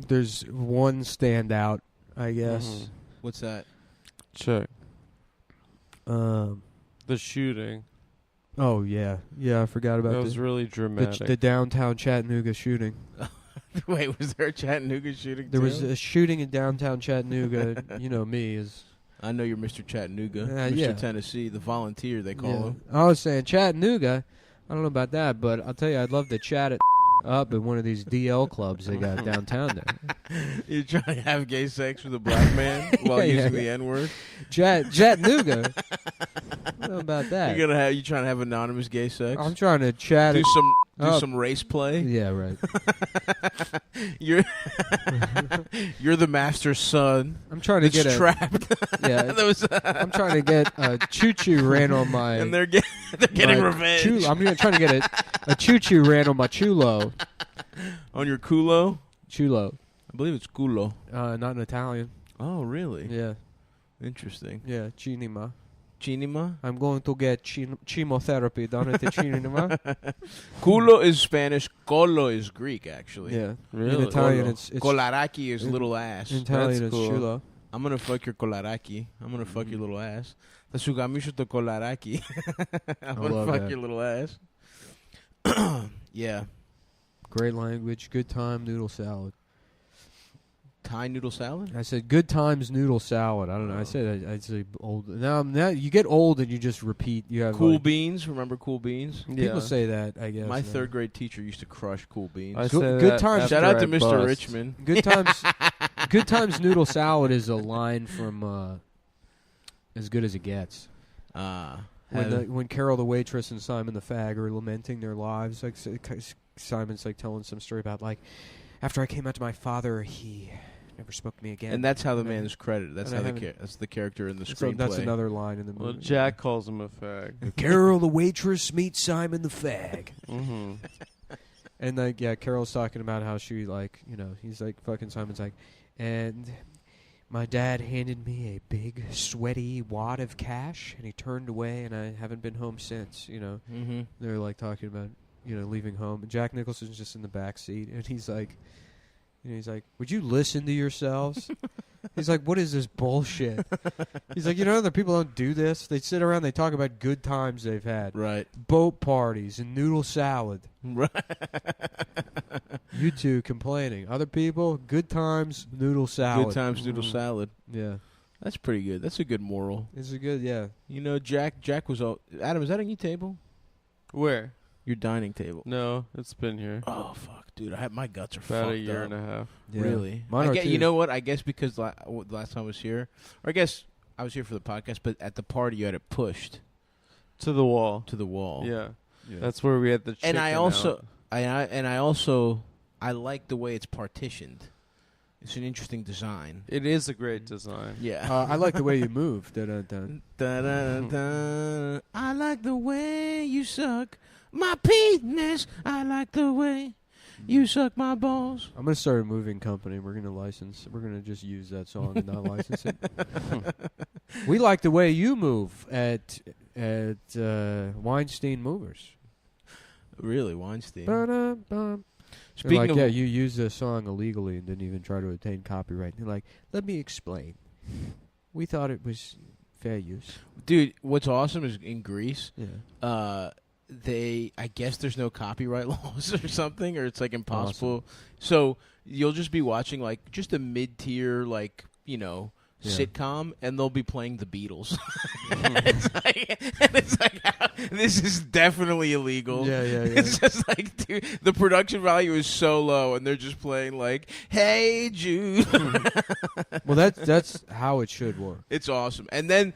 There's one standout, I guess. Mm-hmm. What's that? Check. The shooting. Oh yeah, I forgot about that. That was really dramatic. The downtown Chattanooga shooting. Wait, was there a Chattanooga shooting? There was a shooting in downtown Chattanooga. You know me as. I know you're Mr. Chattanooga, Mr. Tennessee, the volunteer they call him. I was saying Chattanooga. I don't know about that, but I'll tell you, I'd love to chat it up at one of these DL clubs they got downtown there. You're trying to have gay sex with a black man while using the N-word? Chattanooga. I don't know about that. You trying to have anonymous gay sex? I'm trying to chat. Do some race play. Yeah, right. You're the master's son. I'm trying to get trapped. I'm trying to get a choo-choo ran on my. And they're getting revenge. I'm trying to get a choo-choo ran on my chulo. On your culo? Chulo. I believe it's culo. Not in Italian. Oh, really? Yeah. Interesting. Yeah, cinema. Cinema? I'm going to get chemotherapy done at the cinema. Culo is Spanish. Colo is Greek, actually. Yeah. Really? In Italian, it's Kolaraki is little ass. In Italian, That's it's cool. chulo. I'm going to fuck your kolaraki. I'm going to fuck your little ass. Tasugamisho to kolaraki. I'm going to fuck your little ass. Yeah. Great language. Good time noodle salad. Thai noodle salad? I said good times noodle salad. I don't know. I said I'd say old. Now you get old and you just repeat. You have Cool Beans. Remember Cool Beans? People say that. I guess my third grade teacher used to crush Cool Beans. I say good times. Shout out to Mr. Mr. Richmond. Good times. Good times noodle salad is a line from As Good as It Gets. When Carol the waitress and Simon the fag are lamenting their lives, like Simon's like telling some story about like after I came out to my father, he never spoke to me again. And that's how the man is credited. That's that's the character in the screenplay. That's another line in the movie. Well, Jack calls him a fag. Carol the waitress meets Simon the fag. Mm-hmm. And like Carol's talking about how she he's like fucking Simon's like, and my dad handed me a big sweaty wad of cash and he turned away and I haven't been home since. Mm-hmm. They're like talking about leaving home. And Jack Nicholson's just in the back seat and he's like, would you listen to yourselves? He's like, what is this bullshit? He's like, other people don't do this. They sit around, they talk about good times they've had. Right. Boat parties and noodle salad. Right. You two complaining. Other people, good times, noodle salad. Good times, noodle salad. Yeah. That's pretty good. That's a good moral. It's a good, yeah. Jack was all... Adam, is that on your table? Where? Your dining table. No, it's been here. Oh, fuck, dude. My guts are about fucked up. a year and a half. Yeah. Really? Mine are too. You know what? I guess because the last time I was here, or I guess I was here for the podcast, but at the party you had it pushed. To the wall. To the wall. Yeah. That's where we had the chicken And I also... out. I like the way it's partitioned. It's an interesting design. It is a great design. Yeah. I like the way you move. Dun-dun-dun. Dun-dun-dun. I like the way you suck my penis. I like the way you suck my balls. I'm going to start a moving company. We're going to just use that song and not license it. We like the way you move at Weinstein Movers. Really, Weinstein? Ba-da-bum. Speaking of... you used this song illegally and didn't even try to obtain copyright. They're like, let me explain. We thought it was fair use. Dude, what's awesome is in Greece, yeah. I guess there's no copyright laws or something, or it's like impossible. Awesome. So you'll just be watching like just a mid-tier sitcom, and they'll be playing the Beatles. it's like this is definitely illegal. Yeah. It's just like, dude, the production value is so low, and they're just playing like, "Hey Jude." Well, that's how it should work. It's awesome. And then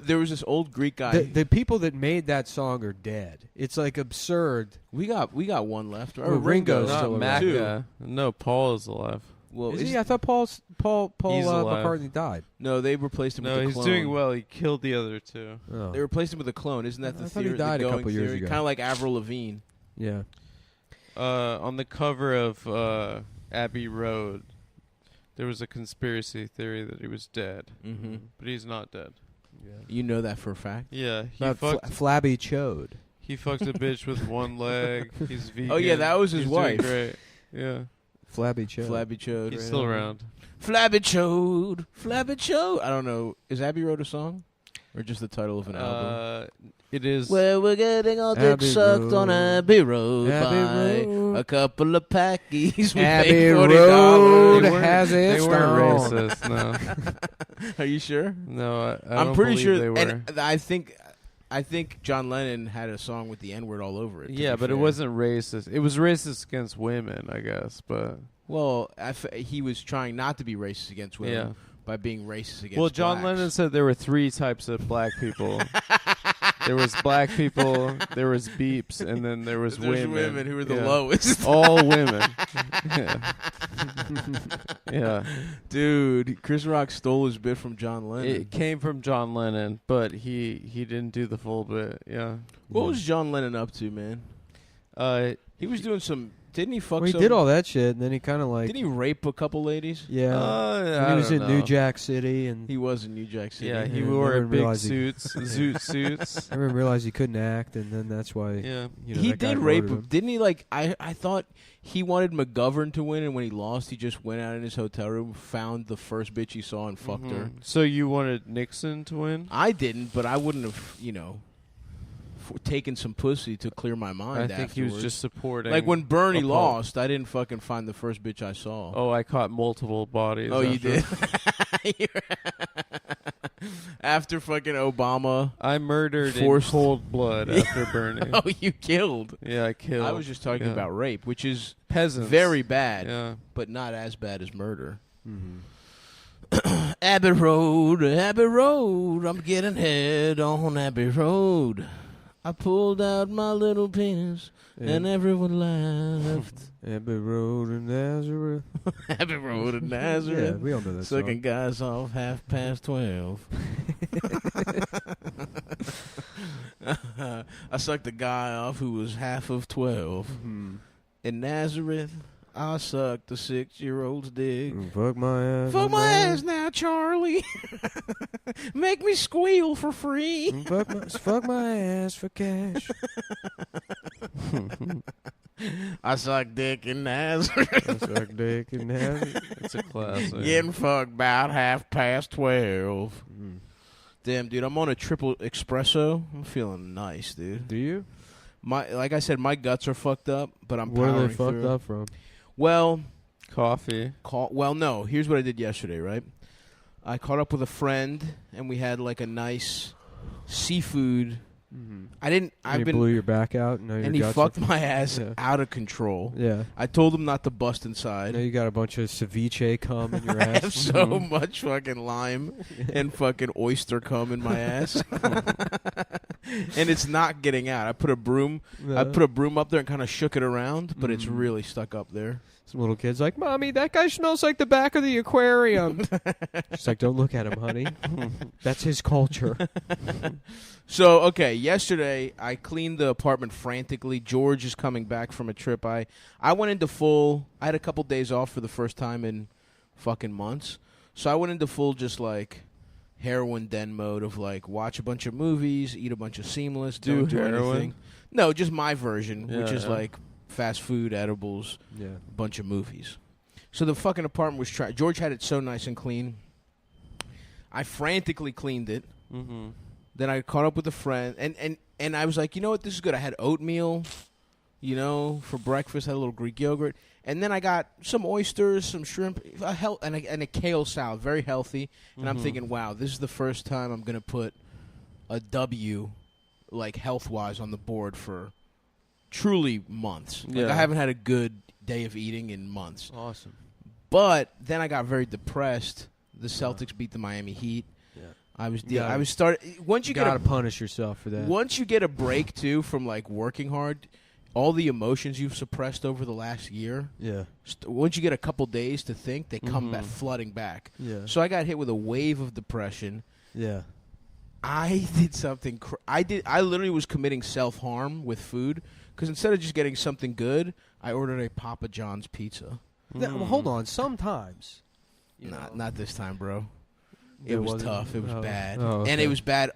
there was this old Greek guy. The people that made that song are dead. It's like absurd. We got one left. Well, Ringo's Not still alive. Macca. No, Paul is alive. Well, is he? I thought Paul He's alive. McCartney died. No, they replaced him with a No, clone. he's doing well. He killed the other two. Oh. They replaced him with a clone. Isn't that the I thought theory? he died the a going couple years theory? ago. Kind of like Avril Lavigne. Yeah. On the cover of Abbey Road, there was a conspiracy theory that he was dead. Mm-hmm. But he's not dead. Yeah. You know that for a fact? Yeah. Flabby Chode. He fucked a bitch with one leg. He's vegan. Oh, yeah, that was his He's wife. Doing great. Yeah. Flabby Chode. Flabby Chode. He's still around. Flabby Chode. Flabby Chode. I don't know. Is Abbey Road a song? Or just the title of an album? It is. Well, we're getting all dick sucked on Abbey Road by a couple of packies. Abbey Road has its They weren't stone. racist, no. Are you sure? No, I I'm don't pretty believe sure. they were. And I think John Lennon had a song with the N-word all over it. Yeah, but it wasn't racist. It was racist against women, I guess. But well, he was trying not to be racist against women. Yeah. By being racist against well, John blacks. Lennon said there were 3 types of black people. There was black people, there was beeps, and then there was women. Who were the lowest. All women. Yeah. Dude, Chris Rock stole his bit from John Lennon. It came from John Lennon, but he didn't do the full bit. Yeah. What was John Lennon up to, man? He was doing some... Didn't he fuck Well, he did all that shit, and then he kind of like... Didn't he rape a couple ladies? Yeah. He was in New Jack City. And he was in New Jack City. Yeah, he wore big suits, zoot suits. Everyone realized he couldn't act, and then that's why... Yeah. He did rape him. Didn't he, like... I thought he wanted McGovern to win, and when he lost, he just went out in his hotel room, found the first bitch he saw, and fucked her. So you wanted Nixon to win? I didn't, but I wouldn't have, taken some pussy to clear my mind. I think he was just supporting. Like when Bernie lost, I didn't fucking find the first bitch I saw. Oh, I caught multiple bodies. Oh, you did? After fucking Obama. I murdered in cold blood after Bernie. Oh, you killed. Yeah, I killed. I was just talking about rape, which is peasants. Very bad, but not as bad as murder. Mm-hmm. Abbey Road, I'm getting head on Abbey Road. I pulled out my little penis, and everyone laughed. Abbey Road in Nazareth. Abbey Road in Nazareth. Yeah, we all know that Sucking song. guys off 12:30. I sucked a guy off who was 12:30. Mm-hmm. In Nazareth, I sucked a 6-year-old's dick. Fuck my ass. Fuck my ass now, Charlie. Make me squeal for free. Fuck my ass for cash. I suck dick in Nazareth. I suck dick in Nazareth. It's a classic. Getting fucked about 12:30. Damn, dude, I'm on a triple espresso. I'm feeling nice, dude. Do you? Like I said, my guts are fucked up, but I'm Where are powering they fucked through. up from? Well, coffee. Well, no. Here's what I did yesterday, right? I caught up with a friend, and we had like a nice seafood. Mm-hmm. I've been blew your back out, and he fucked my ass out of control. Yeah. I told him not to bust inside. Now you got a bunch of ceviche cum in your ass. I have so much fucking lime and fucking oyster cum in my ass, and it's not getting out. I put a broom up there and kind of shook it around, but it's really stuck up there. Some little kid's like, "Mommy, that guy smells like the back of the aquarium." She's like, "Don't look at him, honey. That's his culture." So, okay, yesterday I cleaned the apartment frantically. George is coming back from a trip. I went into full... I had a couple days off for the first time in fucking months. So I went into full just like heroin den mode of like watch a bunch of movies, eat a bunch of Seamless, don't do anything. No, just my version, which is like fast food, edibles, a bunch of movies. So the fucking apartment was... George had it so nice and clean. I frantically cleaned it. Mm-hmm. Then I caught up with a friend, and I was like, you know what, this is good. I had oatmeal, for breakfast. Had a little Greek yogurt. And then I got some oysters, some shrimp, and a kale salad, very healthy. And I'm thinking, wow, this is the first time I'm going to put a W, like health-wise, on the board for truly months. Like, I haven't had a good day of eating in months. Awesome. But then I got very depressed. The Celtics beat the Miami Heat. I was once you gotta punish yourself for that. Once you get a break too from like working hard, all the emotions you've suppressed over the last year. Yeah. Once you get a couple days to think, they come back flooding back. Yeah. So I got hit with a wave of depression. Yeah. I did something. I literally was committing self-harm with food because instead of just getting something good, I ordered a Papa John's pizza. Well, hold on. Sometimes. Not this time, bro. It was tough. It was bad. Oh, okay. And it was bad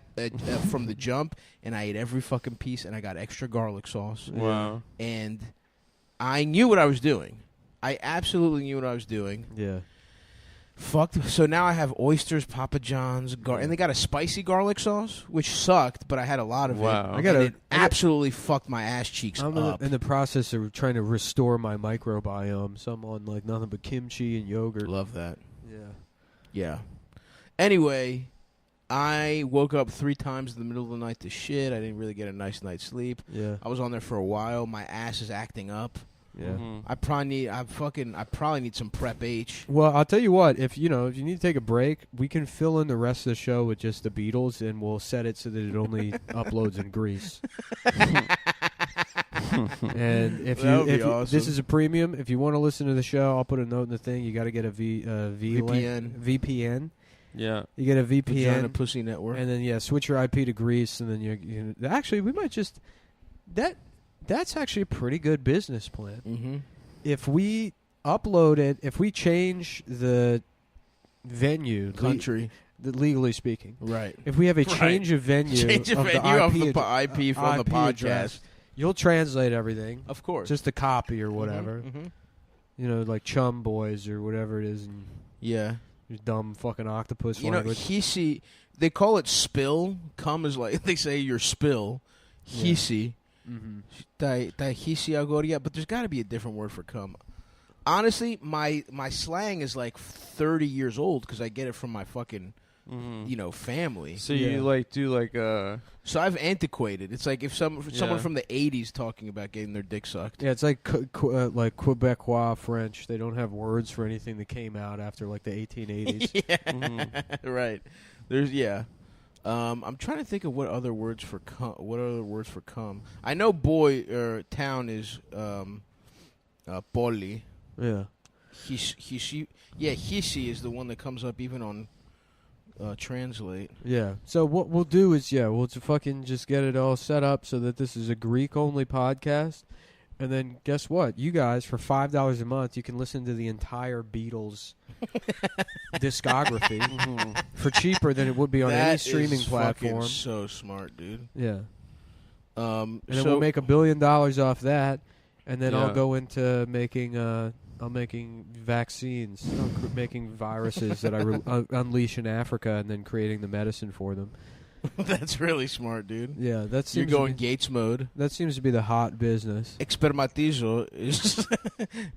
from the jump, and I ate every fucking piece, and I got extra garlic sauce. Wow. And I knew what I was doing. I absolutely knew what I was doing. Yeah. Fucked. So now I have oysters, Papa John's, and they got a spicy garlic sauce, which sucked, but I had a lot of it. Wow. It absolutely fucked my ass cheeks I'm up. in the process of trying to restore my microbiome. So I'm on like nothing but kimchi and yogurt. Love that. Yeah. Yeah. Anyway, I woke up 3 times in the middle of the night to shit. I didn't really get a nice night's sleep. Yeah. I was on there for a while. My ass is acting up. Yeah. Mm-hmm. I probably need some Prep H. Well, I'll tell you what. If you need to take a break, we can fill in the rest of the show with just the Beatles, and we'll set it so that it only uploads in Greece. And if awesome. this is a premium, if you want to listen to the show, I'll put a note in the thing. You got to get a VPN. Yeah. You get a VPN, Vagina Pussy Network, and then switch your IP to Greece, and then you actually we might just That's actually a pretty good business plan. Mm-hmm. If we upload it, if we change the venue, country, legally speaking, right? If we have a change of venue, IP from the podcast, address, you'll translate everything, of course, just a copy or whatever. Mm-hmm. Like Chum Boys or whatever it is. And yeah, dumb fucking octopus you language. Hisi, they call it spill. Cum is like they say your spill. Hisi. Mm-hmm. But there's got to be a different word for cum. Honestly, my slang is like 30 years old because I get it from my fucking family. So you do a. So I've antiquated. It's like if someone from the 80s talking about getting their dick sucked. Yeah, it's like Quebecois French. They don't have words for anything that came out after like the 1880s. Yeah, right. There's I'm trying to think of what other words for cum. I know town is poli. Yeah. Hisi is the one that comes up even on translate. Yeah. So what we'll do is we'll fucking just get it all set up so that this is a Greek only podcast. And then guess what? You guys, for $5 a month, you can listen to the entire Beatles discography for cheaper than it would be on any streaming platform. So smart, dude. Yeah. And then we'll make $1 billion off that, and then I'll go into making vaccines, making viruses that I unleash in Africa, and then creating the medicine for them. That's really smart, dude. Yeah, you're going Gates mode. That seems to be the hot business. Expermatizo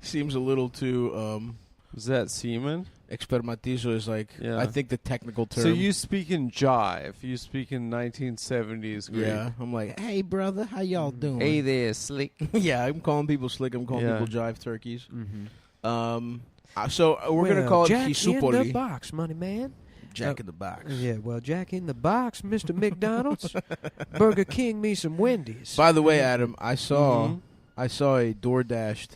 seems a little too. Is that semen? Expermatizo is like I think the technical term. So you speak in jive. You speak in 1970s Greek. Yeah, I'm like, hey brother, how y'all doing? Hey there, slick. Yeah, I'm calling people slick. I'm calling people jive turkeys. Mm-hmm. So we're gonna call it Jack Hisupoli. in the box, money man. Jack in the box. Yeah, well, Jack in the box, Mr. McDonald's. Burger King, me some Wendy's. By the way, Adam, I saw a DoorDashed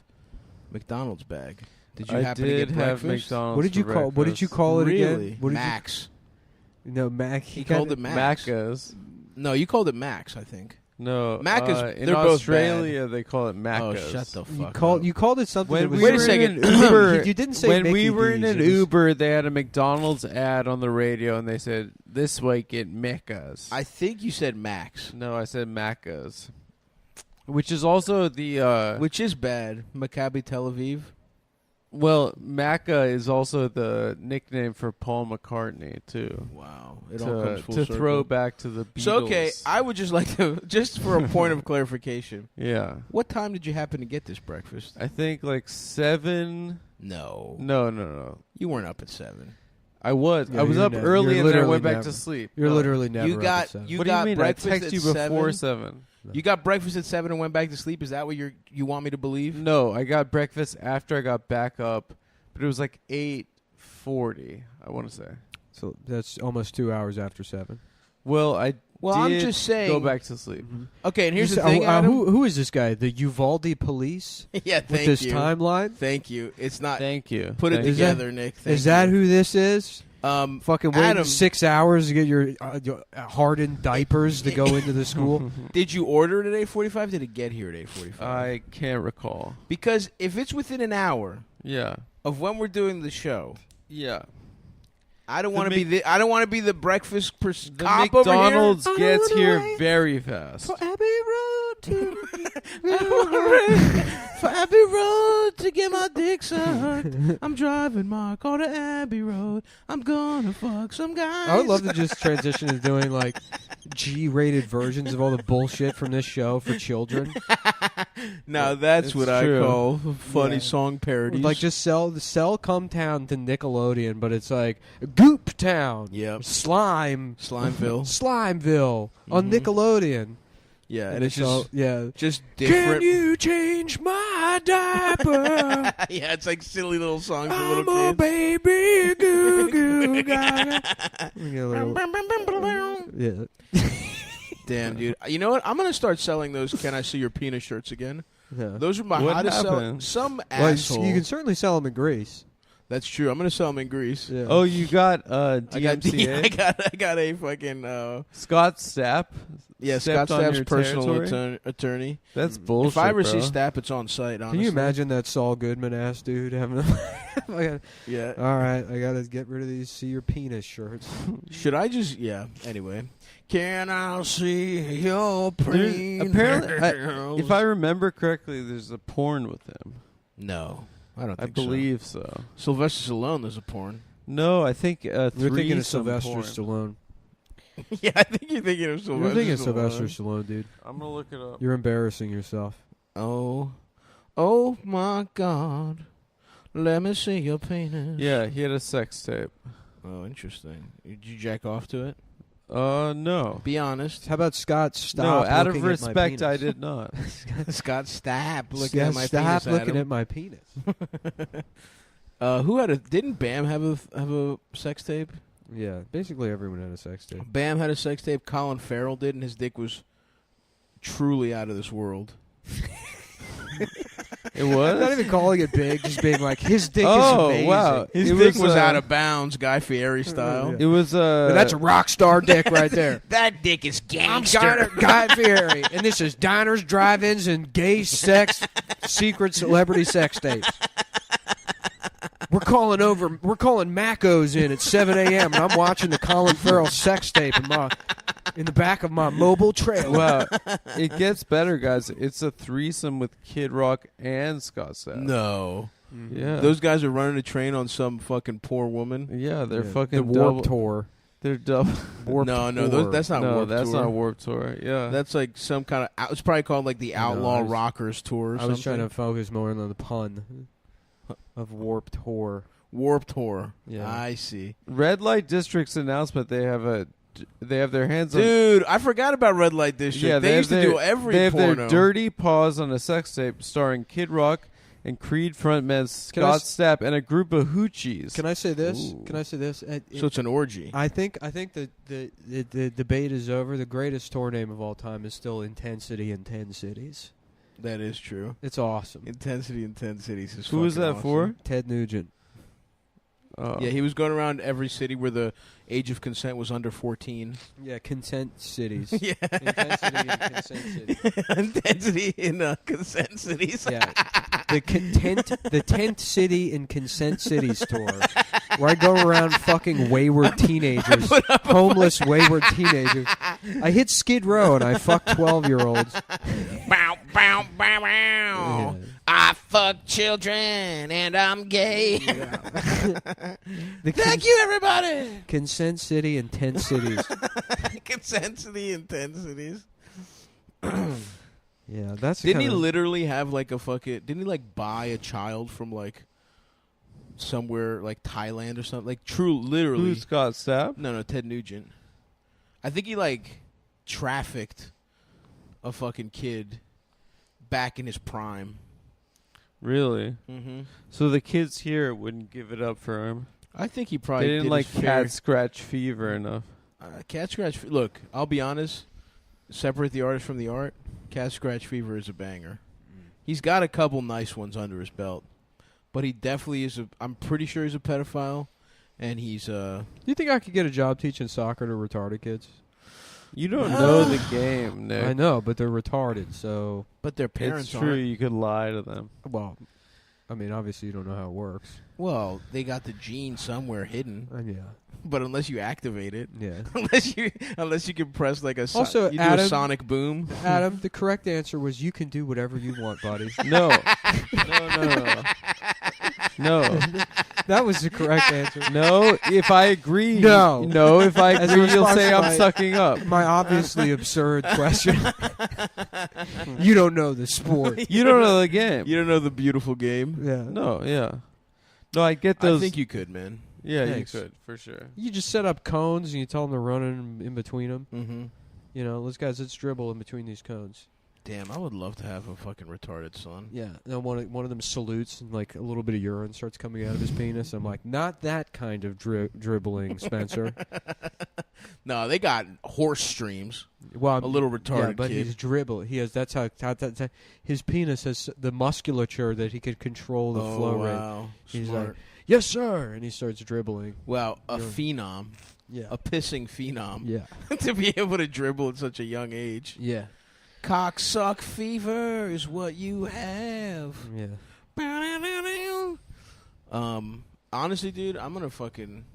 McDonald's bag. Did you happen to get breakfast? McDonald's what did you call? What did you call it again? What Max. Mac. He called it Max. Macca's. No, you called it Max, I think. No, Macca's. In they're both Australia, bad. they call it Macca's. Oh, shut the fuck up. You called it something. When that was we Wait a were second. in an Uber, you didn't say when Mickey we were in D's, an Uber, they had a McDonald's ad on the radio, and they said, "This way, get Macca's." I think you said Max. No, I said Macca's, which is also the which is bad. Maccabi Tel Aviv. Well, Macca is also the nickname for Paul McCartney too. Wow, it all comes full to circle. throw back to the Beatles. So okay, I would just like to, just for a point of clarification. Yeah. What time did you happen to get this breakfast? I think like 7. No. No. You weren't up at 7. I was. Yeah, I was you're up never- early you're and then I literally went back never. to sleep. You're literally never. You up got at 7. you What do got you mean? I breakfast text at you before 7. 7. You got breakfast at 7 and went back to sleep. Is that what you want me to believe? No, I got breakfast after I got back up, but it was like 8:40. I want to say. So that's almost 2 hours after 7. Well, I'm just saying. Go back to sleep. Mm-hmm. Okay, and here's the thing, Adam. Who is this guy? The Uvalde police? Yeah, with thank this you. timeline? Thank you. It's not. Thank you. Put it Thank you. together, Nick. Thank Is that you. who this is? Fucking waiting Adam, 6 hours to get your hardened diapers to go into the school. Did you order it at 8:45? Did it get here at 8:45? I can't recall. Because if it's within an hour Yeah. of when we're doing the show, Yeah. I don't want to be I don't want to be the breakfast The cop McDonald's over gets here. here very fast. For Abbey Road. for Abbey Road to get my dick sucked. I'm driving my car to Abbey Road. I'm gonna fuck some guys. I would love to just transition to doing like G-rated versions of all the bullshit from this show for children. Now that's what true. I call funny song parodies. Like just sell Cumtown to Nickelodeon, but it's like Goop Town. Yep. Slimeville on Nickelodeon. Yeah, and it's just just different. Can you change my diaper? Yeah, it's like silly little songs for little kids. I'm a baby goo goo gaga. Yeah. Damn, dude. You know what? I'm gonna start selling those "Can I See Your Penis" shirts again. Yeah. Those are my What hottest happened? Some Well, asshole. you can certainly sell them in Greece. That's true. I'm gonna sell them in Greece. Yeah. Oh, you got DMCA? I got a fucking Scott Stapp? Scott Stepped on Stapp's your personal territory? attorney. That's bullshit, If I ever see bro. Stapp, it's on site, honestly. Can you imagine that Saul Goodman ass dude having Yeah. all right, I gotta get rid of these "See Your Penis" shirts. Should I just... Yeah, anyway. Can I see your penis? Apparently, if I remember correctly, there's a porn with him. No, I don't I think believe so. so. Sylvester Stallone, there's a porn. No, I think You're thinking of threesome Sylvester porn. Stallone. Yeah, I think you're thinking of Sylvester You're thinking of Stallone. Sylvester Stallone, dude. I'm gonna look it up. You're embarrassing yourself. Oh my God. Let me see your penis. Yeah, he had a sex tape. Oh, interesting. Did you jack off to it? No. Be honest. How about Scott? Stop. No, out of looking at my respect, penis? I did not. Scott, stop looking Yeah, at my stop penis. looking at my penis. Who had a... Didn't Bam have a sex tape? Yeah, basically everyone had a sex tape. Bam had a sex tape. Colin Farrell did, and his dick was truly out of this world. It was? I'm not even calling it big, just being like, his dick is Oh, amazing. wow. His It dick was, was out of bounds, Guy Fieri style. Yeah. It was But that's a rock star dick right there. That dick is I'm Guy Fieri, and this is diners, drive-ins, and gay sex, secret celebrity sex tapes. We're calling Macos in at 7 a.m. and I'm watching the Colin Farrell sex tape in the back of my mobile trailer. Wow. It gets better, guys. It's a threesome with Kid Rock and Scott Stapp. No. Yeah. Those guys are running a train on some fucking poor woman. Yeah, they're Yeah, fucking the double. Warped Tour. They're double. Warped No, Tour. that's not no, Warped that's Tour. not Warped Tour. Yeah. That's like some kind of... It's probably called like the Outlaw I was- Rockers Tour or I was something. trying to focus more on the pun of Warped Tour. Warped Tour. Yeah. I see. Red Light District's announcement, they have their hands on... Dude, I forgot about Red Light District. Yeah, they used to do every They have porno. their dirty paws on a sex tape starring Kid Rock and Creed frontman Scott Stapp and a group of hoochies. Can I say this? Ooh. Can I say this? So it's an orgy. I think the debate is over. The greatest tour name of all time is still Intensity in 10 Cities. That is true. It's awesome. Intensity in 10 cities is Who was fucking that awesome. for? Ted Nugent. Yeah, he was going around every city where the age of consent was under 14. Yeah, Consent Cities. Yeah. Intensity in Consent Cities. Intensity in consent cities. Yeah. The Tent City in Consent Cities tour, where I go around fucking wayward teenagers, homeless wayward teenagers. I hit Skid Row and I fuck 12-year-olds. Bow, bow, bow, bow. Yeah. I fuck children and I'm gay. Thank you, everybody. Consent City and Tent Cities. Consent city in 10 cities. Yeah, that's Didn't he kinda- literally have like a fucking... Didn't he like buy a child from like somewhere like Thailand or something? Like literally. Who's Scott Stapp? No, Ted Nugent. I think he like trafficked a fucking kid back in his prime. Really? Mm-hmm. So the kids here wouldn't give it up for him. I think he probably They didn't did like his fair- cat scratch fever enough. Cat scratch. Look, I'll be honest. Separate the artist from the art. Cat scratch fever is a banger. He's got a couple nice ones under his belt, but he definitely is. I'm pretty sure he's a pedophile, and he's Do you think I could get a job teaching soccer to retarded kids? You don't know the game, Nick. I know, but they're retarded, so... But their parents It's true. aren't. You could lie to them. Well, I mean, obviously you don't know how it works. Well, they got the gene somewhere hidden. Yeah. But unless you activate it, Yeah. unless you can press like a Also, you Adam, do a sonic boom. Adam, the correct answer was you can do whatever you want, buddy. No. No. That was the correct answer. No, if I agree. No. No, if I As a agree, you'll response say to I'm sucking up. My obviously absurd question. You don't know the sport. You don't know the game. You don't know the beautiful game. Yeah. No, yeah. No, I get those. I think you could, man. Yeah, Thanks. you could, for sure. You just set up cones and you tell them to run in between them. Mm-hmm. You know, let's dribble in between these cones. Damn, I would love to have a fucking retarded son. Yeah, and one of them salutes and like a little bit of urine starts coming out of his penis. I'm like, not that kind of dribbling, Spencer. No, they got horse streams. Well, A little retarded yeah, but kid. he's dribble. He has that's how his penis has the musculature that he could control the flow rate. Wow. He's Smart. like, yes, sir, and he starts dribbling. Wow, a Urine. phenom. Yeah, A pissing phenom. yeah, To be able to dribble at such a young age. yeah, Cocksuck fever is what you have. yeah. Honestly, dude, I'm gonna fucking.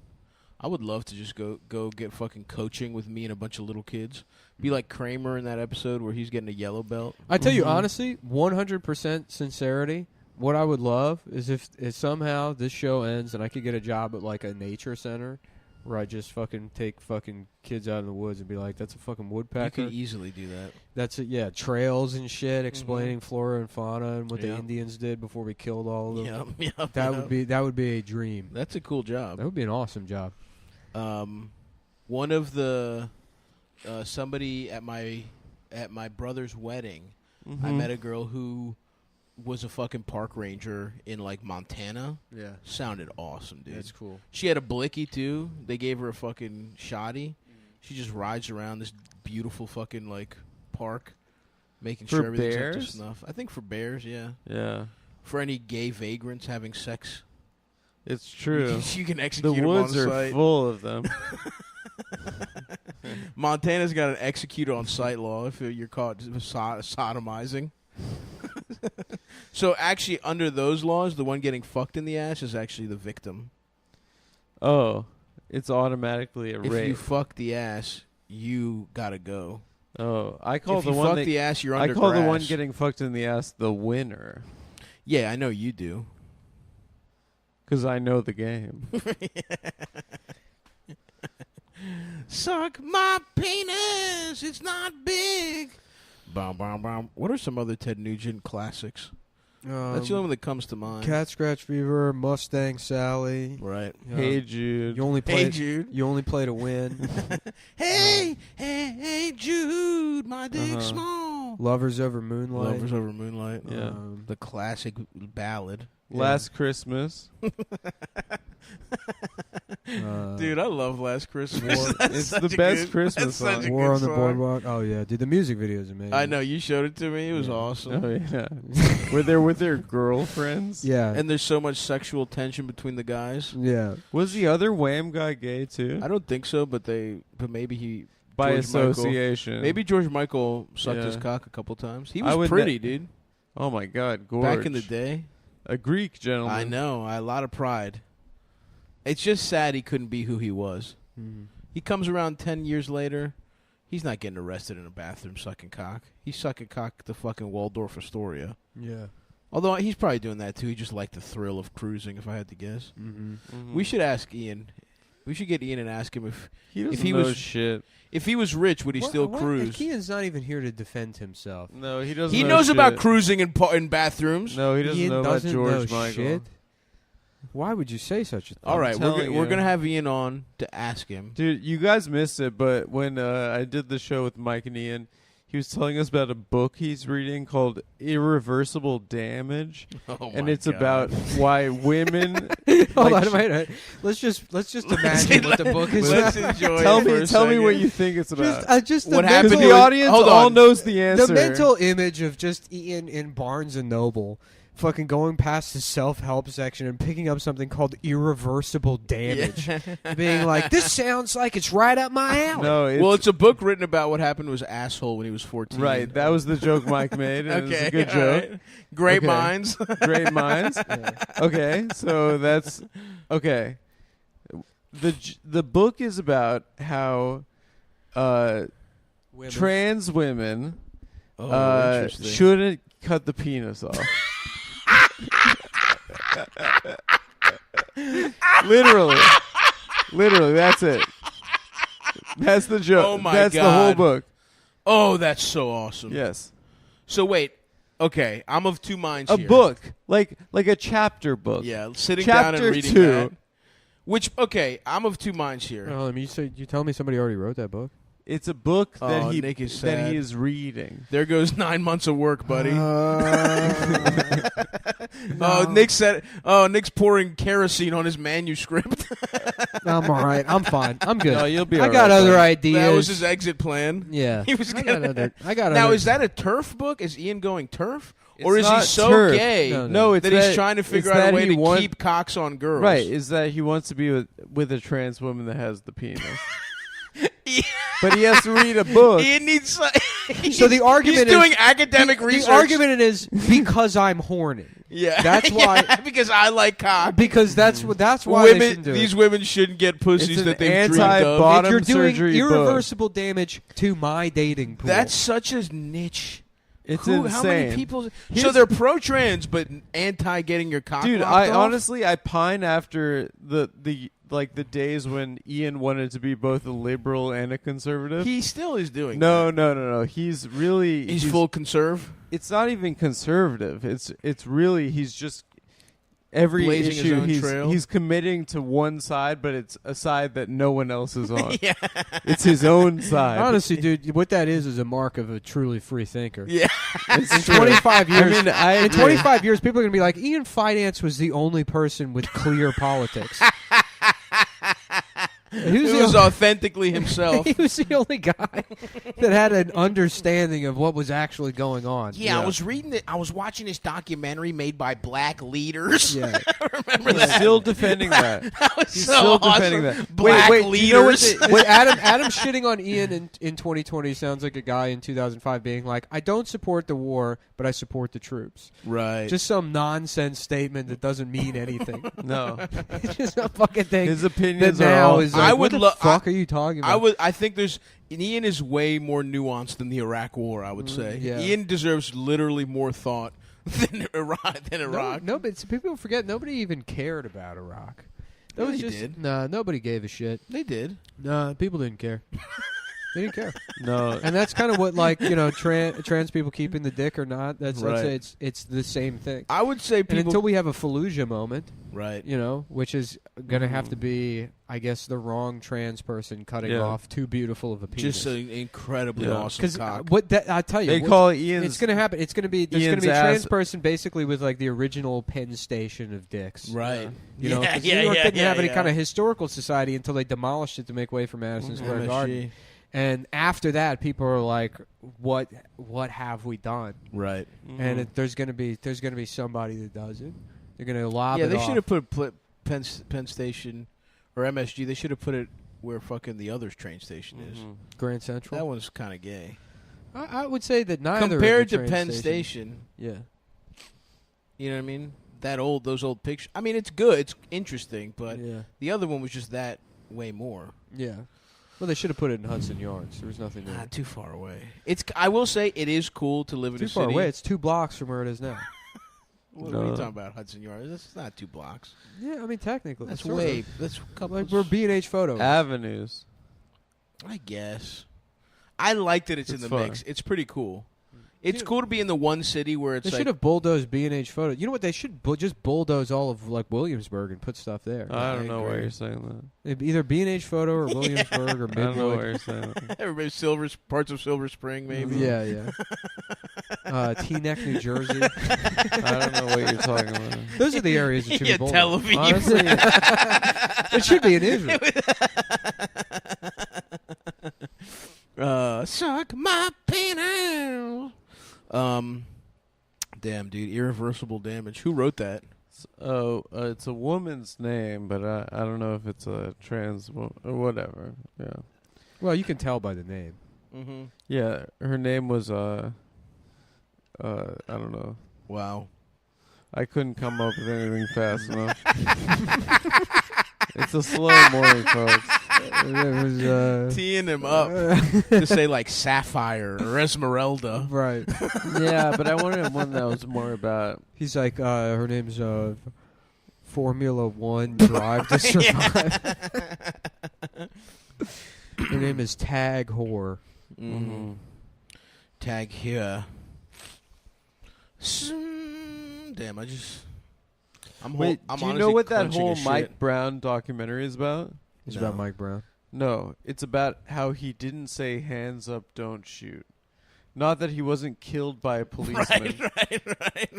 I would love to just go get fucking coaching with me and a bunch of little kids. Be like Kramer in that episode where he's getting a yellow belt. I tell you honestly, 100% sincerity. What I would love is if somehow this show ends and I could get a job at like a nature center where I just fucking take fucking kids out in the woods and be like, that's a fucking woodpecker. You could easily do that. That's it, yeah. Trails and shit, explaining flora and fauna and what the Yep. Indians did before we killed all of them. Yep. That would be a dream. That's a cool job. That would be an awesome job. One of the somebody at my brother's wedding, I met a girl who was a fucking park ranger in like Montana. Yeah, Sounded awesome, dude. that's cool. She had a blicky too. They gave her a fucking shoddy. She just rides around this beautiful fucking like park, making For sure everything's up bears? to snuff. I think for bears, yeah. Yeah. For any gay vagrants having sex, It's true. you can execute The them woods on are site. full of them. Montana's got an execute on site law if you're caught sodomizing. So actually, under those laws, the one getting fucked in the ass is actually the victim. Oh, it's automatically a If rape. you fuck the ass, you gotta go. Oh, I call If the you one fuck that, the ass, you're I under call the grass. one getting fucked in the ass the winner Yeah, I know you do. because I know the game. Suck my penis. It's not big. Bum, bum, bum. What are some other Ted Nugent classics? That's the only one that comes to mind. Cat Scratch Fever, Mustang Sally. Right. Hey Jude. You only play. Hey, Jude. You only play to win. Hey, Jude, my dick's small. Lovers Over Moonlight. Lovers Over Moonlight. Yeah. The classic ballad. Last Christmas. Dude, I love Last Christmas. It's the best Christmas that's such song. a War good on the song. Boardwalk. Oh yeah, dude, the music video is amazing. I know, you showed it to me. It was Yeah. awesome. Oh yeah. Were there with their girlfriends? Yeah, And there's so much sexual tension between the guys. yeah. Was the other Wham guy gay too? I don't think so, but maybe he By George Michael- association. maybe George Michael sucked his Yeah. cock a couple times. He I was would pretty, dude. Oh my God, gorge. Back in the day. A Greek gentleman. I know. A lot of pride. It's just sad he couldn't be who he was. Mhm. He comes around 10 years later. He's not getting arrested in a bathroom sucking cock. He's sucking cock at the fucking Waldorf Astoria. Yeah. Although he's probably doing that too. He just liked the thrill of cruising, if I had to guess. Mm-hmm. Mhm. We should ask Ian. We should get Ian and ask him He doesn't he know was- shit. if he was rich, would he still cruise? Ian's not even here to defend himself. No, he doesn't. He know knows shit. about cruising in bathrooms. No, he doesn't Ian know about doesn't George know Michael. shit. Why would you say such a thing? All right, telling we're you. gonna have Ian on to ask him. Dude, you guys missed it, but when I did the show with Mike and Ian, he was telling us about a book he's reading called Irreversible Damage, Oh and my it's God. about why women. Hold like, on, wait. Let's just imagine what the book is. Let's about. enjoy. Tell it for me, a tell me what second. you think it's about. Just What the happened Because mental, the audience Hold all on. knows the answer. the mental image of just Ian in Barnes and Noble, fucking going past the self-help section and picking up something called Irreversible Damage, being like, "This sounds like it's right up my alley." No, it's, Well, it's a book written about what happened to his asshole when he was 14. right. That was the joke Mike made, and Okay, it's a good all joke. right. Great Okay. minds. Great minds. Okay, so that's okay. the book is about how trans women shouldn't cut the penis off. Literally, that's it. That's the joke. Oh my that's God. The whole book. Oh, that's so awesome. Yes. So wait, okay, I'm of two minds A here. book, like a chapter book. Yeah, sitting Chapter down and reading 2. that. Which, okay, I'm of two minds here. Oh, you tell me somebody already wrote that book? It's a book that Nick is sad. that he is reading. There goes 9 months of work, buddy. No. Nick's pouring kerosene on his manuscript. I'm all right. I'm fine. I'm good. No, you'll be I all got right, other buddy. ideas. That was his exit plan. Yeah. He was I got Now, other. is that a turf book? Is Ian going turf? Or It's is he not so turf. gay No, it's that he's trying to figure out a way to keep cocks on girls? Right, is that he wants to be with a trans woman that has the penis. Yeah. But he has to read a book. Ian needs. So the argument he's doing is, academic research. The argument is because I'm horny. Yeah, That's why. Yeah, because I like cock. Because that's why they shouldn't do These it. women shouldn't get pussies It's that an they've dreamed of. bottom You're doing surgery irreversible damage to my dating pool. That's such a niche. It's How insane. many people? So they're pro-trans, but anti-getting your cock. Dude, lopped off? honestly I pine after the days when Ian wanted to be both a liberal and a conservative. He still is doing. No. He's He's full conserve. It's not even conservative. It's really he's just every Blazing his issue own trail. he's committing to one side, but it's a side that no one else is on. Yeah. It's his own side. Honestly, dude, what that is a mark of a truly free thinker. Yeah. In 25 years, I in agree. 25 years, people are going to be like, Ian Finance was the only person with clear politics. He was authentically himself. He was the only guy that had an understanding of what was actually going on. Yeah, I was reading it. I was watching this documentary made by black leaders. Yeah. Remember He's that? still defending that. That was He's so still awesome. defending that. Black wait, leaders. do you know what What Adam shitting on Ian in 2020 sounds like a guy in 2005 being like, I don't support the war, but I support the troops. Right. Just some nonsense statement that doesn't mean anything. No. It's just a fucking thing. His opinions that are now all is like, I what would the fuck are you talking about? I think there's Ian is way more nuanced than the Iraq War. I would say yeah. Ian deserves literally more thought than Iraq. No, but people forget nobody even cared about Iraq. That Yeah, was they just did. nah. Nobody gave a shit. They did. Nah, people didn't care. They didn't care. No. And that's kind of what trans people keeping the dick or not. That's Right. it's the same thing. I would say people. And until we have a Fallujah moment, right. which is gonna have to be, I guess, the wrong trans person cutting Yeah. off too beautiful of a penis. Just an incredibly awesome Because cock. I tell you, They call it Ian's. it's gonna happen. It's gonna be there's Ian's gonna be a trans ass. person basically with like the original Penn Station of dicks. Right. You know, 'cause New York didn't have any kind of historical society until they demolished it to make way for Madison Square Garden. And after that, people are like, "What have we done?" Right. And there's gonna be somebody that does it. They're gonna lob it. Yeah, they off. should have put Penn Station or MSG. They should have put it where fucking the other train station is. Grand Central. That one's kind of gay. I would say that neither Compared of the to train Penn stations- Station, Yeah. you know what I mean? Those old pictures. I mean, it's good. It's interesting, but Yeah. the other one was just that way more. Yeah. Well, they should have put it in Hudson Yards. There was nothing there. Not too far away. I will say it is cool to live in Too a far city. away. It's 2 blocks from where it is now. What are you talking about, Hudson Yards? That's not 2 blocks. Yeah, I mean technically. That's sort of. way. That's a couple. Like we're B&H photos. Avenues. I guess. I like that it's in It's the far. mix. It's pretty cool. It's Dude. cool to be in the one city where it's They like. should have bulldozed B&H photo. You know what? They should just bulldoze all of like Williamsburg and put stuff there. I don't I know why agree. you're saying It'd be either B&H photo or Williamsburg or that. I don't know why Midwood. you're saying that. Everybody parts of Silver Spring, maybe. Yeah, yeah. Teaneck, New Jersey. I don't know what you're talking about. Those are the areas that should Yeah, be Tel bulldozed. Aviv. Honestly, it should be in Israel. Suck my penis. Damn, dude, irreversible damage. Who wrote that? It's a woman's name, but I don't know if it's a trans or whatever. Yeah. Well, you can tell by the name. Mm-hmm. Yeah, her name was I don't know. Wow. I couldn't come up with anything fast enough. It's a slow morning, folks. It was teeing him up to say like Sapphire or Esmeralda. Right. Yeah, but I wanted one that was more about. He's like, her name's Formula One Drive to Survive. Her name is Tag Whore. Mm-hmm. Tag here. Damn, Wait, do you know what that whole Mike Brown documentary is about? It's about Mike Brown. No, it's about how he didn't say hands up, don't shoot. Not that he wasn't killed by a policeman.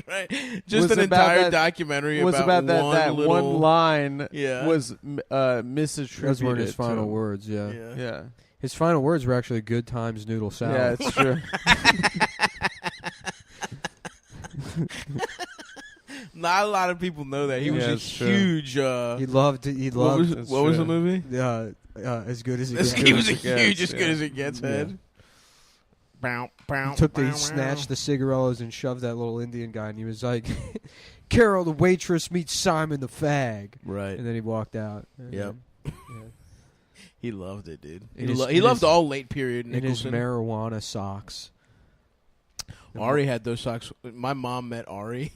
Right. Just an entire documentary about that one line was misattributed. Those weren't his final words, yeah. His final words were actually "Good times, noodle salad." Yeah, it's true. Not a lot of people know that. He was a huge... he loved... What was the movie? As Good as It Gets. He was a huge As Good as It Gets head. He snatched the cigarillos and shoved that little Indian guy, and he was like, Carol the waitress meets Simon the fag. Right. And then he walked out. Yep. He loved it, dude. He loved all late period Nicholson. In his marijuana socks. Ari had those socks. My mom met Ari.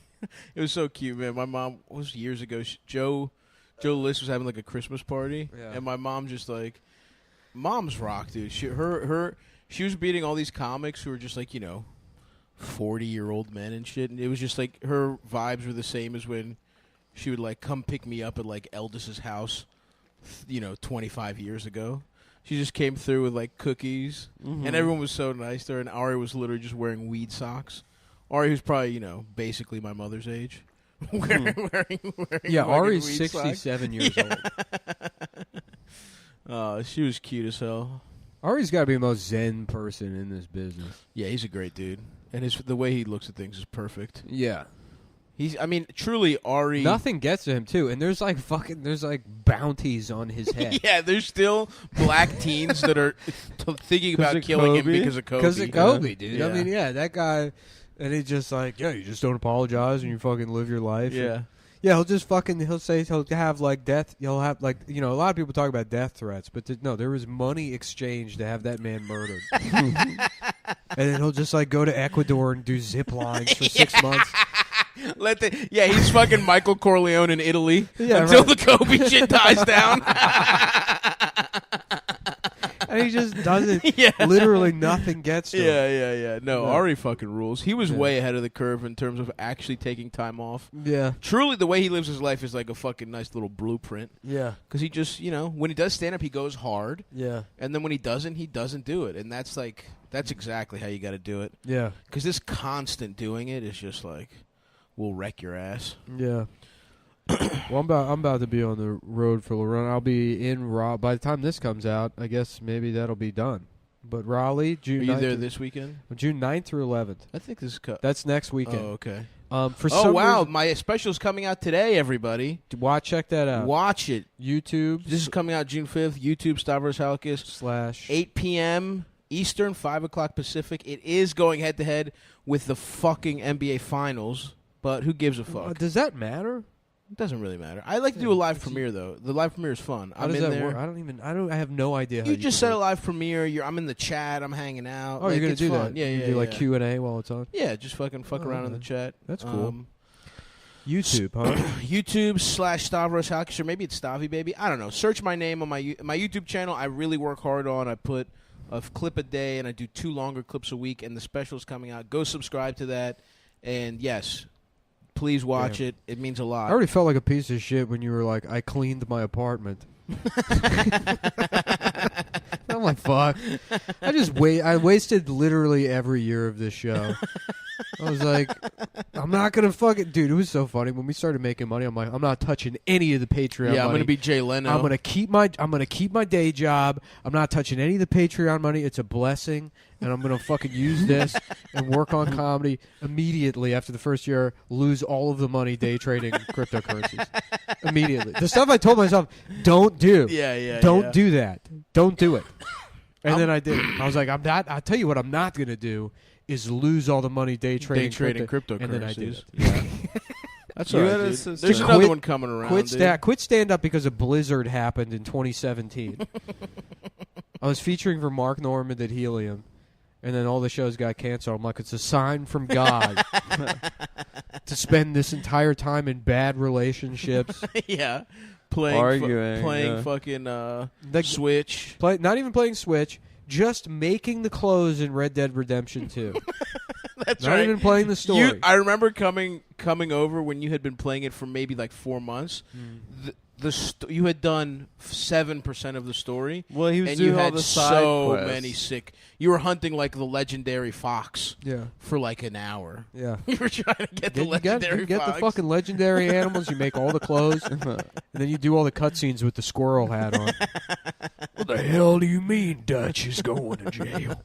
It was so cute, man. My mom was years ago. Joe List was having like a Christmas party, and my mom just like, moms rock, dude. She was beating all these comics who were just like 40-year-old men and shit, and it was just like her vibes were the same as when she would like come pick me up at like Eldis's house, 25 years ago. She just came through with like cookies, and everyone was so nice to her. And Ari was literally just wearing weed socks. Ari, who's probably basically my mother's age, wearing Ari's 67 years old. She was cute as hell. Ari's got to be the most zen person in this business. Yeah, he's a great dude, and the way he looks at things is perfect. Yeah. Truly, Ari. Nothing gets to him too, and there's like bounties on his head. Yeah, there's still black teens that are thinking about killing him because of Kobe. Because of Kobe, dude. Yeah. That guy, and he's just like, you just don't apologize and you fucking live your life. Yeah. He'll just he'll say he'll have like death. He'll have like a lot of people talk about death threats, but no, there was money exchanged to have that man murdered. And then he'll just like go to Ecuador and do zip lines for 6 months. He's fucking Michael Corleone in Italy until the Kobe shit dies down. And he just does it. Literally nothing gets to him. Yeah. No, Ari fucking rules. He was way ahead of the curve in terms of actually taking time off. Yeah. Truly, the way he lives his life is like a fucking nice little blueprint. Yeah. Because he just, when he does stand up, he goes hard. Yeah. And then when he doesn't do it. And that's exactly how you got to do it. Yeah. Because this constant doing it is just like, will wreck your ass. Yeah. Well, I'm about to be on the road for Lorena. I'll be in Raleigh. By the time this comes out, I guess maybe that'll be done. But Raleigh, June 9th. Are you there this weekend? June 9th through 11th. I think this is... That's next weekend. Oh, okay. My special's coming out today, everybody. Check that out. Watch it. YouTube. This is coming out June 5th. YouTube, Stavros Halkis. / 8 p.m. Eastern, 5 o'clock Pacific. It is going head-to-head with the fucking NBA Finals, but who gives a fuck? Does that matter? It doesn't really matter. I like to do a live premiere though. The live premiere is fun. How does that work? I have no idea. You just set a live premiere. I'm in the chat. I'm hanging out. Oh, you're gonna do fun. that? Yeah, you do like Q&A while it's on. Yeah, just fucking fuck around in the chat. That's cool. YouTube, huh? YouTube / Stavros Halkis, or maybe it's Stavi Baby. I don't know. Search my name on my YouTube channel. I really work hard on. I put a clip a day, and I do 2 longer clips a week. And the special's coming out. Go subscribe to that. And yes. Please watch it. It means a lot. I already felt like a piece of shit when you were like, I cleaned my apartment. I'm like, fuck. I wasted literally every year of this show. I was like, I'm not going to fucking... Dude, it was so funny. When we started making money, I'm like, I'm not touching any of the Patreon money. I'm going to be Jay Leno. I'm going to keep my day job. I'm not touching any of the Patreon money. It's a blessing. And I'm going to fucking use this and work on comedy immediately after the first year, lose all of the money day trading cryptocurrencies. Immediately. The stuff I told myself, don't do. Don't do that. Don't do it. And then I did it. I was like, I'll tell you what I'm not going to do is lose all the money day trading cryptocurrencies. And then I did it. That's all right, dude. There's another one coming around. Quit stand up because a blizzard happened in 2017. I was featuring for Mark Norman at Helium, and then all the shows got canceled. I'm like, it's a sign from God to spend this entire time in bad relationships. Yeah. Playing fucking Switch. Not even playing Switch, just making the clothes in Red Dead Redemption 2. That's Not right. even playing the story. I remember coming over when you had been playing it for maybe like 4 months. You had done 7% of the story. Well, he was and doing you all had the side so quests. many sick. You were hunting like the legendary fox. Yeah. For like an hour. Yeah. You were trying to get the legendary you get fox. the fucking legendary animals. You make all the clothes, and then you do all the cutscenes with the squirrel hat on. What the hell do you mean Dutch is going to jail?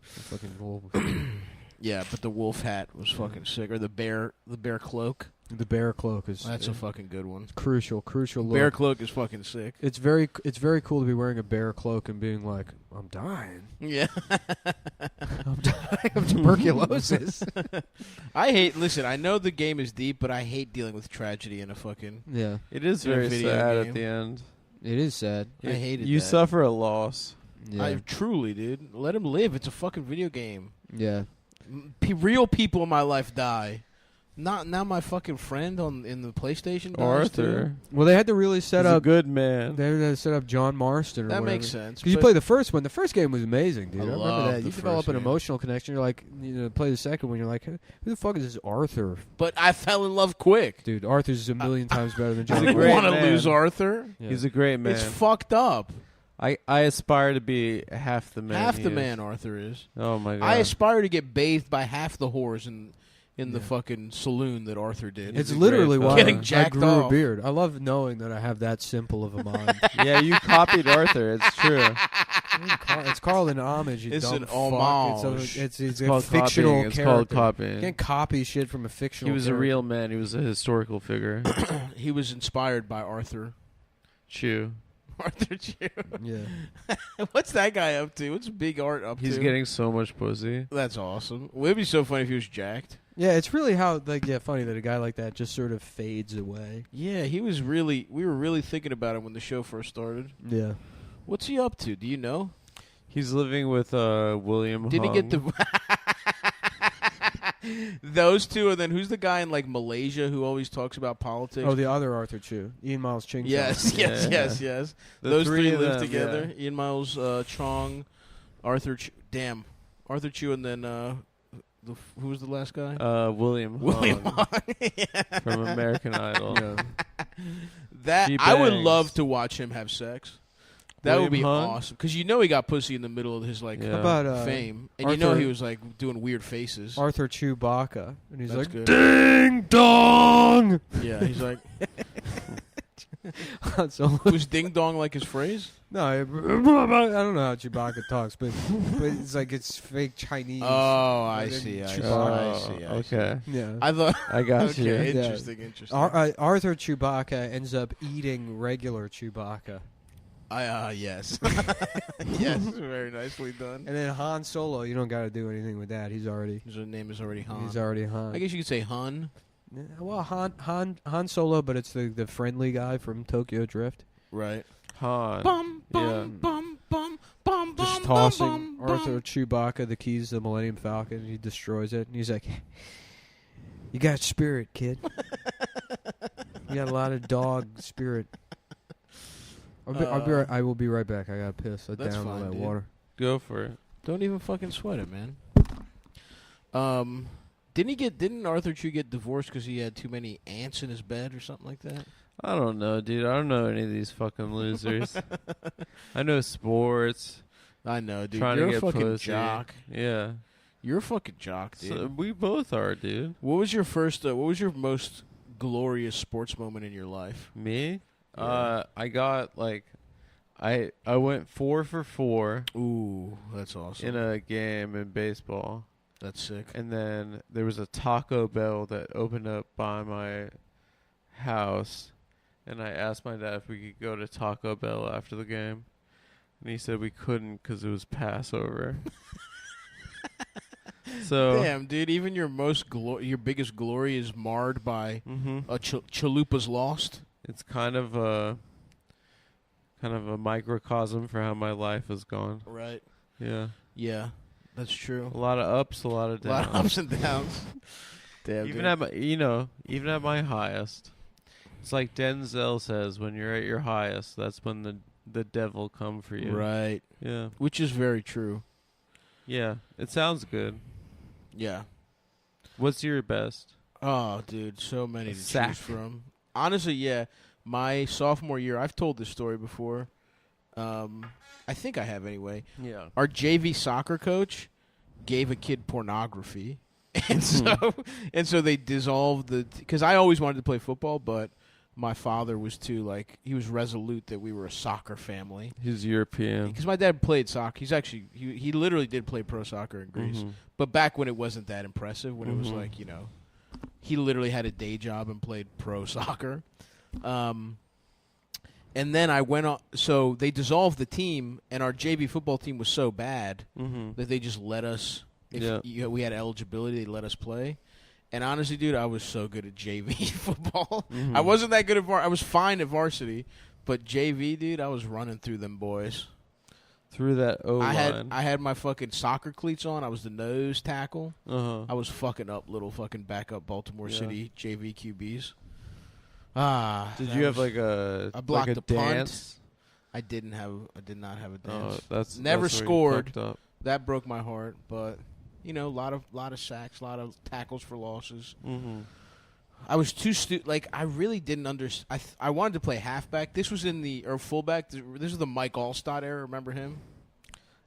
Fucking wolf. Yeah, but the wolf hat was fucking sick, or the bear cloak. The bear cloak is That's a fucking good one. Crucial look. Bear cloak is fucking sick. It's very cool to be wearing a bear cloak and being like, I'm dying. Yeah. I'm dying of tuberculosis. Listen, I know the game is deep, but I hate dealing with tragedy in a fucking... Yeah. It is very sad at the end. It is sad. I hated You that. suffer a loss. Yeah. I truly, dude. Let him live. It's a fucking video game. Yeah. Real people in my life die. Not now. My fucking friend in the PlayStation dies Arthur. too. Well, they had to really set He's up. a good man. They had to set up John Marston. Or That whatever. makes sense. Because you play the first one. The first game was amazing, dude. I remember love that. the You develop first an game. emotional connection. You're like, play the second one. You're like, who the fuck is this Arthur? But I fell in love quick. Dude, Arthur's a million times better than John. He's a I great want to man. lose Arthur. Yeah. He's a great man. It's fucked up. I aspire to be half the man. Half he the is. man Arthur is. Oh my god. I aspire to get bathed by half the whores in the fucking saloon that Arthur did. It's a literally great why film. Getting I jacked grew off. a beard. I love knowing that I have that simple of a mind. Yeah, you copied Arthur. It's true. It's called an homage. You It's dumb an fuck. homage. It's called a fictional copying. It's character. called copying. You can't copy shit from a fictional. He was a character. real man. He was a historical figure. He was inspired by Arthur. Chew. Arthur Chew. Yeah. What's that guy up to? What's Big Art up to? He's getting so much pussy. That's awesome. Well, it'd be so funny if he was jacked. Yeah, it's really funny that a guy like that just sort of fades away. Yeah, he was really... We were really thinking about him when the show first started. Yeah. What's he up to? Do you know? He's living with William Did he Hung. get the... Those two, and then who's the guy in like Malaysia who always talks about politics? Oh, the other Arthur Chu, Ian Miles Ching. yes. The Those three of live them, together. Ian Miles Chong, Arthur Chu, and then who was the last guy? William William Hung Hung. from American Idol. That He I would bangs. love to watch him have sex. That would be William Hung? awesome because you know he got pussy in the middle of his Yeah. How about fame, and Arthur, you know he was like doing weird faces. Arthur Chewbacca, and he's That's like, good. "Ding dong." Yeah, he's like, So was ding dong like his phrase? no, I don't know how Chewbacca talks, but it's like it's fake Chinese. Oh, I And then see. I Chewbacca. see. Okay. Yeah. I thought. I got Okay, you. interesting. Arthur Chewbacca ends up eating regular Chewbacca. Yes. Yes, very nicely done. And then Han Solo, you don't got to do anything with that. He's His name is already Han. He's already Han. I guess you could say Hun. Yeah, well, Han Solo, but it's the friendly guy from Tokyo Drift. Right. Han. Bum, bum, Yeah. bum, bum, bum, Just bum, tossing bum, Arthur bum. Chewbacca the keys to the Millennium Falcon, and he destroys it. And he's like, "You got spirit, kid. You got a lot of dog spirit." I will be right back. I gotta piss. I That's downed all fine, that dude. water. Go for it. Don't even fucking sweat it, man. Didn't Arthur Chew get divorced because he had too many ants in his bed or something like that? I don't know, dude. I don't know any of these fucking losers. I know sports. I know, dude. Trying You're to a get fucking pussy. jock. Yeah. You're a fucking jock, dude. So we both are, dude. What was your first? What was your most glorious sports moment in your life? Me? Yeah. I got like, I went 4 for 4 Ooh, that's awesome. in a game in baseball, That's sick. and then there was a Taco Bell that opened up by my house, and I asked my dad if we could go to Taco Bell after the game, and he said we couldn't because it was Passover. So damn, dude. Even your your biggest glory is marred by a chalupa's lost. It's kind of a microcosm for how my life has gone. Right. Yeah. Yeah, that's true. A lot of ups, a lot of downs. A lot of ups and downs. Damn, even dude. at my, even at my highest, it's like Denzel says: when you're at your highest, that's when the devil come for you. Right. Yeah. Which is very true. Yeah. It sounds good. Yeah. What's your best? Oh, dude, so many to sack. choose from. Honestly, yeah. My sophomore year, I've told this story before. I think I have anyway. Yeah. Our JV soccer coach gave a kid pornography, and so they dissolved because I always wanted to play football, but my father was he was resolute that we were a soccer family. He's European. Because my dad played soccer. He's actually he literally did play pro soccer in Greece, but back when it wasn't that impressive, when it was he literally had a day job and played pro soccer. And then I went on. So they dissolved the team, and our JV football team was so bad that they just let us. We had eligibility, they let us play. And honestly, dude, I was so good at JV football. I wasn't that good at I was fine at varsity, but JV, dude, I was running through them boys. Through that O-line. I had my fucking soccer cleats on. I was the nose tackle. I was fucking up little fucking backup Baltimore City JV QBs. Did you have like a I blocked like a the punt. dance? I did not have a dance. That's never that's scored. Up. That broke my heart, but a lot of sacks, a lot of tackles for losses. I was too I really didn't understand. I wanted to play halfback. This was or fullback. This is the Mike Allstott era. Remember him?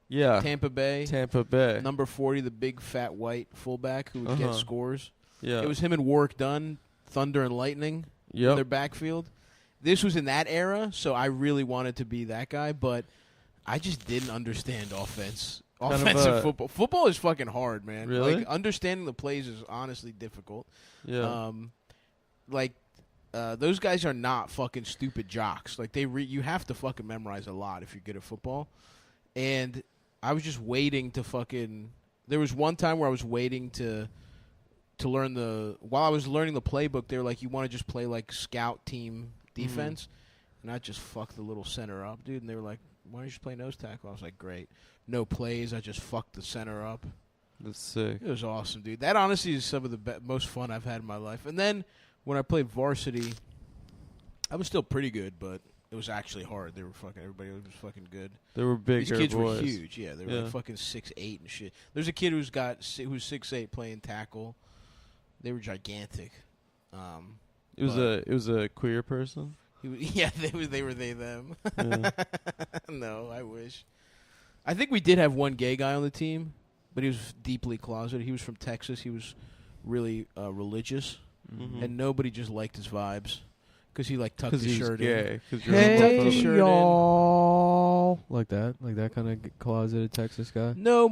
Yeah. Tampa Bay. Number 40, the big fat white fullback who would get scores. Yeah. It was him and Warwick Dunn, Thunder and Lightning. In their backfield. This was in that era, so I really wanted to be that guy, but I just didn't understand offensive football. Football is fucking hard, man. Really? Like, understanding the plays is honestly difficult. Yeah. Those guys are not fucking stupid jocks. Like, you have to fucking memorize a lot if you're good at football. And I was just waiting to fucking... There was one time where I was waiting to learn while I was learning the playbook, they were like, you want to just play like scout team defense? And I just fucked the little center up, dude. And they were like, why don't you just play nose tackle? I was like, great. No plays. I just fucked the center up. That's sick. It was awesome, dude. That honestly is some of the most fun I've had in my life. And then when I played varsity, I was still pretty good, but it was actually hard. Everybody was fucking good. They were bigger These kids boys. were huge. Yeah, they were like fucking 6'8" and shit. There's a kid who's 6'8" playing tackle. They were gigantic. It was a queer person. They were them. Yeah. No, I wish. I think we did have one gay guy on the team, but he was deeply closeted. He was from Texas. He was really religious, and nobody just liked his vibes because he tucked his shirt in. Hey, y'all. Like that kind of closeted Texas guy. No,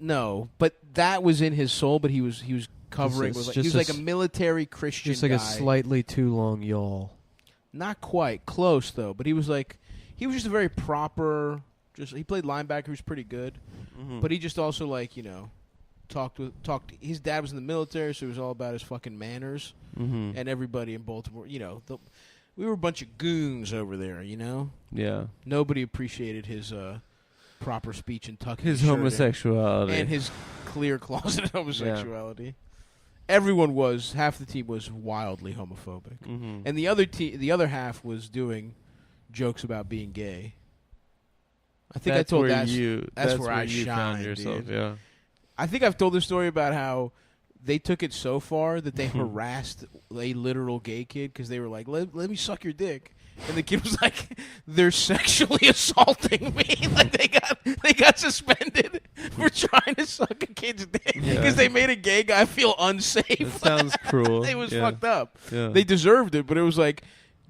no. But that was in his soul. But he was covering. He was like a military Christian. Just like guy. a slightly too long y'all. Not quite close though. But he was just a very proper. He played linebacker. He was pretty good. But he just also talked. His dad was in the military, so it was all about his fucking manners. And everybody in Baltimore, we were a bunch of goons over there, Yeah. Nobody appreciated his proper speech and tucking his shirt homosexuality and his clear closet homosexuality. Yeah. Everyone half the team was wildly homophobic, and the other half was doing jokes about being gay. I think that's I told that's where I you shine, found yourself. dude. Yeah. I think I've told the story about how they took it so far that they harassed a literal gay kid because they were like, let me suck your dick. And the kid was like, they're sexually assaulting me. Like they got suspended for trying to suck a kid's dick because they made a gay guy feel unsafe. That sounds cruel. It was fucked up. Yeah. They deserved it, but it was like,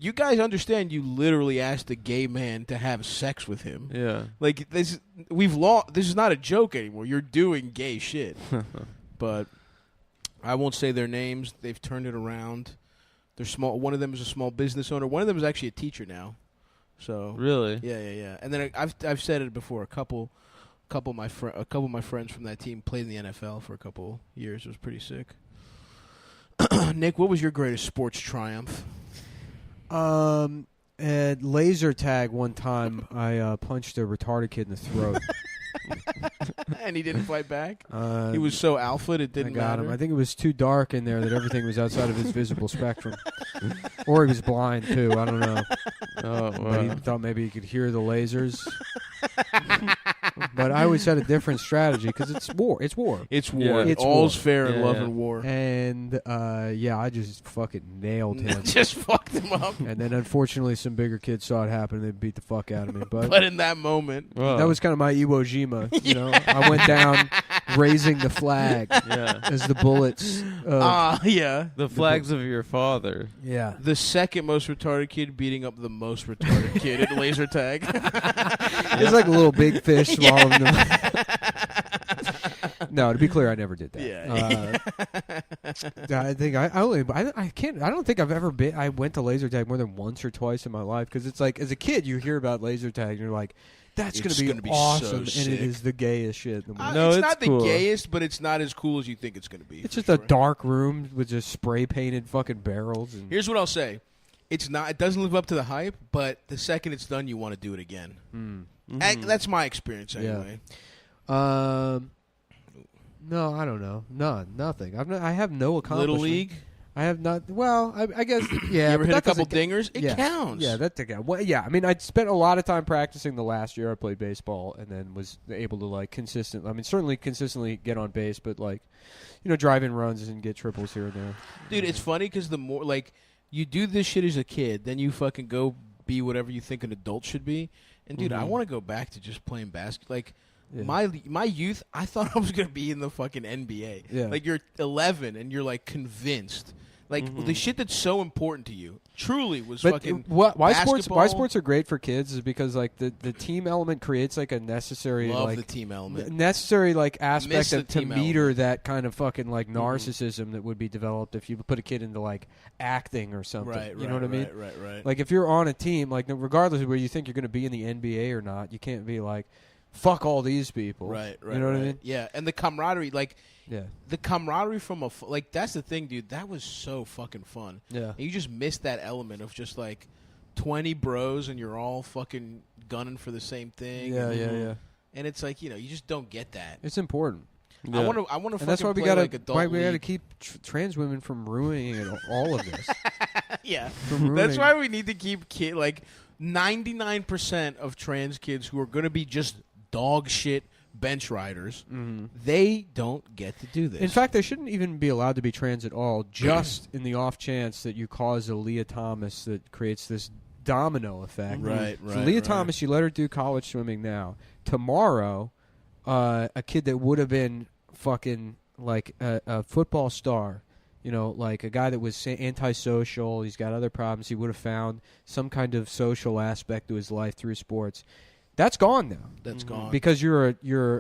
you guys understand you literally asked a gay man to have sex with him. Yeah. Like, this is not a joke anymore. You're doing gay shit. But I won't say their names. They've turned it around. They're small. One of them is a small business owner. One of them is actually a teacher now. So really? Yeah. And then I've said it before. A couple couple of my friends from that team played in the NFL for a couple years. It was pretty sick. Nick, what was your greatest sports triumph? At laser tag one time, I punched a retarded kid in the throat. And he didn't fight back? He was so alpha it didn't matter? Him. I think it was too dark in there that everything was outside of his visible spectrum. Or he was blind, too. I don't know. But he thought maybe he could hear the lasers. But I always had a different strategy because it's war. It's war. It's war. Yeah. All's fair in love and war. And, I just fucking nailed him. Just fucked him up. And then, unfortunately, some bigger kids saw it happen and they beat the fuck out of me. But in that moment. That was kind of my Iwo Jima. You know, I went down raising the flag as the bullets. The flags of your father. Yeah. The second most retarded kid beating up the most retarded kid at laser tag. It's like a little big fish swallowing them. No, to be clear, I never did that. I think I don't think I've ever been. I went to laser tag more than once or twice in my life because it's like as a kid you hear about laser tag and you're like, that's going to be awesome, so and it is the gayest shit in the world. No, it's not cool. The gayest, but it's not as cool as you think it's going to be. It's just a dark room with just spray painted fucking barrels. And here's what I'll say: it's not. It doesn't live up to the hype, but the second it's done, you want to do it again. Mm-hmm. That's my experience anyway. No, I don't know. Nothing. I have no accomplishment. Little League. I have not. Well, I guess. Yeah. You ever hit a couple dingers? It counts. Yeah, that counts. Well, yeah. I mean, I spent a lot of time practicing the last year. I played baseball and then was able to certainly consistently get on base, but drive in runs and get triples here and there. Dude, it's funny because the more you do this shit as a kid, then you fucking go be whatever you think an adult should be. And dude, I want to go back to just playing basketball. My youth, I thought I was going to be in the fucking NBA. Yeah. Like, you're 11 and you're, convinced. The shit that's so important to you truly was fucking why sports are great for kids is because, the team element creates, a necessary, the team element. Necessary, aspect to meter that kind of fucking, narcissism that would be developed if you put a kid into, acting or something. Right, you know what I mean? Right. If you're on a team, regardless of where you think you're going to be in the NBA or not, you can't be fuck all these people. Right. You know what I mean? Yeah, and the camaraderie, the camaraderie from that's the thing, dude. That was so fucking fun. Yeah. And you just missed that element of just 20 bros and you're all fucking gunning for the same thing. Yeah. And it's you just don't get that. It's important. Yeah. I want to. And that's why we gotta keep trans women from ruining all of this. Yeah. That's why we need to keep 99% of trans kids who are going to be just dog shit bench riders, they don't get to do this. In fact, they shouldn't even be allowed to be trans at all, just in the off chance that you cause a Leah Thomas that creates this domino effect. Right. So Leah Thomas, you let her do college swimming now. Tomorrow, a kid that would have been fucking a football star, a guy that was antisocial, he's got other problems, he would have found some kind of social aspect to his life through sports. That's gone now. That's gone. Because you're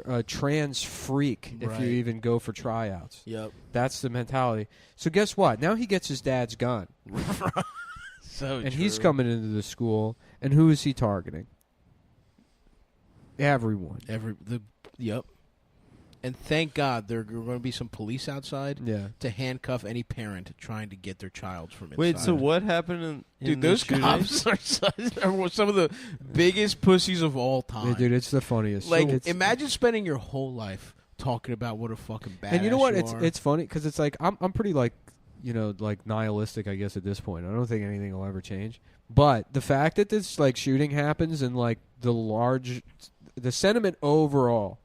a trans freak if you even go for tryouts. Yep. That's the mentality. So guess what? Now he gets his dad's gun. And he's coming into the school, and who is he targeting? Everyone. Yep. And thank God there are going to be some police outside to handcuff any parent trying to get their child from inside. Wait, so what happened in dude, those cops are some of the biggest pussies of all time. Yeah, dude, it's the funniest. Imagine spending your whole life talking about what a fucking badass and you know what? You are. It's funny because it's I'm pretty nihilistic, I guess, at this point. I don't think anything will ever change. But the fact that this shooting happens and the sentiment overall.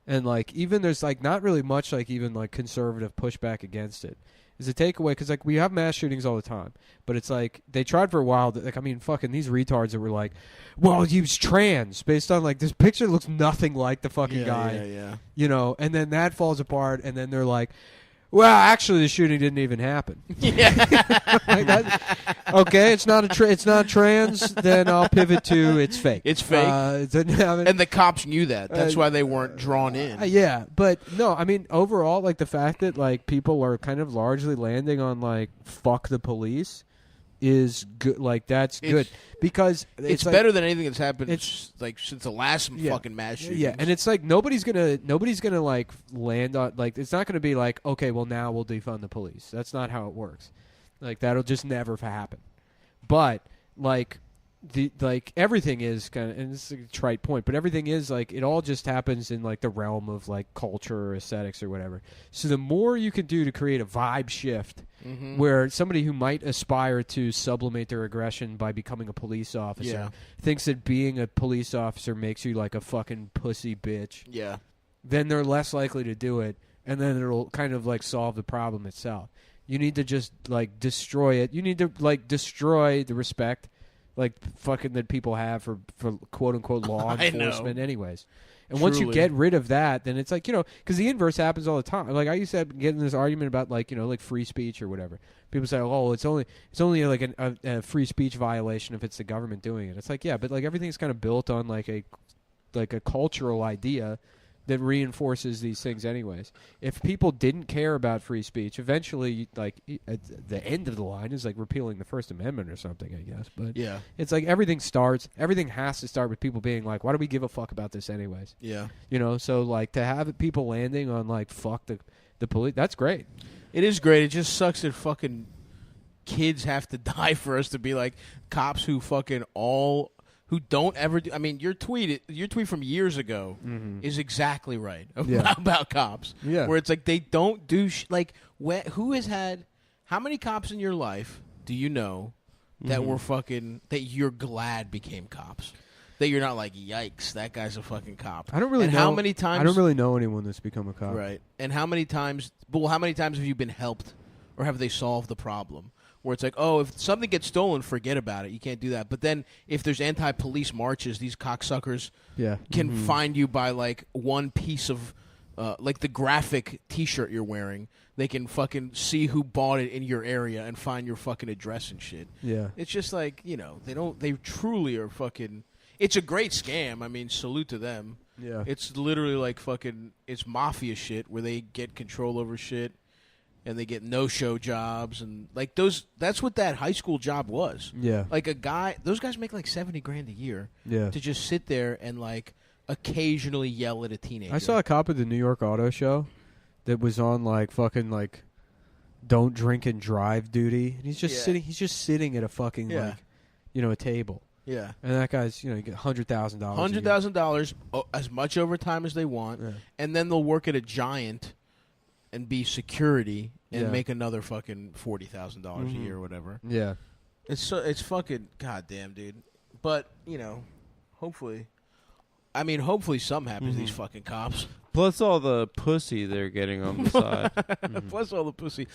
And even there's not really much even conservative pushback against it is a takeaway because we have mass shootings all the time, but it's they tried for a while fucking these retards that were well, he was trans based on this picture looks nothing like the fucking guy, and then that falls apart, and then they're well, actually, the shooting didn't even happen. Yeah. Okay, it's not trans. Then I'll pivot to it's fake. It's fake. And the cops knew that. That's why they weren't drawn in. Yeah, but no, I mean overall, the fact that people are kind of largely landing on fuck the police, is good. Like that's good because it's like, better than anything that's happened. It's like since the last fucking mass shootings. Yeah, and it's like nobody's gonna like land on like it's not gonna be like okay, well now we'll defund the police. That's not how it works. Like that'll just never happen. But like everything is kind of, and this is a trite point, but everything is like it all just happens in like the realm of like culture or aesthetics or whatever. So the more you can do to create a vibe shift where somebody who might aspire to sublimate their aggression by becoming a police officer thinks that being a police officer makes you like a fucking pussy bitch, then they're less likely to do it, and then it'll kind of like solve the problem itself. You need to just like destroy it. You need to like destroy the respect like fucking that people have for quote unquote law enforcement anyways. And once you get rid of that, then it's like, because the inverse happens all the time. Like I used to get in this argument about like, like free speech or whatever. People say, oh, it's only like a free speech violation if it's the government doing it. It's like, yeah, but like everything's kind of built on like a cultural idea that reinforces these things anyways. If people didn't care about free speech, eventually, like, at the end of the line is, like, repealing the First Amendment or something, I guess. But it's like everything has to start with people being like, why do we give a fuck about this anyways? Yeah. So, like, to have people landing on, like, fuck the police, that's great. It is great. It just sucks that fucking kids have to die for us to be like cops who fucking who don't ever do. I mean, your tweet from years ago is exactly right about cops. Yeah, where it's like they don't do like who has had how many cops in your life do you know that were fucking that you're glad became cops? That you're not like, yikes, that guy's a fucking cop. I don't really know. How many times? I don't really know anyone that's become a cop. Right. And how many times? Well, how many times have you been helped, or have they solved the problem? Where it's like, oh, if something gets stolen, forget about it. You can't do that. But then if there's anti-police marches, these cocksuckers can find you by, like, one piece of, like, the graphic T-shirt you're wearing. They can fucking see who bought it in your area and find your fucking address and shit. Yeah. It's just like, they truly are fucking... It's a great scam. I mean, salute to them. Yeah. It's literally like fucking... It's mafia shit where they get control over shit. And they get no-show jobs, and like that's what that high school job was. Yeah, like those guys make like $70,000 a year. Yeah, to just sit there and like occasionally yell at a teenager. I saw a cop at the New York Auto Show that was on like fucking like don't drink and drive duty, and he's just sitting. He's just sitting at a fucking like a table. Yeah, and that guy's you get $100,000. $100,000 as much overtime as they want, and then they'll work at a Giant and be security and make another fucking $40,000 a year or whatever. Yeah, it's fucking goddamn, dude. But hopefully something happens to these fucking cops. Plus all the pussy they're getting on the side. Plus all the pussy.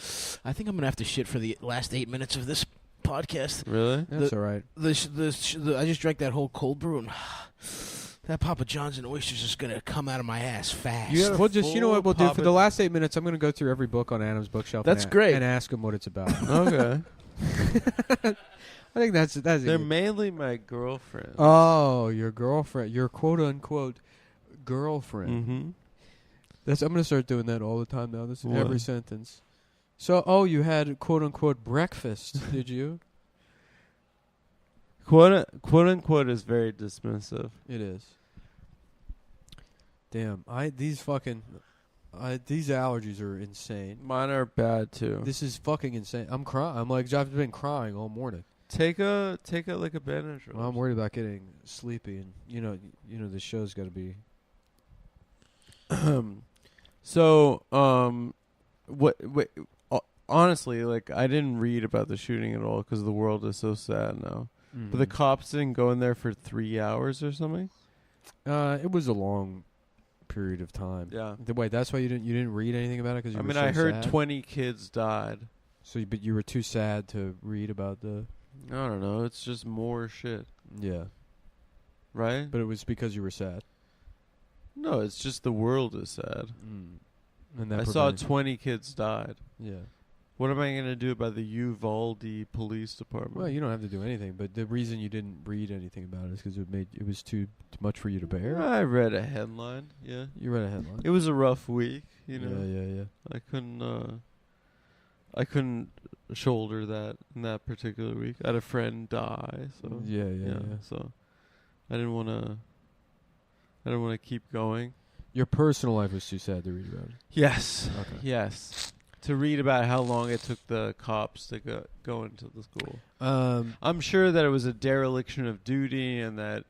I think I'm gonna have to shit for the last 8 minutes of this podcast. Really? That's all right. I just drank that whole cold brew and. That Papa John's and oysters is going to come out of my ass fast. Well, just you know what we'll do for the last 8 minutes. I'm going to go through every book on Adam's bookshelf. That's great, and ask him what it's about. Okay. I think that's. They're mainly my girlfriends. Oh, your girlfriend, your quote unquote girlfriend. Mm-hmm. I'm going to start doing that all the time now. This is every sentence. So, you had quote unquote breakfast, did you? Quote unquote is very dismissive. It is. Damn, these allergies are insane. Mine are bad too. This is fucking insane. I'm crying. I've been crying all morning. Take a like a Benadryl. Well, I'm worried about getting sleepy, and the show's got to be. So, honestly, like I didn't read about the shooting at all because the world is so sad now. But the cops didn't go in there for 3 hours or something. It was a long period of time. Yeah. Wait, that's why you didn't read anything about it because you were I heard sad? 20 kids died. So, but you were too sad to read about the. I don't know. It's just more shit. Yeah. Right. But it was because you were sad. No, it's just the world is sad. And I saw 20 kids died. Yeah. What am I going to do about the Uvalde Police Department? Well, you don't have to do anything, but the reason you didn't read anything about it is because it was too much for you to bear. I read a headline. Yeah, you read a headline. It was a rough week. You know. Yeah. I couldn't shoulder that in that particular week. I had a friend die, so yeah. So I didn't want to keep going. Your personal life was too sad to read about it. Yes. Okay. Yes. To read about how long it took the cops to go into the school. I'm sure that it was a dereliction of duty and that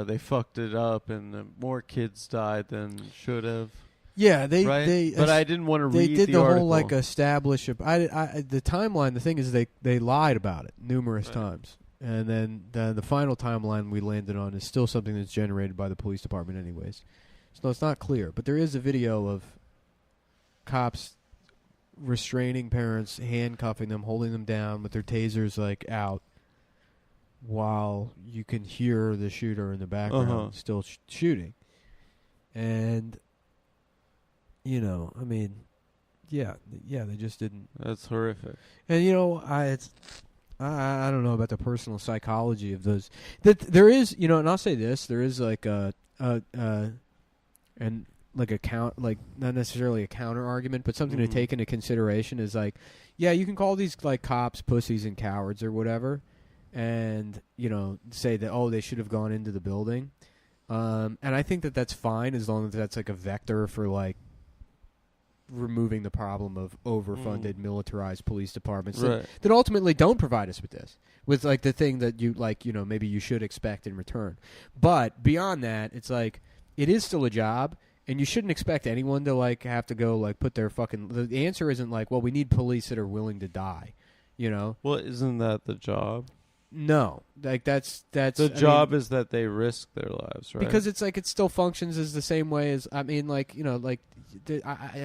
they fucked it up and more kids died than should have. Yeah, but I didn't want to read the article. They did the whole like establish. The timeline. The thing is, they lied about it numerous times, and then the final timeline we landed on is still something that's generated by the police department, anyways. So it's not clear, but there is a video of cops restraining parents, handcuffing them, holding them down with their tasers like out, while you can hear the shooter in the background still shooting, and. You know, I mean, yeah, they just didn't. That's horrific. And you know, I don't know about the personal psychology of those. That there is, you know, and I'll say this: there is like not necessarily a counter argument, but something to take into consideration is like, yeah, you can call these like cops pussies and cowards or whatever, and you know, say that they should have gone into the building, and I think that that's fine as long as that's like a vector for like. Removing the problem of overfunded militarized police departments that ultimately don't provide us with like the thing that you like, you know, maybe you should expect in return. But beyond that, it's like it is still a job, and you shouldn't expect anyone to like have to go like put their fucking. The answer isn't like, well, we need police that are willing to die, you know. Well, isn't that the job? No, like that's the job is that they risk their lives, right? Because it's like it still functions as the same way as like you know like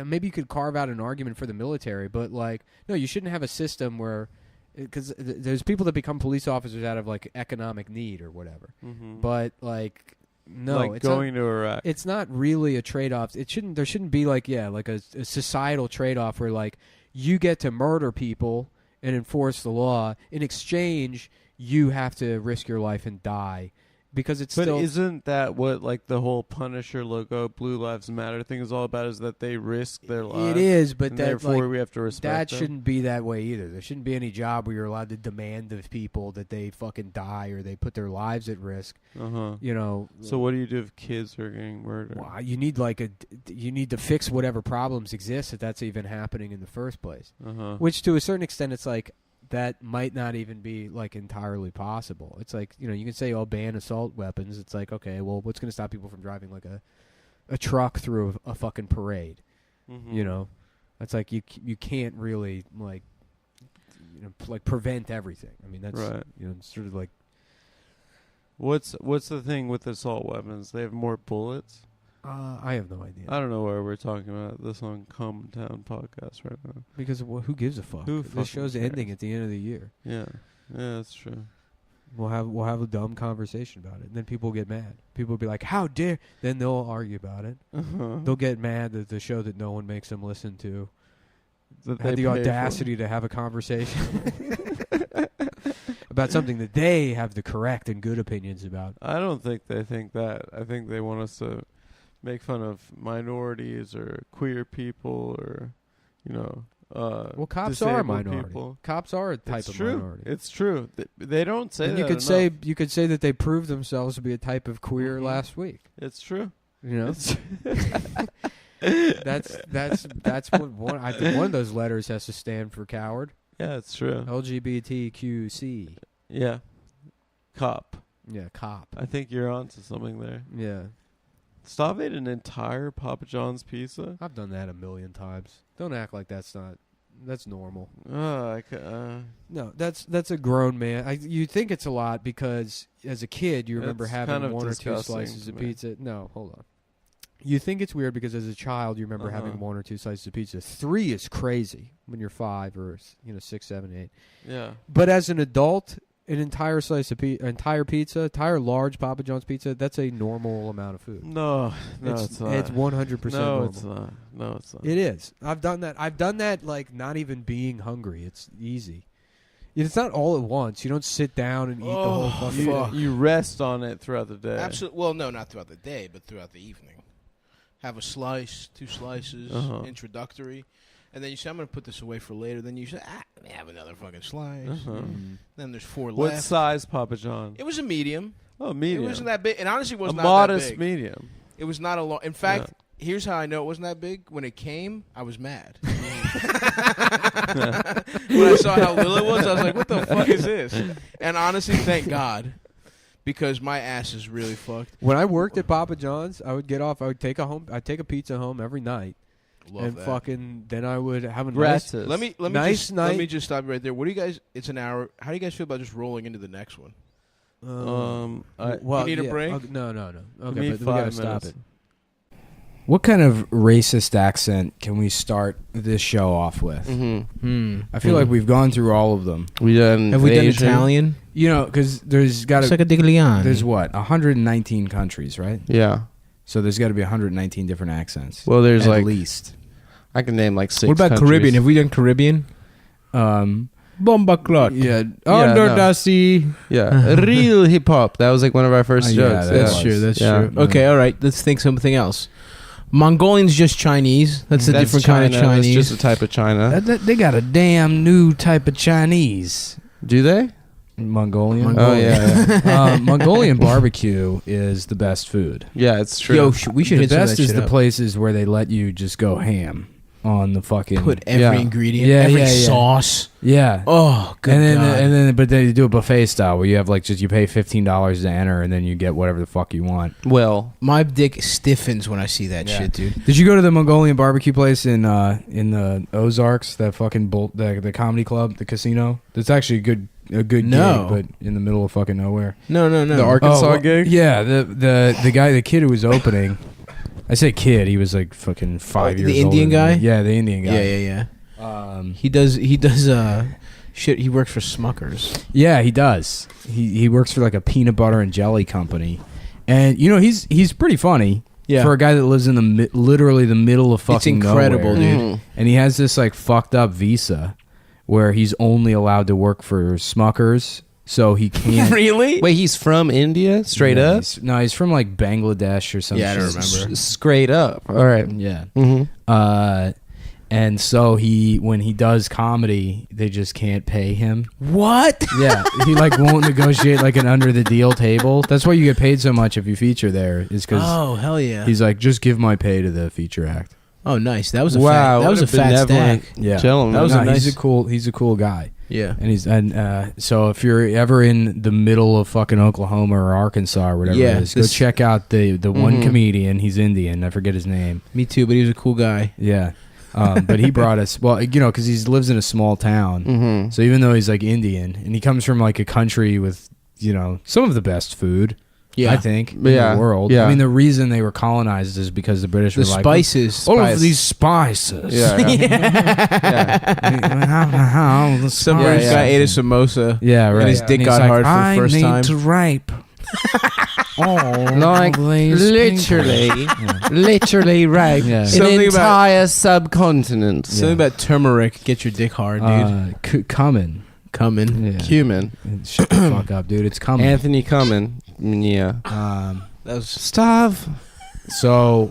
maybe you could carve out an argument for the military, but like no, you shouldn't have a system where because there's people that become police officers out of like economic need or whatever, but like. No, like it's going to Iraq. It's not really a trade-off. There shouldn't be like like a societal trade-off where like you get to murder people and enforce the law in exchange. You have to risk your life and die because it's still... But isn't that what like the whole Punisher logo, Blue Lives Matter thing is all about, is that they risk their lives? It is, but and therefore we have to respect that them? shouldn't be that way either. There shouldn't be any job where you're allowed to demand of people that they fucking die or they put their lives at risk. You know. So what do you do if kids are getting murdered? Well, you need to fix whatever problems exist if that's even happening in the first place. Which to a certain extent, it's like... that might not even be like entirely possible. It's like, you know, you can say, ban assault weapons. It's like, okay, well, what's going to stop people from driving like a truck through a fucking parade? You know, that's like you can't really like, you know, like prevent everything. I mean, that's you know, sort of like. What's the thing with assault weapons? They have more bullets. I have no idea. I don't know why we're talking about this on Cumtown podcast right now. Because who gives a fuck? This show's ending at the end of the year. Yeah, that's true. We'll have a dumb conversation about it, and then people will get mad. People will be like, "How dare?" Then they'll argue about it. They'll get mad that the show that no one makes them listen to had the audacity to have a conversation about something that they have the correct and good opinions about. I don't think they think that. I think they want us to make fun of minorities or queer people or, you know, well, cops are a minority. People. Cops are a type of minority. It's true. They don't say that. You could say that they proved themselves to be a type of queer last week. It's true. You know, that's what one. I think one of those letters has to stand for coward. Yeah, it's true. LGBTQC. Yeah, cop. Yeah, cop. I think you're onto something there. Yeah. Stop ate an entire Papa John's pizza? I've done that a million times. Don't act like that's normal. No, that's a grown man. You think it's a lot because as a kid you remember having one or two slices of pizza. No, hold on. You think it's weird because as a child you remember having one or two slices of pizza. 3 is crazy when you're 5 or 6, 7, 8. Yeah. But as an adult, an entire slice of entire large Papa John's pizza, that's a normal amount of food. No, it's not. It's 100% normal. It's not. No, it's not. It is. I've done that like not even being hungry. It's easy. It's not all at once. You don't sit down and eat the whole fucking You rest on it throughout the day. Absolutely. Well, no, not throughout the day, but throughout the evening. Have a slice, 2 slices, introductory. And then you say, I'm going to put this away for later. Then you say, let me have another fucking slice. Then there's 4 left. What size Papa John? It was a medium. Oh, medium. It wasn't that big. It honestly was not modest that big. medium. It was not a long. In fact, here's how I know it wasn't that big. When it came, I was mad. When I saw how little it was, I was like, what the fuck is this? And honestly, thank God. Because my ass is really fucked. When I worked at Papa John's, I would get off. I'd take a pizza home every night. Love and that. fucking then I would have a nice. Let me just stop you right there. What do you guys? It's an hour. How do you guys feel about just rolling into the next one? Well, you need a break? No. Okay, but we gotta stop it. What kind of racist accent can we start this show off with? I feel like we've gone through all of them. Have we done Italian? You know, because there's got to. There's what 119 countries, right? Yeah. So there's got to be 119 different accents. Well, there's at least. I can name like 6. What about countries. Caribbean? Have we done Caribbean? Bomba clot. Yeah. Under the sea. Yeah. Real hip hop. That was like one of our first jokes. That's true. That's true. Okay. All right. Let's think something else. Mongolian's just Chinese. That's a different kind of Chinese. That's just a type of China. They got a damn new type of Chinese. Do they? Mongolian. Oh yeah. Mongolian barbecue is the best food. Yeah, it's true. Yo, we should. The hit some of best that is shit the up. places where they let you just go ham on the fucking. Put every ingredient, every sauce. Yeah. Oh, good and then, but they do a buffet style where you have like just you pay $15 to enter, and then you get whatever the fuck you want. Well, my dick stiffens when I see that shit, dude. Did you go to the Mongolian barbecue place in the Ozarks? That fucking the comedy club, the casino. That's actually a good gig, but in the middle of fucking nowhere. No. The Arkansas gig. Yeah, the kid who was opening. I say kid. He was like fucking 5 years old. The Indian guy. Yeah, the Indian guy. Yeah. He does shit. He works for Smuckers. Yeah, he does. He works for like a peanut butter and jelly company, and you know he's pretty funny. Yeah. For a guy that lives in literally the middle of fucking it's incredible, nowhere. dude. And he has this like fucked up visa where he's only allowed to work for Smuckers, so he can't. Really? Wait, he's from India? Straight up? He's from like Bangladesh or something. Yeah, I don't remember. Straight up. All right. Yeah. Mm-hmm. And so when he does comedy, they just can't pay him. What? Yeah, he like won't negotiate like an under the deal table. That's why you get paid so much if you feature there. Is because hell yeah. He's like, just give my pay to the feature act. Oh, nice. That was a wow. That was a fat stack. Yeah, gentleman. That was a nice. He's a cool guy. Yeah, and so if you're ever in the middle of fucking Oklahoma or Arkansas or whatever it is, go check out the one comedian. He's Indian. I forget his name. Me too, but he was a cool guy. Yeah. But he brought us, well, you know, because he lives in a small town. Mm-hmm. So even though he's like Indian, and he comes from like a country with, you know, some of the best food, I think, in the world. Yeah. I mean, the reason they were colonized is because the British were like, spices. all of these spices. Yeah. Some British guy ate a samosa. Yeah, right. And his dick got hard for the first time. I need to ripe. Like literally right. Yeah. An entire subcontinent. Something about turmeric. Get your dick hard, dude. Coming. Yeah. Cumin. Shut the fuck up, dude. It's coming. Anthony Cumin. Yeah. That was Stav. So,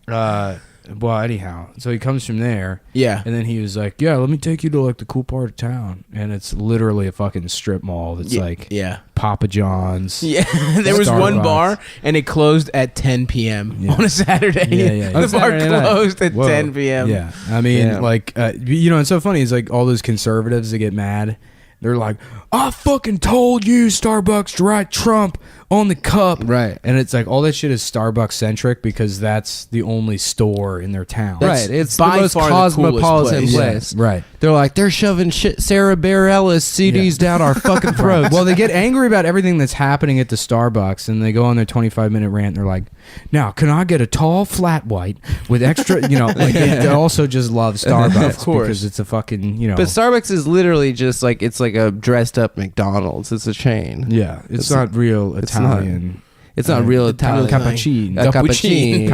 well, anyhow, so he comes from there. Yeah. And then he was like, yeah, let me take you to like the cool part of town. And it's literally a fucking strip mall that's like Papa John's. Yeah. There was one bar and it closed at 10 p.m. on a Saturday. Yeah. The bar closed at 10 p.m. Yeah. I mean, like, you know, it's so funny. It's like all those conservatives that get mad. They're like, I fucking told you Starbucks to write Trump on the cup. Right. And it's like all that shit is Starbucks centric because that's the only store in their town. Right. It's the by most far the cosmopolitan coolest place. Yeah, right. They're like, they're shoving Sarah Bareilles CDs down our fucking throats. Well, they get angry about everything that's happening at the Starbucks, and they go on their 25-minute rant, and they're like, now, can I get a tall, flat white with extra, you know, like they also just love Starbucks of course. because it's a fucking, you know. But Starbucks is literally just like, it's like a dressed up McDonald's. It's a chain. Yeah, it's not real Italian. It's not real Italian. Cappuccino. A cappuccino.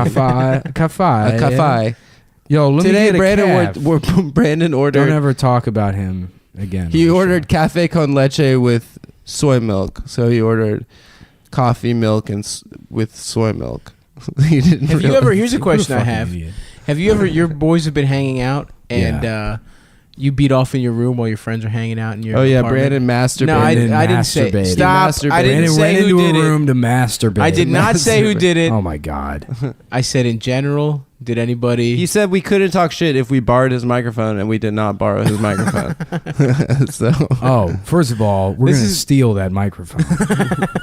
Cafe. A cafe. Yo, let Today, me get a Brandon ordered. Don't ever talk about him again. He ordered cafe con leche with soy milk. So he ordered coffee milk and with soy milk. He didn't. Have you ever? Here's a question I have. Have you ever? Your boys have been hanging out and. You beat off in your room while your friends are hanging out in your apartment? Brandon masturbated. No, I didn't say. Stop. I didn't say who did it. Went into a room to masturbate. I did not say who did it. Oh my God. I said in general. Did anybody? He said we couldn't talk shit if we borrowed his microphone, and we did not borrow his microphone. So. Oh, first of all, we're gonna steal that microphone.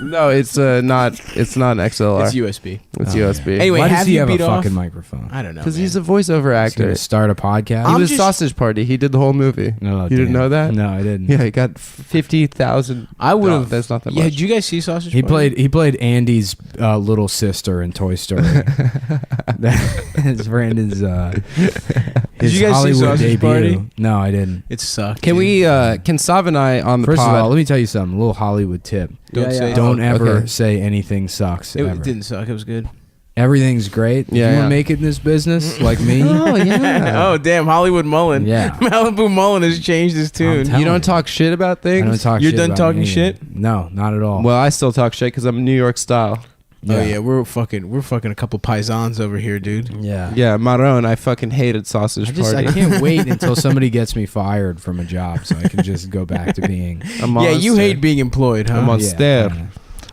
No, it's not. It's not an XLR. It's USB. It's USB. Yeah. Anyway, why does he have a beat off? fucking microphone? I don't know. Because he's a voiceover actor. He's start a podcast. He was Sausage Party. He did the whole movie. No, you didn't know that? No, I didn't. Yeah, he got 50,000. I would have. That's not that much. Yeah, did you guys see Sausage Party? He played Andy's little sister in Toy Story. That's Brandon's. Did you guys Hollywood see Sausage debut. Party? No, I didn't. It sucked. Can we? Can Sav and I on the First pod? of all, let me tell you something. A little Hollywood tip. Don't ever say anything sucks. It didn't suck. It was good. Everything's great. Yeah, you want to make it in this business like me? Oh yeah. Oh damn, Hollywood Mullen. Yeah. Malibu Mullen has changed his tune. You don't talk shit about things. I don't talk You're shit done about talking anything. shit? No, not at all. Well, I still talk shit because I'm New York style. Oh yeah, we're fucking a couple paisans over here, dude. Yeah. Yeah, Maron. I fucking hated Sausage Party. I can't wait until somebody gets me fired from a job so I can just go back to being A monster. Yeah, you hate being employed, huh? I'm on Yeah, step. yeah.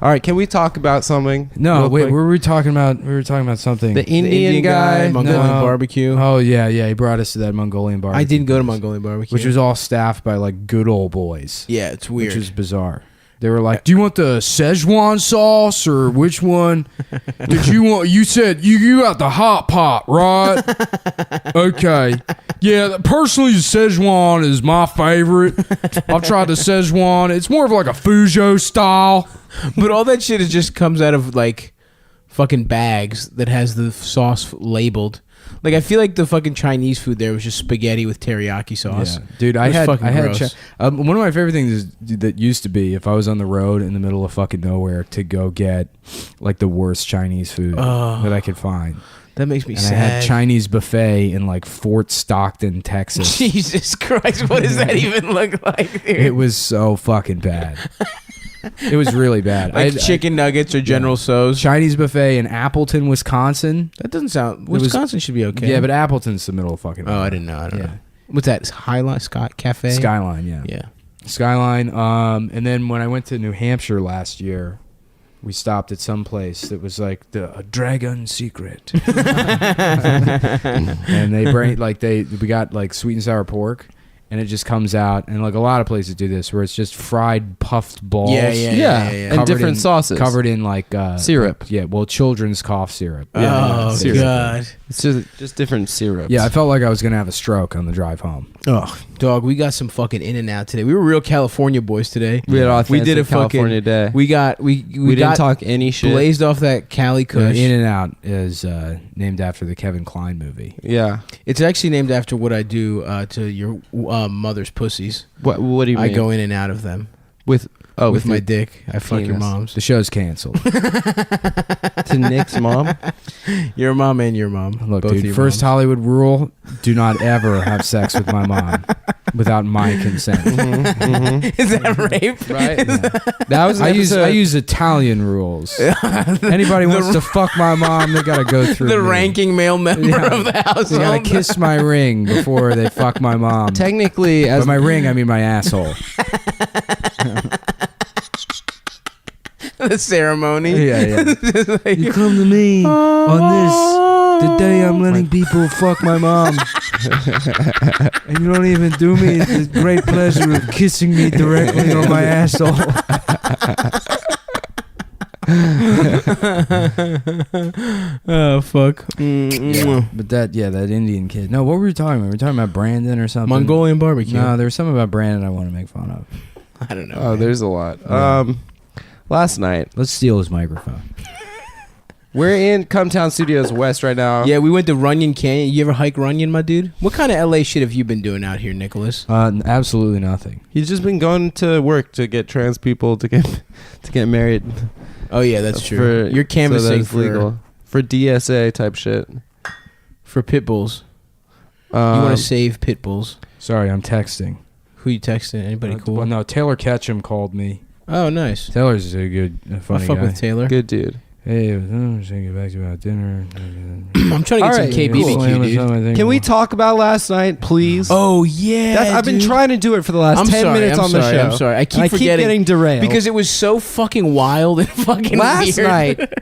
All right, can we talk about something? No, real wait. quick? What were we talking about? We were talking about something. The Indian guy. Mongolian No. barbecue. Oh yeah. He brought us to that Mongolian barbecue. I didn't go to Mongolian barbecue, which was all staffed by like good old boys. yeah, it's weird. Which is bizarre. They were like, "Do you want the Szechuan sauce or which one? Did you want?" You said you got the hot pot, right? Okay. Yeah, personally, the Szechuan is my favorite. I've tried the Szechuan. It's more of like a Fujo style. But all that shit just comes out of like fucking bags that has the sauce labeled. Like I feel like the fucking Chinese food there was just spaghetti with teriyaki sauce. Yeah. Dude, I was had fucking gross. one of my favorite things that used to be if I was on the road in the middle of fucking nowhere to go get like the worst Chinese food that I could find. That makes me And sad. I had Chinese buffet in like Fort Stockton, Texas. Jesus Christ, what does that even look like, dude? It was so fucking bad. It was really bad. Like chicken nuggets or General Tso's. Chinese buffet in Appleton, Wisconsin. That doesn't sound. Wisconsin should be okay. Yeah, but Appleton's the middle of fucking. Oh, I didn't know. I don't know. What's that? Highline Scott Cafe. Skyline, yeah. Yeah. Skyline. And then when I went to New Hampshire last year, we stopped at some place that was like a Dragon Secret. And they bring we got like sweet and sour pork. And it just comes out, and like a lot of places do this, where it's just fried puffed balls. Yeah. And different sauces. Covered in like syrup. Yeah, well, children's cough syrup. Oh, syrup. God. It's just different syrups. Yeah, I felt like I was gonna have a stroke on the drive home. Oh, dog, we got some fucking In-N-Out today. We were real California boys today. We had authentic we did a California day. We didn't talk any shit. Blazed off that Cali Kush. In-N-Out is named after the Kevin Kline movie. Yeah. It's actually named after what I do to your mother's pussies. What do you mean? I go in and out of them with my dick. I fuck your penis. moms. The show's canceled. To Nick's mom. Your mom and your mom. Look, Both dude, your first moms. Hollywood rule: do not ever have sex with my mom without my consent. Is that rape? Right. Yeah. That was an I episode. use Italian rules. Anybody wants to fuck my mom, they gotta go through The me. ranking male member of the They household. gotta kiss my ring before they fuck my mom. Technically, as By my ring, I mean my asshole. The ceremony. Yeah. Like, You come to me on this, the day I'm letting people fuck my mom. And you don't even do me the great pleasure of kissing me directly on my asshole. Oh fuck. Yeah. But that Indian kid. No, what were we talking about? We were talking about Brandon or something? Mongolian barbecue. No, there was something about Brandon I want to make fun of. I don't know. Oh, man. there's a lot. Yeah. Last night Let's steal his microphone. we're in Cumtown Studios West right now. Yeah, we went to Runyon Canyon. You ever hike Runyon, my dude? What kind of LA shit have you been doing out here, Nicholas? Absolutely nothing. He's just been going to work to get trans people to get married. Oh yeah, that's true. You're so canvassing that's legal for DSA type shit. for pit bulls. You want to save pit bulls. Sorry, I'm texting. Who you texting? Anybody cool? Well, no, Taylor Ketchum called me. Oh, nice. Taylor's a good, I funny fuck guy. with Taylor. Good dude. Hey, I'm just thinking back about dinner. I'm trying to get some KBBQ, dude. Can we talk about last night, please? Oh, yeah, I've been trying to do it for the last 10 minutes on the show. I'm sorry. I keep forgetting. Getting derailed. Because it was so fucking wild and fucking last weird. night,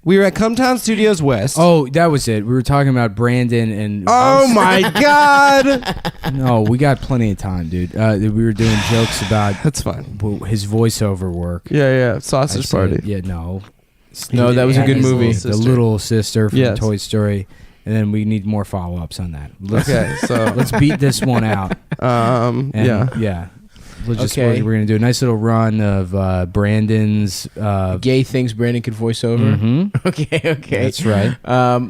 we were at Cumtown Studios West. Oh, that was it. We were talking about Brandon and... Oh, my God. No, we got plenty of time, dude. We were doing jokes about... That's fine. His voiceover work. Yeah. Sausage Party. Yeah, no. No, that was a good movie. The little sister from Toy Story. And then we need more follow-ups on that. Let's beat this one out. Yeah. We're going to do a nice little run of Brandon's... gay things Brandon could voice over. Mm-hmm. Okay. That's right.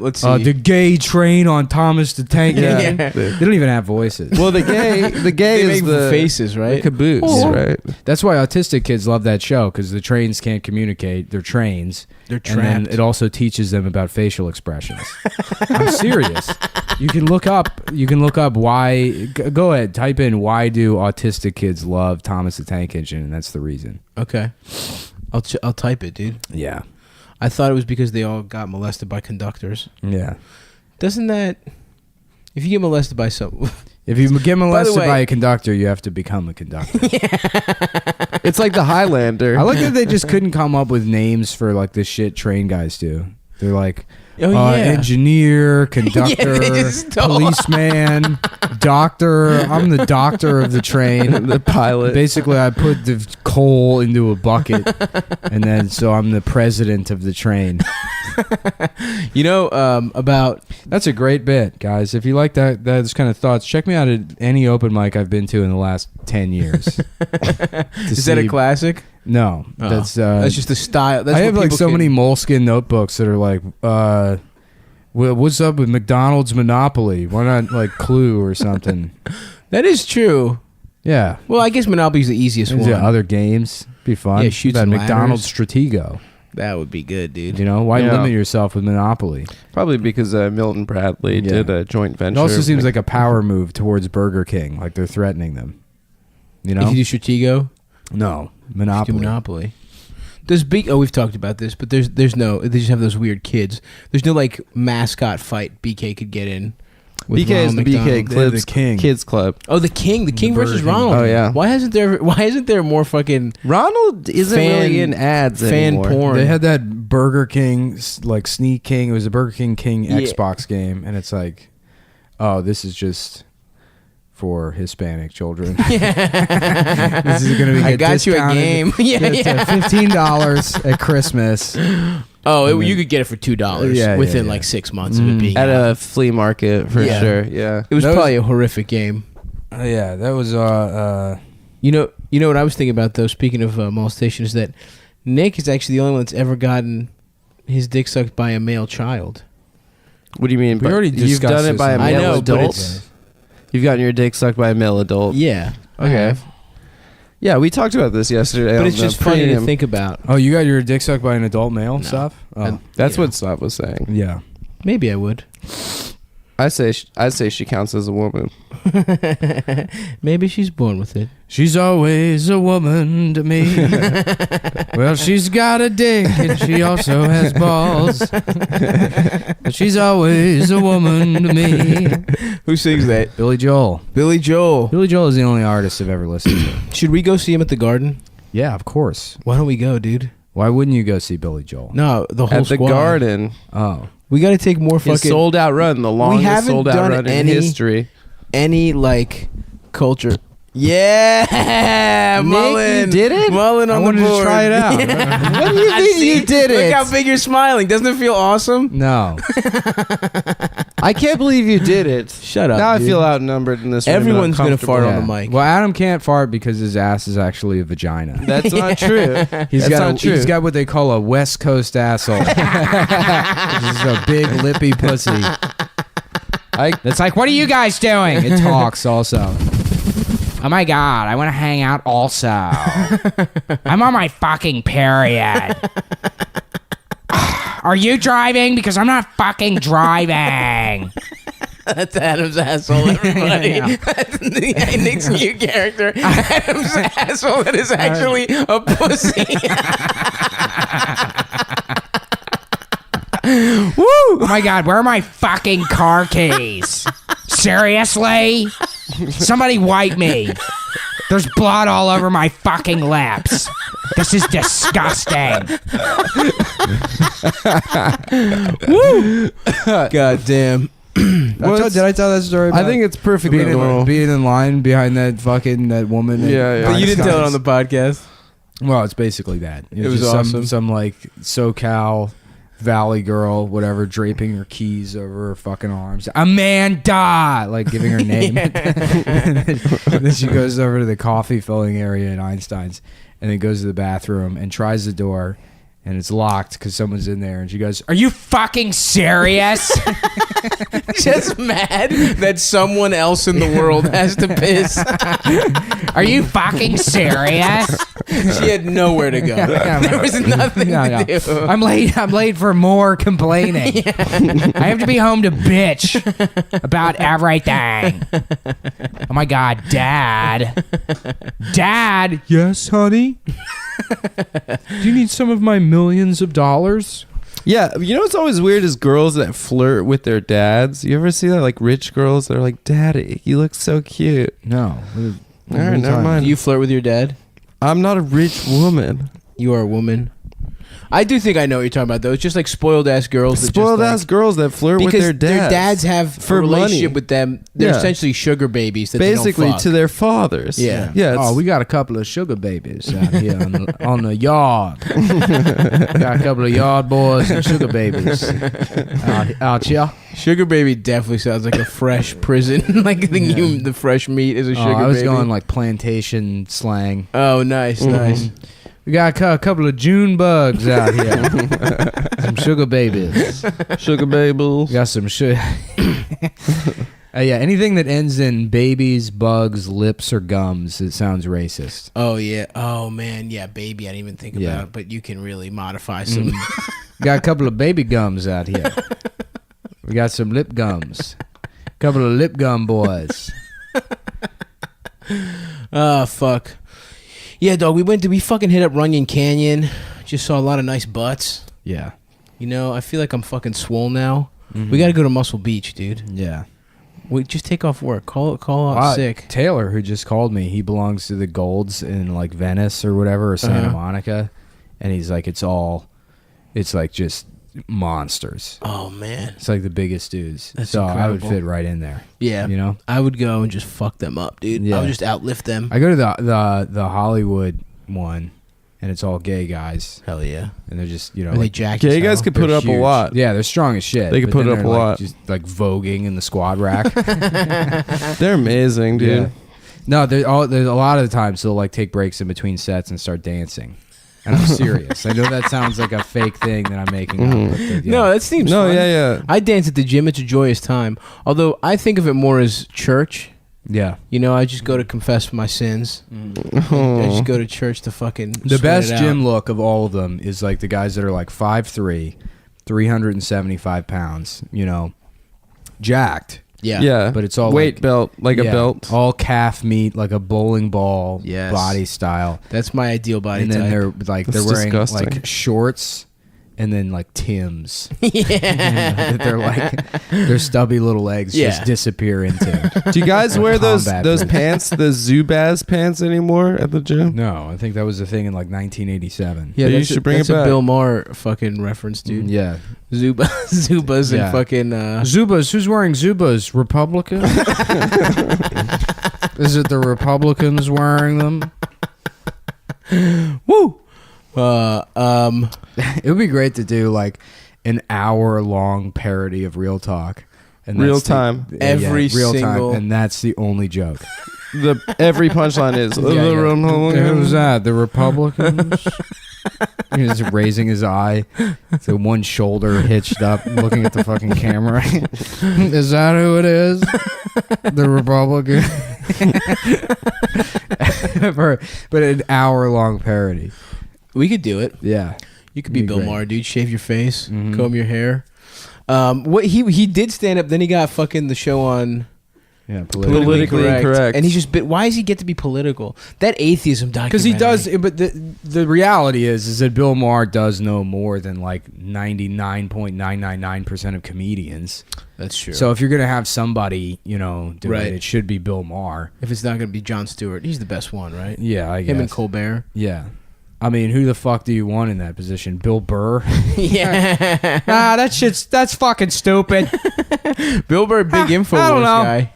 Let's see. The gay train on Thomas the Tank Engine. They don't even have voices. Well, the gay is the faces, right? The caboose, right? That's why autistic kids love that show, because the trains can't communicate. They're trains. They're trapped. And then it also teaches them about facial expressions. I'm serious. You can look up why. Go ahead, type in why do autistic kids love Thomas the Tank Engine, and that's the reason. Okay, I'll type it, dude. Yeah, I thought it was because they all got molested by conductors. Yeah, doesn't that? If you get molested by some, if you get molested by a conductor, you have to become a conductor. It's like the Highlander. I like that they just couldn't come up with names for like the shit train guys do. They're like. Engineer, conductor, policeman, doctor. I'm the doctor of the train. The pilot. Basically, I put the coal into a bucket, and then so I'm the president of the train. About... That's a great bit, guys. If you like those kind of thoughts, check me out at any open mic I've been to in the last 10 years. Is that a classic? No, that's just the style. That's I have like so many Moleskine notebooks that are like, what's up with McDonald's Monopoly? Why not like Clue or something? That is true. Yeah. Well, I guess Monopoly's the easiest one. Yeah, other games be fun. Yeah, Chutes about and McDonald's Stratego. That would be good, dude. You know, why limit yourself with Monopoly? Probably because Milton Bradley did a joint venture. It also seems like a power move towards Burger King, like they're threatening them. You know, if you do Stratego, no Monopoly. Monopoly. There's we've talked about this, but there's no. They just have those weird kids. There's no like mascot fight BK could get in. BK is the BK Kids Club. Oh, the King versus Ronald. Oh yeah. Why isn't there more fucking Ronald isn't really in ads anymore. Porn. They had that Burger King like Sneak King. It was a Burger King Xbox game, and it's like, oh, this is just for Hispanic children. This is gonna be. I got you a game. $15 at Christmas. Oh, you could get it for $2 within like 6 months of it being at out. a flea market for sure. Yeah, it was probably a horrific game. Yeah, that was. You know what I was thinking about though. Speaking of molestation, is that Nick is actually the only one that's ever gotten his dick sucked by a male child. What do you mean? We already you've done it by a male adult. You've gotten your dick sucked by a male adult. Yeah. Okay. Yeah, we talked about this yesterday. But it's just funny to think about. Oh, you got your dick sucked by an adult male, stuff? Oh, that's what Stop was saying. Yeah. Maybe I would. I'd say she counts as a woman. Maybe she's born with it. She's always a woman to me. Well, she's got a dick and she also has balls. But she's always a woman to me. Who sings that? Billy Joel. Billy Joel. Billy Joel is the only artist I've ever listened to. Should we go see him at the Garden? Yeah, of course. Why don't we go, dude? Why wouldn't you go see Billy Joel? No, the whole at the squad. Garden. Oh. We got to take more fucking... His sold out run, the longest sold out run in history. Any, like, culture... Yeah, Nick, Mullen. You did it? Mullen on the board. I wanted to try it out. What do you mean you did it? Look how big you're smiling. Doesn't it feel awesome? No. I can't believe you did it. Shut up, Now dude. I feel outnumbered in this room. Everyone's going to fart on the mic. Well, Adam can't fart because his ass is actually a vagina. That's not true. He's That's got what they call a West Coast asshole. Which is a big lippy pussy. It's like, what are you guys doing? It talks also. Oh my God, I want to hang out also. I'm on my fucking period. Are you driving? Because I'm not fucking driving. That's Adam's asshole, everybody. Yeah. That's Nick's new character. Adam's asshole that is actually a pussy. my God, where are my fucking car keys? Seriously? Somebody wipe me. There's blood all over my fucking lips. This is disgusting. Woo! God damn. Did I tell that story? I think it's perfectly normal. Being in line behind that woman. Yeah. But you didn't tell it on the podcast. Well, it's basically that. It was just awesome. Some like SoCal Valley girl, whatever, draping her keys over her fucking arms. Amanda, like giving her name. And then she goes over to the coffee filling area in Einstein's, and then goes to the bathroom and tries the door, and it's locked because someone's in there. And she goes, "Are you fucking serious?" Just mad that someone else in the world has to piss. Are you fucking serious? She had nowhere to go. There was nothing to do. I'm late for more complaining. I have to be home to bitch about everything. Oh my God, Dad. Dad. Yes, honey. Do you need some of my millions of dollars? Yeah, you know what's always weird is girls that flirt with their dads. You ever see that, like rich girls that are like, "Daddy, you look so cute." No. All right, never mind. Do you flirt with your dad? I'm not a rich woman. You are a woman. I do think I know what you're talking about, though. It's just like spoiled ass girls. Spoiled ass girls that flirt with their dads. Because their dads have for a relationship money. with them. They're essentially sugar babies that basically they don't fuck. to their fathers. Yeah. Yeah. Oh, we got a couple of sugar babies out here on the yard. Got a couple of yard boys and sugar babies out here. Sugar baby definitely sounds like a fresh prison. Like the fresh meat is a sugar baby. I was going like plantation slang. Oh, nice, nice. We got a couple of June bugs out here. Some sugar babies. Sugar babies. We got some sugar. Yeah, anything that ends in babies, bugs, lips, or gums, it sounds racist. Oh, yeah. Oh, man. Yeah, baby. I didn't even think about it, but you can really modify some. Got a couple of baby gums out here. We got some lip gums. Couple of lip gum boys. Oh, fuck. Yeah, dog, we fucking hit up Runyon Canyon. Just saw a lot of nice butts. Yeah. You know, I feel like I'm fucking swole now. Mm-hmm. We got to go to Muscle Beach, dude. Yeah. We just take off work. Call out sick. Taylor, who just called me, he belongs to the Golds in like Venice or whatever, or Santa Monica, and he's like, it's like just monsters. Oh man, it's like the biggest dudes. That's so incredible. I would fit right in there. Yeah, you know, I would go and just fuck them up, dude. Yeah. I would just outlift them. I go to the Hollywood one, and it's all gay guys. Hell yeah, and they're just Are they jacked? Gay guys could put up huge. a lot. Yeah, they're strong as shit. They could put up a lot. Just like voguing in the squad rack. They're amazing, dude. Yeah. No, there's a lot of the times they'll like take breaks in between sets and start dancing. And I'm serious. I know that sounds like a fake thing that I'm making up. But No, that seems no, fun. yeah. I dance at the gym. It's a joyous time. Although I think of it more as church. Yeah. You know, I just go to confess my sins. I just go to church to fucking The sweat best it gym out. look of all of them is like the guys that are like 5'3", 375 pounds, you know, jacked. Yeah. Yeah. But it's all weight like, belt, like a yeah, belt. all calf meat, like a bowling ball Yes. body style. That's my ideal body And then type. they're wearing disgusting. like shorts and then like Timbs. Yeah. They're like their stubby little legs Yeah. just disappear into. Do you guys wear those combat boots. pants, the Zubaz pants anymore at the gym? No, I think that was a thing in like 1987. Yeah, You that's should bring that's it a back. Bill Maher fucking reference, dude. Yeah. Zubas Yeah. and fucking. Zubas. Who's wearing Zubas? Republican? Is it the Republicans wearing them? Woo. It would be great to do like an hour-long parody of Real Talk. And Real that's time. Every real single- time, and that's the only joke. Every punchline is Who's that? The Republicans? He's just raising his eye, so one shoulder hitched up, looking at the fucking camera. Is that who it is? The Republican. But an hour-long parody. We could do it. Yeah, You could be Be Bill great. Maher, dude. Shave your face, comb Mhm. your hair. What he did stand up. Then he got fucking the show on Yeah, politically incorrect. And he's just why does he get to be political? That atheism documentary. Because he does, but the reality is that Bill Maher does know more than like 99.999% of comedians. That's true. So if you're gonna have somebody, do it should be Bill Maher. If it's not gonna be Jon Stewart, he's the best one, right? Yeah, I guess. Him and Colbert. Yeah. I mean, who the fuck do you want in that position? Bill Burr? Yeah. That's fucking stupid. Bill Burr, big InfoWars guy.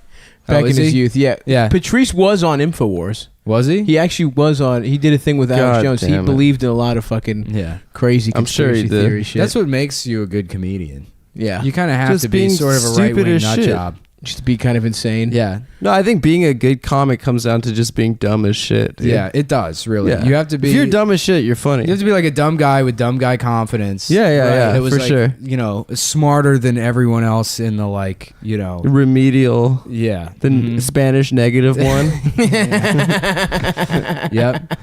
Back in his youth, yeah. Patrice was on InfoWars. Was he? He actually was on. He did a thing with Alex Jones. He believed in a lot of fucking crazy conspiracy theory shit. That's what makes you a good comedian. Yeah. You kind of have to be sort of a right-wing nut job. Just to be kind of insane. Yeah. No, I think being a good comic comes down to just being dumb as shit. Dude. Yeah, it does, really. Yeah. You have to be... If you're dumb as shit, you're funny. You have to be like a dumb guy with dumb guy confidence. Yeah, it was for like, sure. Smarter than everyone else in the, remedial. Yeah. The Spanish negative one. Yep.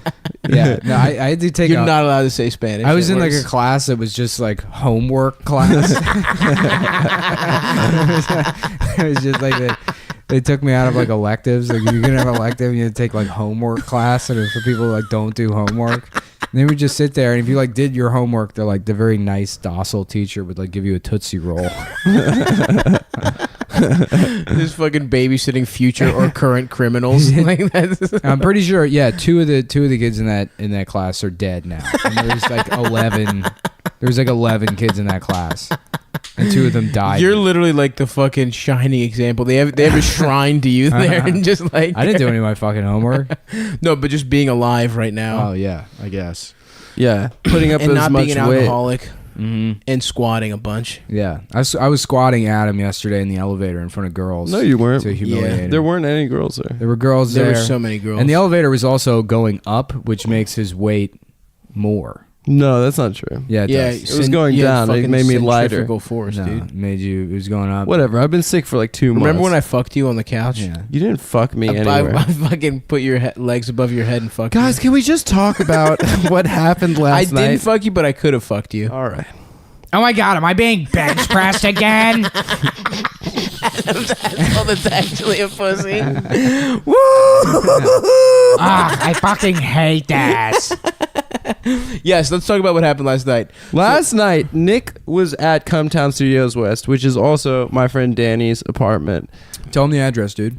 Yeah. No, I had to take You're not allowed to say Spanish. I was in like a class that was just like homework class. It was just like they took me out of like electives. Like you're gonna have an elective, you had to take like homework class, and it was for people who like don't do homework. And they would just sit there, and if you like did your homework, they're like the very nice, docile teacher would like give you a Tootsie Roll. This fucking babysitting future or current criminals. Like that. I'm pretty sure. Yeah, two of the kids in that class are dead now. And there's like 11. There's like 11 kids in that class, and 2 of them died. You're literally like the fucking shining example. They have a shrine to you there, and just like I didn't do any of my fucking homework. No, but just being alive right now. Oh yeah, I guess. Yeah, putting up and as not much being an weight. alcoholic. And squatting a bunch. Yeah, I was squatting Adam yesterday in the elevator in front of girls. No, you weren't. To humiliate him. There weren't any girls there. There were girls there. There were so many girls. And the elevator was also going up, which makes his weight more. No, that's not true. Yeah, it does. It was going down. It made me lighter. Centrifugal force, dude. It made you. It was going up. Whatever. I've been sick for like 2 months. Remember when I fucked you on the couch? Yeah. You didn't fuck me anywhere. I fucking put your legs above your head and fucked you. Guys, can we just talk about what happened last night? I didn't fuck you, but I could have fucked you. All right. Oh my god, am I being bench pressed again? That's actually a pussy. Woo! I fucking hate this. Yes, let's talk about what happened last night. Last night, Nick was at Cumtown Studios West, which is also my friend Danny's apartment. Tell him the address, dude.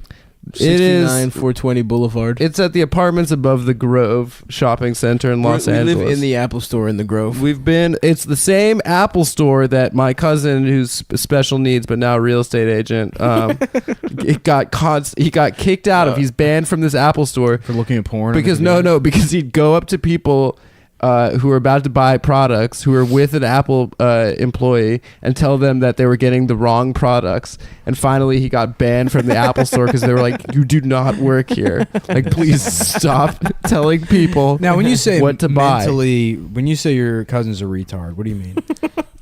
69 420 Boulevard. It's at the apartments above the Grove Shopping Center in Los Angeles. We live in the Apple Store in the Grove. It's the same Apple Store that my cousin, who's special needs but now a real estate agent, he got kicked out of. He's banned from this Apple Store for looking at porn. Because because he'd go up to people who are about to buy products, who are with an Apple employee, and tell them that they were getting the wrong products. And finally, he got banned from the Apple Store because they were like, "You do not work here. Like, please stop telling people." Now, when you say what to buy, when you say your cousin's a retard, what do you mean?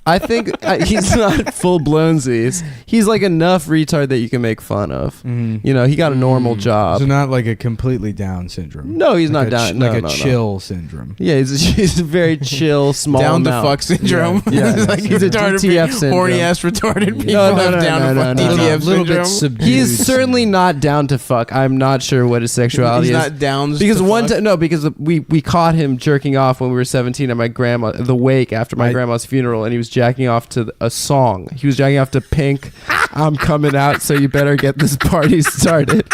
I think he's not full blownsies. He's like enough retard that you can make fun of. Mm-hmm. You know, he got a normal job. So not like a completely Down syndrome. No, he's not down. Like a chill syndrome. Yeah, he's a very chill, small down amount. to fuck syndrome. Yeah, like he's a DTF syndrome. Horny ass retarded people No, have down to fuck DTF syndrome. He's certainly not down to fuck. I'm not sure what his sexuality is. He's not down because to one fuck? time, no, because we caught him jerking off when we were 17 at my grandma, the wake after my grandma's funeral, and he was jacking off to a song. He was jacking off to Pink, "I'm Coming Out, So You Better Get This Party Started,"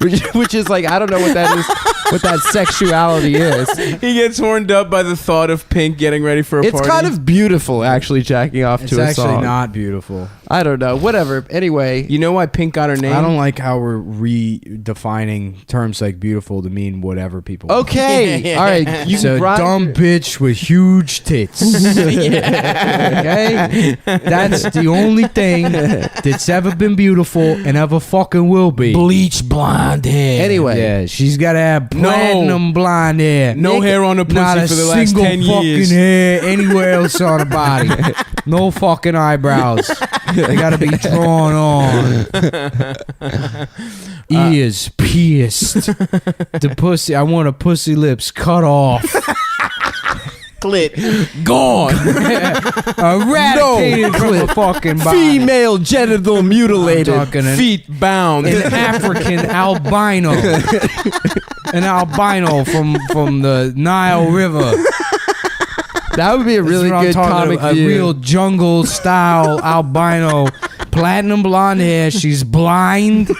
which is like, I don't know what that is, what that sexuality is. He gets horned up by the thought of Pink getting ready for a party. It's kind of beautiful, actually, jacking off to a song. It's actually not beautiful. I don't know. Whatever. Anyway. You know why Pink got her name? I don't like how we're redefining terms like beautiful to mean whatever people want. Okay. All right. So dumb bitch with huge tits. Okay? That's the only thing that's ever been beautiful and ever fucking will be. Bleach blonde hair. Anyway. Yeah, she's got to have platinum blonde hair. No hair on her pussy Not for the last 10 Not a single years. fucking hair anywhere else on her body. No fucking eyebrows. They got to be drawn on. Ears pierced. The pussy, I want her pussy lips cut off. clit gone. Eradicated from the fucking body. Female genital mutilated. Feet bound. An African albino. An albino from the Nile River. That would be a really good comic view. A real jungle style albino. Platinum blonde hair. She's blind.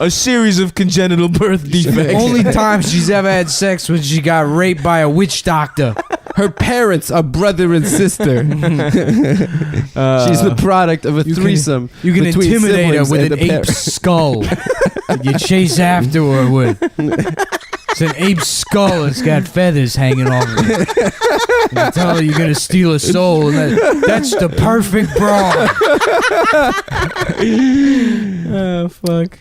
A series of congenital birth defects. Only time she's ever had sex was she got raped by a witch doctor. Her parents are brother and sister. She's the product of a threesome. You can intimidate her with an ape's skull. You chase after her with. It's an ape's skull. It's got feathers hanging off of it. You tell her you're going to steal a soul, and that's the perfect broad. Oh, fuck.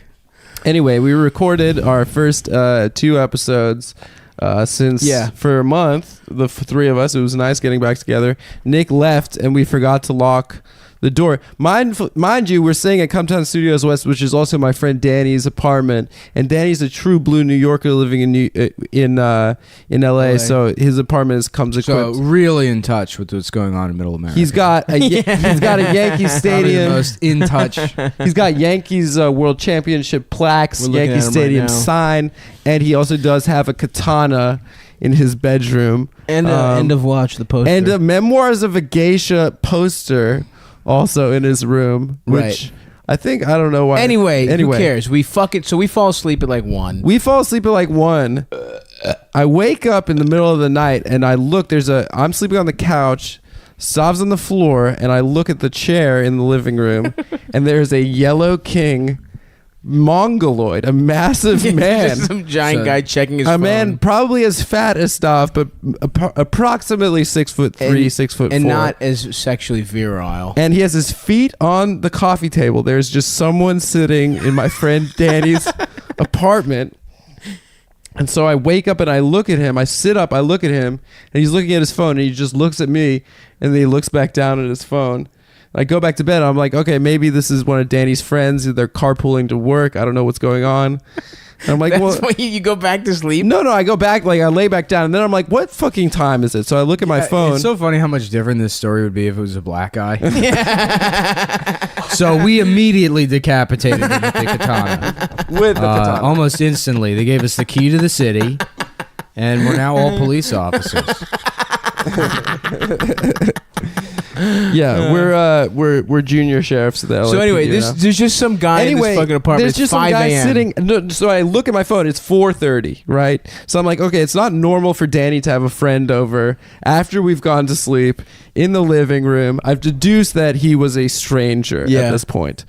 Anyway, we recorded our first 2 episodes since for a month. The 3 of us. It was nice getting back together. Nick left, and we forgot to lock the door. Mind you, we're staying at Cumtown Studios West, which is also my friend Danny's apartment. And Danny's a true blue New Yorker living in LA, so his apartment comes equipped. So really in touch with what's going on in Middle America. He's got a Yankee Stadium. The most in touch. He's got Yankees World Championship plaques, Yankee Stadium sign, and he also does have a katana in his bedroom. And End of Watch, the poster. And a Memoirs of a Geisha poster also in his room, which I think, I don't know why. Anyway, who cares? So we fall asleep at like 1. We fall asleep at like 1. I wake up in the middle of the night and I look, I'm sleeping on the couch, Stav's on the floor, and I look at the chair in the living room and there's a yellow king mongoloid, a massive man. Just some giant guy checking his phone. A man probably as fat as Stav, but approximately 6'3", 6'4", and not as sexually virile. And he has his feet on the coffee table. There's just someone sitting in my friend Danny's apartment. And so I wake up and I look at him. I sit up, I look at him, and he's looking at his phone, and he just looks at me, and then he looks back down at his phone. I go back to bed. I'm like, okay, maybe this is one of Danny's friends. They're carpooling to work. I don't know what's going on. And I'm like, that's why you go back to sleep? No, I go back, like I lay back down, and then I'm like, what fucking time is it? So I look at my phone. It's so funny how much different this story would be if it was a black guy. So we immediately decapitated him with the katana. With the katana. Almost instantly. They gave us the key to the city, and we're now all police officers. Yeah, we're junior sheriffs of the LAPD. So anyway, there's just some guy in this fucking apartment. There's just some guy sitting. No, so I look at my phone. It's 4:30, right? So I'm like, okay, it's not normal for Danny to have a friend over after we've gone to sleep in the living room. I've deduced that he was a stranger at this point.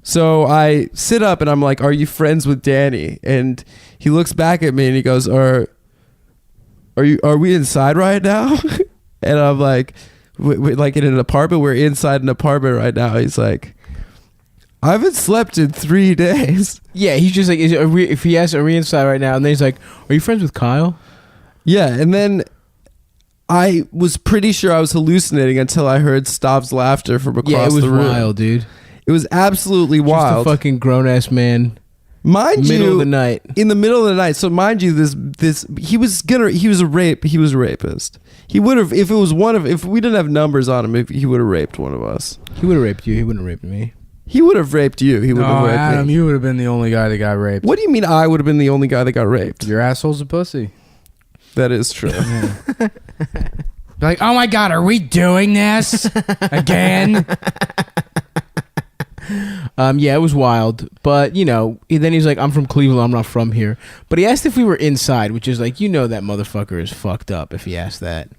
So I sit up and I'm like, "Are you friends with Danny?" And he looks back at me and he goes, "Are we inside right now?" And I'm like, we're like in an apartment. We're inside an apartment right now. He's like, I haven't slept in 3 days. Yeah, he's just like, if he asks, are we inside right now? And then he's like, are you friends with Kyle? Yeah, and then I was pretty sure I was hallucinating until I heard Stav's laughter from across the room. Yeah, it was wild, dude. It was absolutely wild. Just a fucking grown-ass man. Mind you, middle of the night. In the middle of the night. So mind you, he was a rapist. He would have, if we didn't have numbers on him, he would have raped one of us. He would have raped you. He wouldn't have raped me. He would have raped you. He would have raped Adam, me. you would have been the only guy that got raped. What do you mean I would have been the only guy that got raped? Your asshole's a pussy. That is true. Yeah. Like, oh my God, are we doing this again? Yeah, it was wild. But, then he's like, I'm from Cleveland, I'm not from here. But he asked if we were inside, which is like, that motherfucker is fucked up if he asked that.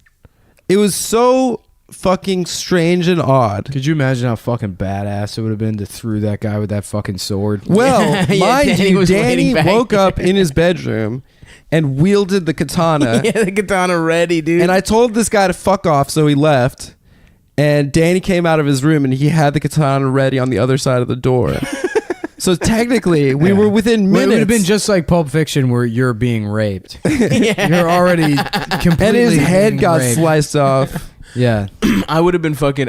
It was so fucking strange and odd. Could you imagine how fucking badass it would have been to throw that guy with that fucking sword? Well, Danny woke up in his bedroom and wielded the katana. Yeah, the katana ready, dude. And I told this guy to fuck off, so he left. And Danny came out of his room and he had the katana ready on the other side of the door. So technically, we were within minutes. Well, it would have been just like Pulp Fiction where you're being raped. You're already completely and his head got raped. sliced off. Yeah. I would have been helping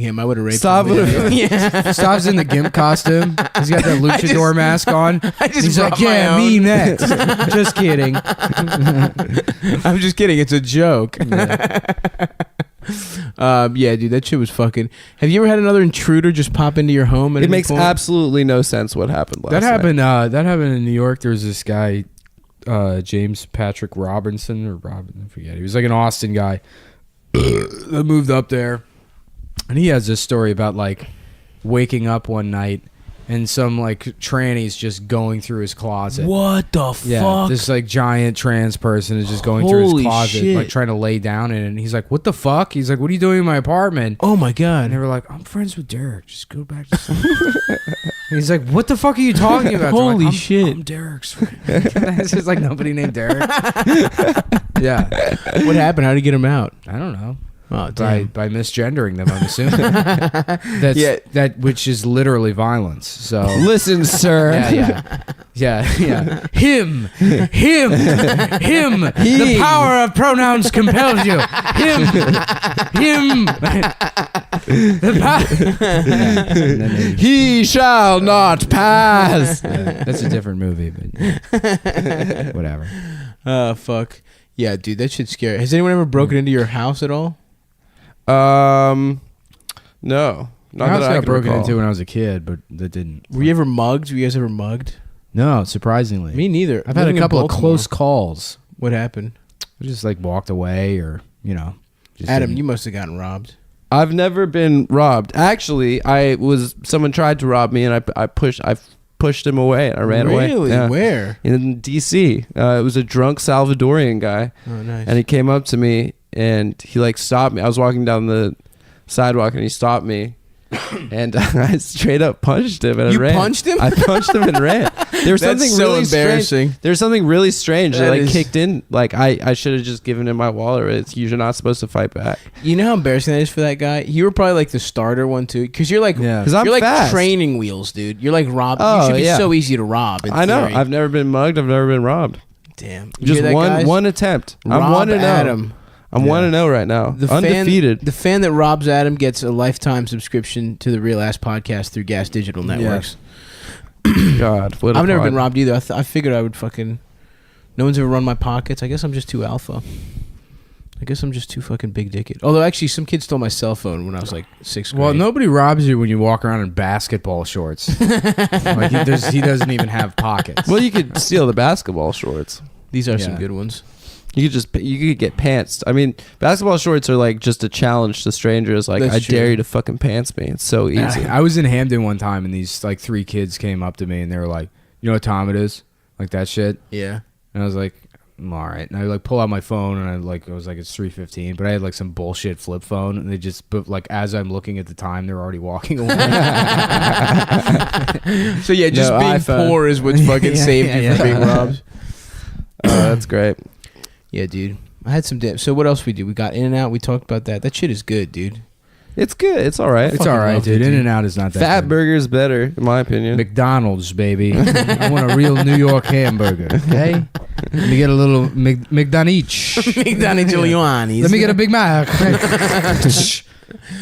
him. I would have raped Stop him. it. Stav's in the gimp costume. He's got that luchador mask on. He's like, yeah, my me own. next. Just kidding. I'm just kidding. It's a joke. Yeah, dude, that shit was fucking. Have you ever had another intruder just pop into your home? At It any makes point? absolutely no sense what happened last That night. happened. That happened in New York. There was this guy, James Patrick Robinson or Robin. I forget. He was like an Austin guy that moved up there, and he has this story about like waking up one night and some like tranny's just going through his closet. What the fuck? This like giant trans person is just going through Holy his closet, shit. like trying to lay down in it. And he's like, "What the fuck?" He's like, "What are you doing in my apartment?" Oh my And god. they were like, "I'm friends with Derek. Just go back to sleep." And he's like, "What the fuck are you talking about?" They're Holy like, shit. I'm Derek's friend. It's just like nobody named Derek. Yeah. What happened? How did you get him out? I don't know. Oh, By misgendering them, I'm assuming. That's that which is literally violence. So Listen, sir. yeah. Him. The power of pronouns compels you. Him. He shall not pass. That's a different movie, but whatever. Oh fuck. Yeah, dude, that shit's scary. Has anyone ever broken into your house at all? No. My Not house that I got can broken recall. into when I was a kid, but that didn't. Were you ever mugged? Were you guys ever mugged? No, surprisingly. Me neither. I've had a Living in couple of Baltimore. close calls. What happened? I just like walked away, or just Adam, didn't- you must have gotten robbed. I've never been robbed. Actually, someone tried to rob me, and I pushed him away. I ran away. Really? Yeah. Where? In D.C. It was a drunk Salvadorian guy, Oh, nice. and he came up to me and he like stopped me. I was walking down the sidewalk and he stopped me, and I straight up punched him and I You ran. punched him? I punched him and ran. There's That's something so really embarrassing. Strange. There's something really strange that That like is- kicked in. Like I should have just given him my wallet. You're not supposed to fight back. You know how embarrassing that is for that guy? You were probably like the starter one too, because you're like, Yeah. 'Cause I'm you're like fast. training wheels, dude. You're like rob. Oh, you should be yeah. so easy to rob. In I know. theory. I've never been mugged. I've never been robbed. Damn. You Just hear that, guys? one attempt. Rob I'm 1-0. Adam. I'm 1-0 right now. Undefeated. The fan that robs Adam gets a lifetime subscription to the Real Ass Podcast through Gas Digital Networks. God, what a I've never been fraud. robbed either. I figured I would fucking. No one's ever run my pockets. I guess I'm just too alpha. I guess I'm just too fucking big dicked. Although actually, some kid stole my cell phone when I was like 6th grade. Well, nobody robs you when you walk around in basketball shorts. Like he doesn't even have pockets. Well, you could steal the basketball shorts. These are some Yeah. good ones. You could get pantsed. I mean, basketball shorts are like just a challenge to strangers. Like, That's I true. dare you to fucking pants me. It's so easy. I was in Hamden one time, and these like 3 kids came up to me, and they were like, "You know what time it is?" Like that shit. Yeah. And I was like, "All right." And I like pull out my phone, and I was like, "It's 3:15," but I had like some bullshit flip phone, and they just, but like as I'm looking at the time, they're already walking away. So yeah, just No being iPhone. poor is what fucking saved you from being robbed. Oh, that's great. Yeah, dude. I had some dip. So what else we do? We got In-N-Out. We talked about that. That shit is good, dude. It's good. It's all right. It's fucking all right, love it, dude. dude. In-N-Out is not that Fat good. burger's better, in my opinion. McDonald's, baby. I want a real New York hamburger. Okay, let me get a little McDonald's. McDonald's Giuliani's. Let me get a Big Mac.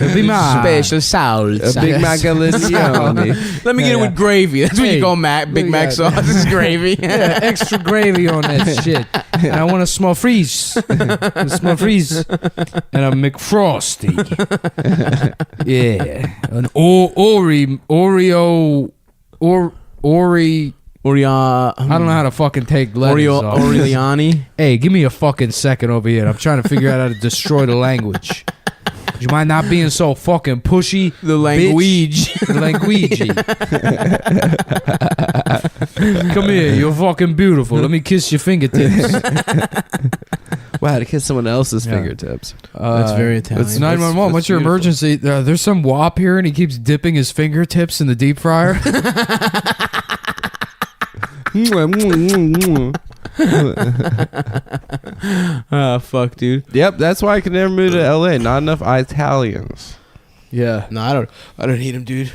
A Big Mac. Special salsa. A Big Magalicione. Let me get it with gravy. That's what Hey, you call Big Mac sauce. Is gravy. Yeah, extra gravy on that shit. And I want a small freeze. And a McFrosty. Yeah. An Oreo. I don't know how to fucking take letters off. Origliani. Hey, give me a fucking second over here. I'm trying to figure out how to destroy the language. Do you mind not being so fucking pushy? The language. The language. Come here, you're fucking beautiful. Let me kiss your fingertips. Wow, to kiss someone else's Yeah. fingertips. That's very Italian. It's 911. What's your beautiful. emergency? There's some wop here, and he keeps dipping his fingertips in the deep fryer. Fuck, dude. Yep, that's why I could never move to LA. Not enough Italians. Yeah. No, I don't need them, dude.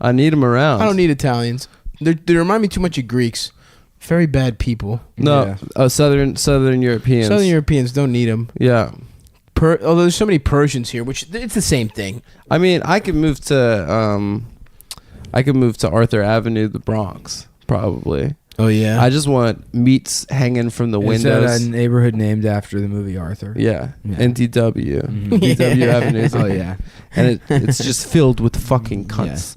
I need them around. I don't need Italians. They remind me too much of Greeks. Very bad people. No, Yeah. Southern Europeans. Southern Europeans don't need them. Yeah. although there's so many Persians here, which it's the same thing. I mean, I could move to Arthur Avenue, the Bronx, probably. Oh yeah. I just want meats hanging from the windows. Is that a neighborhood named after the movie Arthur? Yeah. NTW. NTW Avenue. Oh yeah. And it's just filled with fucking cunts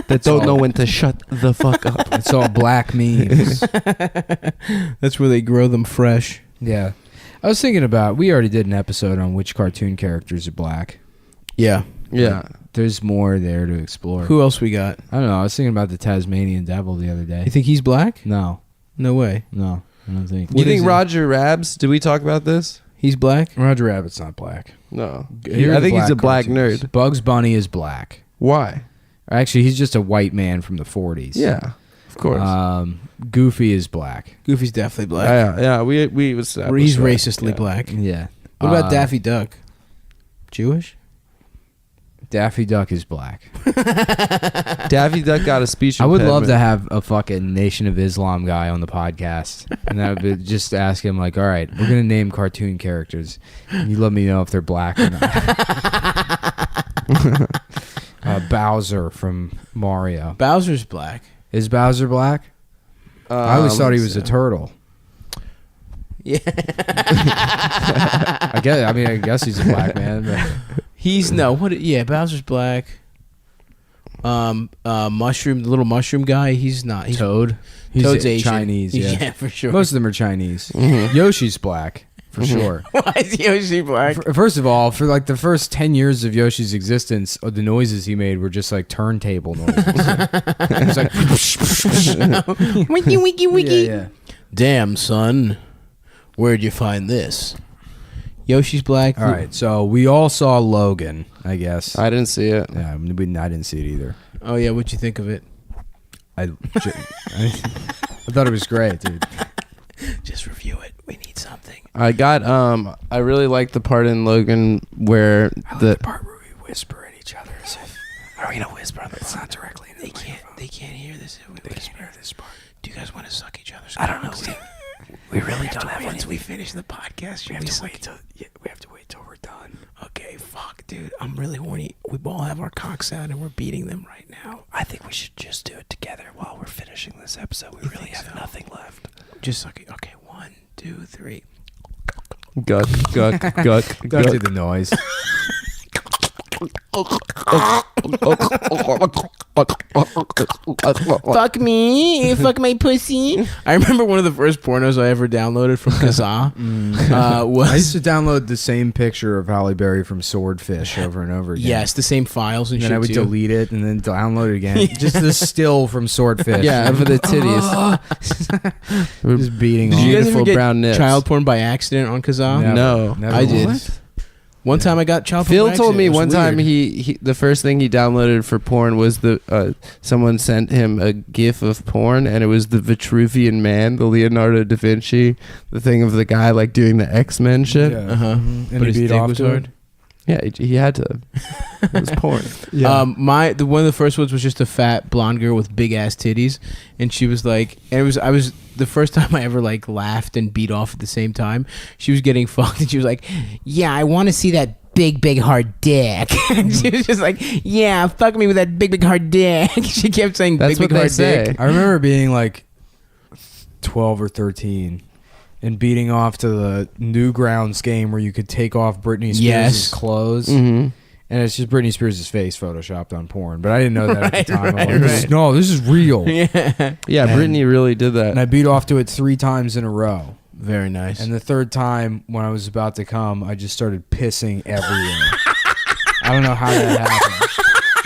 that don't know when to shut the fuck up. It's all black memes. That's where they grow them fresh. Yeah. I was thinking about, we already did an episode on which cartoon characters are black. Yeah. Yeah. There's more there to explore. Who else we got? I don't know. I was thinking about the Tasmanian Devil the other day. You think he's black? No. No way. No, I don't think. You think Roger Rabs? Did we talk about this? He's black? Roger Rabbit's not black. No. Here are I think the he's a black cartoons. nerd. Bugs Bunny is black. Why? Actually, he's just a white man from the 40s. Yeah. Of course. Goofy is black. Goofy's definitely black. Yeah. We established He's that. racistly Yeah. black. Yeah. What about Daffy Duck? Jewish? Daffy Duck is black. Daffy Duck got a speech. I would love to impediment. have a fucking Nation of Islam guy on the podcast, and I would just ask him like, "All right, we're gonna name cartoon characters. And you let me know if they're black or not." Bowser from Mario. Bowser's black. Is Bowser black? I always thought he was a turtle. Yeah. I guess he's a black man. But He's Bowser's black. Mushroom, the little mushroom guy, he's not. He's Toad. He's Toad's Asian. Chinese. Yeah, for sure. Most of them are Chinese. Mhm. Yoshi's black for sure. Why is Yoshi black? First of all, for like the first 10 years of Yoshi's existence, the noises he made were just like turntable noises. It was like Wiki, wiki, wiki. yeah. Damn, son. Where'd you find this? Yoshi's black. All right, so we all saw Logan, I guess. I didn't see it. Yeah, I didn't see it either. Oh, yeah. What'd you think of it? I thought it was great, dude. Just review it. We need something. I got I really like the part in Logan where the part where we whisper at each other as if, are we going to whisper on the not directly into the microphone? They can't hear this. They can't hear this part. Do you guys want to suck each other's I don't know. cocks? We really don't have Once any. we finish the podcast, We have to wait till we're done. Okay, fuck, dude. I'm really horny. We all have our cocks out and we're beating them right now. I think we should just do it together while we're finishing this episode. We really have nothing left. Just suck it. Okay, 1, 2, 3. gut. Don't do the noise. Fuck me. Fuck my pussy. I remember one of the first pornos I ever downloaded from Kazaa. I Was used to download the same picture of Halle Berry from Swordfish over and over again. yes, the same files and And shit then I would too. delete it and then download it again. Just the still from Swordfish. Yeah, for the titties. Just beating Did on you guys Beautiful ever get brown nips. child porn by accident on Kazaa? Never. No. Never I did. once. One time I got child porn. Phil by told me accident. It was one time weird. he the first thing he downloaded for porn was the someone sent him a GIF of porn and it was the Vitruvian Man, the Leonardo da Vinci, the thing of the guy like doing the X-Men shit. Yeah. Uh-huh. And But he his beat dick off was to it? hard. Yeah, he had to. It was porn. One of the first ones was just a fat blonde girl with big ass titties, and she was like, and I was the first time I ever like laughed and beat off at the same time. She was getting fucked, and she was like, "Yeah, I want to see that big hard dick." And she was just like, "Yeah, fuck me with that big hard dick." She kept saying, That's big what they hard say. dick. I remember being like 12 or 13 and beating off to the Newgrounds game where you could take off Britney Spears' Yes. clothes. Mm-hmm. And it's just Britney Spears' face photoshopped on porn. But I didn't know that at the time. Right, I'm like, right. no, this is real. Yeah, Yeah, And- Brittany really did that. And I beat off to it 3 times in a row. very nice. And the third time, when I was about to come, I just started pissing everywhere. I don't know how that happened.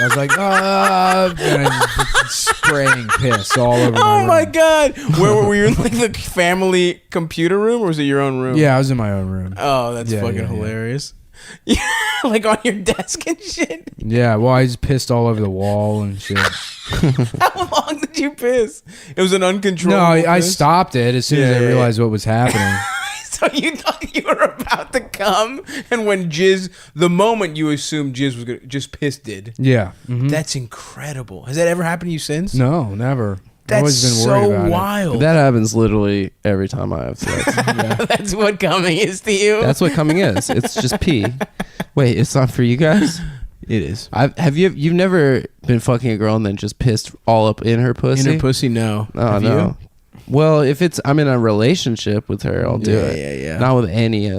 I was like, and I just spraying piss all over my Oh room. my god! Where were you in like the family computer room, or was it your own room? Yeah, I was in my own room. Oh, that's Yeah, fucking yeah, yeah. hilarious. Yeah, like on your desk and shit. Yeah, well, I just pissed all over the wall and shit. How long did you piss? It was an uncontrollable. No, I piss? stopped it as soon as Yeah, I yeah, realized what was happening. So you thought you were about to come, and when the moment you assumed jizz was gonna, just piss did. Yeah. Mhm. That's incredible. Has that ever happened to you since? No, never. That's so wild. That happens literally every time I have sex. That's what coming is to you. That's what coming is. It's just pee. Wait, it's not for you guys? It is. You've never been fucking a girl and then just pissed all up in her pussy? In her pussy, no. Oh, have no. You? Well, if I'm in a relationship with her, I'll do it. Yeah. Not with any,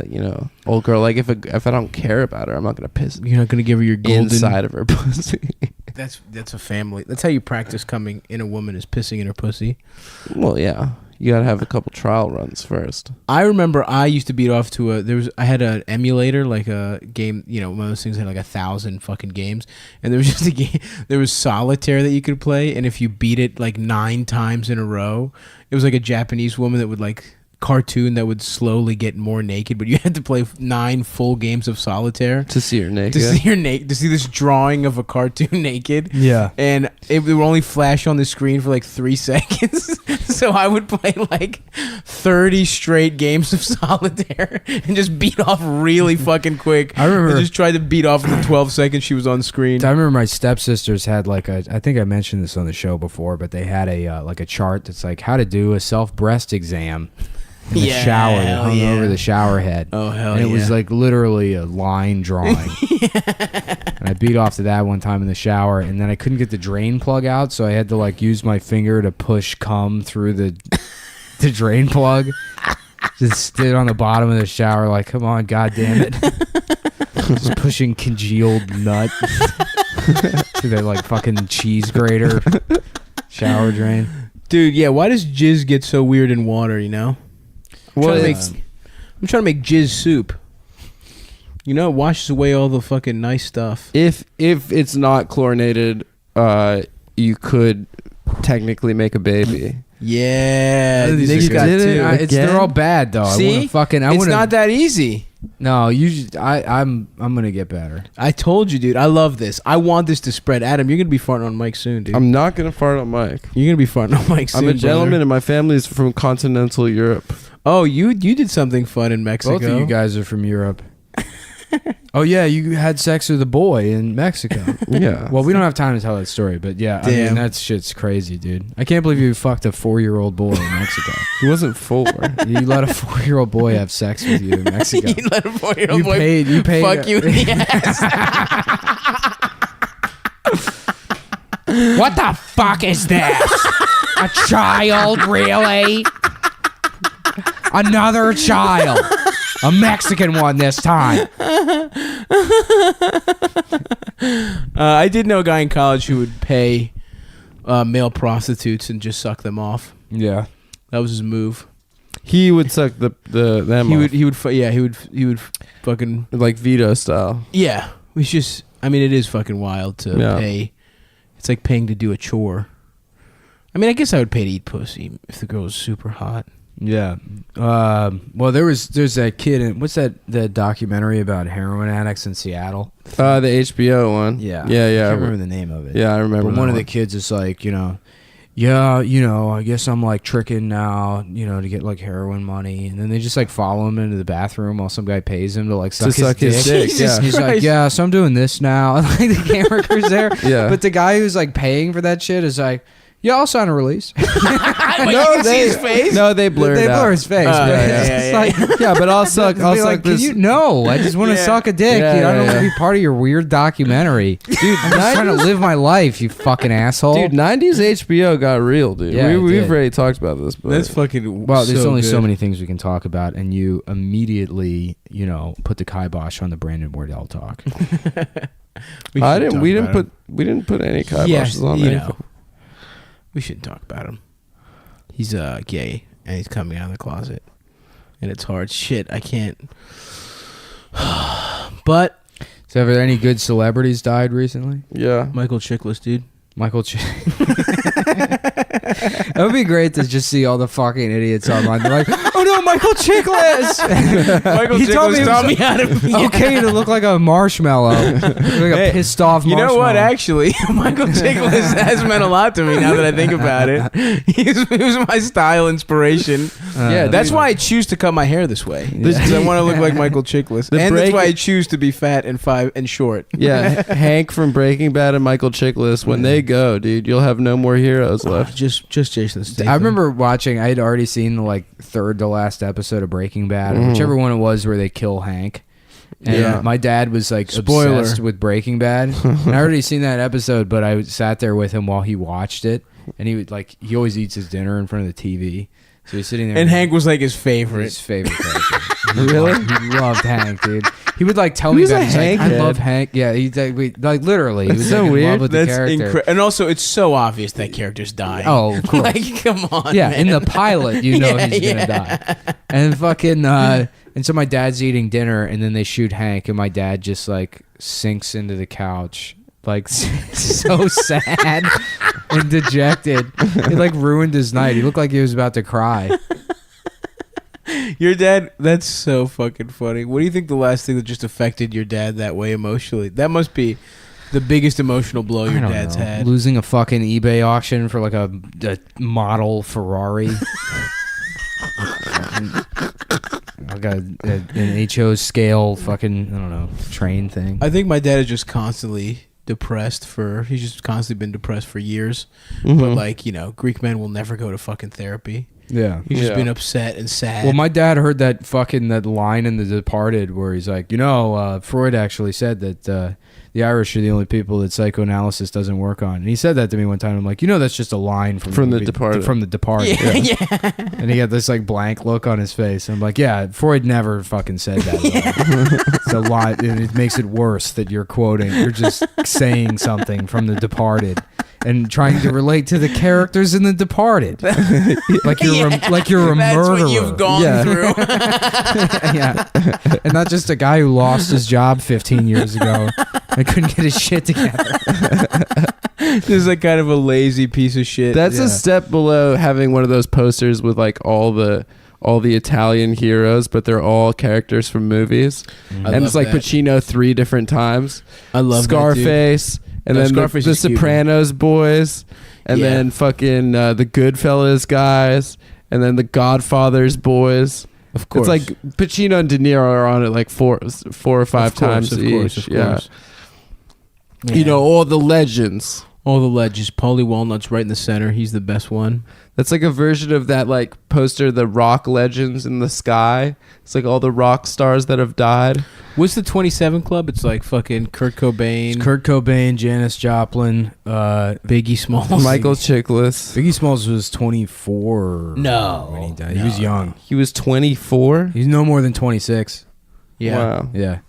old girl. Like if I don't care about her, I'm not gonna piss. You're not gonna give her your golden inside of her pussy. That's a family. That's how you practice coming in a woman is pissing in her pussy. Well, yeah. You gotta have a couple trial runs first. I remember I used to beat off to I had an emulator, like a game, one of those things that had like 1,000 fucking games, and there was just a game. There was solitaire that you could play, and if you beat it like 9 times in a row, it was like a Japanese woman that would like cartoon that would slowly get more naked, but you had to play 9 full games of solitaire to see her naked. To see this drawing of a cartoon naked. Yeah, and it would only flash on the screen for like 3 seconds. So I would play like 30 straight games of solitaire and just beat off really fucking quick. I remember. I just tried to beat off in the 12 seconds she was on screen. I remember my stepsisters had like I think I mentioned this on the show before, but they had a like a chart that's like how to do a self-breast exam in the shower that hung over the shower head. Oh, hell and it was like literally a line drawing. And I beat off to that one time in the shower, and then I couldn't get the drain plug out, so I had to like use my finger to push cum through the drain plug. Just stood on the bottom of the shower like, come on, God damn it. Just pushing congealed nut through that like fucking cheese grater shower drain. Dude, yeah, why does jizz get so weird in water, I'm trying to make jizz soup. It washes away all the fucking nice stuff. If it's not chlorinated, you could technically make a baby. Yeah, niggas got too. They're all bad though. See, it's not that easy. No, I'm gonna get better. I told you, dude. I love this. I want this to spread. Adam, you're gonna be farting on Mike soon, dude. I'm not gonna fart on Mike. You're gonna be farting on Mike soon. I'm a gentleman, and my family's from continental Europe. Oh, you did something fun in Mexico. Both of you guys are from Europe. Oh yeah, you had sex with a boy in Mexico. Yeah. Well, we don't have time to tell that story, but yeah, I mean that shit's crazy, dude. I can't believe you fucked a 4-year-old boy in Mexico. He wasn't 4. You let a 4-year-old boy have sex with you in Mexico. You let a 4-year-old boy you paid fuck you in the ass. What the fuck is this? A child, really? Another child. A Mexican one this time. I did know a guy in college who would pay male prostitutes and just suck them off. Yeah, that was his move. He would suck them off. He would fucking like Vito style. Yeah, it's just. I mean, it is fucking wild to pay. It's like paying to do a chore. I mean, I guess I would pay to eat pussy if the girl was super hot. Yeah. Well, there's that kid in what's that documentary about heroin addicts in Seattle? The HBO one. Yeah. I can't remember the name of it. Yeah, I remember. But one of the kids is like, I guess I'm like tricking now, to get like heroin money, and then they just like follow him into the bathroom while some guy pays him to like suck his dick. Yeah. He's like, yeah, so I'm doing this now. And like the camera crew's there. Yeah. But the guy who's like paying for that shit is like, yeah, I'll sign a release. No, see his face? No, they blur it out. They blur his face. But I'll suck. I'll suck this. No, I just want to suck a dick. I don't want to be part of your weird documentary, dude. I'm just trying to live my life. You fucking asshole, dude. 90s HBO got real, dude. Yeah, we've already talked about this. But that's fucking. Well, there's only so many things we can talk about, and you immediately, put the kibosh on the Brandon Wardell talk. We didn't put any kiboshes on there. We shouldn't talk about him. He's gay and he's coming out of the closet, and it's hard. Shit, I can't. But so, have there any good celebrities died recently? Yeah, Michael Chiklis, dude. Michael It would be great to just see all the fucking idiots online. They're like, oh no, Michael Chiklis! Michael Chiklis taught me how to be okay to look like a marshmallow. Like a pissed off marshmallow. You know what, actually? Michael Chiklis has meant a lot to me now that I think about it. He was my style inspiration. Yeah, that's why I choose to cut my hair this way. Because I want to look like Michael Chiklis. And that's why I choose to be fat and short. Yeah, Hank from Breaking Bad and Michael Chiklis, when they go, dude, you'll have no more heroes left. Just Just Jason Statham. I remember watching. I had already seen the like third to last episode of Breaking Bad, whichever one it was where they kill Hank. And my dad was like obsessed with Breaking Bad. And I already seen that episode, but I sat there with him while he watched it. And he would like he always eats his dinner in front of the TV. So he's sitting there. And Hank was like his favorite. His favorite character. Really? He loved Hank, dude. He would like tell me about it. He's like, I love Hank. Yeah, he's like literally. He was so like, weird. in love with the character. And also, it's so obvious that character's dying. Oh, of course. Like, come on. Yeah, man. in the pilot, you know he's gonna die. And fucking and so my dad's eating dinner, and then they shoot Hank, and my dad just like sinks into the couch, like so sad and dejected. It like ruined his night. He looked like he was about to cry. Your dad, that's so fucking funny. What do you think the last thing that just affected your dad that way emotionally? That must be the biggest emotional blow your dad's had. Losing a fucking eBay auction for like a model Ferrari. Like an HO scale fucking, I don't know, train thing. I think my dad is just constantly depressed he's just constantly been depressed for years. But like, you know, Greek men will never go to fucking therapy. Yeah. He's just been upset and sad. Well, my dad heard that line in The Departed where he's like, Freud actually said that the Irish are the only people that psychoanalysis doesn't work on. And he said that to me one time. I'm like, that's just a line from The Departed. From The Departed. Yeah. And he got this like blank look on his face. I'm like, yeah, Freud never fucking said that. It's a lie. And it makes it worse that you're quoting. You're just saying something from The Departed and trying to relate to the characters in The Departed. Like you're a murderer. That's what you've gone through. Yeah. And not just a guy who lost his job 15 years ago and couldn't get his shit together. This is like kind of a lazy piece of shit. That's a step below having one of those posters with like all the Italian heroes, but they're all characters from movies. And it's like that. Pacino 3 different times. I love Scarface. And then the Sopranos boys, and then fucking the Goodfellas guys, and then the Godfathers boys. Of course, it's like Pacino and De Niro are on it like four or five times each. Of course. Yeah. All the legends. All the legends. Paulie Walnut's right in the center. He's the best one. That's like a version of that like poster, the rock legends in the sky. It's like all the rock stars that have died. What's the 27 Club? It's like fucking Kurt Cobain, Janis Joplin, Biggie Smalls, Michael Chiklis. Biggie Smalls was 24. No, when he died, he was young. He was 24. He's no more than 26. Yeah, wow. Yeah.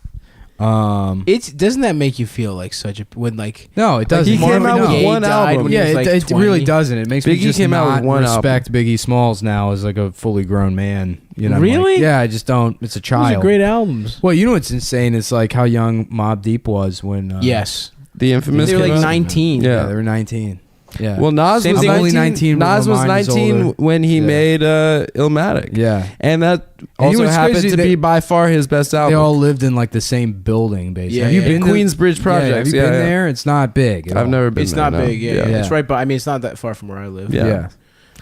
Doesn't that make you feel like such a No, it doesn't. He came out with one album. Yeah, it really doesn't. It makes me just came out with one respect Biggie Smalls now as like a fully grown man. Really? Like, I just don't. It's a child. Those are great albums. Well, what's insane is like how young Mobb Deep was when. Yes, the infamous. They were like 19. Yeah, they were 19. Yeah. Well, Nas was 19. Nas was 19 when he made Illmatic. Yeah. And that also happened to be by far his best album. They all lived in like the same building, basically. Yeah, have you been to Queensbridge Project? Have you been there? It's not big. I've never been It's there. not big. Yeah. It's right by. I mean, it's not that far from where I live. Yeah.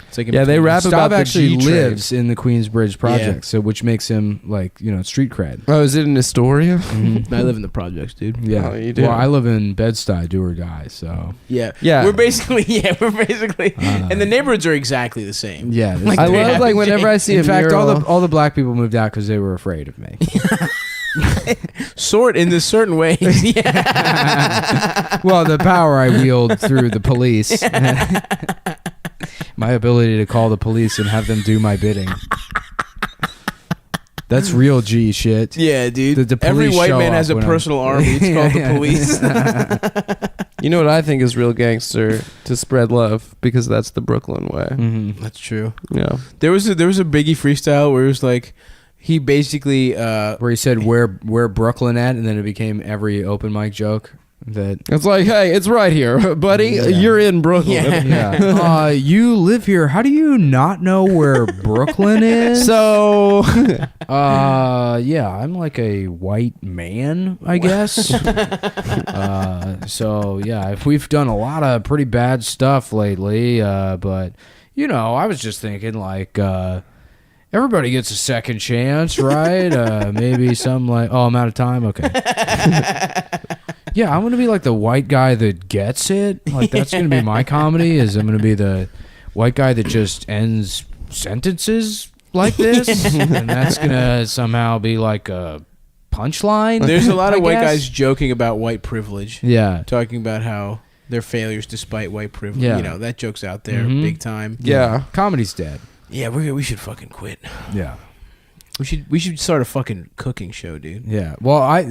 It's like they rap about the actually G-train. lives in the Queensbridge Project, so which makes him like street cred. Oh, is it in Astoria? I live in the projects, dude. Yeah, you do. Well, I live in Bed-Stuy, do or die. So yeah. We're basically, and the neighborhoods are exactly the same. Yeah, like I love like whenever I see. In fact, all the black people moved out because they were afraid of me. Sort in this certain ways. Yeah. Well, the power I wield through the police. My ability to call the police and have them do my bidding. That's real G shit. Yeah, dude. The Every police white show man up has a when personal army. It's called the police. You know what I think is real gangster? To spread love, because that's the Brooklyn way. Mm-hmm. That's true. Yeah. There was a Biggie freestyle where it was like he basically where he said where Brooklyn at, and then it became every open mic joke. That it's like, hey, it's right here, buddy. Yeah. You're in Brooklyn. Yeah. You live here. How do you not know where Brooklyn is? So, yeah, I'm like a white man, I guess. So yeah, we've done a lot of pretty bad stuff lately, but I was just thinking like. Everybody gets a second chance, right? Maybe some like, I'm out of time. Okay. Yeah, I'm gonna be like the white guy that gets it. Like that's gonna be my comedy. Is I'm gonna be the white guy that just ends sentences like this, and that's gonna somehow be like a punchline. There's a lot of I white guess. guys joking about white privilege. Yeah. Talking about how their failures despite white privilege. Yeah. You know, that joke's out there big time. Yeah. Comedy's dead. Yeah, we should fucking quit. Yeah. We should start a fucking cooking show, dude. Yeah. Well, I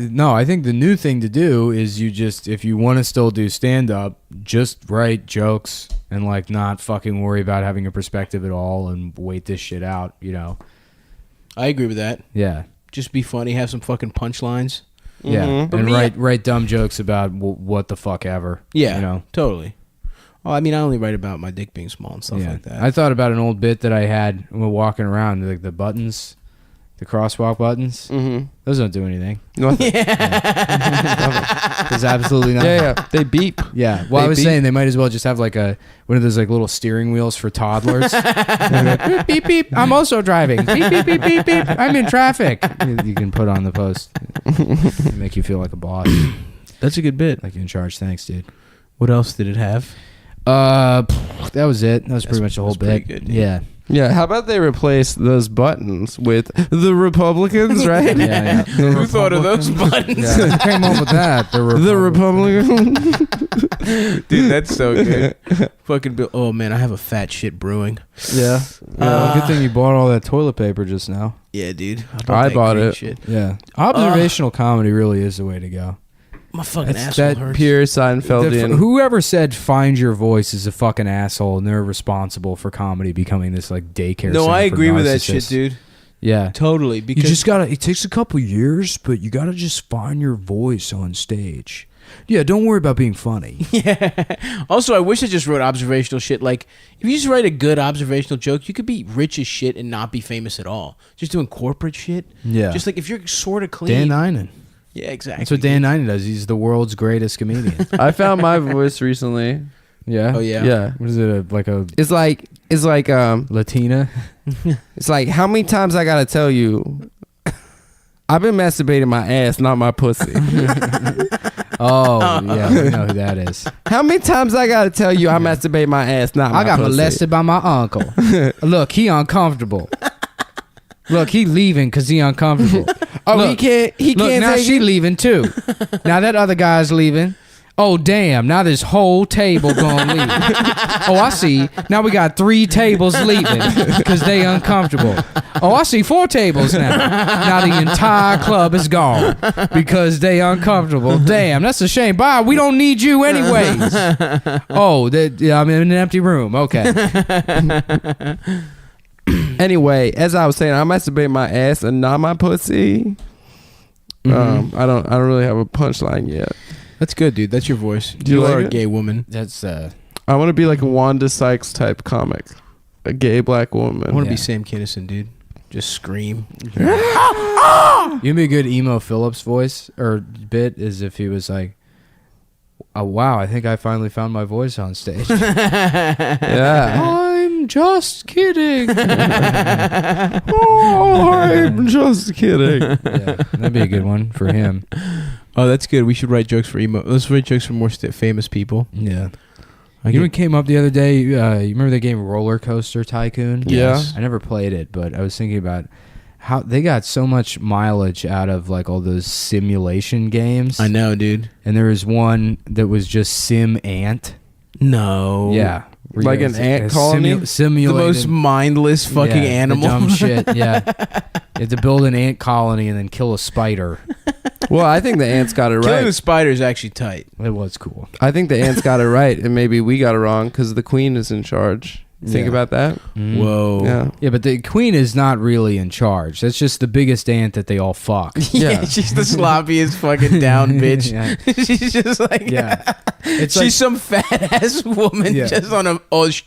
think the new thing to do is you just, if you want to still do stand up, just write jokes and like not fucking worry about having a perspective at all and wait this shit out, you know. I agree with that. Yeah. Just be funny, have some fucking punchlines. Yeah. Mhm. And write dumb jokes about what the fuck ever. Yeah, You know. totally. Oh, I mean, I only write about my dick being small and stuff Yeah. like that. I thought about an old bit that I had when walking around, like the buttons, the crosswalk buttons. Mm-hmm. Those don't do anything. Nothing. There's absolutely nothing. Yeah. They beep. Yeah. Well, They I was beep. saying they might as well just have like one of those like little steering wheels for toddlers. beep, beep, beep. I'm also driving. Beep, beep, beep, beep, beep. I'm in traffic. You can put on the post. Make you feel like a boss. That's a good bit. Like you're in charge. Thanks, dude. What else did it have? That was it. That was pretty much the whole that's pretty bit. good, dude. Yeah. Yeah, how about they replace those buttons with the Republicans, right? Yeah. Who thought of those buttons? Yeah. Who came up with that? The Republican. Dude, that's so good. Fucking Bill. Oh, man, I have a fat shit brewing. Yeah. Good thing you bought all that toilet paper just now. Yeah, dude. I that bought green it. Shit. Yeah. Observational comedy really is the way to go. My fucking That's asshole that hurts. Pure Seinfeldian. Whoever said find your voice is a fucking asshole, and they're responsible for comedy becoming this like daycare. No, center I for agree with that narcissists. shit, dude. Yeah. Totally. You Because just gotta. It takes a couple years, but you gotta just find your voice on stage. Yeah, don't worry about being funny. yeah. Also, I wish I just wrote observational shit. Like, if you just write a good observational joke, you could be rich as shit and not be famous at all. Just doing corporate shit. Yeah. Just like if you're sort of clean. Dan Einan. Yeah, exactly. That's what Dan Einan does. He's the world's greatest comedian. I found my voice recently. Yeah. Oh yeah. Yeah. What is it? Like a It's like Latina? it's like how many times I gotta tell you I've been masturbating my ass, not my pussy. Oh, yeah. I know who that is. How many times I gotta tell you I masturbate my ass, not my I got pussy? molested by my uncle. Look, he uncomfortable. Look, he leaving because he uncomfortable. Oh, Look, he Look, can't now take she it? leaving too. Now that other guy's leaving. Oh, damn. Now this whole table going to leave. Oh, I see. Now we got 3 tables leaving because they uncomfortable. Oh, I see 4 tables now. Now the entire club is gone because they uncomfortable. Damn, that's a shame. Bye. We don't need you anyways. Oh, I'm in an empty room. Okay. Anyway, as I was saying, I masturbate my ass and not my pussy. Mhm. I don't really have a punchline yet. That's good, dude. That's your voice. Do you You like are a it? gay woman. That's, I want to be like a Wanda Sykes type comic, a gay black woman. I want to Yeah. be Sam Kinison, dude. Just scream. You'd be a good Emo Phillips voice or bit is if he was like, oh, wow, I think I finally found my voice on stage. Yeah. I'm just kidding. Oh, I'm just kidding. Yeah, that'd be a good one for him. Oh, that's good. We should write jokes for emo. Let's write jokes for more famous people. Yeah. I You know get- what came up the other day? You remember the game Roller Coaster Tycoon? Yeah. I never played it, but I was thinking about how they got so much mileage out of like all those simulation games. I know, dude. And there was one that was just Sim Ant. No. Yeah. Where Like you- an ant it's colony? The simulated. most mindless fucking Yeah, the animal. dumb shit. Yeah. You have to build an ant colony and then kill a spider. Well, I think the ants got it Killing the right. spider is actually tight. It was cool. I think the ants got it right, and maybe we got it wrong because the queen is in charge. Think Yeah. about that. Mhm. Whoa. Yeah. Yeah, but the queen is not really in charge. That's just the biggest ant that they all fuck. Yeah, Yeah. she's the sloppiest fucking down bitch. Yeah. She's just like, Yeah. It's she's like, some fat ass woman Yeah. just on a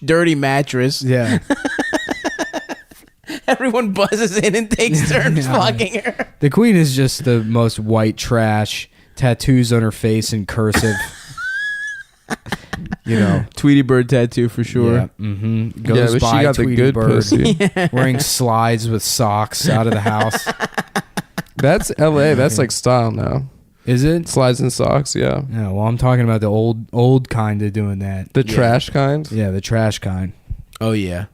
dirty mattress. yeah. Everyone buzzes in and takes turns Yeah. fucking her. The queen is just the most white trash, tattoos on her face in cursive. You know. Tweety bird tattoo for sure. Yeah. Mm-hmm. Yeah, Goes but by she got the Tweety good Bird, pussy. wearing slides with socks out of the house. That's L.A. That's like style now. Is it? Slides and socks. Yeah. Yeah, well, I'm talking about the old kind of doing that. The Yeah. trash kind. Yeah, the trash kind. Oh yeah.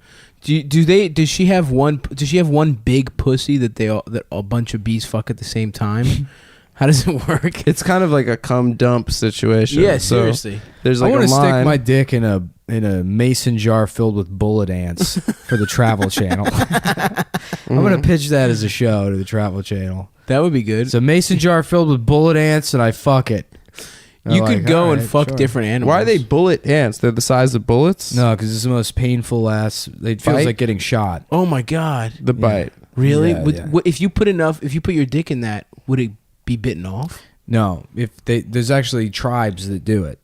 Does she have one big pussy that a bunch of bees fuck at the same time? How does it work? It's kind of like a cum dump situation. Yeah, so seriously. There's I like want a to line. stick my dick in a mason jar filled with bullet ants for the Travel Channel. I'm gonna pitch that as a show to the Travel Channel. That would be good. It's a mason jar filled with bullet ants, and I fuck it. You They're could like, go "All and right, fuck sure." different animals. Why are they bullet ants? They're the size of bullets? No, because it's the most painful ass. It feels Bite? like getting shot. Oh my god. The bite. Really? Yeah, yeah. If you put your dick in that, would it be bitten off? No, there's actually tribes that do it.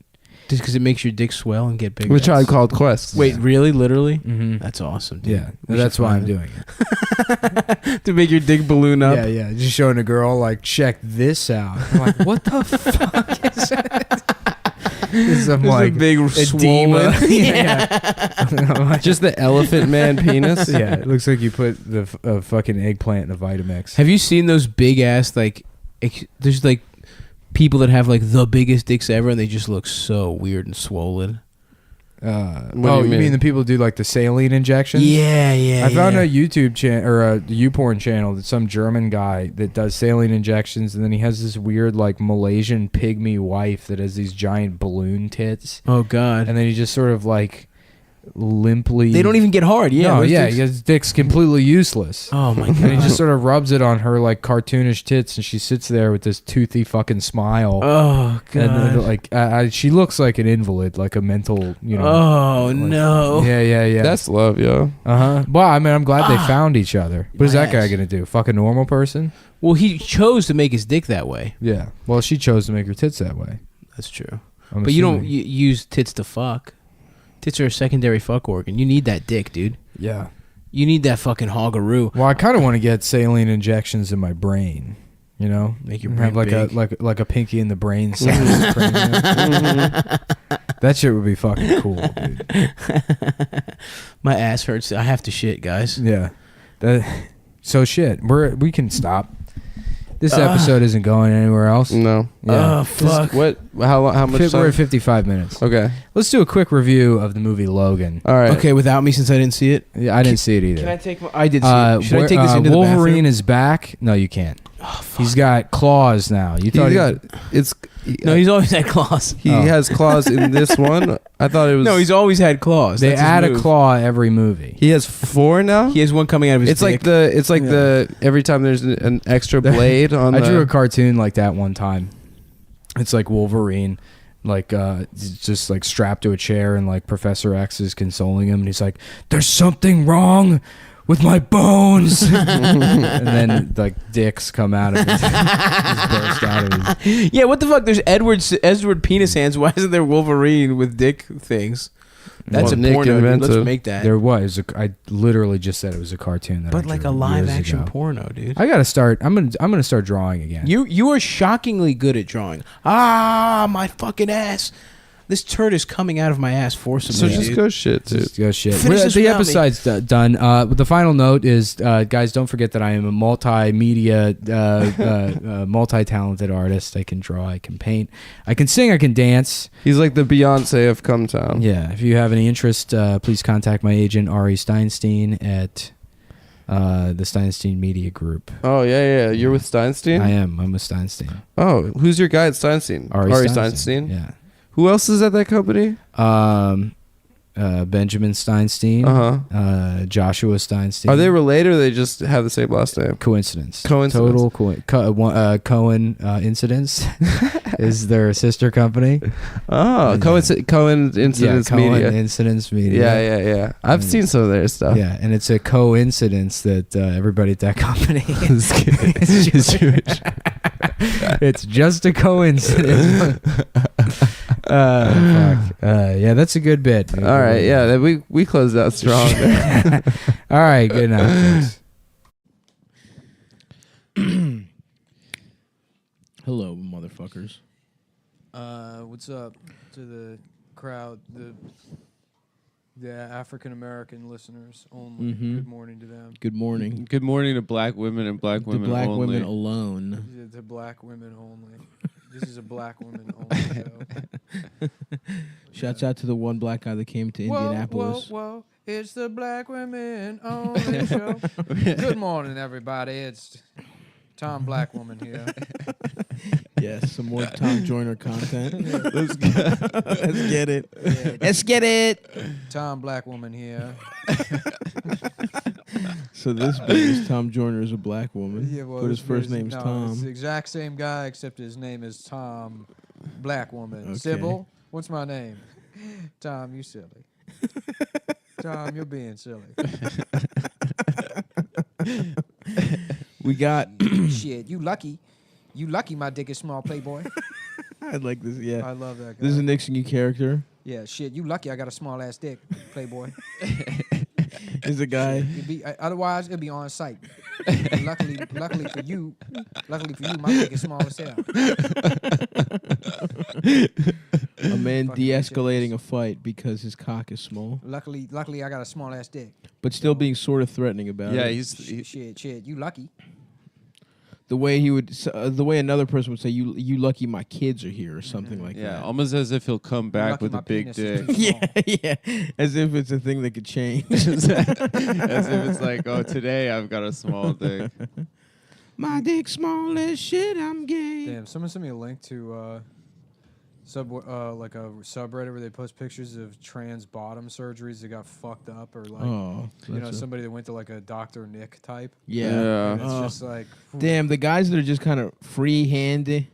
Just because it makes your dick swell and get bigger. Which I called Quest. Wait, really? Literally? Mm-hmm. That's awesome, dude. Yeah, We that's should why I'm find doing it. it. To make your dick balloon up. Yeah, yeah. Just showing a girl like, check this out. I'm like, what the fuck is that? Some There's like a big edema. swollen. Yeah. Just the elephant man penis? Yeah, it looks like you put the fucking eggplant in a Vitamix. Have you seen those big ass there's like people that have like the biggest dicks ever and they just look so weird and swollen? What do Oh, you you mean? mean the people who do like the saline injections? Yeah. I found a YouTube channel or a YouPorn channel that some German guy that does saline injections, and then he has this weird like Malaysian pygmy wife that has these giant balloon tits, Oh god. and then he just sort of like limply. They don't even get hard. Yeah. No, those yeah, dicks- his dick's completely useless. Oh my And he god. just sort of rubs it on her like cartoonish tits, and she sits there with this toothy fucking smile. Oh god. And like she looks like an invalid, like a mental, Oh like- no. Yeah. That's love, yo. Well, I mean, I'm glad they found each other. What is My that guy ass. gonna do? Fuck a normal person? Well, he chose to make his dick that way. Yeah. Well, she chose to make her tits that way. That's true. I'm But you don't assuming. use tits to fuck. Tits are a secondary fuck organ. You need that dick, dude. Yeah. You need that fucking hoggaroo. Well, I kind of want to get saline injections in my brain. You know, Make your have brain like big. a pinky in the brain size. cranium. That shit would be fucking cool, dude. My ass hurts. I have to shit, guys. Yeah. So shit. We can stop. This episode isn't going anywhere else. No. Yeah. Oh fuck. What? How much We're time? at 55 minutes. Okay. Let's do a quick review of the movie Logan. All right. Okay, without me since I didn't see it. Yeah, I didn't see it either. Can I take? I did see it. Should I take this into Wolverine the bathroom? is back. No, you can't. He's got claws now. You thought He's got it's. No, he's always had claws. He has claws in this one. I thought it was. No, he's always had claws. they That's his add a move. claw every movie. He has 4 now. He has one coming out of his It's dick. like the. It's like the. Every time there's an extra blade on. I the, drew a cartoon like that one time. It's like Wolverine, like just like strapped to a chair, and like Professor X is consoling him, and he's like, "There's something wrong with my bones," and then like dicks come out of his, just burst out of his. Yeah, what the fuck? There's Edward penis hands. Why isn't there Wolverine with dick things? That's Well, a Nick porno. Dude. Let's invented. make that. There was. I literally just said it was a cartoon. That I But like drew a live years action ago. porno, dude. I gotta start. I'm gonna start drawing again. You are shockingly good at drawing. Ah, my fucking ass. This turd is coming out of my ass forcibly. So just dude. go shit, dude. Just go shit. Finish this The without me. episode's done. The final note is, guys, don't forget that I am a multimedia, multi-talented artist. I can draw, I can paint, I can sing, I can dance. He's like the Beyonce of Cumtown. Yeah. If you have any interest, please contact my agent Ari Steinstein at the Steinstein Media Group. Oh yeah. You're with Steinstein. I'm with Steinstein. Oh, who's your guy at Steinstein? Ari Steinstein. Yeah. Who else is at that company? Benjamin Steinstein. Joshua Steinstein. Are they related, or they just have the same last name? Coincidence. Coincidence. Total Cohen Incidents is their sister company. Oh, Yeah. Cohen Incidents Cohen Media. Incidents Media. Yeah. I've seen some of their stuff. Yeah, and it's a coincidence that everybody at that company is Jewish. It's just a coincidence. Fuck. Yeah, that's a good bit. All right, yeah, we closed out strong. All right, good night. Hello, motherfuckers. What's up to the crowd, the African American listeners only? Mhm. Good morning to them. Good morning. Good morning to black women and black The women black only. women alone. To black women only. This is a black woman only show. Shouts out to the one black guy that came to Indianapolis. Whoa. It's the black women only show. Good morning, everybody. It's Tom Black Woman here. Yes, some more Tom Joyner content. Let's get it. Yeah. Let's get it. Tom Black Woman here. So this bit is Tom Joyner is a black woman, Yeah, well, but his first name's Tom. It's the exact same guy, except his name is Tom Black Woman. Okay. Sybil, what's my name? Tom, you silly. Tom, you're being silly. We got Shit, you lucky. You lucky my dick is small, playboy. I like this. Yeah, I love that guy. this is a Nixon new character. Yeah, shit, you lucky I got a small ass dick, playboy. Is a guy. It'd be, otherwise, it'd be on site. luckily for you, my dick is small as hell. A man Fucking de-escalating a fight because his cock is small, Luckily, I got a small ass dick. but still being sort of threatening about Yeah, it. Shit, you lucky. The way he would, the way another person would say, "You lucky my kids are here" or something like Yeah, that. almost as if he'll come back Lucky with my a big penis is dick. too Yeah, yeah, as if it's a thing that could change. As if it's like, oh, today I've got a small dick. My dick small as shit. I'm gay. Damn, someone sent me a link to like a subreddit where they post pictures of trans bottom surgeries that got fucked up, or like somebody that went to like a Dr. Nick type. Yeah. And it's just like Damn, the guys that are just kind of freehanding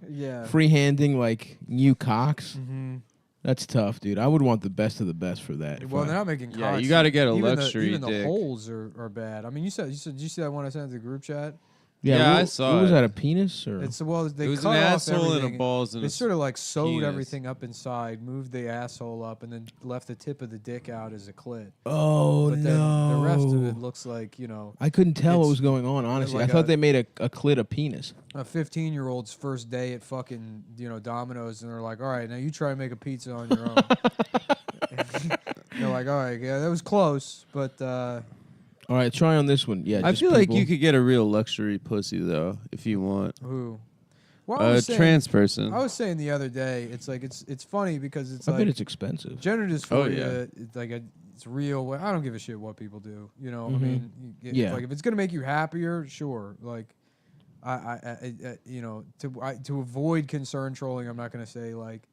like new cocks. Mm-hmm. That's tough, dude. I would want the best of the best for that. Well, they're not making cocks. Yeah, you got to get a even luxury even dick. the holes are bad. I mean, you said did you see that one I sent to the group chat? Yeah, I saw What was it. that, a penis? Or? They It was an cut off asshole and a everything. balls and They a sort of like sewed penis. everything up inside, moved the asshole up, and then left the tip of the dick out as a clit. Oh, But then the rest of it looks like, I couldn't tell what it's was going on, honestly. like I thought a- they made a clit a penis. a 15-year-old's first day at fucking, Domino's, and they're like, all right, now you try to make a pizza on your own. They're like, all right, yeah, that was close, but All right, try on this one. Yeah, I just feel like people. you could get a real luxury pussy, though, if you want. who? Well, I A was saying- trans person. I was saying the other day, it's like it's funny because it's I like bet it's expensive. gender dysphoria. yeah. It's like it's real. I don't give a shit what people do. I Mhm. mean, Yeah. like if it's gonna make you happier, sure. Like, to avoid concern trolling, I'm not gonna say like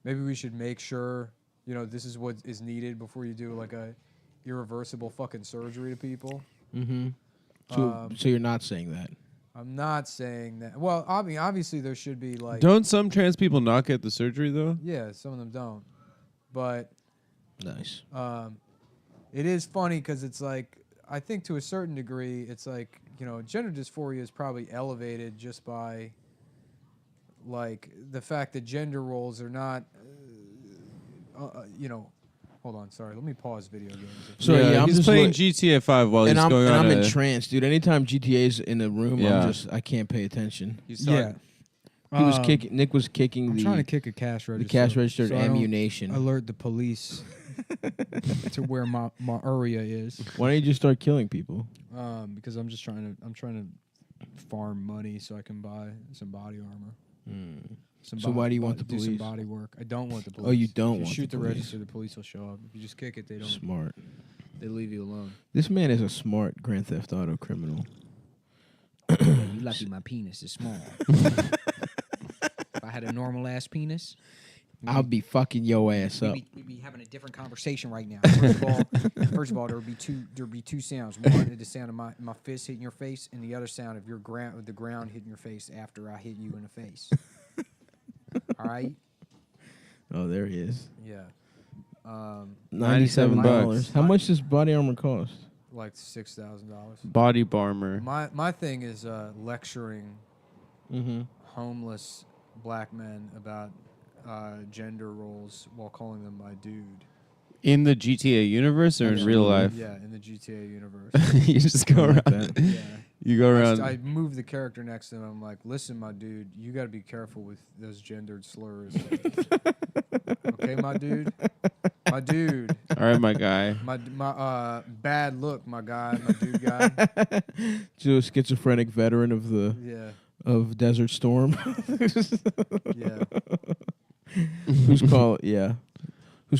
maybe we should make sure this is what is needed before you do like a irreversible fucking surgery to people. Mm-hmm. So you're not saying that? I'm not saying that. Well, I mean, obviously there should be like. Don't some trans people not get the surgery, though? Yeah, some of them don't, but. Nice. It is funny because it's like I think to a certain degree it's like gender dysphoria is probably elevated just by like the fact that gender roles are not hold on, sorry, let me pause video games. So yeah, I'm he's just playing GTA 5 while he's going on. I'm entranced, dude. Anytime GTA's in the room, Yeah. I can't pay attention. He's Yeah, He was kicking. Nick was kicking I'm trying to kick a cash register. the cash register so I don't ammunition. alert the police to where my area is. Why don't you just start killing people? Because I'm trying to farm money so I can buy some body armor. So why do you want the do some police? body work? I don't want the police. Oh, you don't If you want shoot the the police. register, the police will show up. If you just kick it, they don't. Smart. They leave you alone. This man is a smart Grand Theft Auto criminal. You lucky my penis is small. If I had a normal ass penis, I'll be fucking your ass up. we'd be having a different conversation right now. First of all, there would be two sounds. One, the sound of my fist hitting your face, and the other sound of the ground hitting your face after I hit you in the face. All right. Oh, there he is. Yeah. $97. How much does body armor cost? Like $6,000. Body barmer. My thing is lecturing Mm-hmm. homeless black men about gender roles while calling them my dude. In the GTA universe or in real life? Yeah, in the GTA universe. You just go around. Yeah. You go around. I move the character next to him. I'm like, listen, my dude, you got to be careful with those gendered slurs. Okay, my dude. My dude. All right, my guy. My bad look, my guy, my dude guy. So a schizophrenic veteran of the Yeah. of Desert Storm. Yeah. Who's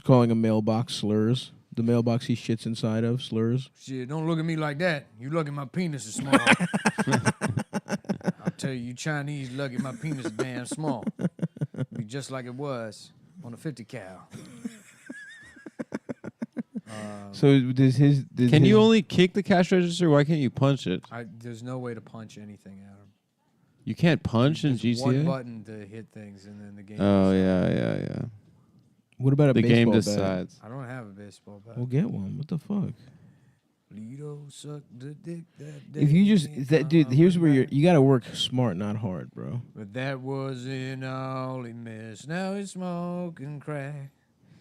calling a mailbox slurs? The mailbox he shits inside of slurs. Shit, don't look at me like that. You lucky my penis is small. I'll tell you Chinese lucky my penis is damn small. Be just like it was on a 50 cal. So does his? Can you only kick the cash register? Why can't you punch it? There's no way to punch anything, Adam. You can't punch in There's GTA? one button to hit things, and then the game. Oh, yeah. What about a the baseball game bat? decides. I don't have a baseball bat. We'll get one. What the fuck? Lido sucked the dick that day. If you just dude, here's where you got to work smart, not hard, bro. But that wasn't all he missed. Now he's smoking crack.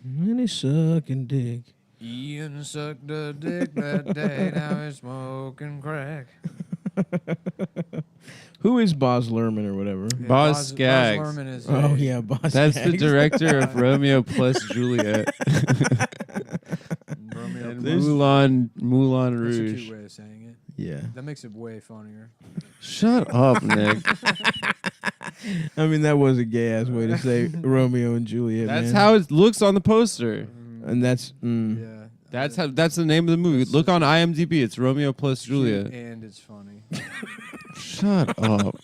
And he's sucking dick. Ian sucked the dick that day. Now he's smoking crack. Who is Boz Lerman or whatever? Yeah, Boz Skaggs. Boz Lerman is. Oh yeah, Boz. That's Skaggs. the director of Romeo plus Juliet. Romeo and plus- Moulin That's a Rouge. cute way of saying it. Yeah. That makes it way funnier. Shut up, Nick. I mean, that was a gay ass way to say Romeo and Juliet. That's man. how it looks on the poster. And that's. Yeah. That's how. That's the name of the movie. Look on IMDb. It's Romeo plus Cute Juliet. and it's funny. Shut up.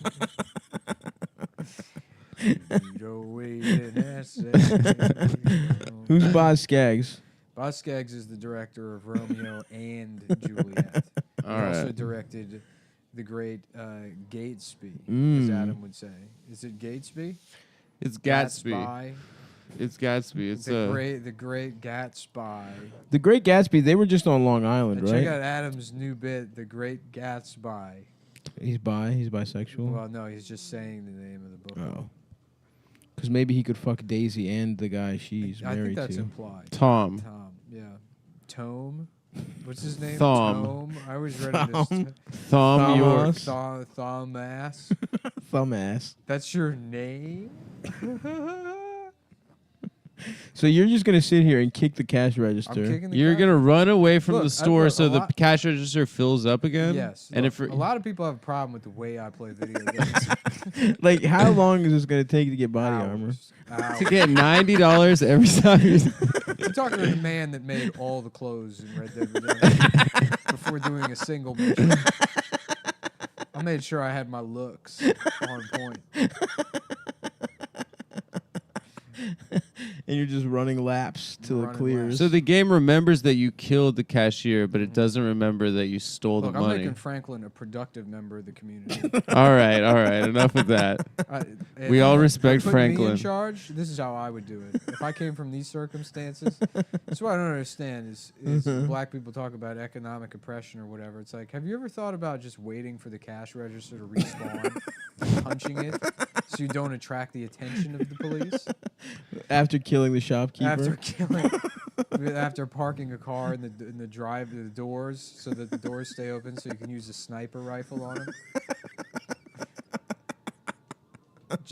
Who's Boz Skaggs? Boz Skaggs is the director of Romeo and Juliet. He also directed the great Gatesby, as Adam would say. Is it Gatesby? It's Gatsby. It's Gatsby. It's the great Gatsby. The Great Gatsby. They were just on Long Island, And right? check out Adam's new bit, The Great Gatsby. He's bi. He's bisexual. Well, no, he's just saying the name of the book. Oh. Because maybe he could fuck Daisy and the guy she's I married think that's to. implied. Tom. Yeah. Tome. What's his name? Thom. Tome. I always read it as Thom York. Thomas. Thumbass. That's your name? So you're just gonna sit here and kick the cash register. I'm kicking the You're cash. gonna run away from Look, the store look, so a the lot- cash register fills up again. Yes. And Look, if a lot of people have a problem with the way I play video games. Like, how long is this gonna take to get body armor? Hours. to get $90 every time. I'm talking to the man that made all the clothes in Red Dead Redemption before doing a single mission. I made sure I had my looks on point. And you're just running laps till it Running clears. laps. So the game remembers that you killed the cashier, but it doesn't remember that you stole Look, the I'm money. making Franklin a productive member of the community. All right. Enough of that. We all respect put Franklin. Me in charge. This is how I would do it. If I came from these circumstances, that's what I don't understand is black people talk about economic oppression or whatever. It's like, have you ever thought about just waiting for the cash register to respawn, and punching it, so you don't attract the attention of the police? After killing the shopkeeper. After parking a car in the the doors, so that the doors stay open, so you can use a sniper rifle on them.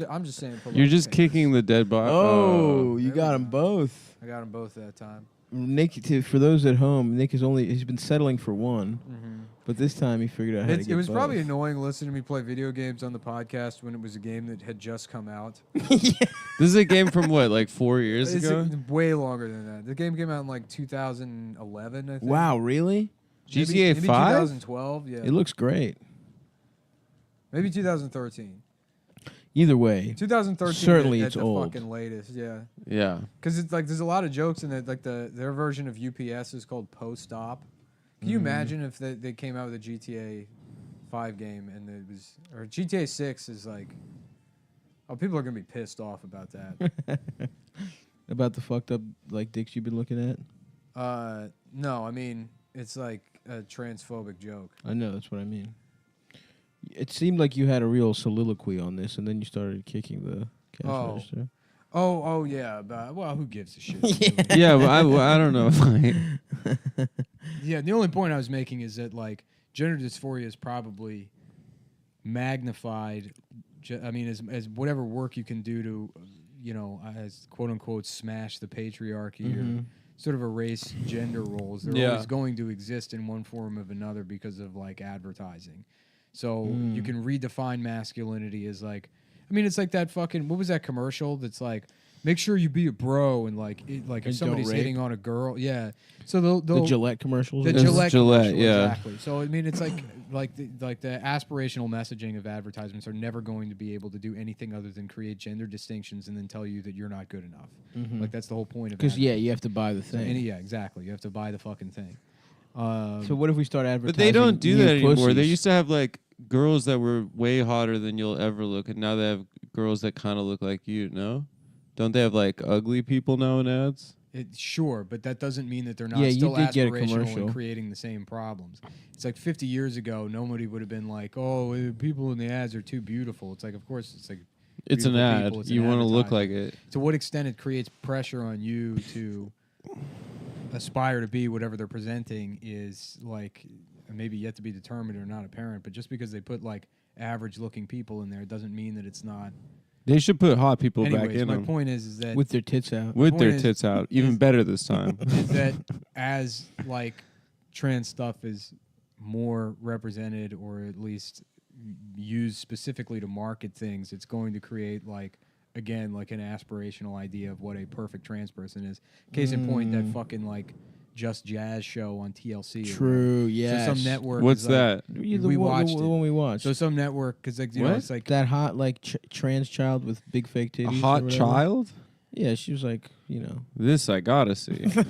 I'm just saying. You're just kicking the dead body. Oh, you There got we them go. both. I got them both that time. Nick, for those at home, Nick he's been settling for one, but this time he figured out how to get It was both. probably annoying listening to me play video games on the podcast when it was a game that had just come out. This is a game from what, like 4 years It's ago? way longer than that. The game came out in like 2011, I think. Wow, really? GTA maybe 5? 2012, yeah. It looks great. Maybe 2013. Either way, 2013 certainly at it's the old. fucking latest, yeah. Yeah. Because it's like there's a lot of jokes in it. Like their version of UPS is called Post-Op. Can you imagine if they came out with a GTA 5 game and it was, or GTA 6 is like, oh, people are gonna be pissed off about that. About the fucked up like dicks you've been looking at. No, I mean it's like a transphobic joke. I know, that's what I mean. It seemed like you had a real soliloquy on this, and then you started kicking the cash register. Oh yeah. Well, who gives a shit? Yeah, but I don't know. Yeah, the only point I was making is that like gender dysphoria is probably magnified. I mean, as whatever work you can do to, as quote unquote smash the patriarchy or sort of erase gender roles. They're always going to exist in one form or another because of like advertising. So you can redefine masculinity as like, I mean, it's like that fucking, what was that commercial that's like, make sure you be a bro and like if somebody's hitting on a girl, yeah. So they'll the Gillette commercials. The Gillette commercial, yeah. Exactly. So I mean, it's like the aspirational messaging of advertisements are never going to be able to do anything other than create gender distinctions and then tell you that you're not good enough. Like that's the whole point of. Because you have to buy the thing. Yeah, exactly. You have to buy the fucking thing. So what if we start advertising? But they don't do that anymore. Pussies? They used to have like girls that were way hotter than you'll ever look, and now they have girls that kind of look like you. No, don't they have like ugly people now in ads? Sure, but that doesn't mean that they're not Yeah, you still did get a aspirational commercial. and creating the same problems. It's like 50 years ago, nobody would have been like, "Oh, people in the ads are too beautiful." It's like, of course, it's like It's an beautiful ad. people, it's an You want to look advertisement. like it. To what extent it creates pressure on you to aspire to be whatever they're presenting is like maybe yet to be determined or not apparent. But just because they put like average-looking people in there doesn't mean that it's not. They should put hot people Anyways, back in my them point is that with their tits out. with point their is- tits out. Even better this time. is that as like trans stuff is more represented or at least used specifically to market things, it's going to create like again like an aspirational idea of what a perfect trans person is. Case in point, that fucking like Just Jazz show on TLC. True. Yeah. So some network. What's is like, that? We watched the it. one we watched. So some network because like you know What? it's like that hot like trans child with big fake titties. A or hot whatever. child? Yeah, she was like, This I gotta see. so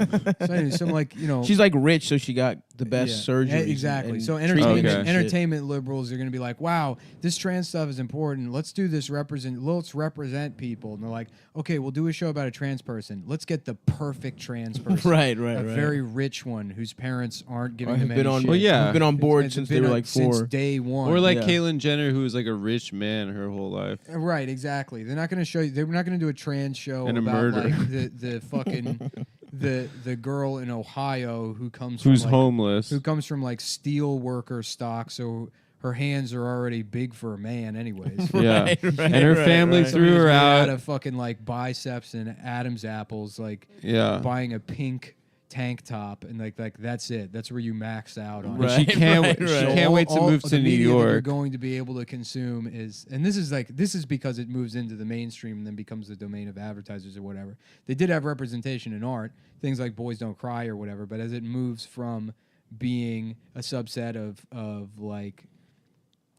anyway, some like she's like rich, so she got the best Yeah, surgery. exactly. So treatments Okay. and shit. entertainment liberals are going to be like, "Wow, this trans stuff is important. Let's do this. Let's represent people." And they're like, "Okay, we'll do a show about a trans person. Let's get the perfect trans person, Right, a very rich one whose parents aren't giving Or them have been any on. shit. Well, yeah. Have been on board It's since been they were on- like since 4. day one, Or like Yeah. Caitlyn Jenner, who was like a rich man her whole life. Right, exactly. They're not going to show you. They're not going to do a trans show And a about murder. like the fucking the girl in Ohio who comes Who's from like, homeless. who comes from like steel worker stock, so her hands are already big for a man, anyways. Yeah. Right, And her family right. threw her out out. of fucking like biceps and Adam's apples, like Yeah. buying a pink tank top, and like that's it. That's where you max out on. But it. she can't right, wait, right. she So can't wait to move the to New media that you're York. going to be able to consume is, and this is because it moves into the mainstream and then becomes the domain of advertisers or whatever. They did have representation in art, things like Boys Don't Cry or whatever, but as it moves from being a subset of like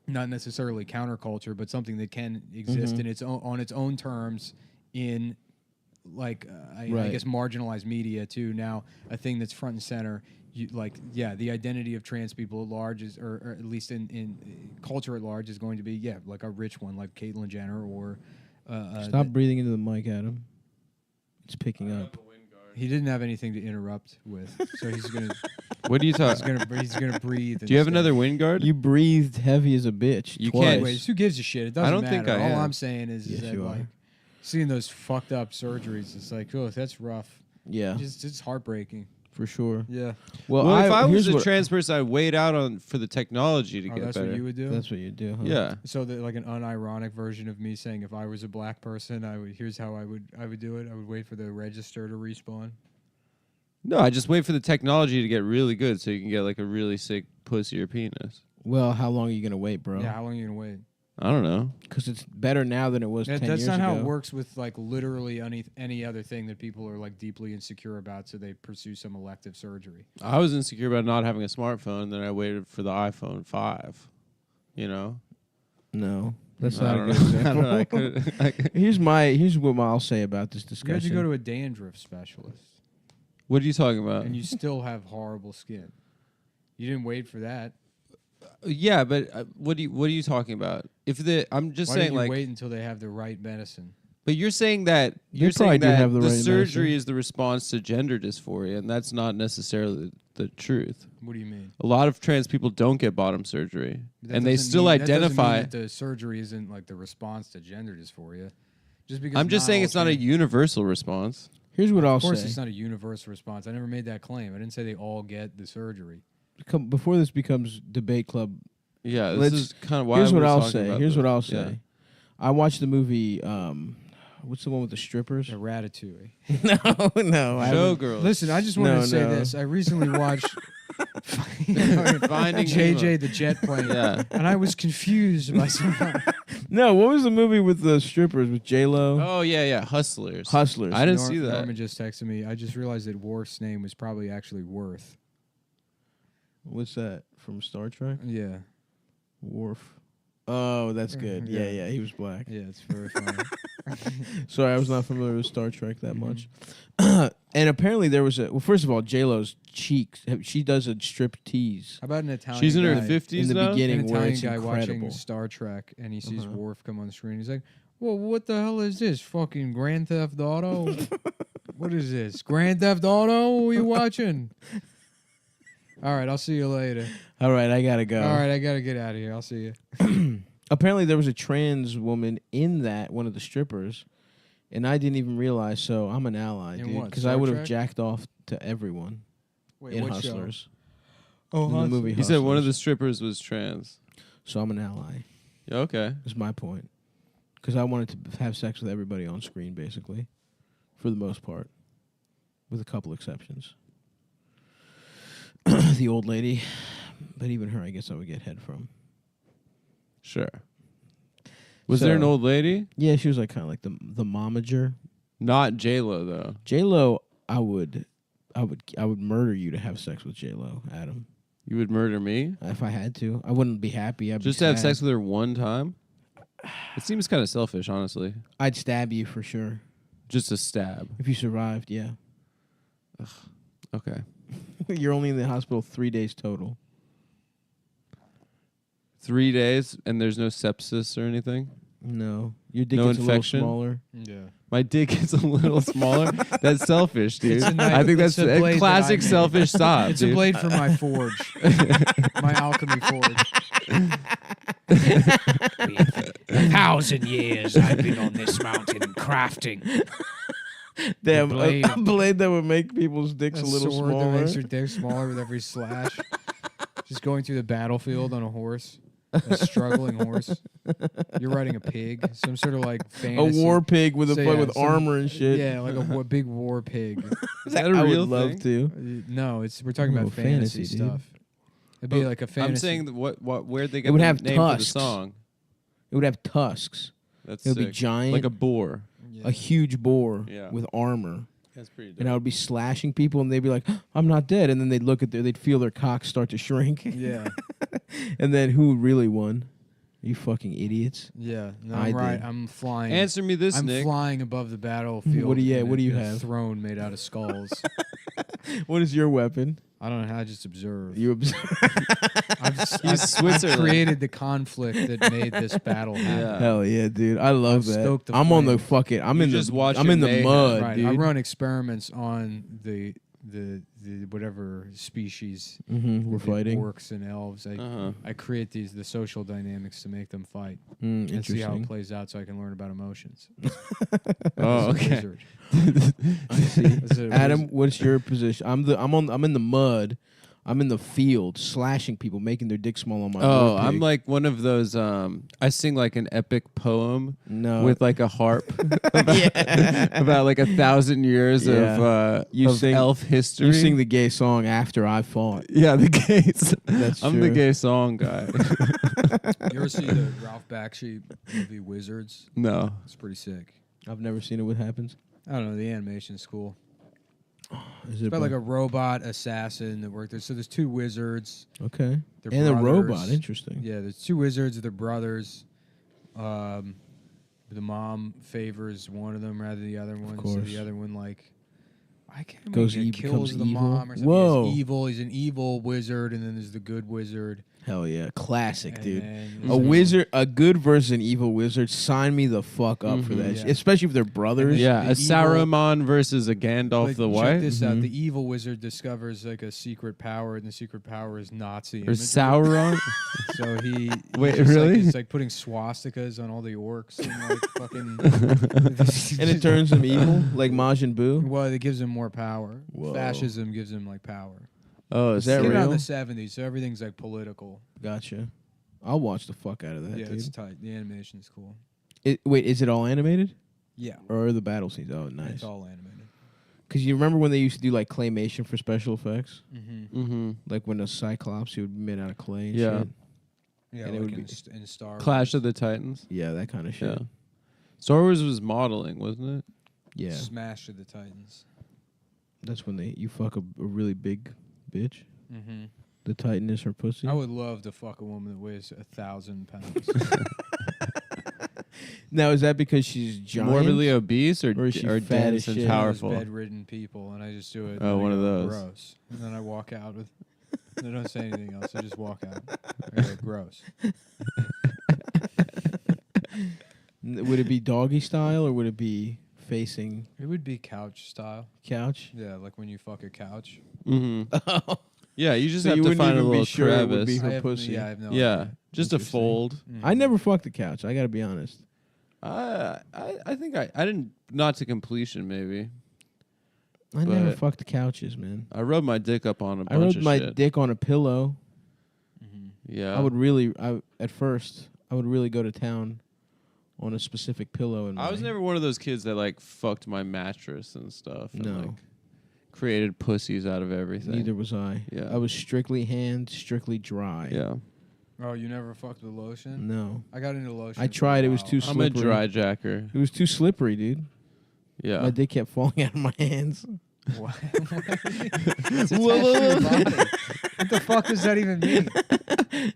not necessarily counterculture, but something that can exist in its own on its own terms in like I Right. guess marginalized media too. Now a thing that's front and center. The identity of trans people at large is, or at least in culture at large, is going to be like a rich one, like Caitlyn Jenner or. Stop breathing into the mic, Adam. It's picking up. He didn't have anything to interrupt with, so he's gonna What are you talking? he's gonna breathe. Do you have instead. another wind guard? You breathed heavy as a bitch. You twice. can't- Anyways, who gives a shit? It doesn't I don't matter. think I All am. I'm saying is Yes, that you are. like seeing those fucked up surgeries, it's like, oh, that's rough. Yeah, It's heartbreaking. for sure. Yeah. Well, if I was here's a what- trans person, I'd wait out for the technology to Oh, get that's better. what you would do. That's what you do. Huh? Yeah. So that like an unironic version of me saying if I was a black person, here's how I would do it. I would wait for the register to respawn. No, I just wait for the technology to get really good so you can get like a really sick pussy or penis. Well, how long are you gonna wait, bro? Yeah, how long are you gonna wait? I don't know. Because it's better now than it was 10 That's years not ago. how it works with like literally any other thing that people are like deeply insecure about, so they pursue some elective surgery. I was insecure about not having a smartphone, then I waited for the iPhone 5. You know? No, that's I not a don't good know. example. I don't know. I could- Here's what I'll say about this You had discussion. to go to a dandruff specialist, What are you talking about? and you still have horrible skin. You didn't wait for that. Yeah, but what are you talking about? I'm just Why saying didn't you like wait until they have the right medicine? But you're saying that They probably do have the right surgery medicine. is the response to gender dysphoria, and that's not necessarily the truth. What do you mean? A lot of trans people don't get bottom surgery, That and they doesn't still mean- that doesn't mean identify. that the surgery isn't like the response to gender dysphoria. Just because I'm just not saying all it's not a trans- universal response. Here's what I'll Of course, say. it's not a universal response. I never made that claim. I didn't say they all get the surgery. Before this becomes debate club, Yeah, this Let's- is kind of why. here's we're what I'll talking say. about Here's what this. I'll say. Yeah. I watched the movie. What's the one with the strippers? A ratatouille. no. I haven't- Showgirls. Listen, I just wanted No, to say no. this. I recently watched Finding JJ the jet plane. Yeah. And I was confused by something. No, what was the movie with the strippers with J-Lo? Oh yeah, Hustlers. Hustlers. I didn't see that. Norman just texted me. I just realized that Worf's name was probably actually Worth. What's that from Star Trek? Yeah. Worf. Oh, that's good. Yeah, he was black. Yeah, it's very funny. Sorry, I was not familiar with Star Trek that much. And apparently there was first of all, J-Lo's cheeks. She does a strip tease. How about an Italian She's in her guy, 50s in the now? beginning an where Italian it's guy incredible. watching Star Trek, and he sees Worf come on the screen. He's like, well, what the hell is this? Fucking Grand Theft Auto? What is this? Grand Theft Auto? What are you watching? All right, I'll see you later. All right, I gotta go. All right, I gotta get out of here. I'll see you. Apparently there was a trans woman in that, one of the strippers, and I didn't even realize. So I'm an ally, In dude, what, because Star I would have Trek? jacked off to everyone Wait, in what Hustlers. Oh, In the movie He said one of the Hustlers. strippers was trans. So I'm an ally. Yeah, okay. Is my point. Because I wanted to have sex with everybody on screen, basically, for the most part, with a couple exceptions. The old lady, but even her, I guess I would get head from. Sure. Was there an old lady? Yeah, she was like kind of like the momager. Not J-Lo though. J-Lo, I would murder you to have sex with J-Lo, Adam. You would murder me? If I had to, I wouldn't be happy. I'd Just be to have sad. sex with her one time? It seems kind of selfish, honestly. I'd stab you for sure Just a stab. if you survived. Yeah, Okay. you're only in the hospital 3 days total. 3 days and there's no sepsis or anything? No, your dick No gets infection? a little smaller. Yeah. My dick is a little smaller. That's selfish, dude. It's a nice- I think it's that's a blade a that classic I made. selfish stop. It's dude. a blade for my forge. My alchemy forge. 1,000 years I've been on this mountain crafting. Damn, blade. a blade that would make people's dicks a little sword that smaller. makes your dick smaller with every slash. Just going through the battlefield on a horse, a struggling horse. You're riding a pig, some sort of like A fantasy. war pig with So, yeah, with some- armor and shit. Yeah, like a big war pig. Is that a I real would love thing? to. No, we're talking Ooh, about fantasy, fantasy dude. stuff. It'd be like a fantasy. I'm saying that where'd they get would the have name for the tusks. song? It would have tusks. That's It would be sick. giant, Like a boar. Yeah. a huge boar Yeah. with armor. That's pretty dope. And I would be slashing people, and they'd be like, "I'm not dead." And then they'd look at they'd feel their cocks start to shrink. Yeah, And then who really won? You fucking idiots! yeah. No, I I'm right. did. I'm flying. Answer me this, I'm Nick. flying above the battlefield. What do you- in what do you a have? Throne made out of skulls. What is your weapon? I don't know how. I just observe. You I've Switzerland. created the conflict that made this battle happen. Yeah. Hell yeah, dude! I love I'm that. stoked to I'm on the flame. fucking. I'm You in just the. watch I'm it in the mayhem. mud, Right. dude. I run experiments on the whatever species We're the fighting. orcs and elves. I create the social dynamics to make them fight and see how it Interesting. plays out, so I can learn about emotions. Oh, As a okay. wizard. I see. As a Adam, wizard. what's your position? I'm in the mud. I'm in the field, slashing people, making their dick small on my. Oh, war I'm pig. like one of those. I sing like an epic poem no. with like a harp about like 1,000 years Yeah. You of sing- elf history. You sing the gay song after I fought. yeah, the gays. That's I'm the true. gay song guy. You ever see the Ralph Bakshi movie Wizards? No. It's pretty sick. I've never seen it. What happens? I don't know. The animation's cool. Is It's it about like a robot assassin that worked there. So there's two wizards. okay? They're And a brothers. robot. Interesting. Yeah, there's two wizards. They're brothers. The mom favors one of them rather than the other one. So course. the other one I can't Goes remember. Kills becomes the evil? mom or something. Whoa. He's evil. He's an evil wizard, and then there's the good wizard. Hell yeah, classic, And dude. then A there's wizard, a good versus an evil wizard. Sign me the fuck up for that, Yeah. especially if they're brothers. Yeah, the a evil- Saruman versus a Gandalf Like, the check White. this out. Mhm. The evil wizard discovers like a secret power, and the secret power is Nazi. Or imagery. Sauron. So he Wait, just, really? He's like putting swastikas on all the orcs and like fucking. And it turns him evil, like Majin Buu. Well, it gives him more power. Whoa. Fascism gives him like power. Oh, Is that Came out in real? the 70s, so everything's like political. Gotcha. I'll watch the fuck out of that, Yeah, dude. it's tight. The animation's cool. Wait, is it all animated Yeah, or are the battle scenes? Oh, nice. it's all animated. Because you remember when they used to do like claymation for special effects? Mm-hmm. Mm-hmm. Like when a Cyclops, it would be made out of clay and Yeah. shit. Yeah, And it like would in Star Clash Wars. of the Titans. Yeah, that kind of shit. Yeah. Star Wars was modeling, wasn't it? Yeah. Smash of the Titans. That's when you fuck a really big bitch. Mm-hmm. The Titan is her pussy. I would love to fuck a woman that weighs 1,000 pounds. Now, is that because she's giant? Morbidly obese or is she or fat dense as and shit? powerful? Those bedridden people, and I just do it. Oh, and one I of go, those. Gross. And then I walk out with. I don't say anything else. I just walk out. I go, gross. Would it be doggy style or would it be facing It would be couch style. couch? Yeah, like when you fuck a couch. Mm-hmm. Yeah, you just So have you to wouldn't find a even be little sure it would crevice. be her I have, pussy. Yeah, I have no Yeah, idea. just a Interesting. fold. Mhm. I never fucked the couch. I got to be honest. I think I didn't, not to completion maybe. I never But- fucked the couches, man. I rubbed my dick up on a I bunch rubbed of my shit. dick on a pillow. Mhm. Yeah. I would at first, I would really go to town on a specific pillow. I was never one of those kids that like fucked my mattress and stuff. And, No. like, created pussies out of everything. Neither was I. Yeah. I was strictly hand, strictly dry. Yeah. Oh, you never fucked with lotion? No. I got into lotion. I for a tried. It was while. too I'm a slippery. dry jacker. It was too slippery, dude. Yeah. My dick kept falling out of my hands. What? It's attached to your body. What the fuck does that even mean?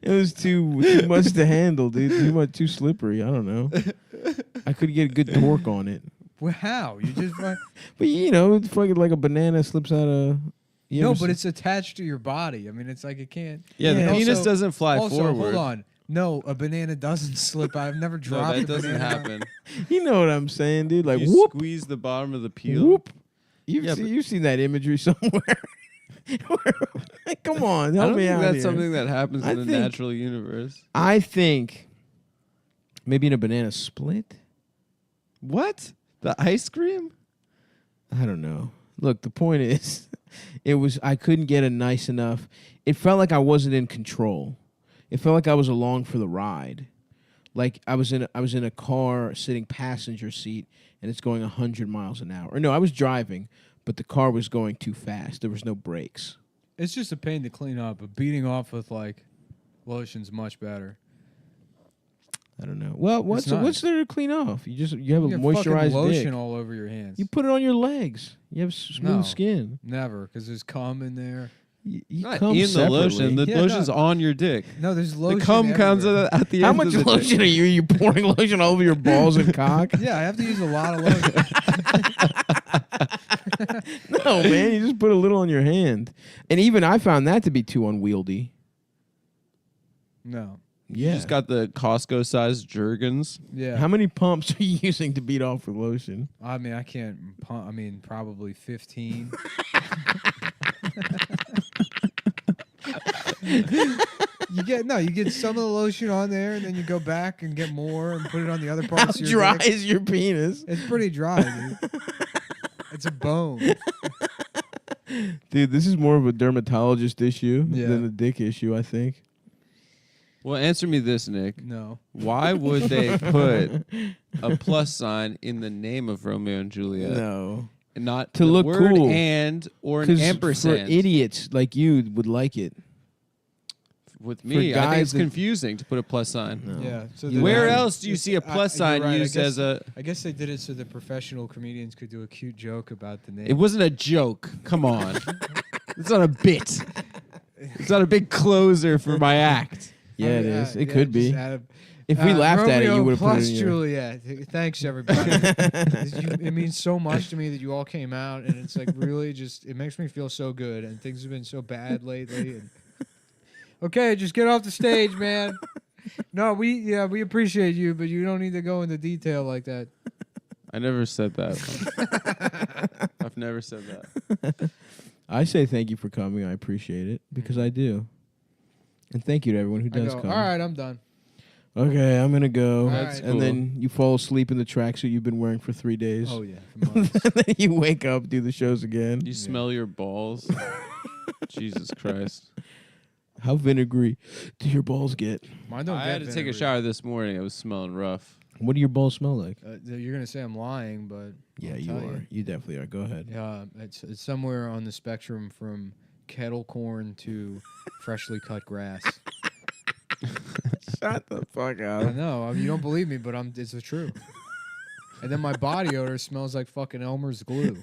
It was too much to handle, dude. Too slippery. I don't know. I couldn't get a good torque on it. Well, how? You just But it's fucking like a banana slips out of. no, but it's attached to your body. I mean, it's like it can't. Yeah, Yeah. the penis Also- doesn't fly also, forward. hold on. No, a banana doesn't slip out. I've never No, dropped that a doesn't banana. happen. You know what I'm saying, dude? Like you whoop, squeeze the bottom of the peel. whoop. Yeah, You've seen that imagery somewhere. Come on, I help don't me think out that's here. something that happens I in the think- natural universe. I think maybe in a banana split. What? The ice cream? I don't know. Look, the point is, I couldn't get a nice enough. It felt like I wasn't in control. It felt like I was along for the ride. Like I was in a car sitting passenger seat and it's going 100 miles an hour. Or no, I was driving, but the car was going too fast. There was no brakes. It's just a pain to clean up, but beating off with like lotion's much better. I don't know. Well, what's there to clean off? You have a You have fucking moisturized lotion dick. all over your hands. You put it on your legs. You have smooth No. skin. Never, because there's cum in there. You Not come in the separately. lotion. The Yeah, lotion's no. on your dick. No, there's lotion. The cum comes everywhere. at the How end much of the lotion dick. are you? Are you pouring lotion all over your balls and cock? Yeah, I have to use a lot of lotion. No, man. You just put a little on your hand. And even I found that to be too unwieldy. No. Yeah. You just got the Costco-sized Jergens. Yeah. How many pumps are you using to beat off with lotion? I mean, I can't pump. I mean, probably 15. You get some of the lotion on there, and then you go back and get more and put it on the other How parts of your dry dick. is your penis? It's pretty dry, dude. It's a bone. Dude, this is more of a dermatologist issue Yeah. than a dick issue, I think. Well, answer me this, Nick. No. Why would they put a plus sign in the name of Romeo and Juliet? No. And not To the look word cool. and or an 'Cause ampersand. for idiots like you would like it. With me, I think guys it's that- confusing to put a plus sign. No. Yeah. So You Where know. else do you see a plus sign you're right. used as a... I guess they did it so the professional comedians could do a cute joke about the name. It wasn't a joke. Come on. It's not a bit. It's not a big closer for my act. Yeah, it is. It could be. just add If we laughed at it, Romeo you would have put plus it in your... Juliet. Thanks, everybody. It means so much to me that you all came out, and it's like really just it makes me feel so good. And things have been so bad lately. And okay, just get off the stage, man. No, we appreciate you, but you don't need to go into detail like that. I never said that. I've never said that. I say thank you for coming. I appreciate it because I do. And thank you to everyone who I does go, come. all right, I'm done. Okay, I'm going to go. All That's right. cool. And then you fall asleep in the tracksuit you've been wearing for 3 days. Oh yeah, for months. And then you wake up, do the shows again. You smell your balls. Jesus Christ. How vinegary do your balls get? Mine don't I get had to take a vinegary. shower this morning. I was smelling rough. What do your balls smell like? You're gonna say I'm lying, but Yeah, I'll you tell are. You definitely are. Go ahead. Yeah, it's somewhere on the spectrum from kettle corn to freshly cut grass. Shut the fuck I up. know you don't believe me, but it's the truth. And then my body odor smells like fucking Elmer's glue.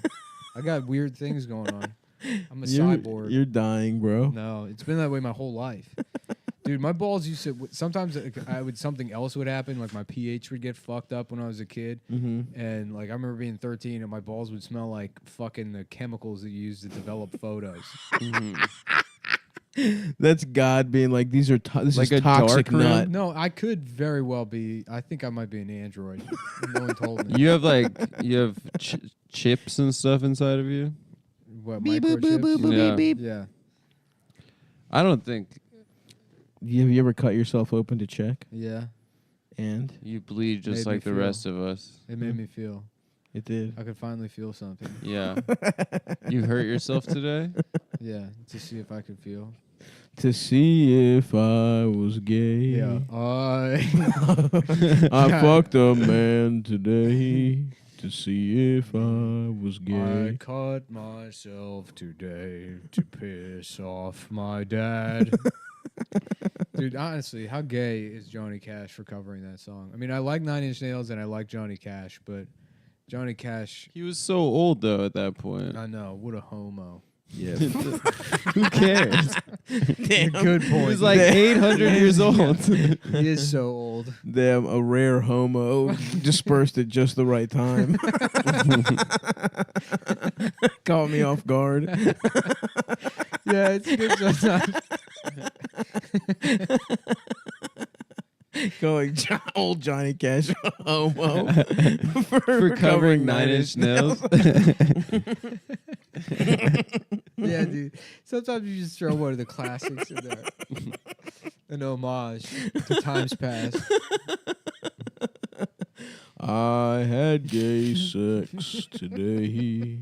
I got weird things going on. I'm a cyborg. You're dying, bro. No, it's been that way my whole life. Dude, my balls used to. Sometimes something else would happen, like my pH would get fucked up when I was a kid, and like I remember being 13 and my balls would smell like fucking the chemicals that you use to develop photos. That's God being like, this Like is a toxic dark room? nut. No, I could very well be. I think I might be an android. No one told me. You have chips and stuff inside of you. What, Beep, boop, boop, boop, microchips? boop, beep, beep. Yeah. I don't think Have you ever cut yourself open to check? Yeah. And you bleed just Made me like the feel. rest of us. It made me feel. it did. I could finally feel something. Yeah. You hurt yourself today? Yeah, to see if I could feel. To see if I was gay. Yeah. I fucked a man today to see if I was I gay. cut myself today to piss off my dad. Dude, honestly, how gay is Johnny Cash for covering that song? I mean, I like 9 Inch Nails and I like Johnny Cash, but Johnny Cash, He was so old though at that point. I know, what a homo. Yeah. Who cares? Damn. Good point. He was like 800 years old. He is so old. Damn, a rare homo dispersed at just the right time. Caught me off guard. Yeah, it's good sometimes. Going old Johnny Cash homo For covering 9 Inch Nails. Yeah, dude. Sometimes you just throw one of the classics in there. An homage to times past. I had gay sex today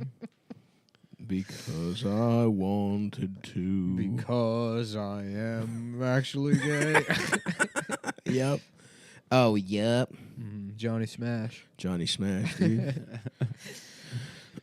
because I wanted to. Because I am actually gay. Yep. Oh, yep. Johnny Smash. Johnny Smash, dude.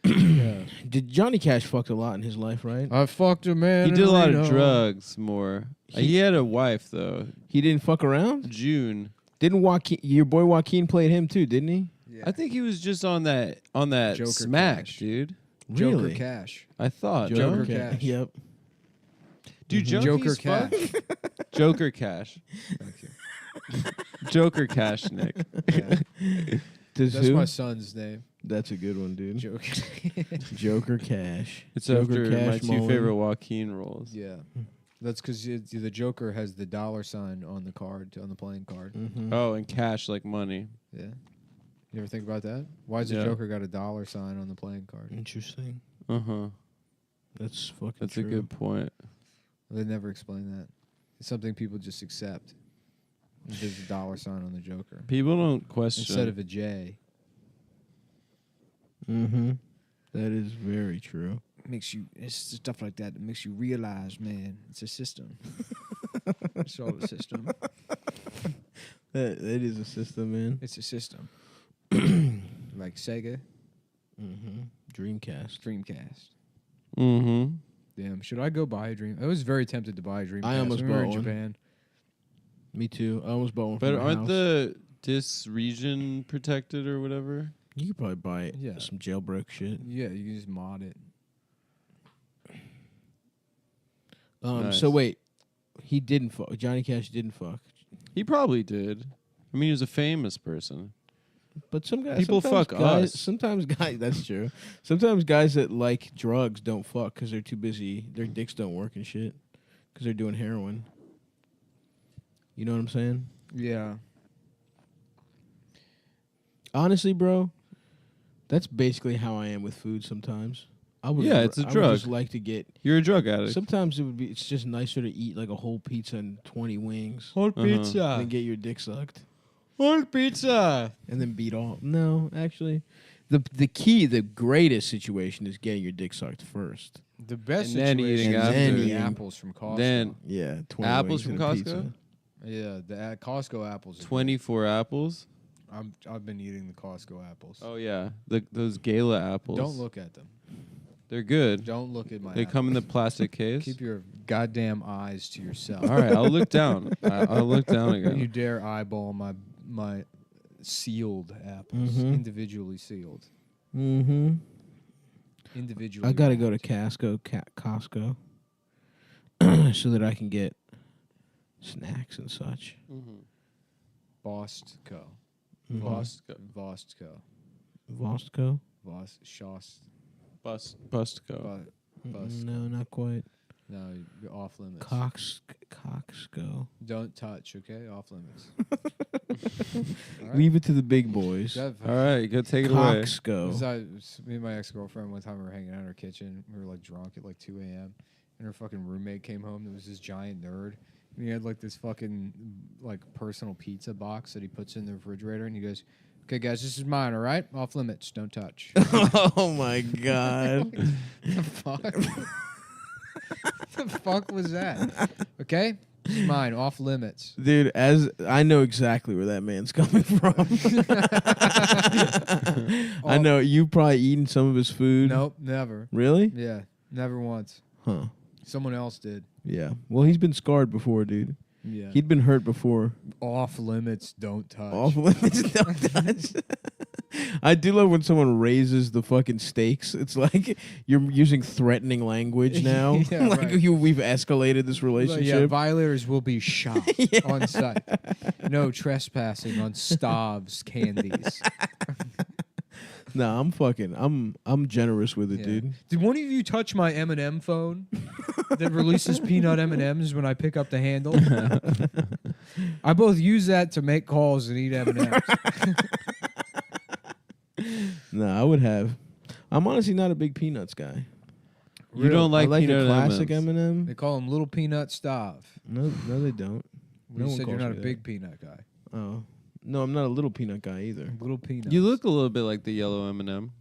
Yeah. Did Johnny Cash fucked a lot in his life, right? I fucked a man. He in did a lot Reno. of drugs more. He had a wife though. He didn't fuck around? June. Didn't Joaquin, your boy Joaquin played him too, didn't he? Yeah. I think he was just on that Joker smack, Cash. dude. Joker Really? Cash. I thought. Joker Ca- Cash. Yep. Dude, Joker junkies fuck? Cash. Joker Cash. Thank you. Joker Cash, Nick. Yeah. Does That's who? my son's name. That's a good one, dude. Joker. Joker Cash. It's Joker after my Cash two Mullen. favorite Joaquin roles. Yeah. That's because the Joker has the $sign on the card, on the playing card. Mm-hmm. Oh, and cash like money. Yeah. You ever think about that? Why has the Yeah. Joker got a $sign on the playing card? Interesting. Uh-huh. That's fucking That's true. a good point. They never explain that. It's something people just accept. There's a $sign on the Joker People don't question. instead of a J. Mm-hmm. That is very true. Makes you, it's stuff like that makes you realize, man, it's a system. It's all a system. That is a system, man. It's a system. Like Sega, Mm-hmm. Dreamcast. Dreamcast. Mm-hmm. Damn, should I go buy a Dream? I was very tempted to buy a Dreamcast. I almost when we were bought in one. Japan. Me too. I almost bought one. But for my aren't house. the discs region protected or whatever? You could probably buy Yeah. some jailbroke shit. Yeah, you can just mod it. Nice. So wait, he didn't fuck. Johnny Cash didn't fuck. He probably did. I mean, he was a famous person. But some guys, People sometimes fuck guys, us. Sometimes guys, that's true. Sometimes guys that like drugs don't fuck because they're too busy. Their dicks don't work and shit because they're doing heroin. You know what I'm saying? Yeah. Honestly, bro, that's basically how I am with food sometimes. Yeah, it's a I would drug. just like to get. You're a drug addict. Sometimes it's just nicer to eat like a whole pizza and 20 wings Whole Uh-huh. than get your dick sucked Whole pizza. and then beat all. No, actually, the greatest situation is getting your dick sucked first. The best And then situation eating is after. eating Eating. apples from Costco. Then Yeah, 20 Apples wings from and a Costco? pizza. Yeah, the Costco apples. are good. 24 apples. I've been eating the Costco apples. Oh yeah, those Gala apples. Don't look at them. They're good. Don't look at my. They come in the plastic case. Keep your goddamn eyes to yourself. All right, I'll look down. I'll look down again. Don't you dare eyeball my sealed apples, individually sealed. Mm-hmm. Individually. I gotta go to Costco, so that I can get snacks and such. Bostco. Bostco. Vostco? Bustco. No, not quite. No, you're off limits. Coxco. Don't touch, okay? Off limits. Right. Leave it to the big boys. All right, go take it away. Coxco. Me and my ex-girlfriend, one time we were hanging out in her kitchen. We were like drunk at like 2 a.m. And her fucking roommate came home. There was this giant nerd. And he had like this fucking like personal pizza box that he puts in the refrigerator. And he goes, "Okay, guys, this is mine, all right? Off limits. Don't touch." Oh, my God. The fuck? The fuck was that? Okay? This is mine. Off limits. Dude, as I know exactly where that man's coming from. I know you've probably eaten some of his food. Nope, never. Really? Yeah, never once. Huh. Someone else did. Yeah. Well, he's been scarred before, dude. Yeah. He'd been hurt before. Off limits, don't touch. Off limits, don't touch. I do love when someone raises the fucking stakes. It's like you're using threatening language now. Yeah, like right. we've escalated this relationship. Yeah, violators will be shot on site. No trespassing on Stav's candies. Nah, I'm generous with it, dude. Did one of you touch my M&M phone that releases peanut M&Ms when I pick up the handle? I both use that to make calls and eat M&Ms. Nah, I would have. I'm honestly not a big peanuts guy. You don't like I like peanut the classic M&Ms. M&M. They call him Little Peanut Stav. No, they don't. You one said you're calls not a me big peanut guy. that. Oh, no, I'm not a little peanut guy either. Little peanut. You look a little bit like the yellow M&M.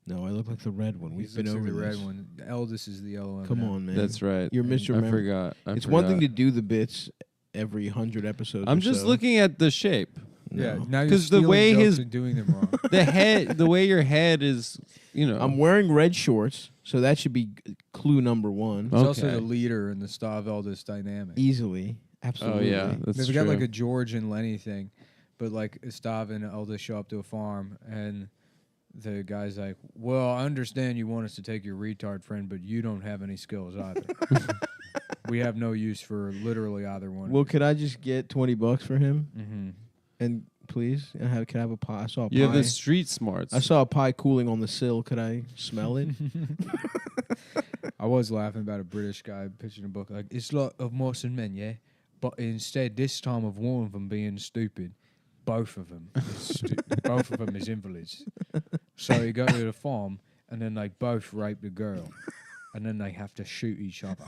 No, I look like the red one. We've been over the this. red one. The eldest is the yellow M&M. Come on, man. That's right. You're Mr. I forgot. It's one thing to do the bits every 100 episodes. I'm or just so. looking at the shape. Yeah, No. now you're 'Cause the stealing way jokes his- and doing them wrong. The way your head is, you know. I'm wearing red shorts, so that should be clue number one. He's also Okay. the leader in the Stav eldest dynamic. Easily. Absolutely. Oh yeah, that's They've true. got like a George and Lenny thing, but like Stav and Eldest show up to a farm, and the guy's like, "Well, I understand you want us to take your retard friend, but you don't have any skills either. We have no use for literally either one." Well, could I just get $20 for him? Mm-hmm. And please, and can I have a pie? I saw a You have pie. the street smarts. I saw a pie cooling on the sill. Could I smell it? I was laughing about a British guy pitching a book like, "It's like of mice and men, yeah, but instead this time of one of them being stupid, both of them both of them is invalids. So you go to the farm and then they both rape the girl, and then they have to shoot each other."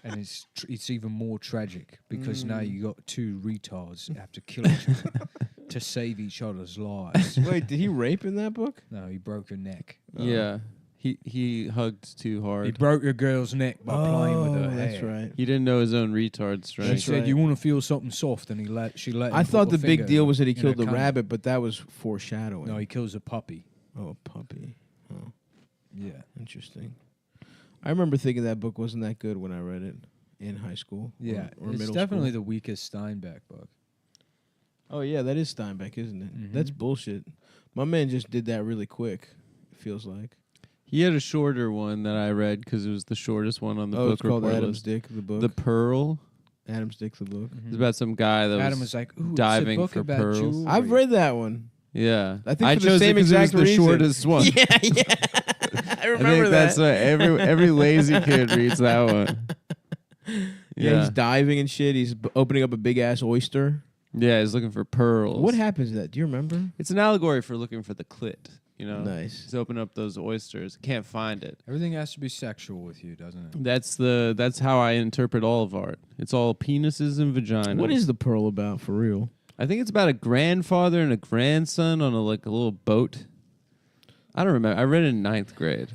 And it's even more tragic because now you got two retards that have to kill each other to save each other's lives. Wait, did he rape in that book? No, he broke her neck. Yeah. He hugged too hard. He broke a girl's neck by playing with her hair. That's right. He didn't know his own retard She strength. said, right. "You want to feel something soft," and she let. I him thought put the a big finger deal was that he in killed her the cunt. rabbit, but that was foreshadowing. No, he kills a puppy. Oh, a puppy. Oh, Yeah, interesting. I remember thinking that book wasn't that good when I read it in high school. yeah. or It's middle definitely school. the weakest Steinbeck book. Oh yeah, that is Steinbeck, isn't it? Mhm. That's bullshit. My man just did that really quick. It feels like. He had a shorter one that I read because it was the shortest one on the book It's called report Adam's list. Dick, the book. The Pearl. Adam's Dick, the book. It's about some guy that Adam was was like, "Ooh, diving it's a book for about pearls. jewelry." I've read that one. Yeah. I think for the chose same it 'cause exact it was the reason. shortest one. Yeah. I I remember think that. that's what every lazy kid reads that one. Yeah, he's diving and shit. He's opening up a big ass oyster. Yeah, he's looking for pearls. What happens to that? Do you remember? It's an allegory for looking for the clit. You know, Nice. He's opening up those oysters. Can't find it. Everything has to be sexual with you, doesn't it? That's how I interpret all of art. It's all penises and vaginas. What is the pearl about for real? I think it's about a grandfather and a grandson on a little boat. I don't remember. I read it in 9th grade.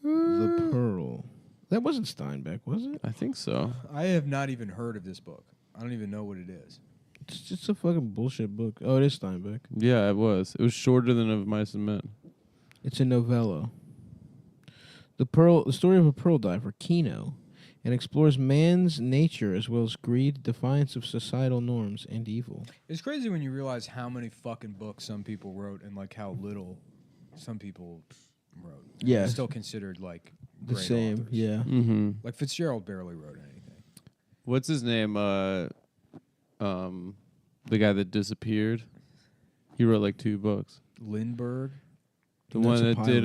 The Pearl. That wasn't Steinbeck, was it? I think so. I have not even heard of this book. I don't even know what it is. It's just a fucking bullshit book. Oh, it is Steinbeck. Yeah, it was. It was shorter than Of Mice and Men. It's a novella. The story of a pearl diver, Kino, and explores man's nature as well as greed, defiance of societal norms, and evil. It's crazy when you realize how many fucking books some people wrote and like how little some people wrote. Yeah. They're still considered like The great same, authors. yeah. Mm-hmm. Like Fitzgerald barely wrote anything. What's his name? The guy that disappeared. He wrote like 2 books. Lindbergh. The That's one a that pilot. did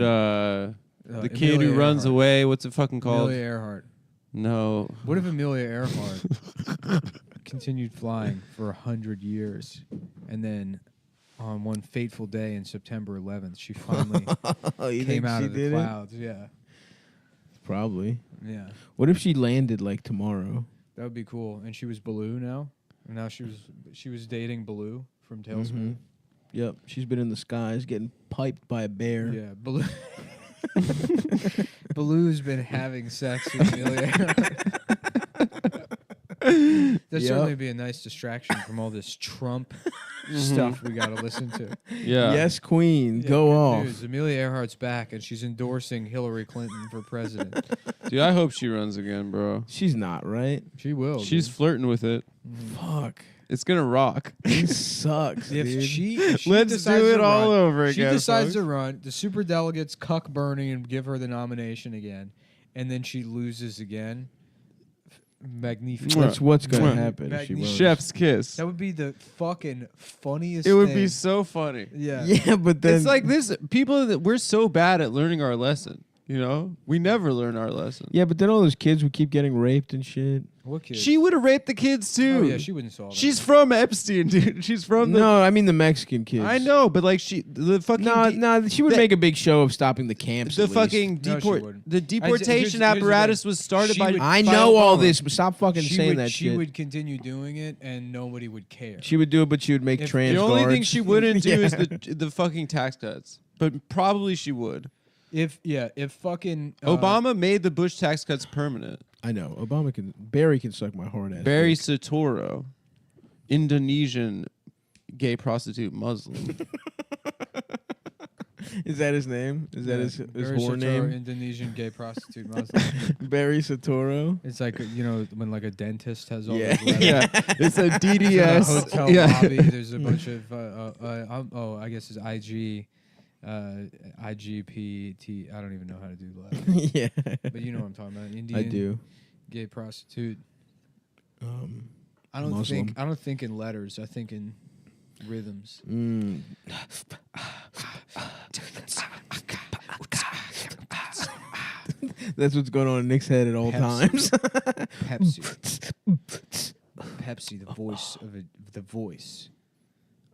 the kid Amelia who runs Earhart. away. What's it fucking called? Amelia Earhart. No. What if Amelia Earhart continued flying for 100 years, and then on one fateful day in September 11th, she finally came out of the clouds? Yeah, Probably. yeah, What if she landed like tomorrow? that would be cool. And she was Baloo now. And now she was dating Baloo from Tailspin. Yep. She's been in the skies getting piped by a bear. Yeah, Baloo. Baloo's been having sex with Amelia Earhart. That'd certainly be a nice distraction from all this Trump stuff we got to listen to. Yeah. Yes, Queen. Yeah, Go good off. news. Amelia Earhart's back, and she's endorsing Hillary Clinton for president. Dude, I hope she runs again, bro. She's not, right? She will. She's flirting with it. Fuck. It's gonna rock. This sucks, if dude. she Let's decides do it to all run, over again. she decides folks. to run, the super delegates cuck Bernie and give her the nomination again, and then she loses again. Magnificent. That's what's going to Mwah. happen if she runs. Chef's kiss. That would be the fucking funniest It would thing. be so funny. Yeah. Yeah, but then... It's like this. People that we're so bad at learning our lesson. You know, we never learn our lesson. Yeah, but then all those kids would keep getting raped and shit. What kid? She would have raped the kids too. Oh yeah, she wouldn't solve it. She's from Epstein, dude. She's from the. No, I mean the Mexican kids. I know, but like the fucking. No, she would the- make a big show of stopping the camps. The at least. fucking No, she wouldn't. the deportation here's the apparatus thing. was started She by. would- I by know all Obama. this, but stop fucking she saying would, that she shit. would continue doing it, and nobody would care. She would do it, but she would make If- trans The only guards. thing she wouldn't do Yeah. is the fucking tax cuts, but probably she would. If fucking Obama made the Bush tax cuts permanent. I know. Barry can suck my hard ass. Barry dick. Soetoro, Indonesian gay prostitute Muslim. Is that his name? Is that his Barry whore Soetoro, name? Indonesian gay prostitute Muslim. Barry Satoro. It's like when like a dentist has all Yeah. those letters. Yeah, it's a In a DDS. hotel Yeah. lobby. There's a bunch of I guess it's IG, IGPT. I don't even know how to do that. Yeah. But you know what I'm talking about. Indian I do. gay prostitute. I Muslim. don't think in letters. I think in rhythms. That's what's going on in Nick's head at all times. Pepsi. Pepsi, the voice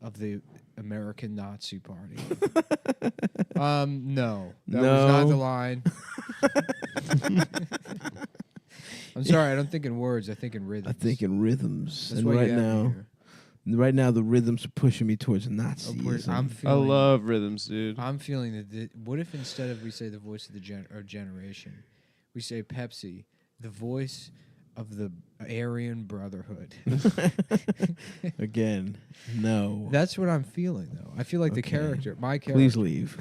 of the American Nazi Party. No, that was not the line. I'm sorry, I don't think in words. I think in rhythms. I think in rhythms. That's and why you right have me now, here. right now, the rhythms are pushing me towards Nazism. I'm I feeling. love rhythms, dude. I'm feeling that. What if instead of we say the voice of the generation, we say Pepsi, the voice of the Aryan Brotherhood? Again, no. That's what I'm feeling, though. I feel like the character, my character. Please leave.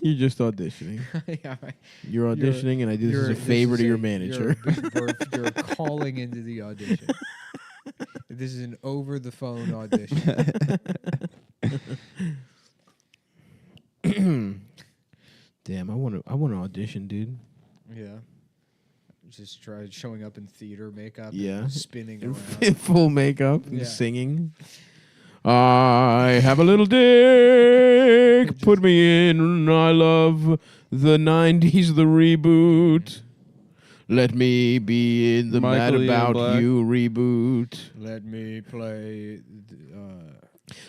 You're just auditioning. Yeah, You're auditioning, and I do this as a favor to your manager. You're calling into the audition. This is an over-the-phone audition. Damn, I want to audition, dude. Yeah. Just try showing up in theater makeup. Yeah. And spinning In around. full makeup and Yeah. singing. I have a little dick. Put me in. I love the 90s, the reboot. Let me be in the Mad Michael Ian About Black. You reboot. Let me play.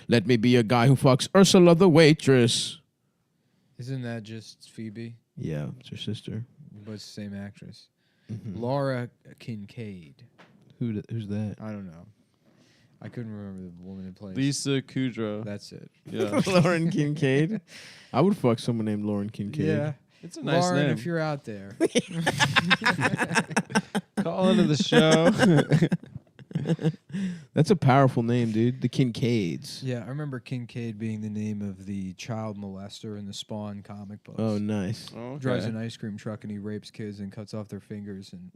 Let me be a guy who fucks Ursula the waitress. Isn't that just Phoebe? Yeah, it's her sister. But it's the same actress. Mhm. Laura Kincaid. Who's that? I don't know. I couldn't remember the woman who plays. Lisa Kudrow. That's it. Yeah, Lauren Kincaid. I would fuck someone named Lauren Kincaid. Yeah. it's a nice Lauren, name. if you're out there. Call into the show. That's a powerful name, dude. The Kincaids. Yeah, I remember Kincaid being the name of the child molester in the Spawn comic books. Oh, nice. Okay. Drives an ice cream truck and he rapes kids and cuts off their fingers and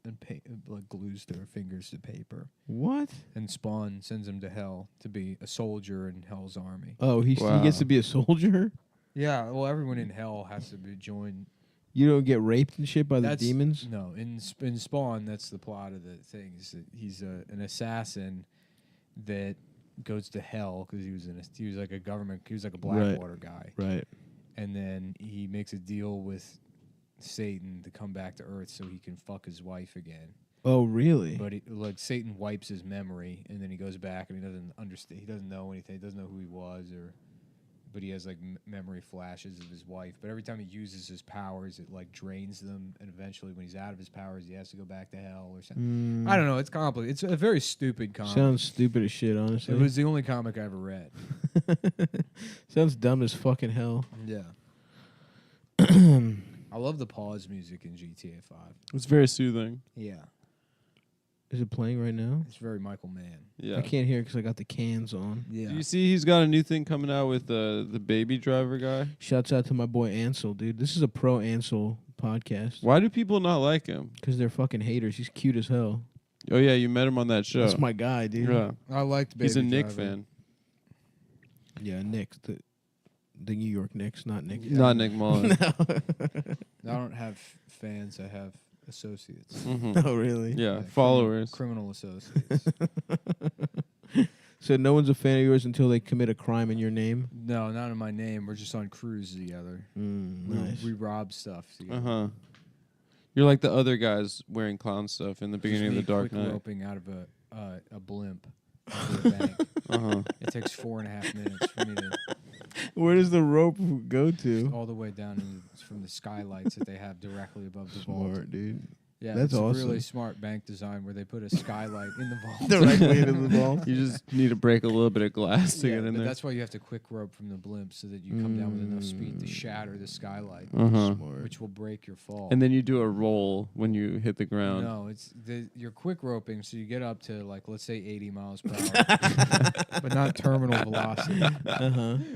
like glues their fingers to paper. What? And Spawn sends him to hell to be a soldier in Hell's army. Oh, he gets to be a soldier? Yeah, well, everyone in hell has to be joined. You don't get raped and shit by the demons? No, in Spawn, that's the plot of the thing. Is that he's an assassin that goes to hell because he was like a Blackwater guy. Right. And then he makes a deal with Satan to come back to Earth so he can fuck his wife again. Oh, really? But Satan wipes his memory, and then he goes back and he doesn't understand. He doesn't know anything. He doesn't know who he was, but he has like memory flashes of his wife. But every time he uses his powers, it like drains them, and eventually, when he's out of his powers, he has to go back to hell or something. I don't know. It's complicated. It's a very stupid comic. Sounds stupid as shit, honestly. It was the only comic I ever read. Sounds dumb as fucking hell. Yeah. I love the pause music in GTA 5. It's very soothing. Yeah. Is it playing right now? It's very Michael Mann. Yeah. I can't hear it because I got the cans on. Yeah. Do you see he's got a new thing coming out with the Baby Driver guy? Shouts out to my boy Ansel, dude. This is a pro Ansel podcast. Why do people not like him? Because they're fucking haters. He's cute as hell. Oh, yeah, you met him on that show. That's my guy, dude. Yeah. I liked Baby He's a Nick Driver. fan. Yeah, Knicks. The New York Knicks, not Nick. Not Nick Mullen. I don't have fans. I have associates. Mm-hmm. Oh, really? Yeah, followers. Criminal associates. So no one's a fan of yours until they commit a crime in your name? No, not in my name. We're just on cruise together. Nice. We rob stuff together. Uh-huh. You're like the other guys wearing clown stuff in the beginning of The Dark quick Knight. roping out of a blimp into a bank. Uh-huh. It takes 4.5 minutes for me to Where does the rope go to? all the way down from the skylights that they have directly above the vault. Smart, dude. Yeah, That's it's awesome. a really smart bank design where they put a skylight in the vault. Directly into the vault. You just need to break a little bit of glass to Yeah, get in but there. that's why you have to quick rope from the blimp so that you come down with enough speed to shatter the skylight, Uh-huh. which will break your fall. And then you do a roll when you hit the ground. No, you're quick roping, so you get up to like let's say 80 miles per hour, but not terminal velocity.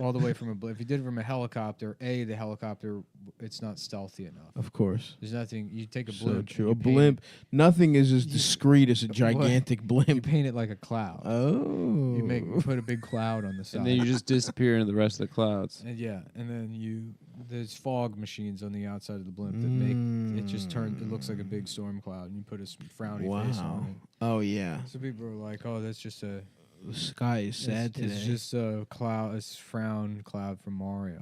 All the way from a blimp. If you did it from a helicopter, the helicopter it's not stealthy enough. Of course. There's nothing. You take a So blimp. true. and A you paint blimp. Nothing is as discreet as a gigantic You blimp. paint it like a cloud. Oh. You put a big cloud on the side. And then you just disappear into the rest of the clouds. And and then there's fog machines on the outside of the blimp that make it just it looks like a big storm cloud, and you put a frowny face on it. Oh, yeah. So people are like, "Oh, that's just a The sky is sad today. It's just a cloud, a frown cloud from Mario."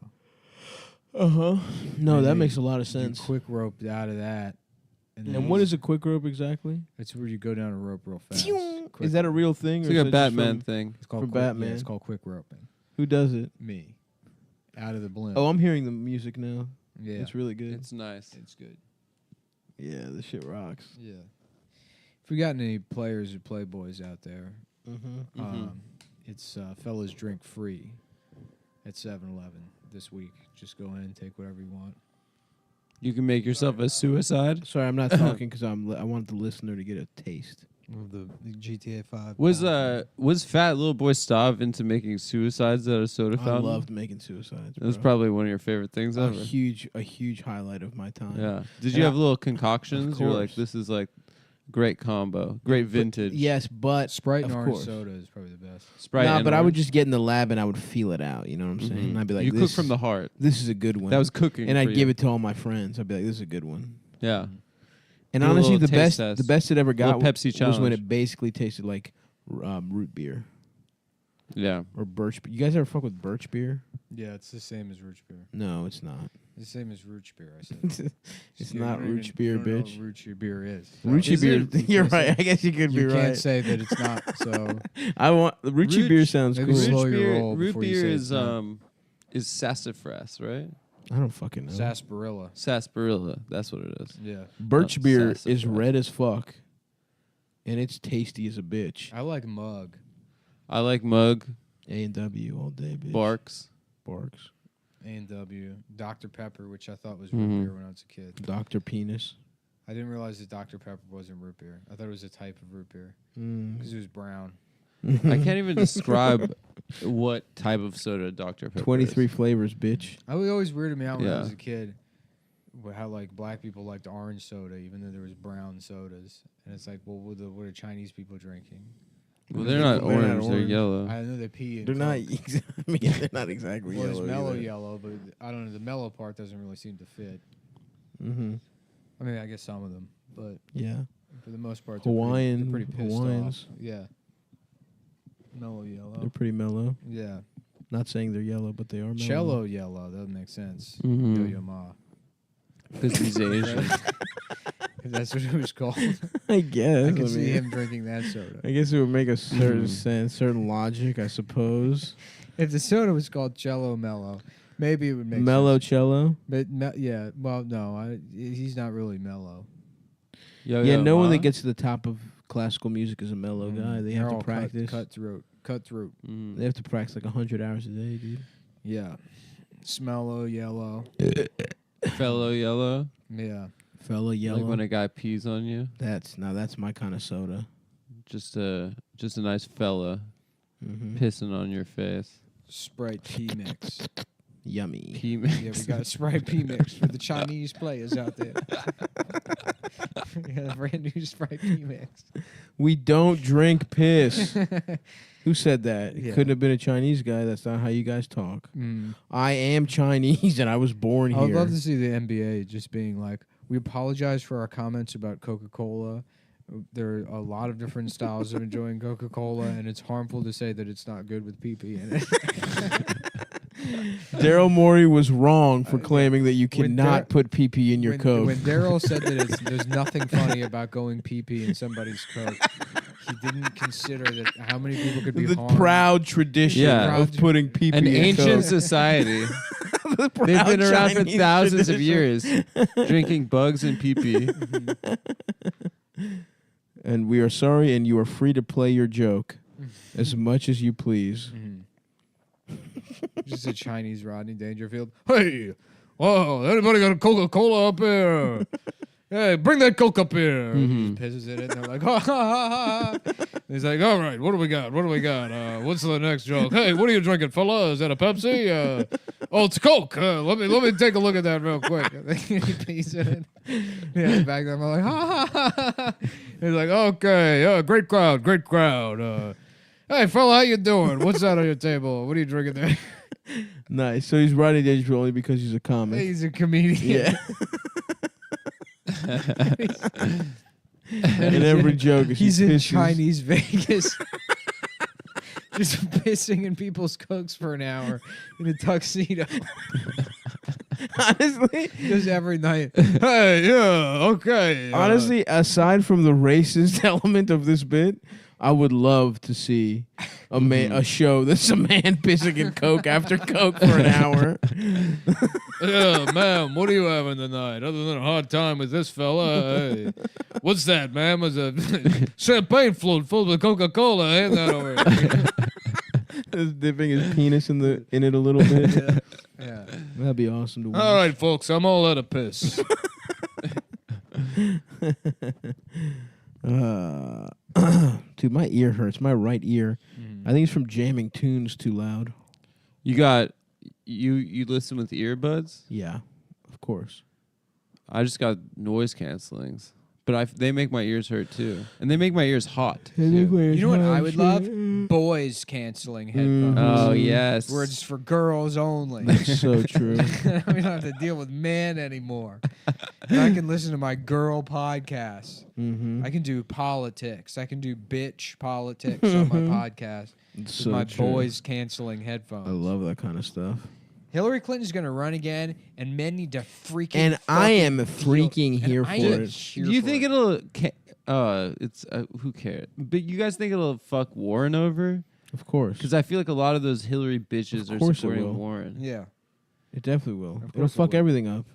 No, And that you- makes a lot of sense. You quick roped out of that. And what is a quick rope exactly? It's where you go down a rope real fast. Is that a real thing? It's or like is a that just Batman from- thing. It's called For quick, Batman? Yeah, it's called quick roping. Who does it? Me. Out of the blimp. Oh, I'm hearing the music now. yeah. It's really good. It's nice. It's good. Yeah, this shit rocks. Yeah. If we got any players or playboys out there, Mm-hmm. it's fellas drink free at 7-Eleven this week. Just go in and take whatever you want. You can make yourself a suicide. Sorry, I'm not talking because I want the listener to get a taste. Of the GTA 5. Was Fat Little Boy Stav into making suicides at a soda I fountain? loved making suicides. It was bro. probably one of your favorite things a ever. huge highlight of my time. Yeah. Did And you have little concoctions? Of You're like, course. this is like great combo, great vintage. Yes, but Sprite and of orange course. soda is probably the best. Sprite. Nah, and but I would orange. just get in the lab and I would feel it out. You know what I'm saying? Mhm. And I'd be like, you cook this, from the heart. This is a good one. That was cooking. and for I'd give you. it to all my friends. I'd be like, this is a good one. Yeah. And Do a honestly, little the taste best test. it ever got Little Pepsi was when challenge. it basically tasted like root beer Yeah. or birch. You guys ever fuck with birch beer? Yeah, it's the same as Rooch beer. No, it's not. It's the same as Rooch beer, I said. It's You not don't even- Rooch beer, you don't know bitch. what Rooch beer is. Rucci Is beer. it? You're right. I guess you could You be can't right. say that it's not, so... I want Rucci Rooch- beer sounds maybe cool. slow Root your beer, roll root before you beer say is it's not. sassafras, right? I don't fucking know. Sarsaparilla. Sarsaparilla. That's what it is. Yeah. Birch Not beer is sassafras. red as fuck, and it's tasty as a bitch. I like mug. I like mug, A&W all day, bitch. barks. Barks. A&W. Dr. Pepper, which I thought was Mhm. root beer when I was a kid. Dr. Penis. I didn't realize that Dr. Pepper wasn't root beer. I thought it was a type of root beer because it was brown. I can't even describe what type of soda Dr. Pepper 23 is. flavors, bitch. I was always weirded me out when I was a kid. How like black people liked orange soda, even though there was brown sodas, and it's like, well, what are Chinese people drinking? Well, they're not orange; they're yellow. I know they pee. They're not. They're not exactly well, yellow. It's mellow either. yellow, but I don't know. The mellow part doesn't really seem to fit. Mm-hmm. I mean, I guess some of them, but yeah, for the most part, Hawaiian, they're pretty pissed Hawaiians. off. Yeah, mellow yellow. They're pretty mellow. Yeah, Not saying they're yellow, but they are mellow. cello yellow. That would make sense. Mhm. Yo-yo ma. Because he's Asian. That's what it was called. I guess. I can see him drinking that soda. I guess it would make a certain sense, certain logic, I suppose. If the soda was called Jello Mellow, maybe it would make Mellow sense. cello. But yeah, well, no, he's not really mellow. Yeah, no one that gets to the top of classical music is a mellow guy. They They're have to all practice. cutthroat. They have to practice like 100 hours a day, dude. Yeah, smellow yellow. Fellow yellow. Yeah, Fella yellow. Like when a guy pees on you. That's my kind of soda. Just a nice fella Mm-hmm. pissing on your face. Sprite P mix. Yummy. Pee mix. Yeah, we got a Sprite P mix for the Chinese players out there. We got a brand new Sprite P mix. We don't drink piss. Who said that? It Yeah. couldn't have been a Chinese guy. That's not how you guys talk. I am Chinese and I was born I here. would love to see the NBA just being like, we apologize for our comments about Coca-Cola. There are a lot of different styles of enjoying Coca-Cola, and it's harmful to say that it's not good with pee-pee in it. Daryl Morey was wrong for claiming that you when cannot put pee-pee in your when, Coke. When Daryl said that there's nothing funny about going pee-pee in somebody's Coke, he didn't consider that how many people could be the harmed. proud tradition Yeah. of putting pee-pee An in ancient Coke. society. The They've been proud around for Chinese thousands of tradition. years, drinking bugs and pee-pee. And we are sorry, and you are free to play your joke as much as you please. Just a Chinese Rodney Dangerfield. Hey, whoa, anybody got a Coca-Cola up here? Hey, bring that Coke up here. He pisses in it, and they're like, ha, ha, ha, ha. He's like, all right, what do we got? What do we got? What's the next joke? Hey, what are you drinking, fella? Is that a Pepsi? Oh, it's Coke. Let me take a look at that real quick. He pees in it. Yeah, back then I'm like, ha, ha, ha, ha. He's like, okay, great crowd, great crowd. Hey, fella, how you doing? What's that on your table? What are you drinking there? Nice. So he's Rodney Dangerfield only because he's a comic. He's a comedian. Yeah. And every joke is He's he in pisses. Chinese Vegas. Just pissing in people's Cokes for an hour in a tuxedo. Honestly, Just every night. Hey, yeah, okay. honestly, aside from the racist element of this bit, I would love to see a show that's a man pissing in Coke after Coke for an hour. yeah, ma'am, what are you having tonight? Other than a hard time with this fella? Hey, what's that, ma'am? Is a champagne float full of Coca-Cola. Hand that over here. Just dipping his penis in it a little bit. Yeah. That'd be awesome to watch. All right, folks, I'm all out of piss. Dude, my ear hurts. My right ear. I think it's from jamming tunes too loud. You got you listen with earbuds? Yeah, of course. I just got noise cancellings, but they make my ears hurt too, and they make my ears hot. Too. You know what I would love? Boys canceling headphones. Oh yes, Where it's for girls only. That's so true. We don't have to deal with men anymore. And I can listen to my girl podcasts. Mm-hmm. I can do politics. I can do bitch politics on my podcast. With So my true. boys canceling headphones. I love that kind of stuff. Hillary Clinton's going to run again, and men need to freaking. And I am fucking freaking feel- here and I for am it. here Do you for think it. it'll? It's who cares? But you guys think it'll fuck Warren over? Of course. Because I feel like a lot of those Hillary bitches Of are course it supporting will. Warren. Yeah. It definitely will. Of It'll course it fuck will. everything up.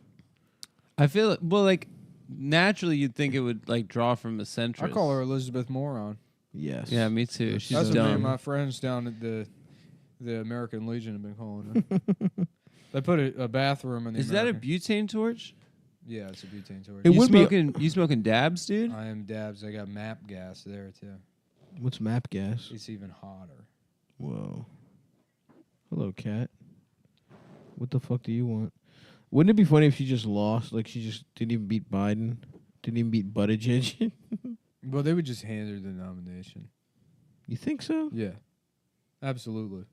I feel like naturally you'd think it would like draw from a centrist. I call her Elizabeth Moron. Yes. Yeah, me too. She's That's what me and dumb. my friends down at the American Legion have been calling her. They put a bathroom in the Is that a American- butane torch? Yeah, it's a butane torch. You smoking dabs, dude? I am dabs. I got MAP gas there too. What's MAP gas? It's even hotter. Whoa. Hello, cat. What the fuck do you want? Wouldn't it be funny if she just lost? Like she just didn't even beat Biden, didn't even beat Buttigieg. Well, they would just hand her the nomination. You think so? Yeah, absolutely.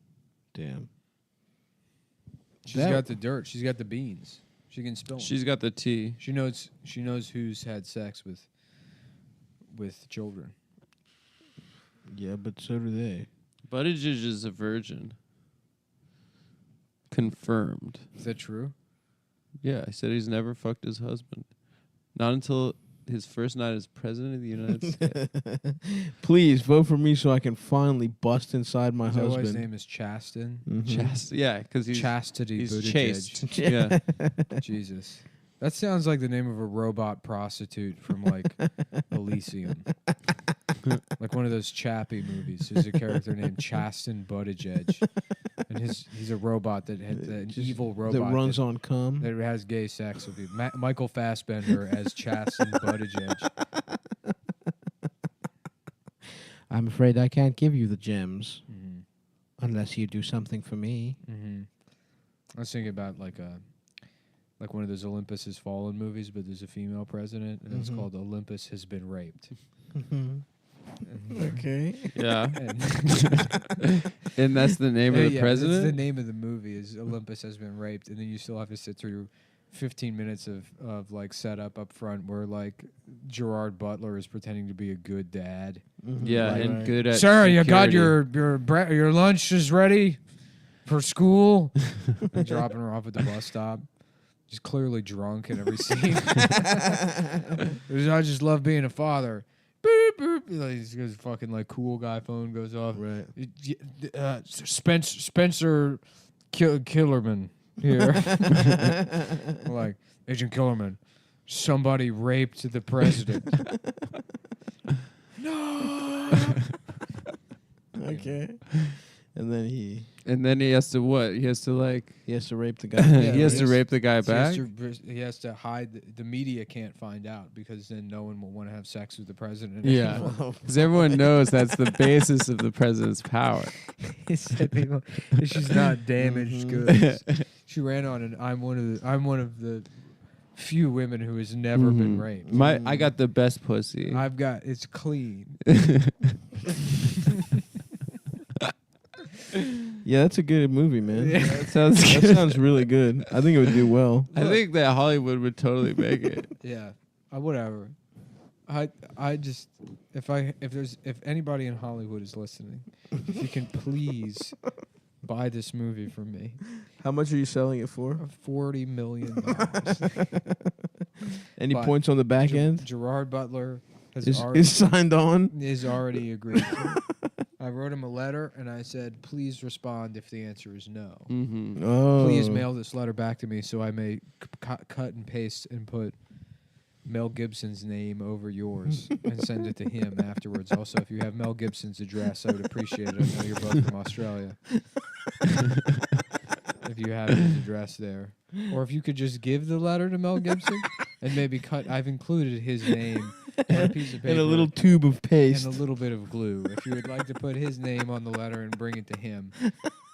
Damn. She's got the dirt. She's got the beans. She can spill 'em. She's got the tea. She knows who's had sex with children. Yeah, but so do they. Buttigieg is a virgin. Confirmed. Is that true? Yeah, I said he's never fucked his husband. Not until his first night as president of the United States. Please vote for me so I can finally bust inside my Is that why husband. his name is Chasten? Mhm. Yeah, because he's Chastity he's Buttigieg. chaste. Yeah. Jesus. That sounds like the name of a robot prostitute from like Elysium. Like one of those Chappie movies. There's a character named Chasten Buttigieg. And he's a robot that had an evil robot that runs on cum. that has gay sex with you. Michael Fassbender as Chasten Buttigieg. I'm afraid I can't give you the gems unless you do something for me. Mm-hmm. I was thinking about like one of those Olympus Has Fallen movies, but there's a female president, and it's called Olympus Has Been Raped. Okay. Yeah. And that's the name of the president? That's the name of the movie is Olympus Has Been Raped, and then you still have to sit through 15 minutes of like setup up front where like Gerard Butler is pretending to be a good dad. Yeah, Right. and good at Sir, you got security. your lunch is ready for school. And dropping her off at the bus stop. She's clearly drunk in every scene. I just love being a father. Boop, boop. Like, his fucking like cool guy phone goes off. Right. Spencer Killerman here. Like, Agent Killerman, somebody raped the president. No. Okay. And then he has to what? He has to like has to rape the guy. he has to rape the guy back. He has to hide. The media can't find out because then no one will want to have sex with the president. Yeah, because everyone knows that's the basis of the president's power. He said people, she's not damaged goods. She ran on, and I'm one of the few women who has never been raped. I got the best pussy. It's clean. Yeah, that's a good movie, man. Yeah. That sounds That good. sounds really good. I think it would do well. I think that Hollywood would totally make it. Yeah, whatever. I just if anybody in Hollywood is listening, if you can please buy this movie from me. How much are you selling it for? $40 million. Any But points on the back end? Gerard Butler Is signed on? is already agreed to. I wrote him a letter and I said, please respond if the answer is no. Mm-hmm. Oh. Please mail this letter back to me so I may cut and paste and put Mel Gibson's name over yours and send it to him afterwards. Also, if you have Mel Gibson's address, I would appreciate it. I know you're both from Australia. If you have his address there. Or if you could just give the letter to Mel Gibson and maybe I've included his name on a piece of paper. And a little tube of paste. And a little bit of glue. If you would like to put his name on the letter and bring it to him.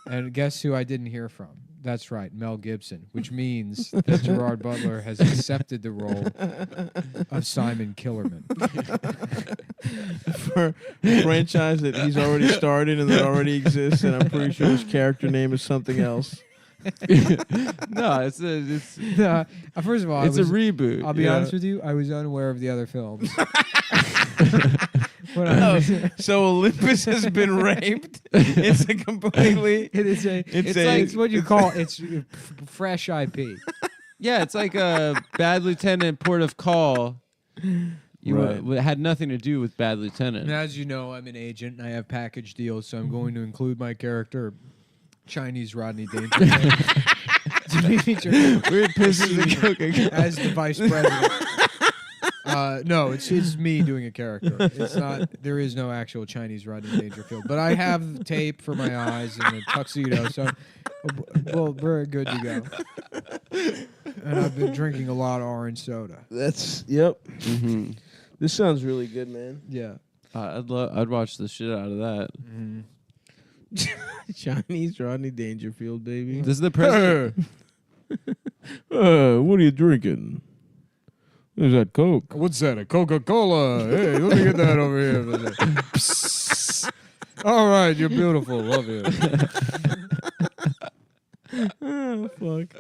And guess who I didn't hear from? That's right, Mel Gibson, which means that Gerard Butler has accepted the role of Simon Killerman. For a franchise that he's already started and that already exists, and I'm pretty sure his character name is something else. No, it's first of all, it's a reboot. I'll be honest with you, I was unaware of the other films. So Olympus has been raped. It's a completely. It's what you call it's fresh IP. Yeah, it's like a Bad Lieutenant Port of Call. It had nothing to do with Bad Lieutenant. And as you know, I'm an agent and I have package deals, so I'm going to include my character, Chinese Rodney Dangerfield, to be featured Weird pieces of cooking as the vice president. No, it's me doing a character. It's not. There is no actual Chinese Rodney Dangerfield, but I have tape for my eyes and a tuxedo, so well, very good to go. And I've been drinking a lot of orange soda. Yep. Mm-hmm. This sounds really good, man. Yeah. I'd watch the shit out of that. Mm-hmm. Chinese Rodney Dangerfield, baby. This is the president. What are you drinking? Is that Coke? What's that? A Coca-Cola? Hey, let me get that over here. All right, you're beautiful. Love you. Oh, fuck.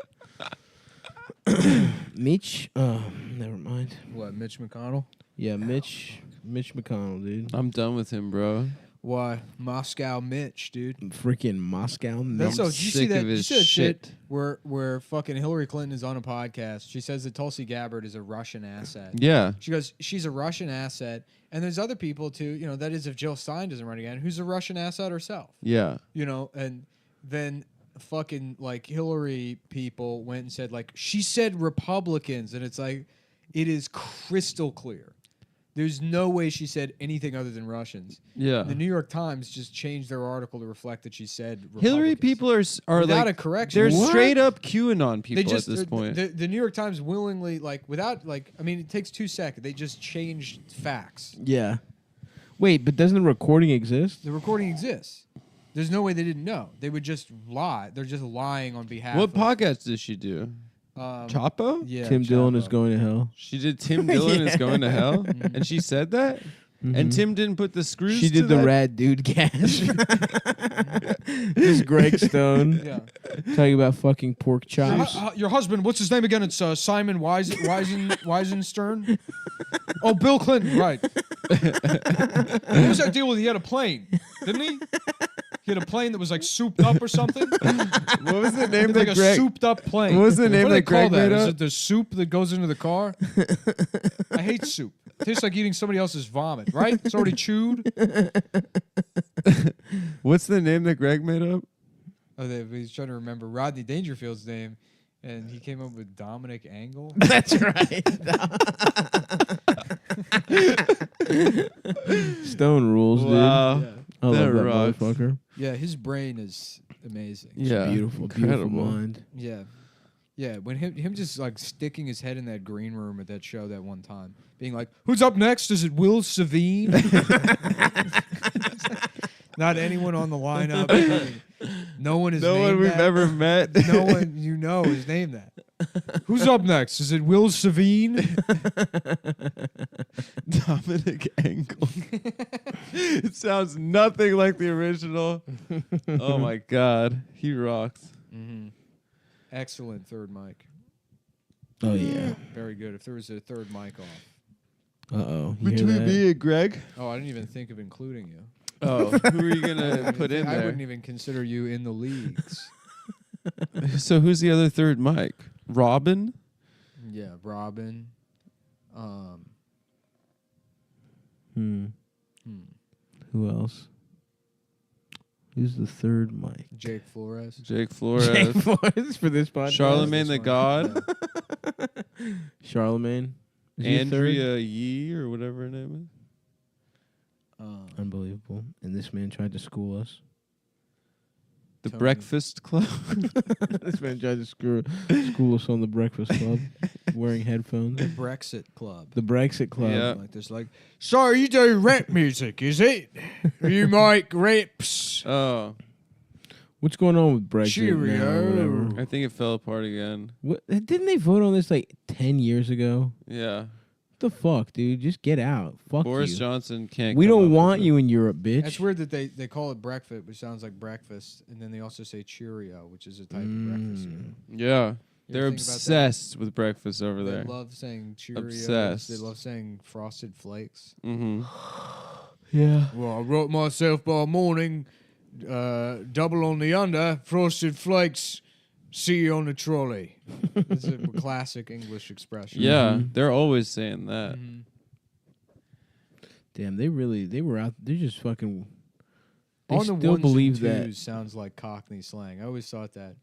Mitch? Oh, never mind. What, Mitch McConnell? Yeah, Mitch McConnell, dude. I'm done with him, bro. Why? Moscow Mitch, dude. Freaking Moscow Mitch. That's so. Did you see sick that? of You his see that shit shit. where fucking Hillary Clinton is on a podcast. She says that Tulsi Gabbard is a Russian asset. Yeah. She goes, she's a Russian asset, and there's other people too. You know, that is if Jill Stein doesn't run again, who's a Russian asset herself. Yeah. You know, and then fucking like Hillary people went and said like she said Republicans, and it's like it is crystal clear. There's no way she said anything other than Russians. Yeah. The New York Times just changed their article to reflect that she said Republicans. Hillary people are without like a correction. they're What? straight up QAnon people They just, at this point. The New York Times willingly, like, without, like, I mean, it takes 2 seconds. They just changed facts. Yeah. Wait, but doesn't the recording exist? The recording exists. There's no way they didn't know. They would just lie. They're just lying on behalf What of... podcast does she do? Chapo? Yeah, Tim Dillon Chapo. is going to hell. She did Tim Dillon is going to hell? And she said that? And Tim didn't put the screws She to did the that? rad dude gas. This is Greg Stone Yeah. talking about fucking pork chops. Your husband, what's his name again? It's Simon Weisenstern. Oh, Bill Clinton, right. What was that deal with? He had a plane, didn't he? He had a plane that was like souped up or something. What was the name Like that a Greg? souped up plane. What was the name What do they that Greg call that? made Is up? it the soup that goes into the car? I hate soup. It tastes like eating somebody else's vomit, right? It's already chewed. What's the name that Greg made up? Oh, he's trying to remember Rodney Dangerfield's name, and he came up with Dominic Angle. That's right. Stone rules, Wow. dude. I love That that rocks. motherfucker. Yeah, his brain is amazing. Yeah. Beautiful, Incredible. beautiful mind. Yeah. Yeah, when him just like sticking his head in that green room at that show that one time, being like, "Who's up next? Is it Will Savine?" Not anyone on the lineup. No one is No named one we've that. ever met. No one you know is named that. Who's up next? Is it Will Savine? Dominic Angle. It sounds nothing like the original. Oh my god, he rocks. Mm-hmm. Excellent third mic. Oh yeah. Very good. If there was a third mic off. Uh-oh. You Which hear would that? be it, Greg? Oh, I didn't even think of including you. Oh, who are you gonna put in I there? wouldn't even consider you in the leagues. So who's the other third mic? Robin? Yeah, Robin. Who else? Who's the third mic? Jake Flores. Jake Flores. Jake Flores for this podcast. Charlemagne the This one. God. Charlemagne. Is he a third? Andrea Yee or whatever her name is. Unbelievable. And this man tried to school us. The Tony. Breakfast Club. This man tried to school us on the Breakfast Club, wearing headphones. The Brexit Club. The Brexit Club. Yeah. Like there's like, so you do rap music, is it? You make raps. Oh, What's going on with Brexit now or Cheerio. whatever? I think it fell apart again. What, didn't they vote on this like 10 years ago? Yeah. What the fuck, dude? Just get out. Fuck Boris you. Johnson can't. We come don't up want with you in Europe, bitch. That's weird that they call it breakfast, which sounds like breakfast, and then they also say Cheerio, which is a type of breakfast cereal. it. Yeah. You They're ever think about that? obsessed with breakfast over They there. love saying Cheerios. Obsessed. They love saying Frosted Flakes. Mm-hmm. Yeah. Well, I wrote myself by morning, double on the under, Frosted Flakes, see you on the trolley. It's a classic English expression. Yeah, Mhm. they're always saying that. Mhm. Damn, they were out. They're just fucking. They On the still ones believe and that. twos sounds like Cockney slang. I always thought that.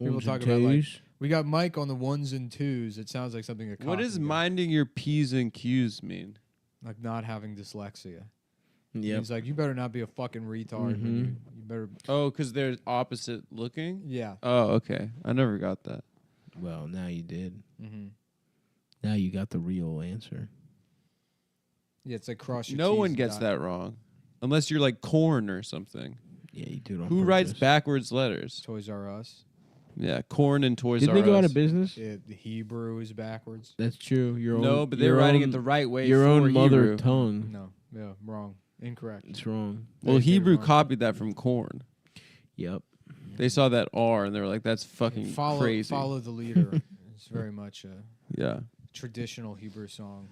People talk about like we got Mike on the 1s and 2s. It sounds like something. What does minding your P's and Q's mean? Like not having dyslexia. Yeah. He's like, you better not be a fucking retard. Mm-hmm. You better. Oh, because they're opposite looking? Yeah. Oh, okay. I never got that. Well, now you did. Mm-hmm. Now you got the real answer. Yeah, it's like cross your No T's one and gets dot. that wrong. Unless you're like corn or something. Yeah, you do it on Who writes purpose. backwards letters? Toys R Us. Yeah, corn and Toys Did R they go Us. out of business? Yeah, the Hebrew is backwards. That's true. Your own, No, but they're your writing own- it the right way Your for own mother Hebrew. tongue. No, yeah, wrong, incorrect. It's wrong. Well, They did it Hebrew wrong. copied that from corn. Yep. They saw that R and they were like, "That's fucking crazy." Follow the leader. It's very much a Yeah. traditional Hebrew song.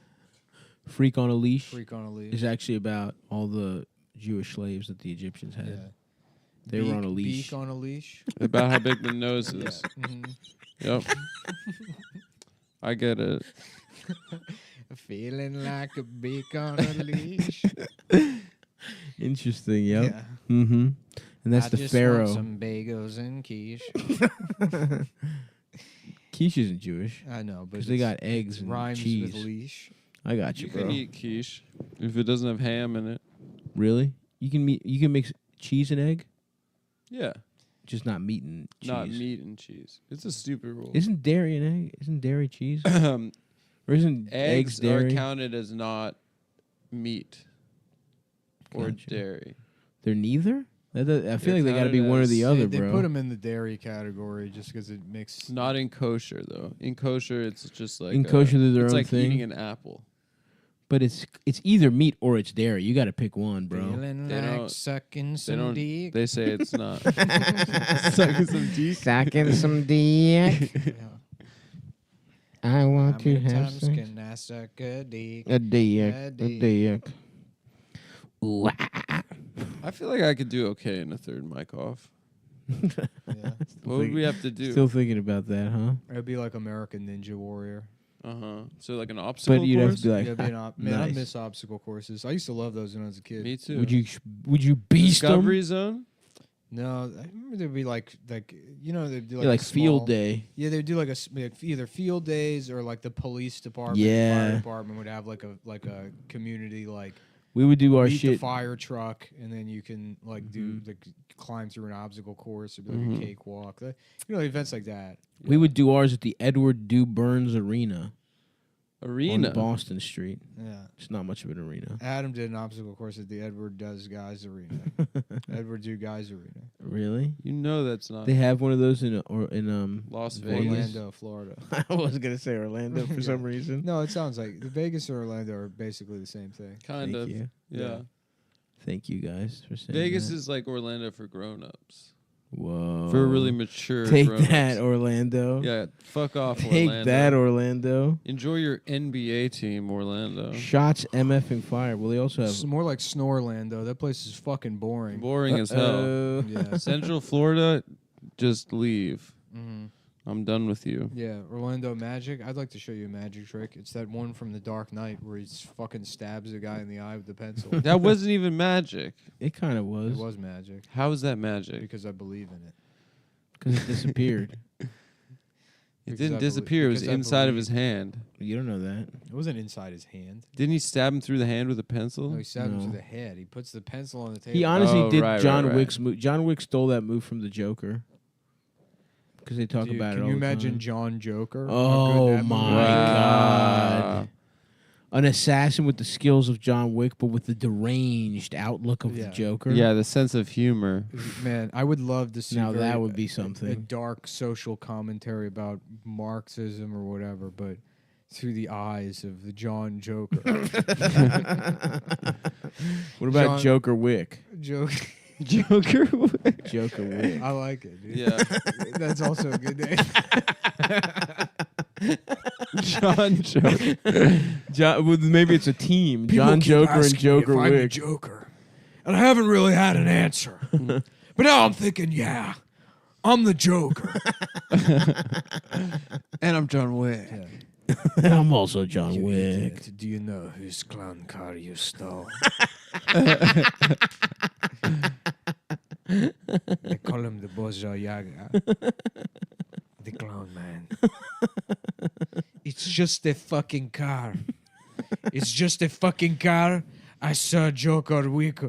Freak on a Leash Freak on a leash. is actually about all the Jewish slaves that the Egyptians had. Yeah. They were on a leash. Beak on a leash. About how big the nose is. Mm-hmm. Yep. I get it. Feeling like a beak on a leash. Interesting. Yep. Yeah. Mm-hmm. And that's I the just pharaoh. Want some bagels and quiche. Quiche isn't Jewish I know, but because they got eggs and rhymes cheese. with leash. I got You you, can bro. eat quiche if it doesn't have ham in it. Really? You can mix cheese and egg, Yeah. just not meat and cheese. Not meat and cheese. It's a stupid rule. Isn't dairy an egg? Isn't dairy cheese? Or isn't eggs Eggs are dairy? counted as not meat or Gotcha. dairy. They're neither. I feel They're like they got to counted be one or as- the other, They bro. put them in the dairy category just because it makes. Not in kosher though. In kosher, it's just like In kosher, they're their it's own like thing. eating an apple. But it's either meat or it's dairy. You got to pick one, bro. Feeling They like don't- sucking They some don't. dick. They say it's not. Sucking some dick. Sucking some dick. Yeah. I How want to many have times sex. can I suck a dick? A dick. A A dick. dick. Ooh, I feel like I could do okay in a third mic off. Yeah. What would we have to do? Still thinking about that, huh? It'd be like American Ninja Warrior. So like an obstacle But you'd have course? to be like, Yeah, be man, I nice. miss obstacle courses. I used to love those when I was a kid. Me too. Would you beast them? Discovery Zone? No, I remember there'd be like you know they'd do like, Yeah, like a field small- day. Yeah, they'd do like either field days or like the police department, Yeah. fire department would have like a community like We would do our meet the shit. fire truck, and then you can like do like climb through an obstacle course or be like a cakewalk. Events like that. We would do ours at the Edward Dew Burns Arena Arena. on Boston Street. Yeah. It's not much of an arena. Adam did an obstacle course at the Edward Does Guys Arena. Edward Do Guys Arena. Really? You know that's not They have one of those in Las Vegas. Orlando, Florida. I was gonna say Orlando for some Yeah. reason. No, it sounds like the Vegas and Orlando are basically the same thing. Kind Thank of. you. Yeah. Thank you guys for saying Vegas that. is like Orlando for grown-ups. Whoa. For really mature Take grown-ups. that, Orlando. Yeah, fuck off, Take Orlando. that, Orlando. Enjoy your NBA team, Orlando. Shots MFing fire. Well, they also have It's more like Snorlando. That place is fucking boring. Boring as hell. Yeah. Central Florida, just leave. hmm I'm done with you. Yeah, Orlando Magic. I'd like to show you a magic trick. It's that one from The Dark Knight where he fucking stabs a guy in the eye with a pencil. That wasn't even magic. It kind of It was. was magic How is that magic? because I believe in it. Because it disappeared. It Because didn't I disappear. It was because I inside of his believe. hand. You don't know that. It wasn't inside his hand. Didn't he stab him through the hand with a No, pencil? he stabbed him No. to the head. He puts the pencil on the table. He honestly Oh, did right, John right, right. Wick's move. John Wick stole that move from the Joker. Because they talk Dude, about it can all you the imagine time. John Joker? How Oh good that movie my is? God. An assassin with the skills of John Wick, but with the deranged outlook of the Yeah. Joker. Yeah, the sense of humor. Man, I would love to see Now very- that would be a something. dark social commentary about Marxism or whatever, but through the eyes of the John Joker. What about John- Joker Wick? Joke. Joker Wick. Joker Wick. I like it, dude. Yeah. That's also a good name. John Joker. John, well, maybe it's a team. John Joker and Joker I'm the Wick. Joker. And I haven't really had an answer. But now I'm thinking, yeah, I'm the Joker. And I'm John Wick. I'm also John Wick. Do you know whose clown car you stole? They call him the Bozo Yaga. clown, man. It's just a fucking car. It's just a fucking car. I saw Joker Wick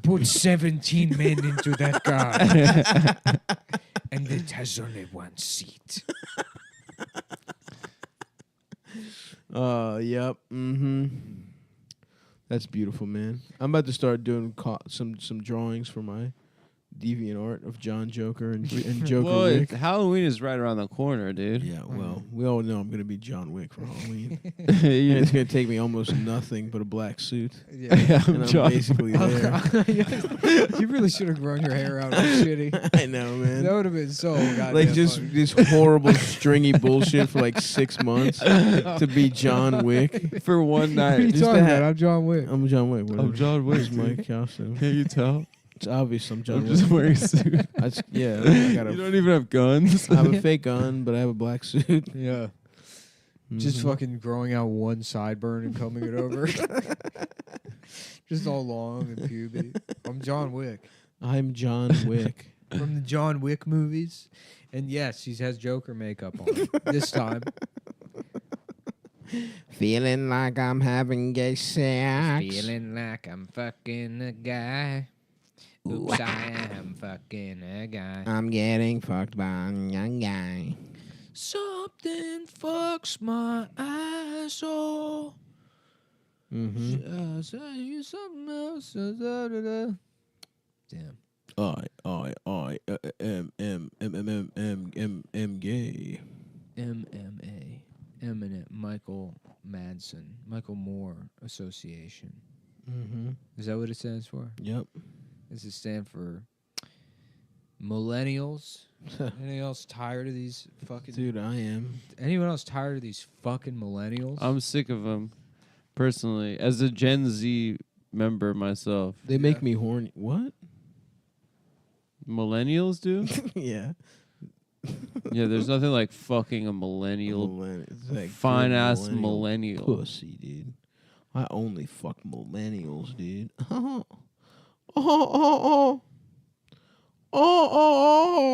put 17 men into that car. And it has only one seat. Yep. Mm-hmm. That's beautiful, man. I'm about to start doing some drawings for my DeviantArt of John Joker and Joker Well, Wick. Halloween is right around the corner, dude. Yeah, well, we all know I'm going to be John Wick for Halloween. And it's going to take me almost nothing but a black suit. Yeah. And I'm basically there. You really should have grown your hair out shitty. I know, man. That would have been so goddamn Like just funny. this horrible stringy bullshit for like 6 months to be John Wick. For one What are night. you Just talking to about? I'm John Wick. I'm John Wick. Whatever. I'm John Wick. This is my costume. Can't you tell? It's obvious I'm John I'm Wick. just wearing a suit. Yeah, I got You don't even have guns. I have a fake gun, but I have a black suit. Yeah. Just Mhm. fucking growing out one sideburn and combing it over. Just all long and puby. I'm John Wick. I'm John Wick. From the John Wick movies. And yes, he has Joker makeup on this time. Feeling like I'm having gay sex. Feeling like I'm fucking a guy. Oops, I am fucking a guy. I'm getting fucked by a young guy. Something fucks my asshole. Mm-hmm. Something else. Damn. I am gay. MMA. Eminent Michael Moore Association. Mm-hmm. Is that what it stands for? Yep. Does it stand for millennials? Anyone else tired of these fucking... Dude, I am. Anyone else tired of these fucking millennials? I'm sick of them, personally. As a Gen Z member myself. They make me horny. What? Millennials do? Yeah. Yeah, there's nothing like fucking a millennial. It's like Fine good ass millennial. pussy, dude. I only fuck millennials, dude. Oh.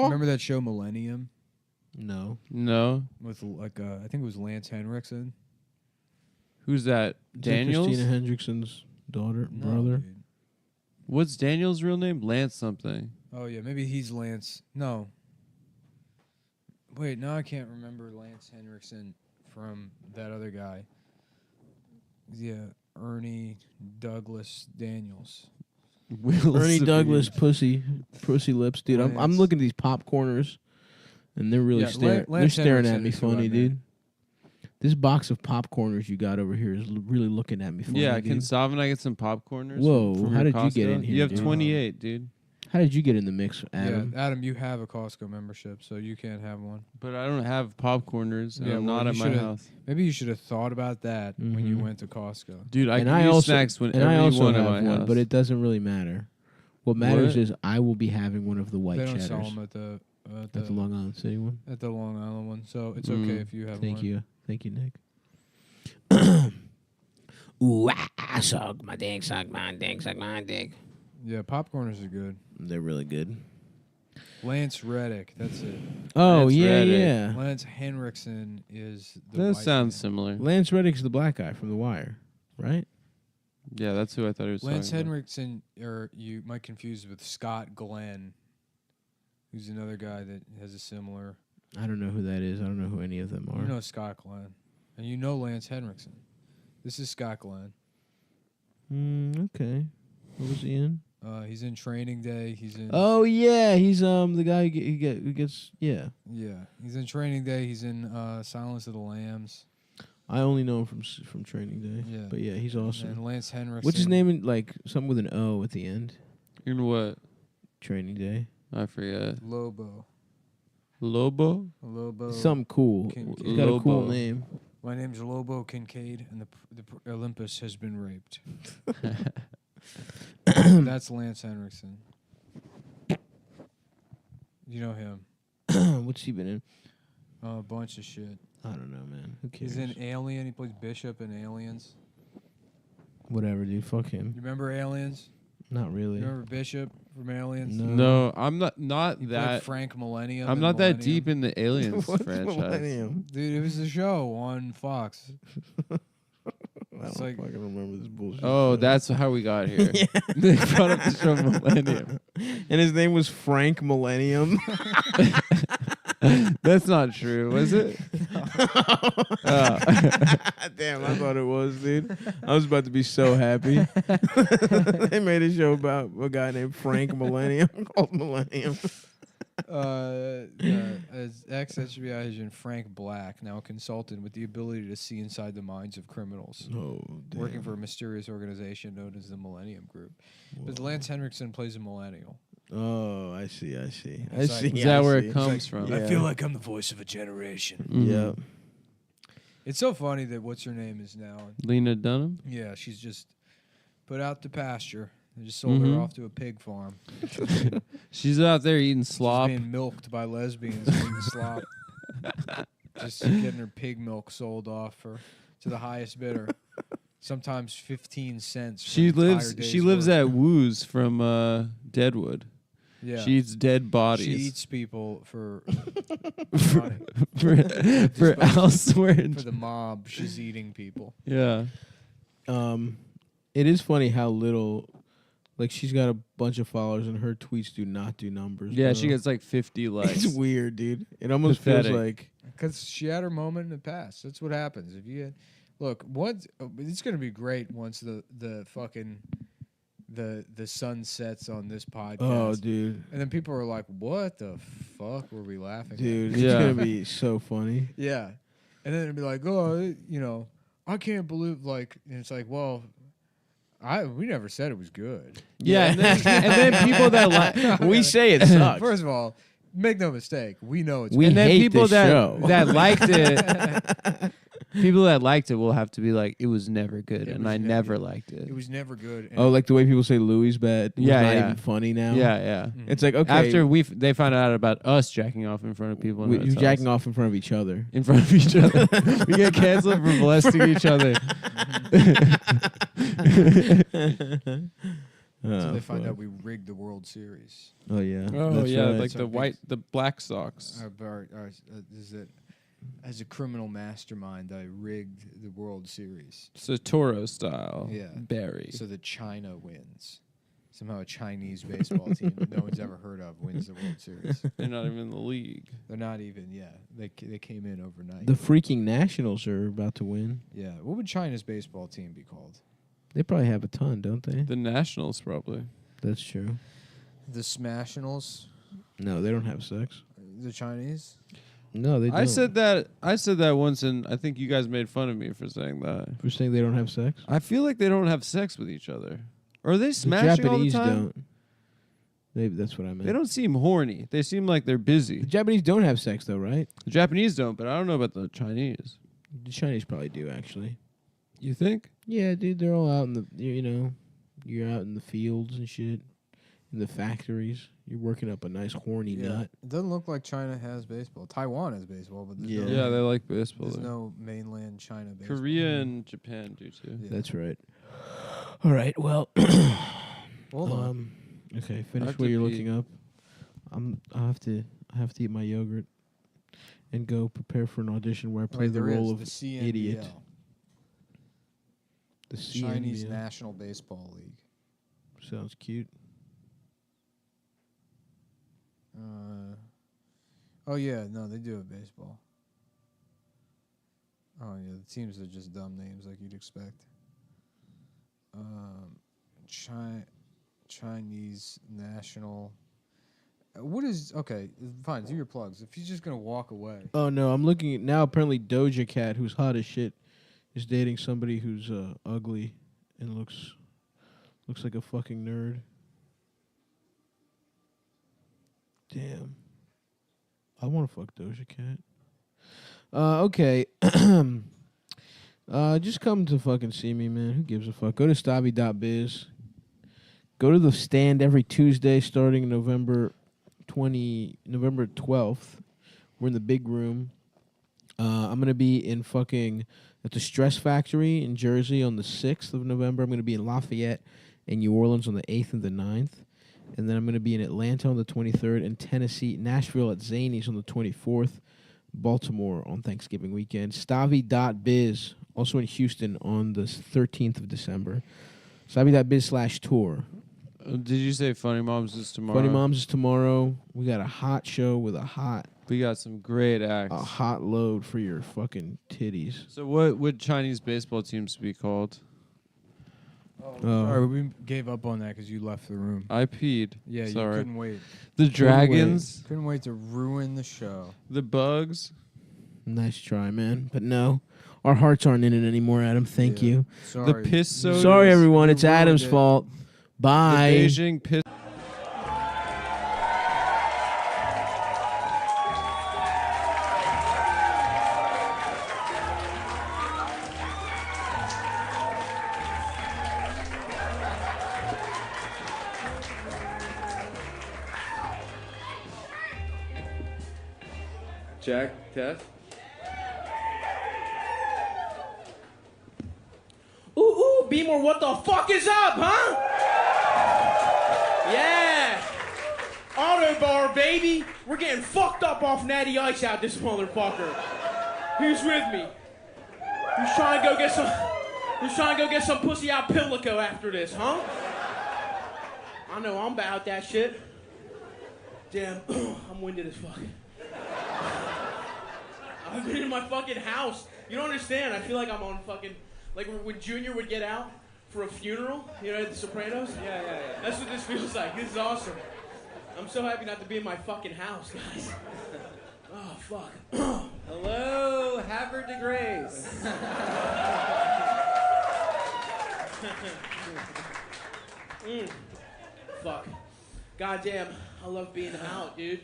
Remember that show Millennium? No. No. With, like, I think it was Lance Henriksen. Who's that? Daniels? Christina Hendrickson's daughter, No, brother. dude. What's Daniel's real name? Lance something. Oh, yeah, maybe he's Lance. No. Wait, no, I can't remember Lance Henriksen from that other guy. Yeah, Ernie Douglas Daniels. Will Ernie Sabine. Douglas, pussy lips, dude. I'm Lance. looking at these popcorners, and they're really Yeah, staring. They're Lance staring at Henriksen me is who I funny, meant. dude. This box of popcorners you got over here is really looking at me funny. Yeah, dude. can Sav and I get some popcorners? Whoa, from how your did you get Costco? in here, You have dude? 28, dude. How did you get in the mix, Adam? Yeah, Adam, you have a Costco membership, so you can't have one. But I don't have popcorners. And Yeah, I'm well, not at you my should've- house. Maybe you should have thought about that when you Mhm. went to Costco. Dude, I and can I use also snacks and whenever I you also want have at my one, house. but it doesn't really matter. What matters What? is I will be having one of the white They don't cheddars sell them at the at the Long Island City one. at the Long Island one, so it's Mm. okay if you have Thank one. you, Nick. Ooh, suck my dick, suck my dick, suck my dick. Yeah, popcorners are good. They're really good. Lance Reddick, that's it. Oh Lance yeah, Reddick. yeah. Lance Henriksen is the That white sounds man. similar. Lance Reddick's the black guy from The Wire, right? Yeah, that's who I thought he was Lance talking about. Henriksen, or you might confuse with Scott Glenn, who's another guy that has a similar. I don't know who that is. I don't know who any of them are. You know Scott Glenn, and you know Lance Henriksen. This is Scott Glenn. Okay. What was he in? He's in Training Day. He's in. Oh yeah, he's the guy who gets yeah. Yeah, he's in Training Day. He's in Silence of the Lambs. I only know him from Training Day. Yeah. But yeah, he's awesome. And Lance Henriksen. What's his name? Like something with an O at the end. In what? Training Day. I forget. Lobo. Lobo? Lobo. Something cool. Kincaid. He's got a cool Lobo. name. My name's Lobo Kincaid, and the Olympus has been raped. That's Lance Henriksen. You know him. What's he been in? A bunch of shit. I don't know, man. Who cares? He's in Alien. He plays Bishop in Aliens. Whatever, dude. Fuck You him. remember Aliens? Not really. You remember Bishop from Aliens? No, I'm not He that. played Frank Millennium. I'm in not Millennium. that deep in the Aliens What's franchise. Millennium? Dude, it was a show on Fox. I don't like- fucking remember this bullshit. Oh, show. that's how we got here. They brought up the show Millennium. And his name was Frank Millennium. That's not true, was it? Damn, I thought it was, dude. I was about to be so happy. They made a show about a guy named Frank Millennium called Millennium. As ex-FBI agent Frank Black, now a consultant with the ability to see inside the minds of criminals, Oh, damn. working for a mysterious organization known as the Millennium Group. But Lance Henriksen plays a millennial. Oh, I see. I It's see. like- Is that where see. it comes from? Yeah. I feel like I'm the voice of a generation. Mhm. Yeah. It's so funny that what's her name is now. Lena Dunham? Yeah, she's just put out to pasture. They just sold Mhm. her off to a pig farm. She's out there eating slop. She's being milked by lesbians and eating slop. Just getting her pig milk sold off to the highest bidder. Sometimes 15 cents. for She an entire lives. day's She lives work. at Woo's from Deadwood. Yeah. She eats dead She bodies eats people for money. for elsewhere. For the mob. She's eating people. Yeah. It is funny how little, like, she's got a bunch of followers and her tweets do not do numbers. Yeah, bro. she gets like 50 likes. It's weird, dude. It almost Pathetic. feels like Because she had her moment in the past. That's what happens. If you look, once it's gonna be great once the fucking the sun sets on this podcast. oh, dude, And then people are like, "What the fuck were we laughing dude, at?" it's Yeah. gonna be so funny. Yeah, and then it'd be like, "Oh, I can't believe like." And it's like, well, we never said it was good. Yeah, and then people that like. We say it sucks. First of all, make no mistake, we know it's We And then hate people this that show. that liked it, people that liked it will have to be like, it was never good, It and was I never never good. liked it. it was never good. And Oh, like the way people say Louis' bad. Was Yeah, not yeah. even funny now. Yeah, yeah. It's like, okay, After they found out about us jacking off in front of people, in you're hotels. jacking off in front of each other. in front of each other. We get canceled for molesting each other. so they find out we rigged the World Series. Oh yeah. Oh That's yeah, right. like So the big- the Black Sox. Is it as a criminal mastermind? I rigged the World Series Satoro style. Yeah. Barry. so that China wins. Somehow a Chinese baseball team that no one's ever heard of wins the World Series. They're not even in the league. They're not even. Yeah, they came in overnight. The freaking Nationals are about to win. Yeah, what would China's baseball team be called? They probably have a ton, don't they? The Nationals probably. That's true. The Smashinals, No, they don't have sex. the Chinese. No, they don't. I said that once, and I think you guys made fun of me for saying that. For saying they don't have sex? I feel like they don't have sex with each other. Or are they The smashing all the Japanese time? don't. Maybe that's what I meant. They don't seem horny. They seem like they're busy. The Japanese don't have sex though, right? The Japanese don't, but I don't know about the Chinese. The Chinese probably do actually. You think? Yeah, dude, they're all out in the you're out in the fields and shit, in the factories. You're working up a nice horny nut. It doesn't look like China has baseball. Taiwan has baseball, but there's no, Yeah, they like baseball. there's there. no mainland China baseball. Korea and Japan do too. Yeah. That's right. All right, well, Hold on. okay, I finish have what to you're pee. looking up. I have to eat my yogurt and go prepare for an audition where I play Wait, the there role is of the CNBL, idiot. The Chinese CNBL. National Baseball League. Sounds cute. Oh yeah, no, they do have baseball. Oh yeah, the teams are just dumb names like you'd expect. Chinese National. What is okay? Fine, do your plugs. If you're just gonna walk away, Oh no, I'm looking at now. Apparently, Doja Cat, who's hot as shit, is dating somebody who's ugly and looks like a fucking nerd. Damn, I want to fuck Doja Cat. Okay, just come to fucking see me, man. Who gives a fuck? Go to stabby.biz. Go to the stand every Tuesday starting November 12th. We're in the big room. I'm going to be in at the Stress Factory in Jersey on the 6th of November. I'm going to be in Lafayette and New Orleans on the 8th and the 9th. And then I'm going to be in Atlanta on the 23rd, and Tennessee, Nashville at Zany's on the 24th, Baltimore on Thanksgiving weekend, Stavi.biz, also in Houston on the 13th of December. Stavi.biz/tour. Did you say Funny Moms is tomorrow? Funny Moms is tomorrow. We got a hot show with We got some great acts. A hot load for your fucking titties. So what would Chinese baseball teams be called? Sorry, we gave up on that because you left the room. I peed. Yeah, Sorry. you couldn't wait. The Dragons. Couldn't wait to ruin the show. The Bugs. Nice try, man. But no, our hearts aren't in it anymore, Adam. Thank you. Sorry. The Piss Sodas. Sorry, everyone. It's You ruined Adam's it. fault. Bye. The Beijing Piss. Check, test. Ooh, Beamer, what the fuck is up, huh? Yeah. Auto bar, baby. We're getting fucked up off Natty Ice out this motherfucker. Who's with me? Who's trying to go get some pussy out Pimlico after this, huh? I know I'm about that shit. Damn, I'm winded as fuck. I've been in my fucking house. You don't understand. I feel like I'm on fucking... Like when Junior would get out for a funeral, you know, at The Sopranos? Yeah. That's what this feels like. This is awesome. I'm so happy not to be in my fucking house, guys. Oh, fuck. Hello, Havre de Grace. Fuck. Goddamn, I love being out, dude.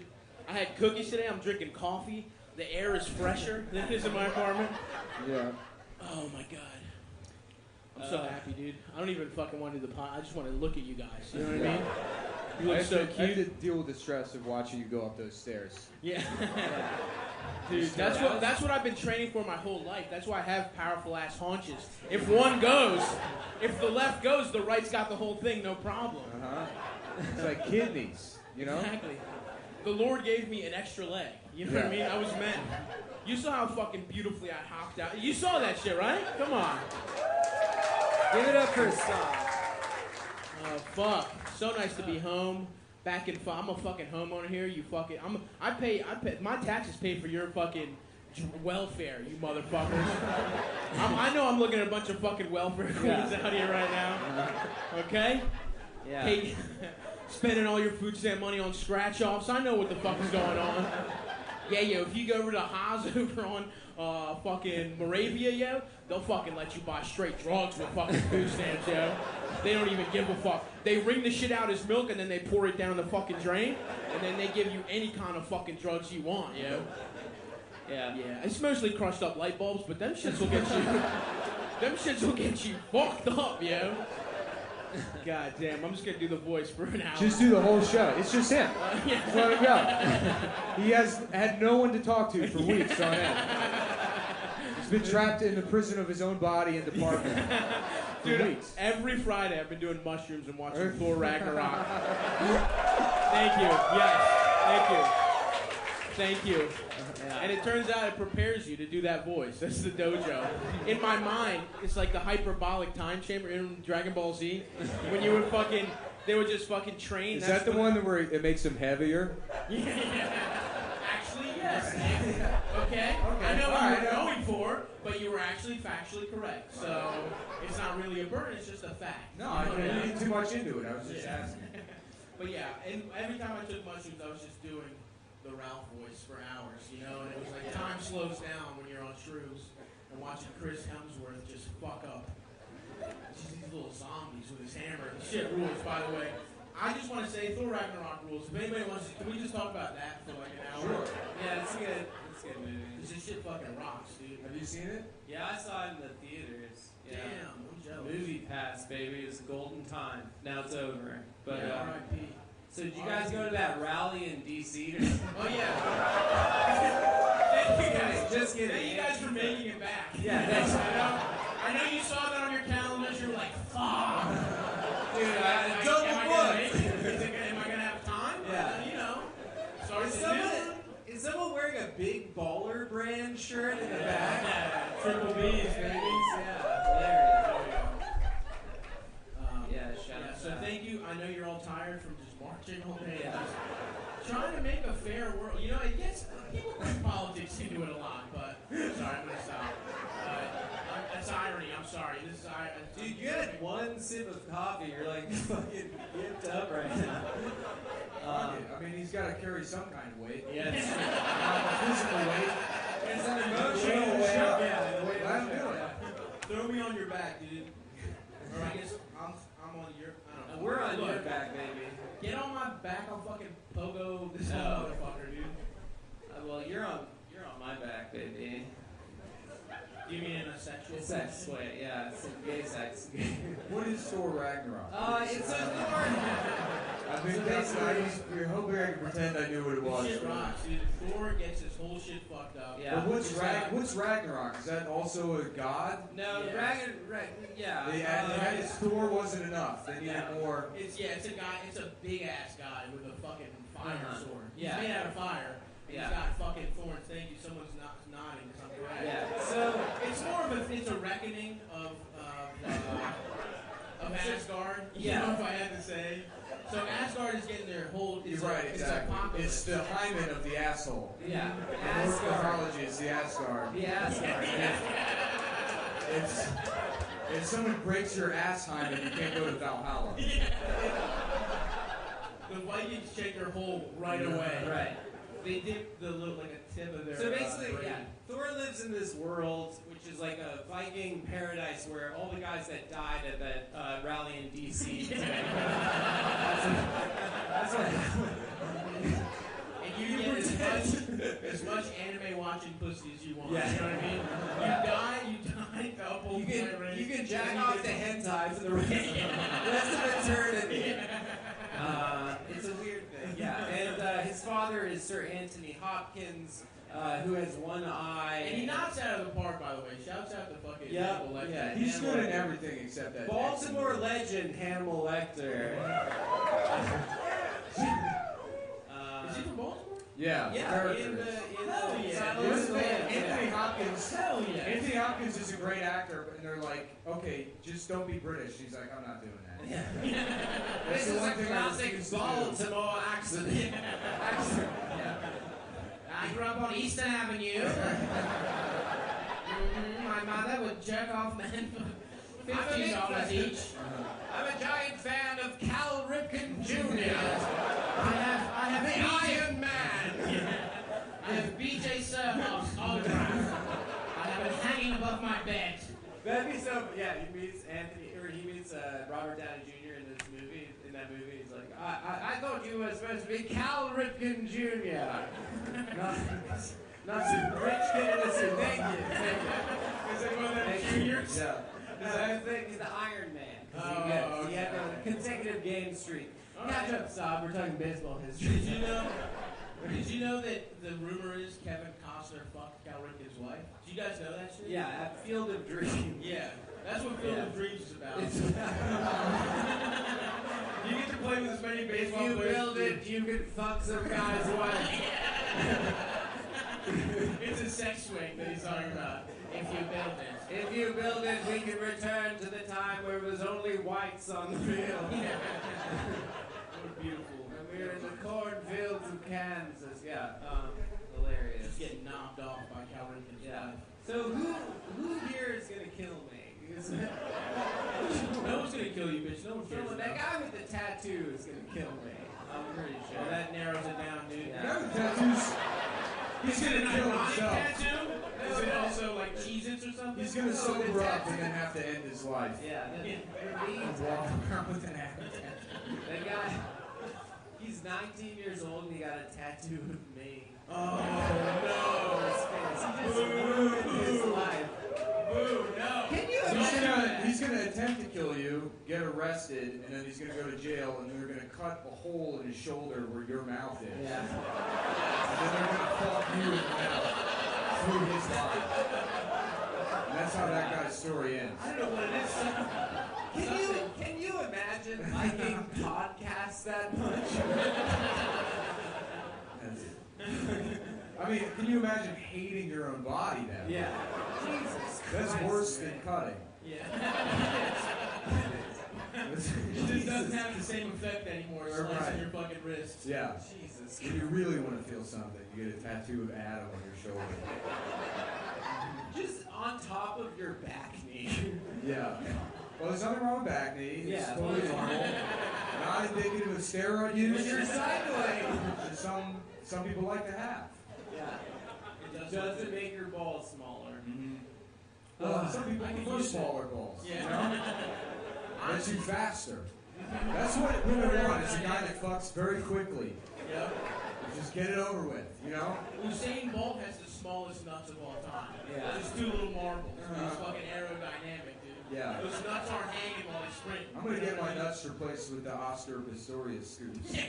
I had cookies today. I'm drinking coffee. The air is fresher than it is in my apartment. Yeah. Oh, my God. I'm so happy, dude. I don't even fucking want to do the pod. I just want to look at you guys. You know what I mean? You look so I have to cute. deal with the stress of watching you go up those stairs. Yeah. Dude, that's what I've been training for my whole life. That's why I have powerful ass haunches. If one goes, if the left goes, the right's got the whole thing, no problem. It's like kidneys, you know? Exactly. The Lord gave me an extra leg. You know what I mean? I was meant. You saw how fucking beautifully I hopped out. You saw that shit, right? Come on. Give it up for a song. Oh, fuck. So nice to be home. Back in, I'm a fucking homeowner here. You fucking, I pay, my taxes pay for your fucking welfare, you motherfuckers. I know I'm looking at a bunch of fucking welfare queens out here right now. Okay? Yeah. Hey, spending all your food stamp money on scratch-offs. I know what the fuck is going on. Yeah, yo, if you go over to Haas over on fucking Moravia, yo, they'll fucking let you buy straight drugs with fucking food stamps, yo. They don't even give a fuck. They wring the shit out as milk and then they pour it down the fucking drain and then they give you any kind of fucking drugs you want, yo. Yeah. Yeah, it's mostly crushed up light bulbs, but them shits will get you, them shits will get you fucked up, yo. God damn, I'm just gonna do the voice for an hour. Just do the whole show. It's just him. Just let him go. He has had no one to talk to for weeks on end. He's been trapped in the prison of his own body and department for Dude, weeks. every Friday I've been doing mushrooms and watching Thor Ragnarok. Thank you. Yes. Thank you. And it turns out it prepares you to do that voice. That's the dojo. In my mind, it's like the hyperbolic time chamber in Dragon Ball Z. When you would fucking, they would just fucking train. Is that the one where it makes him heavier? Yeah. Actually, yes. Okay. I know what you were going for, but you were actually factually correct. So it's not really a burden, it's just a fact. No, I didn't read too much into it. I was just asking. But yeah, and every time I took mushrooms, I was just doing the Ralph voice for hours, you know, and it was like time slows down when you're on shrooms and watching Chris Hemsworth just fuck up. Just these little zombies with his hammer. The shit rules, by the way. I just want to say Thor Ragnarok rules. If anybody wants to, can we just talk about that for like an hour? Sure. Yeah, it's good. It's a good movie. Because this shit fucking rocks, dude. Have you seen it? Yeah, I saw it in the theaters. Yeah. Damn, I'm jealous. Movie pass, baby. It's a golden time. Now it's over. But Yeah, R.I.P. so did you guys go to that rally in D.C.? Oh yeah. Thank you guys. Just kidding. Thank you guys for making it back. Yeah, thanks. I know you saw that on your calendars. You were like, fuck. Dude, Am I double booked. gonna make it? Am a big baller brand shirt in the back. Triple B's, baby. Yeah, hilarious. So thank you. I know you're all tired from just marching all day. Just trying to make a fair world. You know, I guess people bring politics into it a lot, but sorry, I'm gonna stop. That's irony. I'm sorry. This is Dude, you had one sip of coffee. You're like fucking gimped up right now. I mean, he's got to carry some kind of weight. Yeah, Not physical weight. It's an emotional weight. Yeah, the way Let him do it. throw me on your back, dude. Or I guess I'm on your. I don't know. We're on your back, baby. Get on my back. I'll fucking pogo this motherfucker, dude. Well, you're on my back, baby. Do you mean in a sexual Sex way, yeah, it's gay sex. What is Thor Ragnarok? It's a Thor. I think that's what you're hoping I can pretend I knew what it was. Shit rocks, dude. Thor gets his whole shit fucked up. Yeah. But what's Ragnarok? Is that also a god? No, Yeah. yeah. They had Thor wasn't enough. They needed more. It's a guy. It's a big ass guy with a fucking fire sword. Yeah. He's made out of fire. Yeah. He's got fucking thorns. Thank you. Someone's nodding because I'm correct. Yeah. So it's more of a reckoning of Asgard. Yeah. You know, if I had to say. So Asgard is getting their whole. You're right, exactly. It's the hymen of the asshole. yeah, Norse mythology is the Asgard. The Asgard. Yeah. It's if someone breaks your ass hymen, you can't go to Valhalla. The Vikings shake their hole right away. Right. They dip the little like a tip of their. So basically, brain. yeah, Thor lives in this world, which is like a Viking paradise where all the guys that died at that rally in DC. That's what happened. And you get as much anime watching pussy as you want. Yeah. You know what I mean? You die, double. You can jack off the hentai for the rest of eternity. It's a weird thing, yeah. And his father is Sir Anthony Hopkins, who has one eye. And he knocks out of the park, by the way. Shouts out to fucking Yeah, Hannibal Lecter. yeah. He's good at everything except that. Baltimore legend Hannibal Lecter. Is he from Baltimore? Yeah, Yeah, character in is. the Hell yeah. Here's the thing, Anthony Hopkins. Hell yeah. Anthony Hopkins is a great actor, and they're like, okay, just don't be British. He's like, I'm not doing that. This is the one a thing I classic refuse to do. Baltimore accent. I grew up on Eastern Avenue. My mother would jerk off men for $15 each. I'm a giant fan of Cal Ripken Jr. I have The BJ, Iron Man. I have BJ Surhoff's autograph. I have it hanging above my bed. That'd be so. Yeah, he meets Robert Downey Jr. in this movie. In that movie, he's like, I thought you were supposed to be Cal Ripken Jr. not some rich kid in a suit. Thank you. Is it one of them juniors? Yeah. I think he's the Iron Man. He had a consecutive game streak. Catch up, Saab. We're talking baseball history. Did you know that the rumor is Kevin Costner fucked Cal Ripken's wife? Do you guys know that shit? Yeah, at Field of Dreams. Yeah. That's what Field of Dreams is about. You get to play with as many baseball If you players. build it, you can fuck some guy's wife. It's a sex swing that he's talking about. If you build it. If you build it, we can return to the time where it was only whites on the field. What beautiful. And we were in the cornfields of Kansas. Yeah, hilarious. Just getting knocked off by Cal Ripken's wife. So who here is gonna kill me? No one's gonna kill you, bitch. No one cares. That guy with the tattoo is gonna kill me. I'm pretty sure. Well, that narrows it down, dude. Yeah. The guy with tattoos, he's Is it gonna an kill ironic himself. tattoo? Is it also like Cheez-Its or something? He's gonna sober up and then have to end his life. Yeah, Walk around with an average tattoo. that guy, he's 19 years old and he got a tattoo of me. Oh, He just ruined his life. Boo, no. Can you imagine? He's gonna attempt to kill you, get arrested, and then he's gonna go to jail, and they're gonna cut a hole in his shoulder where your mouth is. Yeah. And then they're gonna fuck you in the mouth through his life. And that's how that guy's story ends. I don't know what it is. Can you imagine liking podcasts that much? I I mean, can you imagine hating your own body now? Yeah. Jesus That's Christ, worse man. than cutting. Yeah. It just doesn't have the same effect anymore, slicing your fucking wrists. Yeah. Jesus. When you really want to feel something, you get a tattoo of Adam on your shoulder. Just on top of your back knee. Yeah. Well, there's nothing wrong with back knee. It's Yeah. totally normal. Not indicative of steroid use. When you're cycling. Which some people like to have. Yeah. It doesn't make your balls smaller. Mm-hmm. Well, some people prefer smaller balls. Yeah. You know? Makes you faster. That's what women want. Is a guy that fucks very quickly. Yep. Just get it over with, you know? Usain Bolt has the smallest nuts of all time. Yeah. Just two little marbles. He's fucking aerodynamic, dude. Yeah. Those nuts aren't hanging while they sprint. I'm gonna get my nuts replaced with the Oscar Pistorius scoops. You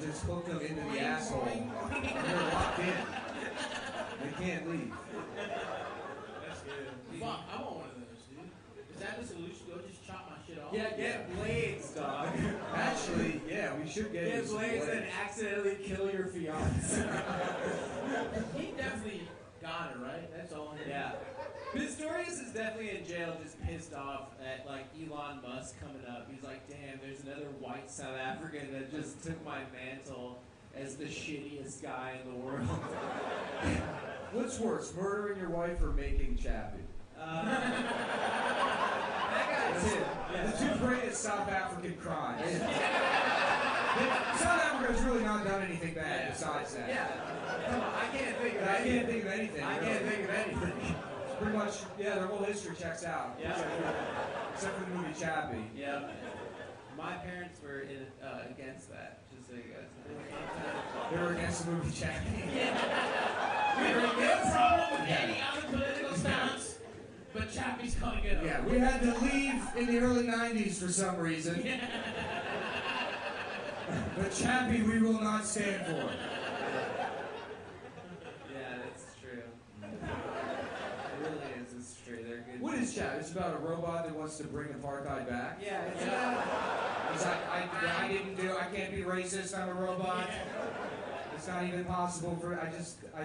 just hook them into the asshole. They're locked in. They can't leave. That's good. Fuck, I want one of those, dude. Is that the solution? Go just chop my shit off? Yeah, get blades, dog. Actually, yeah, we should get Get blades and accidentally kill your fiance. He definitely got her, right? That's all. Yeah. Pistorius is definitely in jail, just pissed off at like Elon Musk coming up. He's like, damn, there's another white South African that just took my mantle as the shittiest guy in the world. What's worse, murdering your wife or making Chappie? That guy too. The two greatest South African crimes. South Africa's really not done anything bad besides that. Yeah. Come on, I can't think of I anything. can't think of anything. I can't think of anything. It's pretty much, yeah, their whole history checks out. Yeah. Except for the movie Chappie. Yeah. My parents were against that, just so you guys know. They were against the movie Chappie. We have no problem with any other political stance, but Chappie's coming it up. Yeah, we had to leave in the early 90s for some reason. But Chappie we will not stand for. Yeah, that's true. It really is. It's true. They're good. What is Chappie? It's about a robot that wants to bring apartheid back. Yeah, it's about. It's like, I can't be racist, I'm a robot. It's not even possible for, I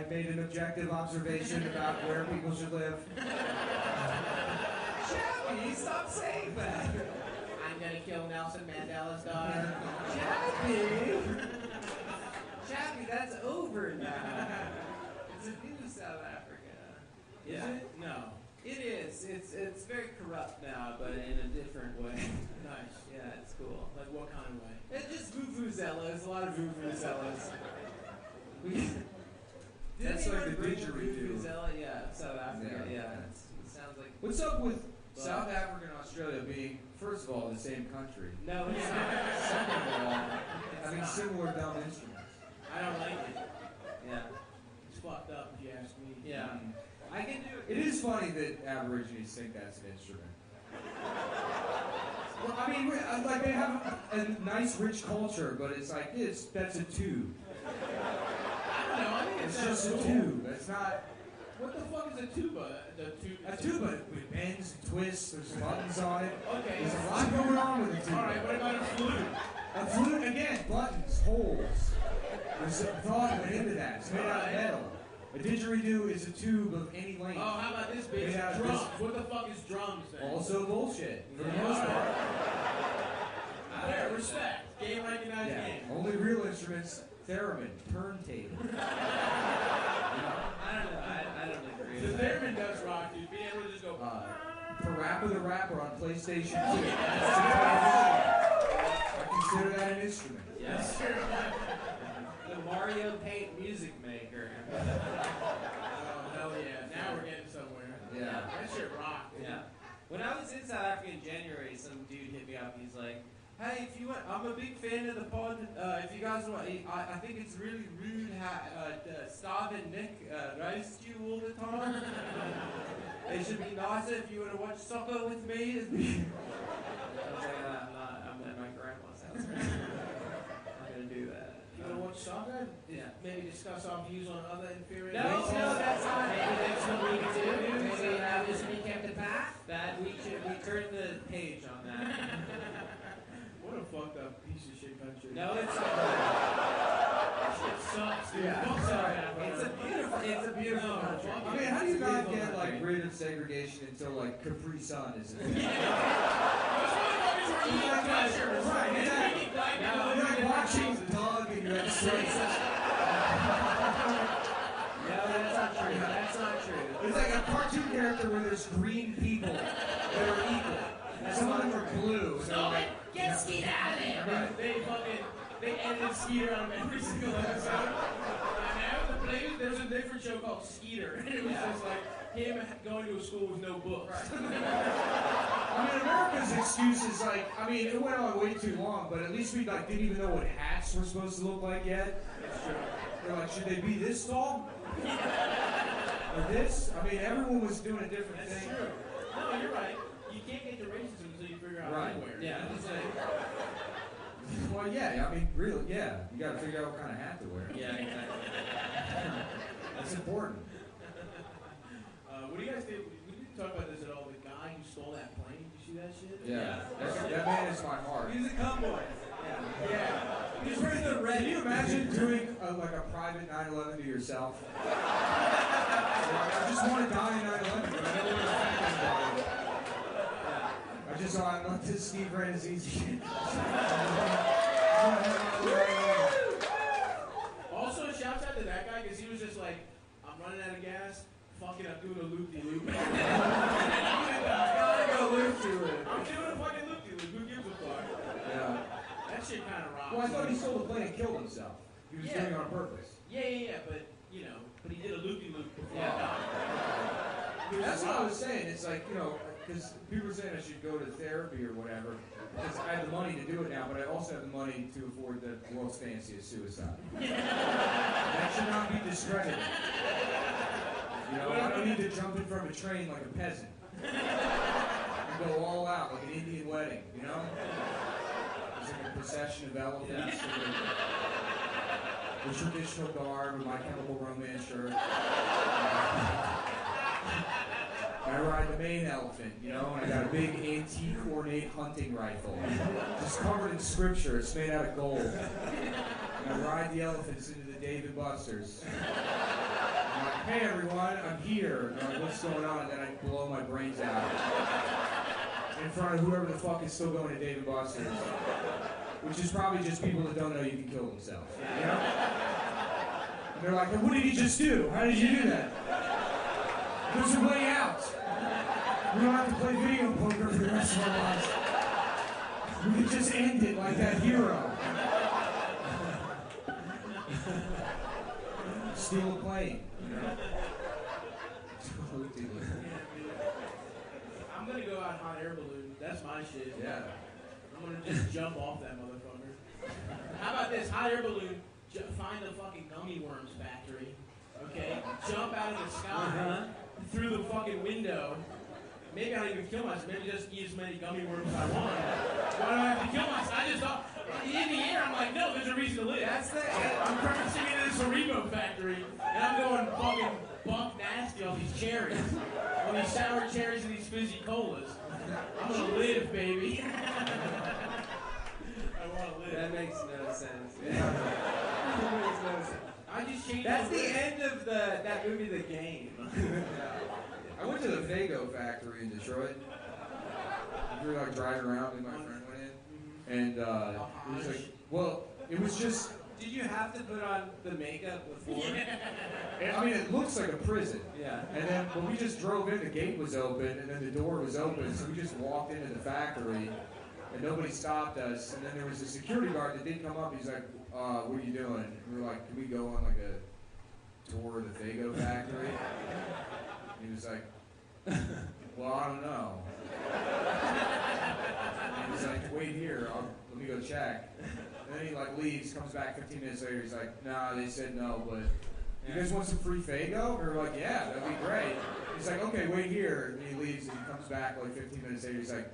made an objective observation about where people should live. Chappie, stop saying that. I'm gonna kill Nelson Mandela's daughter. Chappie, that's over now. It's a new South Africa. Is it? No. It is. It's very corrupt now, but in a different way. Nice. Yeah, it's cool. Like what kind of way? It's just vuvuzelas, a lot of vuvuzelas. That's like the didgeridoo. Vuvuzela? Yeah, South Africa. Yeah. Yeah, it sounds like. What's up with South Africa and Australia being, first of all, the same country? No, it's not. Second of all, having not. similar dumb instruments. I don't like it. Yeah. It's fucked up if you ask me. Yeah. I can do It is funny that Aborigines think that's an instrument. Well, I mean, like they have a nice, rich culture, but it's like that's a tube. I don't know. I think It's just a tube. It's not What the fuck is a tuba? The tuba. a tuba. It bends, twists. There's buttons on it. Okay. There's a lot going on with a tuba. All right. What about a flute? A flute again, buttons, holes. There's some thought went into that. It's made out of metal. A didgeridoo is a tube of any length. Oh, how about this bitch? Yeah, Drums. What the fuck is drums then? Also bullshit, for the Yeah. most part. There, respect. Game recognized game. Only real instruments, theremin, turntable. I don't know. I don't agree. The theremin does rock, dude. Being able to just go. Parappa the Rapper on PlayStation 2. I consider that an instrument. Yes. The Mario Paint Music Maker. Oh, hell yeah. Now we're getting somewhere. Yeah. That shit rock, dude. Yeah. When I was in South Africa in January, some dude hit me up. He's like, "Hey, if you want, I'm a big fan of the pod. If you guys want, I think it's really rude how Stav and Nick roast you all the time. It should be nicer if you want to watch soccer with me." I was like, I'm at my grandma's house. I'm not gonna do that. You want to watch soccer? Yeah. Maybe discuss our views on other inferior No, races? that's not. Maybe that's what we can do. Maybe this weekend the path? That we turn the page on that. What a fucked up piece of shit country. No, it's not. sucks, dude. Yeah. Fuck South Africa. It's a beautiful country. I mean, how do you not get like rid of segregation until like Capri Sun is in there? Right, exactly. You're like watching Doug and you're at Slice. No, that's not true. That's not true. It's like a cartoon character where there's green people that are equal. Some of them are blue. Stop it! Get Skeet out of there! Right. They edited Skeeter out of every single episode. I know, the Blues, there's a different show called Skeeter. And it was just like him going to a school with no books. I mean, America's excuse is like, I mean, it went on way too long, but at least we like didn't even know what hats were supposed to look like yet. That's true. They're like, should they be this tall? Or this? I mean, everyone was doing a different That's thing. true. No, you're right. You can't get to racism until you figure out Right. anywhere. Yeah, It's like, Well, yeah, I mean, really, yeah. You got to figure out what kind of hat to wear. yeah, exactly. That's important. What do you guys think? We didn't talk about this at all. The guy who stole that plane. Did you see that shit? Yeah. That man is my heart. He's a cowboy. Yeah. He's wearing the red. Can you imagine doing like a private 9/11 to yourself? I just want to die in 9/11, but I don't want to affect anybody. I just want to let this Steve Rannazzisi. Also, shouts out to that guy because he was just like, I'm running out of gas. Fuck it, I'm doing a loop-de-loop. Gotta go loop-de-loop. I'm doing a fucking loop-de-loop. Who gives a fuck? Yeah. That shit kind of rocks. Well, I thought he stole the plane and killed himself. He was doing it on purpose. Yeah, but he did a loop-de-loop before he died. That's what I was saying. It's like, because people are saying I should go to therapy or whatever, because I have the money to do it now, but I also have the money to afford the world's fanciest suicide. That should not be discredited. I don't need to jump in from a train like a peasant. And go all out like an Indian wedding, It's like a procession of elephants. The traditional garb of My Chemical Romance shirt. I ride the main elephant, and I got a big antique ornate hunting rifle. Just covered in scripture, it's made out of gold. And I ride the elephants into the Dave & Buster's. I'm like, hey everyone, I'm here. And I'm like, what's going on? And then I blow my brains out. In front of whoever the fuck is still going to Dave & Buster's. Which is probably just people that don't know you can kill themselves. And they're like, what did he just do? How did you do that? There's a way out. We don't have to play video poker for the rest of our lives. We can just end it like that hero. Steal a plane. I'm gonna go out hot air balloon. That's my shit. Yeah. I'm gonna just jump off that motherfucker. How about this? Hot air balloon. Find a fucking gummy worms factory. Okay? Jump out of the sky through the fucking window. Maybe I don't even kill myself. Maybe just eat as many gummy worms as I want. Why do I have to kill myself? I just thought in the air. I'm like, no, there's a reason to live. I'm referencing it as a Haribo factory, and I'm going fucking buck nasty on these cherries, on these sour cherries and these fizzy colas. I'm gonna live, baby. I want to live. That makes no sense. I just changed. That's the end of that movie, The Game. I went to the Faygo factory in Detroit. We were like driving around and my friend went in. And it was like, well, it was just... Did you have to put on the makeup before? I mean, it looks like a prison. Yeah. And then when we just drove in, the gate was open, and then the door was open, so we just walked into the factory, and nobody stopped us. And then there was a security guard that did come up. He's like, what are you doing? And we were like, can we go on like a tour of the Faygo factory? And he was like, well, I don't know. And he was like, wait here, let me go check. And then he like leaves, comes back 15 minutes later, he's like, nah, they said no, but you guys want some free Faygo? And we were like, yeah, that'd be great. He's like, okay, wait here. And he leaves and he comes back like 15 minutes later, he's like,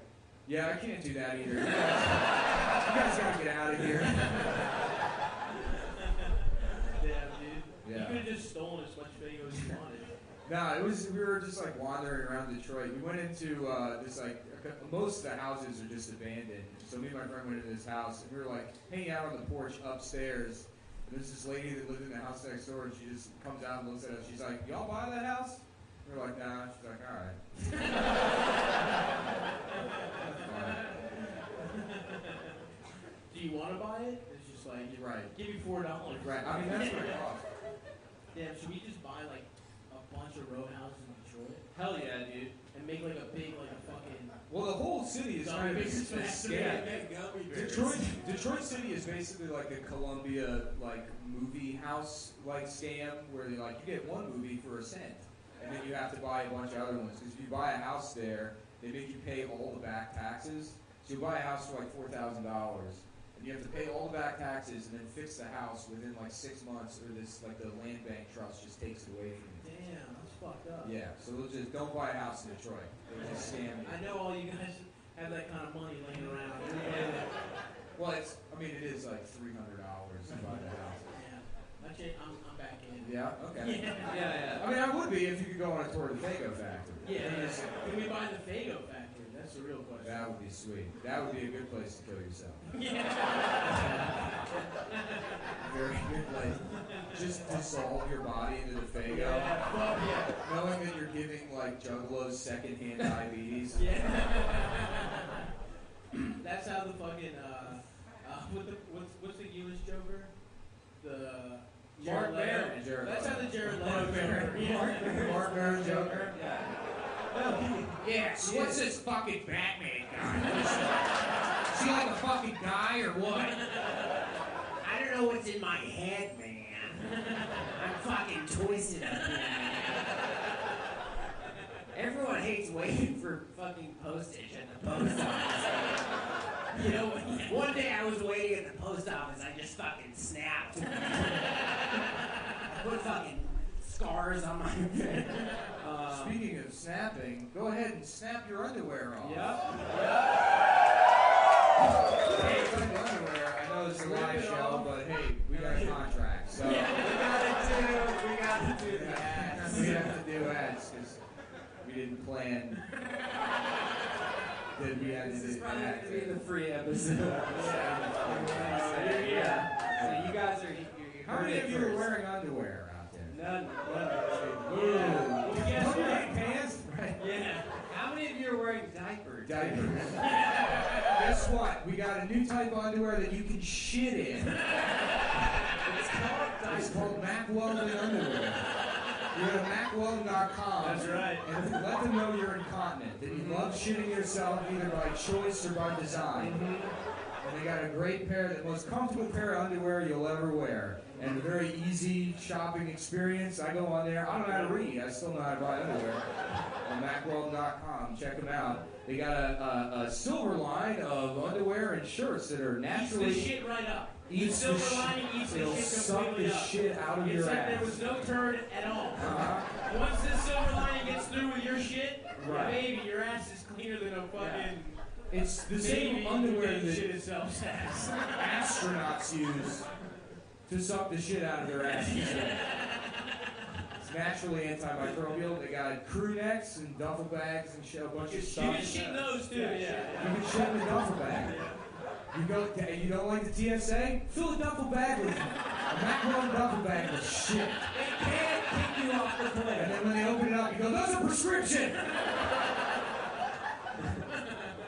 yeah, I can't do that either. You guys gotta get out of here. Yeah, dude. Yeah. You could have just stolen as much Faygo as you wanted. No, we were just like wandering around Detroit. We went into this like, most of the houses are just abandoned. So me and my friend went into this house and we were like hanging out on the porch upstairs. And there's this lady that lived in the house next door, and she just comes out and looks at us. She's like, "Y'all buy that house?" We're like, "Nah." She's like, "All right." Do you want to buy it? It's just like, You're right. Give me $4. Right. I mean, that's what it costs. Damn, should we just buy like a bunch of row houses in Detroit? Hell yeah, dude. And make like a big, like a fucking. Well, the whole city is kind of a scam. Detroit City is basically like a Columbia like movie house like scam where they like you get one movie for a cent, and then you have to buy a bunch of other ones. Because if you buy a house there, they make you pay all the back taxes. So you buy a house for like $4,000, and you have to pay all the back taxes and then fix the house within like 6 months, or this like the land bank trust just takes it away from you. Damn, that's fucked up. Yeah, so they'll just don't buy a house in Detroit. They'll just scam you. I know all you guys have that kind of money laying around. Well, it is like $300 to buy the house. Yeah, actually, I'm back in. Yeah. Okay. Yeah. I mean, I would be if you could go on a tour of the Fago factory. Yeah. Can we buy the Fago factory? That's the real question. That would be sweet. That would be a good place to kill yourself. Yeah. Very good place. Just dissolve your body into the Fago. Yeah. Knowing that you're giving like juggalos secondhand diabetes. Yeah. That's how the fucking what's the Eunice Joker? The Mark Maron. That's how the Jared Leto Joker. Mark Maron Joker. Yeah. Yeah, so what's this fucking Batman guy? Is he like a fucking guy or what? I don't know what's in my head, man. I'm fucking twisted up here, man. Everyone hates waiting for fucking postage at the post office. You know, one day I was waiting at the post office, I just fucking snapped. I put fucking scars on my head. Speaking of snapping, go ahead and snap your underwear off. Hey, underwear. I know it's a live show, but hey, we got a contract, so We gotta do that. we have to do ads because we didn't plan that we had to This is do probably that. going to be the free episode. Yeah. So you guys are. How many of you are wearing underwear out there? None. Pants? Right. Yeah. How many of you are wearing diapers? Diapers. Guess what? We got a new type of underwear that you can shit in. It's called Mack Weldon underwear. You go to MackWeldon.com. That's right. And let them know you're incontinent, that you love shitting yourself either by choice or by design. And they got a great pair, the most comfortable pair of underwear you'll ever wear. And a very easy shopping experience. I go on there. I don't know how to read. I still know how to buy underwear. On MackWeldon.com. Check them out. They got a silver line of underwear and shirts that are naturally... Eats the shit right up. Eats the silver lining eats the It'll shit suck completely the up. shit out of It's your like ass. there was no turd at all. Uh-huh. Once this silver lining gets through with your shit, Right. baby, your ass is cleaner than a fucking... It's the same underwear that shit that itself ass. astronauts use to suck the shit out of their asses. It's naturally antimicrobial. They got crew necks and duffel bags and shit, a bunch of You stuff. can shit in those too, yeah. You can shit in the duffel bag. You don't like the TSA? Fill the duffel bag with a Mack Weldon duffel bag with shit. They can't kick you off the plane. And then when they open it up, you go, "That's a prescription!"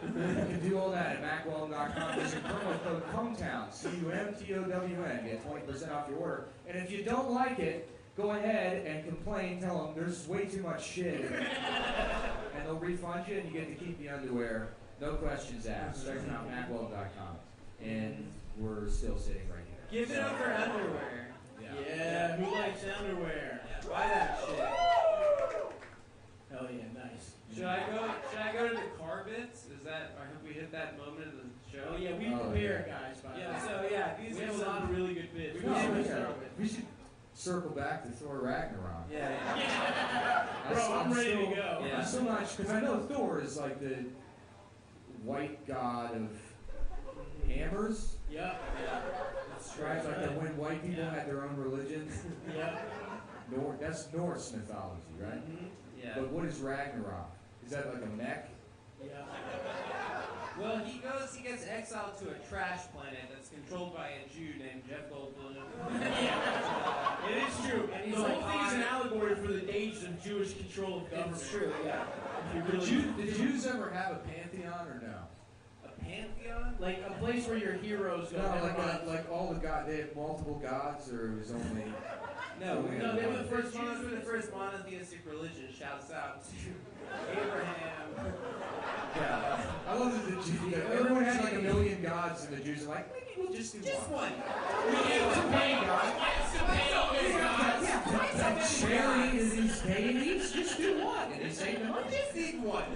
You can do all that at MackWeldon.com. Use promo code Cumtown, Cumtown. Get 20% off your order. And if you don't like it, go ahead and complain. Tell them there's way too much shit. And they'll refund you, and you get to keep the underwear. No questions asked. Check them out, MackWeldon.com. And we're still sitting right here. Give it up for underwear. Yeah, who likes underwear? Buy that shit. Hell yeah, nice. Should I go to the car bits? Is that, or have we hit that moment in the show? Oh yeah, we prepare guys, by the way. So yeah, these We are have a some lot of really good bits. We should circle back to Thor Ragnarok. Yeah. Bro, I'm ready to go. Yeah. I'm still not, because I know Thor is like the white god of hammers. Yep. That's Right? Like that when white people had their own religion. Yep. That's Norse mythology, right? Yeah. But what is Ragnarok? Is that like a mech? Yeah. Well, he gets exiled to a trash planet that's controlled by a Jew named Jeff Goldblum. It is true. And the whole thing is an allegory for the days of Jewish control of government. It's true, yeah. Did Jews ever have a pantheon or no? A pantheon? Like a place where your heroes go. No, like all the gods. They had multiple gods, or it was only. No, they were the first. Jews were the first monotheistic religion. Shouts out to Abraham. Yeah, I love that the Jews. Everyone has like a million gods, and the Jews are like, maybe we'll just do one. We need to pay God. Yeah, charity to these deities. Just do one, and they say no. Just need one.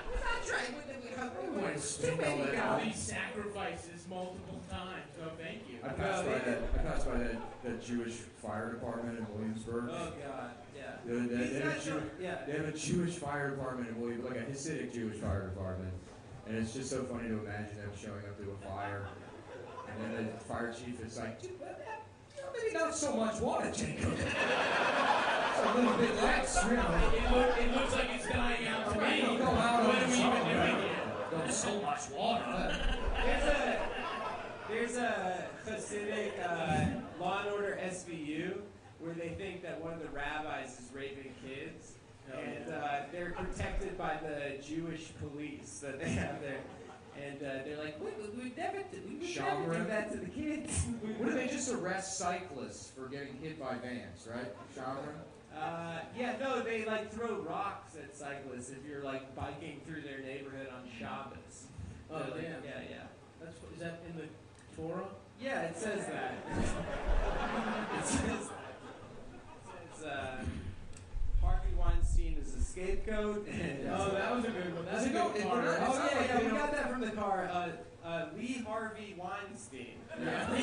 We're not trying. We want to spend all these sacrifices multiple times. So thank you. I passed by that Jewish fire department in Williamsburg. Oh God, yeah. They have a Jewish fire department in Williamsburg, like a Hasidic Jewish fire department, and it's just so funny to imagine them showing up to a fire, and then the fire chief is like, maybe not so much water, Jacob. It's a little bit less, you know. It looks like it's dying out to me. Go out what on are we even doing here? There's so much water. There's a Hasidic Law and Order SVU where they think that one of the rabbis is raping kids, and they're protected by the Jewish police that they have there. And they're like, we would never do that to the kids. What if they just arrest cyclists for getting hit by vans, right? Shamra? Yeah, no, they like throw rocks at cyclists if you're like biking through their neighborhood on Shabbos. Oh, like, damn. Yeah. Is that in the Torah? Yeah, it says that. It says Harvey Weinstein is a scapegoat. And, that was a good one. That's a good car. Yeah, we got that from the car. Lee Harvey Weinstein. Yeah.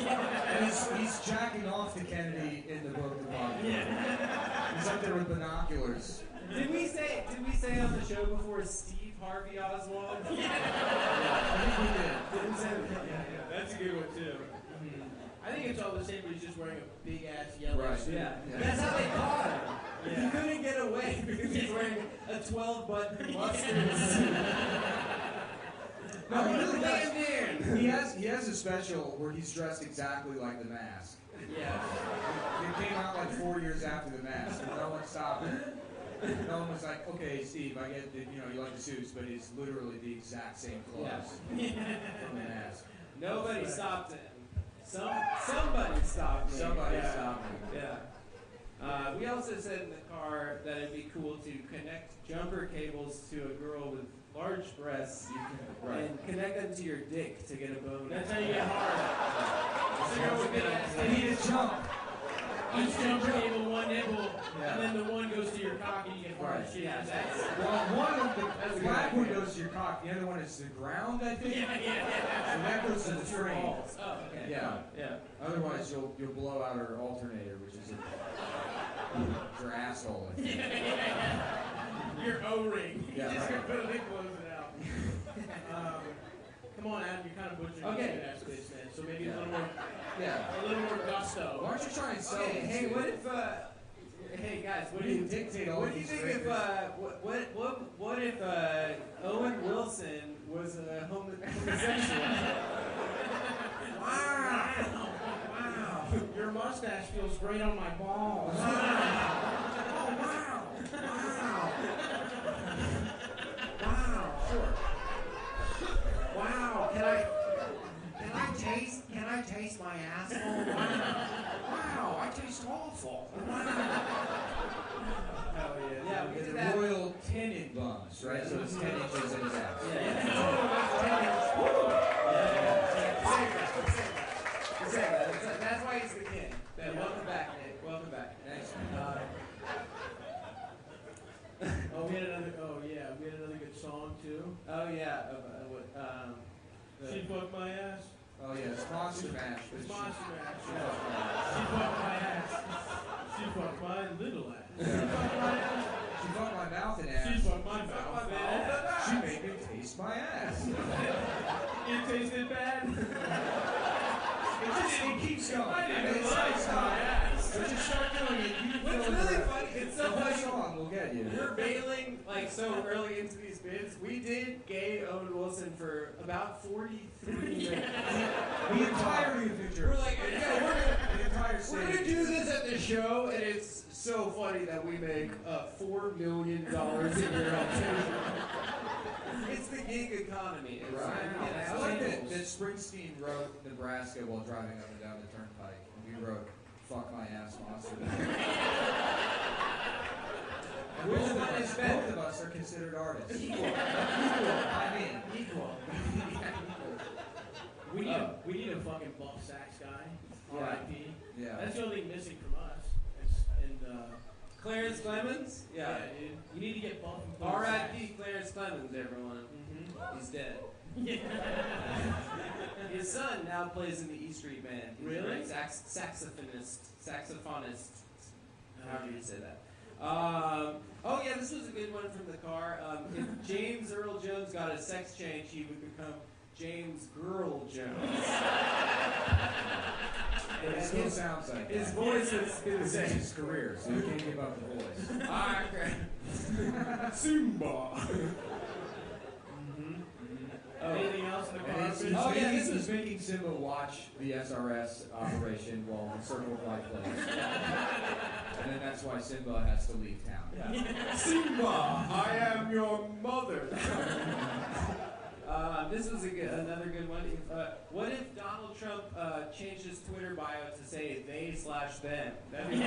And he's jacking off to Kennedy in the book department. Yeah. He's up there with binoculars. Did we say on the show before Steve Harvey Oswald? Yeah. I think we did. Did we say that? Yeah. That's a good one too. Mm-hmm. I think it's all the same, but he's just wearing a big ass yellow suit. Yeah. That's how they caught him. Yeah. He couldn't get away because he's wearing a 12-button mustard suit. No, he really does. He has a special where he's dressed exactly like The Mask. Yeah. It came out like 4 years after The Mask, and no one stopped it. No one was like, okay, Steve, I get that, you like the suits, but it's literally the exact same clothes from The Mask. Nobody stopped him. Somebody stopped me. Somebody stopped me. Yeah. We also said in the car that it'd be cool to connect jumper cables to a girl with large breasts and connect them to your dick to get a boner. That's how you get hard. They need to jump. Each jumper cable, one nipple, and then the one goes to your cock and you get hard shit. Yeah, well, one of the black one goes to your cock, the other one is the ground, I think. Yeah. So that goes to the frame. Oh, okay. Yeah. Otherwise, you'll blow out her alternator, which is your asshole. I think. Your O-ring. Yeah, You just right. completely close it out. Come on, Adam. You're kind of butchering the ass space, man. So maybe a little more gusto. Why don't you try and sell Okay, these hey, things? what if? Hey guys, what do you dictate all What do you these think if what if Owen Wilson was a homosexual? Wow. Your mustache feels great on my balls. Wow. Sure. Wow. Can I taste my asshole? Wow. I taste awful. Yeah, we They're did that. royal Tenenbaums, right? So it's 10 inches in his ass. That's why he's the king. Welcome back, Nick. Welcome back. Thanks. We had another good song too. Oh yeah. She fucked my ass. Oh yeah, it's Monster Mash. It's Monster Mash. She fucked my ass. She fucked my little ass. She fucked my ass. She fucked my mouth and ass. She fucked my mouth. She made me taste my ass. It tasted bad. It keeps going. I didn't like my ass. But just start doing it. What's really funny? It's so the whole funny. song will get you. We're bailing like so early into these bids, we did gay Owen Wilson for about 43 minutes. The entirety of New Jersey. We're like, yeah, the entire we're gonna do this at the show, and it's so funny that we make $4 million a year on television. It's the gig economy. It's right. I like that Springsteen wrote Nebraska while driving up and down the turnpike, and we wrote "Fuck My Ass Monster." Both of us are considered artists. Equal. We need a fucking buff sax guy. R.I.P. Yeah. That's the only thing missing from us. Clarence Clemens? Yeah, dude. You need to get buff and R.I.P. Clarence Clemens, everyone. Mm-hmm. He's dead. Yeah. His son now plays in the E Street Band. He's really? a saxophonist. However you say that. Oh yeah, this was a good one from the car. If James Earl Jones got a sex change, he would become James Girl Jones. It still sounds like his voice is the same. His career, so you can't give up the voice. Alright, great. Simba. Anything else in the car? This was making Simba watch the SRS operation while the Circle of Life plays. And then that's why Simba has to leave town. Yeah. Simba, I am your mother. This was another good one. What if Donald Trump changed his Twitter bio to say they/them? That'd be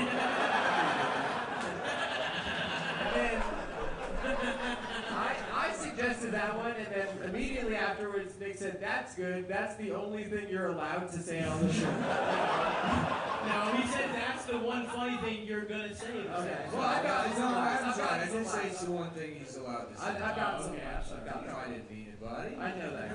And then I suggested that one, and then immediately afterwards Nick said, "That's good. That's the only thing you're allowed to say on the show." No, he said that's the one funny thing you're gonna say. Okay. Well, I didn't say it's the one thing he's allowed to say. I got some laughs. I didn't mean it, buddy. I know that.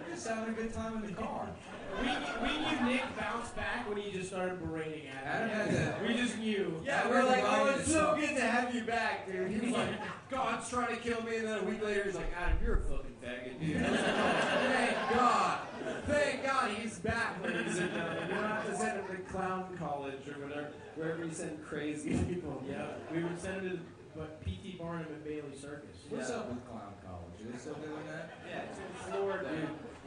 We're just having a good time in the car. We knew Nick bounced back when he just started berating at Adam we just knew. Yeah, we're like, oh, it's so good to have you back, dude. He was like, God's trying to kill me, and then a week later he's like, Adam, you're a fucking faggot, dude. Thank God he's back, ladies and gentlemen. We don't have to send him to clown college or whatever, wherever you send crazy people. Yeah, we would send him to P.T. Barnum and Bailey Circus. What's up with clown college? Are they still doing that? Yeah, it's in Florida.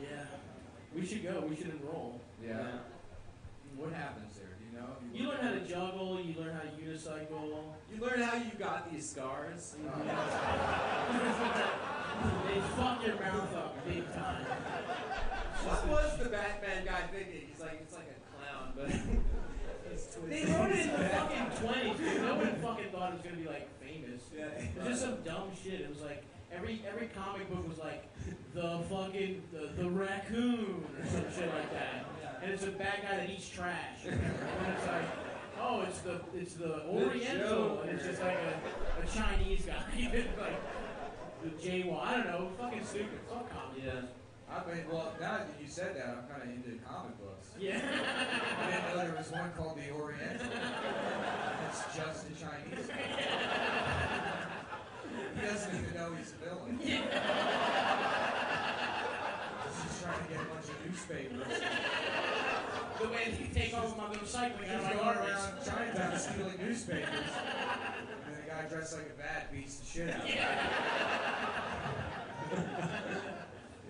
Yeah. We should go. We should enroll. Yeah. What happens there? Do you know? You learn how to juggle. You learn how to unicycle. You learn how you got these scars. They fuck your mouth up big time. What was the Batman guy thinking? He's like, it's like a clown, but they wrote it in the fucking 20s, dude. No one fucking thought it was gonna be like famous. Yeah. It was just some dumb shit. It was like every comic book was like the fucking the raccoon or some shit like that. And it's a bad guy that eats trash. And it's like, oh, it's the Oriental, and it's just like a Chinese guy. Like the J-Wall. I don't know. Fucking stupid. Fuck comedy. Yeah. I mean, well, now that you said that, I'm kind of into comic books. Yeah. I didn't know there was one called The Oriental. It's just a Chinese guy. He doesn't even know he's a villain. Yeah. He's just trying to get a bunch of newspapers. The way that you take over my recycling. He's going around Chinatown stealing newspapers. And then a guy dressed like a bat beats the shit out of him.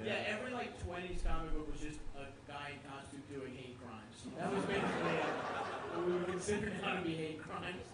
Yeah, every like 20s comic book was just a guy in costume doing hate crimes. That was basically what we would consider now to be hate crimes.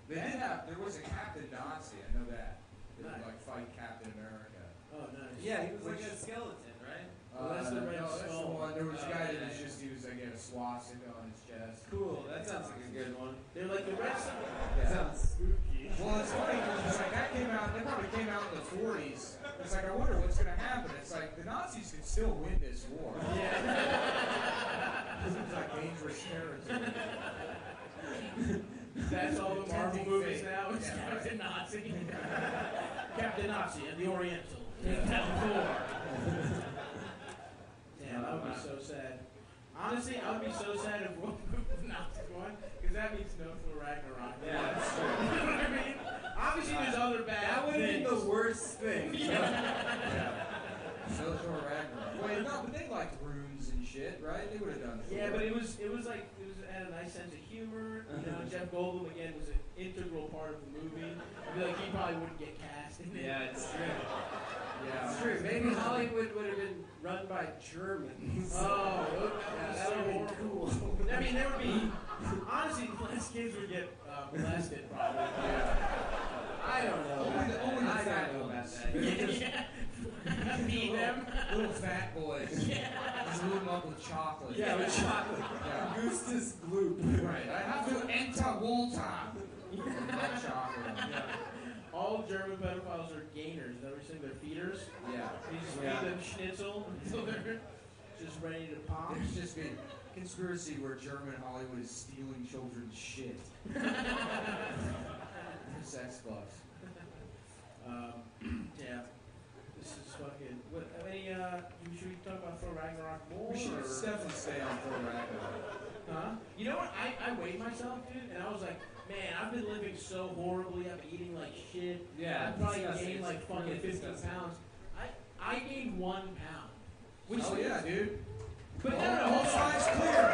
There was a Captain Nazi, I know that. They would like fight Captain America. Oh, nice. Yeah, he was like a skeleton, right? That's the red that's the skull. one. There was a guy that was like had a swastika on his chest. Cool, that sounds like a good one. They're like the red skull. That sounds spooky. Well, it's funny because like that probably came out in the 40s. It's like, I wonder what's going to happen. It's like, the Nazis could still win this war. Yeah. Seems like dangerous territory. That's all the Marvel movies now. It's Yeah, Captain Nazi. Captain Nazi and the Oriental. Take down Thor. Damn, that would be so sad. Honestly, I would be so sad if one group of Nazis won, because that means no Thor Ragnarok. Yeah, that's true. You know what I mean? Obviously, there's other bad That would have been things. the worst thing. Yeah. So Thor Ragnarok. Wait, no, No, but they liked runes and shit, right? They would have done it. Yeah, but it was had a nice sense of humor. You know, Jeff Goldblum again was an integral part of the movie. I feel like he probably wouldn't get cast in it. Yeah, it's true. Yeah, It's true. Maybe Hollywood would have been run by Germans. Oh, Yeah, that's that so would have been horrible. cool. I mean, there would be honestly less kids would get molested probably. I don't know. Only the I fat don't know about ones. that. Feed them. Little fat boys. Yeah. Just load them up with chocolate. Yeah, with chocolate. Yeah. Gustus Gloop. Right. I have to enter Walter. Hot chocolate. Yeah. All German pedophiles are gainers. Never seen their feeders. Yeah. They just Yeah. feed them schnitzel until they're just ready to pop. There's just been conspiracy where German Hollywood is stealing children's shit. Sex bucks. Yeah. This is fucking. What? Any? Should we talk about Thor Ragnarok more? We should or- definitely stay on Thor Ragnarok. Huh? You know what? I weighed myself, dude, and I was like, man, I've been living so horribly. I've been eating like shit. Yeah, I've probably disgusting. gained like It's fucking really 15 disgusting. pounds. I gained 1 pound. Which Oh yeah, dude. But no, All hold on. sides clear.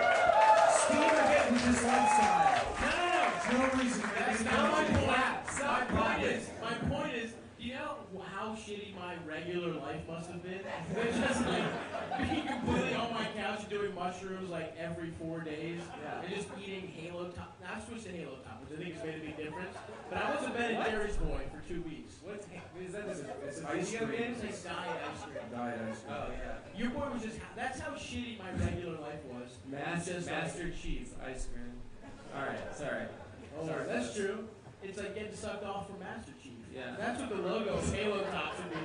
Steve again with this lifestyle. No. No reason. That's not my point. My point is, you know how shitty my regular life must have been? It's just like being completely on my couch doing mushrooms like every 4 days and just eating Halo Top. Now I switched to Halo Top, which I think has made a big difference. But I was a Ben & Jerry's boy for 2 weeks. What's is that? It's an Ice video cream? game? It's like diet ice cream. Diet ice cream. Oh yeah. Your boy was just, that's how shitty my regular life was. Master Chief ice cream. All right, sorry. Oh, Sorry, that's guys. true. It's like getting sucked off from Master Chief. Yeah. That's what the logo of Halo Top should be.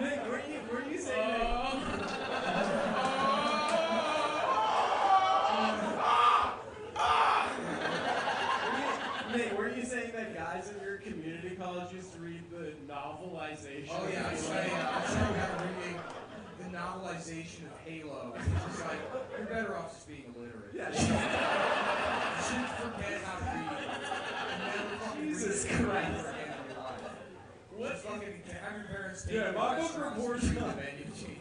Nick, were you saying that? Nick, were you saying that guys in your community college used to read the novelization? Oh yeah, I say we got reading the novelization of Halo. It's just like you're better off just being illiterate. Yeah. You should forget how to read. And never fucking Jesus read it Christ. ever again in your life. What? Just fucking have your parents take Yeah, you to my book restaurants reports and read on- the menu sheet.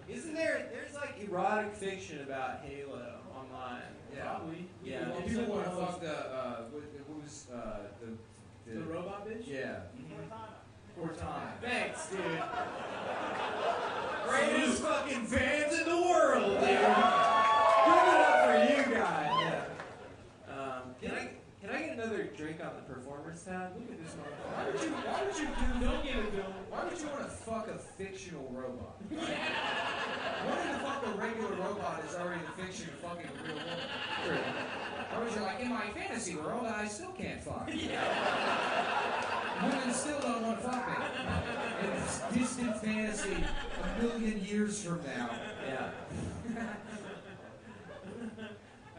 Isn't there's like erotic fiction about Halo online? Yeah. Probably. Yeah. If people want to fuck the what was The robot bitch? yeah. Cortana. Thanks, dude. Greatest fucking fans in the world, dude. Give it up for you guys. Yeah. Can I get another drink on the performers tab? Look at this motherfucker. Why would you do Don't give it to him. Why would you want to fuck a fictional robot? Wanting to fuck a regular robot is already the fiction of fucking a real woman. Or was you like, in my fantasy world, I still can't fuck. Women still don't want to fuck me. In this distant fantasy, a million years from now. Yeah.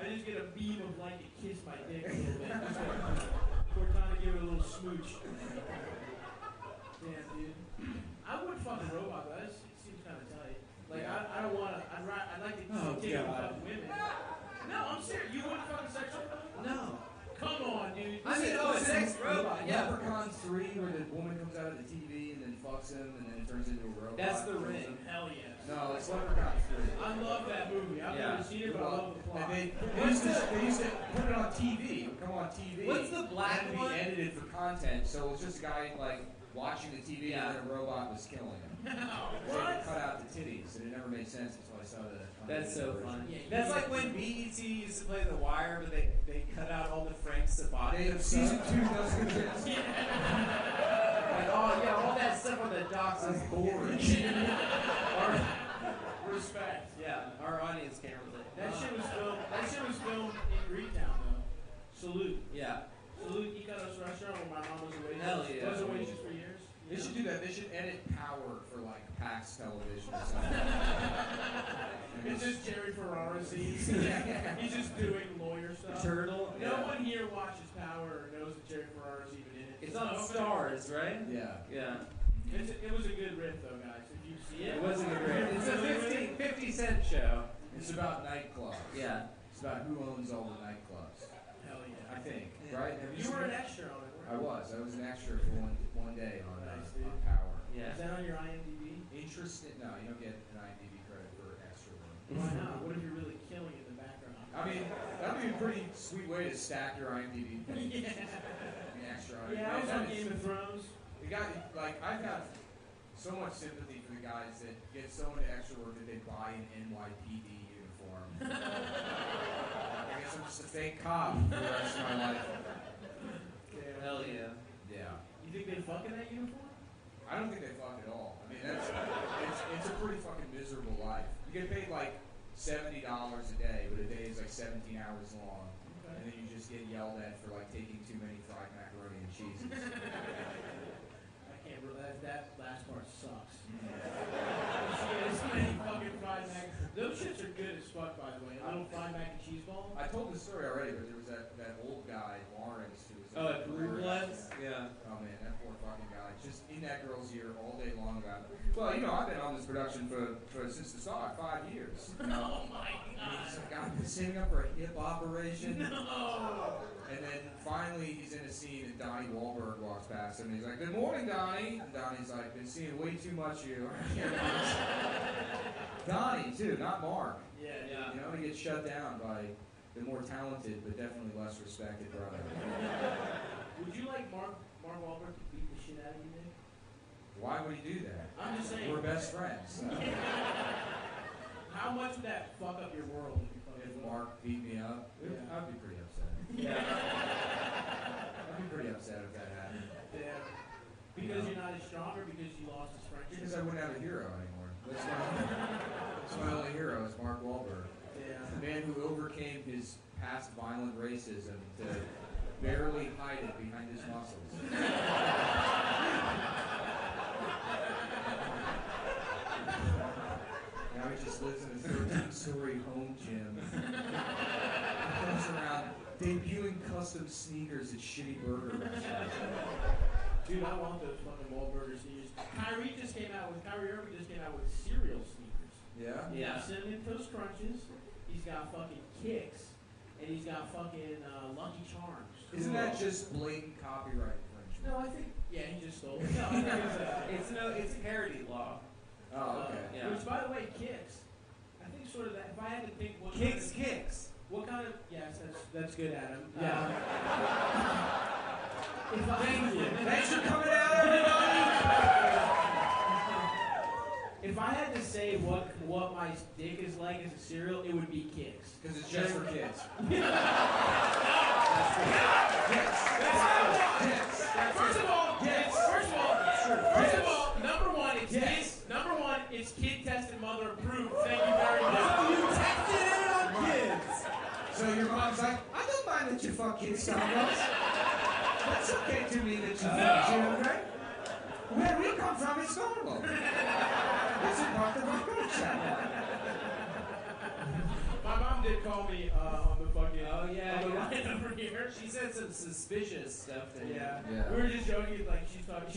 I just get a beam of light to kiss my dick a little bit. Just like Cortana give it a little smooch. Damn, dude. I would fuck a robot, but it seems kind of tight. Like, I don't want to. I'd like to take it God. with women. No, I'm serious. You wouldn't fuck a sex robot? No. Come on, dude. I mean, oh, a sex robot. Yeah. Leprechaun 3, where the woman comes out of the TV and then fucks him, and then it turns into a robot. That's the ring. Hell yes. No, it's Leprechaun 3. I love that movie. I've Yeah. never seen it, but I love the plot. And they used to put it on TV. It would come on TV. What's the black and it'd one? be edited for content, so it was just a guy like watching the TV Yeah. and then a robot was killing him. So they What? cut out the titties, and it never made sense until I saw the. That's so version. funny. Yeah, That's you- like when BET used to play The Wire, but they cut out all the Frank Zapata. Season 2 doesn't exist. Like, oh yeah, all that stuff on the docks is boring. Respect. Yeah, our audience can't relate. That shit was filmed in Greektown though. Salute. Yeah. Salute Ikaros restaurant where my mom was a waitress. Hell yeah. Was a waitress for years. They should do that. They should edit Power for like PAX television or something. It's just Jerry Ferrara scenes. He's just doing lawyer stuff. Turtle. No Yeah. one here watches Power or knows that Jerry Ferrara's even in it. It's on Stars, right? Yeah. Yeah. It was a good riff though, guys. If you see it. It wasn't a great. It's a 50 cent show. It's about nightclubs. Yeah. It's about who owns all the nightclubs. Hell yeah. I think, right? You were an extra on it, weren't I you? was a for one day on Power. Yeah. Is that on your IMDb? Interesting. No, you don't get an IMDb credit for extra work. Why not? What if you're really killing it in the background? I mean, that'd be a pretty sweet way to stack your IMDb page. Yeah. Extra on it. Yeah, I was on Game of Thrones. The guy, like, I've got so much sympathy for the guys that get so into extra work that they buy an NYPD uniform. I guess I'm just a fake cop for the rest of my life. Yeah. Hell yeah. Yeah. You think they fuck in that uniform? I don't think they fuck at all. I mean, it's a pretty fucking miserable life. You get paid like $70 a day, but a day is like 17 hours long. Okay. And then you just get yelled at for like taking too many fried macaroni and cheeses. I can't believe that last part sucks. As many fucking fried mac. Those shits are good as fuck, by the way. A little fried mac and cheese ball. I told the story already, but there was that old guy, Lawrence, who was Blue Bloods? Yeah. Oh man, that poor fucking guy. Just in that girl's ear all day long about it. Well, you know, I've been on this production for since the start, 5 years. You know? Oh my god. He's like, I've been setting up for a hip operation. No. And then finally he's in a scene and Donnie Wahlberg walks past him and he's like, "Good morning, Donnie." And Donnie's like, "Been seeing way too much of you." Donnie, too, not Mark. Yeah. You know, he gets shut down by the more talented but definitely less respected brother. Would you like Mark Wahlberg to beat the shit out of you, Nick? Why would he do that? I'm just saying. We're best friends. How much would that fuck up your world If Mark beat me up, I'd be pretty upset. Yeah. I'd be pretty upset if that happened. Yeah. Because you're not as strong or because you lost his friendship? Because I wouldn't have a hero anymore. That's my only hero is Mark Wahlberg. Yeah. The man who overcame his past violent racism to barely hide it behind his muscles. Now he just lives in a 13-story home gym. He goes around debuting custom sneakers at shitty burger restaurants. Dude, I want those fucking Wahlburger sneakers. Kyrie Irving just came out with cereal sneakers. Yeah? Yeah. Cinnamon Toast Crunches. He's got fucking Kicks. And he's got fucking Lucky Charms. Isn't that just blatant copyright infringement? No, I think, yeah, he just stole it. No, I think it's parody law. Oh, okay. Yeah. Which, by the way, Kicks. I think sort of that, if I had to think what Kicks. What kind of, yes, that's good, Adam. Yeah. Thank you. Thanks for coming out, everybody! If I had to say what my dick is like as a cereal, it would be Kicks. Because it's just for kids. First of all, number one, it's kids. Number one, it's kid tested, mother approved. Thank you very much. You tested it on kids. So your mom's like, "I don't mind that you fuck kids, Starbucks. That's okay to me that you fuck children. Where we come from, it's normal. It's a part of our culture." My mom did call me on the fucking Oh, yeah, on the yeah. line over here. She said some suspicious stuff to Yeah. Yeah. We were just joking, like she's calling me,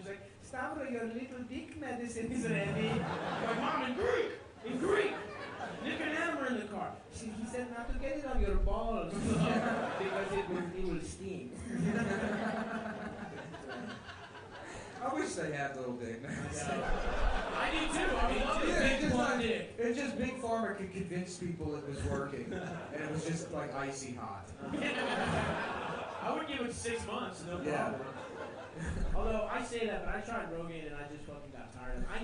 she's like, "Stavro, your little dick medicine is ready." I'm like, "Mom, in Greek. Nick and Adam are in the car." He said not to get it on your balls because it will sting. I wish they had little dick mags. I do too. I mean, big dick. It's just Big Pharma could convince people it was working, and it was just like icy hot. I would give it 6 months, no problem. Yeah. Although I say that, but I tried Rogaine and I just fucking got tired of it. I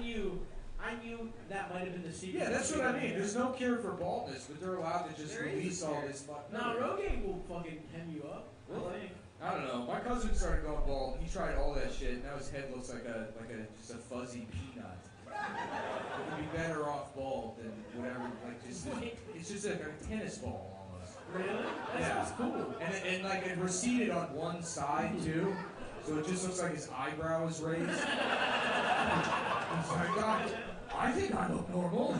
knew that might have been the secret. Yeah, that's what I mean. There's no cure for baldness, but they're allowed to just release all this fucking. No, Rogaine will fucking hem you up. Really? I don't know. My cousin started going bald. He tried all that shit. Now his head looks like just a fuzzy peanut. He'd be better off bald than whatever. Like just it's just like a tennis ball almost. Really? That sounds cool. And like it receded on one side too, so it just looks like his eyebrow is raised. He's like, I think I look normal.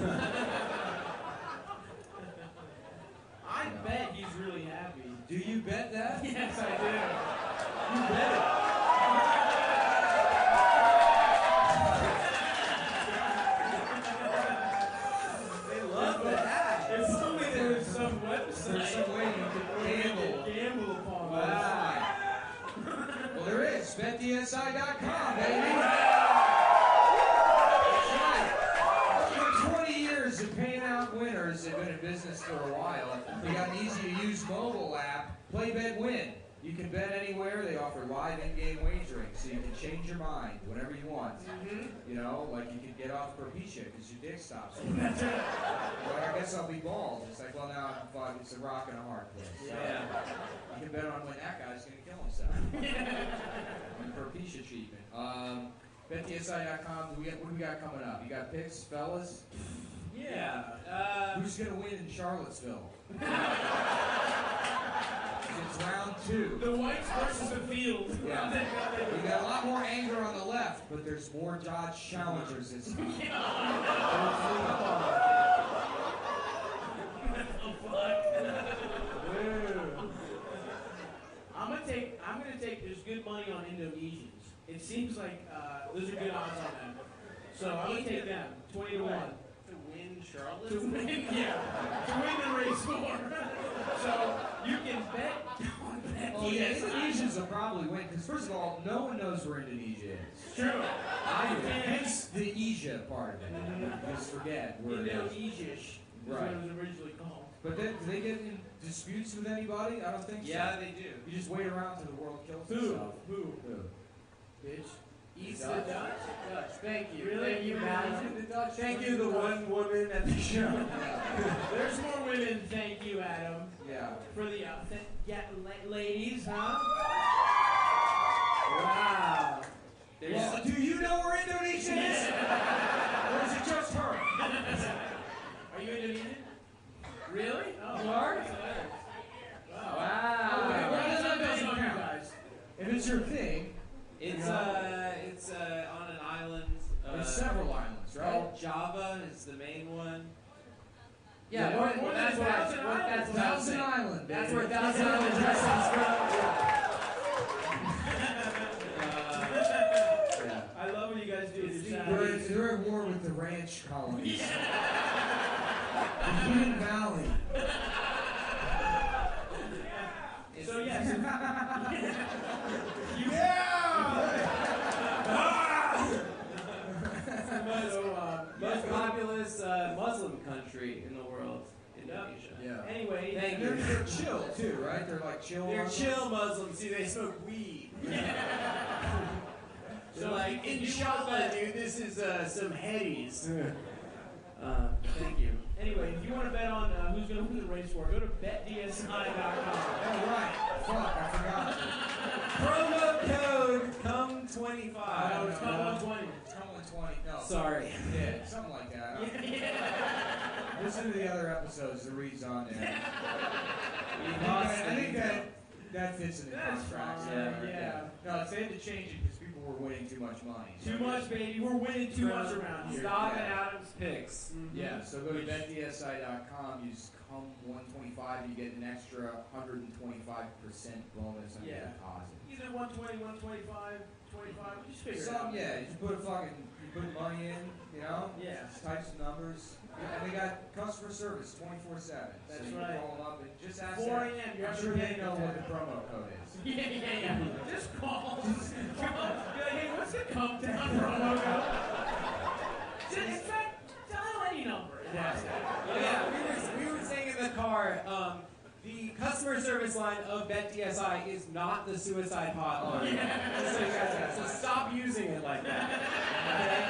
I bet he's really happy. Do you bet that? Yes, I do. You bet it. They love that. If only there was some website. There's some way you could gamble in business for a while. They got an easy-to-use mobile app, Play Bet Win. You can bet anywhere. They offer live in-game wagering, so you can change your mind whenever you want. You know, like you can get off Propecia because your dick stops. Well, I guess I'll be bald. It's like, well, now it's a rock and a hard place. So you can bet on when that guy's going to kill himself. On Propecia treatment. BetDSI.com. What do we got coming up? You got picks, fellas? Yeah. Who's going to win in Charlottesville? It's round 2. The whites versus the field. Yeah. We got a lot more anger on the left, but there's more Dodge Challengers this time. I'm gonna take. There's good money on Indonesians. It seems like those are good odds on them. So I'm gonna take them 20 to 1. To win Charlotte? To win the race 4. So you can bet on that. Oh yeah, Indonesians will probably win because first of all, no one knows where Indonesia is. True. I do. Hence the Asia part of it. Just forget where it is. Indonesia-ish. Right. What it was originally called. But then, do they get in disputes with anybody? I don't think so. Yeah, they do. You just wait around till the world kills Who? itself. Who? Bitch. East The Dutch? Dutch. Thank you. Really? Thank you, Imagine the Dutch. Thank you, the one woman at the show. There's more women, thank you, Adam. Yeah. For the ladies, huh? Wow. Well, do you know where Indonesia is? Or is it just her? Are you Indonesian? Really? Oh. You are? Wow. Okay, well, Well, that doesn't on you count. guys. If it's your thing, It's on an island. there's several islands, right? Called Java is the main one. Yeah, that's what Thousand Island. That's where Thousand Island dressing's from. I love when you guys do this. They're at war with the ranch colonies. The Hidden Valley. So yes. Most populous Muslim country in the world, Indonesia. Yeah. Anyway, Thank They're, you. they're chill too, right? They're like chill. They're Muslims. chill Muslims. See, they smoke weed. So like, if you inshallah, want to- dude, this is some headies. Thank you. Anyway, if you want to bet on who's going to win the race war, go to betdsi.com. Oh, right. Fuck, I forgot. Promo code CUM25. Oh, it's come 120. It's come 120. No. Sorry. Yeah, something like that. Listen to the other episodes. The read's on there. I think that fits in the contracts. Yeah. No, they had to change it because people were winning too much money. Too much, baby. We're winning too much around here. Stop at Adam's picks. Yeah, so go to betdsi.com, use CUM125, you get an extra 125% bonus on your deposit. Either 120, 125, 25. Just figure it Some, out. yeah, you just put you put money in, you know? Yeah. Just type some numbers. And they got customer service 24/7. That's so you right. can call them up and just ask 4 them. a.m. You're I'm sure they know what the promo code is. Yeah. Just call. Be like, hey, what's the Cumtown promo code? In fact, dial any number. Yeah, we were saying in the car, the customer service line of BetDSI is not the suicide hotline. So you guys, so stop using it like that. Okay?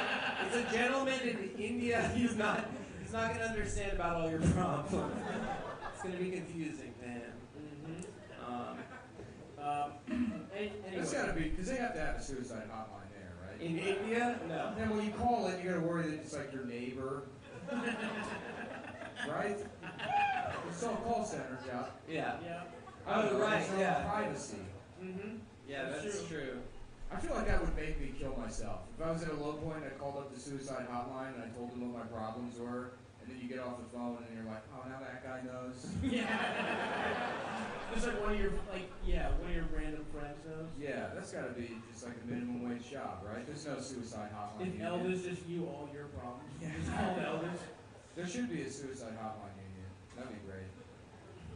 It's a gentleman in India. He's not going to understand about all your problems. It's going to be confusing to him. Anyway. That's got to be, because they have to have a suicide hotline there, right? In India? No. And then when you call it, you got to worry that it's like your neighbor. Right? It's still a call center job. Yeah. Oh, right, there's no yeah. privacy. Yeah, that's true. I feel like that would make me kill myself. If I was at a low point, I called up the suicide hotline and I told them what my problems were, and then you get off the phone and you're like, oh, now that guy knows. Just like one of your random friends knows. Yeah, that's got to be just like a minimum wage job, right? There's no suicide hotline. If union. Elvis just knew all your problems. Just call Elvis. There should be a suicide hotline union. That'd be great.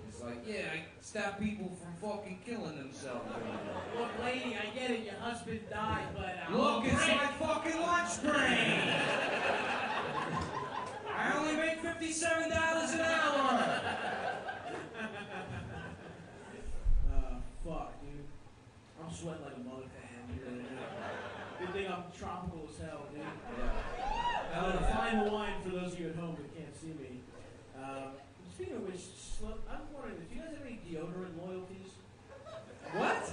It's like, yeah, I stop people from fucking killing themselves. Look, lady, I get it. Your husband died, but Look, it's my fucking lunch break. I only make $57 an hour. flying Hawaiian for those of you at home that can't see me. Speaking of which, I'm wondering, do you guys have any deodorant loyalties? What?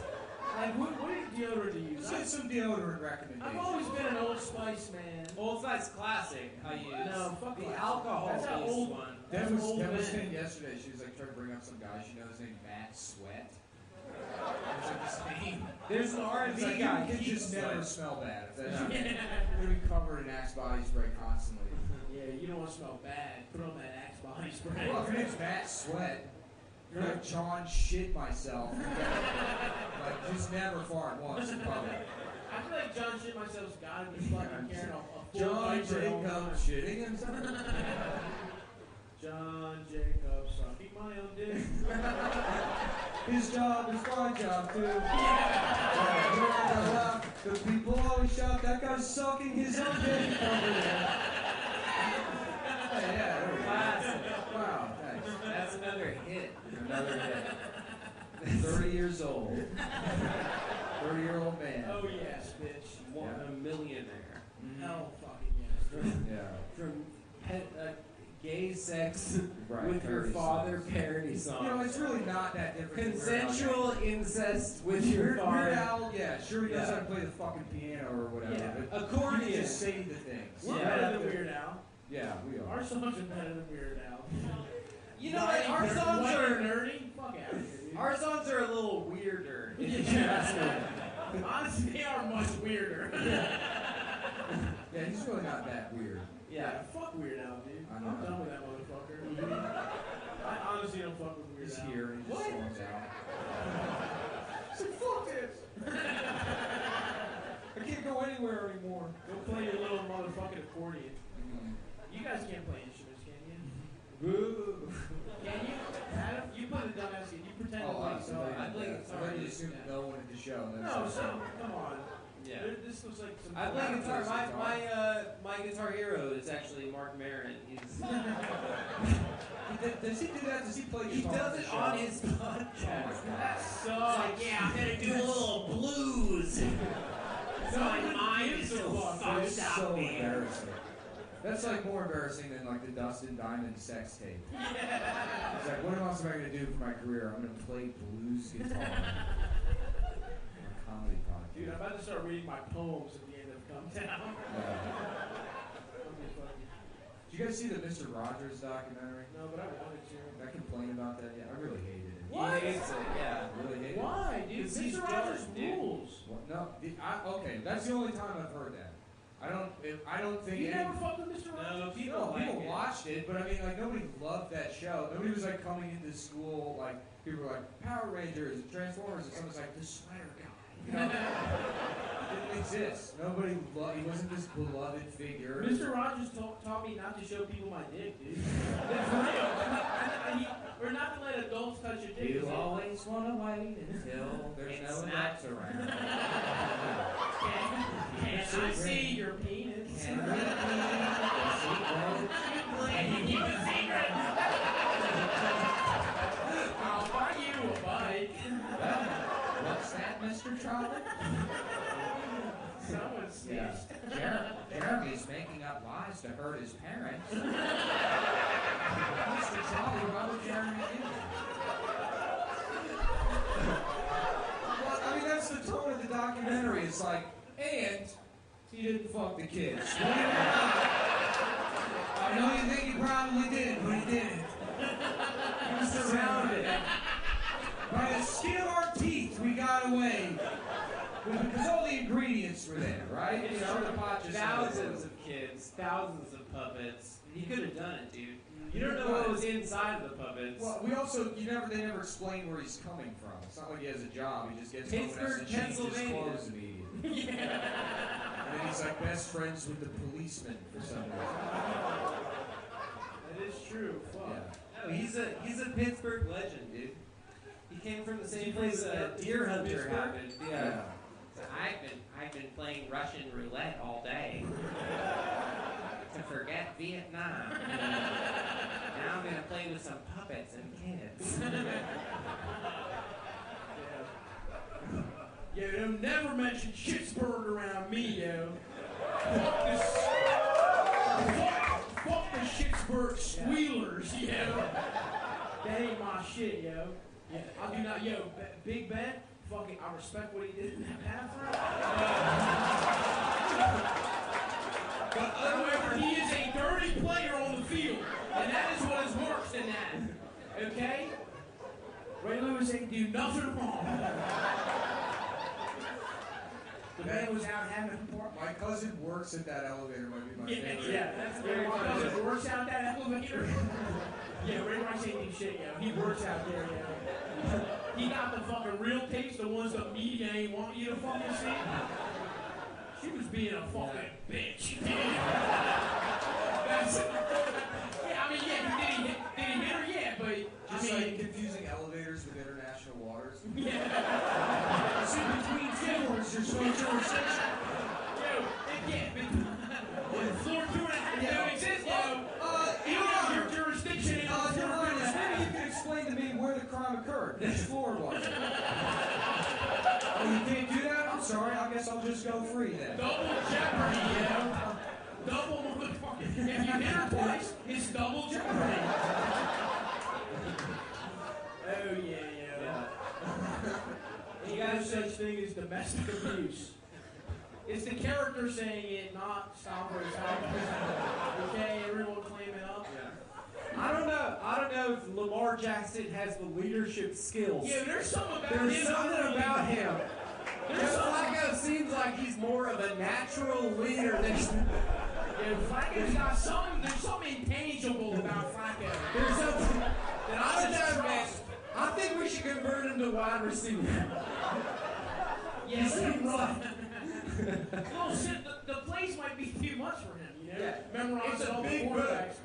Like, what deodorant do you use? Let's get some deodorant recommendations. I've always been an Old Spice man. Old Spice Classic, I use. No, fuck the classic. alcohol-based That's how old one. That was saying yesterday. She was like trying to bring up some guy she knows named Matt Sweat. It's like his name. There's an R&B It's like guy. you can just never smell bad. If that's you're gonna be covered in Axe body spray constantly. Yeah, you don't want to smell bad. Put on that Axe body spray. Well, if your name's Matt Sweat, you're like John shit myself. Like just never fart once in public. I feel like John shit myself's gotta be fucking carrying a full John diaper all the time. Jacobs shitting himself. John Jacobs sucking my own dick. His job is my job too. The people always shout, that guy's sucking his own dick over there. Yeah, Classic. wow, thanks. That's another hit. Another hit. 30 years old. 30-year-old man. Oh yes, bitch. One a millionaire. Hell fucking yes. Yeah. From gay sex Right, with your parody father songs. parody song. You know, it's really not that different. Consensual incest with your Weird father. Al, yeah, sure he knows how to play the fucking piano or whatever. Yeah. But Accordion. you just say the things. We're Yeah. better than Weird Al. Yeah, we are. Our songs are better than Weird Al. You know what? Our songs White are and nerdy. Fuck out of here, dude. our songs are a little weirder. Honestly, they are much weirder. Yeah, he's really not that weird. Yeah. Fuck Weird Al, dude. I I'm know. done with that motherfucker. I honestly don't fuck with Weird He's Al. here and he just storms out. So fuck this. I can't go anywhere anymore. Go play your little motherfucking accordion. You guys can't play instruments, can you? Boo. Can you? Adam, you play the dumbass kid. You pretend to play guitar. I play guitar. I just assumed no one at the show. And then No, so come on. Yeah. This looks like some. I play guitar. My guitar hero is actually Mark Maron. He's Does he do that? Does he play he guitar? does it on his podcast. Oh my God. So like, yeah, I'm gonna do a little blues. So my mind is so fucked It's up, so man. embarrassing. That's like more embarrassing than like the Dustin Diamond sex tape. It's like, what else am I going to do for my career? I'm going to play blues guitar. On a comedy podcast. Dude, I'm about to start reading my poems at the end of Cumtown. Did you guys see the Mr. Rogers documentary? No, but I wanted to. I complained about that. Yeah, I really hated it. What? He hates it, yeah. I really hated Why, dude? Because he's Mr. Rogers dark, dude. rules. it. What? No, okay, that's the only time I've heard that. I don't think You any- never fucked with Mr. Rogers? No, people No, like people it. watched it, but I mean, like, nobody loved that show. Nobody was like coming into school, like, people were like, Power Rangers and Transformers, and someone's like, the sweater guy. You know? It didn't exist. Nobody loved, he wasn't this beloved figure. Mr. Rogers taught me not to show people my dick, dude. That's real. Or not to let adults touch your dick. You always want to wait until There's it's no not nuts around. Can I see your penis? Can Can you keep a secret? I'll buy you a bike. What's that, Mr. Trolley? Someone snitched. Jeremy's making up lies to hurt his parents. Mr. Trolley, why would Jeremy do that? Well, I mean, that's the tone of the documentary. It's like, and he didn't fuck the kids. I know you think he probably did, but he didn't. He was surrounded. By the skin of our teeth, we got away. Because all the ingredients were there, right? It's You know, the pot just thousands of kids, thousands of puppets. He could have done it, dude. You don't know what was inside of the puppets. Well, we also, they never explain where he's coming from. It's not like he has a job. He just gets home and has to Pittsburgh, change his Pennsylvania. clothes immediately. And then he's like best friends with the policeman for some reason. That is true. Fuck. Yeah. No, he's a Pittsburgh legend, dude. He came from the same place Deer Hunter Pittsburgh? happened. Yeah. Yeah. So I've been playing Russian roulette all day to forget Vietnam. Now I'm gonna play with some puppets and kids. Yo, don't never mention Pittsburgh around me, yo. Fuck this. Fuck overt squealers, yo. That ain't my shit, yo. Yeah, I do not, yo, Big Ben, fucking, I respect what he did in that bathroom. But however, he is a dirty player on the field, and that is what is worse than that. Okay? Ray Lewis ain't do nothing wrong. The man was out having My cousin works at that elevator. Might be my favorite. Yeah, that's very my cousin works out that elevator. Yeah, Ray Rice ain't do shit, yo. He works out there, yo. He got the fucking real tapes, the ones the media ain't want you to fucking see. She was being a fucking bitch. That's, yeah, I mean, yeah, did he hit her? Yeah, but Just like confusing elevators with international waters. Yeah. It's in between floors, there's no jurisdiction. Yo, floor 2.5 don't exist, yo. You know your jurisdiction in all Your Highness, maybe you can explain to me where the crime occurred. Which floor was it? Oh, you can't do that? I'm sorry. I guess I'll just go free then. Double jeopardy, yo. Double motherfucking. If you hit her twice, it's double jeopardy. Oh, yeah. You got no such thing as domestic abuse. It's the character saying it, not Steinberg's okay, everyone claiming up. Yeah. I don't know if Lamar Jackson has the leadership skills. Yeah, there's something about There's him. something about him. Flacco seems like he's more of a natural leader than. Yeah, Flacco's got something. There's something intangible about Flacco. There's something that I don't know, man. I think we should convert him to wide receiver. Yeah, let him run. Well, shit, the place might be too much for him, you know? Yeah. Memorizing all the big quarterbacks.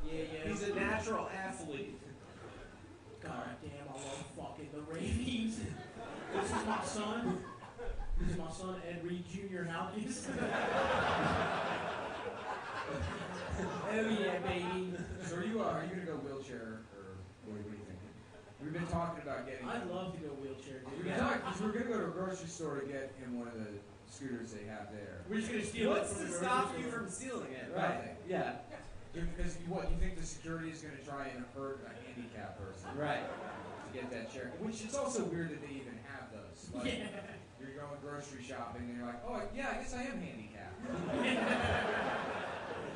Yeah. He's a natural athlete. God damn, I love fucking the Ravens. This is my son. This is my son, Ed Reed Jr. Hawkins. Oh yeah, baby. So are you gonna go wheelchair or what are you thinking? We've been talking about getting. I'd love to go wheelchair, dude. Because we're gonna go to a grocery store to get him one of the scooters they have there. We're just gonna steal What's it from to the stop grocery you store. from stealing it? Right. Yeah. Because you think the security is gonna try and hurt a handicapped person? Right. To get that chair, which it's also weird that they even have those. Like, Yeah. You're going grocery shopping and you're like, oh yeah, I guess I am handicapped.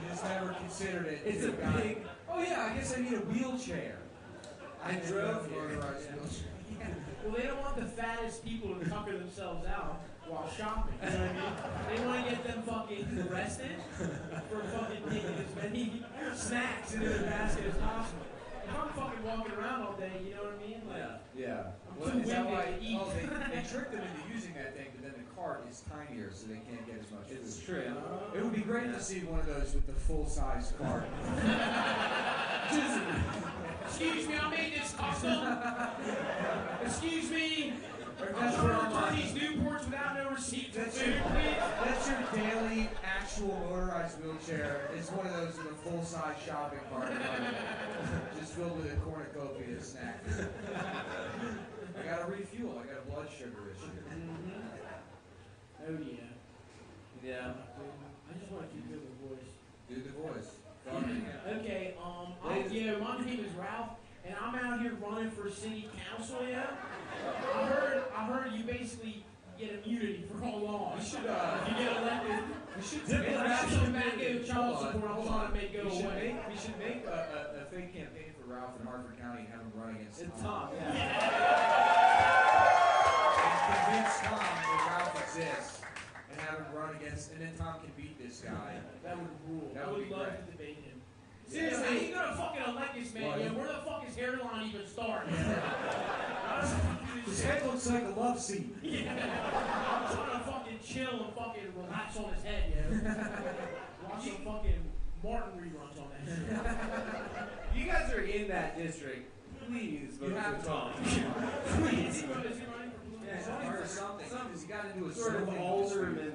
You just never considered it. It's a big. Oh yeah, I guess I need a wheelchair. I drove here. Motorized wheelchair. Well, they don't want the fattest people to tucker themselves out while shopping. You know what I mean? They want to get them fucking arrested for fucking taking as many snacks into their basket as possible. If I'm fucking walking around all day, you know what I mean? Like, Yeah. I'm Well, too is that winded why? to eat. Oh, they tricked them into using that thing, but then the cart is tinier, so they can't get as much food. It's true. It would be great to see one of those with the full-size cart. Excuse me, I made this custom. Excuse me. That's I'm trying to return these Newports without no receipt for food, please. That's your daily actual motorized wheelchair. It's one of those with a full-size shopping cart, just filled with a cornucopia of snacks. I gotta refuel. I got a blood sugar issue. Oh yeah. Yeah. I just want to keep doing the voice. Do the voice. Okay, my name is Ralph, and I'm out here running for city council, yeah? I heard you basically get immunity for how long. We should, if you get elected, we should some tobacco child support I'm trying to make go away. We should make a fake campaign for Ralph in Hartford County and have him run against Tom. And convince Tom that Ralph exists. And have him run against, and then Tom can beat this guy. That would rule. That I would would be love great. to debate him. Seriously, how you gonna fucking elect this man? Yeah, where the fuck is hairline even start? His head looks like a love seat. Yeah. I'm trying to fucking chill and fucking relax on his head, yo. Watch some fucking Martin reruns on that shit. You guys are in that district. Please vote for Tom. Please. Is he running for blue? Yeah, He's running for something. Because he got into a sort of zoning alderman.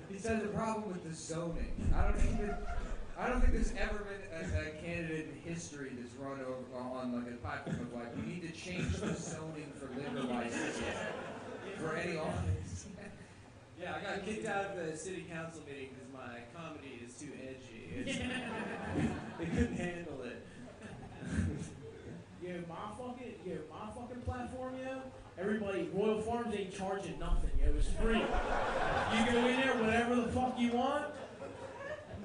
He said the problem with the zoning. I don't think there's ever been a candidate in history that's run over on like a platform of like, we need to change the zoning for liquor licenses for any office. Yeah, I got kicked out of the city council meeting because my comedy is too edgy. They couldn't handle it. My fucking platform, everybody, Royal Farms ain't charging nothing, it's free. You go in there, whatever the fuck you want.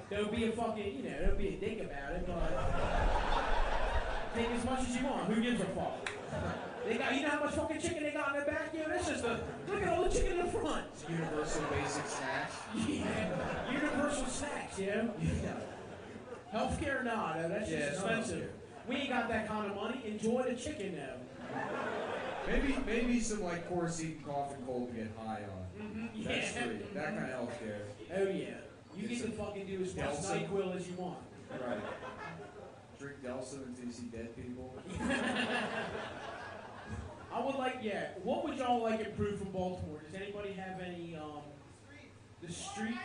Don't be a fucking, don't be a dick about it, but take as much as you want. Who gives a fuck? They got, you know how much fucking chicken they got in their back? That's just look at all the chicken in the front. It's universal basic snacks. Yeah, universal snacks, Yeah. Healthcare, nah, no, that's just expensive. We ain't got that kind of money. Enjoy the chicken, though. Maybe some like coarse eating cough and cold to get high on. Mm-hmm. That's free. That kind of healthcare. Oh yeah. You get to fucking do as much NyQuil as you want. Right. Drink Delsa until you see dead people. I would like, what would y'all like improved from Baltimore? Does anybody have any, the street?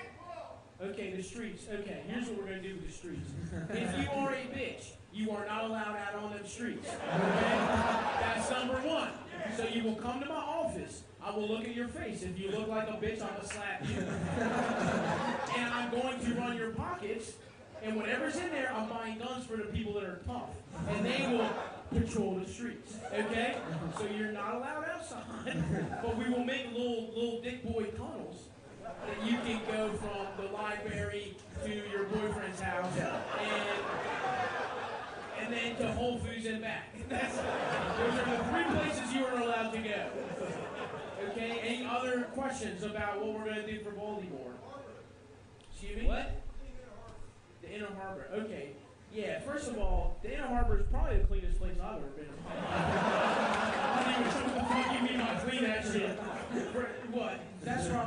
Okay, the streets. Okay, here's what we're going to do with the streets. If you are a bitch, you are not allowed out on them streets. Okay? That's number one. So you will come to my office. I will look at your face. If you look like a bitch, I'm going to slap you. And I'm going to run your pockets. And whatever's in there, I'm buying guns for the people that are tough. And they will patrol the streets. Okay? So you're not allowed outside. But we will make little dick boy tunnels that you can go from the library to your boyfriend's house and then to Whole Foods and back. Those are the 3 places you are allowed to go. Okay? Any other questions about what we're going to do for Baltimore? Excuse me? What? The Inner Harbor. Okay. Yeah, first of all, the Inner Harbor is probably the cleanest place I've ever been. I don't even know what the fuck you mean by clean that shit. What? That's where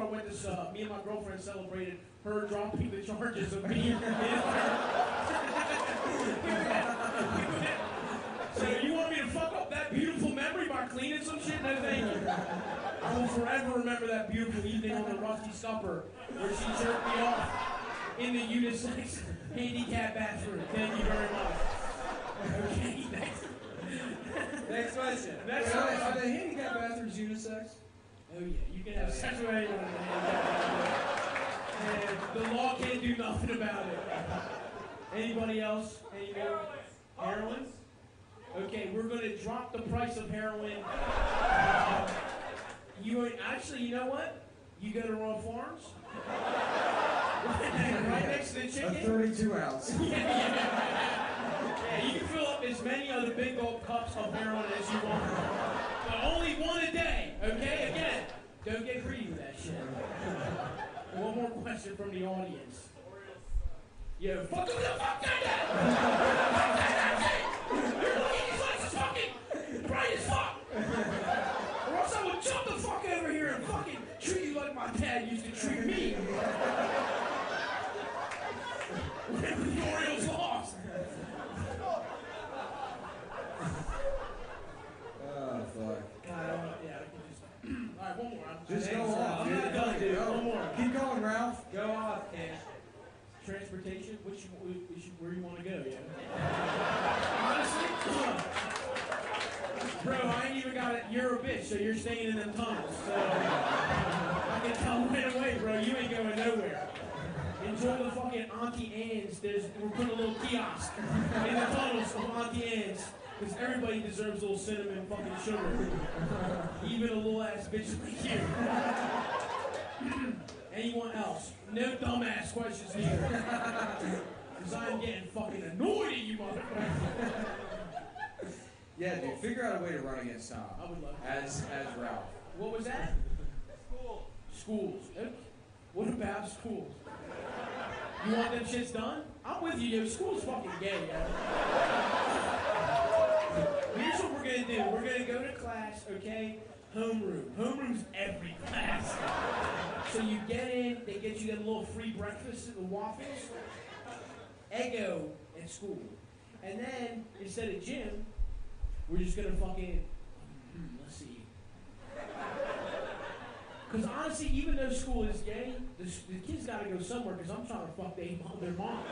I went this, me and my girlfriend celebrated her dropping the charges of me. So you want me to fuck up that beautiful memory by cleaning some shit? No, thank you. I will forever remember that beautiful evening on the Rusty Scupper where she jerked me off in the unisex handicap bathroom. Thank you very much. Okay, next question. Are the handicap bathrooms unisex? Oh yeah, you can have sex with anyone in the handicap bathroom. And the law can't do nothing about it. Anybody else? Any more? Heroin? Okay, we're going to drop the price of heroin. You know what? You go to Royal Farms. Right next to the chicken. A 32 ounce. Yeah, you can fill up as many of the big old cups of heroin as you want. But only one a day, okay? Again, don't get greedy with that shit. One more question from the audience. Yeah, fuck who the fuck did that? You're looking at these lights, it's fucking bright as fuck. Or else I would jump the fuck over here and fucking treat you like my dad used to treat me. Whenever the Orioles lost. Oh, fuck. God, yeah, I can just... Alright, one more. Just go off, I'm not done, dude. One more. Keep going, Ralph. Go off, Cash. Transportation? Where you want to go, yeah? Honestly, bro, I ain't even got it. You're a bitch, so you're staying in them tunnels. So I can tell right away, bro, you ain't going nowhere. Enjoy the fucking Auntie Anne's. We're putting a little kiosk in the tunnels of Auntie Anne's. Because everybody deserves a little cinnamon fucking sugar. Even a little ass bitch like you. Anyone else? No dumbass questions here. Because I'm getting fucking annoyed at you, motherfucker. Yeah, dude, figure out a way to run against Tom. I would love to. As Ralph. What was that? Schools. What about schools? You want them shits done? I'm with you, yo. School's fucking gay, yo. Here's what we're gonna do. We're gonna go to class, okay? Homeroom. Homeroom's every class. So you get in, they get you them little free breakfasts and the waffles. Eggo at school. And then, instead of gym, we're just gonna fucking, let's see. Because honestly, even though school is gay, the kids gotta go somewhere because I'm trying to fuck their mom.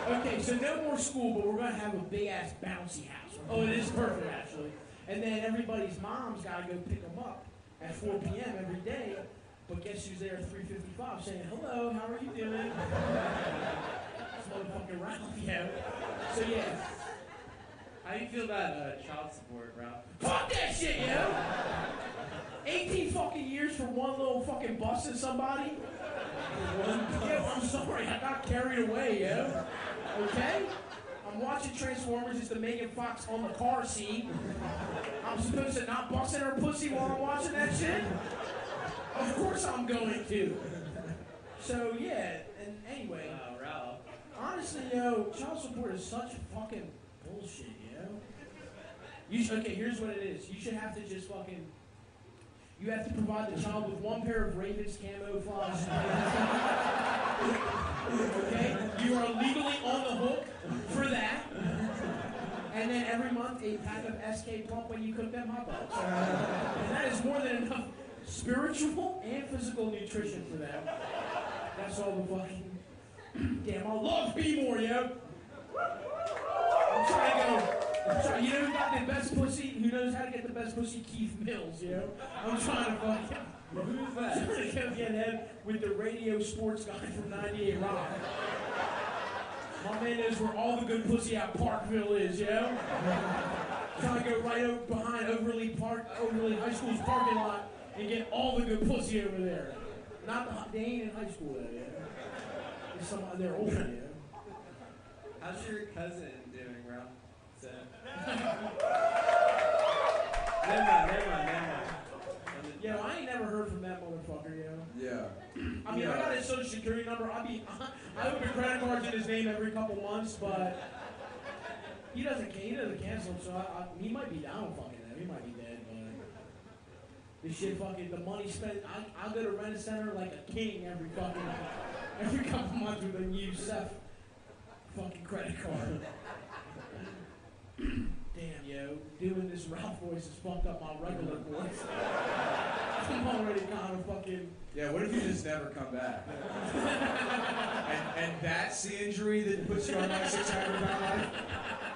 Okay, so no more school, but we're gonna have a big ass bouncy house. Oh, it is perfect actually. And then everybody's moms gotta go pick them up at 4 p.m. every day But guess who's there at 3:55 saying, hello, how are you doing? It's motherfucking Ralph, yeah. So yeah. How do you feel about child support, Ralph? Fuck that shit, yo! 18 fucking years for one little fucking busting somebody? Yo, I'm sorry, I got carried away, yo. Okay? I'm watching Transformers, it's the Megan Fox on the car scene. I'm supposed to not busting her pussy while I'm watching that shit? Of course I'm going to. So, yeah, and anyway. Wow, Ralph. Honestly, yo, child support is such fucking bullshit, yo. Okay, here's what it is. You should have to just fucking... You have to provide the child with one pair of Ravens camouflage. Okay? You are legally on the hook for that. And then every month, a pack of SK Plump when you cook them hot dogs. And that is more than enough spiritual and physical nutrition for them. That's all the fucking... Damn, I love B-more, yo! I'm trying to go... You know who got the best pussy? Who knows how to get the best pussy? Keith Mills, yo. I'm trying to fucking... Who's that? I'm trying to go get him with the radio sports guy from 98 Rock. My man knows where all the good pussy out Parkville is, yo. Trying to go right over behind Overly High School's parking lot and get all the good pussy over there. They ain't in high school, though, yo. There's some they're older, yo. How's your cousin doing, Ralph? So. Never mind. Yo, I ain't never heard from that motherfucker, yo. Yeah. I mean, I got his social security number. I open credit cards in his name every couple months, but he doesn't cancel them, so he might be down fucking that. He might be dead, but this shit fucking, the money spent, I'll go to Rent-A-Center like a king every couple months with a new Seth fucking credit card. Damn, yo, doing this Ralph voice has fucked up my regular voice. I'm already kind of fucking... Yeah, what if you just never come back? and that's the injury that puts you on like 600 pound life?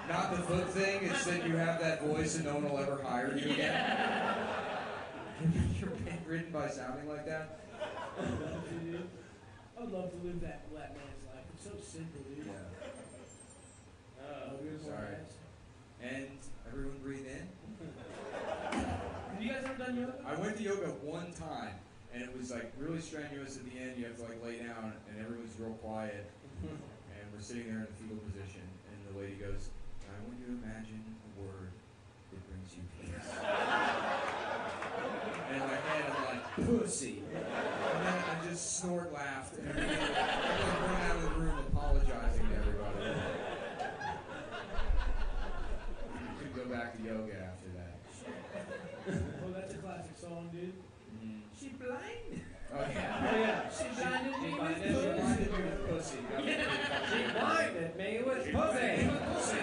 Not the foot thing, it's that you have that voice and no one will ever hire you again? You're bedridden by sounding like that? I would love to live that black man's life. It's so simple, dude. Yeah. Sorry. And everyone breathe in. Have you guys ever done yoga? I went to yoga one time, and it was like really strenuous at the end. You have to like lay down, and everyone's real quiet. And we're sitting there in the fetal position, and the lady goes, I want you to imagine a word that brings you peace. And in my head, I'm like, pussy. And then I just snort laughed, and I run out of the room apologizing to everybody. Go back to yoga after that. Oh, that's a classic song, dude. Mm-hmm. She blind? Oh, yeah. She blinded me with pussy. She blinded me with pussy.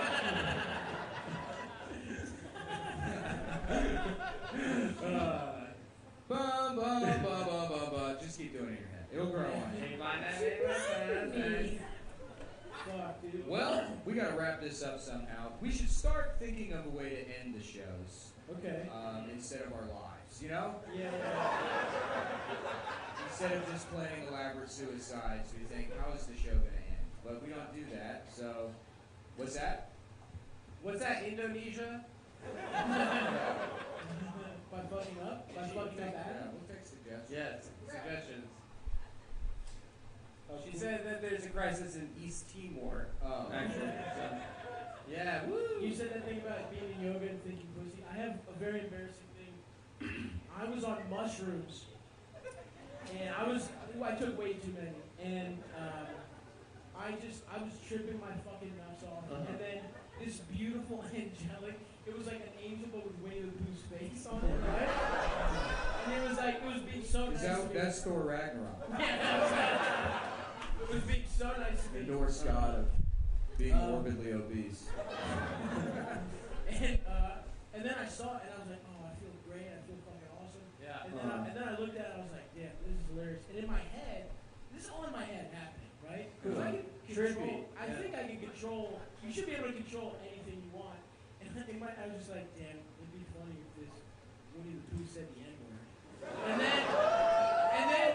Just keep doing it in your head. It'll grow on you. She blinded me with pussy. Well, we gotta wrap this up somehow. We should start thinking of a way to end the shows. Okay. Instead of our lives, you know? Yeah. Instead of just planning elaborate suicides, we think, how is the show gonna end? But we don't do that, so what's that? What's that, Indonesia? By fucking up? By fucking up Yeah, Adam? we'll take suggestions. Yes, suggestions. She said that there's a crisis in East Timor. Oh. Actually. So, yeah, woo! You said that thing about being in yoga and thinking pussy. I have a very embarrassing thing. I was on mushrooms, and I took way too many, and I was tripping my fucking nuts off, and then this beautiful angelic, it was like an angel but with Winnie the Pooh's face on it, right? And it was being so nice to me. That's Thor Ragnarok. It was being so nice to me. The Norse god of being morbidly obese. And then I saw it and I was like, oh, I feel great, I feel fucking awesome. Yeah. And then I looked at it and I was like, damn, this is hilarious. And in my head, this is all in my head happening, right? Because I can control, I think I can control, you should be able to control anything you want. And I was just like, damn, it'd be funny if this Winnie the Pooh said the N-word. And then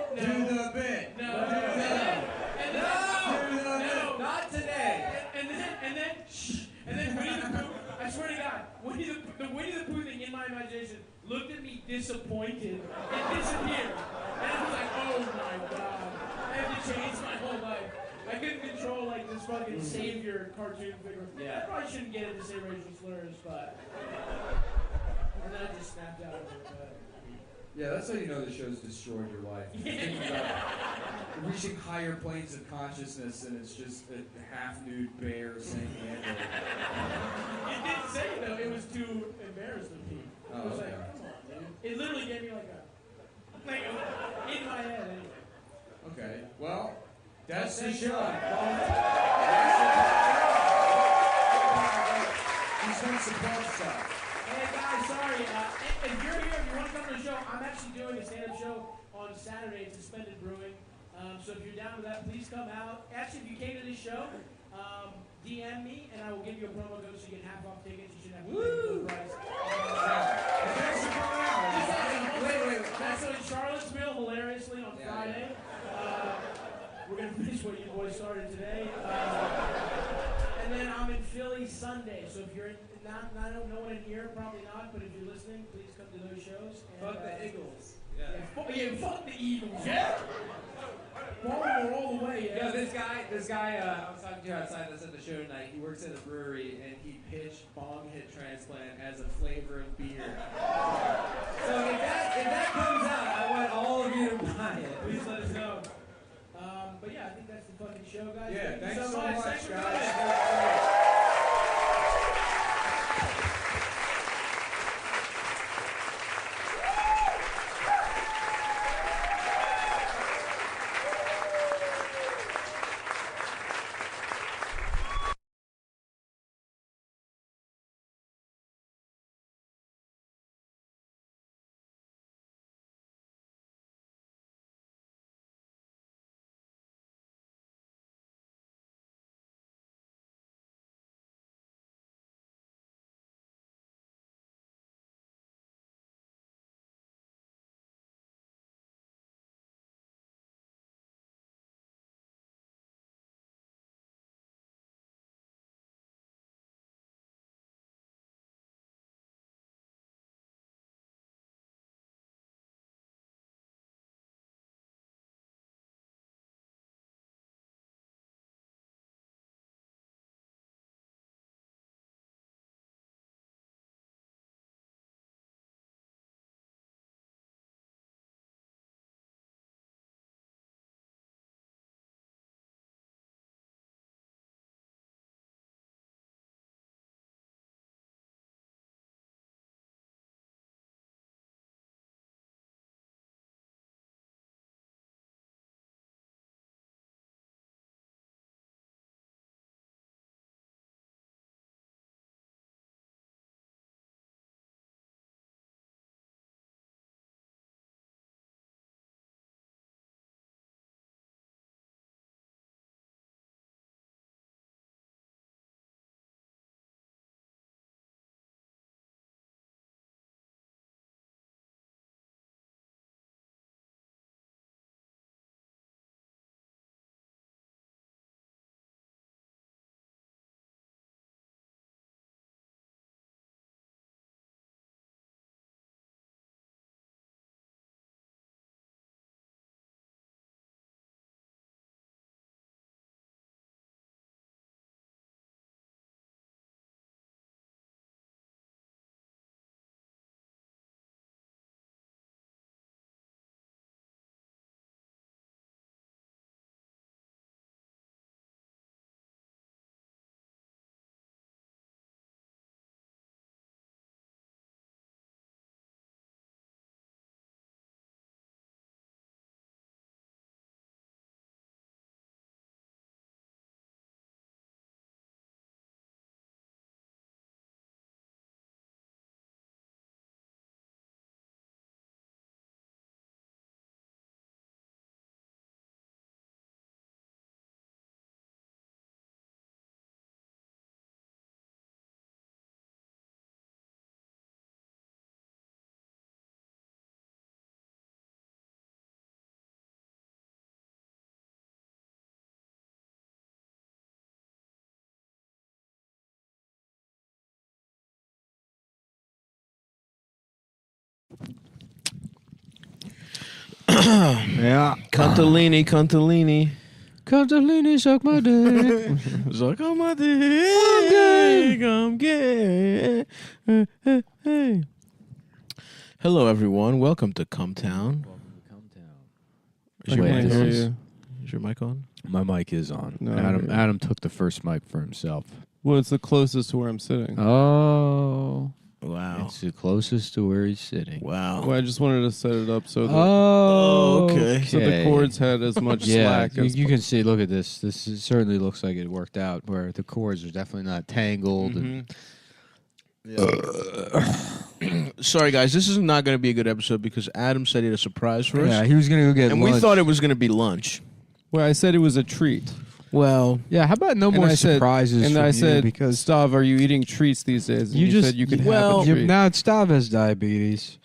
disappointed. It disappeared. And I was like, oh my god. I have to change my whole life. I couldn't control like this fucking savior cartoon figure. Yeah. I probably shouldn't get into say racial slurs, but and then I just snapped out of it. But Yeah, that's how you know the show's destroyed your life. You're thinking about reaching higher planes of consciousness, and it's just a half-nude bear saying the N-word. it didn't say it though. It was too embarrassing to me. Oh, It was okay. like, come on, dude. It literally gave me like in my head anyway. Okay, well, that's the Thanks show. a lot. He's done some fun stuff. Hey guys, sorry. If you're here, if you want to come to the show, I'm actually doing a stand-up show on Saturday at Suspended Brewing. So if you're down with that, please come out. Actually, if you came to this show, DM me and I will give you a promo code so you get half off tickets. You should have full price. Thanks for coming out. Wait. That's in Charlottesville, hilariously, on Friday. We're going to finish what you boys started today. And then I'm in Philly Sunday. So if you're in, no one in here, probably not, but if you're listening, please come to those shows. And, Fuck the Eagles. Fuck the Eagles. Yeah. Baltimore all the way. Yeah. Yo, this guy I was talking to outside that's at the show tonight, he works at a brewery and he pitched bong hit transplant as a flavor of beer. So if that comes out, I want all of you to buy it. Please let us know. But yeah, I think that's the fucking show, guys. Yeah, Thank you thanks so much, Thanks for guys. coming. Yeah. Cuntalini. Cuntalini, suck my dick. Suck on my dick. I'm gay. Hey. Hello, everyone. Welcome to Cumtown. Is your mic on? Is your mic on? My mic is on. No, Adam took the first mic for himself. Well, it's the closest to where I'm sitting. Oh. Wow. It's the closest to where he's sitting. Wow. Well, I just wanted to set it up so that okay. so the cords had as much slack as you can see, look at this. This certainly looks like it worked out, where the cords are definitely not tangled. Sorry, guys. This is not going to be a good episode because Adam said he had a surprise for us. Yeah, he was going to go get and lunch. we thought it was going to be lunch. Well, I said it was a treat. Well, yeah. How about no more surprises? And from I said, because Stav, are you eating treats these days? And you said you could have a treat. Now Stav has diabetes.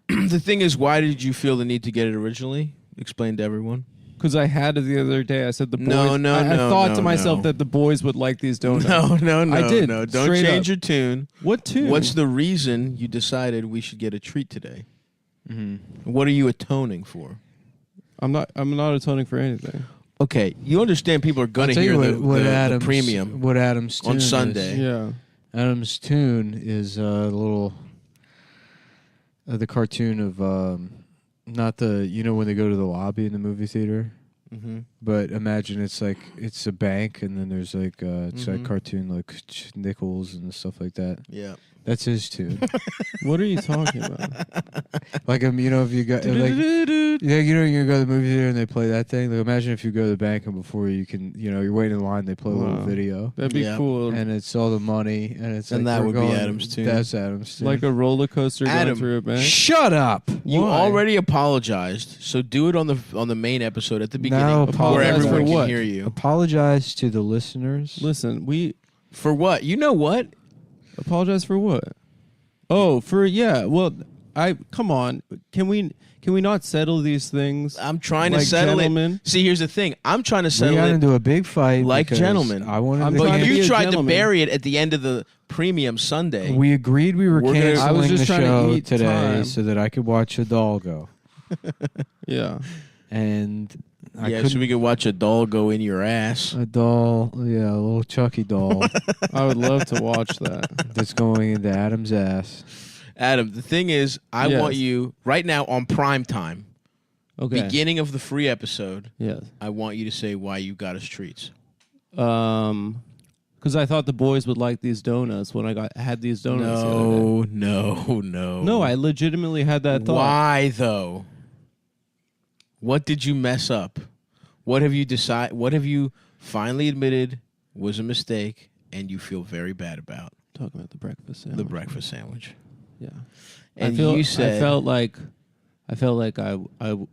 The thing is, why did you feel the need to get it originally? Explain to everyone. Because I had it the other day. I said the boys. I thought to myself that the boys would like these donuts. No. I did. No, don't change your tune. What tune? What's the reason you decided we should get a treat today? Mm-hmm. What are you atoning for? I'm not atoning for anything. Okay, you understand people are going to hear the premium. What Adam's tune on Sunday. Is. Yeah, Adam's tune is a little the cartoon of not the when they go to the lobby in the movie theater. Mm-hmm. But imagine it's a bank and then there's it's like cartoon like nickels and stuff like that. Yeah. That's his tune. What are you talking about? Like if you got you go to the movie theater and they play that thing. Like imagine if you go to the bank and before you can you're waiting in line they play a little video. That'd be cool. And it's all the money and it's that would be Adam's tune. That's Adam's tune. Like a roller coaster going through a bank. Shut up! You already apologized, so do it on the main episode at the beginning where everyone can hear you. Apologize to the listeners. Listen, for what? You know what? Apologize for what? Oh, well, come on. Can we not settle these things? I'm trying like to settle gentlemen? it. See, here's the thing. I'm trying to settle we got it into a big fight like gentlemen. But you tried to bury it at the end of the premium Sunday. We agreed we were canceling the show today time. so that I could watch Hidalgo. Yeah. And so we could watch a doll go in your ass. A doll, a little Chucky doll. I would love to watch that. That's going into Adam's ass. Adam, the thing is, I want you right now on prime time. Okay. Beginning of the free episode. Yes. I want you to say why you got us treats. Because I thought the boys would like these donuts when I had these donuts. No. I legitimately had that thought. Why though? What did you mess up? What have you finally admitted was a mistake and you feel very bad about? Talking about the breakfast sandwich. The breakfast sandwich. Yeah. And you said I felt like I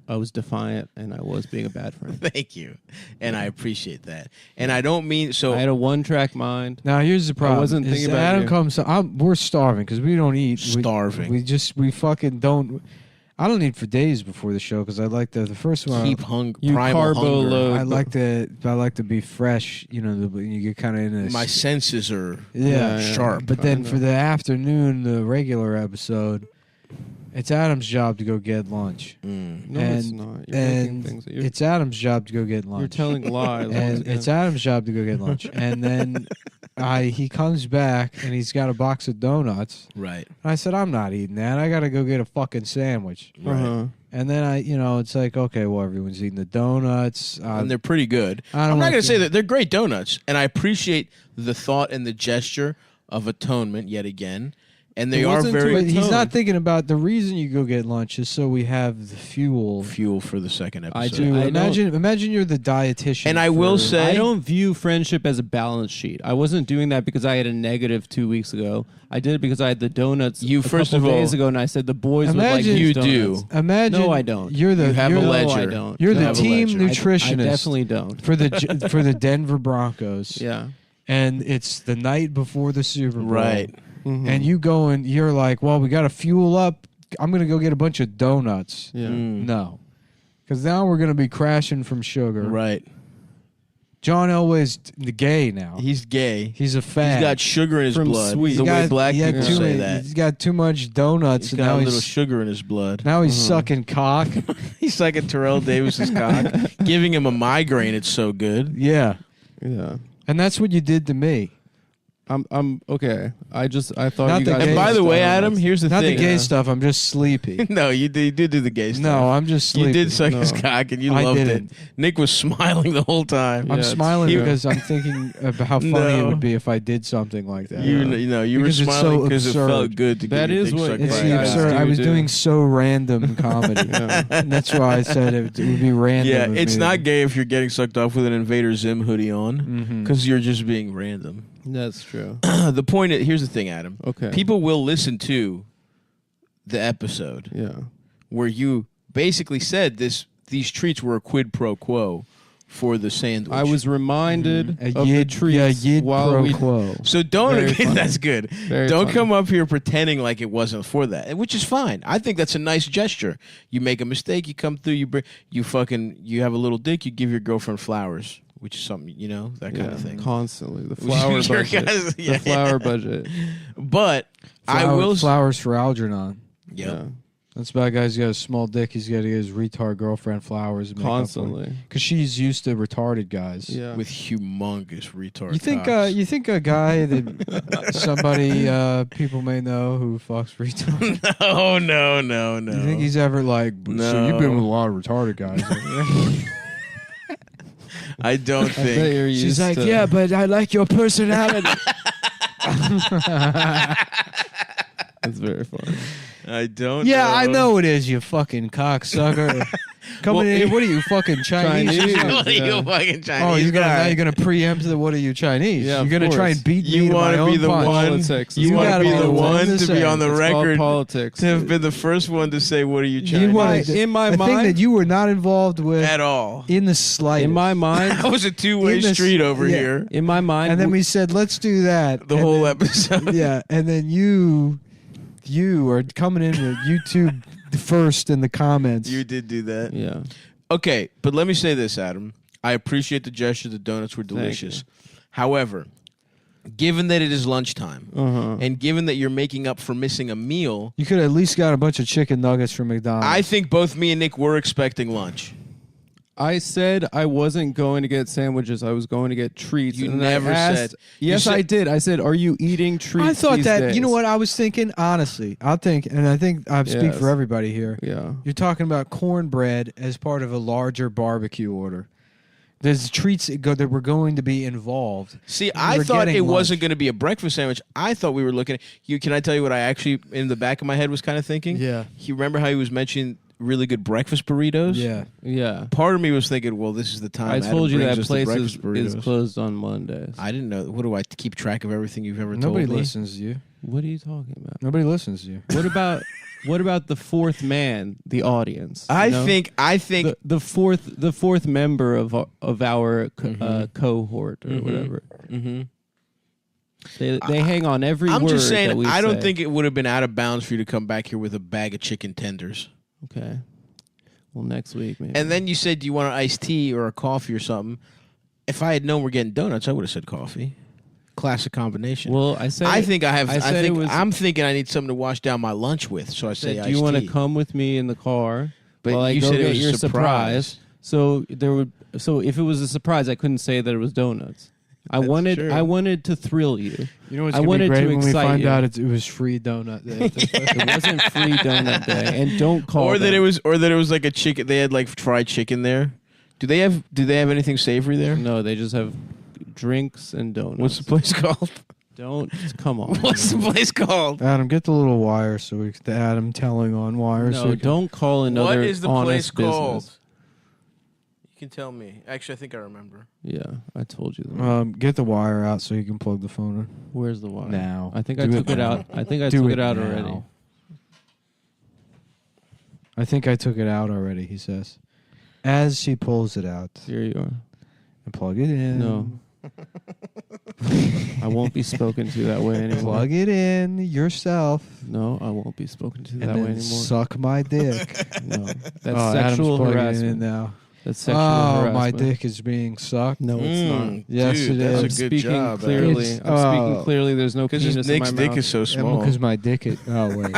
was defiant and I was being a bad friend. Thank you. And I appreciate that. And I don't mean so I had a one-track mind. Now here's the problem. I wasn't thinking about Adam you. comes we're starving because we don't eat. Starving. We fucking don't. I don't eat for days before the show because I like the first one. Keep you primal carbo hunger. load. I like to be fresh. You get kind of in this. My senses are sharp. But then for the afternoon, the regular episode, it's Adam's job to go get lunch. No, it's not. You're making things that it's Adam's job to go get lunch. You're telling lies. And it's Adam's job to go get lunch. And then he comes back and he's got a box of donuts. Right. And I said, I'm not eating that. I got to go get a fucking sandwich. Right. And then it's like, okay, well, everyone's eating the donuts. And they're pretty good. I'm not going to say that they're great donuts. And I appreciate the thought and the gesture of atonement yet again. And they are very. He's not thinking about the reason you go get lunch is so we have the fuel for the second episode. I do. Imagine you're the dietitian. And I will say, I don't view friendship as a balance sheet. I wasn't doing that because I had a negative 2 weeks ago. I did it because I had the donuts a couple days ago, and I said the boys would like these donuts. Imagine. No, I don't. You have a ledger. No, I don't. You're the team nutritionist. I definitely don't. For the Denver Broncos. Yeah. And it's the night before the Super Bowl. Right. Mm-hmm. And you go and you're like, well, we got to fuel up. I'm going to go get a bunch of donuts. Yeah. No. Because now we're going to be crashing from sugar. Right. John Elway's gay now. He's gay. He's a fag. He's got sugar in his blood. The way black people say that. He's got too much donuts. He's got a little sugar in his blood. Now he's sucking cock. He's sucking Terrell Davis's cock, giving him a migraine. It's so good. Yeah. Yeah. And that's what you did to me. I'm okay. I thought Not you the guys. gay And by the way, Adam, here's the Not thing. the gay stuff. I'm just sleepy. No, you did do the gay stuff. No, I'm just sleepy. You did suck his cock and you I loved didn't. it. Nick was smiling the whole time. I'm smiling because I'm thinking about how funny it would be if I did something like that. You were Because it's smiling so because it absurd. felt good to That get your is dick what sucked It's by the a guy. absurd. I was doing so random comedy. And that's why I said it would be random. Yeah, of it's me. not gay if you're getting sucked off with an Invader Zim hoodie on because you're just being random. That's true. The point is, here's the thing, Adam. Okay. People will listen to the episode where you basically said these treats were a quid pro quo for the sandwich. I was reminded A of the treats while pro we. quo. So don't Very funny. that's good. Very Don't funny. come up here pretending like it wasn't for that, which is fine. I think that's a nice gesture. You make a mistake, you come through, you have a little dick, you give your girlfriend flowers, which is something, that kind of thing. Constantly the flower Your budget. guys- The flower budget. But I will flowers for Algernon. Yeah. That's bad guy's got a small dick. He's got to get his retard girlfriend flowers Constantly. because she's used to retarded guys. Yeah. with humongous retard. You think cocks. you think a guy that somebody people may know who fucks retards? No. You think he's ever like? So No. you've been with a lot of retarded guys. I don't I bet think. you're She's used like, to- yeah, but I like your personality. That's very funny. I don't. Yeah, I know it is, you fucking cocksucker. Coming in, what are you, fucking Chinese? Chinese. What are you Yeah. fucking Chinese Oh, guy? now you're gonna preempt the what are you Chinese? Yeah, you're of gonna try course. and beat You me to want my to own be the punch. one. Politics. You You want to gotta be be the the one one to to be say. on the It's called record politics. to have been the first one to say, "What are you You Chinese?" want in my a thing mind- that you were not involved with At all. in the slightest. In my mind, That was a two-way In this- street over yeah. here. in my mind, and then we said, let's do that. The and whole then, episode. Yeah, and then you are coming in with YouTube first in the comments. You did do that. yeah. Okay, but let me say this, Adam. I appreciate the gesture. The donuts were delicious. However, given that it is lunchtime, and given that you're making up for missing a meal, You could have at least got a bunch of chicken nuggets from McDonald's. I think both me and Nick were expecting lunch. I said I wasn't going to get sandwiches. I was going to get treats. You and I never asked- said- Yes, you said- I did. I said, "Are you eating treats?" I thought these that, days? you know what I was thinking? Honestly, I think I speak Yes. for everybody here. Yeah. You're talking about cornbread as part of a larger barbecue order. There's treats that were going to be involved. See, I We're thought getting it wasn't lunch. going to be a breakfast sandwich. I thought we were looking at you. Can I tell you what I actually, in the back of my head, was kind of thinking? Yeah. You remember how he was mentioning really good breakfast burritos? Yeah. Yeah. Part of me was thinking, well, this is the time. I Adam told you brings that us the place breakfast is burritos. closed on Mondays. I didn't know. What do I keep track of everything you've ever Nobody told me? listens to you. What are you talking about? Nobody listens to you. What about the fourth man, the audience? I you know? think the fourth member of our cohort or whatever. Mm-hmm. They hang on every I'm word just saying, that we I don't say. think it would have been out of bounds for you to come back here with a bag of chicken tenders. Okay. Well, next week maybe. And then you said, do you want an iced tea or a coffee or something? If I had known we're getting donuts, I would have said coffee. Classic combination. Well, I said I think I have. I said it was- I'm thinking I need something to wash down my lunch with. So I say, do you want to come with me in the car? But while I you go said it get was a your surprise. So if it was a surprise, I couldn't say that it was donuts. I That's wanted true. I wanted to thrill you. You know what's I gonna wanted be great to when we excite find you. out it was free donut day. It wasn't free donut day, and don't call. or that them. it was like a chicken. They had like fried chicken there. Do they have anything savory there? No, they just have drinks and donuts. What's the place called? Don't come on. What's the place called? Adam, get the little wire so we can Adam telling on wires. No, so we can- don't call another What is the place honest called? business. You can tell me. Actually, I think I remember. Yeah, I told you that. Get the wire out so you can plug the phone in. Where's the wire? Now. I think I Do took it now. out. I think I Do took it out now. already. I think I took it out already, he says. As she pulls it out. Here you are. And plug it in. No. I won't be spoken to that way anymore. Plug it in yourself. No, I won't be spoken to And that then way anymore. suck my dick. No, that's Adam's sexual plugging it harassment. in now. That's sexual harassment. My dick is being sucked. No, it's not. Yes, dude, it is. that's a good Speaking job. clearly. It's- I'm speaking clearly. There's no Because penis Nick's in my dick mouth. is so small. Because my dick is. Oh wait.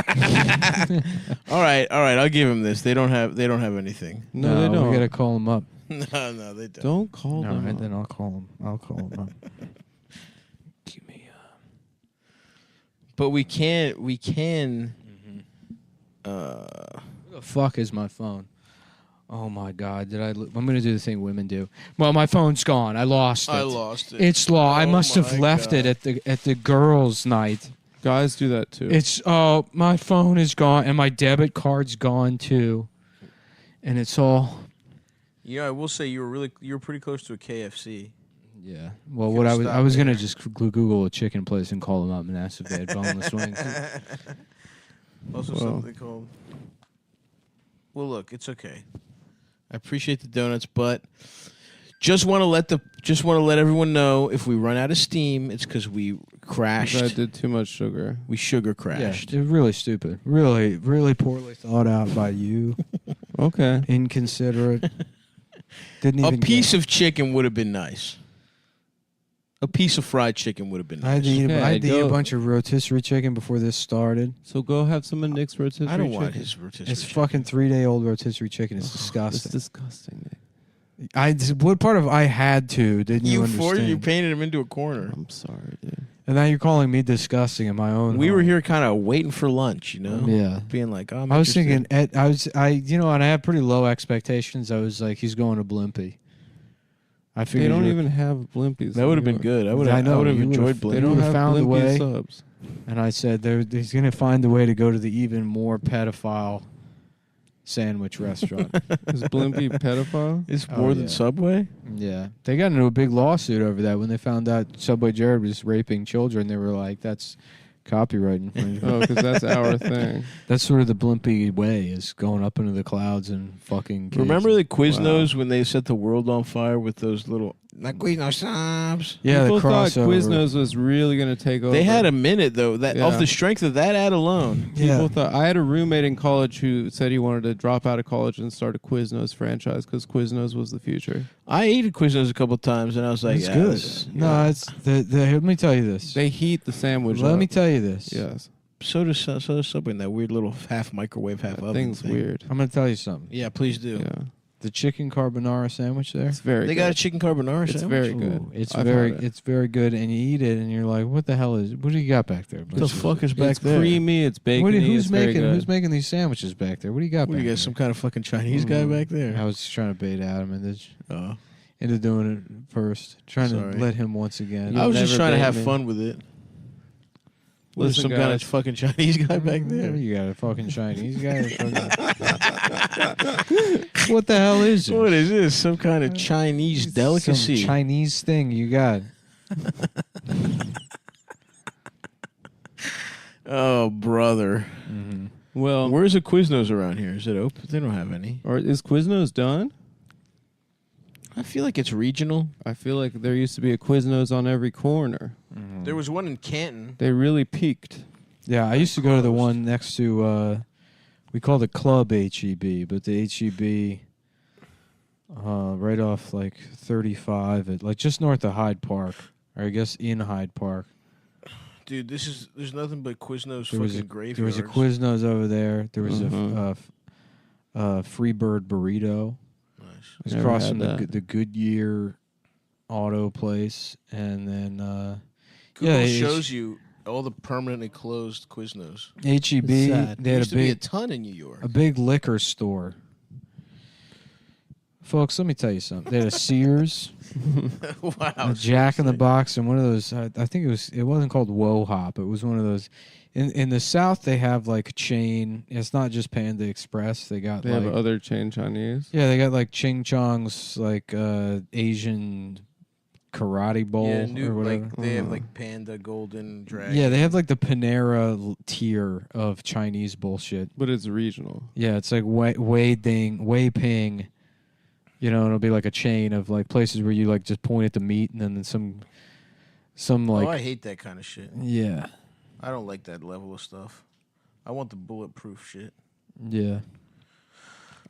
all right. I'll give him this. They don't have anything. No, they don't. We gotta call him up. No, they don't. Don't call All them. right, up. then I'll call him. I'll call him up. Give me. But we can. Where the fuck is my phone? Oh my god! I'm gonna do the thing women do. Well, my phone's gone. I lost it. I lost it. It's lost. I Oh must have my left God. it at the girls' night. Guys do that too. It's my phone is gone and my debit card's gone too, and it's all. Yeah, I will say you were pretty close to a KFC. Yeah. Well, Could've I stopped was gonna there. just Google a chicken place and call them up and ask if they had boneless wings. Also, Well. something called. Well, look, it's okay. I appreciate the donuts, but just want to let everyone know if we run out of steam, it's because we crashed. I did too much sugar. We sugar Yeah, crashed. it's really stupid. Really, really poorly thought out by you. Okay. Inconsiderate. Didn't A even piece get- of chicken would have been nice. A piece of fried chicken would have been I had nice. to eat, Okay, I had to eat a go. bunch of rotisserie chicken before this started. So go have some of Nick's rotisserie I don't chicken. want his rotisserie It's chicken. fucking 3-day-old rotisserie chicken. It's It's disgusting. disgusting, Nick. What part of I had to? Didn't you understand? You painted him into a corner. I'm sorry, dude. And now you're calling me disgusting in my own. We were home. here kind of waiting for lunch, you know? Yeah. Being like, oh, I'm I was interested. thinking, and I had pretty low expectations. I was like, he's going to Blimpie. I They figured don't you- even have Blimpies. That would have in been New York. good. I would I have know, you enjoyed would've- Blink. They don't would've have found a Blimpie way. subs. And I said he's going to find a way to go to the even more pedophile sandwich restaurant. Is Blimpie pedophile? It's Oh, more than yeah. Subway? Yeah, they got into a big lawsuit over that when they found out Subway Jared was raping children. They were like, "That's copyright infringement." Oh, because that's our thing. That's sort of the Blimpie way, is going up into the clouds and fucking kids. Remember the Quiznos when they set the world on fire with those little Quiznos subs? Yeah, People the thought crossover. Quiznos was really going to take over. They had a minute though. That Yeah. off the strength of that ad alone. People thought. I had a roommate in college who said he wanted to drop out of college and start a Quiznos franchise because Quiznos was the future. I ate at Quiznos a couple times and I was like, It's yeah, good. this- No, it's let me tell you this. They heat the sandwich. Let up. me tell you this. Yes, So does Subway in that weird little half microwave, half that oven thing's thing. weird. I'm going to tell you something. Yeah, please do. Yeah, The chicken carbonara sandwich there. it's very. They good. got a chicken carbonara It's sandwich? very good. Ooh, it's I've very had it. it's very good, and you eat it, and you're like, "What the hell is? What do you got back there?" What the fuck is back It's there? creamy. It's bacony. Who's it's very making good. Who's making these sandwiches back there? What do you got? What, you back got there? some kind of fucking Chinese guy back there? I was trying to bait Adam Oh. into doing it first, trying Sorry. to let him once again. I was just never trying to bait have me. fun with it. There's Listen, some kind of guys. fucking Chinese guy back there. You got a fucking Chinese guy. What the hell is it? What is this? Some kind of Chinese delicacy? Some Chinese thing you got. Oh, brother. Well, Where's a Quiznos around here? Is it open? They don't have any. or is Quiznos done? I feel like it's regional. I feel like there used to be a Quiznos on every corner. There was one in Canton. They really peaked. Yeah, I used to go to the one next to, we called it Club HEB, but the HEB right off like 35, like just north of Hyde Park, or I guess in Hyde Park. Dude, there's nothing but Quiznos There was fucking There was a graveyards. Quiznos over there. There was Mhm. a Freebird burrito. Nice. It's Never across had from that. the Goodyear auto place, and then Google yeah, shows you all the permanently closed Quiznos. HEB. It's sad. They There had used a to be a big ton in New York. big liquor store. Folks, let me tell you something. They had a Sears, Wow. a Jack in the Box, and one of those. I think it wasn't called Woe Hop. It was one of those. In the South, they have like a chain. It's not just Panda Express. They got They like have other chain Chinese. yeah, they got like Ching Chong's like Asian karate bowl Yeah, or whatever. like they have like Panda, Golden Dragon. Yeah, they have like the Panera tier of Chinese bullshit. But it's regional. Yeah, it's like Wei Ping. You know, it'll be like a chain of like places where you like just point at the meat and then some like Oh, I hate that kind of shit. yeah. I don't like that level of stuff. I want the bulletproof shit. Yeah.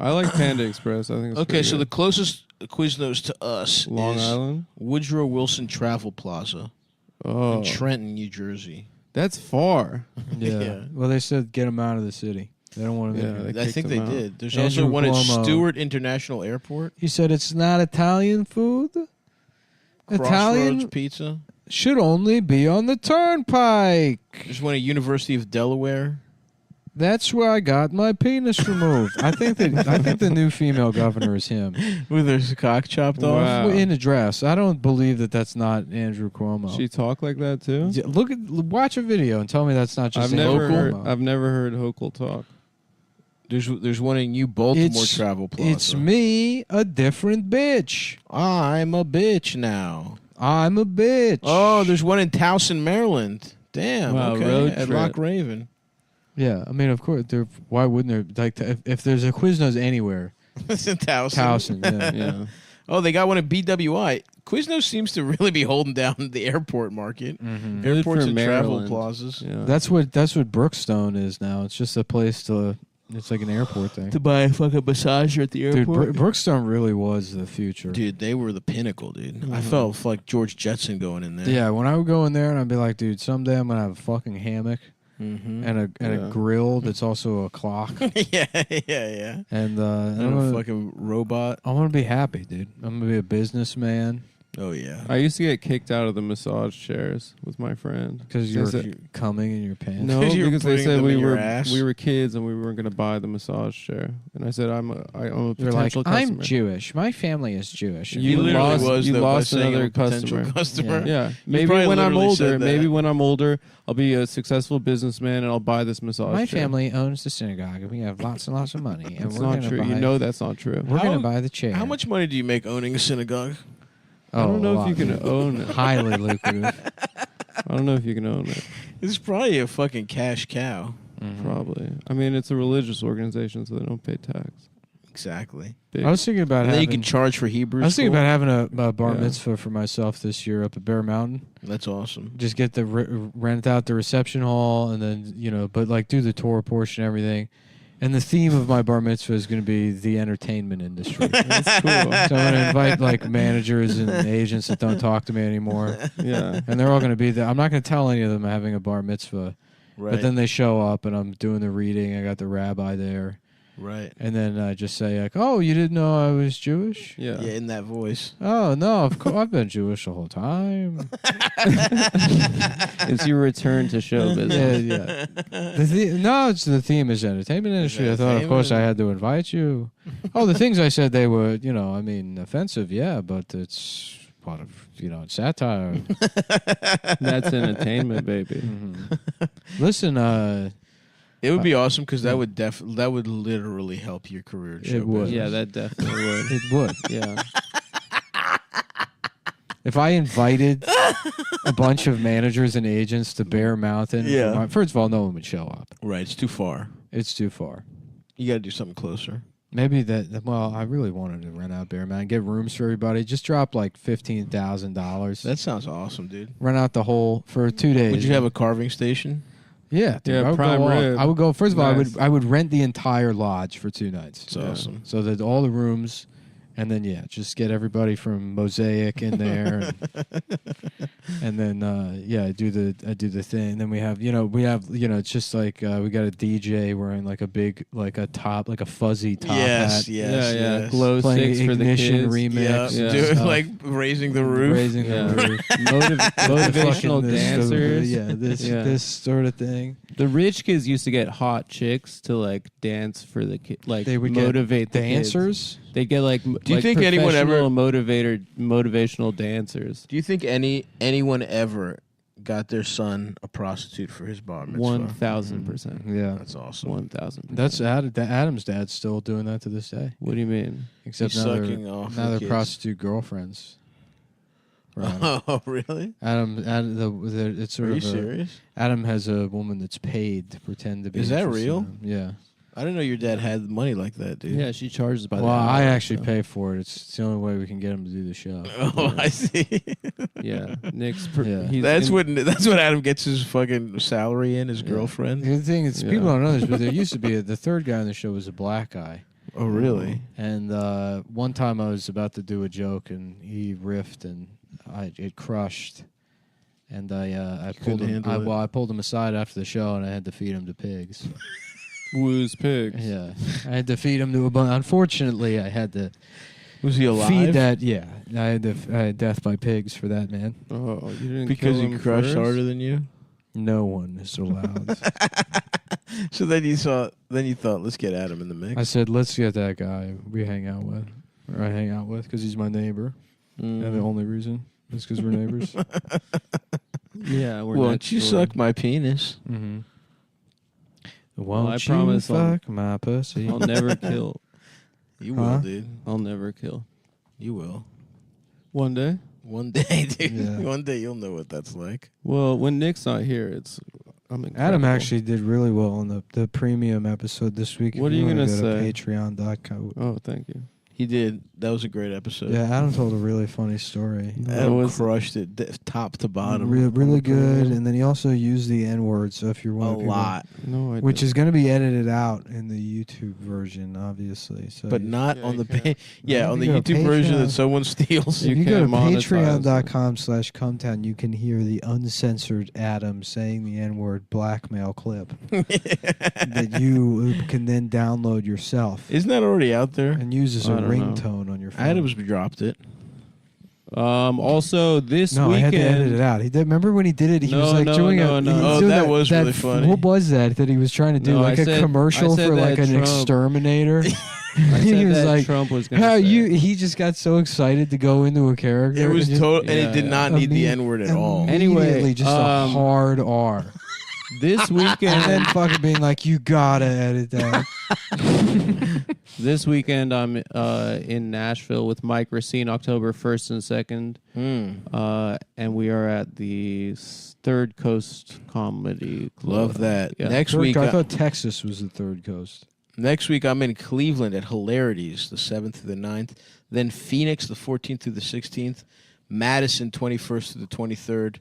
I like Panda Express. I think it's Okay, so good. the closest Quiznos to us Long is Island? Woodrow Wilson Travel Plaza in Trenton, New Jersey. That's far. Yeah. Yeah. Well, they said get them out of the city. They don't want to. Yeah, I think they did. There's Andrew also one at Cuomo. Stewart International Airport. He said it's not Italian food. Crossroads Italian Pizza. should only be on the turnpike. There's one at University of Delaware. That's where I got my penis removed. I think the new female governor is him. With her cock chopped off. Wow. In a dress. I don't believe that that's not Andrew Cuomo. She talk like that too? Watch a video and tell me that's not just Andrew Cuomo. I've never heard Hochul talk. There's one in New Baltimore Travel Plaza. It's me, a different bitch. I'm a bitch now. I'm a bitch. Oh, there's one in Towson, Maryland. Damn. Wow, okay. road At trip. Loch Raven. Yeah, I mean, of course. Why wouldn't there? Like, if there's a Quiznos anywhere, It's in Towson. Towson. Yeah. Yeah. Oh, they got one at BWI. Quiznos seems to really be holding down the airport market. Mm-hmm. Good Airports for and travel Maryland. plazas. Yeah. That's what Brookstone is now. It's just a place to. It's like an airport thing. To buy a fucking massager at the Dude, airport. Brookstone really was the future. Dude, they were the pinnacle, dude. I felt like George Jetson going in there. Yeah, when I would go in there and I'd be like, dude, someday I'm gonna have a fucking hammock Mm-hmm. and a grill that's also a clock. yeah. And And a I'm fucking robot. gonna be happy, dude. I'm gonna be a businessman Oh, yeah. I used to get kicked out of the massage chairs with my friend. because They you're said- coming in your pants. No, Because you're because they putting said them we in your were ass? kids and we weren't going to buy the massage chair. And I said I'm a You're like, potential I'm customer. Jewish. My family is Jewish. You literally lost- was you though, by lost saying I'm another a potential customer. customer. Yeah, maybe probably when I'm literally said older, that. maybe when I'm older, I'll be a successful businessman and I'll buy this massage My chair. family owns the synagogue, and we have lots and lots of money. And That's we're not gonna true. Buy, You know that's not true. we're How- going to buy the chair. How much money do you make owning a synagogue? I don't know a if you lot. can own it. Highly lucrative. I don't know if you can own it. It's probably a fucking cash cow. Mhm. Probably. I mean, it's a religious organization, so they don't pay tax. Exactly. Big. I was thinking about And then having. you can charge for Hebrew I was thinking school. about having a bar Yeah. mitzvah for myself this year up at Bear Mountain. That's awesome. Just get the rent out the reception hall, and then but like do the Torah portion, and everything. And the theme of my bar mitzvah is going to be the entertainment industry. That's cool. So I'm going to invite like managers and agents that don't talk to me anymore, Yeah. and they're all going to be there. I'm not going to tell any of them I'm having a bar mitzvah, Right. but then they show up, and I'm doing the reading. I got the rabbi there, right. and then I just say like, "Oh, you didn't know I was Jewish? Yeah. Yeah, in that voice. Oh no, of course I've been Jewish the whole time." It's your return to show business. Yeah. It's the theme is entertainment industry. I thought, of course, I had to invite you. Oh, the things I said, they were, offensive. Yeah, but it's part of, it's satire. That's entertainment, baby. Mhm. Listen, It would be awesome because that would literally help your career. In show It would. business. Yeah, that definitely would. it would. Yeah. If I invited a bunch of managers and agents to Bear Mountain, Yeah. first of all, no one would show up. Right. It's too far. It's too far. You got to do something closer. Maybe I really wanted to rent out Bear Mountain, get rooms for everybody. Just drop like $15,000. That sounds awesome, dude. Rent out the whole for 2 days. Would you have a carving station? Yeah, dude, Yeah, I would prime go all- rib. I would go. First of all, Nice. I would rent the entire lodge for 2 nights. It's awesome. So that all the rooms, and then just get everybody from Mosaic in there, and then I do the thing. And then we have it's just like we got a DJ wearing like a big a fuzzy top hat, Yeah. Glow playing sticks for the Ignition kids. remix, Yeah. Yeah. Dude, stuff. like raising the roof. raising Yeah. the roof. Motivational Fucking dancers. this sort of thing. The rich kids used to get hot chicks to like dance for the kid, like They would motivate get the kids. dancers. They get like Do you think anyone ever- motivational dancers? Do you think anyone ever got their son a prostitute for his bar mitzvah? 1,000%. Yeah, That's awesome. 1,000. that's Adam's dad's still doing that to this day. What do you mean? Except He's now sucking they're, off now the they're kids. prostitute girlfriends. for Adam. Oh, really? It's sort Are you of serious? Adam has a woman that's paid to pretend to be. Is that interested real? in him. Yeah. I didn't know your dad had money like that, dude. Yeah, she charges by the Well, hour, I actually so- pay for it. It's the only way we can get him to do the show. Oh, I see. Yeah, Nick's. Yeah. He's That's in- what Adam gets his fucking salary in. His girlfriend. The thing is, people don't know this, but there used to be the third guy on the show was a black guy. Oh, really? And one time I was about to do a joke, and he riffed, and it crushed. And I pulled him. I pulled him aside after the show, and I had to feed him to pigs. Woo's pigs. Yeah, I had to feed him to a bunch. Unfortunately, I had to. Was he alive? Feed that? Yeah, I had death by pigs for that, man. Oh, you didn't because kill he him crushed first? harder than you. No one is allowed. So then you thought, let's get Adam in the mix. I said, let's get that guy we hang out with, or I hang out with, because he's my neighbor, and the only reason is because we're neighbors. Yeah, we're Won't you suck my penis? Mm-hmm. Well, Won't I promise you fuck my pussy? I'll never kill. You will, dude. I'll never kill. You will. One day? One day, dude. Yeah. One day you'll know what that's like. Well, when Nick's not here, I'm incredible. Adam actually did really well on the premium episode this week. What If are you wanna gonna go to say? Patreon.com. Oh, thank you. He did. That was a great episode. Yeah, Adam told a really funny story. Adam crushed it top to bottom. Really good, and then he also used the N-word, so if you're one A of people, lot. No, I which is going to be edited out in the YouTube version, obviously. So But not on the on the You go YouTube version Patreon. that someone steals. If you go to can't monetize patreon.com/Cumtown, you can hear the uncensored Adam saying the N-word blackmail clip that you can then download yourself Isn't that already out there? and use as a I don't know. ringtone on your phone. Adam's dropped it. Also, this No, I weekend. had to edit it out. He did. Remember when he did it? He was like doing no. a. he Oh, doing that was really funny. What was that he was trying to do? No, like I a said- commercial I said for like that an Trump- exterminator. I he said was that like, Trump was going "How to say. you?" He just got so excited to go into a character. It was and just- total, and yeah, it did yeah. not need the N-word at all. Immediately, Anyway, just a hard R. This And weekend, then fucking being like, "You gotta edit that." this weekend, I'm in Nashville with Mike Racine, October 1st and 2nd. And we are at the Third Coast Comedy Club. Love that. Yeah. Next Third week, I thought Texas was the third coast. Next week, I'm in Cleveland at Hilarities, the 7th through the 9th. Then Phoenix, the 14th through the 16th. Madison, 21st through the 23rd.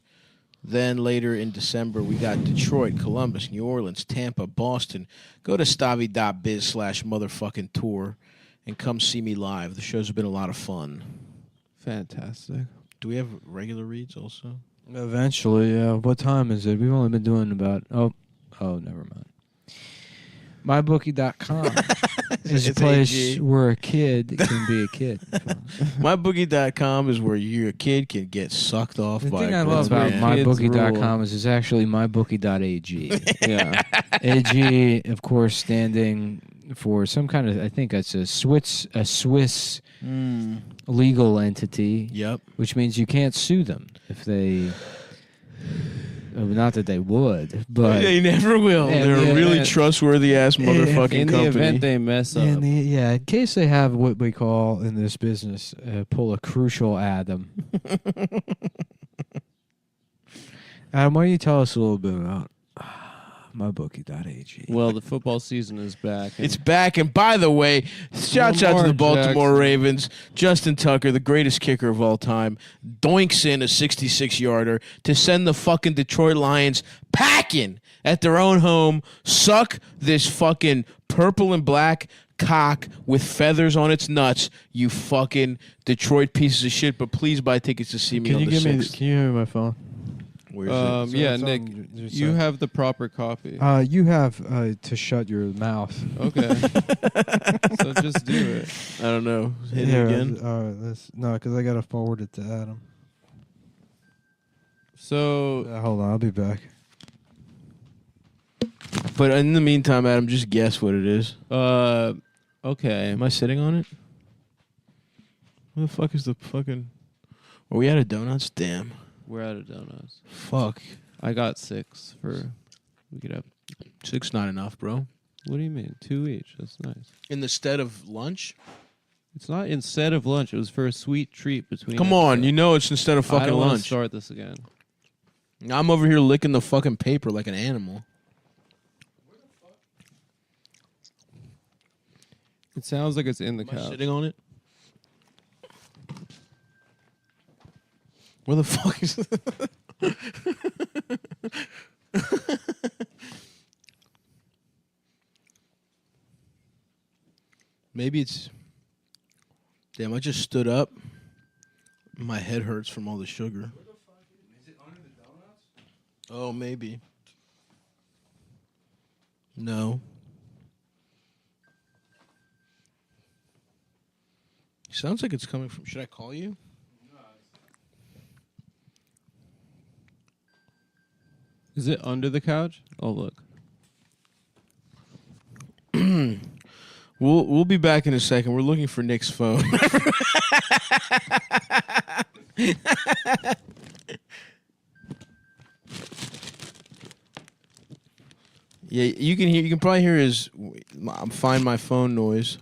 Then later in December, we got Detroit, Columbus, New Orleans, Tampa, Boston. Go to stavi.biz/motherfucking tour and come see me live. The shows have been a lot of fun. Fantastic. Do we have regular reads also? Eventually, yeah. What time is it? We've only been doing about never mind. MyBookie.com is a It's place AG. where a kid can be a kid. MyBookie.com is where your kid can get sucked off The by thing a I love grown about man. MyBookie.com is it's actually MyBookie.ag. Yeah. AG, of course, standing for some kind of, I think it's a Swiss legal entity. Yep. Which means you can't sue them if they. Not that they would, but They never will. Yeah, They're a yeah, really yeah. trustworthy ass motherfucking In the company. event they mess up. in case they have what we call in this business, pull a crucial Adam. Adam, why don't you tell us a little bit about MyBookie.ag? Well, the football season is back. and- It's back, and by the way, shout out to the Lamar Baltimore Jackson. Ravens. Justin Tucker, the greatest kicker of all time, doinks in a 66-yarder to send the fucking Detroit Lions packing at their own home. Suck this fucking purple and black cock with feathers on its nuts, you fucking Detroit pieces of shit. But please buy tickets to see me on the 6th. Can you give me my phone? Where's it? yeah, it's Nick, on- it's you on- have the proper copy. You have to shut your mouth. Okay. So just do it. I don't know. Hit it again. Because I gotta forward it to Adam. So Hold on, I'll be back. But in the meantime, Adam, just guess what it is. okay. Am I sitting on it? Where the fuck is the fucking... Are we out of donuts? Damn. We're out of donuts. Fuck. I got 6 for. We could have. 6 not enough, bro. What do you mean? 2 each. That's nice. In the stead of lunch? It's not instead of lunch. It was for a sweet treat between. Come on, you know it's instead of I fucking don't wanna lunch. start this again. I'm over here licking the fucking paper like an animal. It sounds like it's in the Am I couch. sitting on it? Where the fuck is Maybe it's... Damn, I just stood up. My head hurts from all the sugar. Is it under the donuts? Oh, maybe. No. Sounds like it's coming from... Should I call you? Is it under the couch? Oh, look. We'll be back in a second. We're looking for Nick's phone. Yeah, you can probably hear his find my phone noise.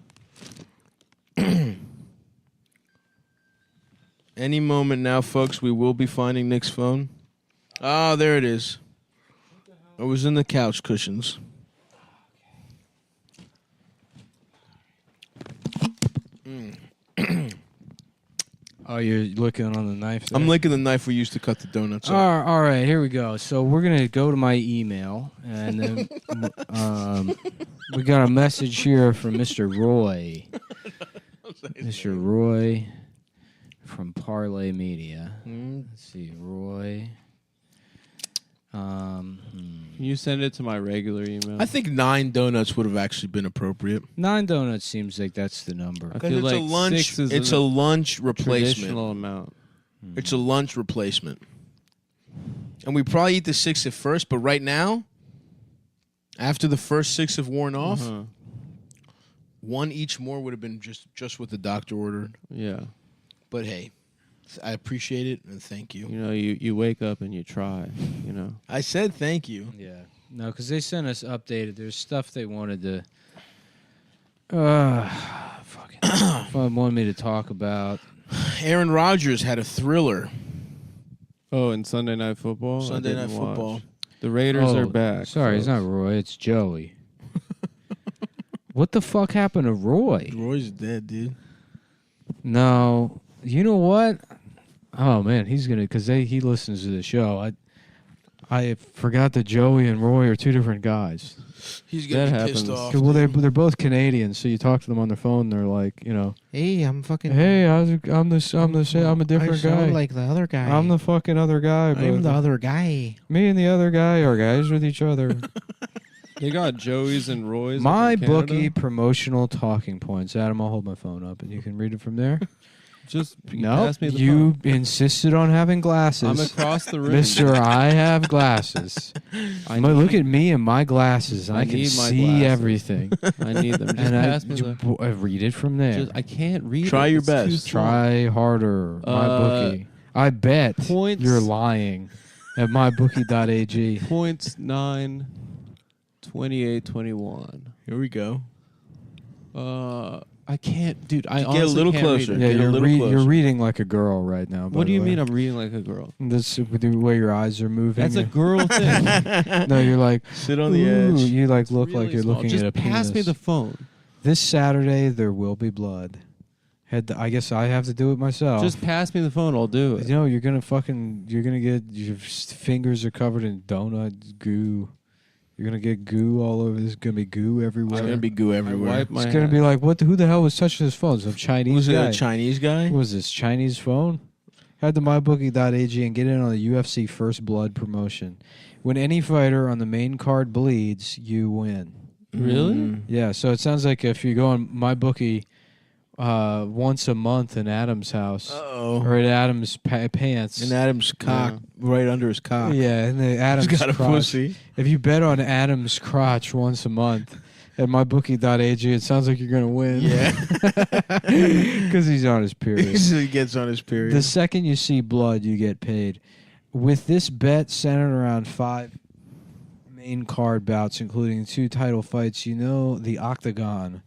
Any moment now, folks, we will be finding Nick's phone. Ah, there it is. It was in the couch cushions. Oh, you're looking on the knife there? I'm licking the knife we used to cut the donuts up. All right, here we go. So we're going to go to my email, and then we got a message here from Mr. Roy. Mr. Roy from Parlay Media. Let's see, Roy. Can you send it to my regular email? I think 9 donuts would have actually been appropriate. 9 donuts seems like that's the number. I feel like a lunch. 6 is It's a lunch replacement. traditional amount. It's a lunch replacement, and we probably eat the 6 at first. But right now, after the first 6 have worn off, 1 each more would have been just what the doctor ordered. Yeah. But hey, I appreciate it and thank you. You know, you wake up and you try, you know. I said thank you. Yeah. No, because they sent us updated. There's stuff they wanted to... wanted me to talk about. Aaron Rodgers had a thriller. Oh, and Sunday Night Football? Sunday Night Football. The Raiders are back. Sorry, folks. it's not Roy. It's Joey. What the fuck happened to Roy? Roy's dead, dude. No. You know what? Oh, man, he's going to... Because he listens to the show. I forgot that Joey and Roy are 2 different guys. He's going to be pissed off. Well, they're both Canadians, so you talk to them on their phone, they're like, you know... Hey, I'm fucking... Hey, I'm a different guy. I sound like the other guy. I'm the fucking other guy. I'm the other guy. Me and the other guy are guys with each other. You got Joey's and Roy's. My in Canada? bookie promotional talking points. Adam, I'll hold my phone up and you can read it from there. Just no, pass me the you phone. insisted on having glasses. I'm across the room. Mister, I have glasses. Look at me and my glasses. I can see everything. I need them. Just and pass me the... read it from there. I can't read Try it. your It's best. too small. Try harder. My bookie. I bet points- you're lying at mybookie.ag. Points 9, 28, 21. Here we go. I can't, dude. I Get a honestly little can't closer. read Yeah, it. Get a little closer. you're reading like a girl right now. What do you mean I'm reading like a girl? That's with the way your eyes are moving. That's a girl thing. No, you're like Sit on the "Ooh," edge. You like look Really like you're small. looking Just at a pass penis. me the phone. This Saturday there will be blood. I guess I have to do it myself. Just pass me the phone. I'll do it. You know, you're gonna get your fingers are covered in donut goo. You're gonna get goo all over. There's gonna be goo everywhere. There's going to be goo everywhere. wipe my It's gonna be like, who the hell was touching his phone? Some Chinese Was it guy. a Chinese guy? What was this, Chinese phone? Head to mybookie.ag and get in on the UFC First Blood promotion. When any fighter on the main card bleeds, you win. Really? Yeah, so it sounds like if you go on MyBookie once a month in Adam's house or at Adam's pants. And Adam's cock right under his cock. Yeah, and the Adam's He's got a crotch. pussy. If you bet on Adam's crotch once a month at mybookie.ag, it sounds like you're going to win. Yeah. Because he's on his period. He gets on his period. The second you see blood, you get paid. With this bet centered around 5 main card bouts, including 2 title fights, you know the octagon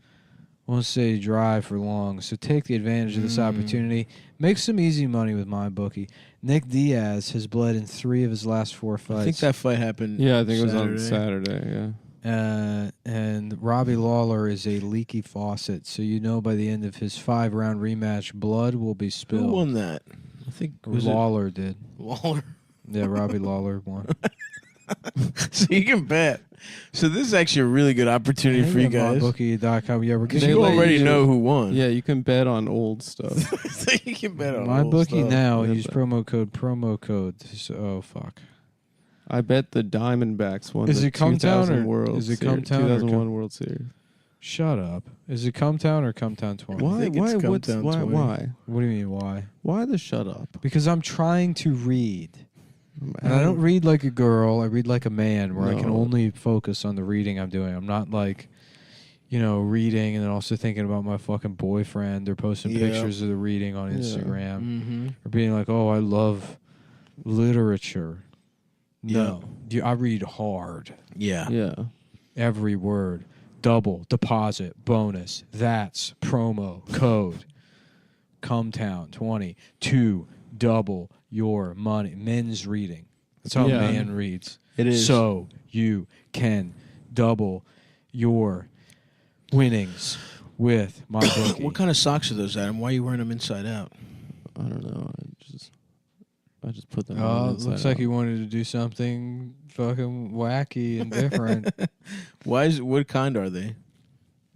won't stay dry for long. So take the advantage of this opportunity. Make some easy money with MyBookie. Nick Diaz has bled in 3 of his last 4 fights. I think that fight happened. Yeah, I think it was on Saturday. Yeah. And Robbie Lawler is a leaky faucet, so you know by the end of his 5-round rematch, blood will be spilled. Who won that? I think Lawler did. Lawler. Yeah, Robbie Lawler won. So you can bet. So this is actually a really good opportunity for you guys. MyBookie.com. Yeah, Because you already know who won. Yeah, you can bet on old stuff. So you can bet on MyBookie stuff. now. Yeah, Use promo code. Oh fuck. I bet the Diamondbacks won Is the it Cumtown 2000 or World is it Series, Cumtown or 2001 World Series. Shut up. Is it Cumtown or Cumtown 20? Why? think it's Cumtown 20. Why? What do you mean why? Why the shut up? Because I'm trying to read. Oh, And I don't read like a girl. I read like a man where I can No. only focus on the reading I'm doing. I'm not like, reading and then also thinking about my fucking boyfriend or posting Yeah. pictures of the reading on Yeah. Instagram Mm-hmm. or being like, oh, I love literature. No. I read hard. Yeah. Yeah. Every word. Double, deposit, bonus, that's, promo, code, Cumtown 20, 2, double your money. Men's reading. That's how a Yeah. man reads. It is. So you can double your winnings with my bookie. What kind of socks are those, Adam? Why are you wearing them inside out? I don't know. I just put them Oh, on it inside looks like out. you wanted to do something fucking wacky and different. What kind are they?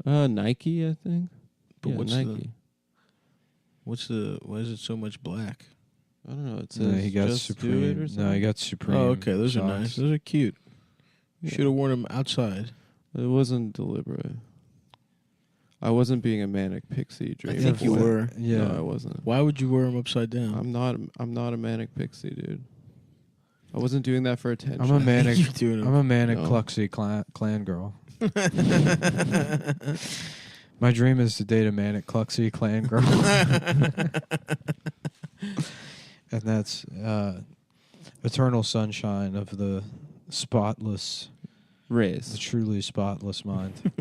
Nike, I think. But Yeah, what's Nike. why is it so much black? I don't know. It No, says he got just do it Supreme. or No, something. he got Supreme. Oh, okay. Those are socks. nice. Those are cute. You Yeah. should have worn them outside. It wasn't deliberate. I wasn't being a manic pixie dream. think you were. Yeah. No, I wasn't. Why would you wear them upside down? I'm not a manic pixie, dude. I wasn't doing that for attention. I'm a manic. You're doing I'm a manic No. Cluxy clan girl. My dream is to date a manic Cluxy clan girl, and that's eternal sunshine of the spotless, the race. truly spotless mind.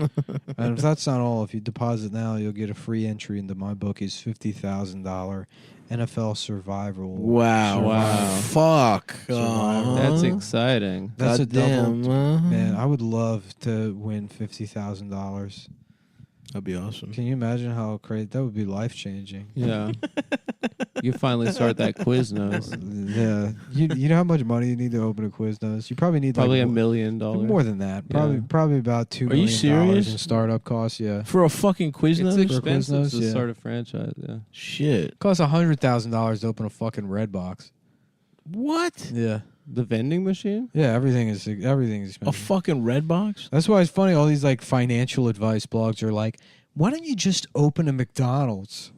And if that's not all, if you deposit now, you'll get a free entry into my bookie's $50,000 NFL survival. Wow. Fuck. Survivor. That's exciting. That's a double. Goddamn, Man, I would love to win $50,000. That'd be awesome. Can you imagine how crazy that would be? Life changing. Yeah. You finally start that Quiznos. Yeah, you know how much money you need to open a Quiznos? You probably need Probably like $1 million. more than that. Probably Yeah. probably about $2 Are you million serious? in startup costs. Yeah, For a fucking Quiznos? It's expensive Quiznos, to yeah. start a franchise. Yeah. Shit. costs $100,000 to open a fucking red box. What? Yeah, The vending machine? yeah, everything is A expensive. fucking red box? That's why it's funny. All these like financial advice blogs are like, why don't you just open a McDonald's?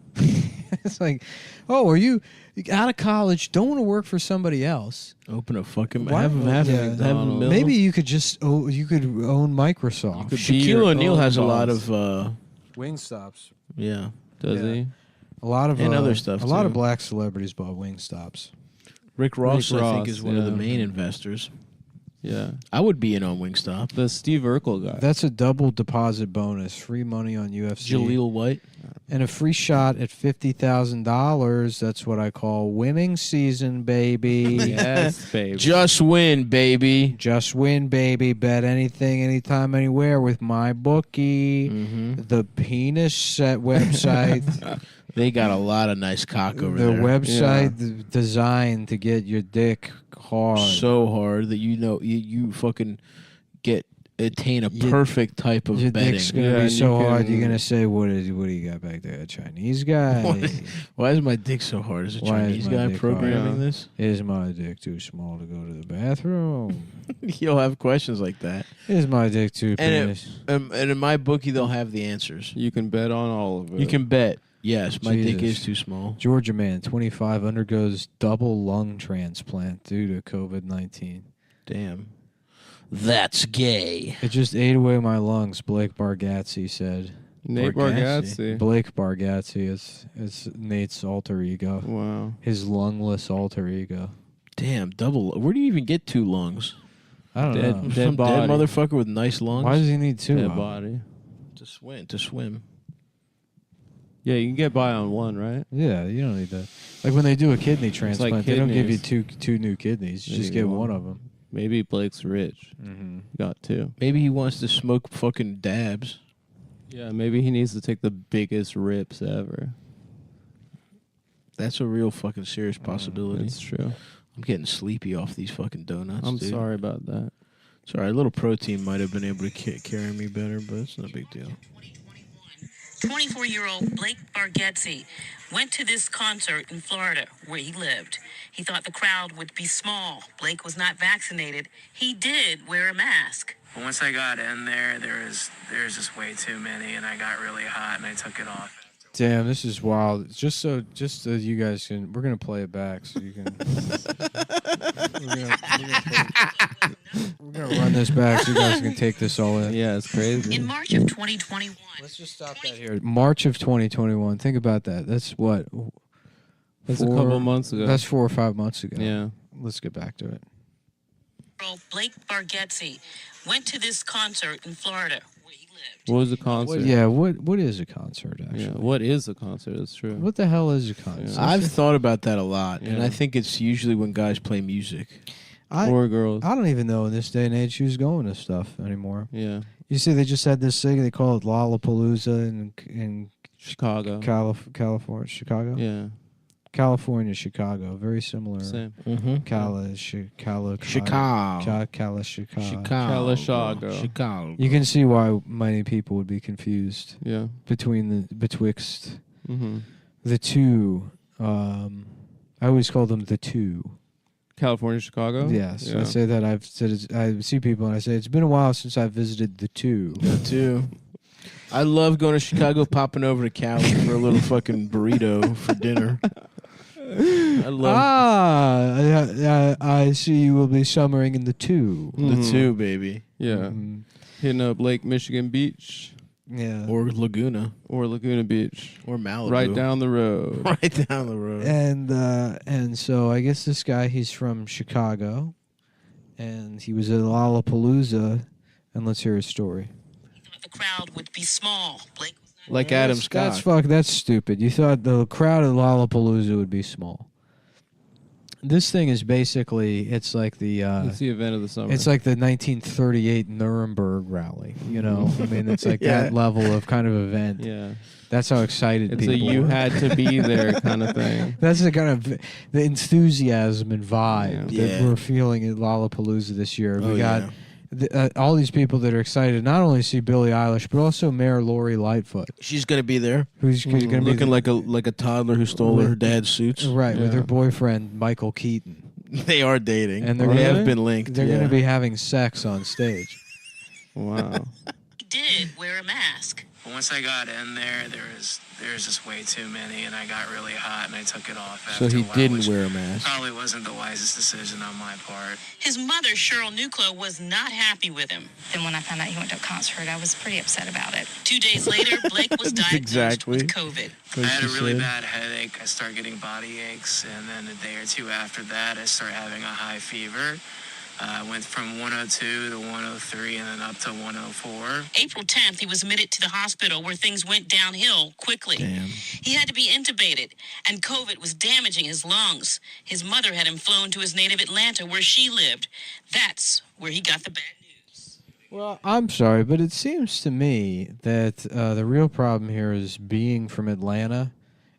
It's like, oh, are you out of college? Don't want to work for somebody else. Open a fucking... Why- Have yeah. a mill? Maybe you could just you could own Microsoft. Shaquille O'Neal has a lot boss. of... Wingstops. yeah. Does Yeah. he? A lot of And other stuff, A lot too. of black celebrities bought Wingstops. Rick Ross, Rick I think, Ross, is one of the yeah. main investors. Yeah. I would be in on Wingstop. The Steve Urkel guy. That's a double deposit bonus, free money on UFC, Jaleel White. and a free shot at $50,000. That's what I call winning season, baby. Yes, baby. Just win, baby. Just win, baby. Bet anything, anytime, anywhere with my bookie. Mm-hmm. The penis set website. They got a lot of nice cock over The there. website designed to get your dick hard. So hard that you fucking attain a Your- perfect type of Your betting. dick's gonna Yeah, be and so you hard. can- You're gonna say, "What do you got back there, a Chinese guy? Why is my dick so hard? Is a Why is Chinese my guy dick programming hard? this? Is my dick too small to go to the bathroom? You'll have questions like that. Is my dick too penis? And in my bookie, they'll have the answers. You can bet on all of it. You can bet. Yes, my dick Jesus. is too small. Georgia man, 25, undergoes double lung transplant due to COVID-19. Damn. That's gay. It just ate away my lungs. Blake Bargatze said. Nate Bargatze. Blake Bargatze is Nate's alter ego. Wow. His lungless alter ego. Damn, double. Where do you even get two lungs? I don't Dead- know. dead Some body. dead motherfucker with nice lungs? Why does he need two? Dead body. To swim. Yeah, you can get by on one, right? Yeah, you don't need that. Like when they do a kidney transplant, they don't give you kidneys. two new kidneys. You They just give get you one one. of them. Maybe Blake's rich. Mm-hmm. Got two. Maybe he wants to smoke fucking dabs. Yeah, maybe he needs to take the biggest rips ever. That's a real fucking serious possibility. That's true. I'm getting sleepy off these fucking donuts. I'm dude. sorry about that. Sorry, a little protein might have been able to carry me better, but it's no big deal. 24-year-old Blake Bargetzi went to this concert in Florida where he lived. He thought the crowd would be small. Blake was not vaccinated. He did wear a mask. But once I got in there, there was just way too many, and I got really hot, and I took it off. Damn, this is wild. Just so you guys can, we're gonna play it back so you can. we're gonna run this back so you guys can take this all in. Yeah, it's crazy. In March of 2021. Let's just stop that here. March of 2021. Think about that. That's what. That's a couple months ago. That's 4 or 5 months ago. Yeah. Let's get back to it. Blake Bargetzi went to this concert in Florida. What was a concert? What is a concert, actually? Yeah, what is a concert? That's true. What the hell is a concert? Yeah. I've thought about that a lot, and I think it's usually when guys play music. Or girls. I don't even know in this day and age who's going to stuff anymore. Yeah. You see, they just had this thing, they call it Lollapalooza in Chicago. California. Chicago? Yeah. California, Chicago. Very similar. Same. Chicago. You can see why many people would be confused. Yeah. Betwixt the two. I always call them the two. California, Chicago? Yes. Yeah. I say that I see people and I say, it's been a while since I visited the two. The two. I love going to Chicago, popping over to Cali for a little fucking burrito for dinner. I love I see you will be summering in the two. the two, baby. Yeah. Hitting up Lake Michigan Beach. Yeah. Or Laguna. Or Laguna Beach. Or Malibu. Right down the road. Right down the road. And so I guess this guy, he's from Chicago. And he was at Lollapalooza. And let's hear his story. He thought the crowd would be small. Blake was not. Like Adam Scott. That's stupid. You thought the crowd at Lollapalooza would be small. This thing is basically, it's like it's the event of the summer. It's like the 1938 Nuremberg rally, you know? I mean, it's like that level of kind of event. Yeah. That's how excited it's people a you were. had to be there kind of thing. That's the kind of the enthusiasm and vibe that we're feeling at Lollapalooza this year. We got all these people that are excited not only to see Billie Eilish, but also Mayor Lori Lightfoot. She's going to be there. Who's going to be looking like a toddler who stole her dad's suits. Right, with her boyfriend, Michael Keaton. They are dating. And they have been linked. They're going to be having sex on stage. Wow. He did wear a mask. But once I got in there, there was just way too many, and I got really hot, and I took it off after So he a while, didn't which wear a mask. Probably wasn't the wisest decision on my part. His mother, Cheryl Nuclo, was not happy with him. Then when I found out he went to a concert, I was pretty upset about it. 2 days later, Blake was diagnosed with COVID. I had a really bad headache. I started getting body aches, and then a day or two after that, I started having a high fever. I went from 102 to 103 and then up to 104. April 10th, he was admitted to the hospital where things went downhill quickly. Damn. He had to be intubated, and COVID was damaging his lungs. His mother had him flown to his native Atlanta where she lived. That's where he got the bad news. Well, I'm sorry, but it seems to me that the real problem here is being from Atlanta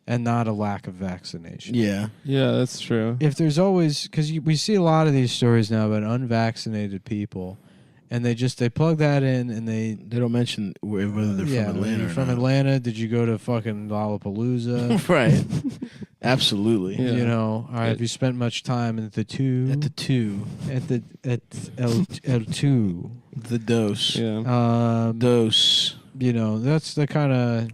and not a lack of vaccination. Yeah. Yeah, that's true. If there's always, because we see a lot of these stories now about unvaccinated people, and they plug that in and they don't mention whether they're from Atlanta. You're from Atlanta? Did you go to fucking Lollapalooza? Right. Absolutely. Yeah. You know, all right, have you spent much time at the two? At L2. The dose. Yeah. Dose. You know, that's the kind of.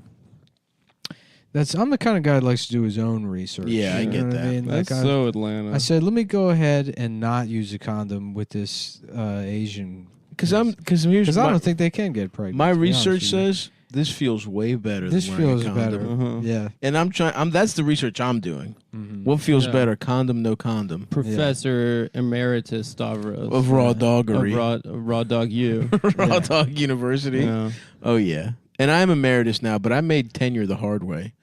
I'm the kind of guy that likes to do his own research. Yeah, I get that. I mean? That's so Atlanta. I said, let me go ahead and not use a condom with this Asian. Because I don't think they can get pregnant. My research says this feels way better. This than wearing feels a condom. better. Yeah. And I'm trying. That's the research I'm doing. Mm-hmm. What feels better, condom, no condom? Professor Emeritus Stavros of raw doggery, of raw dog U, raw dog university. Yeah. Oh yeah, and I'm emeritus now, but I made tenure the hard way.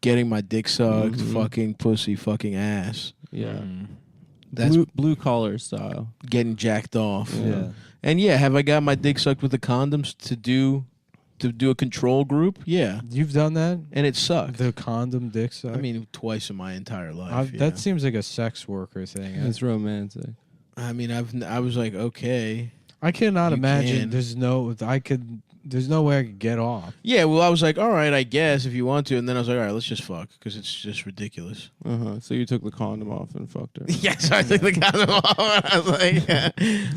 Getting my dick sucked, fucking pussy, fucking ass. Yeah. That's blue collar style. Getting jacked off. Yeah. And have I got my dick sucked with the condoms to do to do a control group. Yeah, You've done that? and it sucked. The condom dick suck? I mean, twice in my entire life. that seems like a sex worker thing. It's romantic. I mean, I was like, okay. I cannot You imagine. can. There's no way I could get off. Yeah, well, I was like, all right, I guess if you want to, and then I was like, all right, let's just fuck because it's just ridiculous. So you took the condom off and fucked her. Yes, I took the condom off.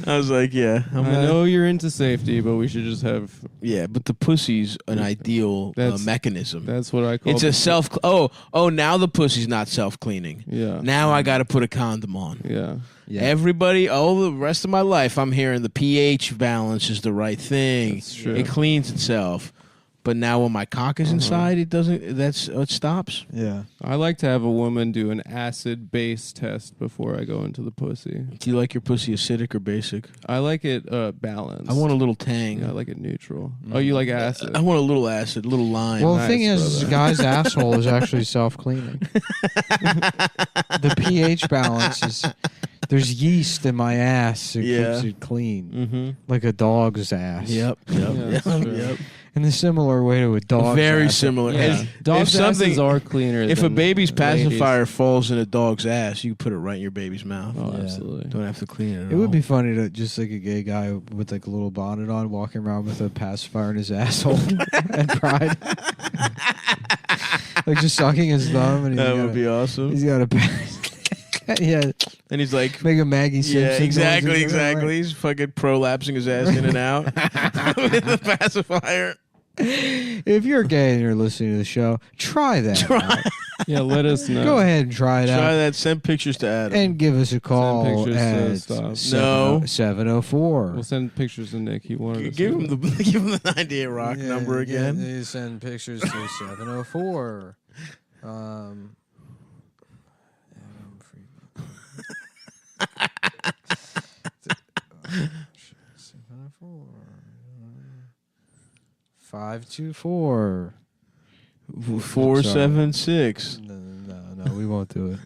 I was like, yeah. I know you're into safety, but we should just have. Yeah, but the pussy's an ideal mechanism. That's what I call. It's a self. Now the pussy's not self cleaning. Yeah. Now I got to put a condom on. Yeah. Yeah. Everybody, the rest of my life, I'm hearing the pH balance is the right thing. That's true. It cleans itself. But now when my cock is inside, it doesn't. It stops. Yeah. I like to have a woman do an acid base test before I go into the pussy. Do you like your pussy acidic or basic? I like it balanced. I want a little tang. Yeah, I like it neutral. Oh, you like acid? I want a little acid, a little lime. Well, the Nice, thing is, brother. a guy's asshole is actually self-cleaning. The pH balance is. There's yeast in my ass. It keeps it clean. Mm-hmm. Like a dog's ass. Yep. Yep. In a similar way to a dog's Very ass. similar. Yeah. Dogs' asses are cleaner. If a than baby's pacifier ladies'. falls in a dog's ass, you put it right in your baby's mouth. Oh, Yeah. absolutely. Don't have to clean it. At It would all. be funny to just like a gay guy with like a little bonnet on, walking around with a pacifier in his asshole and pride, like just sucking his thumb. And That would be awesome. He's got a yeah, And he's like, make a Maggie Simpson. yeah, noise. exactly. He's fucking prolapsing his ass in and out with the pacifier. If you're gay and you're listening to the show, try that. out. Yeah, let us know. Go ahead and try it out. Try that. Send pictures to Adam. And give us a call pictures to at stop. No. 704. We'll send pictures to Nick. He wanted to give him the 98 Rock number again. Yeah, you send pictures to 704. $704 524 476. No, we won't do it.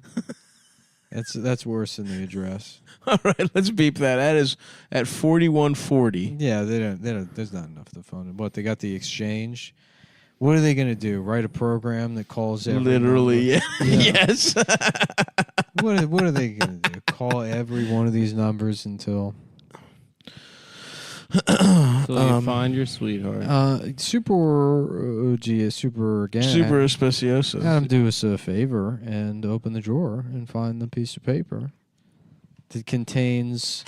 That's worse than the address. All right, let's beep that. That is at 4140. Yeah, they don't. There's not enough to phone. What, they got the exchange? What are they going to do? Write a program that calls every Literally, number? yeah. Yes. What are they going to do? Call every one of these numbers until you find your sweetheart. Super OG, super again. Super Especioso. Have them do us a favor and open the drawer and find the piece of paper that contains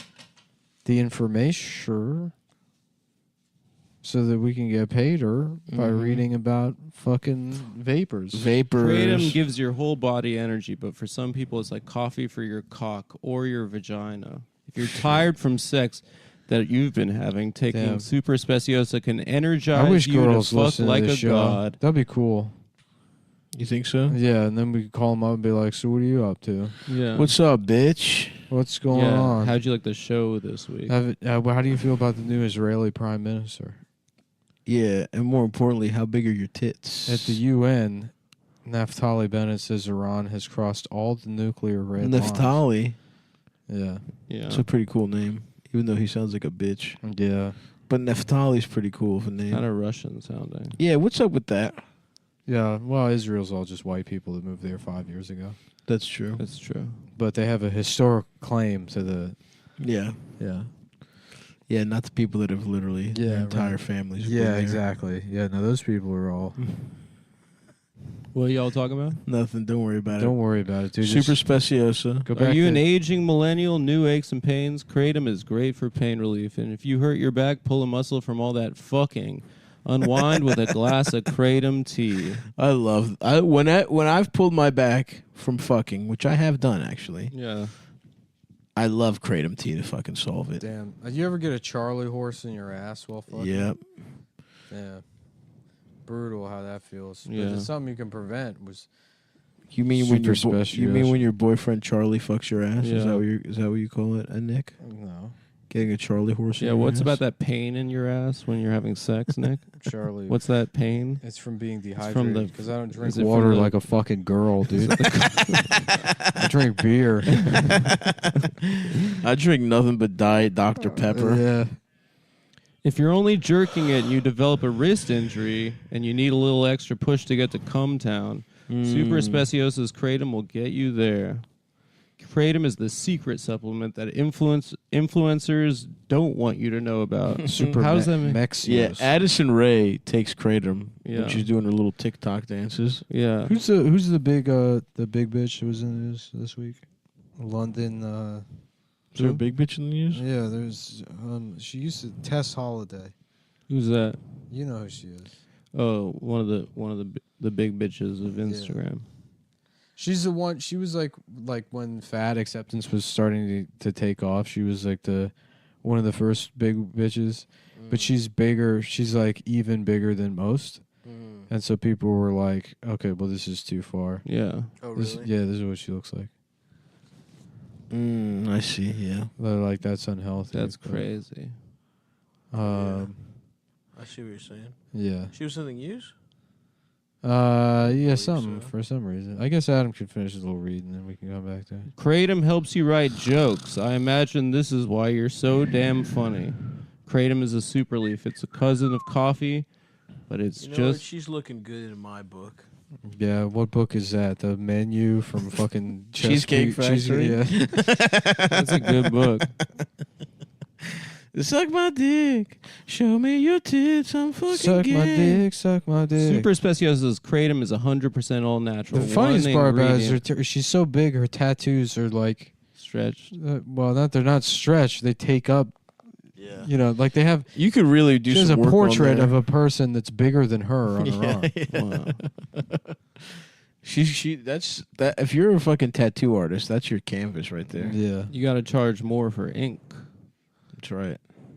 the information so that we can get paid her by reading about fucking vapors. Kratom gives your whole body energy, but for some people it's like coffee for your cock or your vagina. If you're tired from sex that you've been having, taking Super Speciosa can energize I wish you girls to fuck listen like to a this show. god. That'd be cool. You think so? Yeah, and then we could call them up and be like, so what are you up to? Yeah. What's up, bitch? What's going on? How'd you like the show this week? How do you feel about the new Israeli prime minister? Yeah, and more importantly, how big are your tits? At the UN, Naftali Bennett says Iran has crossed all the nuclear red lines. Naftali. Yeah. Yeah. It's a pretty cool name, even though he sounds like a bitch. Yeah. But Naftali's pretty cool of a name. Kind of Russian sounding. Yeah, what's up with that? Yeah, well, Israel's all just white people that moved there 5 years ago. That's true. That's true. But they have a historic claim to the... Yeah. Yeah. Yeah, not the people that have literally their entire families. have been Yeah, there. exactly. Yeah, no, those people are all... What are y'all talking about? Nothing. Don't worry about it. Don't worry about it, dude. Super Just Speciosa. go Are back you to... an aging millennial, new aches and pains? Kratom is great for pain relief. And if you hurt your back, pull a muscle from all that fucking. Unwind with a glass of Kratom tea. I love when I've pulled my back from fucking, which I have done actually. Yeah. I love Kratom tea to fucking solve it. Damn. You ever get a Charlie horse in your ass while fucking? Yep. Yeah. Brutal how that feels. Yeah. But it's something you can prevent. You mean when Super you mean Speciosa. when your boyfriend Charlie fucks your ass? Yeah. Is that what you call it, Nick? No. Getting a Charlie horse. Yeah, in your what's ass? about that pain in your ass when you're having sex, Nick? Charlie. What's that pain? It's from being from dehydrated the- because I don't drink is it from water the- like a fucking girl, dude. I drink beer. I drink nothing but Diet Dr. Pepper. Yeah. If you're only jerking it and you develop a wrist injury and you need a little extra push to get to Cumtown, Super Speciosa's Kratom will get you there. Kratom is the secret supplement that influencers don't want you to know about. Super Mexios. Yeah, Addison Rae takes Kratom when she's doing her little TikTok dances. Yeah. Who's the big bitch who was in the news this week? London. Is there a big bitch in the news? Yeah, there's. She used to Tess Holiday. Who's that? You know who she is. Oh, one of the big bitches of Instagram. Yeah. She's the one. She was like when fat acceptance was starting to take off. She was like one of the first big bitches, but she's bigger. She's like even bigger than most, and so people were like, "Okay, well, this is too far." Yeah. Oh, really? This is what she looks like. I see. Yeah. They're like, that's unhealthy. That's crazy. I see what you're saying. Yeah. She was in the news? Yeah, something for some reason. I guess Adam could finish his little read and then we can come back to it. Kratom helps you write jokes. I imagine this is why you're so damn funny. Kratom is a super leaf. It's a cousin of coffee, but it's just... She's looking good in my book. Yeah, what book is that? The Menu from fucking Cheesecake Factory? Yeah. That's a good book. Suck my dick. Show me your tits. I'm fucking Suck my dick. Suck my dick. Super Speciosa's Kratom is 100% all natural. The funniest part about it is she's so big, her tattoos are like... stretched. They're not stretched. They take up... Yeah. You know, like they have... You could really do some work on a portrait there. of a person that's bigger than her on her arm. Yeah. Wow. That's that. If you're a fucking tattoo artist, that's your canvas right there. Yeah. You got to charge more for ink. That's right.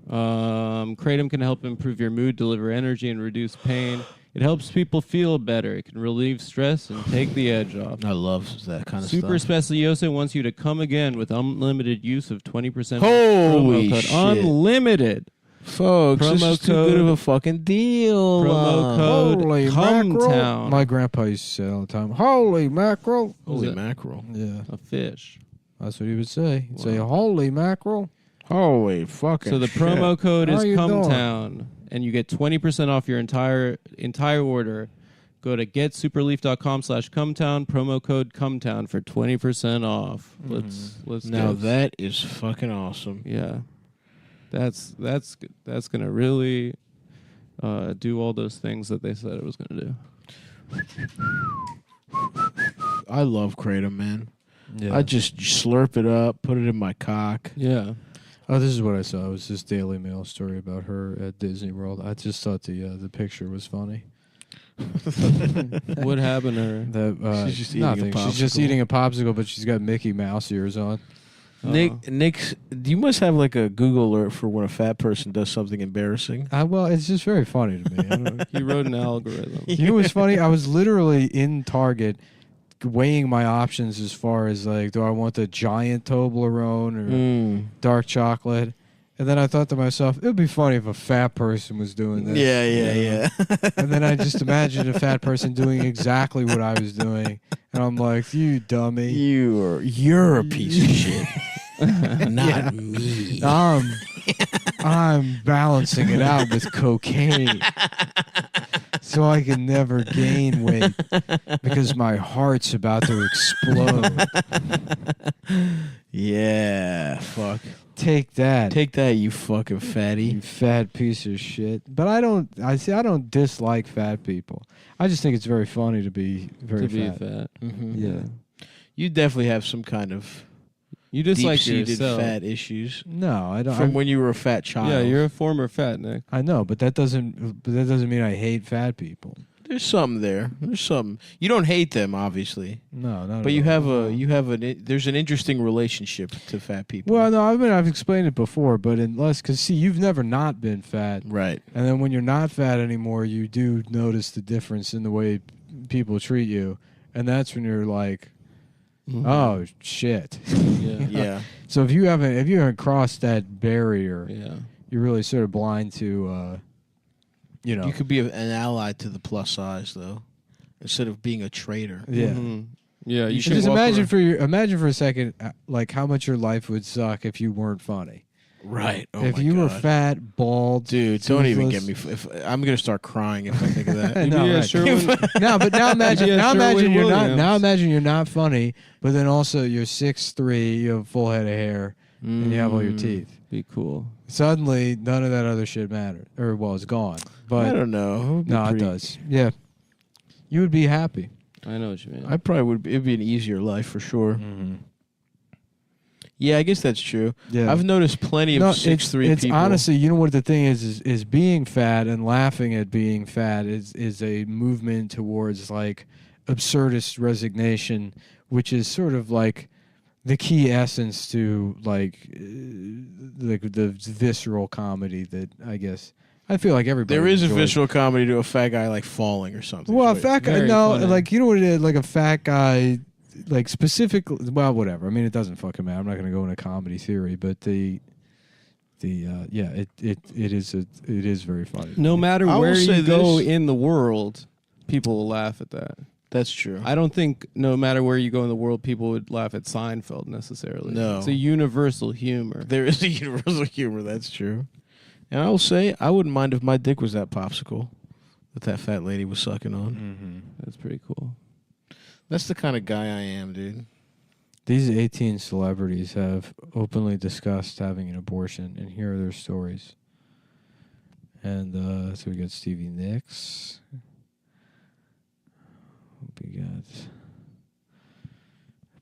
Kratom can help improve your mood, deliver energy, and reduce pain. It helps people feel better. It can relieve stress and take the edge off. I love that kind of Super stuff. Speciosa wants you to come again with unlimited use of 20% Holy promo code. shit. Unlimited. Folks, Promo this is too code- good of a fucking deal. Promo code Holy mackerel. Cumtown. My grandpa used to say it all the time. Holy mackerel. Holy mackerel. Yeah. A fish. That's what he would say. He'd say, holy mackerel. Holy fucking So the shit. promo code is How you Cumtown, and you get 20% off your entire order. Go to getsuperleaf.com/Cumtown, promo code Cumtown for 20% off. Let's Now go. that is fucking awesome. Yeah. That's gonna really do all those things that they said it was gonna do. I love Kratom, man. Yeah. I just slurp it up, put it in my cock. Yeah. Oh, this is what I saw. It was this Daily Mail story about her at Disney World. I just thought the picture was funny. What happened to her? She's just eating nothing. a She's just popsicle. eating a popsicle, but she's got Mickey Mouse ears on. Nick, you must have like a Google alert for when a fat person does something embarrassing. Well, it's just very funny to me. I don't, He wrote an algorithm. you know what's funny? I was literally in Target weighing my options as far as like, do I want the giant Toblerone or dark chocolate? And then I thought to myself, it would be funny if a fat person was doing this. Yeah. And then I just imagined a fat person doing exactly what I was doing. And I'm like, you dummy. You're a piece of shit. Not me. I'm balancing it out with cocaine. So I can never gain weight because my heart's about to explode. Yeah, fuck. Take that. Take that, you fucking fatty. You fat piece of shit. But I don't dislike fat people. I just think it's very funny to be very fat. Mm-hmm. Yeah. You definitely have some kind of You just like deep-seated yourself. fat issues. No, I don't. From when you were a fat child. Yeah, you're a former fat, Nick. I know, but that doesn't mean I hate fat people. There's something there. There's something. You don't hate them, obviously. No, not But at all. there's an interesting relationship to fat people. Well, no, I've explained it before, but because see, you've never not been fat, right? And then when you're not fat anymore, you do notice the difference in the way people treat you, and that's when you're like, oh shit. Yeah. So if you haven't crossed that barrier, Yeah. you're really sort of blind to, You could be an ally to the plus size, though, instead of being a traitor. Yeah. Mm-hmm. Yeah, You should just imagine for a second, like how much your life would suck if you weren't funny. Right. Oh if my you God. were fat, bald, dude, don't even get toothless- me. If I'm gonna start crying if I think of that. No, Yeah, right. Sherwin- No, but now imagine, Yeah, now Sherwin imagine you're not. Williams. Now imagine you're not funny, but then also you're 6'3", you have a full head of hair, and you have all your teeth. Be cool. Suddenly, none of that other shit mattered, or well, it's gone. But I don't know. no, it does. Yeah, you would be happy. I know what you mean. I probably would. It'd be an easier life for sure. Mm-hmm. Yeah, I guess that's true. Yeah, I've noticed plenty of 6'3" It's people. honestly, you know what the thing is being fat and laughing at being fat is a movement towards like absurdist resignation, which is sort of like the key essence to like the visceral comedy that I guess I feel like everybody. There is a enjoys. visceral comedy to a fat guy like falling or something. Well, a But fat guy, very no, funny. like you know what it is, like a fat guy, like specifically. Well, whatever. I mean, it doesn't fucking matter. I'm not going to go into comedy theory, but it is very funny. No matter I will where say you go this. in the world, people will laugh at that. That's true. I don't think no matter where you go in the world, people would laugh at Seinfeld necessarily. No. It's a universal humor. There is a universal humor. That's true. And I will say, I wouldn't mind if my dick was that popsicle that fat lady was sucking on. Mm-hmm. That's pretty cool. That's the kind of guy I am, dude. These 18 celebrities have openly discussed having an abortion, and here are their stories. And so we got Stevie Nicks. We got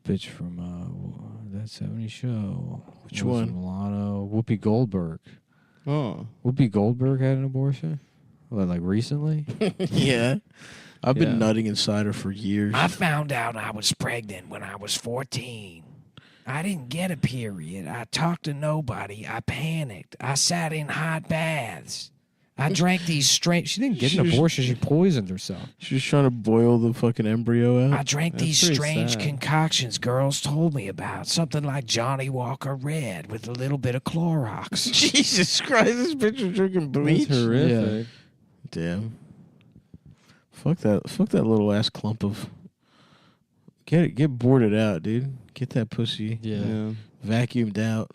a bitch from That 70s Show. Which Alyssa one? Milano. Whoopi Goldberg. Oh. Whoopi Goldberg had an abortion? What, like recently? Yeah. I've been Yeah. nutting inside her for years. I found out I was pregnant when I was 14. I didn't get a period. I talked to nobody. I panicked. I sat in hot baths. I drank these strange. She didn't get an abortion. She poisoned herself. She was trying to boil the fucking embryo out. I drank That's these pretty strange sad. concoctions girls told me about. Something like Johnny Walker Red with a little bit of Clorox. Jesus Christ, this bitch was drinking bleach. That's horrific. Damn. Fuck that little ass clump of. Get boarded out, dude. Get that pussy Yeah. vacuumed out.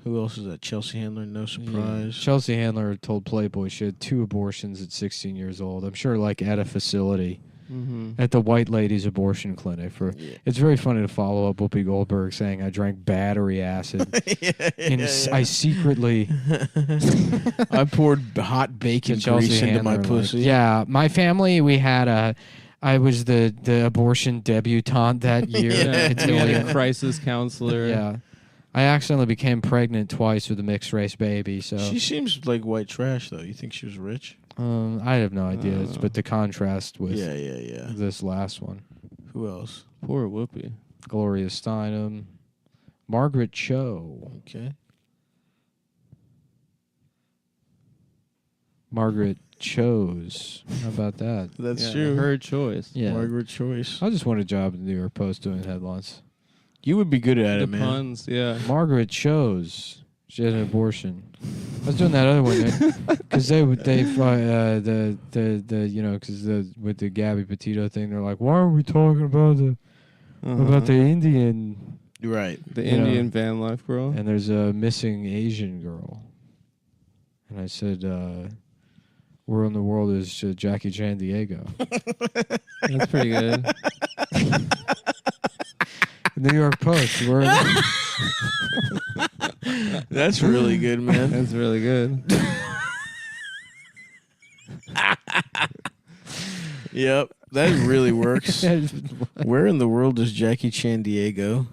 Who else is that? Chelsea Handler, no surprise. Chelsea Handler told Playboy she had 2 abortions at 16 years old. I'm sure like at a facility. Mm-hmm. At the White Ladies Abortion Clinic. It's very funny to follow up Whoopi Goldberg saying I drank battery acid. I secretly I poured hot bacon grease into my pussy. Yeah, my family, we had I was the abortion debutante that year. We had a crisis counselor. Yeah. I accidentally became pregnant twice with a mixed race baby. So She seems like white trash, though. You think she was rich? I have no idea, but the contrast with Yeah. this last one. Who else? Poor Whoopi. Gloria Steinem, Margaret Cho. Okay. Margaret chose. How about that? That's Yeah, true. Her choice. Yeah. Margaret Choice. I just want a job at the New York Post doing headlines. You would be good at The it, man. puns, yeah. Margaret chose. She had an abortion. I was doing that other one because with the Gabby Petito thing, they're like, why are we talking about the Indian? Right. The you know, Indian van life girl. And there's a missing Asian girl. And I said, where in the world is Jackie Chan Diego? That's pretty good. New York Post. That's really good, man. That's really good. Yep. That really works. Where in the world is Jackie Chan Diego?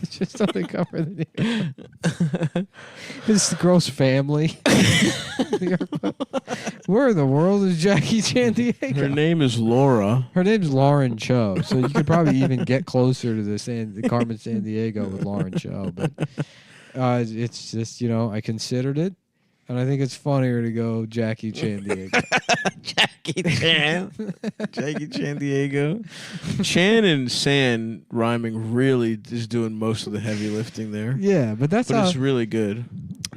Just something cover the This is the girl's family. Where in the world is Jackie Chan Diego? Her name is Laura. Her name's Lauren Cho, so you could probably even get closer to the Carmen San Diego with Lauren Cho. But it's just, I considered it, and I think it's funnier to go Jackie Chan Diego. Jackie Chan. Jackie Chan Diego. Chan and San rhyming really is doing most of the heavy lifting there. Yeah, but it's really good.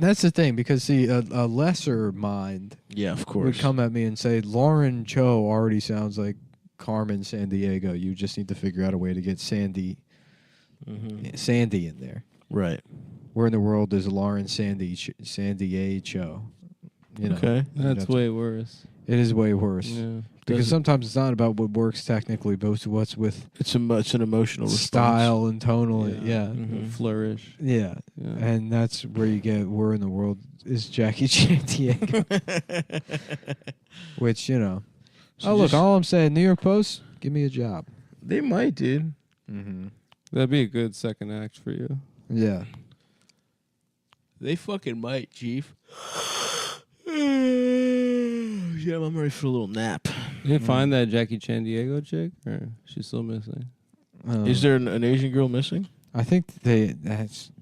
That's the thing, because see, a lesser mind of course would come at me and say, Lauren Cho already sounds like Carmen San Diego. You just need to figure out a way to get Sandy in there. Right. Where in the world is Lauren Sandiego? You know, Okay. That's way worse. It is way worse. Yeah. Because sometimes it's not about what works technically, but what's with it's an emotional style response. and tonal. Yeah. Mm-hmm. Flourish. Yeah. And that's where you get where in the world is Jackie Chan Diego. Which, you know. So look, all I'm saying, New York Post, give me a job. They might, dude. Mm-hmm. That'd be a good second act for you. Yeah. They fucking might, Chief. Yeah, I'm ready for a little nap. You didn't find that Jackie Chan Diego chick? Or she's still missing? Is there an Asian girl missing? I think I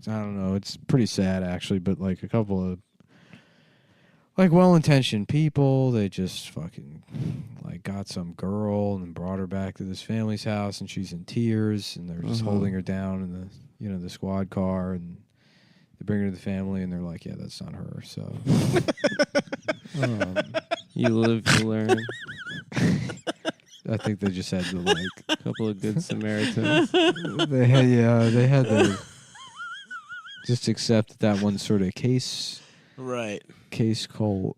don't know. It's pretty sad, actually, but like a couple of like well-intentioned people, they just fucking like got some girl and brought her back to this family's house, and she's in tears, and they're just holding her down in the squad car, and they bring her to the family, and they're like, yeah, that's not her. So you live to learn. I think they just had to like a couple of good Samaritans. They had to just accept that one sort of case. Right. Case cold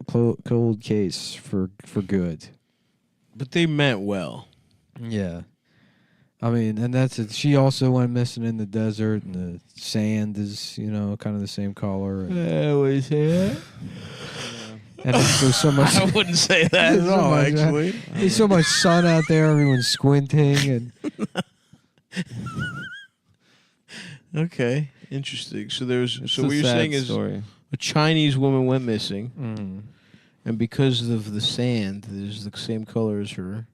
case for good. But they meant well. Yeah. I mean, and that's it. She also went missing in the desert, and the sand is, kind of the same color. I always say that. And there's so much. I wouldn't say that at all, actually. There's so much sun out there. Everyone's squinting, and okay, interesting. So It's what a you're sad saying is story. a Chinese woman went missing, and because of the sand is the same color as her,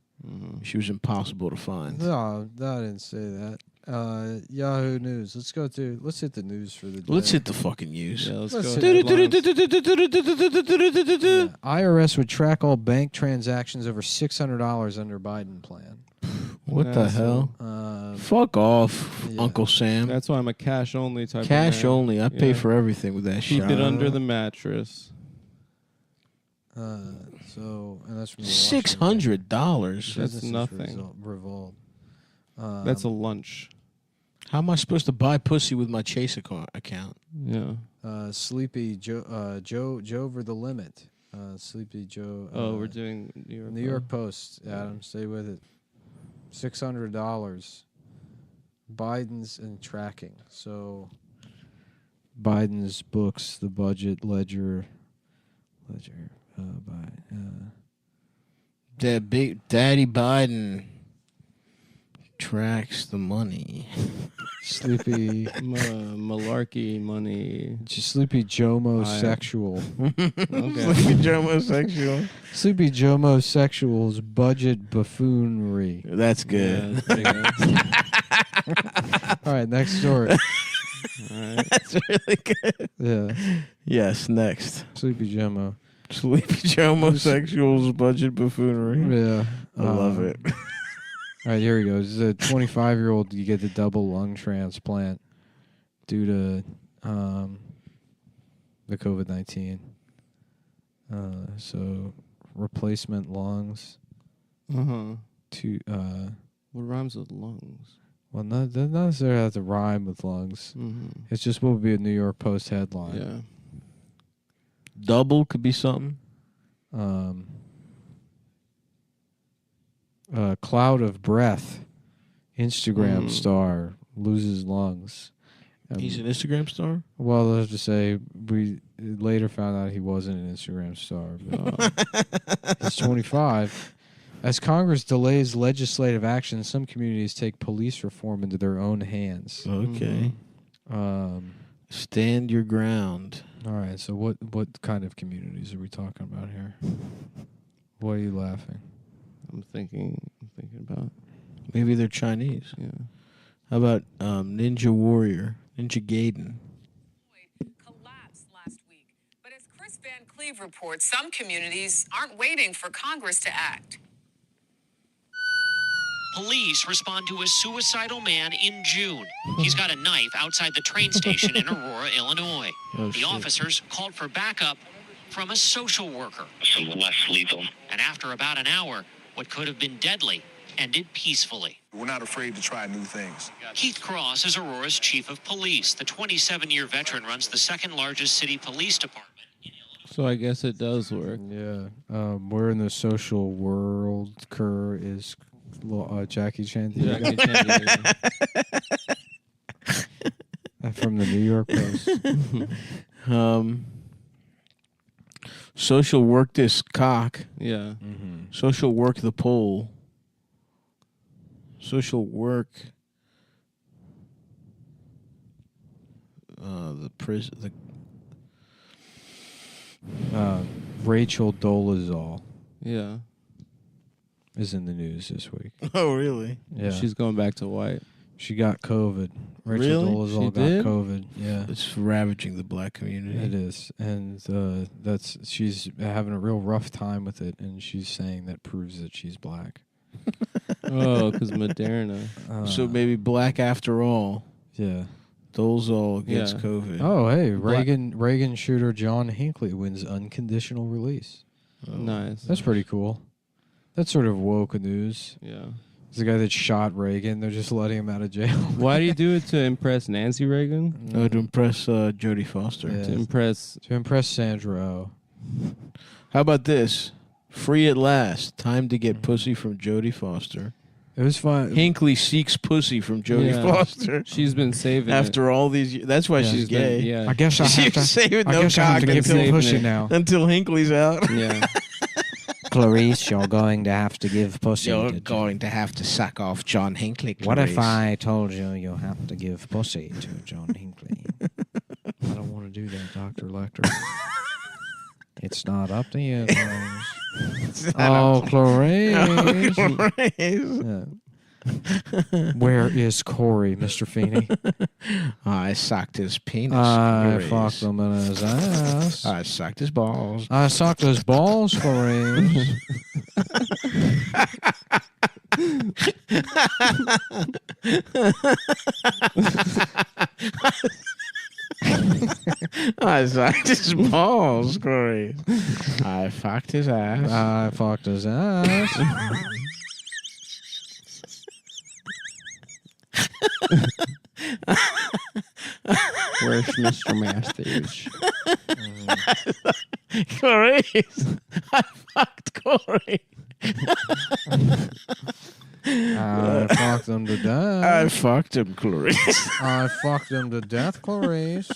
she was impossible to find. No, I didn't say that. Yahoo News. Let's hit the news for the day. Let's hit the fucking news. Yeah, let's go. IRS would track all bank transactions over $600 under Biden plan. What the hell? Fuck off, Uncle Sam. That's why I'm a cash only type. Cash of man. only. I pay for everything with that shit. Keep it under the mattress. And that's from the $600. That's nothing. Revolt. That's a lunch. How am I supposed to buy pussy with my Chase account? Yeah. Sleepy Joe over the limit. Sleepy Joe. We're doing New York. New York Post. Adam, stay with it. $600. Biden's and tracking. So Biden's books, the budget, ledger. That big Daddy Biden tracks the money. Sleepy malarkey money. Sleepy Jomo sexual. Sleepy Jomo sexual. Sleepy Jomo sexual's budget buffoonery. That's good. Yeah, all right, next story. All right. That's really good. Yeah. Yes, next. Sleepy Jomo. Sleepy Jomo sexual's budget buffoonery. Yeah. I love it. All right, here he goes. This is a 25-year-old. You get the double lung transplant due to the COVID-19. So replacement lungs. Uh-huh. What rhymes with lungs? Well, not necessarily have to rhyme with lungs. Mm-hmm. It's just what would be a New York Post headline. Yeah. Double could be something. Cloud of breath. Instagram star loses lungs. He's an Instagram star? Well, let's just say we later found out he wasn't an Instagram star. But, he's 25. As Congress delays legislative action, some communities take police reform into their own hands. Okay. Stand your ground. All right. So what kind of communities are we talking about here? Why are you laughing? I'm thinking about. Maybe they're Chinese. Yeah. How about Ninja Warrior, Ninja Gaiden? Collapsed last week, but as Chris Van Cleve reports, some communities aren't waiting for Congress to act. Police respond to a suicidal man in June. He's got a knife outside the train station in Aurora, Illinois. The officers called for backup from a social worker. Some less lethal. And after about an hour, what could have been deadly ended peacefully. We're not afraid to try new things. Keith Cross is Aurora's chief of police. The 27-year veteran runs the second largest city police department. So I guess it does work. Yeah. Where in the social world Kerr is Jackie Chan. Jackie Chan. From the New York Post. Social work this cock. Yeah. Mm-hmm. Social work the pole. Social work the prison. Rachel Dolezal. Yeah. Is in the news this week. Oh, really? Yeah. She's going back to white. She got COVID. Rachel Really? Dolezal She got did? COVID. Yeah. It's ravaging the black community. It is. And she's having a real rough time with it, and she's saying that proves that she's black. Oh, because Moderna. So maybe black after all. Yeah. Dolezal gets Yeah. COVID. Oh, hey, Reagan shooter John Hinckley wins unconditional release. Oh. Nice. That's pretty cool. That's sort of woke news. Yeah. It's the guy that shot Reagan. They're just letting him out of jail. Why do you do it? To impress Nancy Reagan? To impress Jodie Foster. Yeah. To impress Sandra Oh. How about this? Free at last. Time to get pussy from Jodie Foster. It was fun. Hinckley seeks pussy from Jodie Foster. She's been saving after all these years. That's why she's gay. Yeah. I guess I have to. Saving I no guess I have cock to give until, you pussy now. until Hinckley's out. Yeah. Clarice, you're going to have to give pussy. You're going to have to suck off John Hinckley, Clarice. What if I told you you'll have to give pussy to John Hinckley? I don't want to do that, Dr. Lecter. It's not up to you, Clarice. Oh, Clarice. Oh, Clarice. Yeah. Where is Corey, Mr. Feeney? I sucked his penis. I Clarice. fucked him in his ass. I sucked his balls. I sucked his balls, Corey. I sucked his balls, Corey. I fucked his ass. I fucked his ass. Where's Mr. Matthews? Corey. I fucked Corey. I fucked him to death. I fucked him, Clarice. I fucked him to death, Clarice.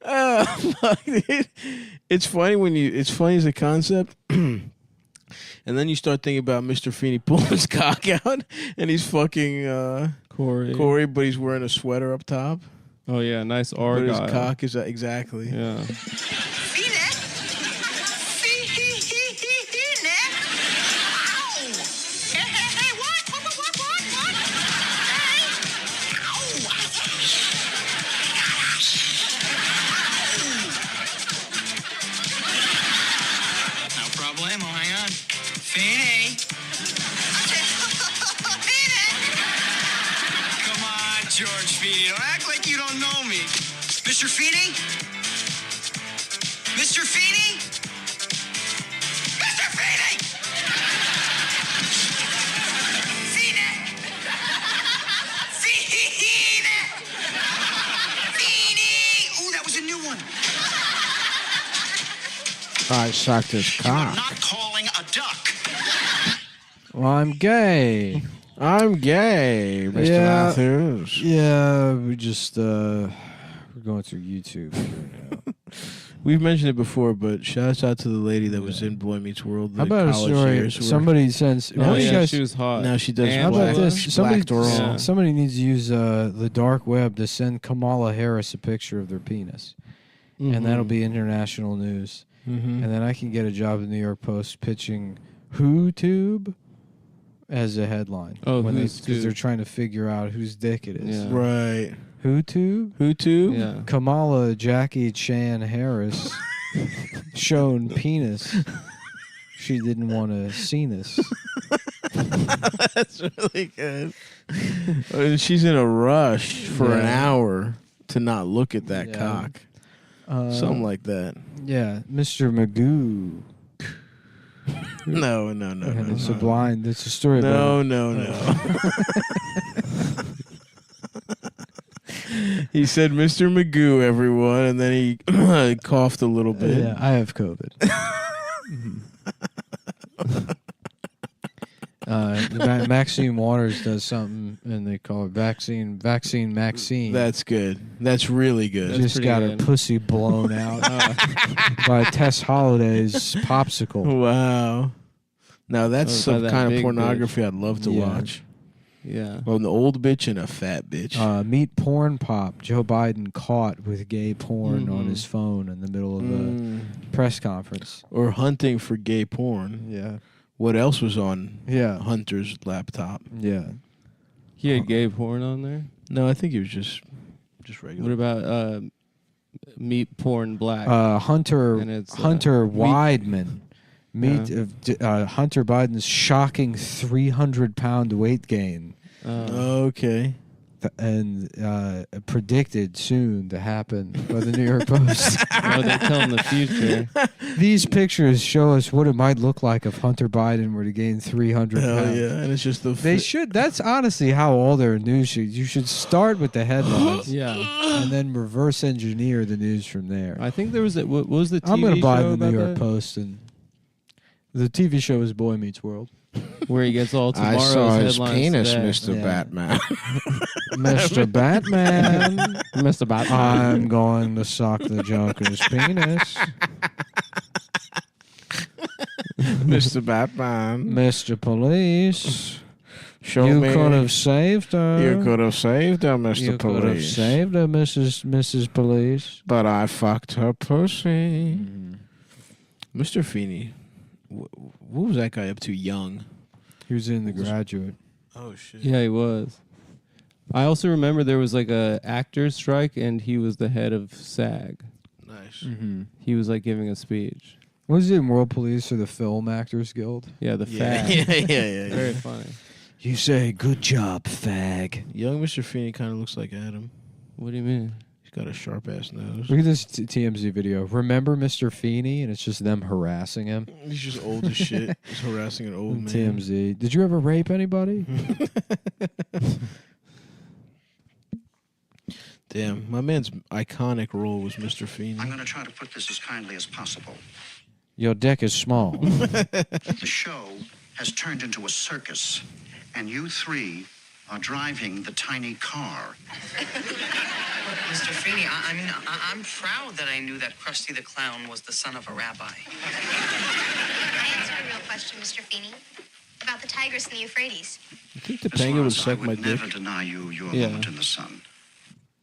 Oh, fuck, dude. It's funny when you. It's funny as a concept. And then you start thinking about Mr. Feeney pulling his cock out, and he's fucking Corey, but he's wearing a sweater up top. Oh yeah, nice But argyle. his cock is exactly. Yeah. No problemo, hang on. Feeney. Come on, George Feeney. Don't act like you don't know me. Mr. Feeney? Mr. Feeney? Mr. Feeney! Feeney! Feeney! Feeney! Ooh, that was a new one. I sucked his cock. Not calling a duck. Well, I'm gay. I'm gay, Mr. Matthews. Yeah, we just we're going through YouTube right now. We've mentioned it before, but shouts out to the lady that was in Boy Meets World. How about a story? Somebody sends. Oh, you yeah, guys, she was hot. Now she does. And how about black, this? Somebody, black door. Yeah. somebody needs to use the dark web to send Kamala Harris a picture of their penis, and that'll be international news. Mm-hmm. And then I can get a job at the New York Post pitching WhoTube as a headline. Oh, because WhoTube. they're trying to figure out whose dick it is. Yeah. Right. WhoTube? WhoTube? Yeah. Kamala Jackie Chan Harris shown penis. She didn't want to see this. That's really good. And she's in a rush for an hour to not look at that cock. Something like that. Yeah, Mr. Magoo. No. It's a blind. It's a story. No. He said, "Mr. Magoo, everyone," and then he coughed a little bit. Yeah, I have COVID. Maxine Waters does something, and they call it vaccine Maxine. That's good. That's really good. Just got her pussy blown out by Tess Holliday's popsicle. Wow. Now that's some that kind of big pornography I'd love to watch. Yeah. Well, an old bitch and a fat bitch. Meet porn pop. Joe Biden caught with gay porn on his phone in the middle of a press conference. Or hunting for gay porn. Yeah. What else was on Hunter's laptop? Yeah. He had gay porn on there? No, I think he was just regular. What about Meet Porn Black? Hunter Weidman. Hunter Biden's shocking 300-pound weight gain. Okay. And predicted soon to happen by the New York Post. Oh, they tell in the future. These pictures show us what it might look like if Hunter Biden were to gain 300 Hell pounds. yeah, and it's just the... They should. That's honestly how all their news should. You should start with the headlines. Yeah. And then reverse engineer the news from there. I think there was what was the TV I'm going to buy show the New York that? Post. And the TV show is Boy Meets World. Where he gets all tomorrow's I saw his headlines penis, today. Mr. Batman. Mr. Batman. Mr. Batman. I'm going to suck the Joker's penis. Mr. Batman. Mr. Police. Show you me. could have saved her. You could have saved her, Mr. You Police. could have saved her, Mrs. Police. But I fucked her pussy. Mr. Feeney. What was that guy up to young? He was in The Graduate. Oh, shit. Yeah, he was. I also remember there was like a actor's strike, and he was the head of SAG. Nice. Mm-hmm. He was like giving a speech. Was it in World Police or the Film Actors Guild? Yeah, the Yeah. fag. Yeah. Very funny. You say, good job, fag. Young Mr. Feeney kind of looks like Adam. What do you mean? He's got a sharp-ass nose. Look at this TMZ video. Remember Mr. Feeney? And it's just them harassing him. He's just old as shit. He's harassing an old man. TMZ. Did you ever rape anybody? Damn, my man's iconic role was Mr. Feeney. I'm going to try to put this as kindly as possible. Your dick is small. The show has turned into a circus, and you three are driving the tiny car. Mr. Feeney, I'm proud that I knew that Krusty the Clown was the son of a rabbi. Can I answer a real question, Mr. Feeney? About the Tigris and the Euphrates. You think the penguin would suck my dick? Never deny you your moment in the sun.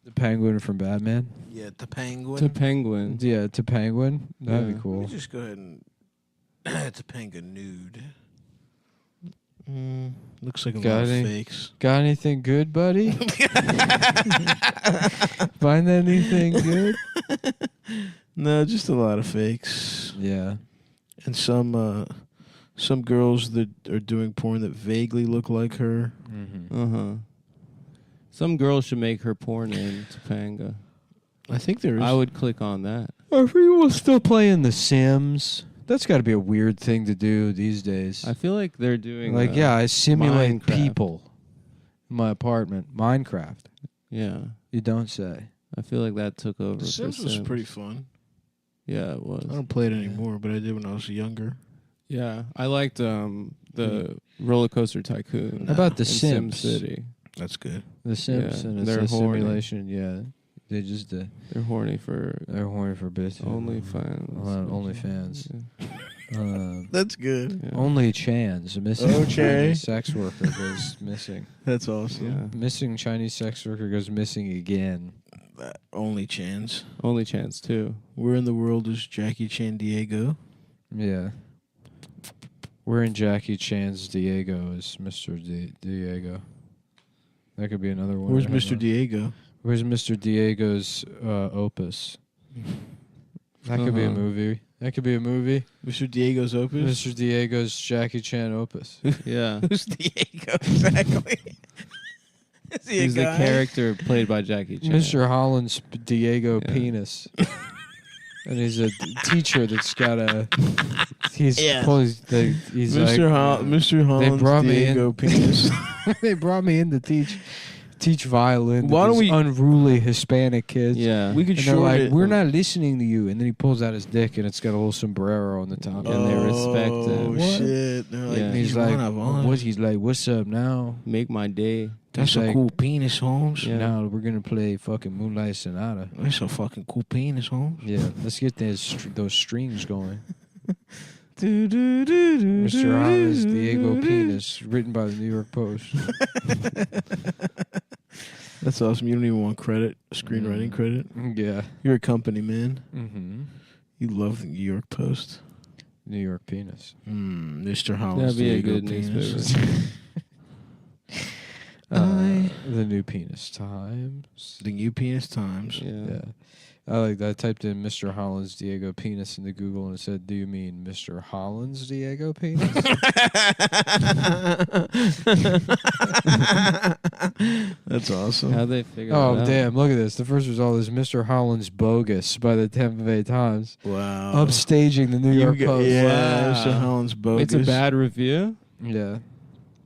The penguin from Batman? Yeah, the penguin. To penguin. Yeah, to penguin. That'd be cool. Let me just go ahead and... Topanga nude. Looks like a lot of fakes. Got anything good, buddy? Find anything good? No, just a lot of fakes. Yeah. And some girls that are doing porn that vaguely look like her. Mm-hmm. Some girls should make her porn name Topanga. I think there is. I would click on that. Are people still playing The Sims? That's got to be a weird thing to do these days. I feel like they're doing I simulate Minecraft. people in my apartment. Minecraft. Yeah. You don't say. I feel like that took over. The Sims was pretty fun. Yeah, it was. I don't play it anymore, but I did when I was younger. Yeah, I liked the Roller Coaster Tycoon. How about The in Sims? SimCity? That's good. The Sims and they're it's a horny. simulation. Yeah, they just They're horny for bits. OnlyFans. OnlyFans. That's good. Yeah. Only Chan's missing. Okay. Chinese sex worker goes missing. That's awesome. Yeah. Missing Chinese sex worker goes missing again. Only Chance. Only Chance too. Where in the world is Jackie Chan Diego? Yeah. We're in Jackie Chan's Diego is Mr. Diego. That could be another one. Where's Mr. Diego? Where's Mr. Diego's opus? That could be a movie. That could be a movie. Mr. Diego's opus? Mr. Diego's Jackie Chan opus. Yeah. Who's Diego exactly? Is he He's a the guy? character played by Jackie Chan. Mr. Holland's Diego penis. And he's a teacher that's got a. He's Yeah. he's Mr. Mr. Holland's Diego penis. They brought me in to teach violin. Why don't we unruly Hispanic kids? Yeah, we could and they're short like, it. we're not listening to you. And then he pulls out his dick, and it's got a little sombrero on the top. And they respect him. Oh shit! They're like, And he's like, what's up now? Make my day. That's He's a like, cool penis, Holmes. Yeah. Now we're gonna play fucking Moonlight Sonata. That's a fucking cool penis, Holmes. Yeah, let's get those strings going. Mr. Holland's Diego Penis, written by the New York Post. That's awesome. You don't even want credit, screenwriting credit. Yeah, You're a company man. mm-hmm. You love the New York Post. New York Penis. Mr. Holland's That'd be a Diego good penis. newspaper. The New Penis Times. The New Penis Times. Yeah. I like that. I typed in Mr. Holland's Diego Penis into Google and it said, do you mean Mr. Holland's Diego Penis? That's awesome. How'd they figure Oh, that out? damn. Look at this. The first result is Mr. Holland's Bogus by the Tampa Bay Times. Wow. Upstaging the New York Post. Yeah, Wow. Mr. Holland's bogus. It's a bad review? Yeah.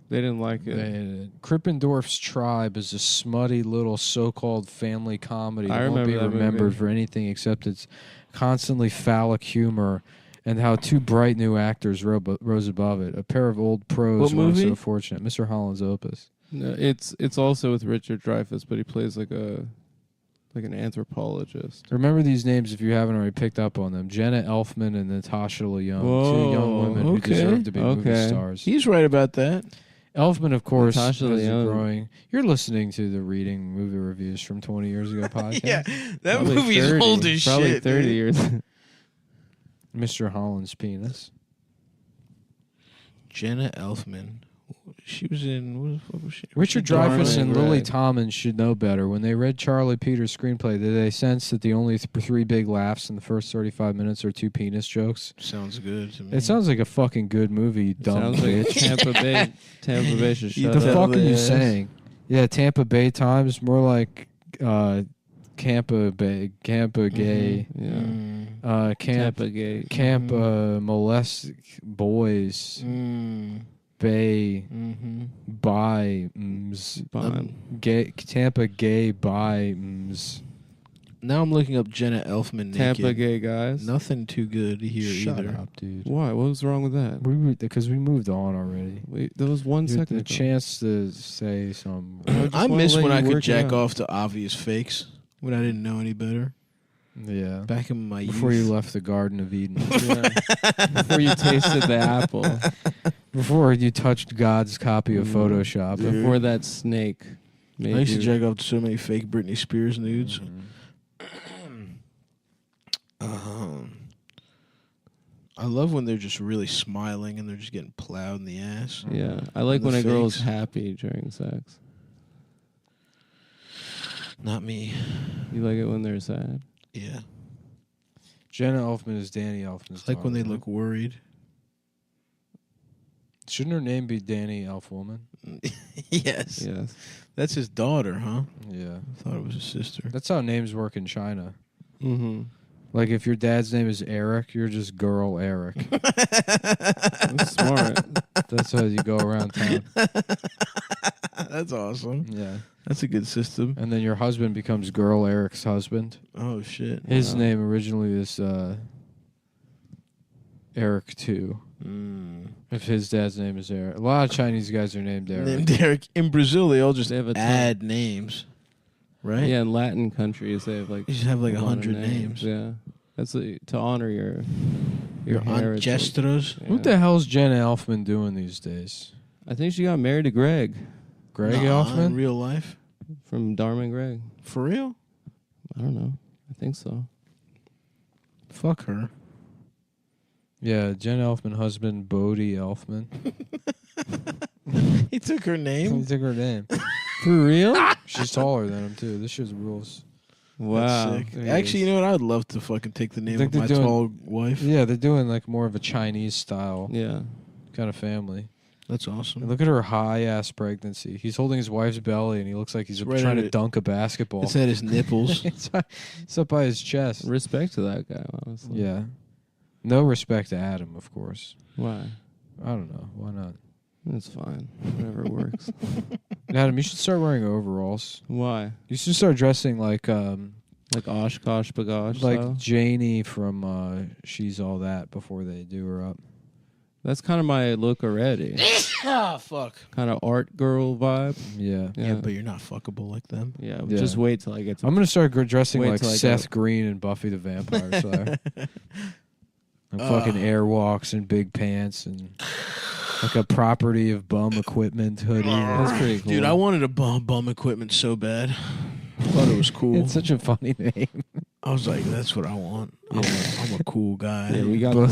They didn't like it. Krippendorf's Tribe is a smutty little so-called family comedy I that won't be remember that remembered movie. for anything except its constantly phallic humor and how two bright new actors rose above it. A pair of old pros What weren't movie? so fortunate. Mr. Holland's Opus. No, it's also with Richard Dreyfuss, but he plays like an anthropologist. Remember these names if you haven't already picked up on them. Jenna Elfman and Natasha Lyonne, two Whoa, young women who deserve to be movie stars. He's right about that. Elfman, of course, Natasha has a Lyonne. growing. You're listening to the Reading Movie Reviews from 20 years ago podcast. Yeah, that Probably movie's 30, old as probably shit. 30 dude. years. Mr. Holland's Penis. Jenna Elfman. She was in. What was she? Richard Darling Dreyfuss and Lily Red. Tomlin should know better. When they read Charlie Peters' screenplay, did they sense that the only three big laughs in the first 35 minutes are two penis jokes? Sounds good to me. It sounds like a fucking good movie, you dumb Sounds like bitch. Tampa Bay. Tampa Bay should shut The up. fuck are you Yes. saying? Yeah, Tampa Bay Times, more like Campa Bay, Campa Gay, Tampa Gay. Camp molest boys, Bay, by gay Tampa Gay by. Now I'm looking up Jenna Elfman naked. Tampa Gay guys. Nothing too good here Shut either. up, dude. Why? What was wrong with that? Because we moved on already. Wait, there was 1 You had second the ago. chance to say some. I miss let when you I could work it jack out. off to obvious fakes when I didn't know any better. Yeah. Back in my Before youth. you left the Garden of Eden. Before you tasted the apple. Before you touched God's copy of Photoshop. Dude. Before that snake. I used to jack off to so many fake Britney Spears nudes. I love when they're just really smiling and they're just getting plowed in the ass. Yeah, I like And the when a girl's fakes. happy during sex. Not me. You like it when they're sad? Yeah. Jenna Elfman is Danny Elfman's It's like when they daughter. look worried. Shouldn't her name be Danny Elfwoman? Yes. Yes. That's his daughter, huh? Yeah. I thought it was his sister. That's how names work in China. Mm-hmm. Like if your dad's name is Eric, you're just girl Eric. That's smart. That's how you go around town. That's awesome. Yeah. That's a good system. And then your husband becomes girl Eric's husband. Oh, shit. His Wow. name originally is Eric too. If his dad's name is Eric. A lot of Chinese guys are named Eric. Named Eric. In Brazil, they all just They have a ton. add names. Right? Yeah, in Latin countries they have like You should have like a lot of 100 names. Yeah, that's to honor your heritage. ancestors. Yeah. What the hell's Jenna Elfman doing these days? I think she got married to Greg Greg Nah, Elfman? in real life? from Dharma and Greg. For real? I don't know. I think so. Fuck her. Yeah, Jenna Elfman husband Bodie Elfman. He took her He name. took her name. For real? She's taller than him too. This shit's rules. Wow. That's sick. There it Actually, is. you know what? I'd love to fucking take the name Think of my they're doing- tall wife. Yeah, they're doing like more of a Chinese style Yeah. kind of family. That's awesome. And look at her high-ass pregnancy. He's holding his wife's belly, and he looks like he's trying to dunk a basketball. It's at his nipples. It's up by his chest. Respect to that guy, honestly. Yeah. No respect to Adam, of course. Why? I don't know. Why not? It's fine. Whatever works. Adam, you should start wearing overalls. Why? You should start dressing like Oshkosh Bagosh. like style? Janie from She's All That before they do her up. That's kind of my look already. Ah, fuck. Kind of art girl vibe. Yeah. Yeah, but you're not fuckable like them. Yeah, just wait till I get to... I'm going to start dressing wait like till I Seth Green and Buffy the Vampire Slayer. And fucking airwalks and big pants and like a property of bum equipment hoodie. That's pretty cool. Dude, I wanted a bum equipment so bad. I thought it was cool. It's such a funny name. I was like, that's what I want. I'm a cool guy. Yeah, we got the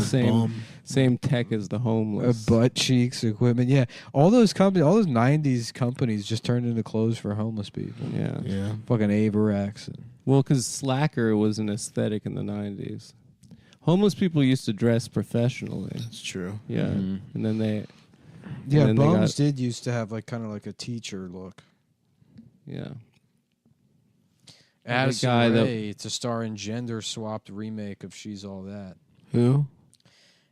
same tech as the homeless. Butt cheeks equipment. Yeah. All those companies, all those 90s companies just turned into clothes for homeless people. Yeah. Yeah. Fucking Averex. Well, because slacker was an aesthetic in the 90s. Homeless people used to dress professionally. That's true. Yeah. Mhm. And then they... Yeah, and then bums did used to have like kind of like a teacher look. Yeah. Addison guy Rae to star in gender-swapped remake of She's All That. Who?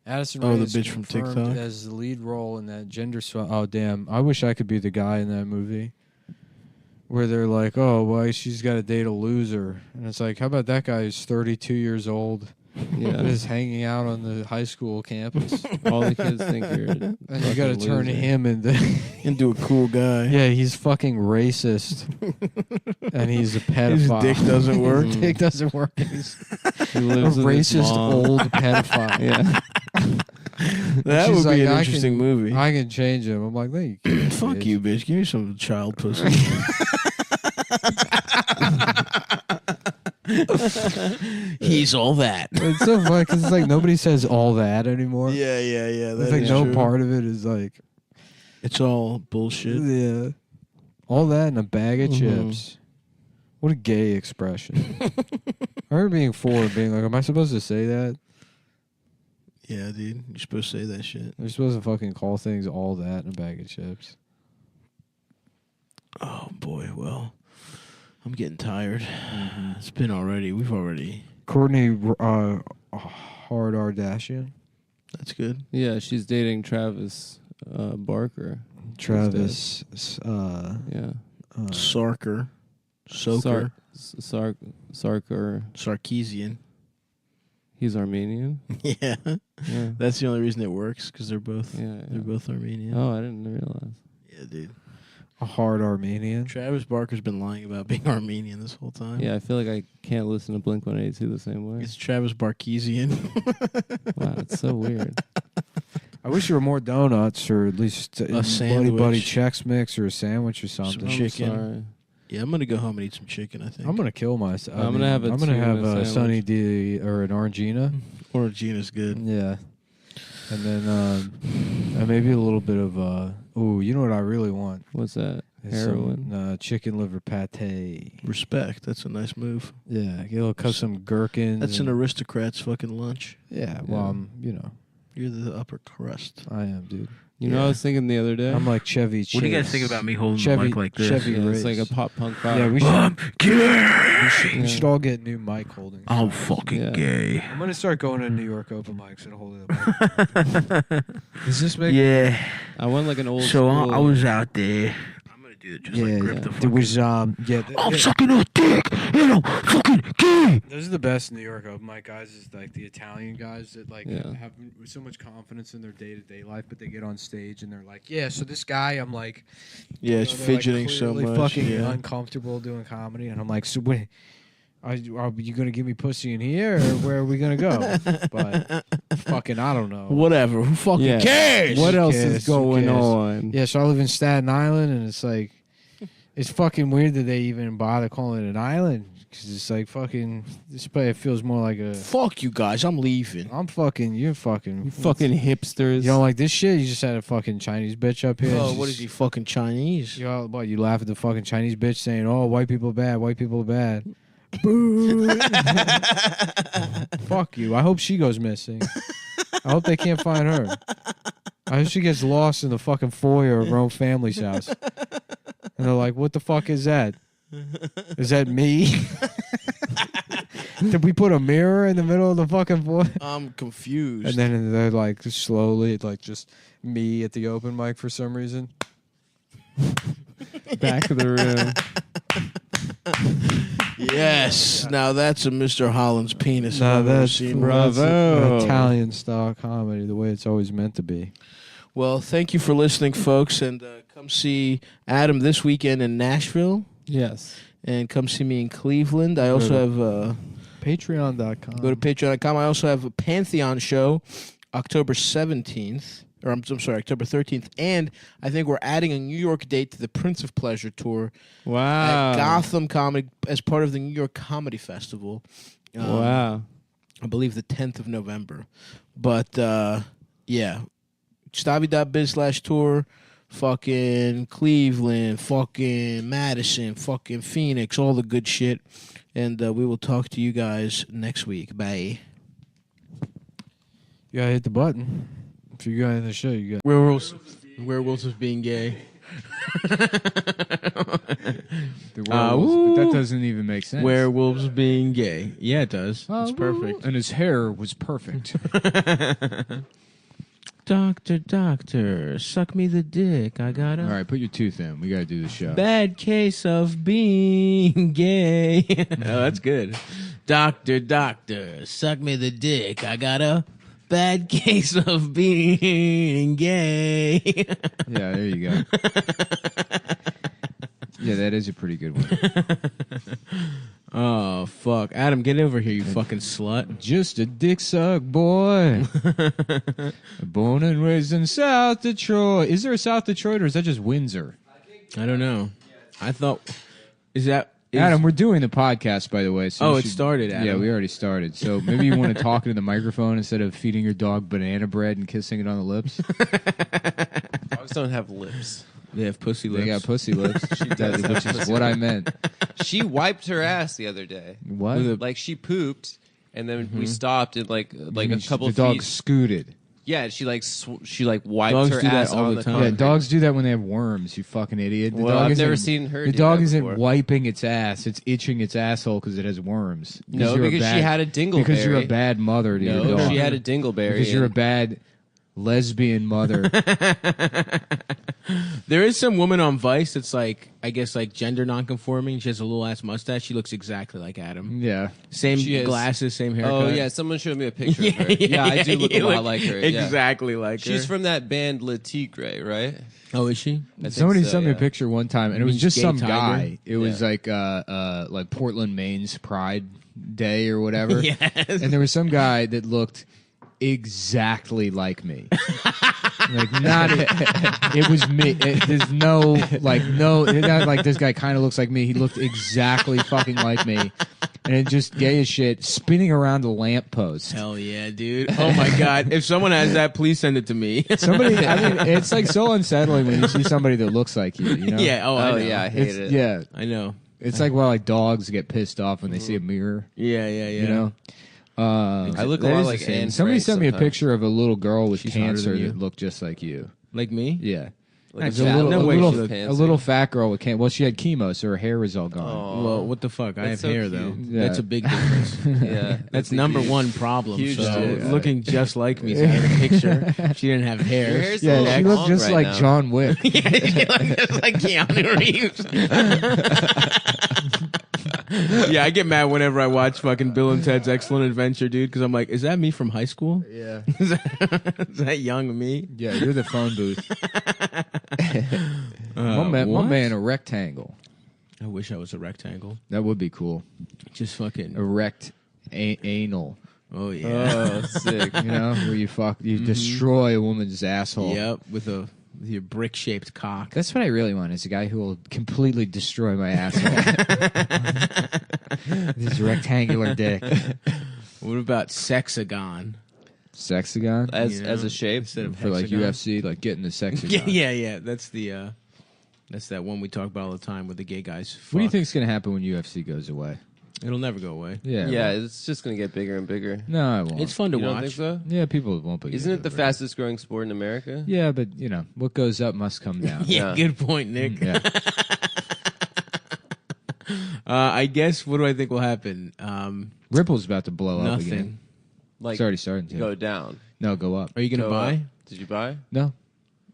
Addison Oh, Rae the is bitch from confirmed TikTok? as the lead role in that gender swap. Oh, damn. I wish I could be the guy in that movie. Where they're like, oh, well, she's got to date a loser. And it's like, how about that guy who's 32 years old? Yeah. Is hanging out on the high school campus. All the kids think you're And you got to fucking turn loser. him into a cool guy. Yeah, he's fucking racist. And he's a pedophile. His dick doesn't work. His dick doesn't work. He's He lives a with his racist mom. old pedophile. Yeah. That She's would like, be an I interesting can- movie. I can change him. I'm like, no, you can't. Fuck bitch. you, bitch. Give me some child pussy. He's all that. It's so funny because it's like nobody says all that anymore. Yeah. It's like no part of it is like, It's all bullshit. yeah, all that in a bag of Mhm. chips. What a gay expression. I remember being 4 and being like, am I supposed to say that? Yeah, dude. You're supposed to say that shit. You're supposed to fucking call things all that in a bag of chips. Oh, boy. Well, I'm getting tired. It's been already. We've already. Courtney Hardardashian. That's good. Yeah, she's dating Travis Barker. Travis. Yeah. Sarker. Soker. Sarker. Sarkeesian. He's Armenian. Yeah. Yeah. That's the only reason it works, because they're both Yeah, they're both Armenian. Oh, I didn't realize. Yeah, dude. A hard Armenian. Travis Barker's been lying about being Armenian this whole time. Yeah, I feel like I can't listen to Blink-182 the same way. It's Travis Barkeesian. Wow, it's so weird. I wish there were more donuts, or at least a Buddy sandwich. Buddy Chex Mix, or a sandwich or Some something. chicken. Sorry. Yeah, I'm gonna go home and eat some chicken. I think. I'm gonna kill myself. I'm gonna have a I'm gonna have tuna a sandwich. Sunny D or an Orangina. Orangina's good. Yeah, and then maybe a little bit of you know what I really want? What's that? Is Heroin? some, chicken liver pate. Respect. That's a nice move. Yeah, cut some gherkins. That's an and- aristocrat's fucking lunch. Yeah, well, I'm, You're the upper crust. I am, dude. You know, I was thinking the other day. I'm like Chevy Chase. What do you guys think about me holding the Chevy, mic like this? Chevy Yeah, it's Race. like a pop punk vibe. Yeah, we should. I'm gay. We should all get new mic holdings. I'm fucking gay. I'm gonna start going to New York open mics and holding the mic. Does this make? Yeah. I want like an old So school. I was out there. I'm gonna do it just like grip the There fucking. was I'm yeah, sucking a dick and I'm fucking gay. those are the best New York open mic guys. Is like the Italian guys that like Yeah. have so much confidence in their day to day life, but they get on stage and they're like, yeah. So this guy, I'm like, Yeah, it's they're, like, fidgeting so clearly much. fucking Yeah. uncomfortable doing comedy, and I'm like, so wait. Are you gonna give me pussy in here, or where are we gonna go? But fucking, I don't know. Whatever. Who fucking Yeah. cares? What else cares? is Who going cares? on? Yeah, so I live in Staten Island, and it's like, it's fucking weird that they even bother calling it an island, because it's like fucking. This place feels more like a. Fuck you guys. I'm leaving. I'm fucking. You're fucking. You fucking hipsters. You don't like this shit? You just had a fucking Chinese bitch up here. Oh, what is he fucking Chinese? You all, what? You laugh at the fucking Chinese bitch saying, "Oh, white people are bad. White people are bad." Boo. Fuck you. I hope she goes missing. I hope they can't find her. I I hope she gets lost in the fucking foyer of her own family's house. And they're like, what the fuck is that? Is that me? Did we put a mirror in the middle of the fucking foyer? I'm confused. And then they're like, slowly, like just me at the open mic for some reason. Back of the room. Yes. Now that's a Mr. Holland's penis. No, I've ever that's seen. bravo. Italian style comedy, the way it's always meant to be. Well, thank you for listening, folks, and come see Adam this weekend in Nashville. Yes. And come see me in Cleveland. I also have Patreon.com. Go to Patreon.com. I also have a Pantheon show October 17th. Or I'm sorry, October 13th. And I think we're adding a New York date to the Prince of Pleasure tour. Wow. At Gotham Comedy as part of the New York Comedy Festival. Wow. I believe the 10th of November. But, yeah. Stavi.biz/tour. Fucking Cleveland. Fucking Madison. Fucking Phoenix. All the good shit. And we will talk to you guys next week. Bye. You gotta hit the button. If you got in the show, you got Werewolves of being gay. The werewolves, but that doesn't even make sense. Werewolves being gay. Yeah, it does. It's perfect. And his hair was perfect. Doctor, suck me the dick. I got All right, put your tooth in. We gotta do the show. bad case of being gay. Oh, that's good. Doctor, suck me the dick. I got a bad case of being gay. Yeah, there you go. Yeah, that is a pretty good one. Oh, fuck. Adam, get over here, you fucking slut. Just a dick suck boy. Born and raised in South Detroit. Is there a South Detroit or is that just Windsor? I don't know. I thought... Adam, we're doing the podcast, by the way. So it started, Adam. Yeah, we already started. So maybe you want to talk into the microphone instead of feeding your dog banana bread and kissing it on the lips? Dogs don't have lips. They have pussy lips. They got pussy lips, which is what I meant. She wiped her ass the other day. What? Like she pooped, and then we stopped and like a couple the dog feet. scooted. Yeah, she wiped Dogs her do that ass all on the the time. Yeah, concrete. dogs do that when they have worms, you fucking idiot. Well, I've never seen her The do dog that isn't before. wiping its ass. It's itching its asshole because it has worms. No, you're because she had a dingleberry. Because you're a bad mother to your No, dog. she had a dingleberry. Because you're a bad lesbian mother. There is some woman on Vice that's like, I guess, like gender nonconforming. She has a little ass mustache. She looks exactly like Adam. Yeah. Same She has- glasses, same haircut. Oh yeah, someone showed me a picture of her. Yeah, I do look a you lot like her. Yeah. Exactly like her. She's from that band Le Tigre, right? Oh, is she? I think Somebody so, sent me a yeah. picture one time, and it was means just gay some tiger? guy. It was Yeah. like Portland, Maine's Pride Day or whatever. Yes. And there was some guy that looked exactly like me. Like not it was me. There's no not like this guy kind of looks like me. He looked exactly fucking like me. And it just gay as shit, spinning around a lamppost. Hell yeah, dude. Oh my god. If someone has that, please send it to me. Somebody, I mean, it's like so unsettling when you see somebody that looks like you, you know? Yeah, I know. yeah, I hate it. Yeah. I know. It's like like dogs get pissed off when they see a mirror. Yeah. You know? I look a That lot is like the same. Anne Somebody Frank sent me a sometimes. picture of a little girl with She's hotter cancer than you. that looked just like you. Like me? Yeah. Like It's a fat no way little she looked a pansy. little fat girl with cancer. Well, she had chemo, so her hair was all gone. Oh. Well, what the fuck? I have That's so hair, cute. though. Yeah. That's a big difference. Yeah, That's a number huge- one problem. huge So difference. looking just like me. So I had a picture. She didn't have hair. Your hair's a Yeah, little she looked long just right like now. John Wick. Yeah, she looked just like Keanu Reeves. Yeah, I get mad whenever I watch fucking Bill and Ted's Excellent Adventure, dude, because I'm like, is that me from high school? Yeah. Is that young me? Yeah, you're the phone booth. my what? man, a rectangle. I wish I was a rectangle. That would be cool. Just fucking Erect anal. Oh yeah. Oh, sick. You know, where you destroy a woman's asshole. Yep, with your brick shaped cock. That's what I really want, is a guy who will completely destroy my asshole. This rectangular dick. What about sexagon? Sexagon? As You know, a shape. instead of For like hexagon? UFC, like getting the sexagon. Yeah. That's that's that one we talk about all the time with the gay guys. What do you fuck. think's going to happen when UFC goes away? It'll never go away. Yeah, it's just going to get bigger and bigger. No, it won't. It's fun to You watch. don't think so? Yeah, people won't be. Isn't it the fastest growing sport in America? Yeah, but what goes up must come down. Yeah, good point, Nick. Yeah. I guess, what do I think will happen? Ripple's about to blow up Nothing. again. Like, It's already starting to go down. No, go up. Are you going to Go buy? up. Did you buy? No.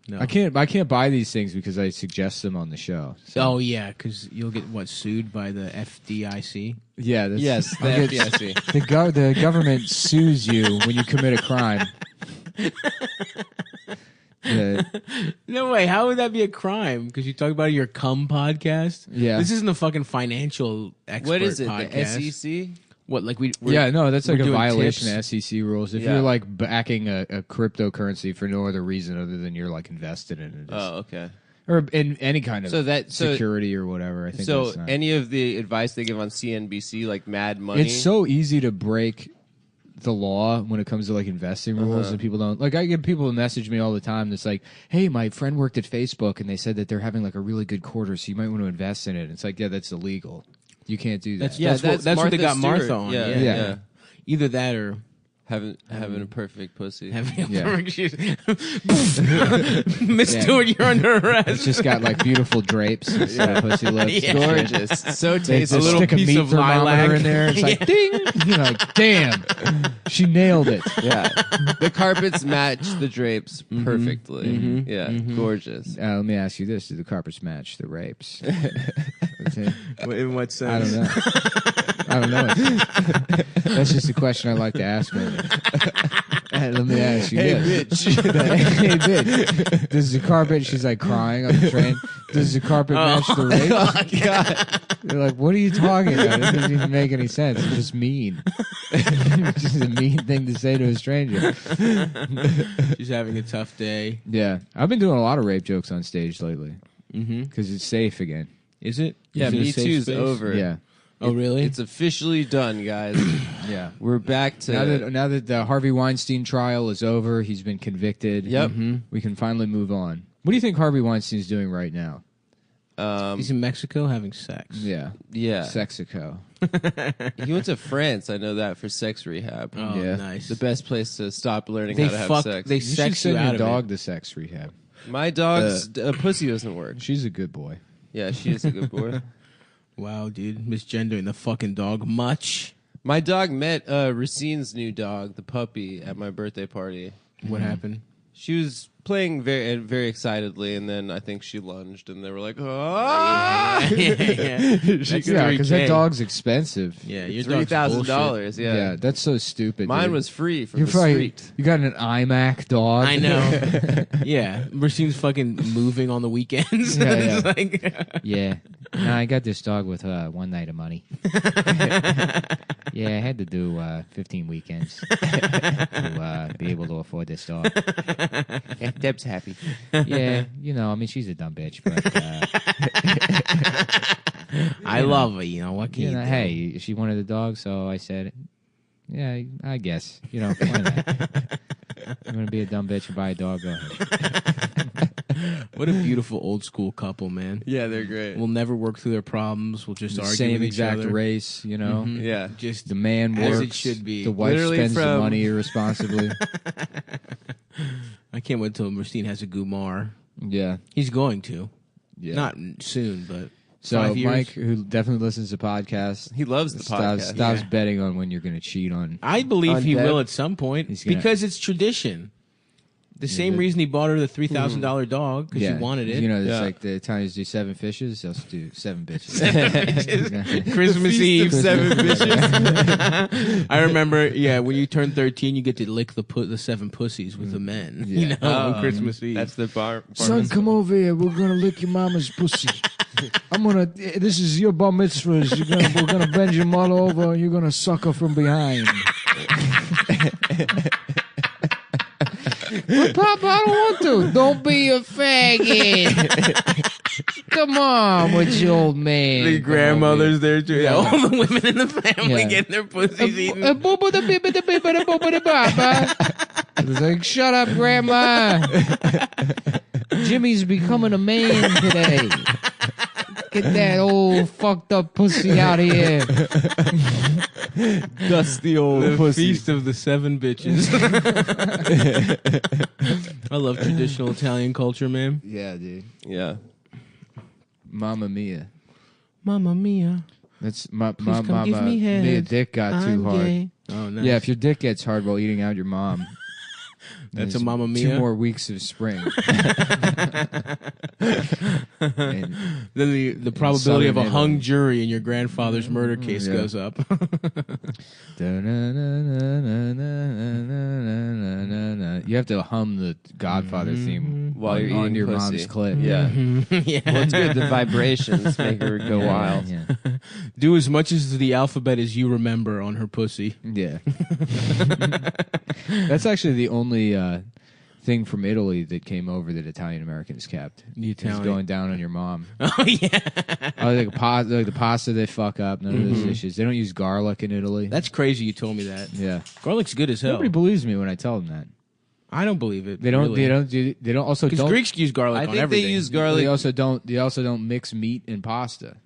No. I can't buy these things because I suggest them on the show. So. Oh, yeah, because you'll get, sued by the FDIC? Yeah. That's, Yes, the I'll get- FDIC. The government sues you when you commit a crime. No way. How would that be a crime? Because you talk about your cum podcast? Yeah. This isn't a fucking financial expert What is it? podcast. The SEC? What, like that's like we're a doing violation tips? of SEC rules. If Yeah. you're like backing a cryptocurrency for no other reason other than you're like invested in it. Oh, okay. Or in any kind of So security or whatever. I think So that's not. any of the advice they give on CNBC, like Mad Money? It's so easy to break the law when it comes to like investing rules and people don't like. I get people who message me all the time that's like, hey, my friend worked at Facebook and they said that they're having like a really good quarter, so you might want to invest in it. It's like, yeah, that's illegal. You can't do that. That's what they got Stewart. Martha on. Yeah, Yeah. yeah. Either that or Having a perfect pussy. having a Yeah. Miss Yeah. Stewart, you're under arrest. It's just got like beautiful drapes instead of pussy lips. Yeah. Gorgeous. So They tasty. A little stick a piece meat of thermometer lilac. in there. It's like ding. You're like, damn, she nailed it. Yeah. The carpets match the drapes perfectly. Mhm. Yeah. Gorgeous. Let me ask you this: do the carpets match the rapes? That's it. In what I don't know. I don't know. That's just a question I like to ask women. Let me ask you this. Hey, bitch. Does the carpet, she's like crying on the train, does the carpet match the rape? Oh, God. They're like, what are you talking about? It doesn't even make any sense. It's just mean. It's just a mean thing to say to a stranger. She's having a tough day. Yeah. I've been doing a lot of rape jokes on stage lately. Mm-hmm. Because it's safe again. Is it? Yeah, Is it a Me safe Too's space? over. Yeah. Oh, really? It's officially done, guys. Yeah. We're back to... Now that the Harvey Weinstein trial is over, he's been convicted. Yep. We can finally move on. What do you think Harvey Weinstein's doing right now? He's in Mexico having sex. Yeah. Yeah. Sexico. He went to France, I know that, for sex rehab. Oh, Yeah. nice. The best place to stop learning They how to have fuck- sex. they You should sex you send out your of dog it. to sex rehab. My dog's pussy doesn't work. She's a good boy. Yeah, she is a good boy. Wow, dude. Misgendering the fucking dog much. My dog met Racine's new dog, the puppy, at my birthday party. What happened? She was playing very excitedly, and then I think she lunged, and they were like, "Oh!" Yeah. Because that dog's expensive. Yeah, your dog's $3,000. Yeah. Yeah, that's so stupid. Mine dude. was free from You're the probably- street. You got an iMac dog. I know. Yeah. Racine's fucking moving on the weekends. Yeah, It's yeah. like- Yeah. No, I got this dog with one night of money. Yeah, I had to do 15 weekends to be able to afford this dog. Yeah, Deb's happy. Yeah, I mean, she's a dumb bitch, but I love her, what can you do? hey, she wanted a dog, so I said, yeah, I guess, why not? You want to be a dumb bitch and buy a dog? Go ahead. What a beautiful old school couple, man. Yeah, they're great. We'll never work through their problems. We'll just The argue same with each exact other. race, Mhm. Yeah. Just The man as works. it should be. The wife Literally spends the from- money irresponsibly. I can't wait till Racine has a Gumar. Yeah. He's going to. Yeah. Not soon, but So 5 years. Mike, who definitely listens to podcasts, He loves the podcast. stops Yeah. betting on when you're going to cheat on. I believe On he Deb? will at some point He's gonna- because it's tradition. The same but- reason he bought her the $3,000 dog because she wanted it. It's Yeah. like the Italians do 7 fishes, they'll do 7 bitches. Christmas Feast Eve, of 7 bitches. I remember, when you turn 13, you get to lick the 7 pussies with the men. Yeah. On Christmas Eve. That's the bar Son, mitzvah. come over here. We're gonna lick your mama's pussy. This is your bar mitzvahs. We're gonna bend your mother over. And you're gonna suck her from behind. But Papa, I don't want to. Don't be a faggot. Come on with your old man. the grandmother's there too. Yeah, all the women in the family Yeah. getting their pussies eaten. It's like, shut up, Grandma. Jimmy's becoming a man today. Get that old fucked up pussy out of here. Dusty old pussy. Feast of the 7 bitches. I love traditional Italian culture, man. Yeah, dude. Yeah. Mamma Mia. Mamma Mia. That's my Please come mama. give me head. Mia dick got too I'm hard. gay. Oh, nice. Yeah, if your dick gets hard while eating out your mom, that's there's a Mamma Mia. 2 more weeks of spring. And then the probability of a hung jury in your grandfather's murder case goes up. You have to hum the Godfather theme while you're on eating your pussy. mom's clit. Yeah. Yeah. Well, it's good. The vibrations make her go wild. Yeah. Do as much as the alphabet as you remember on her pussy. Yeah. That's actually the only thing from Italy that came over that Italian Americans kept. The Italian. Is going down on your mom. Oh, yeah. Like the pasta they fuck up. None of those dishes. They don't use garlic in Italy. That's crazy you told me that. Yeah. Garlic's good as hell. Nobody believes me when I tell them that. I don't believe it. They don't. Really. They don't. Also, because don't. Greeks use garlic. I on think everything. they use garlic. They also don't. They also don't mix meat in pasta.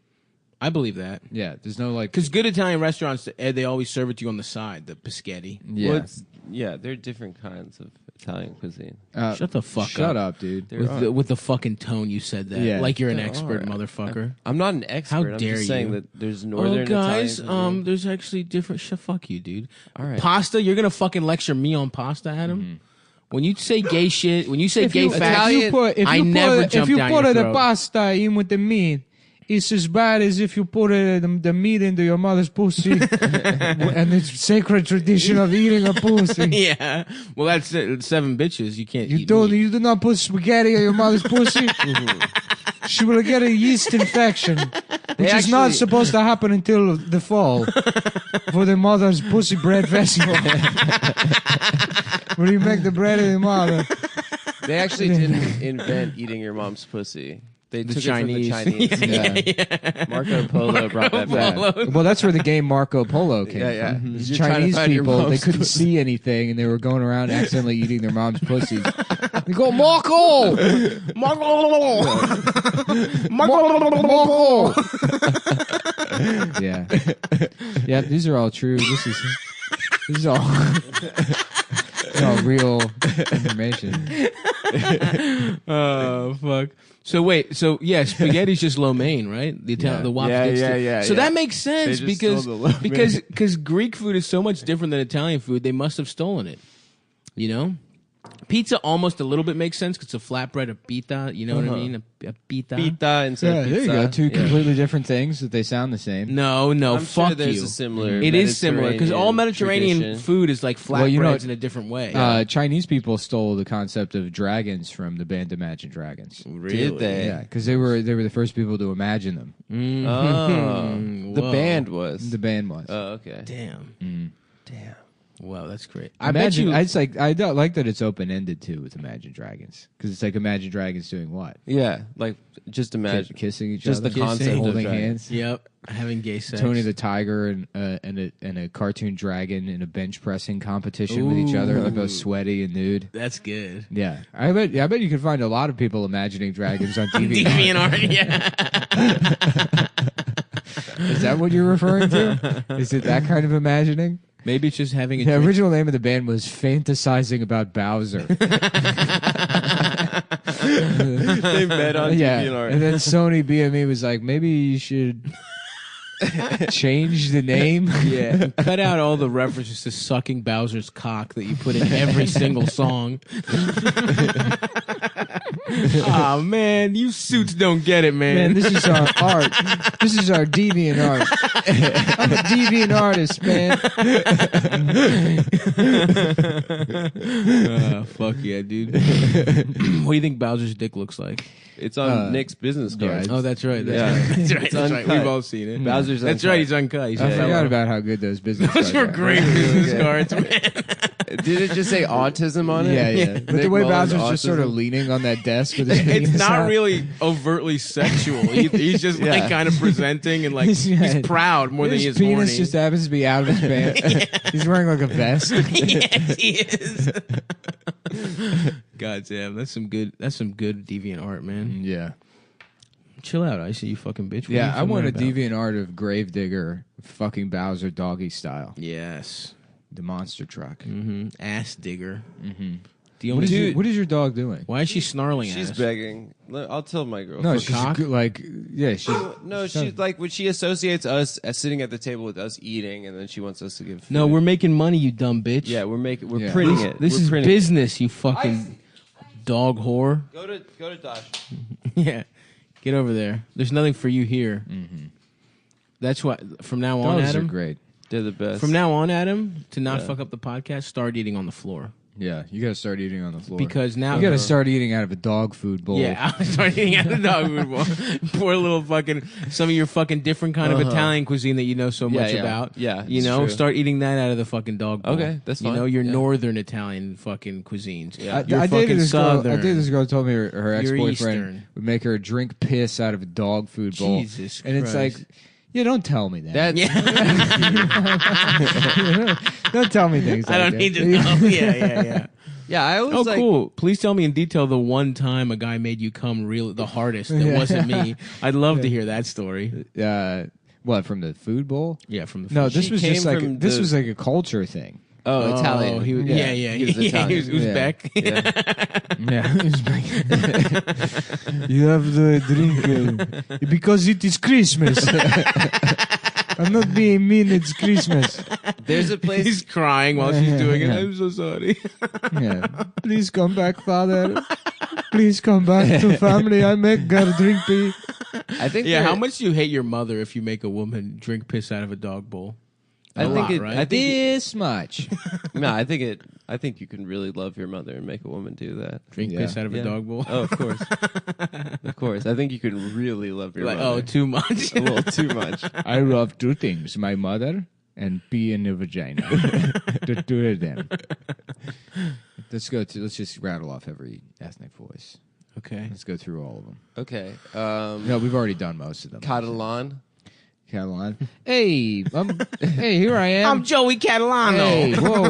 I believe that. Yeah. There's no like. Because good Italian restaurants, they always serve it to you on the side, the biscotti. Yeah. Well, there are different kinds of Italian cuisine. Shut the fuck up. Shut up, dude. With the fucking tone you said that. Yeah. Like you're an There expert, are. motherfucker. I'm not an expert. How I'm dare just saying you. that there's northern guys, Italian cuisine. there's actually different. Fuck you, dude. All right. Pasta? You're gonna fucking lecture me on pasta, Adam? When you say gay shit, when you say If gay you- facts, I never jump If you down put your the throat. pasta in with the meat, it's as bad as if you put the meat into your mother's pussy. And it's sacred tradition of eating a pussy. Yeah. Well, that's it. 7 bitches. You can't. You eat do meat. not put spaghetti in your mother's pussy. She will get a yeast infection, which is not supposed to happen until the fall for the mother's pussy bread festival, where you make the bread of the mother. They actually didn't invent eating your mom's pussy. They The took Chinese. it from the Chinese. Yeah. Marco Polo brought that back. Well, that's where the game Marco Polo came Yeah. from. You're These trying to Chinese find your people, they mom's couldn't pussy. see anything, and they were going around accidentally eating their mom's pussies. They go, Marco! Marco! Marco! Yeah. Yeah, these are all true. This is all real information. Oh, fuck. So wait, spaghetti's just lo mein, right? The Italian, the wop sticks. So that makes sense They just stole the lo mein. because Greek food is so much different than Italian food. They must have stolen it. You know, pizza almost a little bit makes sense because it's a flatbread of pita. You know what I mean? A pita. Pita instead of There pizza. you go. Two Yeah. completely different things, that they sound the same. No, I'm fuck sure there's you. a similar It is similar because all Mediterranean tradition. food is like flatbreads Well, you know, in a different way. Chinese people stole the concept of dragons from the band Imagine Dragons. Did they? Yeah, because they were the first people to imagine them. Oh, the Whoa. band was. The band was. Oh, okay. Damn. Damn. Wow, that's great. I don't like that it's open ended too with Imagine Dragons, because it's like Imagine Dragons doing what? Yeah, like just imagine Kissing each just other, the concept of holding dragons. hands. Yep, having gay sex. Tony the Tiger and a cartoon dragon in a bench pressing competition with each other. They're both sweaty and nude. That's good. Yeah, I bet you can find a lot of people imagining dragons on TV. DeviantArt, yeah. Is that what you're referring to? Is it that kind of imagining? Maybe it's just having a The drink. original name of the band was Fantasizing About Bowser. They met on DeviantArt. And then Sony BME was like, maybe you should change the name. Yeah, cut out all the references to sucking Bowser's cock that you put in every single song. Oh man, you suits don't get it, man. Man, this is our art. This is our deviant art. I'm a deviant artist, man. Fuck yeah, dude. What do you think Bowser's dick looks like? It's on Nick's business card. Oh, that's right. That's Yeah. right. That's right. It's That's right. uncut. We've all seen it. Bowser's That's uncut. right. He's uncut. He's I uncut. forgot about how good those business cards Those were are. great business cards, man. Did it just say autism on it? Yeah, yeah. But the Nick way Mullen's Bowser's just sort of autism. leaning on that desk with his It's penis not out. really overtly sexual. He's just like Yeah. kind of presenting and like he's proud more than his he is penis horny. just happens to be out of his pants. He's wearing like a vest. Yes, he is. God damn, that's some good deviant art, man. Yeah. Chill out, Icy, you fucking bitch. What are Yeah, you I want a fucking about? deviant art of Gravedigger fucking Bowser doggy style. Yes. The monster truck. Mm-hmm. Ass digger. Mm-hmm. What is your dog doing? Why is she snarling at She's us? begging. I'll tell my girlfriend. No, she's like, yeah, she's no, she's like when she associates us as sitting at the table with us eating, and then she wants us to give. Food. No, we're making money, you dumb bitch. Yeah, we're printing it. This We're is printing business, you fucking dog whore. Go to Dosh. Yeah, get over there. There's nothing for you here. Mm-hmm. That's why. From now on, Dogs Adam, are great. They're the best. From now on, Adam, to not fuck up the podcast, start eating on the floor. Yeah, you gotta start eating on the floor. Because now you gotta start eating out of a dog food bowl. Yeah, I'll start eating out of the dog food bowl. Pour a little fucking some of your fucking different kind of Italian cuisine that you know so much about. Yeah, you it's know, true. start eating that out of the fucking dog bowl. Okay, that's You fine. know, your Yeah. northern Italian fucking cuisines. Yeah. Your I fucking dated this girl. southern. I dated this girl who told me her ex Your boyfriend Eastern. would make her drink piss out of a dog food bowl. Jesus and it's like, Christ. yeah, don't tell me that. That's Don't tell me things. I like don't that. need to know. Yeah. Yeah, I always like. Cool. Please tell me in detail the one time a guy made you come real the hardest that Yeah. wasn't me. I'd love to hear that story. What, from the food bowl? Yeah, from the No, food this bowl. was She just came like from this the- was like a culture thing. Oh, Italian. He was, Yeah. yeah. He was Italian. He was Uzbek. Yeah, you have the drink because it is Christmas. I'm not being mean. It's Christmas. There's a place. He's crying while she's doing it. Yeah. I'm so sorry. Yeah. Please come back, father. Please come back to family. I make girl drink pee. I think. Yeah, there- how much do you hate your mother if you make a woman drink piss out of a dog bowl? I think it. right? I think This much. no, I think it. I think you can really love your mother and make a woman do that. Drink Yeah. piss out of Yeah. a dog bowl? Oh, of course, of course. I think you can really love your Like, mother. oh, too much. a little too much. I love two things: my mother and pee in the vagina. The two of them. Let's just rattle off every ethnic voice. Okay. Let's go through all of them. Okay. No, we've already done most of them. Catalan. Catalan. Hey, hey, here I am. I'm Joey Catalano. Hey, whoa.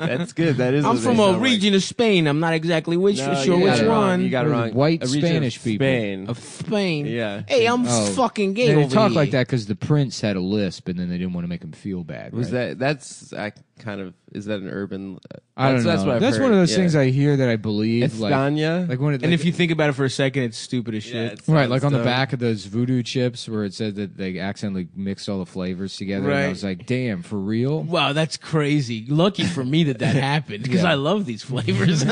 That's good. That is. I'm what from they a sound region of Spain. I'm not exactly No, sure you which got it wrong. one. You got it We're wrong. white A region Spanish of people. Spain. Of Spain. Yeah. Hey, I'm fucking gay They over talk here. like that because the prince had a lisp, and then they didn't want to make him feel bad. Was right? That's kind of. Is that an urban? I don't know. That's what I've That's heard. one of those yeah. things I hear that I believe. España. Like when it, And if you think about it for a second, it's stupid as shit. it's right, like on the dumb. back of those voodoo chips where it said that they accidentally mixed all the flavors together, and I Right. was like, "Damn, for real?" Wow, that's crazy. Lucky for me that happened because Yeah. I love these flavors.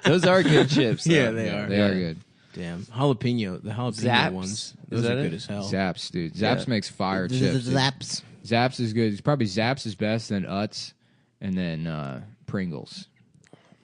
Those are good chips. though. Yeah, they are. They are good. Damn, jalapeno. The jalapeno Zaps? ones. Is Those that are it? good as hell. Zaps, dude. Zaps Yeah. makes fire chips. dude. Zaps. Zaps is good. It's probably Zaps is best, then Utz, and then Pringles.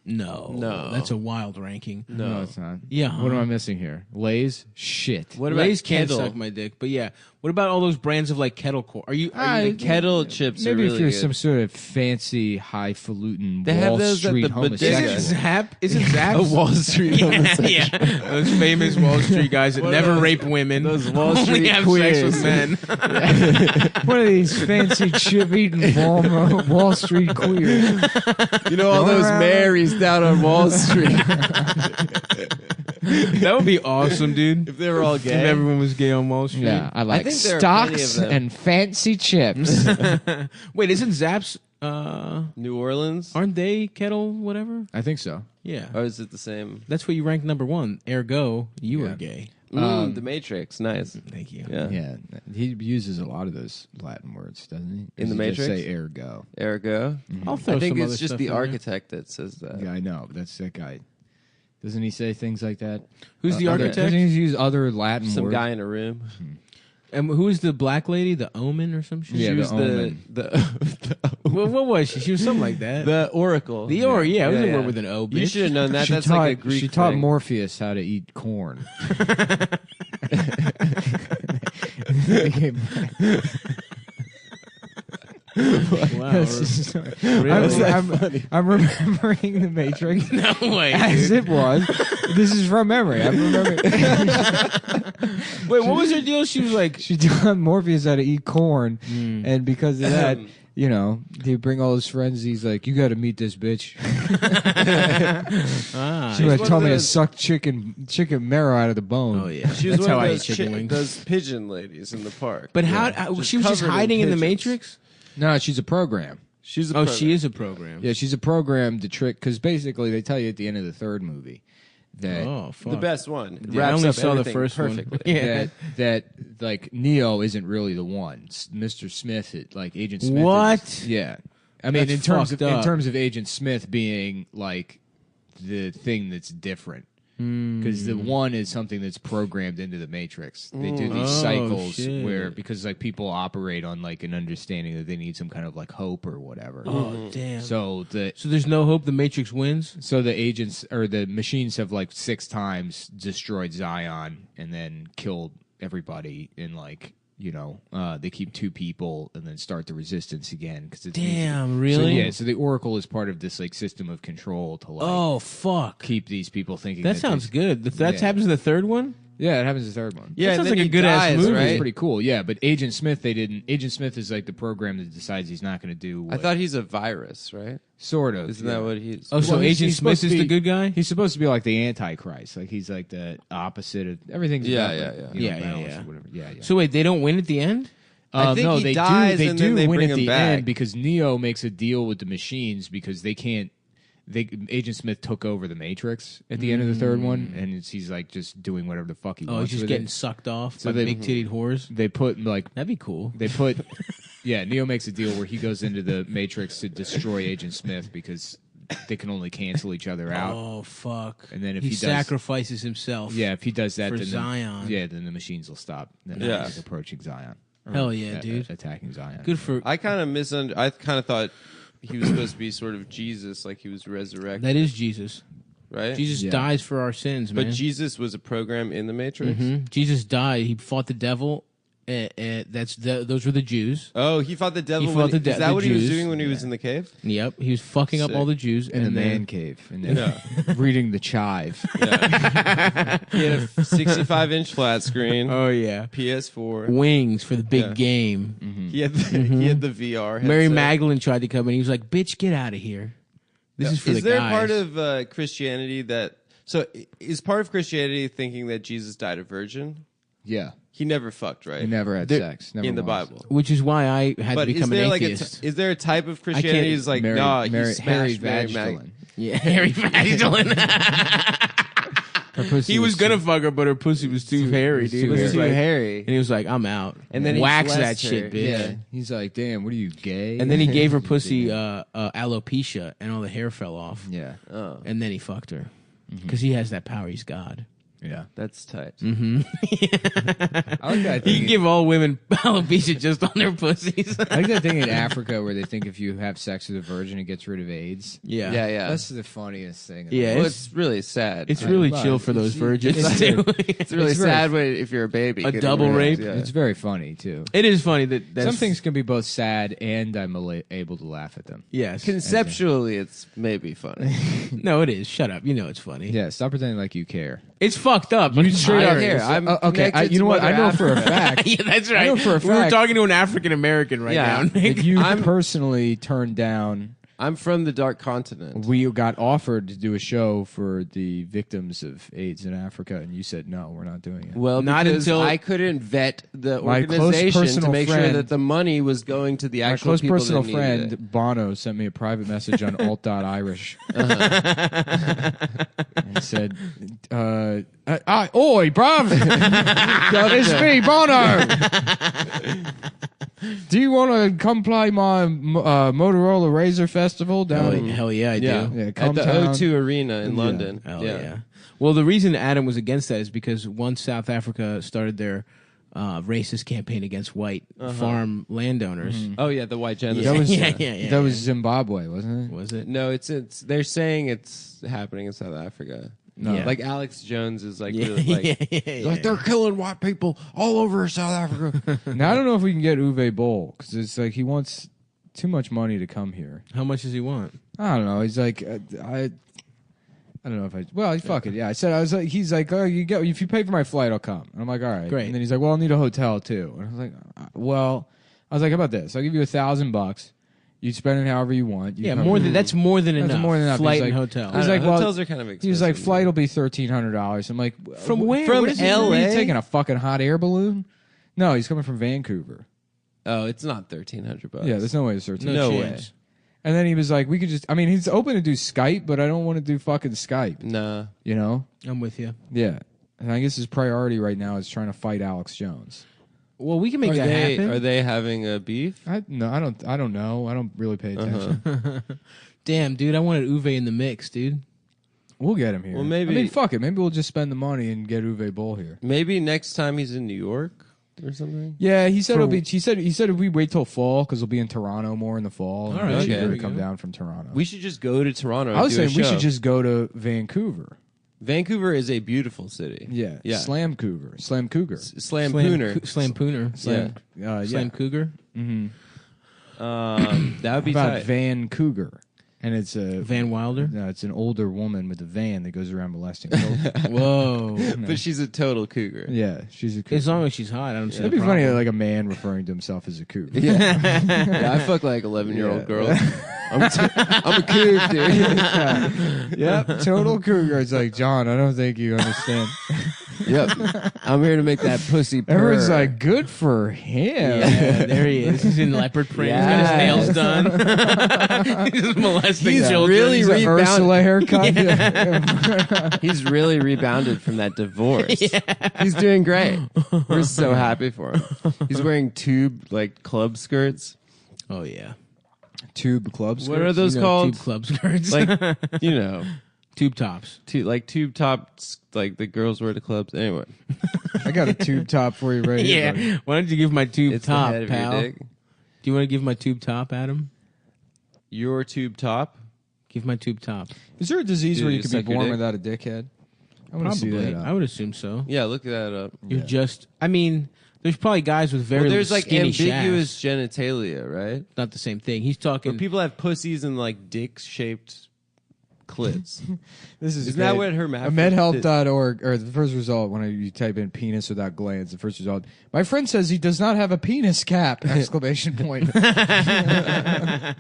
No, that's a wild ranking. No, it's not. Yeah, What am I missing here? Lay's shit. What about Lay's can't Kettle? suck my dick, but yeah. What about all those brands of like kettle corn? Are you? The kettle chips are Maybe really if you're good. some sort of fancy, highfalutin They have Wall those at Street the bodega. homosexual. Isn't Zap? Isn't Zap A Wall Street homosexual. yeah, those famous Wall Street guys that What are never those- rape women. those Wall only Street have queers. sex with men. One of these fancy chip-eating Wall Street queers. You know all those Marys down on Wall Street. That would be awesome, dude. If they were all gay. If everyone was gay on Wall Street. Yeah, I like think there are plenty of stocks them. and fancy chips. Wait, isn't Zapp's New Orleans? aren't they kettle whatever? I think so. Yeah. Or is it the same? That's what you ranked number one. Ergo, you are gay. The Matrix. Nice. Thank you. Yeah. Yeah, he uses a lot of those Latin words, doesn't he? In Does the he just Matrix? say ergo. Ergo. I'll throw I think some it's other just stuff the in there. architect that says that. Yeah, I know. But that's that guy. Doesn't he say things like that? Who's the Other- architect? Doesn't he use other Latin Some words? guy in a room. And who is the black lady? The Omen or some shit? Yeah, She the was Omen. What was she? She was something like that. the Oracle. The Or, yeah, it was Yeah, a word yeah. with an O. You bitch. should have known that. She That's taught, like a Greek She taught thing. Morpheus how to eat corn. Wow. I'm remembering the Matrix No way. as dude. it was. This is from memory. I'm remembering. Wait, what was her deal? She was like, She taught Morpheus how to eat corn, and because of that, You know, they bring all his friends. He's like, you got to meet this bitch. She would tell me to suck chicken marrow out of the bone. Oh yeah, She was one of those pigeon ladies in the park. But how she was just hiding in the Matrix? No, she's a program. She is a program. Yeah, she's a program to trick, because basically they tell you at the end of the third movie that the best one. I only saw the first perfectly. one. Yeah. that like Neo isn't really the one. Mr. Smith, like Agent Smith. What? Yeah, I mean That's in terms of Agent Smith being like the thing that's different. Because the one is something that's programmed into the Matrix. They do these cycles where, because like people operate on like an understanding that they need some kind of like hope or whatever. Oh damn! So there's no hope. The Matrix wins. So the agents or the machines have like 6 times destroyed Zion and then killed everybody in like. You know, they keep 2 people and then start the resistance again. Cause it's damn, really? So the Oracle is part of this like system of control to like. Oh fuck! Keep these people thinking. That sounds good. That happens in the third one. Yeah, it happens in the third one. Yeah, that sounds like a good ass movie. Right? It's pretty cool. Yeah, but Agent Smith, they didn't. Agent Smith is like the program that decides he's not going to do. I thought he's a virus, right? Sort of. Isn't that what he's? Oh, so Agent Smith is the good guy? He's supposed to be like the Antichrist. Like he's like the opposite of everything's. Yeah. Yeah. So wait, they don't win at the end? I think no, he they dies do. and They then do they win bring at him the back. end because Neo makes a deal with the machines because they can't. Agent Smith took over the Matrix at the end of the third one, and he's like just doing whatever the fuck he wants. Oh, he's just with getting it. sucked off So by big titted whores. They put like that'd be cool. They put Neo makes a deal where he goes into the Matrix to destroy Agent Smith because they can only cancel each other out. Oh fuck! And then if he he does, sacrifices himself, if he does that, for then Zion, then the machines will stop. Then he's approaching Zion. Hell yeah, dude! Attacking Zion. Good for. I kind of thought he was supposed to be sort of Jesus, like he was resurrected. That is Jesus, right? Jesus dies for our sins, man. But Jesus was a program in the Matrix. Jesus died. He fought the devil. Those were the Jews. Oh, he fought the devil. He fought is that what he was doing when he was in the cave? Yep, he was fucking up all the Jews in a man cave and then reading the chive. Yeah. He had a 65-inch flat screen. Oh yeah, PS4 wings for the big game. He had the VR headset. Mary Magdalene tried to come in. He was like, "Bitch, get out of here." This is for the guys. Is there part of Christianity that? So is part of Christianity thinking that Jesus died a virgin? Yeah. He never fucked, right? He never had sex. Never in the once. Bible. Which is why I had to become an atheist. Is there a type of Christianity that's like, nah, he Harry smashed Mary Magdalene. Yeah, Harry Magdalene. He was gonna fuck her, but her pussy was too hairy, dude. It was too hairy. And he was like, I'm out. And then he wax that blessed her. shit, bitch. Yeah. He's like, damn, what are you, gay? And then he gave her pussy alopecia, and all the hair fell off. Yeah. Oh. And then he fucked her. Because he has that power. He's God. Yeah. That's tight. Mm-hmm. I like that He can give all women alopecia just on their pussies. I like that thing in Africa where they think if you have sex with a virgin, it gets rid of AIDS. Yeah. Yeah. That's the funniest thing. Yeah, Well, it's really sad. It's really chill for those virgins, too. It's really sad if you're a baby. A getting double raped. rape? Yeah. It's very funny, too. It is funny that Some things can be both sad and I'm able to laugh at them. Yes. Conceptually, it's maybe funny. No, it is. Shut up. You know it's funny. Yeah, stop pretending like you care. It's fucked up. You straight up care. I'm okay. connected You know to what? I Mother know for a Africa. fact. Yeah, that's right. I know for a We were fact talking to an African American right now. Nick. that you personally turned down. I'm from the Dark Continent. We got offered to do a show for the victims of AIDS in Africa, and you said no, we're not doing it. Well, Not because until- I couldn't vet the My close organization to personal make sure friend- that the money was going to the My actual close people personal that needed it. friend Bono sent me a private message on alt.irish and said, "Oi, bruv, it's me, Bono. Do you want to come play my Motorola Razr Festival down?" Hell yeah, I do. Yeah, Yeah, at the Cumtown. O2 Arena in London. Hell yeah. Well, the reason Adam was against that is because once South Africa started their racist campaign against white farm landowners. Oh yeah, the white genocide. That was Yeah. that was Zimbabwe, wasn't it? Was it? No, it's they're saying it's happening in South Africa. No. Yeah. Like Alex Jones is like, Yeah, really, like Like they're killing white people all over South Africa. Now I don't know if we can get Uwe Boll because it's like he wants too much money to come here. How much does he want? I don't know. He's like I don't know if I. Well, fuck it. Yeah, I was like, he's like, oh, you get if you pay for my flight, I'll come. And I'm like, all right. Great. And then he's like, well, I'll need a hotel too. And I was like, well, I was like, how about this? I'll give you $1,000 You spend it however you want. Yeah, more than that's more than enough. More than enough. Flight He's and like, hotel. He's like, hotels are kind of expensive. He was like, flight will be $1,300. I'm like, from where? From What is he LA? Are you taking a fucking hot air balloon? No, he's coming from Vancouver. Oh, it's not $1,300. Yeah, there's no way it's $1,300. No way. And then he was like, we could just, I mean, he's open to do Skype, but I don't want to do fucking Skype. Nah. You know? I'm with you. Yeah. And I guess his priority right now is trying to fight Alex Jones. Well, we can make that happen. Are they having a beef? No, I don't know. I don't really pay attention. Damn, dude, I wanted Uwe in the mix, dude. We'll get him here. Well, maybe. I mean, fuck it. Maybe we'll just spend the money and get Uwe Boll here. Maybe next time he's in New York or something. Yeah, he said it'll be. He said if we wait till fall because we'll be in Toronto more in the fall. All right, it's cheaper there to we come go. down from Toronto. We should just go to Toronto. I was and do saying a we show. should just go to Vancouver. Vancouver is a beautiful city. Yeah, yeah. Slam Cougar, Slam Cougar, Slam Pooner, Slam Pooner, Slam Slam Cougar. Mm-hmm. That would be about tight. Van Cougar, and it's a Van Wilder. No, it's an older woman with a van that goes around molesting children. Whoa! But she's a total cougar. Yeah, she's a cougar. As long as she's hot, I don't see. It'd be funny, like a man referring to himself as a cougar. Yeah, I fuck like 11-year-old girls. I'm a cougar, dude. Yep, total cougar. It's like, John, I don't think you understand. Yep, I'm here to make that pussy purr. Everyone's like, good for him. Yeah, there he is. He's in leopard print. He's got his nails done. He's just molesting children. Really He's an Ursula haircut. Yeah. He's really rebounded from that divorce. Yeah. He's doing great. We're so happy for him. He's wearing tube club skirts. Oh yeah, tube club skirts. What are those called? Tube club skirts. Like tube tops. Tube tops, like the girls wear to clubs. Anyway, I got a tube top for you right here. Buddy. Why don't you give my tube It's top, the head of your pal? dick. Do you want to give my tube top, Adam? Your tube top? Give my tube top. Is there a disease Dude, where you you could be suck your born dick? without a dickhead? I want to see Probably. that. I would assume so. Yeah, look that up. You're just. I mean, there's probably guys with very There's like skinny ambiguous shafts. genitalia, right? Not the same thing. He's talking. But people have pussies and like dick-shaped clits. This is Isn't that what hermaphrodite? Medhealth.org, or the first result when you type in penis without glands, the first result, my friend says he does not have a penis cap! Exclamation point. I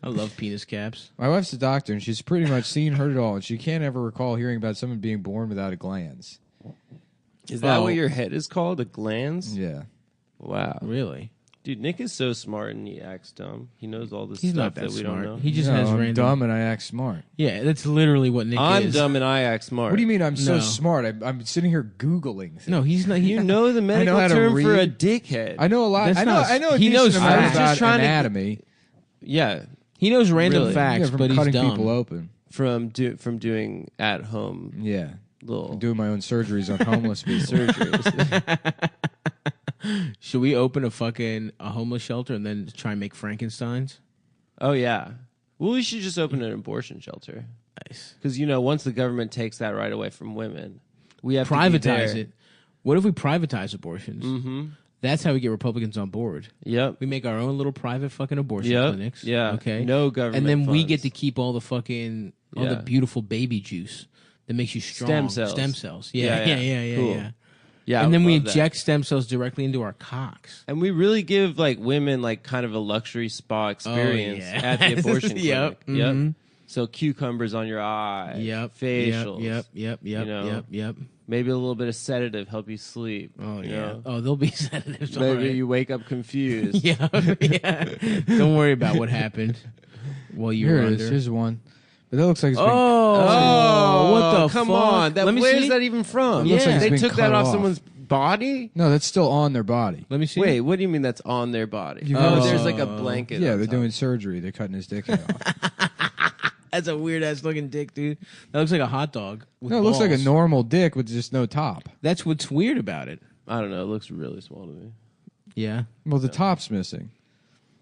love penis caps. My wife's a doctor, and she's pretty much seen, heard it all, and she can't ever recall hearing about someone being born without a glands. Is that what your head is called? A glans? Yeah. Wow. Really? Dude, Nick is so smart and he acts dumb. He knows all this He's stuff not that we smart. don't know. He just has I'm random. dumb and I act smart. Yeah, that's literally what Nick I'm is. dumb and I act smart. What do you mean I'm so No. smart? I'm sitting here Googling things. No, he's not. You know the medical how to term for a read. dickhead. I know a lot. That's I know. not- I know. A he knows decent amount facts. about Just trying to- anatomy. Yeah. He knows random Really? facts, Yeah, from but he's cutting dumb. people open. From doing at home Yeah. little Doing my own surgeries on homeless people. surgeries. Should we open a homeless shelter and then try and make Frankensteins? Oh yeah. Well, we should just open an abortion shelter. Nice. Because once the government takes that right away from women, we have to be Privatize there. it. What if we privatize abortions? Mm-hmm. That's how we get Republicans on board. Yep. We make our own little private fucking abortion Yep. clinics. Yeah. Okay. No government And then we funds. get to keep all the fucking all the Yeah. beautiful baby juice that makes you strong. Stem cells. Yeah. Cool. Yeah. Yeah. And I then we love that. inject stem cells directly into our cocks. And we really give women kind of a luxury spa experience yeah. at the abortion clinic. Yep. Yep. Mhm. So cucumbers on your eyes. Yep. Facials. Yep. Yep. Maybe a little bit of sedative help you sleep. Oh you yeah. know? Oh, there'll be sedatives. Maybe all right. you wake up confused. Yeah. Don't worry about what happened while you Here were it under. is. Here's one. But that looks like it's been, Oh, what the come fuck? on! Let me Where's see. that even from? It looks like it's they been took cut that off off. someone's body. No, that's still on their body. Let me see. Wait, what do you mean that's on their body? You Oh, guys- there's like a blanket. Yeah, on they're top. doing surgery. They're cutting his dick off. That's a weird ass looking dick, dude. That looks like a hot dog. With No, it looks like a balls. normal dick with just no top. That's what's weird about it. I don't know. It looks really small to me. Yeah. Well, the top's missing.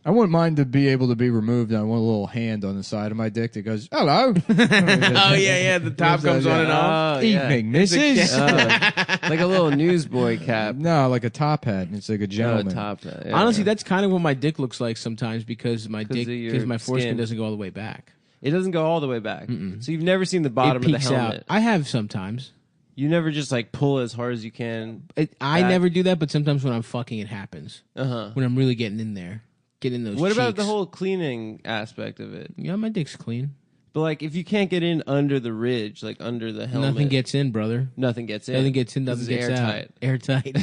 I wouldn't mind to be able to be removed. I want a little hand on the side of my dick that goes, hello. Oh yeah. The top comes on and off. Oh, yeah. Evening, missus. Like a little newsboy cap. No, like a top hat. It's like a No, gentleman. top. Yeah. Honestly, that's kind of what my dick looks like sometimes because my 'Cause dick, of your because my foreskin skin. doesn't go all the way back. It doesn't go all the way back. So you've never seen the bottom It of the peeks helmet. out. I have sometimes. You never just pull as hard as you can. I back. never do that, but sometimes when I'm fucking, it happens. Uh huh. When I'm really getting in there. Get in those What about cheeks. the whole cleaning aspect of it? Yeah, my dick's clean. But like, if you can't get in under the ridge, like under the helmet, Nothing gets in, brother. Nothing gets in. Nothing gets in. Nothing This is gets airtight. out. Airtight.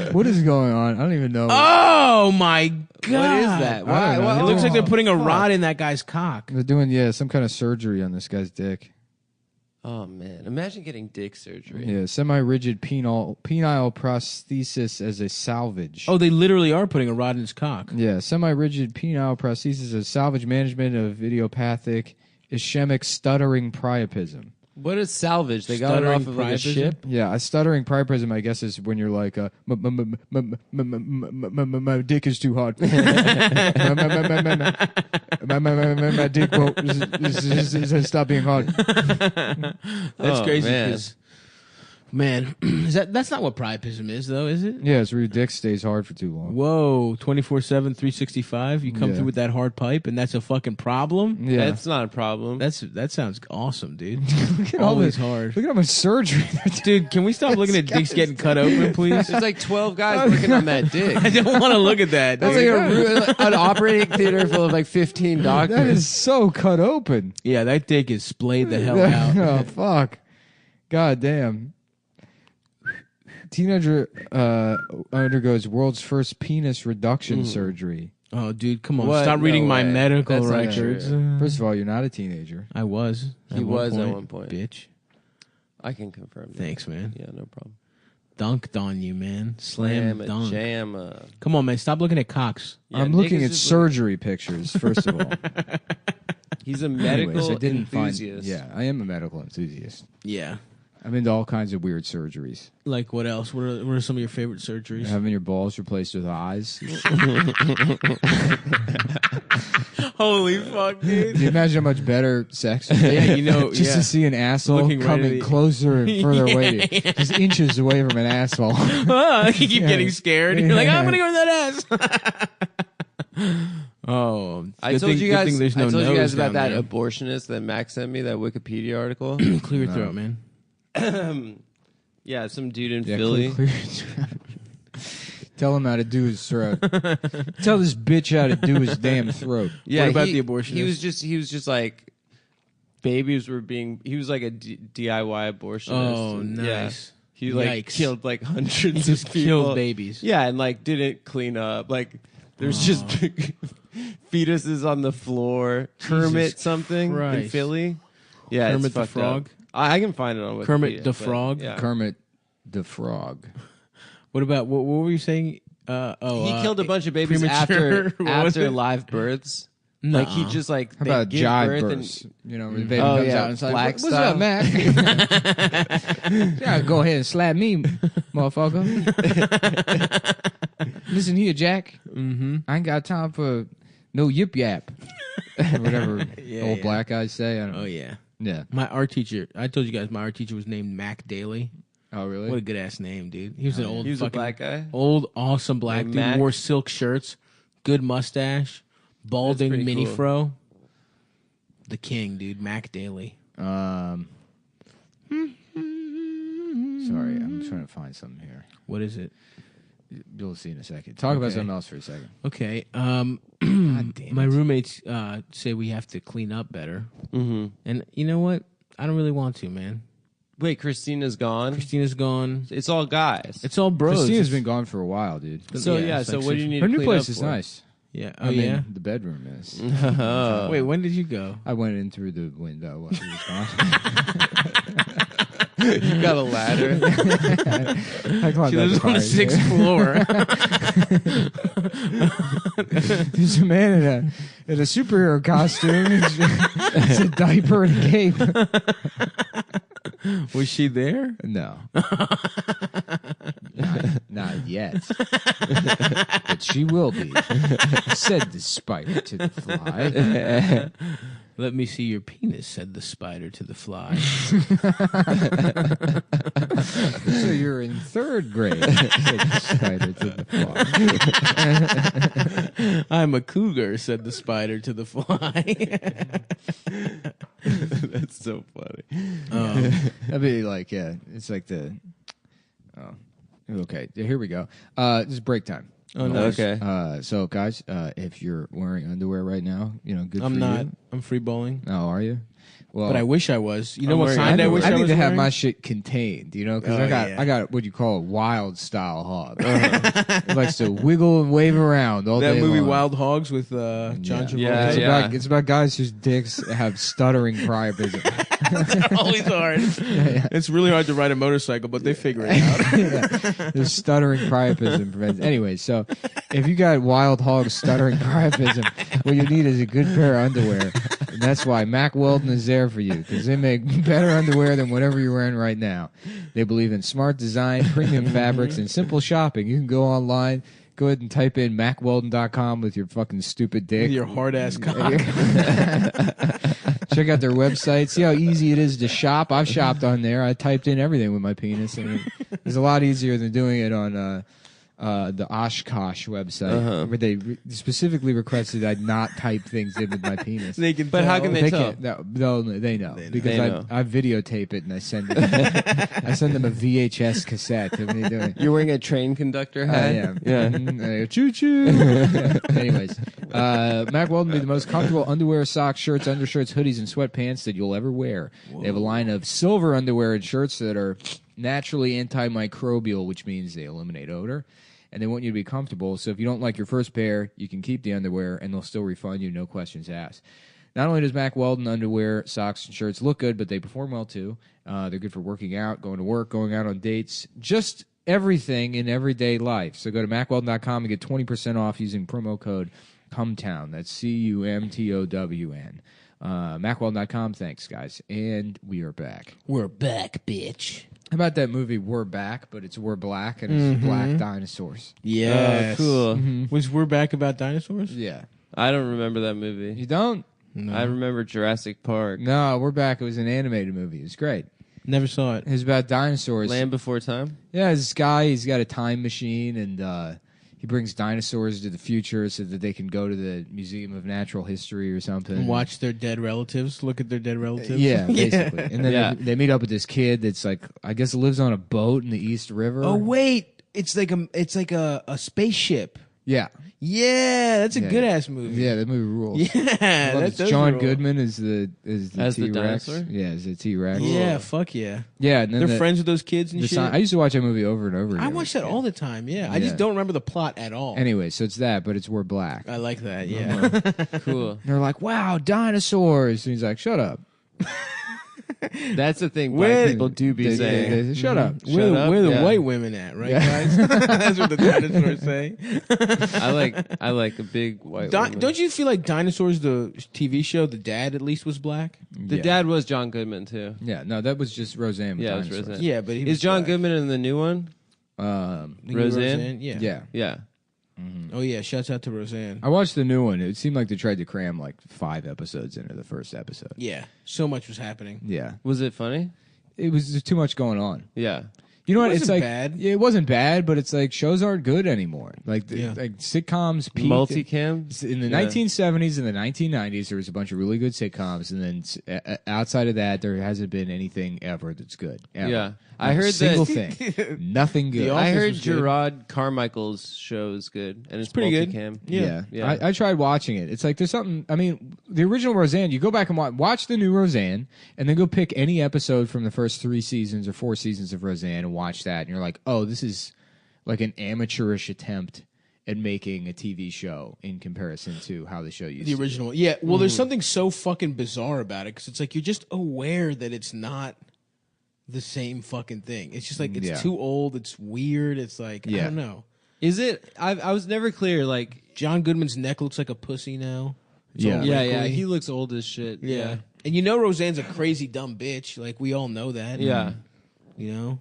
yeah. What is going on? I don't even know. Oh my god! What is that? It looks like they're putting a rod in that guy's cock. They're doing some kind of surgery on this guy's dick. Oh man, imagine getting dick surgery. Yeah, semi-rigid penile prosthesis as a salvage. Oh, they literally are putting a rod in his cock. Yeah, semi-rigid penile prosthesis as salvage management of idiopathic ischemic stuttering priapism. What is salvage? They got it off of like a ship? Yeah, a stuttering priapism, I guess, is when you're like, my dick is too hard. My dick won't stop being hard. That's crazy. Man, that's not what priapism is, though, is it? Yeah, it's where your dick stays hard for too long. Whoa, 24/7, 365. You come through with that hard pipe, and that's a fucking problem. Yeah, that's not a problem. That sounds awesome, dude. Look at Always all hard. Look at how much surgery, dude. Can we stop looking at dicks getting cut open, please? There's like 12 guys working on that dick. I don't want to look at that. That's like an operating theater full of like 15 doctors. That is so cut open. Yeah, that dick is splayed the hell out. Oh fuck! God damn. Teenager undergoes world's first penis reduction surgery. Oh, dude, come on. Stop reading my medical records. First of all, you're not a teenager. I was. He was at one point. Bitch. I can confirm that. Thanks, man. Yeah, no problem. Dunked on you, man. Slam dunk. Jamma. Come on, man. Stop looking at cocks. Yeah, I'm looking at surgery pictures, first of all. He's a medical enthusiast. I am a medical enthusiast. Yeah. I'm into all kinds of weird surgeries. Like what else? What are some of your favorite surgeries? Having your balls replaced with eyes. Holy fuck, dude. Can you imagine how much better sex would be? Yeah, you know, just to see an asshole Looking right coming at closer and further away, just inches away from an asshole. You keep getting scared. You're like, I'm gonna go to that ass. Oh, I told you guys. There's no I told you guys about that there. abortionist that Max sent me, that Wikipedia article. Clear your throat, man. Yeah, some dude in Philly. Tell him how to do his throat. Tell this bitch how to do his damn throat. Yeah, what about the abortionist? He was just like babies were being. He was like a DIY abortionist. Oh, and, nice. Yeah, he like killed like hundreds of people. Killed babies. Yeah, and like didn't clean up. Like there's just fetuses on the floor. Kermit something Christ. in Philly. Yeah, Kermit it's the fucked Frog. up. I can find it on Wikipedia. Kermit the but, Frog. Yeah. Kermit the Frog. What about what were you saying? He killed a bunch of babies premature- after live births. No. Like he just like How about give jive birth births? and You know, where the baby Oh, comes yeah, out and it's like, black what's style." up, Mac? Yeah, go ahead and slap me, motherfucker. Listen here, Jack. Mm-hmm. I ain't got time for no yip yap. Whatever old black guys say. I don't know. Oh yeah. Yeah. My art teacher. I told you guys my art teacher was named Mac Daly. Oh, really? What a good ass name, dude. He was an old He was a fucking black guy? old awesome black Named dude. Mac? Wore silk shirts, good mustache, balding pretty mini cool. fro. The king, dude. Mac Daly. Sorry, I'm trying to find something here. What is it? You'll see in a second. Talk about Okay. something else for a second. Okay. damn My it. roommates say we have to clean up better. Mm-hmm. And you know what? I don't really want to, man. Wait, Christina's gone. Christina's gone. It's all guys. It's all bros. Christina's been gone for a while, dude. So yeah, it's so like what do you need? Her to new clean place up is for? nice. Yeah. I Oh mean, yeah. the bedroom is. Oh. Wait, when did you go? I went in through the window while she was gone. You got a ladder. I climbed She that lives on the fire. 6th floor. There's a man in a superhero costume. It's a diaper and a cape. Was she there? No. Not yet. But she will be, said the spider to the fly. Let me see your penis, said the spider to the fly. So you're in 3rd grade, said the spider to the fly. I'm a cougar, said the spider to the fly. That's so funny. That'd be like, yeah, it's like the. Oh, okay. Here we go. This is break time. Oh, nice. Okay. So, guys, if you're wearing underwear right now, good I'm for not. you. I'm free bowling. Oh, are you? Well, But I wish I was. You know what kind I wish I need was to have wearing? my shit contained, because I got what you call a wild style hog. It likes to wiggle and wave around all that day movie long. Wild Hogs with John Travolta. It's about guys whose dicks have stuttering priapism. Always hard. It's really hard to ride a motorcycle, but they figure it out. There's stuttering priapism prevents. Anyway, so if you got wild hog stuttering priapism, what you need is a good pair of underwear. And that's why Mack Weldon is there for you, because they make better underwear than whatever you're wearing right now. They believe in smart design, premium fabrics, and simple shopping. You can go online. Go ahead and type in MackWeldon.com with your fucking stupid dick. With your hard-ass cock. Check out their website. See how easy it is to shop. I've shopped on there. I typed in everything with my penis. It's a lot easier than doing it on the Oshkosh website, where they specifically requested I not type things in with my penis. They can But how can they tell? No, they know. Because I videotape it and I send it. I send them a VHS cassette. What are you doing? You're wearing a train conductor hat? I am. Yeah. Choo-choo. Anyways, Mack Weldon be the most comfortable underwear, socks, shirts, undershirts, hoodies, and sweatpants that you'll ever wear. Whoa. They have a line of silver underwear and shirts that are naturally antimicrobial, which means they eliminate odor. And they want you to be comfortable. So if you don't like your first pair, you can keep the underwear, and they'll still refund you, no questions asked. Not only does Mack Weldon underwear, socks, and shirts look good, but they perform well, too. They're good for working out, going to work, going out on dates, just everything in everyday life. So go to MackWeldon.com and get 20% off using promo code Cumtown. That's CUMTOWN. MackWeldon.com. Thanks, guys. And we are back. We're back, bitch. How about that movie We're Back, but it's We're Black, and it's black dinosaurs. Yeah, cool. Was We're Back about dinosaurs? Yeah. I don't remember that movie. You don't? No. I remember Jurassic Park. No, We're Back. It was an animated movie. It was great. Never saw it. It was about dinosaurs. Land Before Time? Yeah, this guy, he's got a time machine, and he brings dinosaurs to the future so that they can go to the Museum of Natural History or something. And watch their dead relatives. Look at their dead relatives. Yeah, basically. And then they meet up with this kid that's like, I guess lives on a boat in the East River. Oh wait, it's like a spaceship. Yeah. Yeah, that's a good ass movie. Yeah, that movie rules. Yeah, that's John John Goodman is the As the T-Rex. dinosaur? Yeah, is the T-Rex. Yeah, fuck yeah. Yeah, and then they're friends with those kids and shit. I used to watch that movie over and over again. I watch that all the time. Yeah, I just don't remember the plot at all. Anyway, so it's that, but it's We're Black. I like that. Yeah, cool. And they're like, "Wow, dinosaurs!" And he's like, "Shut up." That's the thing black people do be saying. They say, Shut up. Where the white women at, right, guys? That's what the dinosaurs say. I like a big white woman. Don't you feel like Dinosaurs, the TV show, the dad at least was black? The dad was John Goodman, too. Yeah, no, that was just Roseanne. Yeah, it was Dinosaurs. Roseanne. Yeah, but he is was John black. Goodman in the new one? Roseanne? Yeah. Yeah. Yeah. Mm-hmm. Oh yeah, shouts out to Roseanne. I watched the new one. It seemed like they tried to cram like 5 episodes into the first episode. Yeah, so much was happening. Yeah. Was it funny? It was just too much going on. Yeah. You know It what? It's wasn't like bad. Yeah, it wasn't bad, but it's like shows aren't good anymore. Like Yeah. like sitcoms peaked Multicam? in the 1970s and the 1990s. There was a bunch of really good sitcoms, and then outside of that, there hasn't been anything ever that's good. Ever. Yeah. Not I heard a single that- thing, nothing good. The I Office heard was good. Gerard Carmichael's show is good, and it's pretty good. multicam. Yeah. I tried watching it. It's like there's something. I mean, the original Roseanne. You go back and watch the new Roseanne, and then go pick any episode from the first 3 seasons or 4 seasons of Roseanne and watch that, and you're like, oh, this is like an amateurish attempt at making a TV show in comparison to how the show used The to be. original. Yeah. Well, there's something so fucking bizarre about it because it's like you're just aware that it's not the same fucking thing. It's just like it's too old. It's weird. It's like I don't know. Is it? I was never clear. Like John Goodman's neck looks like a pussy now. It's all yeah. wrinkly. He looks old as shit. Yeah. And you know Roseanne's a crazy dumb bitch. Like we all know that. Yeah. You know.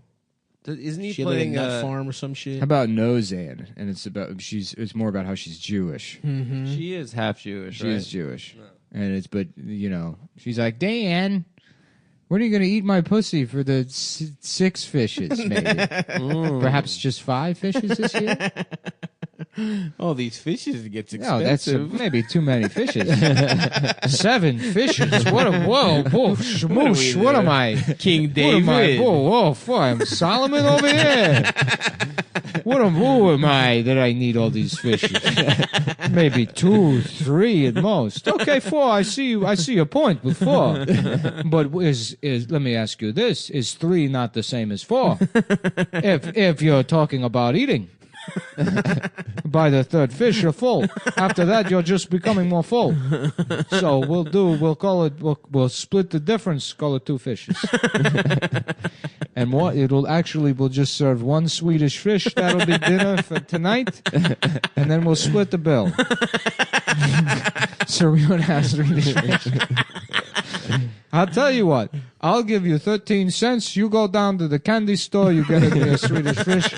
Isn't he She lived in playing a nut farm or some shit? How about Nozan? And it's more about how she's Jewish. Mm-hmm. She is half Jewish. She right? is Jewish, and but she's like, Dan, when are you going to eat my pussy for the 6 fishes? Maybe, perhaps just 5 fishes this year. Oh, these fishes gets No, expensive. that's maybe too many fishes. 7 fishes. What a whoa, shmoosh. What am I, King What am I? David? Whoa, I'm Solomon over here. What Who am I that I need all these fishes? Maybe 2, 3 at most. Okay, 4. I see your point with 4. But is let me ask you this: is 3 not the same as 4? If you're talking about eating. By the 3rd fish, you're full. After that, you're just becoming more full. So we'll split the difference, call it 2 fishes. And we'll just serve 1 Swedish fish. That'll be dinner for tonight. And then we'll split the bill. So we don't have Swedish fish. I'll tell you what. I'll give you 13 cents. You go down to the candy store. You get a Swedish fish.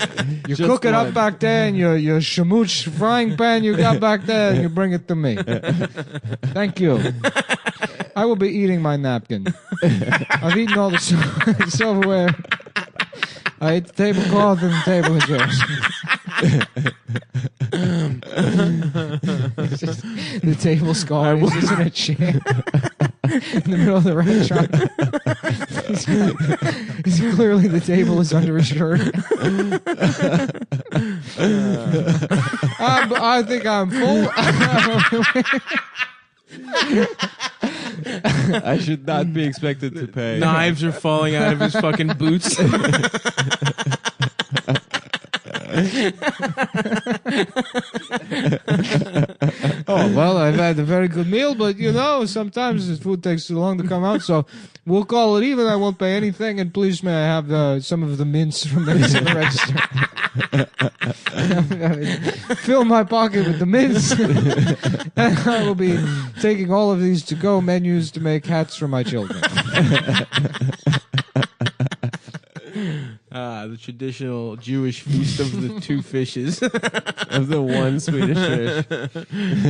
You just cook it up back there in your shamuch frying pan you got back there, and you bring it to me. Thank you. I will be eating my napkin. I've eaten all the silverware. I ate the tablecloth and the table and chairs. The table scar. He's just in a chair in the middle of the restaurant. He's clearly the table is under his shirt. I think I'm full. I should not be expected to pay. Knives are falling out of his fucking boots. Oh, well, I've had a very good meal, but sometimes the food takes too long to come out, so we'll call it even. I won't pay anything, and please may I have some of the mints from the register. Fill my pocket with the mints. And I will be taking all of these to-go menus to make hats for my children. The traditional Jewish feast of the 2 fishes. Of the 1 Swedish fish.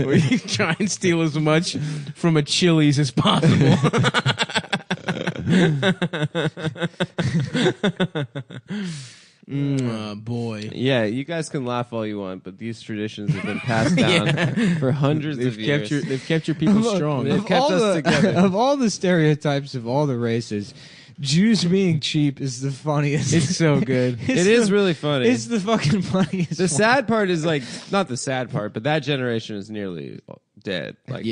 Where you try and steal as much from a Chili's as possible. Boy. Yeah, you guys can laugh all you want, but these traditions have been passed down for hundreds of years. They've kept your people strong. They've kept us together. Of all the stereotypes of all the races, Jews being cheap is the funniest. It's so good. It is really funny. It's the fucking funniest. The sad part is not the sad part, but that generation is nearly dead. But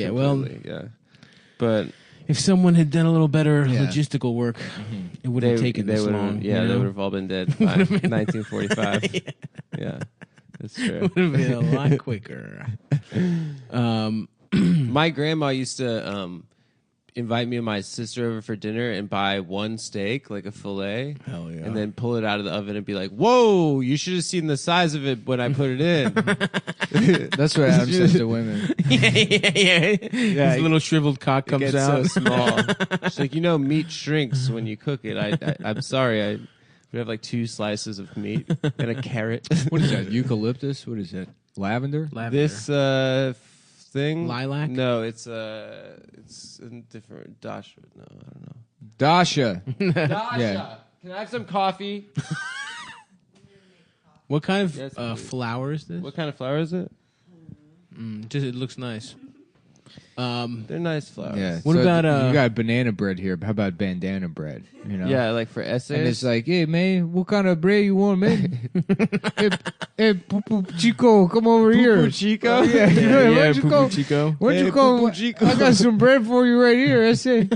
if someone had done a little better logistical work, it wouldn't have taken this long. Yeah, they would have all been dead by 1945. Yeah, that's true. Would have been a lot quicker. My grandma used to invite me and my sister over for dinner and buy 1 steak, like a fillet. Hell yeah. And then pull it out of the oven and be like, whoa, you should have seen the size of it when I put it in. That's what Adam says to women. Yeah. His little shriveled cock comes out. So small. She's like, meat shrinks when you cook it. I'm sorry. We have like 2 slices of meat and a carrot. What is that? Eucalyptus? What is that? Lavender? This thing? Lilac? No, it's a different Dasha. No, I don't know. Dasha. Yeah. Can I have some coffee? What kind of flower is this? What kind of flower is it? It looks nice. They're nice flowers. Yeah. What about you got banana bread here? How about bandana bread? Yeah, like for essays. And it's like, hey man, what kind of bread you want, man? hey, Poo Chico, come over here. Poo Chico? Yeah, Poo Chico. Where'd you go? I got some bread for you right here. Essay.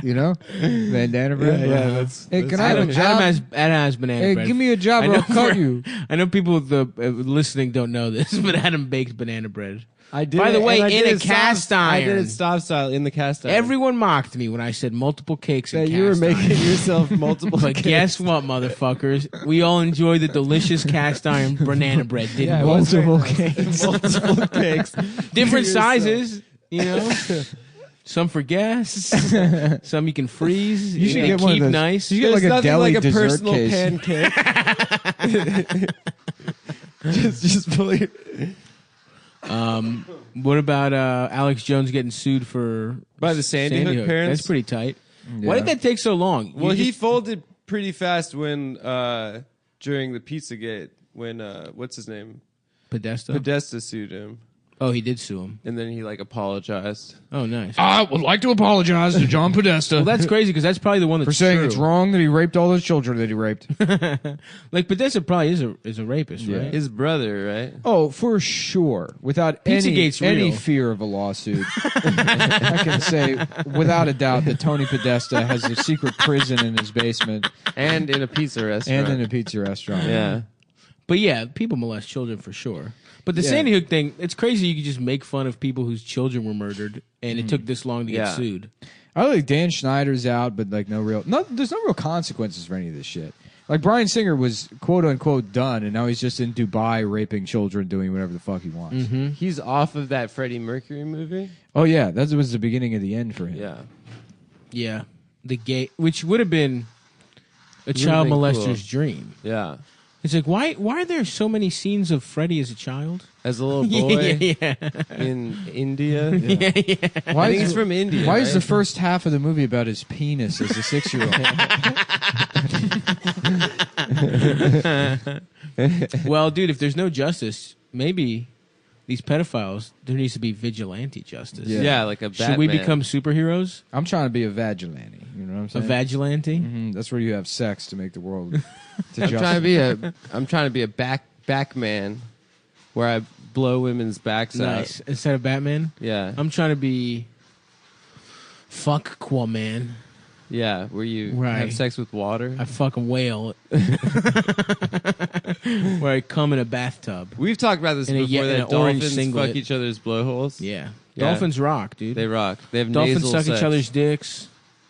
Bandana bread. Yeah, that's. Hey, can I have a job? Adam has banana bread. Hey, give me a job or I'll cut you. I know people listening don't know this, but Adam bakes banana bread. I did. By the way, in a cast iron. I did it stop style in the cast iron. Everyone mocked me when I said multiple cakes in that cast you were making iron. yourself multiple But cakes. guess what, motherfuckers? We all enjoy the delicious cast iron banana bread, didn't we? Multiple cakes. Multiple cakes. Different sizes, Some for gas. Some you can freeze. You should get keep one of those. nice. You get like a deli like a dessert personal case. pancake. just believe. What about Alex Jones getting sued by the Sandy Hook parents? That's pretty tight. Yeah. Why did that take so long? Well, he folded pretty fast when during the Pizzagate when what's his name? Podesta Podesta sued him. Oh, he did sue him. And then he like apologized. Oh, nice. I would like to apologize to John Podesta. Well, that's crazy because that's probably the one that's for saying true. it's wrong that he raped all those children that he raped. Like Podesta probably is a rapist, right? His brother, right? Oh, for sure. Without any real. fear of a lawsuit. I can say without a doubt that Tony Podesta has a secret prison in his basement. And in a pizza restaurant. Yeah. But yeah, people molest children for sure. But the Sandy Hook thing, it's crazy you could just make fun of people whose children were murdered and it took this long to get sued. I like Dan Schneider's out, but like there's no real consequences for any of this shit. Like Bryan Singer was quote unquote done, and now he's just in Dubai raping children, doing whatever the fuck he wants. Mm-hmm. He's off of that Freddie Mercury movie. Oh yeah, that was the beginning of the end for him. Yeah, the gay, which would have been a child molester's dream. Yeah, it's like why are there so many scenes of Freddie as a child, as a little boy in India? Yeah. Why I think he's from India. Why is the first half of the movie about his penis as a 6-year-old? Well, dude, if there's no justice, maybe these pedophiles, there needs to be vigilante justice. Yeah, like a Batman. Should we become superheroes? I'm trying to be a vigilante. You know what I'm saying? A vigilante? Mm-hmm. That's where you have sex to make the world. I'm trying to be a back man, where I blow women's backs out. Nice. Instead of Batman? Yeah. I'm trying to be fuck Aquaman. Yeah, where you have sex with water. I fuck a whale. Where I come in a bathtub. We've talked about this before, that dolphins fuck each other's blowholes. Yeah. Dolphins rock, dude. They rock. They have dolphins nasal suck sex. each other's dicks.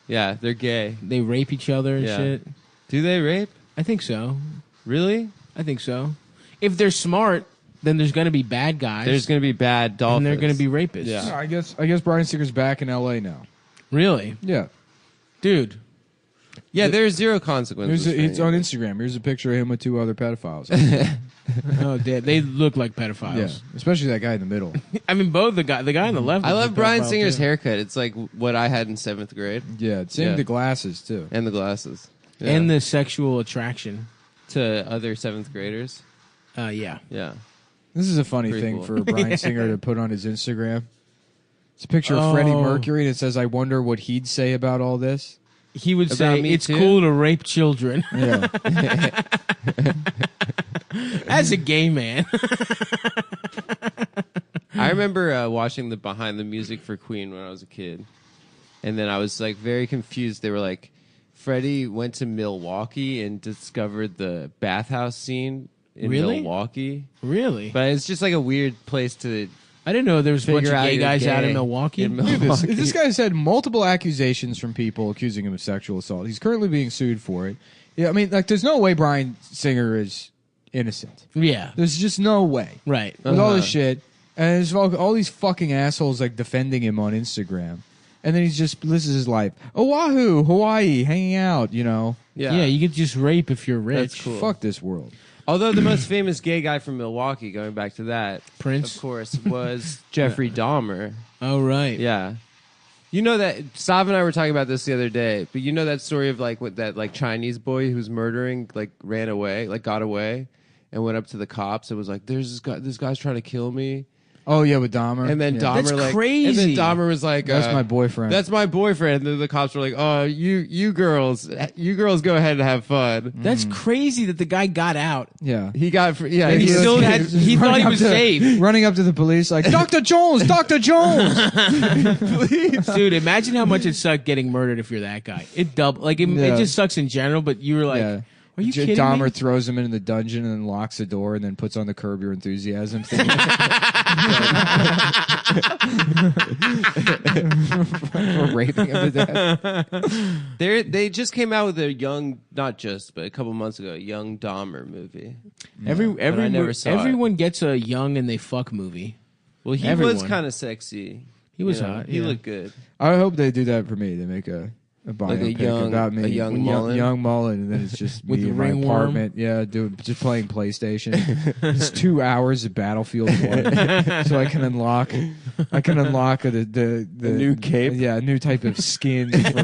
Yeah, they're gay. They rape each other and shit. Do they rape? I think so. Really? I think so. If they're smart, then there's going to be bad guys. There's going to be bad dolphins. And they're going to be rapists. Yeah. I guess Bryan Singer's back in L.A. now. Really? Yeah. Dude. Yeah, there's zero consequences. It's on Instagram. Here's a picture of him with 2 other pedophiles. Oh, they look like pedophiles. Yeah, especially that guy in the middle. I mean, both the guy on the left. I love Bryan Singer's haircut. It's like what I had in 7th grade. Yeah, same the glasses too, and the glasses, and the sexual attraction to other 7th graders. Yeah. This is a funny Pretty thing cool. for Bryan Singer to put on his Instagram. It's a picture of Freddie Mercury, and it says, "I wonder what he'd say about all this." He would say, Me "It's Too? cool to rape children." Yeah. As a gay man. I remember watching the behind the music for Queen when I was a kid, and then I was like very confused. They were like, Freddie went to Milwaukee and discovered the bathhouse scene in Milwaukee. Really? But it's just like a weird place to. I didn't know there was a bunch of gay guys out in Milwaukee. Look at this. This guy's had multiple accusations from people accusing him of sexual assault. He's currently being sued for it. Yeah, I mean, like, there's no way Bryan Singer is innocent. Yeah. There's just no way. Right. With all this shit. And there's all these fucking assholes, like, defending him on Instagram. And then this is his life. Oahu, Hawaii, hanging out, you know. Yeah, you could just rape if you're rich. That's cool. Fuck this world. Although the most famous gay guy from Milwaukee, going back to that, Prince, of course, was Jeffrey Dahmer. Oh, right. Yeah. You know that Sav and I were talking about this the other day, but you know that story of like what that like Chinese boy who's murdering like ran away, like got away, and went up to the cops and was like, "There's this guy's trying to kill me." Oh yeah, with Dahmer. And then Dahmer That's like crazy. And then Dahmer was like, That's my boyfriend. That's my boyfriend. And then the cops were like, "Oh, you girls go ahead and have fun." That's crazy that the guy got out. Yeah. He got And he still had. He thought he was safe. Running up to the police like, Dr. Jones, Dr. Jones. Dude, imagine how much it sucked getting murdered if you're that guy. It just sucks in general, but you were like, Yeah. are you kidding Dahmer me? throws him into the dungeon and then locks the door and then puts on the Curb Your Enthusiasm thing. For raping him to death. They just came out with a but a couple months ago, a young Dahmer movie. Everyone gets a young and they fuck movie. Well, he was kind of sexy. He was hot. He looked good. I hope they do that for me. They make a biopic about me. a young Mullen? Young Mullen, and then it's just With me the in my ringworm? apartment. Yeah, just playing PlayStation. It's 2 hours of Battlefield 1, so I can unlock the new cape. Yeah, a new type of skin for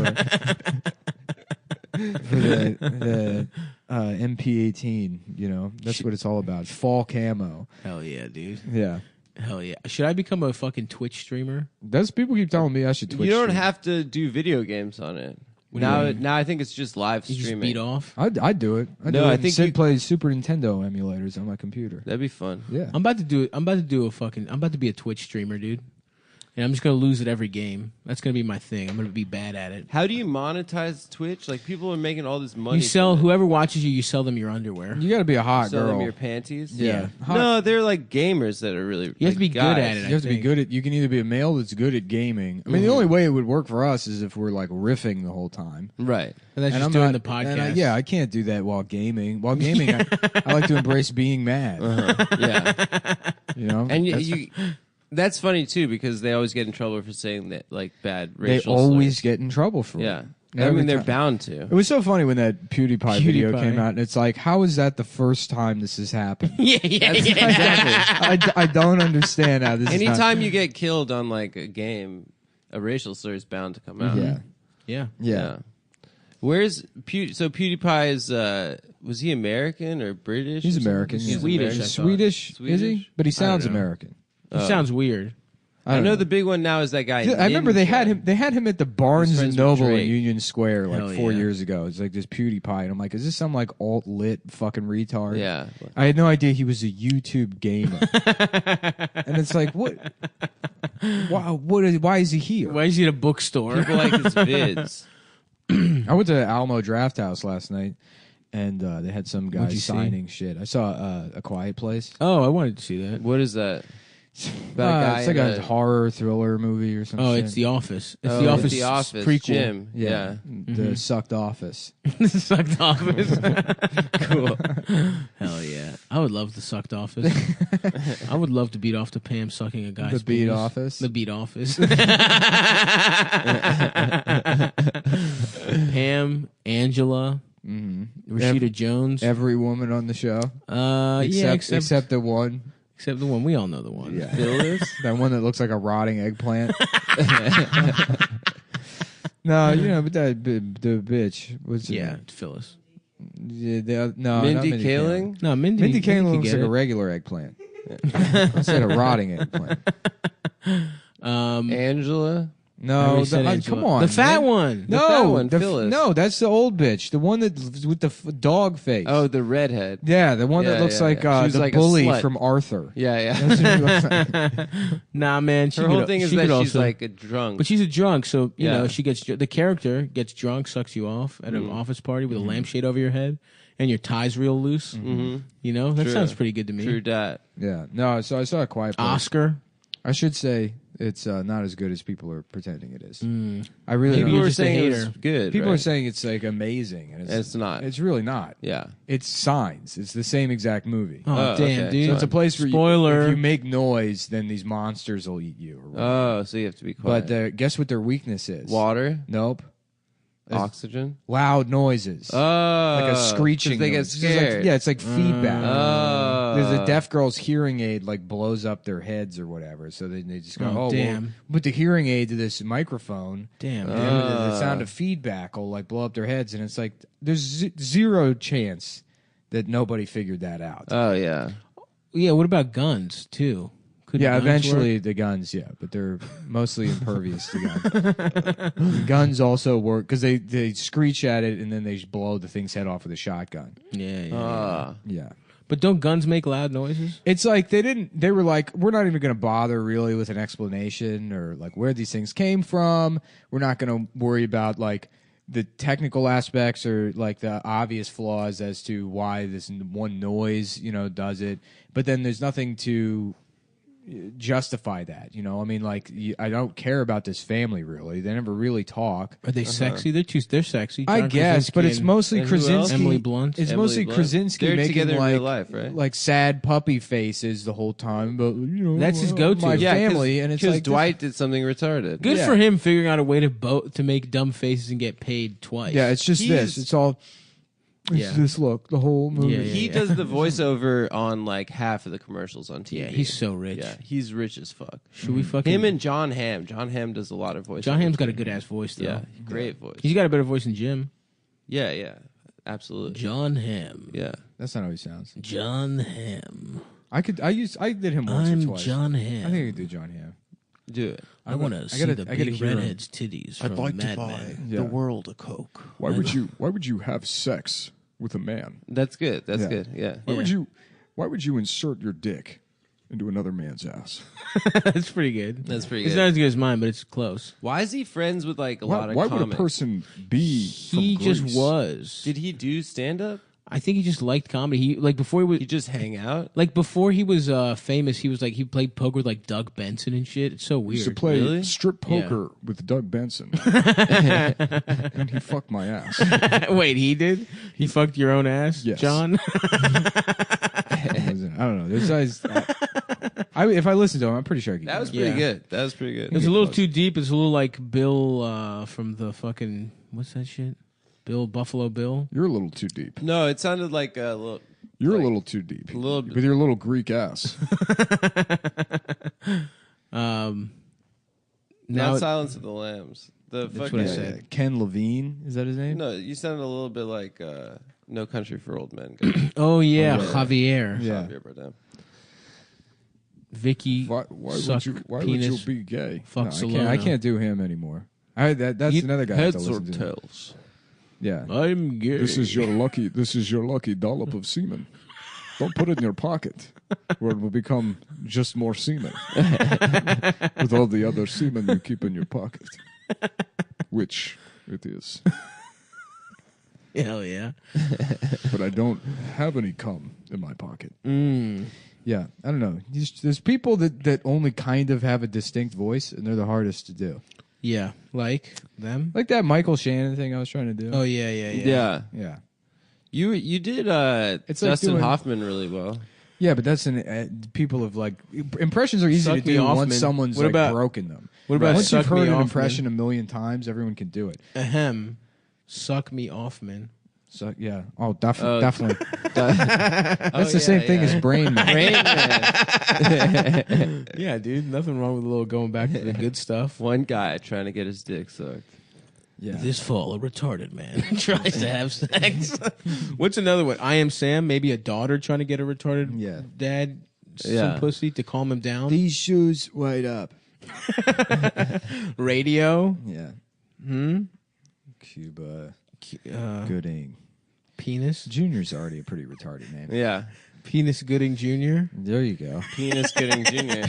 the MP18. You know, that's what it's all about. Fall camo. Hell yeah, dude. Yeah. Hell yeah! Should I become a fucking Twitch streamer? Those people keep telling me I should Twitch. You don't stream. have to do video games on it. What do you mean? Now I think it's just live You streaming. just beat off. I'd do it. I think Sid you plays Super Nintendo emulators on my computer. That'd be fun. Yeah, I'm about to do it. I'm about to be a Twitch streamer, dude. And I'm just gonna lose at every game. That's gonna be my thing. I'm gonna be bad at it. How do you monetize Twitch? Like people are making all this money. You sell whoever watches you. You sell them your underwear. you got to be a hot sell girl. them your panties. Yeah. Hot- No, they're like gamers that are really. You have to be guys. good at it. You have to be good at. You can either be a male that's good at gaming. I mean, the only way it would work for us is if we're like riffing the whole time. Right. And that's just I'm doing not- the and podcast. yeah, I can't do that while gaming. While gaming, I like to embrace being mad. Yeah. You know, And That's- you that's funny too because they always get in trouble for saying that like bad they racial always slurs. get in trouble for Yeah. it. I Every mean they're time. bound to. It was so funny when that PewDiePie video PewDiePie. came out, and it's like, how is that the first time this has happened? yeah. I don't understand how this. Anytime you get killed on like a game, a racial slur is bound to come out. Yeah. Yeah. Yeah. Where's so PewDiePie is was he American or British? He's or something? American. He's Yeah. Swedish, American. I thought. Swedish, is he? Swedish? But he I sounds don't know. American. It sounds weird. I know the big one now is that guy. I remember they had him. They had him at the Barnes and friends with Noble in Drake. Union Square like Hell 4 yeah. years ago. It's like this PewDiePie, and I'm like, is this some like alt lit fucking retard? Yeah. I had no idea he was a YouTube gamer. And it's like, what? Why is he here? Why is he at a bookstore? People like his vids. I went to Alamo Draft House last night, and they had some guy What'd you see? signing shit. I saw A Quiet Place. Oh, I wanted to see that. What is that? About a guy it's like in a horror thriller movie or something. Oh, it's The Office. It's Oh, The Office. The Office prequel. Jim. Yeah, Yeah. the sucked office. Sucked Office. Cool. Hell yeah. I would love the Sucked Office. I would love to beat off to Pam sucking a guy's The Beat penis. Office? The Beat Office. Pam, Angela, Rashida Jones. Every woman on the show. Except the one. Except the one. We all know the one. Yeah. Phyllis? That one that looks like a rotting eggplant. No, but the bitch was Phyllis. Yeah, no, Mindy not Mindy Kaling? No, Mindy Kaling could looks get like a it. regular eggplant. Instead of rotting eggplant. Angela? No, said Angela. come on. The fat man. one. No, The fat one, the Phyllis. no, that's the old bitch. The one that with the dog face. Oh, the redhead. yeah, the one that Yeah, looks yeah, like yeah. She was the like a bully slut. from Arthur. Yeah, yeah. That's what she looks like. Nah, man. Her whole thing is that she's like a drunk. But she's a drunk, so you Yeah. know she gets the character gets drunk, sucks you off at an office party with a lampshade over your head, and your tie's real loose. Mhm. You know that True. sounds pretty good to me. True dat. Yeah, no. So I saw a Quiet Place. Oscar. I should say it's not as good as people are pretending it is. I really People don't. were just a saying it hater. was good. People right? are saying it's like amazing, and It's not. It's really not. Yeah. It's Signs. It's the same exact movie. Oh, damn, okay. dude! So it's a place where Spoiler. if you make noise, then these monsters will eat you. Or whatever. Oh, so you have to be quiet. But guess what their weakness is? Water, Nope. oxygen. Loud noises. Oh, Like a screeching. 'cause they get noise. It's just like- scared. yeah, it's like feedback. Oh. There's a deaf girl's hearing aid like blows up their heads or whatever, so they just go, Oh, "Oh, damn. well, put the hearing aid to this microphone." Damn. And the sound of feedback will like blow up their heads, and it's like there's zero chance that nobody figured that out. Oh yeah. Yeah. What about guns too? Couldn't Yeah, guns eventually work? the guns, yeah, but they're mostly impervious to guns. Guns also work because they screech at it and then they just blow the thing's head off with a shotgun. Yeah. Yeah. But don't guns make loud noises? It's like they were like, we're not even going to bother really with an explanation or like where these things came from. We're not going to worry about like the technical aspects or like the obvious flaws as to why this one noise, does it. But then there's nothing to justify that, I mean, like I don't care about this family really. They never really talk. Are they sexy? They're sexy. I John guess, Krasinski but it's and- mostly and who else? Krasinski. Emily Blunt. It's Emily mostly Blunt. Krasinski They're making together in like real life, right? like sad puppy faces the whole time. But That's his go-to. My Yeah, family, and it's because like Dwight did something retarded. Good Yeah. for him figuring out a way to make dumb faces and get paid twice. Yeah, it's just this. It's all. It's Yeah. this look the whole movie. Yeah, He does the voiceover on like half of the commercials on TV. Yeah, he's so rich. Yeah, he's rich as fuck. Should we fucking Him and John Hamm. John Hamm does a lot of voice. John Hamm's got a good ass voice though. Yeah, great voice. He's got a better voice than Jim. Yeah, yeah, absolutely. John Hamm. Yeah, That's not how he sounds. John Hamm. I did him once or twice. John Hamm. I think I could do John Hamm. Do it. I want to see the big redhead's titties from Mad Men. the world of coke. Why would you have sex with a man? That's good. That's good. Yeah. Why would you insert your dick into another man's ass? That's pretty good. That's pretty It's good. not as good as mine, but it's close. Why is he friends with like a lot of Why would a comics? person be? He from just Greece? was. Did he do stand up? I think he just liked comedy. He like before he was. He just hang out. Like before he was famous, he was like he played poker with like Doug Benson and shit. It's so He weird. used to play Really? strip poker with Doug Benson, and he fucked my ass. Wait, he did? He fucked your own ass, Yes. John? I don't know. This guy's. If I listen to him, I'm pretty sure I can. That was pretty good. That was pretty good. It was a little too deep. It's a little like Bill from the fucking what's that shit? Buffalo Bill. You're a little too deep. No, it sounded like a little. You're a little too deep. A little with your little Greek ass. Not Silence of the Lambs. The That's fucking what I said. Ken Levine, is that his name? No, you sounded a little bit like No Country for Old Men. guy. Oh yeah, Javier. Yeah. Javier Bardem. Vicky. Why would you be gay? Fuck I can't do him anymore. That's another guy. I have to Heads or listen to. tails? Yeah. I'm gay. This is your lucky dollop of semen. Don't put it in your pocket, where it will become just more semen. With all the other semen you keep in your pocket, which it is. Hell yeah. But I don't have any cum in my pocket. Yeah, I don't know. There's people that only kind of have a distinct voice, and they're the hardest to do. Yeah, like them. Like that Michael Shannon thing I was trying to do. Oh yeah. Yeah. You did It's like Dustin doing- Hoffman really well. Yeah, but that's people have like impressions are easy Suck to Me do Off, once man. someone's What like about- broken them. what about once you've Suck Me heard an Off, impression man? a million times, everyone can do it. Ahem. Suck me off, man. So yeah, definitely. That's That's the same thing as Brain Man. Brain Man. Yeah, dude. Nothing wrong with a little going back to the good stuff. One guy trying to get his dick sucked. Yeah. This fall, a retarded man tries to have sex. What's another one? I Am Sam. Maybe a daughter trying to get a retarded dad some pussy to calm him down. These shoes wide up. Radio. Yeah. Cuba. Gooding. Penis. Junior's already a pretty retarded name. Yeah. Penis Gooding Jr. There you go. Penis Gooding Jr.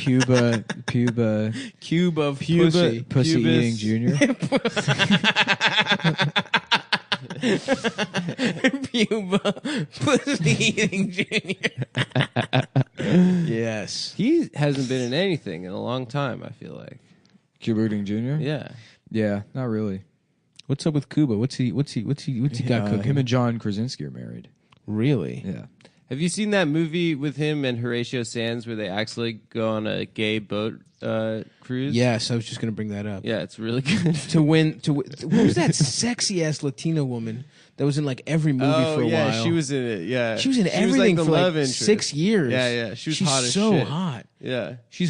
Puba. Cube of Pussy pussy. eating Junior. Puba pussy eating Jr. Yes. He hasn't been in anything in a long time, I feel like. Cuba Gooding Jr. Yeah. Yeah, not really. What's up with Cuba? What's he got cooking? Him and John Krasinski are married. Really? Yeah. Have you seen that movie with him and Horatio Sands where they actually go on a gay boat cruise? Yes, I was just going to bring that up. Yeah, it's really good. to win, what was that sexy ass Latina woman that was in like every movie for a while? She was in it. Yeah, She was in like everything the for love like interest. 6 years. Yeah. She's hot as so shit. hot. Yeah, she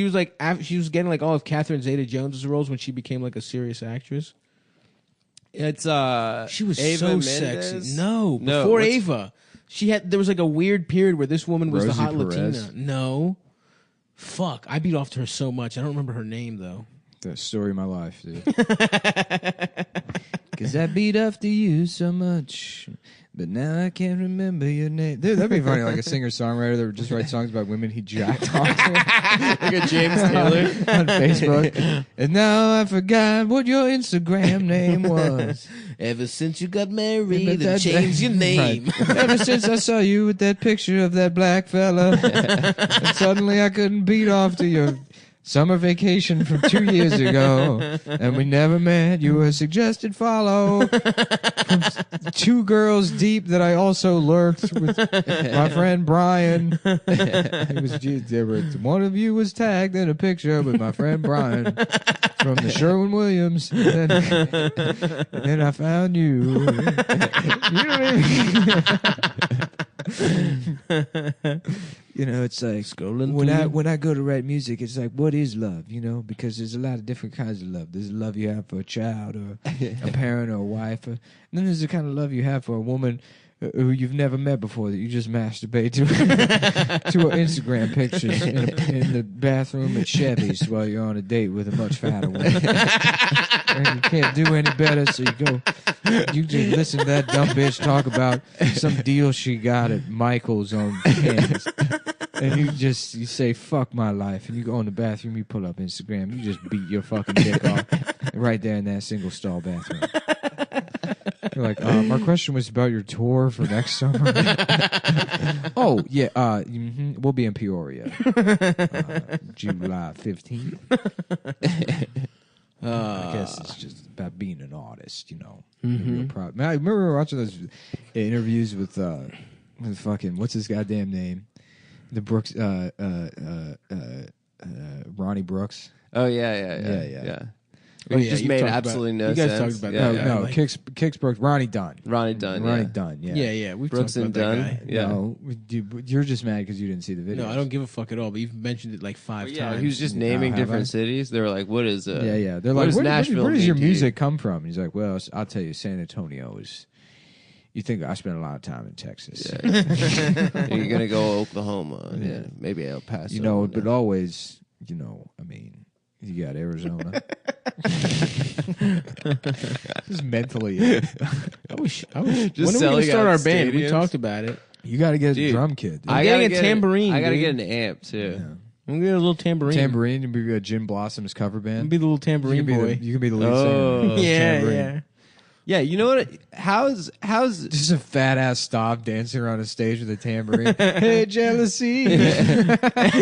was like she was getting like all of Catherine Zeta-Jones' roles when she became like a serious actress. It's She was Ava so Mendes? sexy. No, before Ava, there was like a weird period where this woman was Rosie the hot Perez? Latina. No, fuck, I beat off to her so much. I don't remember her name though. The story of my life, dude. Because I beat off to you so much, but now I can't remember your name. Dude, that'd be funny, like a singer-songwriter that would just write songs about women he jacked off to. like a James Taylor on Facebook. And now I forgot what your Instagram name was. Ever since you got married and changed your name. Right. Ever since I saw you with that picture of that black fella, and suddenly I couldn't beat off to your summer vacation from 2 years ago, and we never met. You were a suggested follow from 2 girls deep that I also lurked with my friend Brian. One of you was tagged in a picture with my friend Brian from the Sherwin-Williams. And then I found you. You know what I mean? You know, it's like when I go to write music, it's like, what is love? You know, because there's a lot of different kinds of love. There's a love you have for a child or a parent or a wife, and then there's the kind of love you have for a woman who you've never met before that you just masturbate to her Instagram pictures in the bathroom at Chevy's while you're on a date with a much fatter one. And you can't do any better, so you just listen to that dumb bitch talk about some deal she got at Michael's on cans. And you say, fuck my life. And you go in the bathroom, you pull up Instagram, you just beat your fucking dick off right there in that single stall bathroom. You're like, our question was about your tour for next summer. Oh, yeah, we'll be in Peoria. July 15th. I guess it's just about being an artist, you know. Real proud. Man, I remember watching those interviews with fucking, what's his goddamn name? The Brooks, Ronnie Brooks. Oh yeah. Oh, He just made absolutely no sense. You guys talked about that. No, Kix Brooks, Ronnie Dunn. Ronnie Dunn. Yeah. Yeah. We've Brooks talked and about Dunn. that guy. Yeah. No, you're just mad because you didn't see the video. No, I don't give a fuck at all. But you've mentioned it like 5 times. He was just naming different cities. They were like, "What is?" Yeah. They're what like, does Nashville where does your mean to you?" music come from? And he's like, well, I'll tell you, San Antonio is. You think I spent a lot of time in Texas? Yeah. You're gonna go Oklahoma. Yeah, maybe El Paso. You know, but always, you know, I mean, you got Arizona. Just mentally. I wish. Just When are we gonna selling start out our band? We stadiums? talked about it. You got to get Dude, a drum kit. I'm getting a tambourine. I gotta dude. get an amp too. Yeah. I'm gonna get a little tambourine. Tambourine and be a Gin Blossoms cover I'm band. gonna be the little tambourine boy. You can be the lead Oh. singer. Yeah. Yeah, you know what? How's Just a fat ass stop dancing around a stage with a tambourine. Hey, jealousy.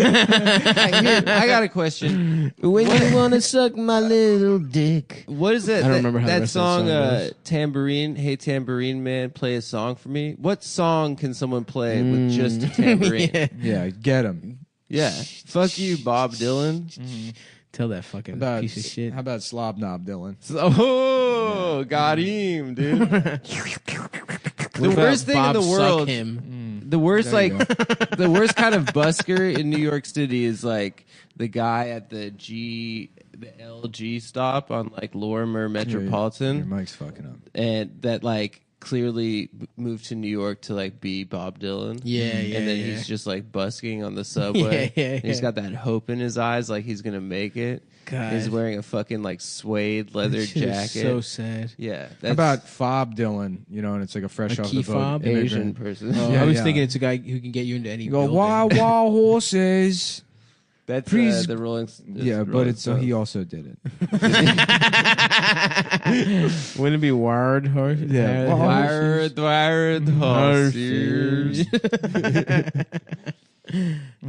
I got a question. When you wanna suck my little dick. What is that? I don't remember how the that rest of the song. song goes. Tambourine. Hey, tambourine man, play a song for me. What song can someone play with just a tambourine? Yeah, get him. Yeah. Fuck you, Bob Dylan. Tell that fucking piece of shit. How about Slob Knob Dylan? Oh, got him, dude. The worst thing in the world. The worst, There you the worst kind of busker in New York City is like the guy at the LG stop on like Lorimer Metropolitan. Your mic's fucking up. And that like clearly moved to New York to like be Bob Dylan. Yeah. And then he's just like busking on the subway. Yeah. And he's got that hope in his eyes like he's gonna make it. God. He's wearing a fucking like suede leather That shit is jacket. so sad. Yeah. How about Fob Dylan? You know, and it's like a fresh A off key the boat fob? Asian immigrant. person? Yeah, I was thinking it's a guy who can get you into any You go, building. wild, wild horses. That's Please- the Rolling. Yeah, but it's he also did it. Wouldn't it be wired horse? Yeah. Wired horses.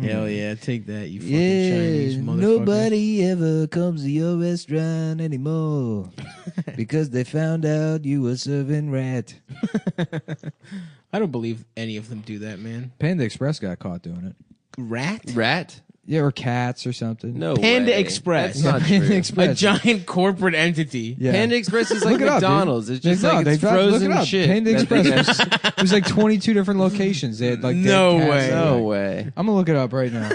Hell yeah, take that, you fucking Chinese motherfucker. Nobody ever comes to your restaurant anymore because they found out you were serving rat. I don't believe any of them do that, man. Panda Express got caught doing it. Rat? Yeah, or cats or something. No Panda way. Express. That's not Panda true. Express. A giant corporate entity. Yeah. Panda Express is like Look it up, dude. McDonald's. It's just like it's look frozen it up. shit. Panda that they Express. have- There's like 22 different locations. They had like dead No cats. way. No way. I'm gonna look it up right now.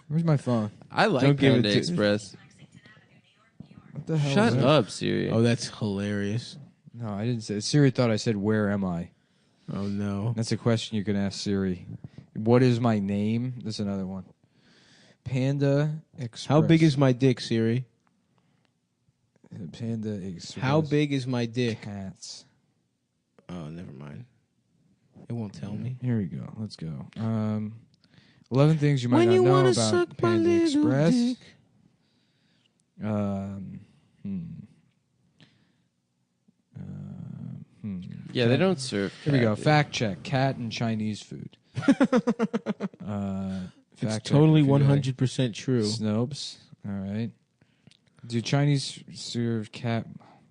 Where's my phone? I like Don't give it Panda to- Express. What the hell? Shut is that? up, Siri. Oh, that's hilarious. No, I didn't say. Siri thought I said, "Where am I?" Oh no. That's a question you can ask Siri. What is my name? That's another one. Panda Express. How big is my dick, Siri? Panda Express? How big is my dick? Cats. Oh, never mind. It won't tell me. Here we go. Let's go. 11 things you might When not you know wanna about suck my Panda little Express. dick. Yeah, they don't serve. Here we go. cat, Fact check: cat and Chinese food. It's Fact check totally if you're right. 100% true. Snopes. All right. Do Chinese serve cat?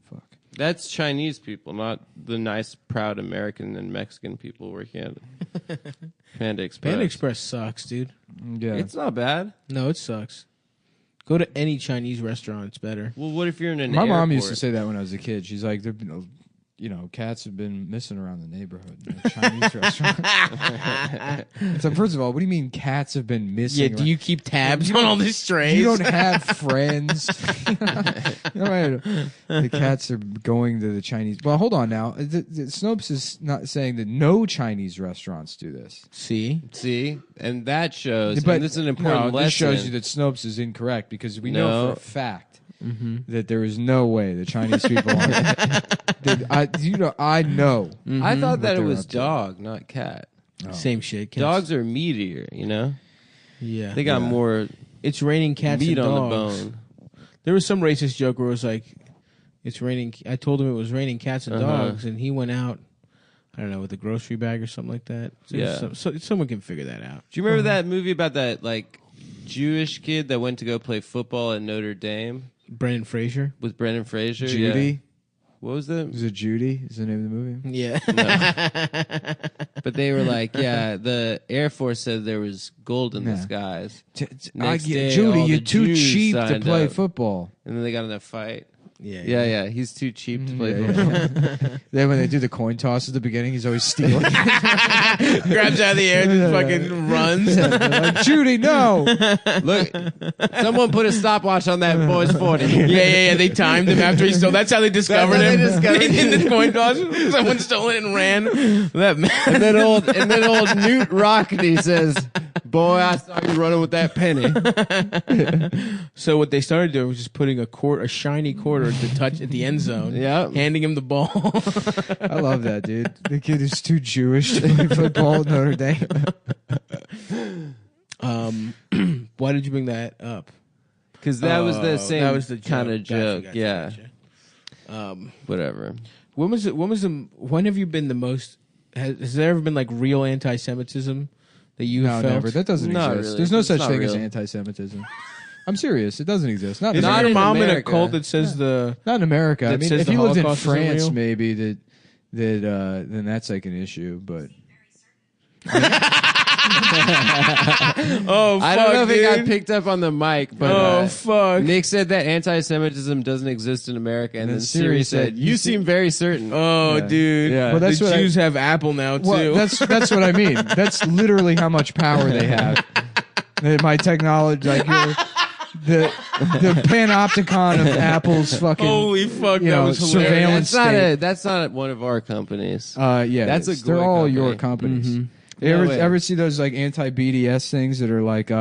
Fuck. That's Chinese people, not the nice, proud American and Mexican people working at it. Panda Express. Panda Express sucks, dude. Yeah. It's not bad. No, it sucks. Go to any Chinese restaurant; it's better. Well, what if you're in an My mom airport? used to say that when I was a kid. She's like, cats have been missing around the neighborhood in a Chinese restaurant. So first of all, what do you mean cats have been missing? Yeah, do you keep tabs on all these strays? You don't have friends. The cats are going to the Chinese. Well, hold on now. Snopes is not saying that no Chinese restaurants do this. See, and that shows. But and this is an important lesson. This shows you that Snopes is incorrect because we know for a fact that there is no way the Chinese people are. I know. I thought that it was dog, not cat. Same shit. Cats. Dogs are meatier, Yeah. They got more. It's raining cats meat and on dogs. the bone. There was some racist joke where it was like, it's raining. I told him it was raining cats and dogs, and he went out, I don't know, with a grocery bag or something like that. So someone can figure that out. Do you remember that movie about that Jewish kid that went to go play football at Notre Dame? Brendan Fraser? With Brendan Fraser? Judy? Yeah. What was that? Is it Judy? Is the name of the movie? Yeah. No. But they were like, the Air Force said there was gold in the skies. Judy, you're too cheap to play football. And then they got in a fight. Yeah. He's too cheap to play football. Then when they do the coin toss at the beginning, he's always stealing. Grabs out of the air and just fucking runs. Like, Judy, no. Look, someone put a stopwatch on that boy's 40. Yeah. They timed him after he stole. That's how they discovered him. In the coin toss, someone stole it and ran. That man. And then old Newt Rockney says, "Boy, I saw you running with that penny." So what they started doing was just putting a shiny quarter to touch at the end zone. Yeah, handing him the ball. I love that, dude. The kid is too Jewish to play football at Notre Dame. Why did you bring that up? Because that was the same that was the kind of joke. Gotcha. Whatever. When have you been the most? Has there ever been real anti-Semitism that you have felt? Never. That doesn't exist. Really. There's no It's such not thing real. as anti-Semitism. I'm serious. It doesn't exist. Not Is in your America. mom in a America. cult that says Not in America. I that mean, says if the you lived in Holocaust isn't France, real? maybe that then that's like an issue. But Oh, fuck, I don't know if it got dude. picked up on the mic, but fuck. Nick said that anti-Semitism doesn't exist in America, and then Siri Siri said, said, "You seem very certain." Oh, Yeah. dude. Yeah. Well, that's the what Jews have Apple now too. well, that's what I mean. That's literally how much power they have. My technology, the panopticon of Apple's fucking Holy fuck, that was hilarious. surveillance state. That's not one of our companies. Yeah, That's a they're Goy all company. your companies. Mm-hmm. You No way. ever see those anti-BDS things that are like,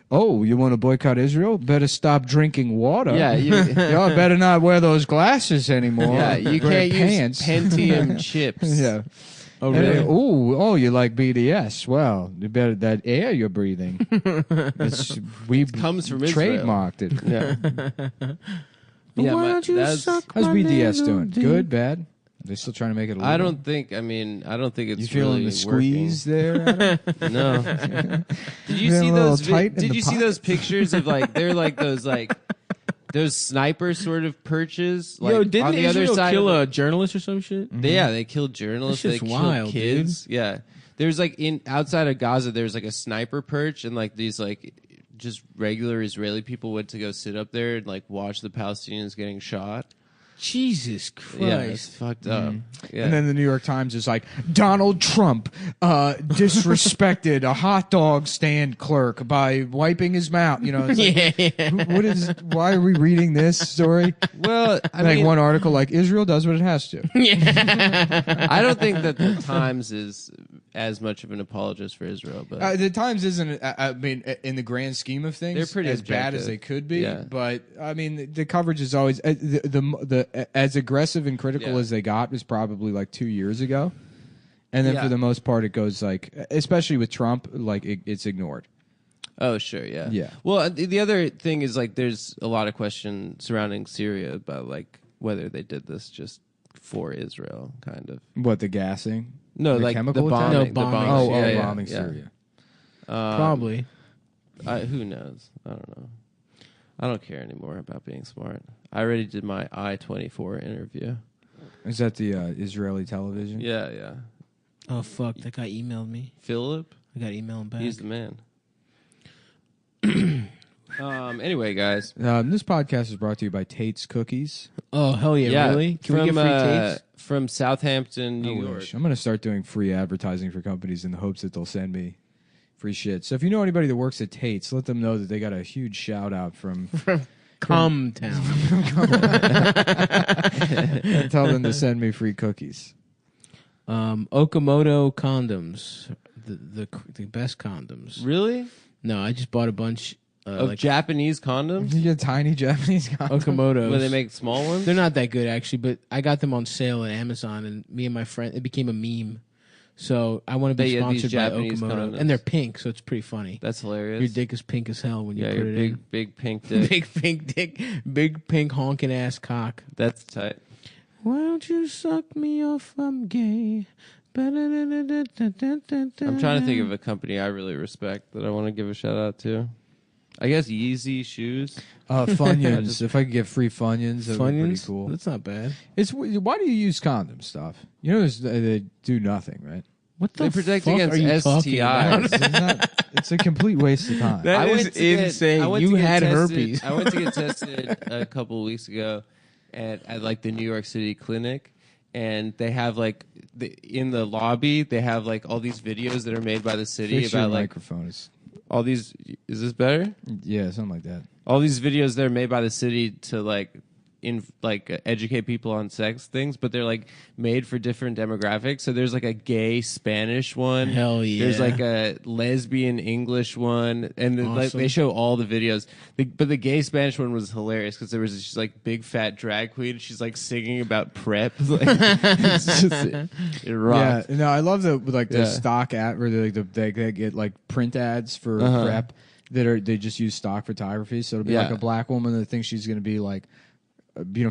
oh, you want to boycott Israel? Better stop drinking water. Yeah, y'all better not wear those glasses anymore. Yeah, you Wear can't pants. use Pentium chips. Yeah. Oh, really? Oh, you like BDS? Well, you better that air you're breathing. We comes from Israel. trademarked it. Yeah. Why don't you that's- suck How's my BDS little doing? dick? Good, bad? They still trying to make it. I illegal? don't think. I don't think it's You feeling really the squeeze there? working. No. Did you Feeling see a little those? tight in Did the you see pocket? those pictures of they're like those sniper sort of perches? Yo, Like, didn't on the Israel other side kill of a journalist or some shit? Yeah, they killed journalists. That They shit's killed wild, kids. Yeah, there's outside of Gaza. There's a sniper perch, and these just regular Israeli people went to go sit up there and watch the Palestinians getting shot. Jesus Christ. Yeah, it's fucked up. Yeah. And then the New York Times is like, Donald Trump disrespected a hot dog stand clerk by wiping his mouth. It's like, what is? Why are we reading this story? Well, I mean, one article Israel does what it has to. I don't think that the Times is as much of an apologist for Israel, but The Times isn't. I mean, in the grand scheme of things, They're pretty as bad objective. as they could be. Yeah. But I mean, the coverage is always the as aggressive and critical as they got was probably 2 years ago, and then for the most part, it goes especially with Trump, it's ignored. oh sure, yeah, Yeah. Well, the other thing is there's a lot of question surrounding Syria about whether they did this just for Israel, kind of. What, the gassing? No, The the chemical bombing. attack? The bombing. bombing. Bombing Syria. Probably. Who knows? I don't know. I don't care anymore about being smart. I already did my I-24 interview. Is that the Israeli television? Yeah. Oh, fuck. That guy emailed me. Philip? I got to email him back. He's the man. Anyway, guys. This podcast is brought to you by Tate's Cookies. Oh, hell yeah. Really? Can we get free tapes? from Southampton, New York. I'm going to start doing free advertising for companies in the hopes that they'll send me free shit. So if you know anybody that works at Tate's, let them know that they got a huge shout out from Cumtown. And tell them to send me free cookies. Okamoto condoms, the best condoms. Really? No, I just bought a bunch of Japanese condoms. You get tiny Japanese condoms. Okamotos. Where they make small ones. They're not that good actually, but I got them on sale at Amazon, and me and my friend, it became a meme. So I want to be sponsored by Japanese Okamoto, condoms. and they're pink, so it's pretty funny. That's hilarious. Your dick is pink as hell when you put your it big, in. big pink dick. Big pink dick, big pink honking ass cock. That's tight. Why don't you suck me off? I'm gay. I'm trying to think of a company I really respect that I want to give a shout out to. I guess Yeezy shoes. Funyuns. If I could get free Funyuns, that would be pretty cool. That's not bad. Why do you use condom stuff? You know, they do nothing, right? What They protect fuck against are you talking about? STIs. It's a complete waste of time. That is insane. You had herpes. I went to get tested a couple of weeks ago at like the New York City clinic, and they have like in the lobby they have like all these videos that are made by the city Fix about your like microphone. all these. Is this better? Yeah, something like that. All these videos that are made by the city to educate people on sex things, but they're like made for different demographics. So there's like a gay Spanish one. Hell yeah. There's like a lesbian English one, and then, like, Awesome. they show all the videos. But the gay Spanish one was hilarious because there was this like big fat drag queen. She's like singing about prep. Like, it's just, it rocked. Yeah, no, I love the stock ad or they get like print ads for prep they just use stock photography. So it'll be like a black woman that thinks she's going to be like,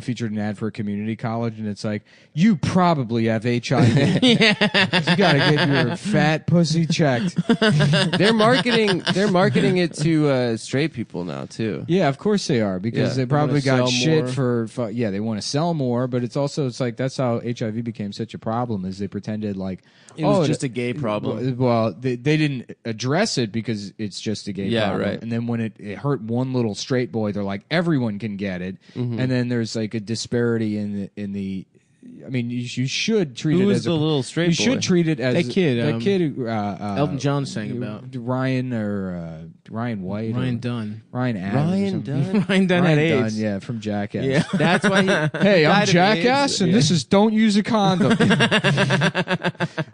featured an ad for a community college, and it's like, you probably have HIV. You got to get your fat pussy checked. They're marketing it to straight people now too. Yeah, of course they are, because they probably got shit for they want to sell more, but it's like that's how HIV became such a problem, is they pretended like it was just a gay problem. Well, they didn't address it because it's just a gay problem. Right. And then when it hurt one little straight boy, they're like, everyone can get it. And then there's like a disparity in the I mean, you should treat it as the little straight boy? You should treat it as That kid who Elton John sang about. Ryan White, Ryan Dunn. Ryan Adams. Ryan Dunn had AIDS. Yeah, from Jackass. Yeah. That's why he Hey, I'm Jackass, and this is don't use a condom.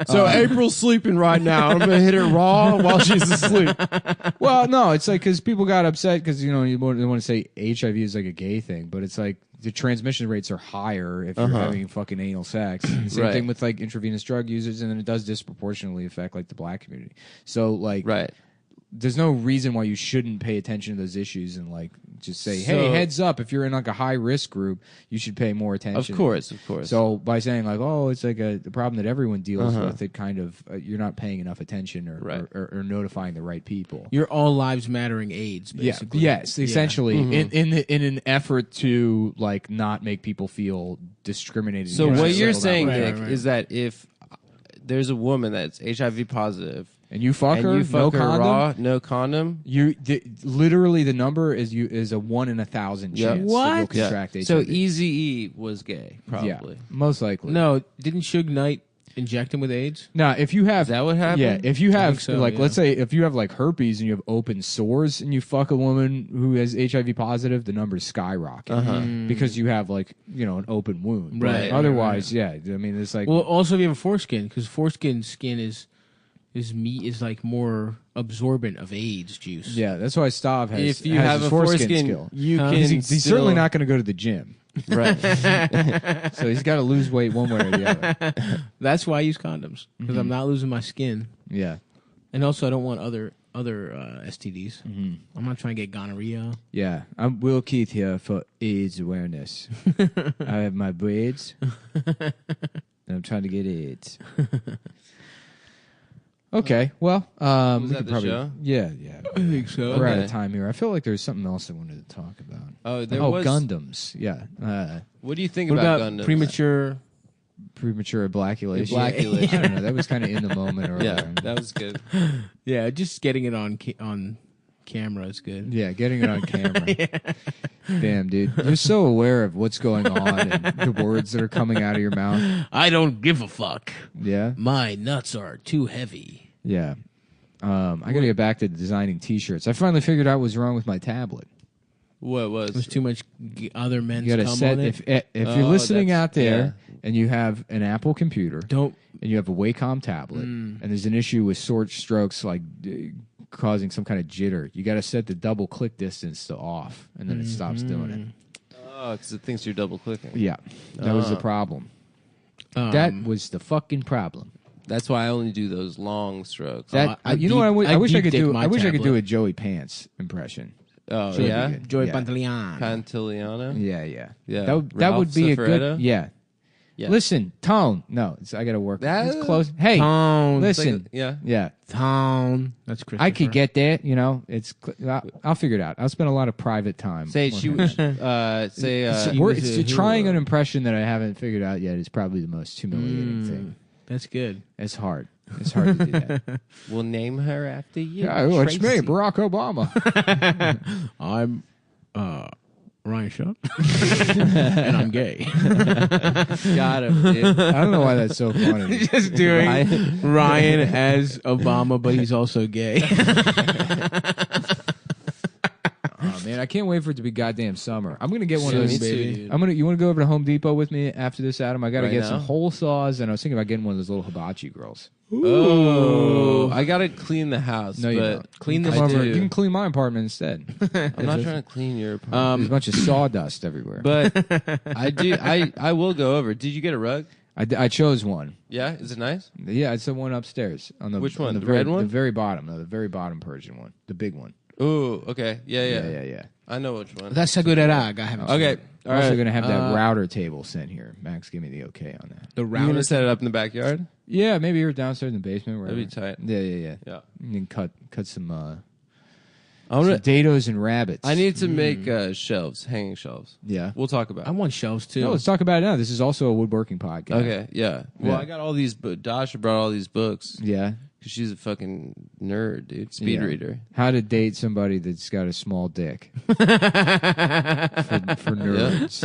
So April's sleeping right now. I'm gonna hit her raw while she's asleep. Well, no, it's like because people got upset because you want to say HIV is like a gay thing, but it's like the transmission rates are higher if you're having fucking anal sex. And the same thing with like intravenous drug users, and then it does disproportionately affect like the black community. So like, there's no reason why you shouldn't pay attention to those issues and like just say, hey, heads up, if you're in like a high risk group, you should pay more attention. Of course. So by saying like, oh, it's like the problem that everyone deals with, it kind of you're not paying enough attention or notifying the right people. You're all lives mattering AIDS, basically. Yes, essentially, in an effort to like not make people feel discriminated. So against. what you're saying, Nick, is that if there's a woman that's HIV positive and you fuck her, no condom, raw, no condom, literally the number is a 1 in 1,000 chance that you'll contract HIV. So Eazy-E was gay, probably. Yeah, most likely. No, didn't Suge Knight inject him with AIDS? No, if you have... Is that what happened? Yeah, if you have, so, let's say, if you have, like, herpes and you have open sores and you fuck a woman who has HIV positive, the numbers skyrocket. Because you have, like, an open wound. Right. Otherwise, I mean, it's like... Well, also if you have a foreskin, because foreskin skin is like more absorbent of AIDS juice. Yeah, that's why Stav has. If you has have his a foreskin skill. you can. He's certainly not going to go to the gym. Right. So he's got to lose weight one way or the other. That's why I use condoms, because I'm not losing my skin. Yeah. And also, I don't want other STDs. I'm not trying to get gonorrhea. Yeah, I'm Will Keith here for AIDS awareness. I have my braids, and I'm trying to get AIDS. Okay, well, was we that could the probably, show? Yeah, I think so. We're out of time here. I feel like there's something else I wanted to talk about. Oh, there was Gundams. Yeah. What do you think What about about Gundams? Premature eblaculation. Eblaculation. I don't know. That was kind of in the moment. Or Yeah, whatever. that was good. Yeah, just getting it on camera is good. Yeah, getting it on camera. Damn, dude. You're so aware of what's going on and the words that are coming out of your mouth. I don't give a fuck. Yeah? My nuts are too heavy. Yeah. I got to get back to designing T-shirts. I finally figured out what was wrong with my tablet. What was? There's too much other men's You got to cum set on it. if you're listening out there and you have an Apple computer, and you have a Wacom tablet, and there's an issue with short strokes like causing some kind of jitter, you got to set the double click distance to off, and then it stops doing it. Oh, because it thinks you're double clicking. Yeah, that was the problem. That was the fucking problem. That's why I only do those long strokes. That you know what I wish I could do. I wish I could do a Joey Pants impression. Oh Joey, yeah, Joey yeah. Pantoliano. Yeah. That would be a good. Yeah. Listen, tone. No, I got to work. It's close. Hey, tone. Listen. Yeah. Tone. That's Christopher. I could get there. You know, I'll figure it out. I'll spend a lot of private time. Trying an impression that I haven't figured out yet is probably the most humiliating thing. That's good. It's hard. It's hard to do that. We'll name her after you. Yeah, it's me, Barack Obama. I'm Ryan Shaw. And I'm gay. Got him, dude. I don't know why that's so funny. Just doing Ryan as Obama, but he's also gay. Oh man, I can't wait for it to be goddamn summer. I'm gonna get one of Me those. too, dude. You want to go over to Home Depot with me after this, Adam? I gotta Right get now? some hole saws, and I was thinking about getting one of those little hibachi grills. Oh, I gotta clean the house. No, you but don't. Clean I this over. do. You can clean my apartment instead. I'm not trying to clean your apartment. There's a bunch of sawdust everywhere. But I will go over. Did you get a rug? I chose one. Yeah, is it nice? Yeah, it's the one upstairs. On the Which one? on The very, red one? The very bottom. No, the very bottom Persian one. The big one. Oh, okay. Yeah. Yeah. I know which one. That's a good rag. I haven't. Okay. I'm also going to have that router table sent here. Max, give me the okay on that. The You router. gonna set it up in the backyard? Yeah, maybe you're downstairs in the basement. That'd be wherever. tight. Yeah. Yeah. And then cut some I'm gonna, potatoes and rabbits. I need to make shelves, hanging shelves. Yeah. We'll talk about I it. want shelves too. No, let's talk about it now. This is also a woodworking podcast. Okay, yeah. Well, Yeah. I got all these, but Dasha brought all these books. Yeah. Because she's a fucking nerd, dude. Speed Yeah. reader. How to date somebody that's got a small dick. for nerds.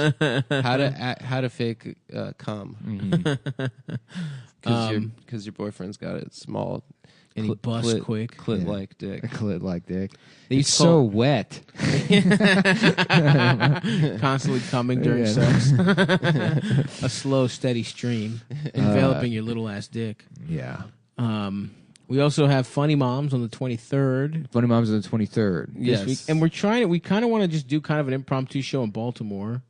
How to fake cum. Because your boyfriend's got a small and he busts quick. Clit-like dick. A clit-like dick. He's It's so wet. Constantly coming during sex. A slow, steady stream enveloping your little ass dick. Yeah. We also have Funny Moms on the 23rd. Funny Moms on the 23rd. This week. And we kind of want to just do kind of an impromptu show in Baltimore.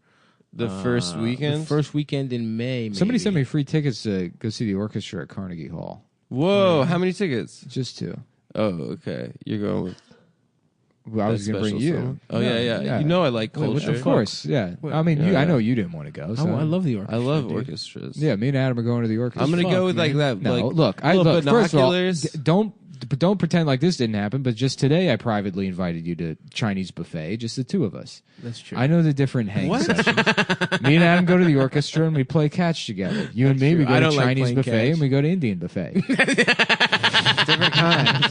The first weekend? The first weekend in May, maybe. Somebody sent me free tickets to go see the orchestra at Carnegie Hall. Whoa, how many tickets? Just 2. Oh, okay. You're going with... Well, I was going to bring you. Someone? Oh, No, yeah. You know I like culture. Of course, yeah. I mean, I know you didn't want to go. So. I love the orchestra. I love dude. orchestras. Yeah, me and Adam are going to the orchestra. I'm going to go with like that. No, like, look, little first of all, binoculars. don't pretend like this didn't happen. But just today, I privately invited you to Chinese buffet, just the 2 of us. That's true. I know the different hang sessions. Me and Adam go to the orchestra and we play catch together. You and me, we go to Chinese buffet and we go to Indian buffet. Different kinds.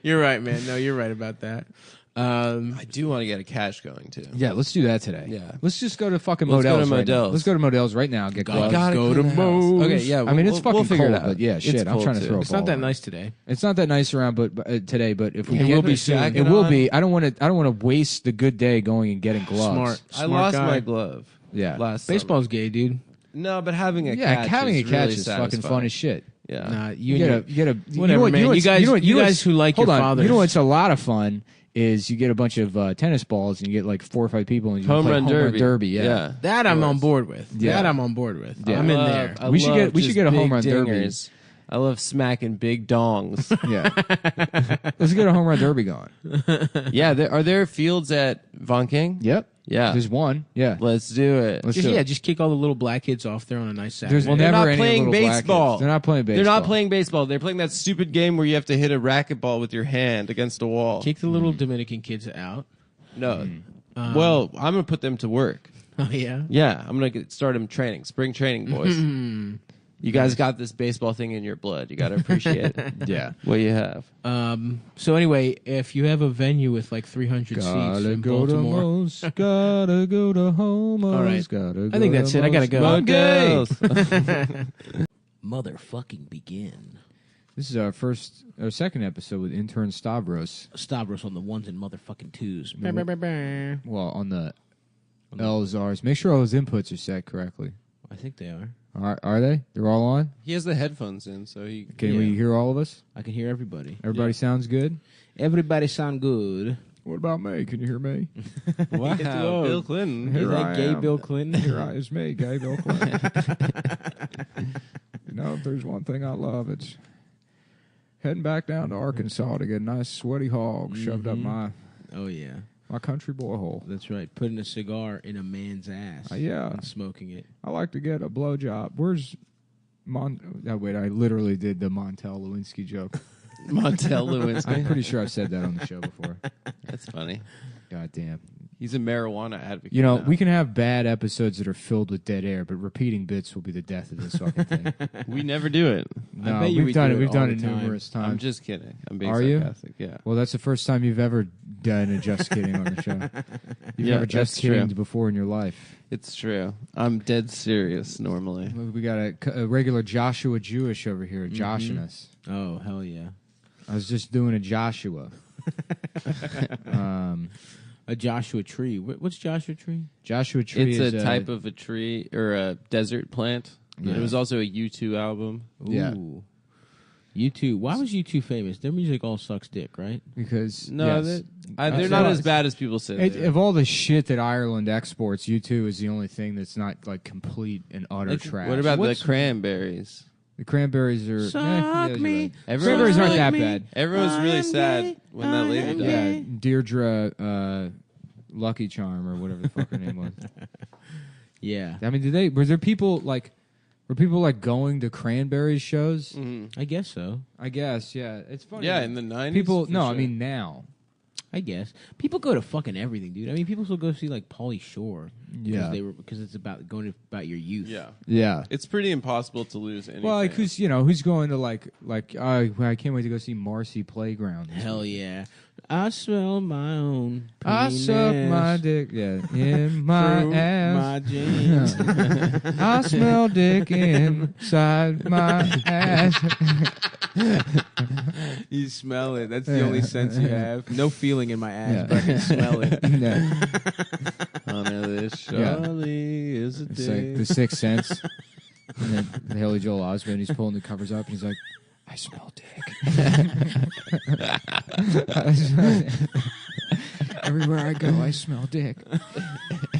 You're right, man. No, you're right about that. I do want to get a cash going too. Yeah, let's do that today. Yeah. Let's just go to fucking Let's Modell's. go to right now. Modell's. Let's go to Modell's right now and get gloves. Go to Mo's. Okay, yeah. I mean, it's fucking we'll figure cold, it out. but yeah, shit. It's I'm cold, trying to too. throw a It's ball not that around. nice today. It's not that nice around, but today. But if we It get will be it soon. jacket It will on. be. I don't want to waste the good day going and getting gloves. Smart. I lost guy. my glove. Yeah. Last Baseball's gay, dude. No, but having a Yeah, catch having a is catch really is fucking satisfying. fun as shit. Yeah. Nah, You get a whatever, man. You guys who like your fathers. You know what's a lot of fun is you get a bunch of tennis balls and you get like 4 or 5 people and you Home play run home run derby. derby. Yeah. That I'm on board with. Yeah. That I'm on board with. Yeah. I'm in there. We should get a home run derby. dingers. I love smacking big dongs. Yeah. Let's get a home run derby going. Yeah, are there fields at Von King? Yep. Yeah. There's one. Yeah. Let's do it. Just kick all the little black kids off there on a nice Saturday. There's They're never not any playing little black baseball. kids. They're not playing baseball. They're not playing baseball. They're playing that stupid game where you have to hit a racquetball with your hand against a wall. Kick the little Dominican kids out. No. Well, I'm going to put them to work. Oh, yeah? Yeah, I'm going to start them training. Spring training, boys. You guys got this baseball thing in your blood. You got to appreciate what you have. So anyway, if you have a venue with like 300 seats in Baltimore, gotta go to Homos. All right. Gotta go I think that's it. I gotta go. I'm gay. Motherfucking begin. This is our second episode with intern Stavros. Stavros on the ones and motherfucking twos. Well, on the L's, R's. Make sure all those inputs are set correctly. I think they are. Are they? They're all on? He has the headphones in, so he... Can we hear all of us? I can hear everybody. Everybody sounds good? Everybody sound good. What about me? Can you hear me? Wow, Bill Clinton. Is that gay Bill Clinton? It's me, gay Bill Clinton. You know, if there's one thing I love, it's heading back down to Arkansas to get a nice sweaty hog shoved up my country boy hole. That's right. Putting a cigar in a man's ass. And smoking it. I like to get a blowjob. Where's wait, I literally did the Montel Lewinsky joke. Montel Lewinsky. I'm pretty sure I've said that on the show before. That's funny. God damn. He's a marijuana advocate. You know, now. we can have bad episodes that are filled with dead air, but repeating bits will be the death of this fucking thing. We never do it. No, we've done it. We've done it numerous times. I'm just kidding. I'm being sarcastic. Yeah. Well, that's the first time you've ever done a just kidding on the show. You've never just kidding before in your life. It's true. I'm dead serious normally. We got a regular Joshua Jewish over here, joshing us. Oh, hell yeah. I was just doing a Joshua. A Joshua tree. What's Joshua tree? Joshua tree is a type of a tree or a desert plant. Yeah. It was also a U2 album. Ooh. Yeah. U2. Why was U2 famous? Their music all sucks dick, right? Because they're not as bad as people say. Of all the shit that Ireland exports, U2 is the only thing that's not like complete and utter trash. What about the Cranberries? The Cranberries are... Suck me. Right. Cranberries aren't that bad. Everyone was really sad when that lady died. Yeah, Deirdre Lucky Charm or whatever the fuck her name was. Yeah. I mean, were people going to Cranberries shows? I guess so. I guess, yeah. It's funny. Yeah, in the 90s? I mean now. I guess people go to fucking everything, dude. I mean, people still go see like Pauly Shore, because it's about about your youth. Yeah. It's pretty impossible to lose anything. Well, like who's going to like I can't wait to go see Marcy Playground. Hell yeah! I smell my own penis. I suck my dick, in my ass. My jeans. I smell dick inside my ass. You smell it. That's the only sense you have. No feeling in my ass, but I can smell it. Oh no, this surely is a dick. It's like The Sixth Sense. And then Haley Joel Osment, he's pulling the covers up, and he's like, I smell dick. Everywhere I go, I smell dick.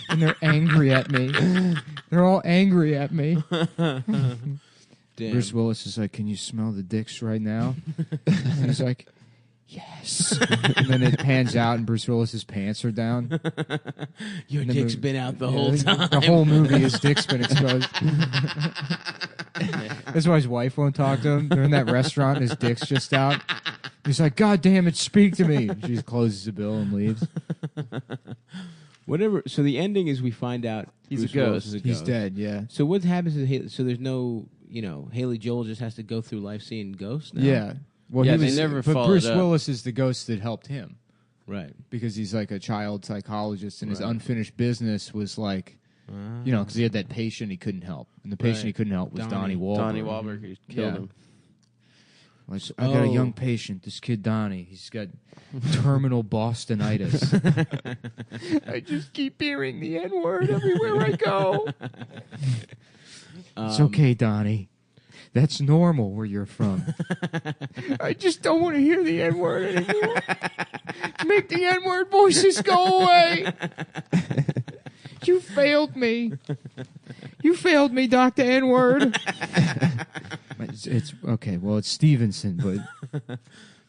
And they're angry at me. They're all angry at me. Damn. Bruce Willis is like, can you smell the dicks right now? And he's like, yes. And then it pans out, and Bruce Willis's pants are down. Your dick's been out the whole time. The whole movie, his dick's been exposed. That's why his wife won't talk to him. They're in that restaurant, and his dick's just out. He's like, God damn it, speak to me. And she just closes the bill and leaves. Whatever. So the ending is we find out he's Bruce a ghost. Willis is a He's ghost. dead, yeah. So what happens is there's no, Haley Joel just has to go through life seeing ghosts now? Yeah. Well, they never but followed Bruce up. Willis is the ghost that helped him. Right. Because he's like a child psychologist, and his unfinished business was like, because he had that patient he couldn't help. And the patient he couldn't help was Donnie Wahlberg. Donnie Wahlberg, who killed him. Like, I got a young patient, this kid Donnie. He's got terminal Bostonitis. I just keep hearing the N-word everywhere I go. It's okay, Donnie. That's normal where you're from. I just don't want to hear the N-word anymore. Make the N-word voices go away. You failed me. You failed me, Dr. N-word. It's okay. Well, it's Stevenson, but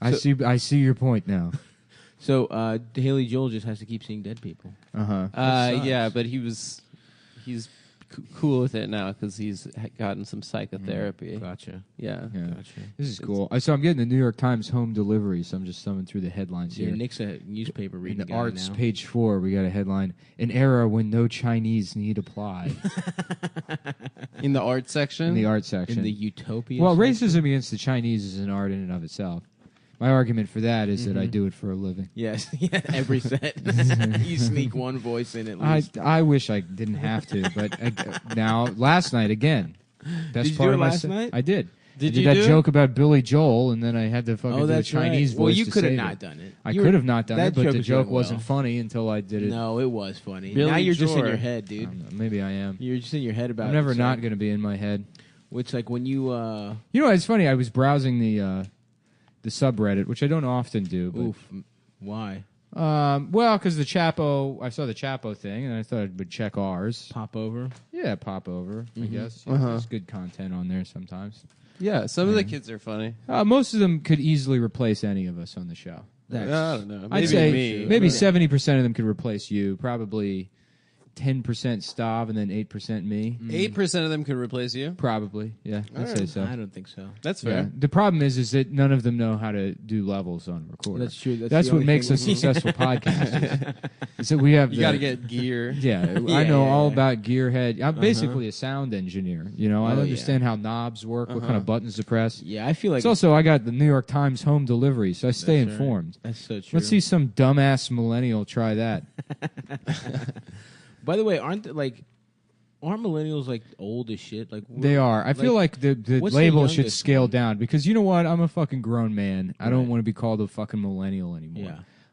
I see your point now. So Haley Joel just has to keep seeing dead people. Uh-huh. Yeah, but he's cool with it now because he's gotten some psychotherapy. Gotcha. Yeah. Gotcha. This is cool. So I'm getting the New York Times home delivery, so I'm just thumbing through the headlines Yeah, here. Nick's a newspaper reading In the guy arts, now. page 4, we got a headline: "An era when no Chinese need apply." In the art section? In the art section. In the utopia Well, section? racism against the Chinese is an art in and of itself. My argument for that is that I do it for a living. Yes, yeah, every set. You sneak one voice in at least. I wish I didn't have to, but now, last night, again. Best Did you part do it of my last set- night? I did. Did I you did that do it? joke about Billy Joel, and then I had to fucking do a that's Chinese right. voice. Well, you to could have save not it. done it. I You could were- have not done that it, but joke the was joke going wasn't well. funny until I did it. No, it was funny. Billy now you're just in Joel. your head, dude. Maybe I am. You're just in your head about I'm it. never It's not like- going to be in my head. Which, like, when you... You know, it's funny. I was browsing the subreddit, which I don't often do. But, Oof. Why? Well, because I saw the Chapo thing, and I thought I would check ours. Pop over? Yeah, pop over, I Mhm. guess. Uh-huh. There's good content on there sometimes. Yeah, some of the kids are funny. Most of them could easily replace any of us on the show. I don't know. I'd Maybe say me. maybe 70% of them could replace you. Probably 10% Stav and then 8% me. 8% of them could replace you? Probably, yeah. I'd say so. I don't think so. That's Yeah. fair. The problem is that none of them know how to do levels on a recorder. That's true. That's That's the what only makes thing us we- successful podcasters. Is that we have You got to get gear. Yeah, I know all about gearhead. I'm basically a sound engineer. You know, I Oh, understand how knobs work, what kind of buttons to press. Yeah, I feel like... It's also I got the New York Times home delivery, so I stay That's right. informed. That's so true. Let's see some dumbass millennial try that. By the way, aren't millennials like old as shit? Like They are. I feel like the what's label the should youngest scale one? down because you know what? I'm a fucking grown man. I don't Right. want to be called a fucking millennial anymore.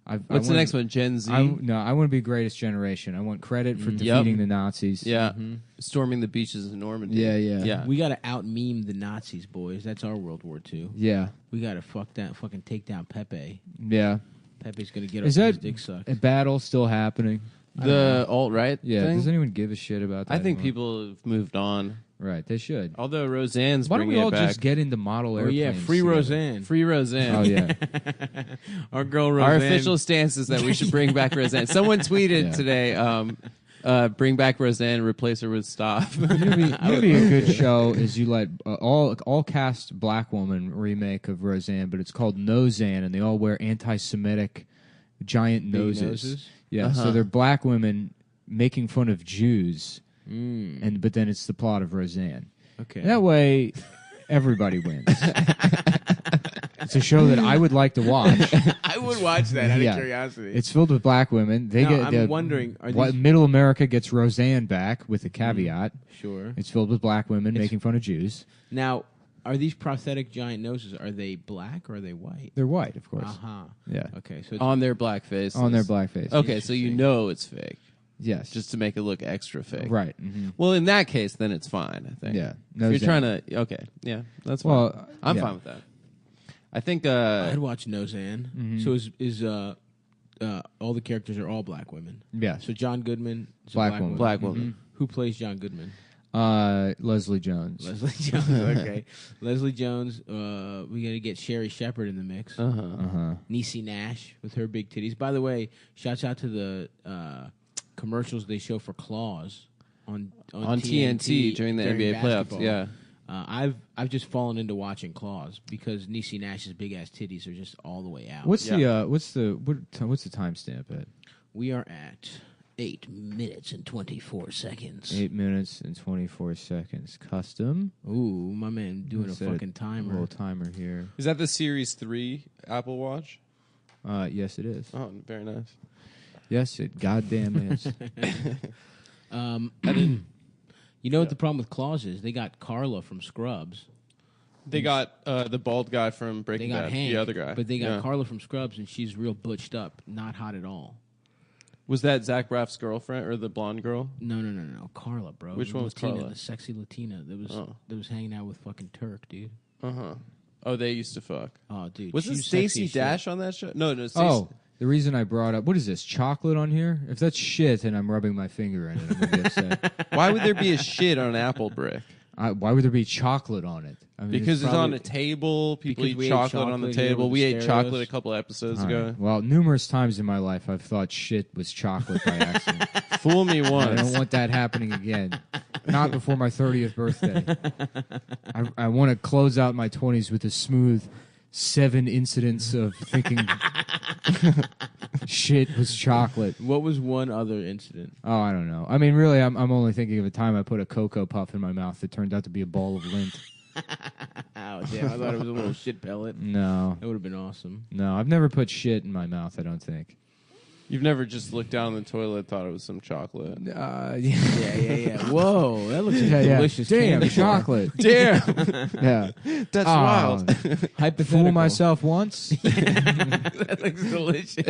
Yeah. What's the next one? Gen Z? I want to be greatest generation. I want credit for defeating the Nazis. Yeah. Storming the beaches of Normandy. Yeah. We got to out meme the Nazis, boys. That's our World War II. Yeah. We got to fucking take down Pepe. Yeah. Pepe's gonna get Is his that dick sucked. a battle still happening? The alt-right Yeah. thing? Does anyone give a shit about that? I think anymore? people have moved on. Right, they should. Although Roseanne's Why don't bringing we all it back. just get into model Oh airplanes? yeah, free together? Roseanne. Free Roseanne. Oh yeah. Our girl Roseanne. Our official stance is that we should bring back Roseanne. Someone tweeted today, bring back Roseanne, replace her with Staff. Maybe a good show is you let all cast black woman remake of Roseanne, but it's called Nozanne, and they all wear anti-Semitic giant Big noses. noses? Yeah, so they're black women making fun of Jews, Mm. but then it's the plot of Roseanne. Okay. That way, everybody wins. It's a show that I would like to watch. I would watch that out Yeah. of curiosity. It's filled with black women. They Now, get. I'm wondering, are these- Middle America gets Roseanne back with a caveat. Sure. It's filled with black women making fun of Jews. Now, are these prosthetic giant noses? Are they black or are they white? They're white, of course. Uh-huh. Yeah. Okay, so it's on their black faces. On their black faces. Okay, so you know it's fake. Yes. Just to make it look extra fake. Right. Mhm. Well, in that case, then it's fine, I think. Yeah. If you're trying to... Okay. Yeah, that's fine. Well, I'm yeah. fine with that. I think... I'd watch Nozanne. Mhm. So is all the characters are all black women? Yeah. So John Goodman is a Black black woman. Black woman. Who plays John Goodman? Leslie Jones. Leslie Jones. Okay. Leslie Jones. We got to get Sherry Shepherd in the mix. Niecy Nash with her big titties. By the way, shouts out to the commercials they show for Claws on TNT during the NBA playoffs, basketball. yeah. I've just fallen into watching Claws because Niecy Nash's big ass titties are just all the way out. What's the timestamp at? We are at 8 minutes and 24 seconds. 8 minutes and 24 seconds. Custom. Ooh, my man doing Let's a set fucking timer. Little timer here. Is that the Series 3 Apple Watch? Yes, it is. Oh, very nice. Yes, it goddamn is. You know what the problem with Claws is? They got Carla from Scrubs. They got the bald guy from They Breaking got Bad, Hank, the other guy. but they got Yeah. Carla from Scrubs, and she's real butched up, not hot at all. Was that Zach Braff's girlfriend or the blonde girl? No, Carla, bro. Which one was Latina, Carla? The sexy Latina that was hanging out with fucking Turk, dude. Oh, they used to fuck. Oh, dude, Wasn't she was sexy Stacey as shit. Dash on that show? No, Stacey. Oh, the reason I brought up what is this chocolate on here? If that's shit and I'm rubbing my finger in it, I'm gonna be upset. Why would there be a shit on an apple brick? Why would there be chocolate on it? I mean, Because it's on probably- a table. People because eat we ate chocolate on the chocolate here table. with We the ate stereos. chocolate a couple episodes All ago. right. Well, numerous times in my life I've thought shit was chocolate by accident. Fool me I once. don't want that happening again. Not before my 30th birthday. I want to close out my 20s with a smooth 7 incidents of thinking shit was chocolate. What was one other incident? Oh, I don't know. I mean, really, I'm only thinking of a time I put a Cocoa Puff in my mouth that turned out to be a ball of lint. Oh, damn. I thought it was a little shit pellet. No. That would have been awesome. No, I've never put shit in my mouth, I don't think. You've never just looked down the toilet and thought it was some chocolate. Yeah. Whoa, that looks delicious. Damn, candy bar. chocolate. Damn. Yeah. That's wild. Hypothetical. Fool myself once. That looks delicious.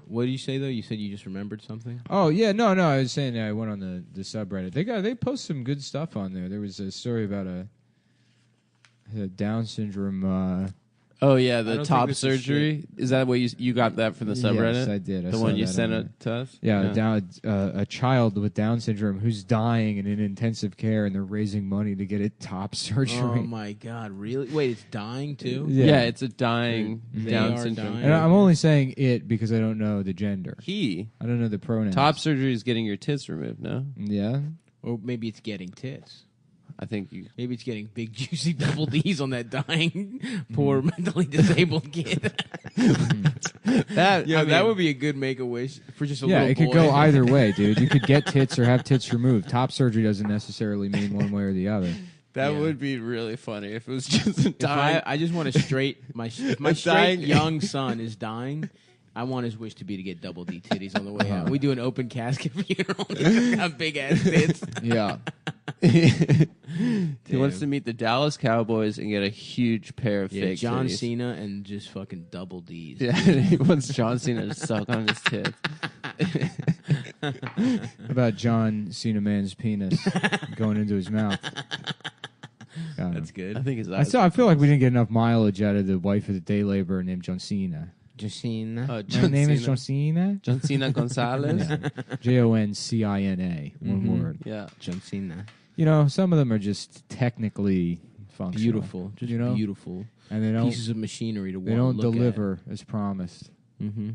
What did you say, though? You said you just remembered something? Oh, yeah. No. I was saying I went on the subreddit. They post some good stuff on there. There was a story about a Down syndrome... Oh yeah, the top surgery. Is that what you got that from the subreddit? Yes, I did. The one you sent it to us. Yeah. A child with Down syndrome who's dying and in intensive care, and they're raising money to get it top surgery. Oh my God! Really? Wait, it's dying too? Yeah, it's a dying Down syndrome. And I'm only saying it because I don't know the gender. He. I don't know the pronouns. Top surgery is getting your tits removed. No. Yeah. Or maybe it's getting tits. I think maybe it's getting big juicy double D's on that dying poor mentally disabled kid. That would be a good Make-A-Wish for just a little boy. Yeah, it could go either way, dude. You could get tits or have tits removed. Top surgery doesn't necessarily mean one way or the other. That would be really funny if it was just a dying. I just want to straight my straight young son is dying. I want his wish to be to get double D titties on the way out. We do an open casket funeral. Got big ass tits. Yeah. He wants to meet the Dallas Cowboys and get a huge pair of fake John titties. Cena and just fucking double D's. Yeah, he wants John Cena to suck on his tits. About John Cena man's penis going into his mouth. That's good. I think his I feel like we didn't get enough mileage out of the wife of the day laborer named John Cena. Josina. My name is John Cena. John Cena Gonzalez. Joncina. One word. Yeah. John Cena. You know, some of them are just technically functional. Beautiful. Just you know? beautiful. And they don't, pieces of machinery to They don't look deliver as promised. Mm-hmm.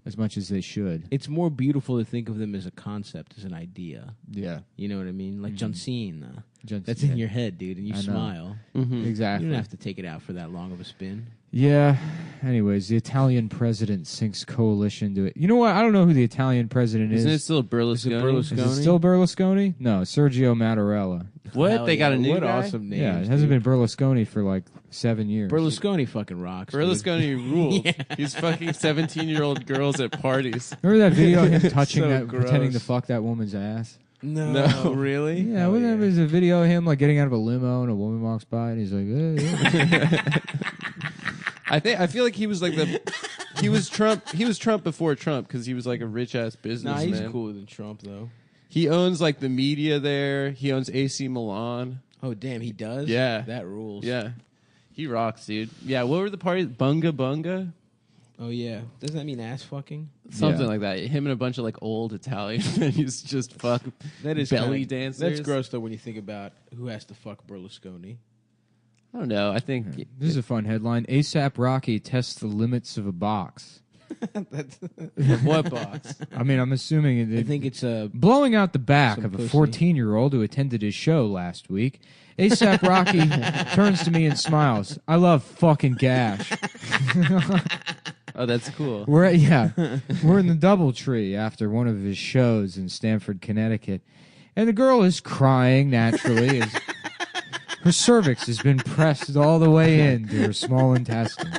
As much as they should. It's more beautiful to think of them as a concept, as an idea. Yeah. You know what I mean? Like John Cena. John That's Cena. in your head, dude, and you smile. Mm-hmm. Exactly. You don't have to take it out for that long of a spin. Yeah. Anyways, the Italian president sinks coalition to it. You know what? I don't know who the Italian president is. Isn't it still Berlusconi? Is it still Berlusconi? No, Sergio Mattarella. What? Hell They got a new What guy? awesome names. Yeah, it hasn't been Berlusconi for like 7 years. Berlusconi fucking rocks. Berlusconi rules. Yeah. He's fucking 17-year-old girls at parties. Remember that video of him touching So that, gross. pretending to fuck that woman's ass? No, really? Yeah, wasn't there was a video of him like getting out of a limo and a woman walks by and he's like, I feel like he was like he was Trump before Trump because he was like a rich ass Nah, businessman. he's cooler than Trump though. He owns like the media there. He owns AC Milan. Oh damn, he does. Yeah, that rules. Yeah, he rocks, dude. Yeah, what were the parties? Bunga Bunga. Oh yeah, doesn't that mean ass fucking? Something like that. Him and a bunch of like old Italian men used to just fuck That is belly kinda, dancers. That's gross though when you think about who has to fuck Berlusconi. I don't know. I think this is a fun headline. ASAP Rocky tests the limits of a box. What box? I mean, I'm assuming I think it's blowing out the back some of a pussy. 14-year-old who attended his show last week. ASAP Rocky turns to me and smiles. I love fucking gash. Oh, that's cool. We're in the DoubleTree after one of his shows in Stamford, Connecticut, and the girl is crying naturally as her cervix has been pressed all the way into her small intestine.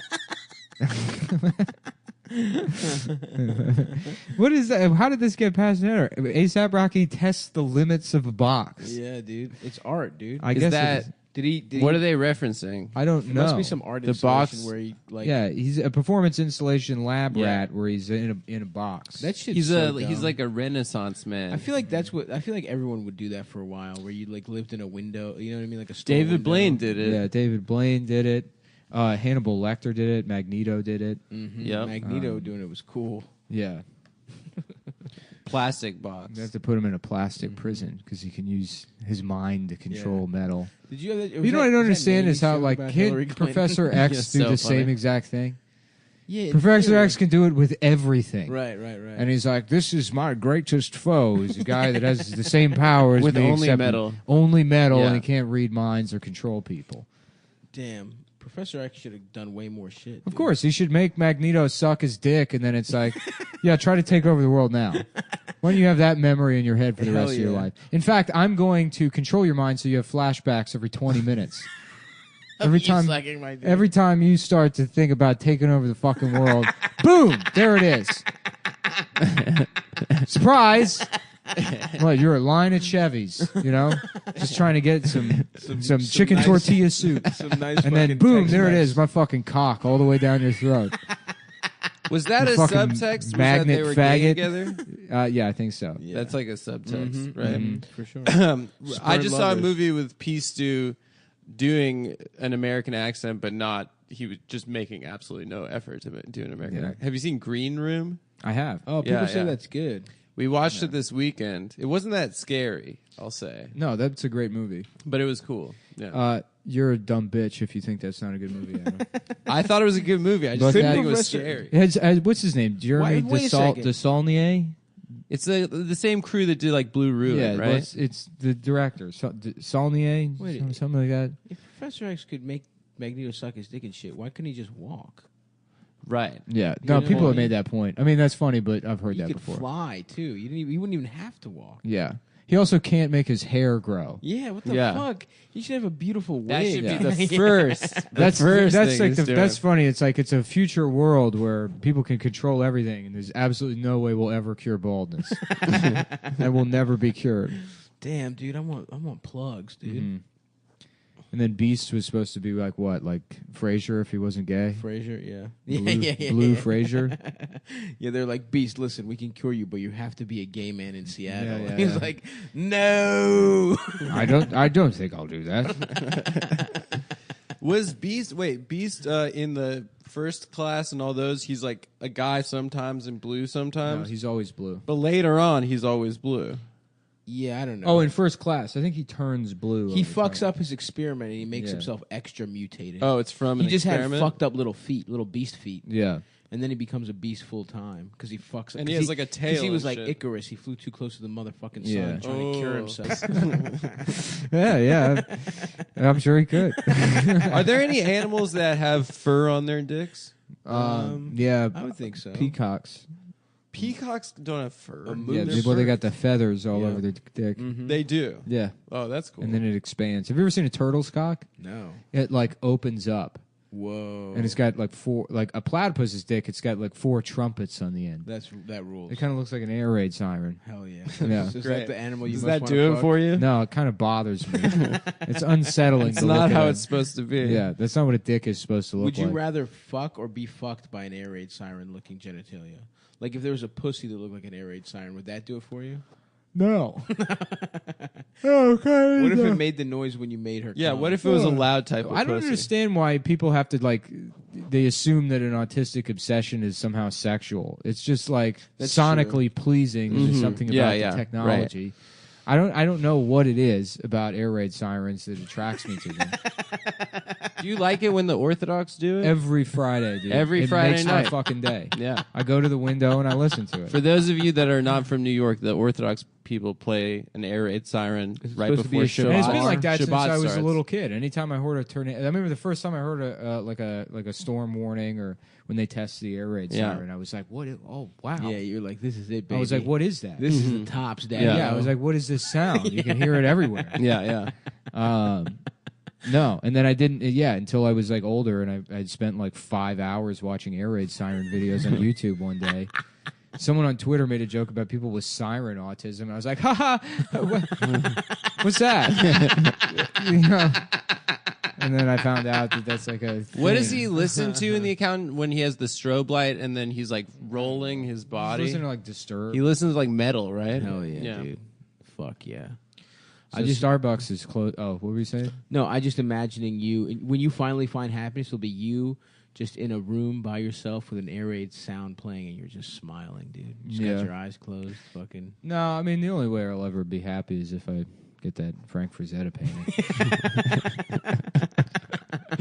What is that? How did this get past her? ASAP Rocky tests the limits of a box. Yeah, dude, it's art, dude. I Is guess that- it is. Did What he, are they referencing? I don't There know. must be some art The installation box- where he like. Yeah, he's a performance installation lab Yeah. rat where he's in a box. that shit's He's so he's dumb. like a Renaissance man. I feel like everyone would do that for a while, where you like lived in a window. You know what I mean, like a store David window. Blaine did it. Yeah, David Blaine did it. Hannibal Lecter did it. Magneto did it. Mm-hmm. Yep. Magneto doing it was cool. Yeah, Plastic box. you have to put him in a plastic prison because he can use his mind to control metal. Did you? Have that, You know what I don't understand is how like Hillary Kid Clinton? Professor X Yes, do so the funny. same exact thing. Yeah, Professor X can do it with everything. Right. And he's like, this is my greatest foe. He's a guy that has the same powers. With me, only except metal. Only metal, Yeah. and he can't read minds or control people. Damn. Professor X should have done way more shit. Of course, he should make Magneto suck his dick, and then it's like, yeah, try to take over the world now. Why don't you have that memory in your head for the rest of your life? In fact, I'm going to control your mind so you have flashbacks every 20 minutes. Every time you start to think about taking over the fucking world, boom, there it is. Surprise! What, you're a line of Chevys, you know? Just trying to get some chicken nice, tortilla soup. Some nice and then fucking boom, there it Tex-Mex. is, my fucking cock all the way down your throat. Was that You a fucking subtext? Was that magnet they were faggot? gay together? Yeah, I think so. Yeah. That's like a subtext, Mhm, right? mhm, for sure. I just saw a movie with P. Stu doing an American accent, but not. He was just making absolutely no effort to do an American accent. Have you seen Green Room? I have. Oh, people say that's good. We watched it this weekend. It wasn't that scary, I'll say. No, that's a great movie. But it was cool. Yeah. You're a dumb bitch if you think that's not a good movie, Adam. I thought it was a good movie. I just didn't think it was scary. What's his name? Jeremy Desaulnier? It's the same crew that did like Blue Ruin, Yeah, right? well, it's the director, Saulnier, Wait, something like that. If Professor X could make Magneto suck his dick and shit, why couldn't he just walk? Right. Yeah. You No, know people what have I made mean? that point. I mean, that's funny, but I've heard He that could before. fly too. He wouldn't even have to walk. Yeah. He also can't make his hair grow. Yeah, what the fuck? He should have a beautiful wig. That should be the Yeah. first. That's first that's thing like he's that's doing. funny. It's like it's a future world where people can control everything, and there's absolutely no way we'll ever cure baldness. That will never be cured. Damn, dude, I want plugs, dude. Mhm. And then Beast was supposed to be like what, like Frasier if he wasn't gay. Frasier, yeah. Blue Frasier. Yeah, they're like, Beast, listen, we can cure you, but you have to be a gay man in Seattle. Yeah, He's yeah. like, no. I don't think I'll do that. Was Beast in the First Class and all those? He's like a guy sometimes and blue sometimes. No, he's always blue. But later on, he's always blue. Yeah, I don't know. Oh, in First Class, I think he turns blue. He over fucks time. up his experiment and he makes Yeah. himself extra mutated. Oh, it's from he an just experiment? had fucked up little feet, little beast feet. Yeah. And then he becomes a beast full time because he fucks up. And he has like a tail. Because he was and like shit. Icarus. He flew too close to the motherfucking sun Yeah. trying to cure himself. yeah. I'm sure he could. Are there any animals that have fur on their dicks? Yeah. I would think so. Peacocks. Peacocks don't have fur. Yeah, they got the feathers all over their dick. They do. Yeah. Oh, that's cool. And then it expands. Have you ever seen a turtle's cock? No. It like opens up. Whoa. And it's got like four, like a platypus's dick. It's got like 4 trumpets on the end. That rules. It kind of looks like an air raid siren. Hell yeah. Yeah. Is that the animal you Does most that wanna do it fuck? for you? No, it kind of bothers me. It's unsettling. It's to not look at how it. it's supposed to be. Yeah, that's not what a dick is supposed to look Would you like. rather fuck or be fucked by an air raid siren looking genitalia? Like if there was a pussy that looked like an air raid siren, would that do it for you? No. Okay. What if it made the noise when you made her? Yeah, come? what if it was a loud type of I don't pussy? understand why people have to like. They assume that an autistic obsession is somehow sexual. It's just like That's sonically pleasing. There's Mhm. something Yeah, about yeah, the technology. I don't know what it is about air raid sirens that attracts me to them. Do you like it when the Orthodox do it? Every Friday, dude. Every it Friday makes night. my fucking day. Yeah. I go to the window and I listen to it. For those of you that are not from New York, the Orthodox people play an air raid siren right supposed to be before a Shabbat. And it's been like that since Shabbat I was starts. a little kid. Anytime I heard a tornado, I remember the first time I heard a storm warning or when they tested the air raid Yeah. siren, I was like, "What? Oh, wow!" Yeah, you're like, this is it, baby. I was like, "What is that?" This is the tops, daddy. Yeah, I was like, "What is this sound?" You can hear it everywhere. Yeah. No, and then I didn't. Yeah, until I was like older, and I'd spent like 5 hours watching air raid siren videos on YouTube one day. Someone on Twitter made a joke about people with siren autism. And I was like, "Ha what's that?" You know? And then I found out that that's like a thing. What does he listen to in the account when he has the strobe light and then he's like rolling his body? He's listening to like Disturbed. He listens to like metal, right? hell yeah, dude. Fuck yeah. So Starbucks is closed. Oh, what were you saying? No, I just imagining you when you finally find happiness. It'll be you just in a room by yourself with an air raid sound playing, and you're just smiling, dude. You just got your eyes closed, fucking. No, I mean the only way I'll ever be happy is if I get that Frank Frazetta painting.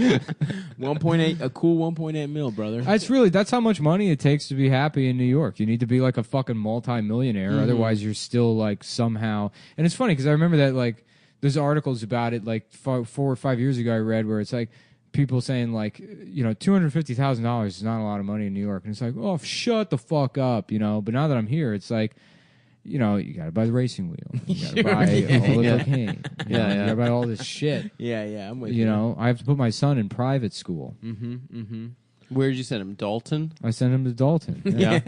1.8, a cool 1.8 mil, brother. That's how much money it takes to be happy in New York. You need to be like a fucking multi-millionaire, otherwise you're still like somehow. And it's funny because I remember that like there's articles about it like 4 or 5 years ago I read where it's like people saying like, you know, $250,000 is not a lot of money in New York, and it's like, oh, shut the fuck up, you know. But now that I'm here, it's like, you know, you got to buy the racing wheel. You got to buy all the cocaine. You got to buy all this shit. Yeah, I'm with you. You know, I have to put my son in private school. Where did you send him? Dalton? I sent him to Dalton. Yeah.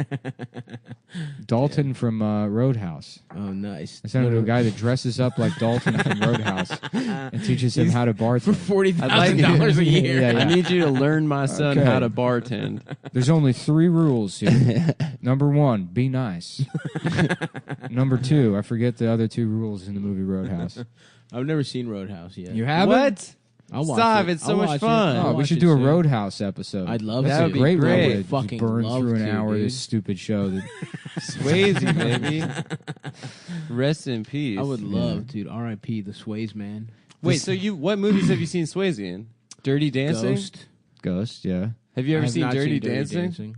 Dalton from Roadhouse. Oh, nice. I sent him to a guy that dresses up like Dalton from Roadhouse and teaches him how to bartend. For $40,000 a year. Yeah. I need you to learn my son how to bartend. There's only 3 rules here. Number 1, be nice. Number 2, I forget the other 2 rules in the movie Roadhouse. I've never seen Roadhouse yet. You haven't? What? I'll watch Stop! it. It's so much fun. Oh, we should do a Roadhouse episode. I'd love That's to. a great That would be way great. to Fucking burn love through an to, hour of dude. this stupid show. That Swayze, baby. Rest in peace. I would love, dude. R.I.P. the Sways, man. Wait, so what movies have you seen Swayze in? Dirty Dancing? Ghost, yeah. Have you I ever have seen not Dirty seen Dirty Dancing? Dancing.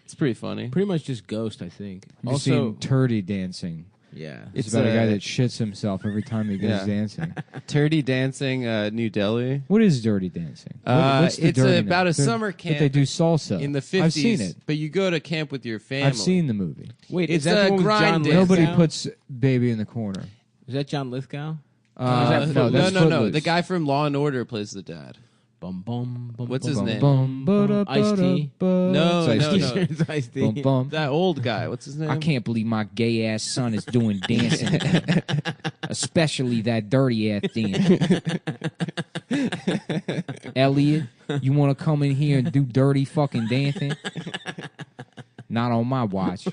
It's pretty funny. Pretty much just Ghost, I think. You've Also, seen Turdy Dancing. yeah. It's about a guy that shits himself every time he goes dancing. Dirty Dancing, New Delhi. What is Dirty Dancing? What's the It's dirtiness? about a They're- summer but camp they do salsa. in the 50s. I've seen it. But you go to camp with your family. I've seen the movie. Wait, It's is that a the one with John grind Lithgow? Nobody puts baby in the corner. Is that John Lithgow? No, that's no. Footloose. The guy from Law and Order plays the dad. Bum, bum, bum, What's bum, his bum, name? Bum, ba-da, Ice-T? ba-da, No, It's no, Ice-T. no. It's Ice-T. Bum, bum. That old guy. What's his name? I can't believe my gay ass son is doing dancing, especially that dirty ass dance. Elliot, you want to come in here and do dirty fucking dancing? Not on my watch.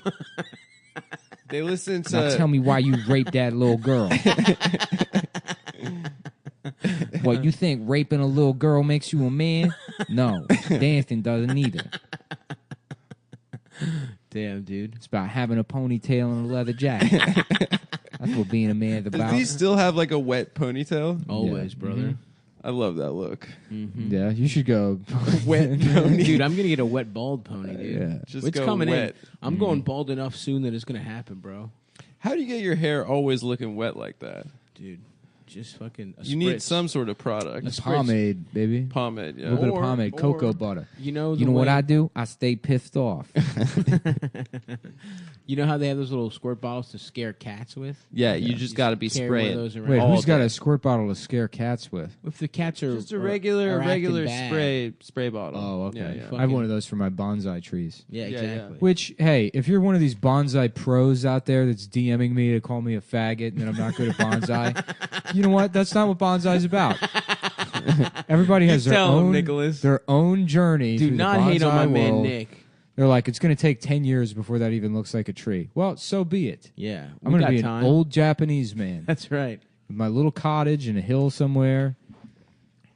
They listen to. Now tell me why you raped that little girl. What, you think raping a little girl makes you a man? No, dancing doesn't either. Damn, dude. It's about having a ponytail and a leather jacket. That's what being a man's Does about. he still have like a wet ponytail? Always, Yeah. brother. I love that look. Yeah, you should go. Wet pony. Dude, I'm gonna get a wet bald pony, dude. Yeah. Just It's go coming wet. in. I'm going bald enough soon that it's gonna happen, bro. How do you get your hair always looking wet like that? Dude, just fucking. A You need spritz. some sort of product. A pomade, baby. Pomade, A yeah. little bit of pomade, cocoa butter. You know, You know what I do? I stay pissed off. You know how they have those little squirt bottles to scare cats with? Yeah, you just got to be carry one of spraying. those around. Wait, all who's got day. a squirt bottle to scare cats with? If the cats are Just a are regular acting bad. spray bottle. Oh, okay. Yeah, yeah. I have one of those for my bonsai trees. Yeah, Yeah, exactly. Which, hey, if you're one of these bonsai pros out there that's DMing me to call me a faggot and that I'm not good at bonsai, you know what? That's not what bonsai's about. Everybody has their tell him, own Nicholas. their own journey. Do through the not hate on my bonsai man world. Nick. They're like, it's going to take 10 years before that even looks like a tree. Well, so be it. Yeah, I'm we going to got be time. an old Japanese man That's right. with my little cottage in a hill somewhere.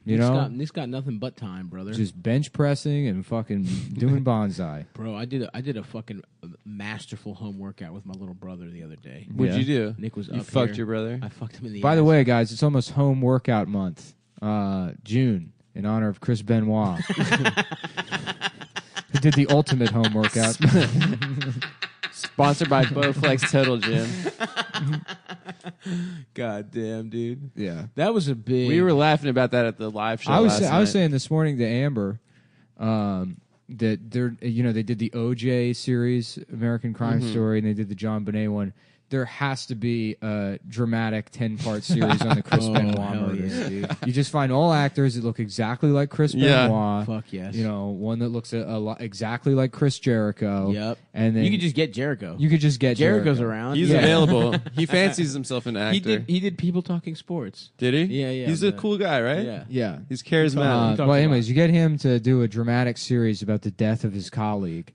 You Nick's know, got, Nick's got nothing but time, brother. just bench pressing and fucking doing bonsai. Bro, I did a fucking masterful home workout with my little brother the other day. What'd you do? Nick was You up fucked here. your brother? I fucked him in the By ass. the way, guys, it's almost home workout month, June, in honor of Chris Benoit. Who did the ultimate home workout. Sponsored by Bowflex Total Gym. God damn, dude. Yeah. That was a big... We were laughing about that at the live show I was last night. saying this morning to Amber that they're they did the OJ series, American Crime Story, and they did the John Bonet one. There has to be a dramatic 10-part series on the Chris Benoit hell murders. yeah, dude. You just find all actors that look exactly like Chris Yeah. Benoit. Fuck yes. You know, one that looks a lot exactly like Chris Jericho. Yep. And then You could just get Jericho. you could just get Jericho's Jericho. around. He's Yeah. available. He fancies himself an actor. He did People Talking Sports. Did he? Yeah, yeah, He's a but- cool guy, right? Yeah. Yeah. He's charismatic. Well, anyways, you get him to do a dramatic series about the death of his colleague.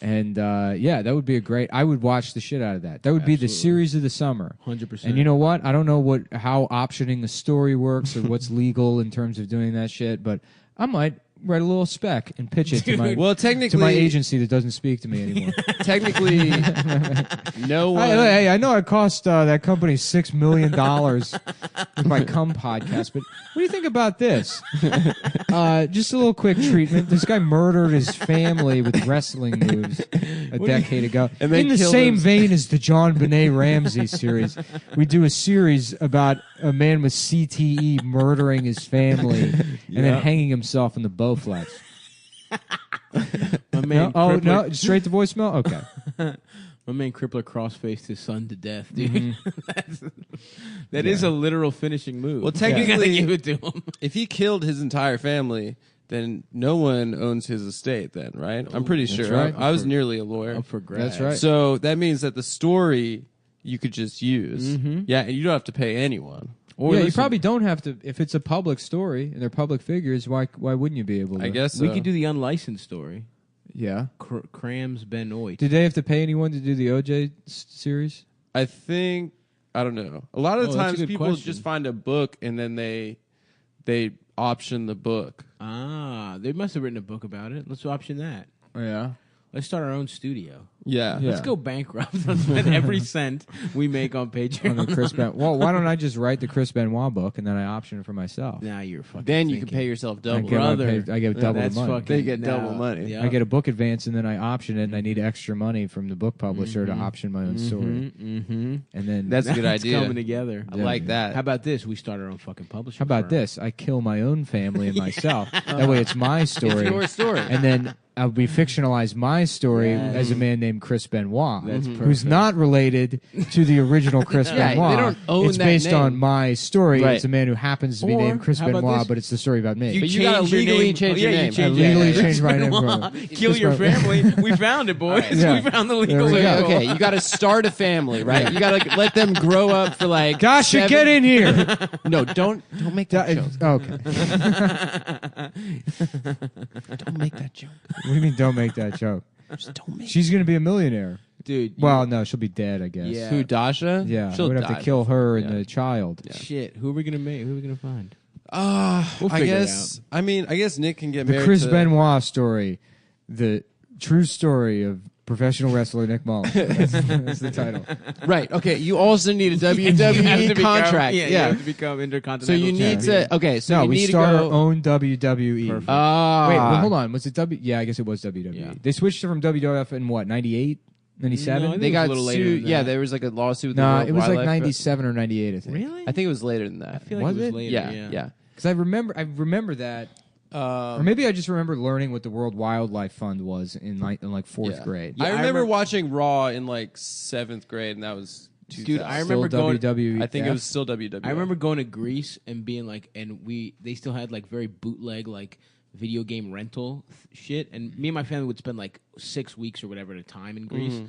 And, yeah, that would be a great... I would watch the shit out of that. That would be the series of the summer. 100%. And you know what? I don't know how optioning a story works or what's legal in terms of doing that shit, but I might write a little spec and pitch it to my technically to my agency that doesn't speak to me anymore. Technically, no one. I know it cost that company $6 million with my cum podcast, but what do you think about this? Just a little quick treatment. This guy murdered his family with wrestling moves a decade ago. And then in the killed same him. vein as the John Benet Ramsey series, we do a series about a man with CTE murdering his family and then hanging himself in the Bowflex. My man No, straight to voicemail? Okay. My man Crippler cross-faced his son to death, dude. That is a literal finishing move. Well, You gotta technically, give it to him. if he killed his entire family, then no one owns his estate then, right? I'm pretty That's sure. right. I was nearly a lawyer. Up for grabs. That's right. So that means that the story you could just use. Yeah, and you don't have to pay anyone. Or you probably don't have to. If it's a public story and they're public figures, why wouldn't you be able to? I guess We so. could do the unlicensed story. Yeah. Crams Benoit. Did they have to pay anyone to do the OJ series? I think, I don't know. A lot of the that's a times good people question. just find a book and then they option the book. They must have written a book about it. Let's option that. Yeah. Let's start our own studio. Yeah. Let's go bankrupt. Let's spend every cent we make on Patreon. On the Chris Well, why don't I just write the Chris Benoit book and then I option it for myself? Now you're fucking. Then you thinking. can pay yourself I double. get double the money. They get double money. Yeah. I get a book advance and then I option it and I need extra money from the book publisher to option my own story. And then That's a good idea. coming together. I like that. How about this? We start our own fucking publishing. How about firm. this? I kill my own family and myself. That way it's my story. It's your story. And then I'll be fictionalize my story as a man named Chris Benoit, That's who's not related to the original Chris Yeah, Benoit. they don't own it's that based name. on my story. Right. It's a man who happens to be Or, named Chris how about Benoit, this? but it's the story about me. But you gotta change your legally name. change your Yeah, name. you change I legally your name. changed my name. Kill your family. We found it, boys. Yeah. We found the There legal we way. go. Okay, you got to start a family, right? You got to let them grow up for like. Dasha, get in here. No, don't make that joke. Okay. Don't make that joke. What do you mean? Don't make that joke. Just don't make. She's gonna be a millionaire. Dude. Well, no, she'll be dead, I guess. Yeah. Who, Dasha? Yeah, She'll we'd have die to kill her and Yeah. the child. Shit. Who are we gonna make? Who are we gonna find? We'll I figure it guess. I mean, I guess Nick can get The married Chris to Benoit story, the true story of professional wrestler Nick Mullen. That's the title. Right. Okay. You also need a You have to WWE become- contract. Yeah, you have to become intercontinental. So you need champion. to. Okay. So No, you we need start to our go. own WWE. Perfect. Wait, hold on. Was it Yeah, I guess it was WWE. Yeah. They switched it from WWF in what, 98, 97? No, I think They it was a got little later sued. than Yeah, that. there was like a lawsuit. With No, the World it was like Wildlife- 97 or 98, I think. Really? I think it was later than that. I feel like Was it was it? later. Yeah. Because I remember that. Or maybe I just remember learning what the World Wildlife Fund was in like fourth grade. I I remember remember- watching Raw in like 7th grade, and that was 2000. Dude, I remember Still going. WWE. I think it was still WWE. I remember going to Greece and being like, and they still had like very bootleg like video game rental shit, and me and my family would spend like 6 weeks or whatever at a time in Greece.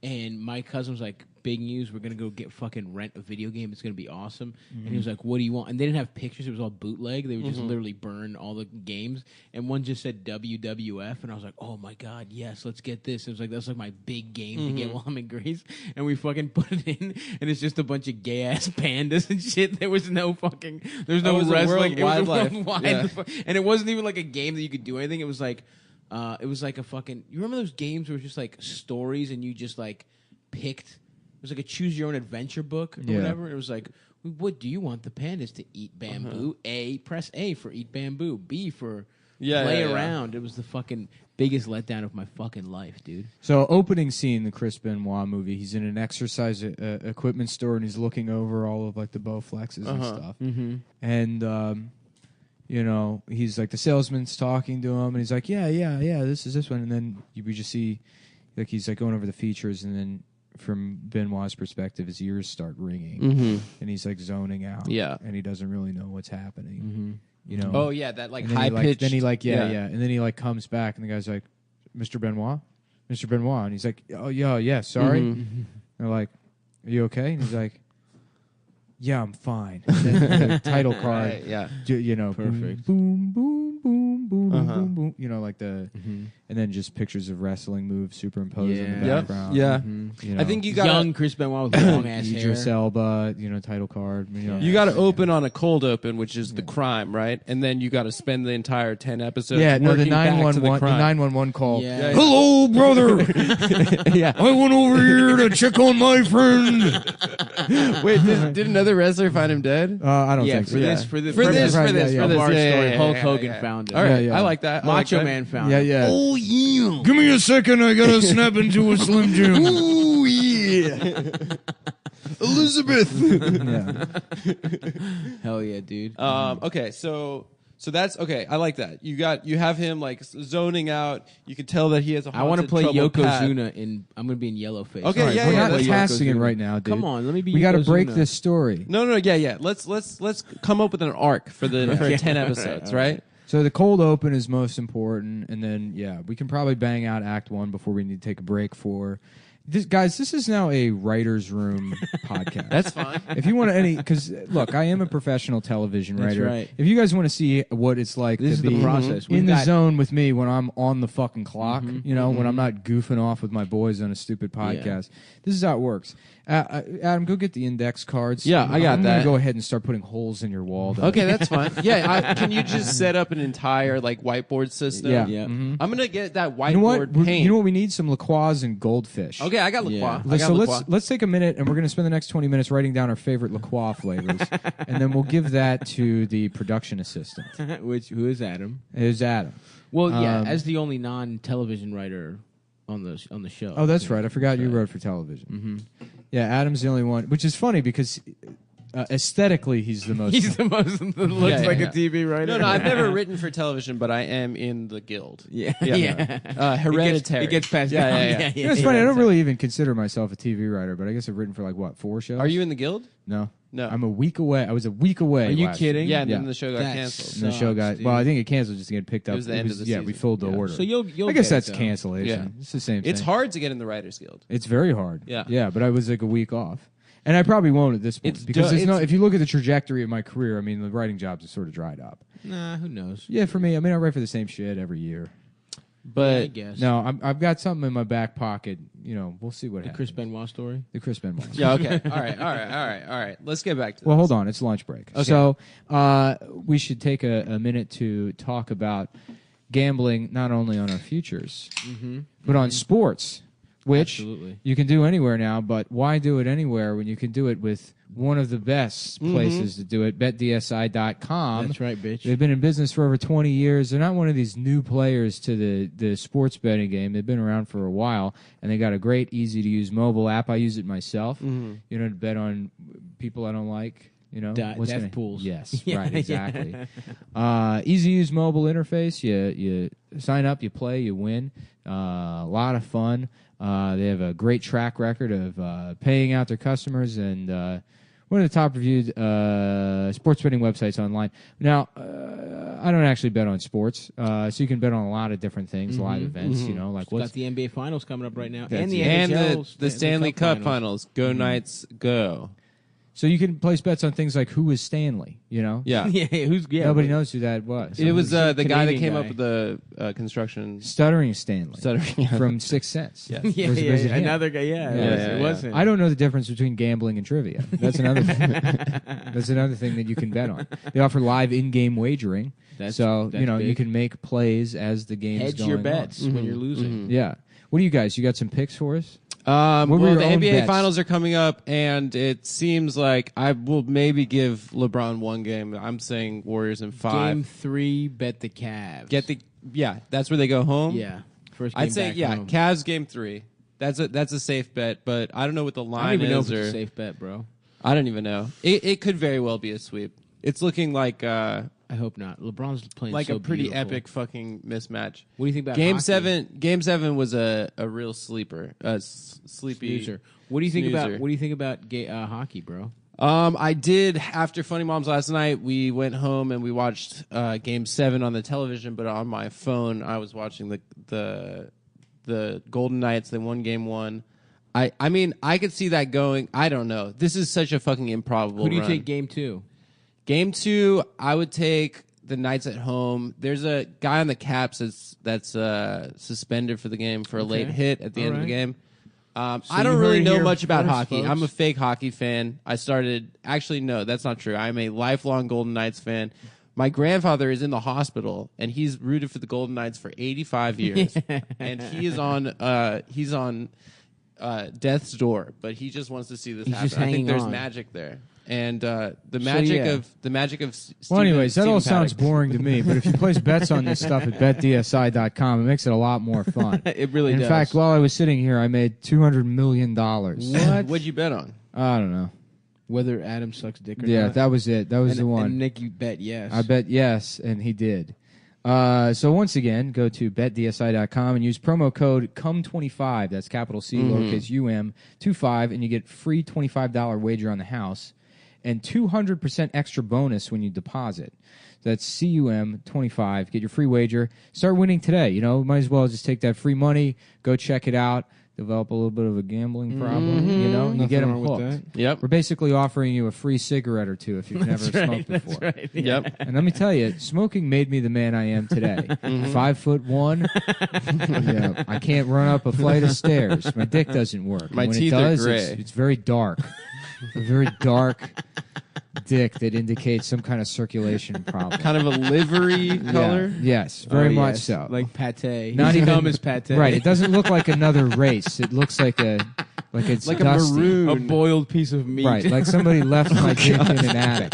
And my cousin was like, big news, we're going to go rent a video game. It's going to be awesome. And he was like, what do you want? And they didn't have pictures. It was all bootleg. They would just literally burn all the games. And one just said WWF. And I was like, oh my God, yes, let's get this. It was like, that's like my big game to get while I'm in Greece. And we fucking put it in. And it's just a bunch of gay ass pandas and shit. There was no wrestling. World It was Wildlife. worldwide. Yeah. And it wasn't even like a game that you could do anything. It was like a fucking. You remember those games where it was just like stories and you just like picked. It was like a choose your own adventure book or whatever. It was like, what do you want the pandas to eat? Bamboo. Press A for eat bamboo. B for play around. It was the fucking biggest letdown of my fucking life, dude. So opening scene, the Chris Benoit movie, he's in an exercise equipment store and he's looking over all of like the Bowflexes and stuff. And you know, he's like the salesman's talking to him and he's like, yeah, this is this one. And then we just see like he's like going over the features and then from Benoit's perspective, his ears start ringing and he's like zoning out. Yeah. And he doesn't really know what's happening. You know? Oh yeah, that like And then high he, like, pitched. Then he like and then he like comes back and the guy's like, Mr. Benoit, and he's like, oh yeah, sorry. And they're like, are you okay? And he's like, yeah, I'm fine. And then the title card, Right, yeah. you know, Perfect. boom, boom, boom, boom, boom, boom. You know, like the, and then just pictures of wrestling moves superimposed in the background. Yeah. You know, I think you got young Chris Benoit with long ass hair. Idris Elba, title card. You got to open on a cold open, which is the crime, right? And then you got to spend the entire 10 episodes. Yeah, no, the 911 call. Yeah. Hello, brother. Yeah, I went over here to check on my friend. Wait, did another wrestler find him dead? I don't think so. For this story, Hulk Hogan found it. All right, I like that. Macho Man found it. Yeah. Oh, yeah. Give me a second. I gotta snap into a Slim Jim. Oh, yeah. Elizabeth. Hell yeah, dude. Okay, so that's okay. I like that. You have him like zoning out. You can tell that he has a. I want to play troubled path. Yokozuna in. I'm going to be in Yellowface. Okay, Right, we're not casting it right now, dude. Come on, let me be. We got to break Yokozuna. this story. No, yeah. Let's come up with an arc for 10 episodes, right? So the cold open is most important, and then we can probably bang out Act 1 before we need to take a break for. Guys, this is now a writer's room podcast. That's fine. If you want to because look, I am a professional television writer. That's right. If you guys want to see what it's like This to is be the process. in the zone with me when I'm on the fucking clock, when I'm not goofing off with my boys on a stupid podcast, this is how it works. Adam, go get the index cards. Yeah, I got I'm that. gonna go ahead and start putting holes in your wall. Though. Okay, that's fine. Yeah, can you just set up an entire whiteboard system? Yeah. I'm gonna get that whiteboard You know what? paint. You know what we need? Some La Croix and goldfish. Okay, I got La Croix. Yeah. So let's take a minute, and we're going to spend the next 20 minutes writing down our favorite La Croix flavors, and then we'll give that to the production assistant. Who is Adam? It is Adam. Well, as the only non-television writer on the show. Oh, that's right. I forgot you wrote for television. Yeah, Adam's the only one, which is funny because aesthetically he's the most. He's the most that looks like a TV writer. No, I've never written for television, but I am in the guild. Yeah. Hereditary. It gets passed Yeah, down. yeah. You know, it's funny. I don't really even consider myself a TV writer, but I guess I've written for 4 shows. Are you in the guild? No. No. I'm a week away. I was a week away. Are you last kidding? year. Yeah, and then the show got canceled. And the show got dude. well. I think it canceled just to get picked up. It was the end of the season. we filled the order. So you'll I guess get that's it, though. cancellation. Yeah. It's the same thing. It's hard to get in the Writers Guild. It's very hard. Yeah. Yeah, but I was like a week off. And I probably won't at this point because if you look at the trajectory of my career, I mean, the writing jobs have sort of dried up. Nah, who knows? Yeah, for me, I mean, I write for the same shit every year. But I guess. No, I've got something in my back pocket. We'll see what happens. The Chris Benoit story? The Chris Benoit. yeah, okay. All right. Let's get back to Well, this. hold on. It's lunch break. Okay. So we should take a minute to talk about gambling, not only on our futures, but on sports, which Absolutely. you can do anywhere now. But why do it anywhere when you can do it with one of the best places to do it, betdsi.com. That's right, bitch. They've been in business for over 20 years. They're not one of these new players to the sports betting game. They've been around for a while, and they got a great, easy-to-use mobile app. I use it myself. To bet on people I don't like. Death pools. Yes, right, exactly. Easy-to-use mobile interface. You sign up, you play, you win. A lot of fun. They have a great track record of paying out their customers and one of the top reviewed sports betting websites online. Now, I don't actually bet on sports, so you can bet on a lot of different things, live events. Like what's got the NBA Finals coming up right now, That's and the it. NHL, the Stanley Cup Finals. Go Knights, go! So you can place bets on things like who is Stanley. Yeah, Nobody knows who that was. It was the guy that came guy. up with the construction. Stuttering Stanley. Stuttering from Sixth Sense. Yes. Was it him? Another guy. It wasn't. I don't know the difference between gambling and trivia. That's another thing. That's another thing that you can bet on. They offer live in-game wagering. That's you big. can make plays as the game's Hedge going your on. bets when you're losing. Yeah. What do you guys? You got some picks for us? Well, were the your own NBA bets? Finals are coming up, and it seems like I will maybe give LeBron one game. I'm saying Warriors in 5. Game 3, bet the Cavs. That's where they go home. Yeah, first game I'd say back home. Cavs game 3. That's a safe bet, but I don't know what the line I don't even know is. if it's a safe bet, bro. I don't even know. It could very well be a sweep. It's looking like I hope not. LeBron's playing like so a pretty beautiful. epic fucking mismatch. What do you think about Game hockey? 7? Game 7 was a real sleeper, sleepy Snoozer. What do you think snoozer. about hockey, bro? I did after Funny Moms last night. We went home and we watched Game 7 on the television, but on my phone I was watching the Golden Knights. They won Game 1. I mean, I could see that going. I don't know. This is such a fucking improbable. Who do you run. take Game 2? Game 2, I would take the nights at home. There's a guy on the Caps that's suspended for the game for a late hit at the end of the game. I don't really know much about hockey. I'm a fake hockey fan. No, that's not true. I'm a lifelong Golden Knights fan. My grandfather is in the hospital, and he's rooted for the Golden Knights for 85 years. And he's on death's door, but he just wants to see this happen. I think there's magic there. And the magic of well, anyways, that all Stephen sounds Paddock. boring to me. But if you place bets on this stuff at betdsi.com, it makes it a lot more fun. It really does. In fact, while I was sitting here, I made $200 million. What? What'd you bet on? I don't know. Whether Adam sucks dick or Yeah, not. that was it. That was the one. And Nick, you bet yes. I bet yes, and he did. So once again, go to betdsi.com and use promo code CUM25. That's capital C, lowercase UM, 25, and you get free $25 wager on the house and 200% extra bonus when you deposit. That's CUM25. Get your free wager. Start winning today. Might as well just take that free money, go check it out. Develop a little bit of a gambling problem, you get them hooked. Yep. We're basically offering you a free cigarette or two if you've never smoked before. That's right. Yeah. Yep. And let me tell you, smoking made me the man I am today. 5'1". Yeah, I can't run up a flight of stairs. My dick doesn't work. My And when teeth it are does, gray. It's very dark. A very dark dick that indicates some kind of circulation problem. Kind of a livery color? Yes, very much so. Like pate. Not even dumb as pate. Right. It doesn't look like another race. It looks like it's Like dusty. a maroon. A boiled piece of meat. Right, like somebody left my dick in an attic.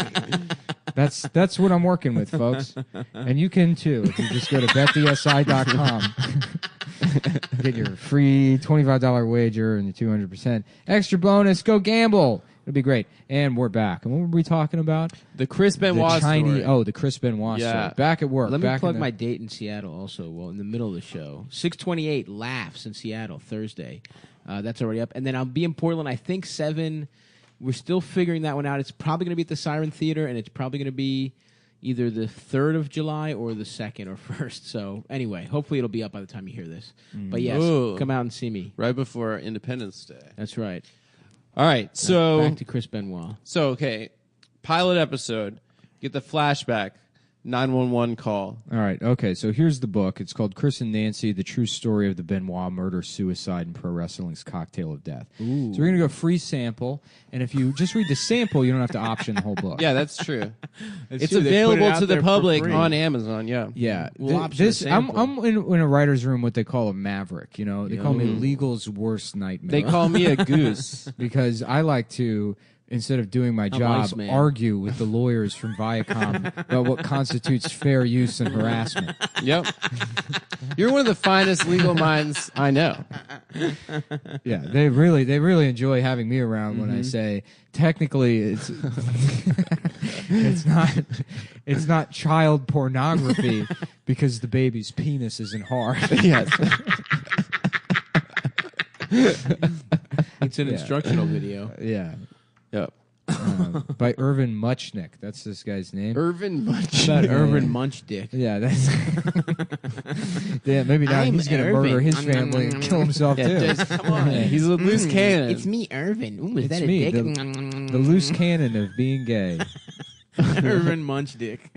That's what I'm working with, folks. And you can too if you just go to betdsi.com. Get your free $25 wager and the 200% extra bonus. Go gamble. It'll be great. And we're back. And what were we talking about? The Chris Benoit story. Oh, the Chris Benoit story. Back at work. Let me back plug in my date in Seattle also. Well, in the middle of the show. 628 Laughs in Seattle, Thursday. That's already up. And then I'll be in Portland, I think 7. We're still figuring that one out. It's probably going to be at the Siren Theater, and it's probably going to be either the 3rd of July or the 2nd or 1st. So anyway, hopefully it'll be up by the time you hear this. But yes, come out and see me. Right before Independence Day. That's right. All right, so... back to Chris Benoit. So, okay, pilot episode, get the flashback, 911 call. All right, okay, so here's the book. It's called Chris and Nancy, The True Story of the Benoit Murder, Suicide, and Pro Wrestling's Cocktail of Death. Ooh. So we're going to go free sample, and if you just read the sample, you don't have to option the whole book. Yeah, that's true. true. They It's put it available out to the there for public free. on Amazon, yeah. Yeah. We'll option the sample. I'm in a writer's room what they call a maverick, They call me legal's worst nightmare. They call me a goose. Because I like to, instead of doing my job, Iceman. argue with the lawyers from Viacom about what constitutes fair use and harassment. Yep. You're one of the finest legal minds I know. Yeah, they really enjoy having me around when I say technically it's not child pornography because the baby's penis isn't hard. Yes. It's an instructional video. Yeah. Yep. By Irvin Muchnick. That's this guy's name. Irvin It's about Munch. Irvin Munch Dick. Yeah, that's. Yeah, maybe now I'm he's going to Irvin. murder his family and kill himself too. Just, come on. He's a loose cannon. It's me, Irvin. Ooh, is It's that me, a dick? the loose cannon of being gay. Irvin Munch Dick.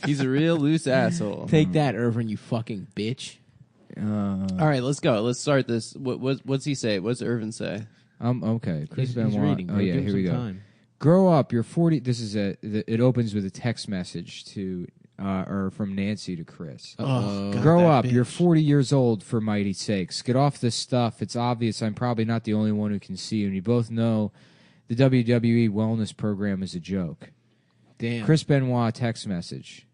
He's a real loose asshole. Take that, Irvin, you fucking bitch. All right, let's go. Let's start this. What's he say? What's Irvin say? Okay. Chris He's Benoit. reading. Oh yeah, Give him here we some go. time. Grow up. You're 40. This is it opens with a text message to or from Nancy to Chris. Grow up. You're 40 years old, for mighty sakes. Get off this stuff. It's obvious I'm probably not the only one who can see you. And you both know the WWE wellness program is a joke. Damn. Chris Benoit text message.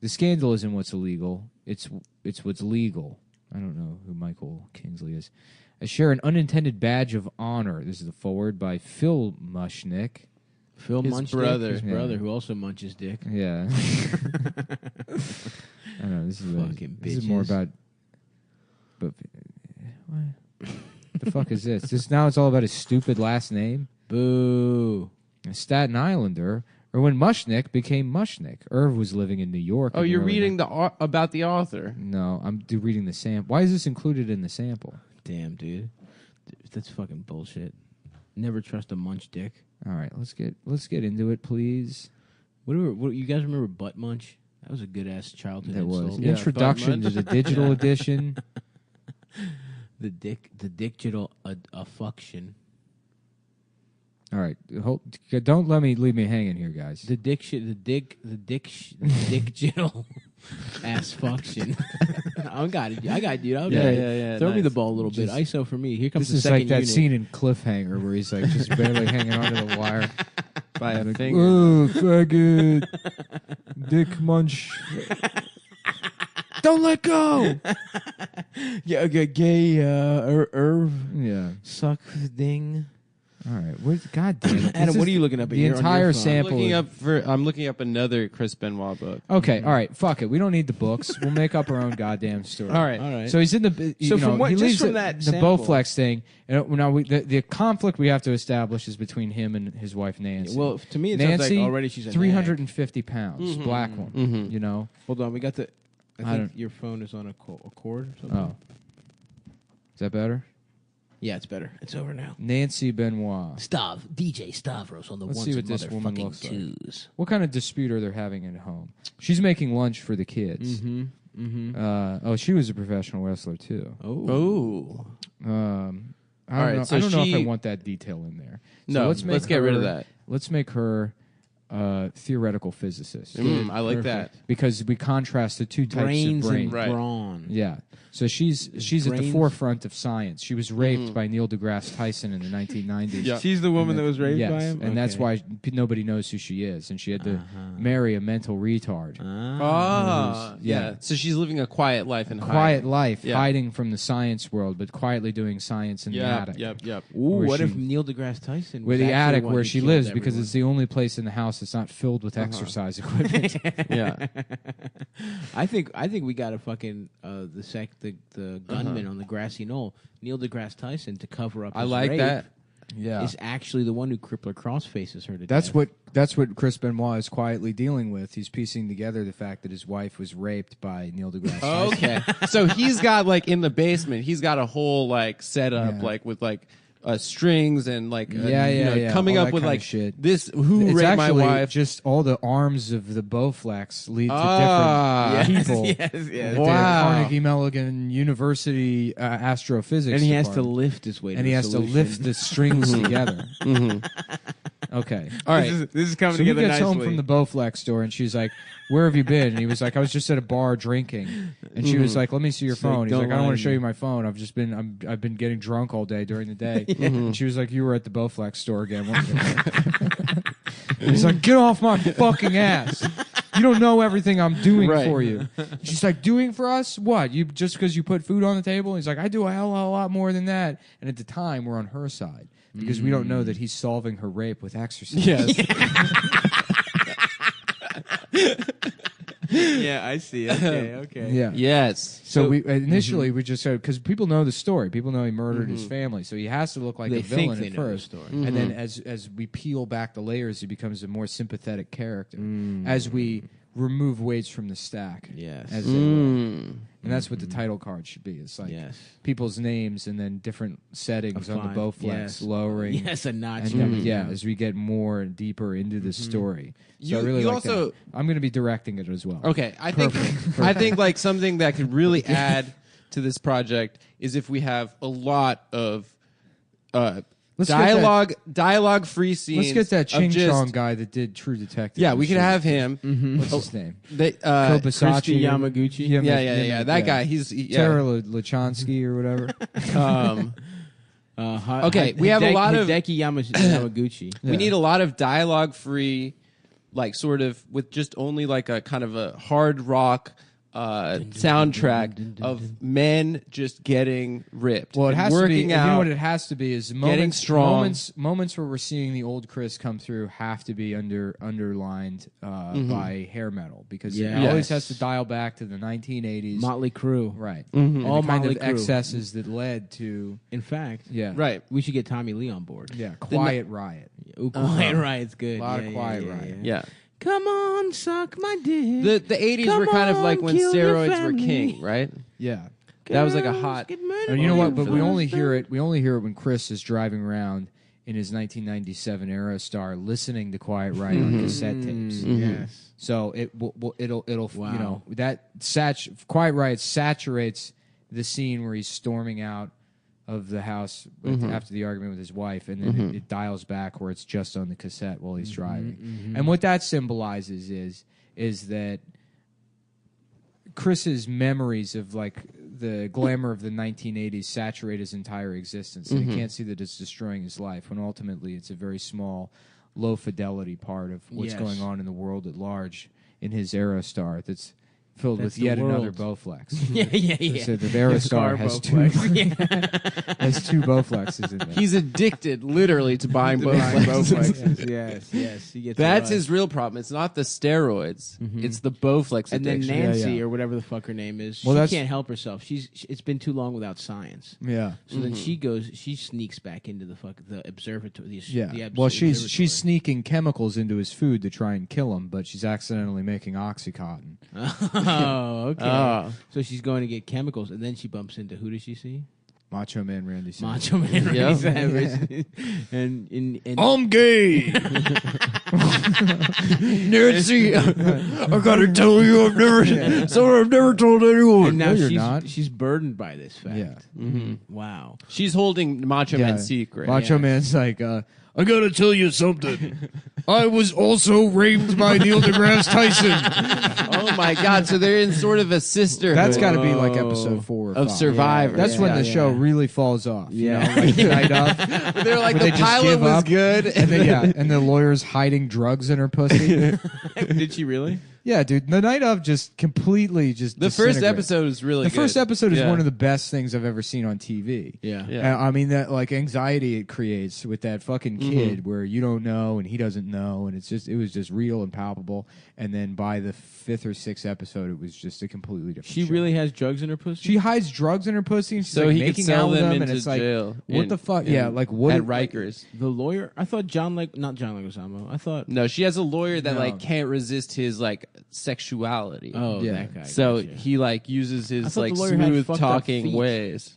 The scandal isn't what's illegal. It's what's legal. I don't know who Michael Kingsley is. I share an unintended badge of honor. This is the forward by Phil Muchnick. Phil His Munch brother. Dick, his brother, who also munches dick. Yeah. I don't know. This is Fucking this is more bitches. about. But what the fuck is this? Now it's all about his stupid last name. Boo. A Staten Islander. Or when Muchnick became Muchnick. Irv was living in New York. Oh, in the you're early reading about the author. No, I'm reading the sample. Why is this included in the sample? Damn, dude. That's fucking bullshit. Never trust a munch dick. All right, let's get into it, please. What you guys remember Butt Munch? That was a good ass childhood. That was insult. introduction to the digital edition. The digital affuction. All right, don't leave me hanging here, guys. The digital ass function. I got it, dude. Yeah. Throw me the ball a little bit. ISO for me. Here comes this the is second like that unit. scene in Cliffhanger where he's like just barely hanging onto the wire. By a finger. Oh, faggot. Dick munch. Don't let go. Yeah, gay Irv. Yeah. Suck ding. All right. God damn it. Adam, what are you looking up? The entire sample. I'm looking up another Chris Benoit book. Okay, all right, fuck it. We don't need the books. We'll make up our own goddamn story. All right. So he's in the. He leaves the Bowflex thing. And now the conflict we have to establish is between him and his wife Nancy. Yeah, well, to me, it Nancy, sounds like already she's a 350 pounds, black one. Mm-hmm. You know. Hold on, we got the. I think your phone is on a cord or something. Oh. Is that better? Yeah, it's better. It's over now. Nancy Benoit. DJ Stavros on the Let's ones see what and this woman motherfucking looks twos. like. What kind of dispute are they having at home? She's making lunch for the kids. She was a professional wrestler too. Oh. I don't know if I want that detail in there. So let's get rid of that. Let's make her theoretical physicist. I like that. Because we contrast the two types Brains of brain. and brawn. Yeah. So she's at the forefront of science. She was raped by Neil deGrasse Tyson in the 1990s. Yeah. She's the woman that was raped by him? And that's why nobody knows who she is. And she had to marry a mental retard. Yeah. So she's living a quiet life in hiding from the science world, but quietly doing science in the attic. Yep. Ooh, what if Neil deGrasse Tyson where was the actually attic one where who she killed lives because everyone? it's the only place in the house that's not filled with exercise equipment. Yeah. I think we got to fucking the gunman on the grassy knoll, Neil deGrasse Tyson, to cover up. I his like rape, that. Yeah, is actually the one who crippler cross faces her to That's death. That's what Chris Benoit is quietly dealing with. He's piecing together the fact that his wife was raped by Neil deGrasse Tyson. Okay. So he's got in the basement, he's got a whole setup with strings and coming all up that with kind of shit. this who It's raped my actually wife. just all the arms of the Bowflex lead to different people. Yes. Wow. Carnegie Mellon University astrophysics. And he has to department. lift his way. And to he a has solution. to lift the strings together. Okay. All right. This is coming So he together gets nicely. home from the Bowflex store, and she's like, "Where have you been?" And he was like, "I was just at a bar drinking." And she was like, "Let me see your She's like, phone." He's "Don't like, "I don't lie want to to show me." you my phone. I've been getting drunk all day during the day." And she was like, "You were at the Bowflex store again." He's like, "Get off my fucking ass! You don't know everything I'm doing for you." She's like, "Doing for us? What? You just because you put food on the table?" He's like, "I do a hell of a lot more than that." And at the time, we're on her side because we don't know that he's solving her rape with exercise. Yes. Yeah, I see. Okay. Yeah. Yes. So we initially we just said because people know the story, people know he murdered his family, so he has to look like They a think villain they at know the first, story. and then as we peel back the layers, he becomes a more sympathetic character. As we remove weights from the stack, Yes. as they were. And that's what the title card should be. It's like Yes. people's names and then different settings on the Bowflex, Yes. lowering. Yes, a notch. And then, as we get more and deeper into the story. So I really like that. I'm going to be directing it as well. Okay, I think something that could really add to this project is if we have a lot of dialogue free scenes. Let's get that Ching of Chong guy that did True Detective. Yeah, we could have him. What's his name? Kobasachi Christy Yamaguchi. Yeah. That guy. He's Tara Lachonsky or whatever. Okay, we have a lot of Hideki Yamaguchi. We need a lot of dialogue free, sort of with just only a kind of a hard rock soundtrack of men just getting ripped. Well, it and has to be. working out, You know what it has to be is getting strong. Moments where we're seeing the old Chris come through have to be underlined by hair metal because it always has to dial back to the 1980s Motley Crue. Right? Mm-hmm. And All the kind Motley of Crue. excesses that led to. In fact, right. We should get Tommy Lee on board. Yeah, Quiet Riot. Ooh, Quiet Riot's good. A lot of Quiet Riot. Yeah. Come on, suck my dick. The 80s Come were kind of like on, when kill your steroids were family. king, right? Yeah. That was like a hot. And you know what? But we only hear it. We only hear it when Chris is driving around in his 1997 Aerostar, listening to Quiet Riot on cassette tapes. Yes. So it'll you know, that Quiet Riot saturates the scene where he's storming out of the house after the argument with his wife, and then it dials back where it's just on the cassette while he's driving. And what that symbolizes is that Chris's memories of like the glamour of the 1980s saturate his entire existence, and he can't see that it's destroying his life, when ultimately it's a very small, low fidelity part of what's going on in the world at large in his Aerostar that's filled with yet another Bowflex. yeah. So the Aerostar has two Bowflexes in there. He's addicted, literally, to buying Bowflexes. Yes. He gets That's his real problem. It's not the steroids. It's the Bowflex and then addiction. Nancy or whatever the fuck her name is, she can't help herself. It's been too long without science. Yeah. So then she sneaks back into the observatory. Well, she's sneaking chemicals into his food to try and kill him, but she's accidentally making OxyContin. Oh, okay. So she's going to get chemicals, and then she bumps into, who does she see? Macho Man Randy Savage. Macho Man Randy Savage. and I'm gay. Nancy, I gotta tell you, I've never told anyone. And now you're not. She's burdened by this fact. Yeah. Wow. She's holding Macho Man's secret. Macho Man's like, I gotta tell you something. I was also raped by Neil deGrasse Tyson. Oh my God! So they're in sort of a sisterhood. that's got to be like episode 4 or 5. of Survivor. That's when the show really falls off. Yeah. You know, like the night of. But they're like, Where the they just pilot give was up, good. and then and the lawyer's hiding drugs in her pussy. Did she really? Yeah, dude. The night of just completely just The first disintegrated. episode is really The good. first episode is Yeah. one of the best things I've ever seen on TV. Yeah. Yeah. I mean, that like anxiety it creates with that fucking kid where you don't know and he doesn't know, and it was just real and palpable. And then by the 5th or 6th episode, it was just a completely different She show. really has drugs in her pussy? She hides drugs in her pussy, and she's So like he could making sell out with them them, and into it's like, jail. what the fuck? Yeah, like what at Rikers. The lawyer? I thought not John Leguizamo. I thought... No, she has a lawyer that No. like can't resist his like sexuality. Oh, Yeah. that guy. So gotcha. he like uses I his thought like the lawyer had smooth fucked up talking feet. ways.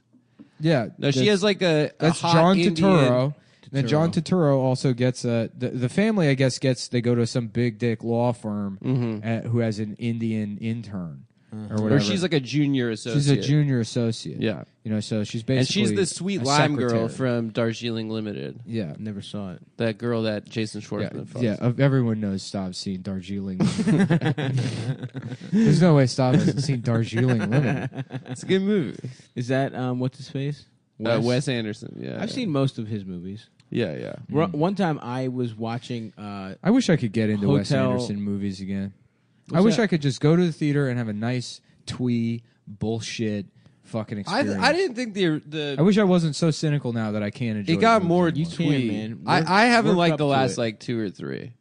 Yeah, No, she has like a that's hot John Indian- Turturro. Then John Turturro also gets the family. I guess they go to some big dick law firm who has an Indian intern or whatever. Or she's like a junior associate. She's a junior associate. Yeah. You know, so she's basically And she's the sweet a lime girl secretary. from Darjeeling Limited. Yeah. Never saw it. That girl that Jason Schwartzman fucks. Yeah, everyone knows Stav's seen Darjeeling. There's no way Stav hasn't seen Darjeeling Limited. It's a good movie. Is that, what's his face? Wes Anderson, yeah. I've seen most of his movies. Yeah, yeah. One time I was watching... I wish I could get into Wes Anderson movies again. I wish I could just go to the theater and have a nice twee bullshit fucking experience. I didn't think the I wish I wasn't so cynical now that I can't enjoy it got movies more anymore. twee. man. I haven't Work liked up the to last it. like 2 or 3.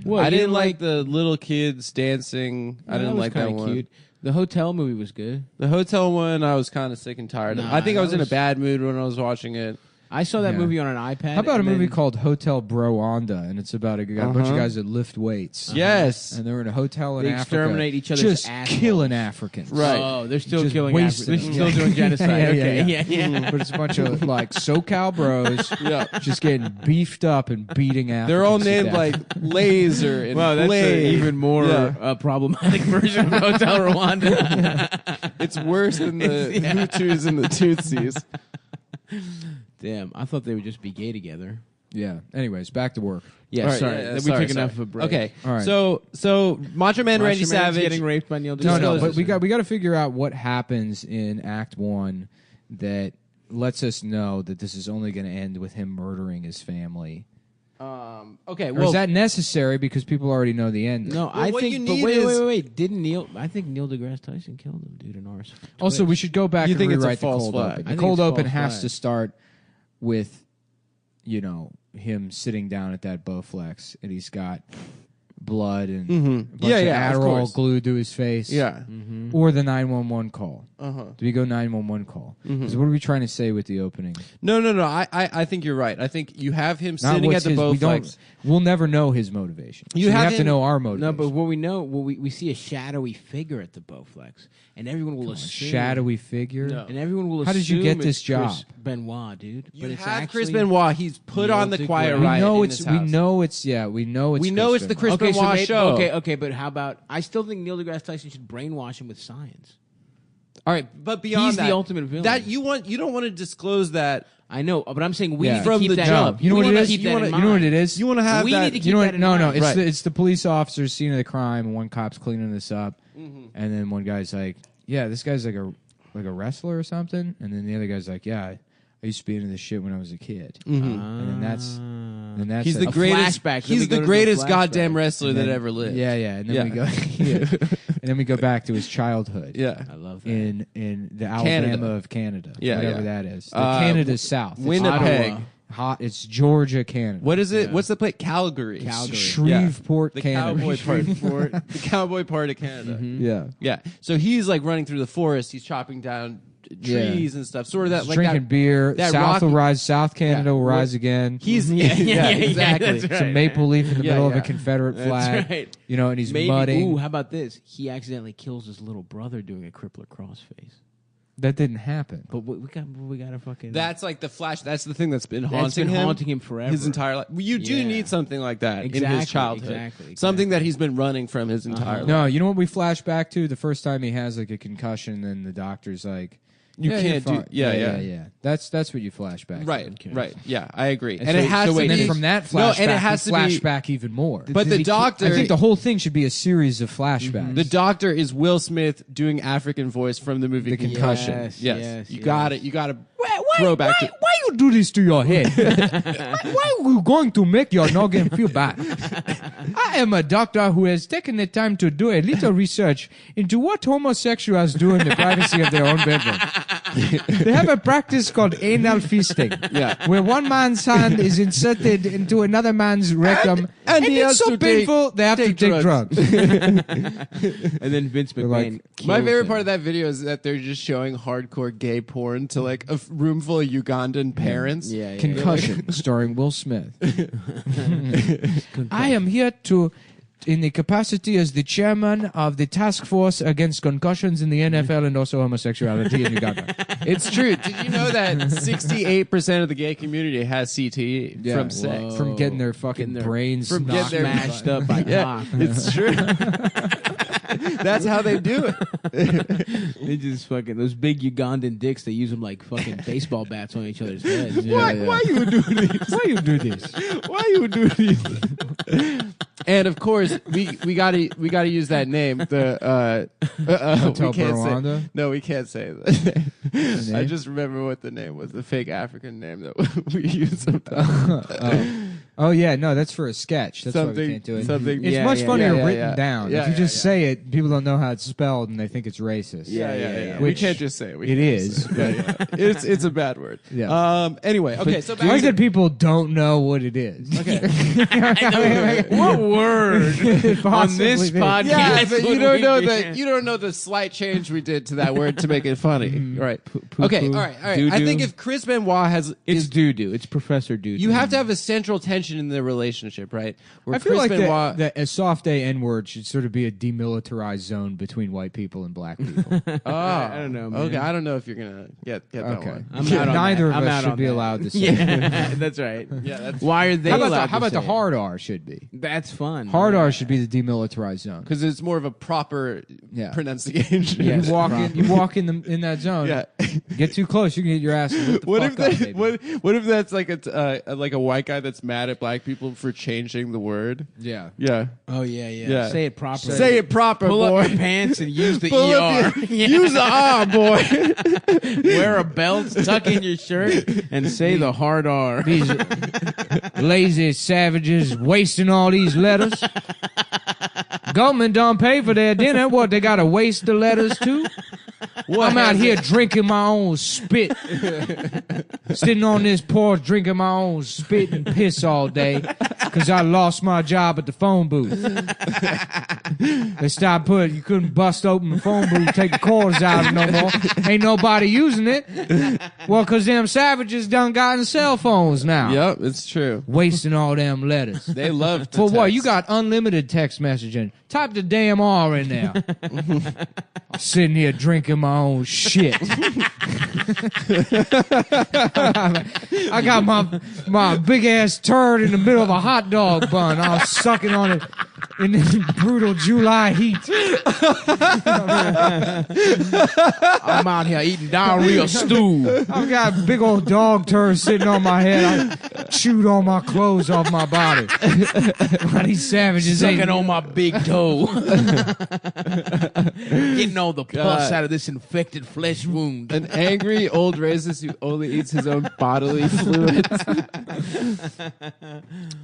Well, I you didn't like the little kids dancing. I didn't was like that kinda one. cute. The hotel movie was good. The hotel one, I was kind of sick and tired of. Nah, I think I was that in a was- bad mood when I was watching it. I saw that Yeah. movie on an iPad. How about a and movie then- called Hotel Broanda, and it's about a bunch of guys that lift weights. Yes. And they're in a hotel in They Africa. exterminate each other's just assholes. killing Africans. Right. Oh, they're still Just killing wasting Africans. them. They're still doing genocide. Yeah. Yeah. But it's a bunch of like SoCal bros just getting beefed up and beating Africans. They're all to named death. like Laser and Well, that's an Blade. even more Yeah. problematic version of Hotel Rwanda. It's worse than the Hutus and the Tutsis. Damn, I thought they would just be gay together. Yeah. Anyways, back to work. Yeah, All right, sorry. yeah, we sorry, took enough of a break. Okay, All right. so Macho Man Randy Man's Savage getting raped by Neil No, deGrasse no, Tyson. but we got to figure out what happens in Act 1 that lets us know that this is only going to end with him murdering his family. Okay, Or well, is that necessary because people already know the end? No, I what think. you But need wait, is- wait. Didn't Neil? I think Neil deGrasse Tyson killed him, dude. In ours. Also, we should go back You and think it's a rewrite the false cold flag? open. I The think cold it's a open false has flag. to start with, him sitting down at that Bowflex, and he's got blood and a bunch Yeah, of of Adderall course. glued to his face. yeah. Or the 911 call. Uh-huh. Do we go 911 call? 'Cause what are we trying to say with the opening? No. I think you're right. I think you have him Not sitting what's at the his- Bowflex. We'll never know his motivation. You So we have have to him- know our motivation. No, but what we know, we see a shadowy figure at the Bowflex, and everyone will assume shadowy figure. No. and everyone will. How did you assume get it's this job? Chris Benoit, dude. You have Chris Benoit. He's put on the Quiet Riot. We know in it's. his We house. know it's. Yeah, we know it's. We know it's the Chris Benoit show. Okay, but how about? I still think Neil deGrasse Tyson should brainwash him with science. All right, but beyond He's that, the ultimate villain. That you don't want to disclose that. I know, but I'm saying we need to from keep the that jump. up. You know what it is? You You know what it is? You want to have We that. need to keep You know that what? in No, mind. no. It's the police officer's scene of the crime, and one cop's cleaning this up, Mhm. and then one guy's like, "Yeah, this guy's like a wrestler or something," and then the other guy's like, "Yeah, I used to be into this shit when I was a kid," Mhm. and then that's He's like the greatest. flashback. He's the greatest goddamn wrestler that ever lived. Yeah, and then we go, and then we go back to his childhood. Yeah, I love that. In the Alabama Canada. of Canada, Yeah, whatever yeah. that is. Canada's south. It's Winnipeg. Hot. It's Georgia, Canada. What is it? What's the place? Calgary. Shreveport, the Canada. cowboy part. The cowboy part of Canada. Yeah. Yeah. So he's like running through the forest. He's chopping down trees and stuff. Sort of that, He's like drinking that, beer. that South will Rocky- rise. South Canada will rise again. He's exactly. that's Some maple leaf in the middle of a Confederate That's flag. right. You know, and he's Maybe, mudding. Ooh, how about this? He accidentally kills his little brother doing a crippler crossface. That didn't happen. But we got to fucking. That's like the flash. That's the thing that's been That's haunting been him. haunting him forever. His entire life. You do need something like that in Exactly, his childhood. exactly. Something that he's been running from his entire life. No, you know what we flash back to? The first time he has like a concussion, and the doctor's like, You "Yeah, can't you're do- fine." yeah. That's what you flash back. Right, to. right. Yeah, I agree. And, And so, it has so to then be from that flashback, no, and it has to be flashback even more. But the doctor, I think the whole thing should be a series of flashbacks. the doctor is Will Smith doing African voice from the movie Concussion. Yes, you got it. You got to throw back to. Why you do this to your head? why are you going to make your noggin feel bad? I am a doctor who has taken the time to do a little research into what homosexuals do in the privacy of their own bedroom. They have a practice called anal feasting, where one man's hand is inserted into another man's rectum, and he it's has so to painful they have to take drugs. And then Vince McMahon. My kills favorite him. part of that video is that they're just showing hardcore gay porn to like a room full of Ugandan parents. Concussion, starring Will Smith. I am here to, in the capacity as the chairman of the task force against concussions in the NFL and also homosexuality in Uganda. It's true. Did you know that 68% of the gay community has CTE from sex? From getting their fucking brains from getting their smashed up by cock. It's true. That's how they do it. They just fucking those big Ugandan dicks. They use them like fucking baseball bats on each other's heads. Why you do this? Why you do this? Why you do this? And of course, we gotta use that name. The Hotel we can't Rwanda? say. No, we can't say that. The I name? just remember what the name was. The fake African name that we use sometimes. Oh yeah, no, that's for a sketch. That's why we Something- can't do it. something- It's yeah, much yeah, funnier yeah, written yeah. down. Yeah, if you yeah, just yeah. say it, people don't know how it's spelled and they think it's racist. Yeah. Which We can't just say it. We it can't is. just say it. but- It's a bad word. Yeah. Anyway, okay. So I like that people don't know what it is. Okay. What word on this podcast? Yeah, but you would don't we know be- that. You don't know the slight change we did to that word to make it funny. Right. Okay. All right. I Doo-doo. think if Chris Benoit has, It's doo-doo. It's Professor Doo-doo. you have to have a central tension in their relationship, right? Where I feel Chris like Benoit, that a soft A N-word should sort of be a demilitarized zone between white people and black people. I don't know, man. Okay, I don't know if you're gonna get that Okay. one. I'm out on Neither that. of I'm us out should on be that. allowed to say. Yeah, that's right. Yeah, that's Why are they How about, allowed how about to the say it? hard R should be? That's fun. Hard R should be the demilitarized zone. because it's more of a proper Yeah. pronunciation. Yes. You walk in that zone. Yeah. Get too close, you can get your ass lit the What fuck if up, that? baby. What if that's like a white guy that's mad at black people for changing the word? Yeah. Yeah. Oh yeah. Yeah. Say it properly. Say it proper, Pull boy. up your pants and use the Pull ER. up use the R, boy. Wear a belt, tuck in your shirt, and say the hard R. These lazy savages wasting all these letters. Government don't pay for their dinner. What, they gotta waste the letters too? I'm out here drinking my own spit. Sitting on this porch drinking my own spit and piss all day because I lost my job at the phone booth. They stopped putting, you couldn't bust open the phone booth, take the cords out no more. Ain't nobody using it. Well, because them savages done gotten cell phones now. Yep, it's true. Wasting all them letters. They love to For what? text. You got unlimited text messaging. Type the damn R in there. I'm sitting here drinking my own shit. I got my big ass turd in the middle of a hot dog bun. I was sucking on it in this brutal July heat. I'm out here eating diarrhea stew. I've got big old dog turd sitting on my head. I chewed all my clothes off my body. While these savages Sucking on my big toe. Getting all the pus out of this infected flesh wound. An angry old racist who only eats his own bodily fluids.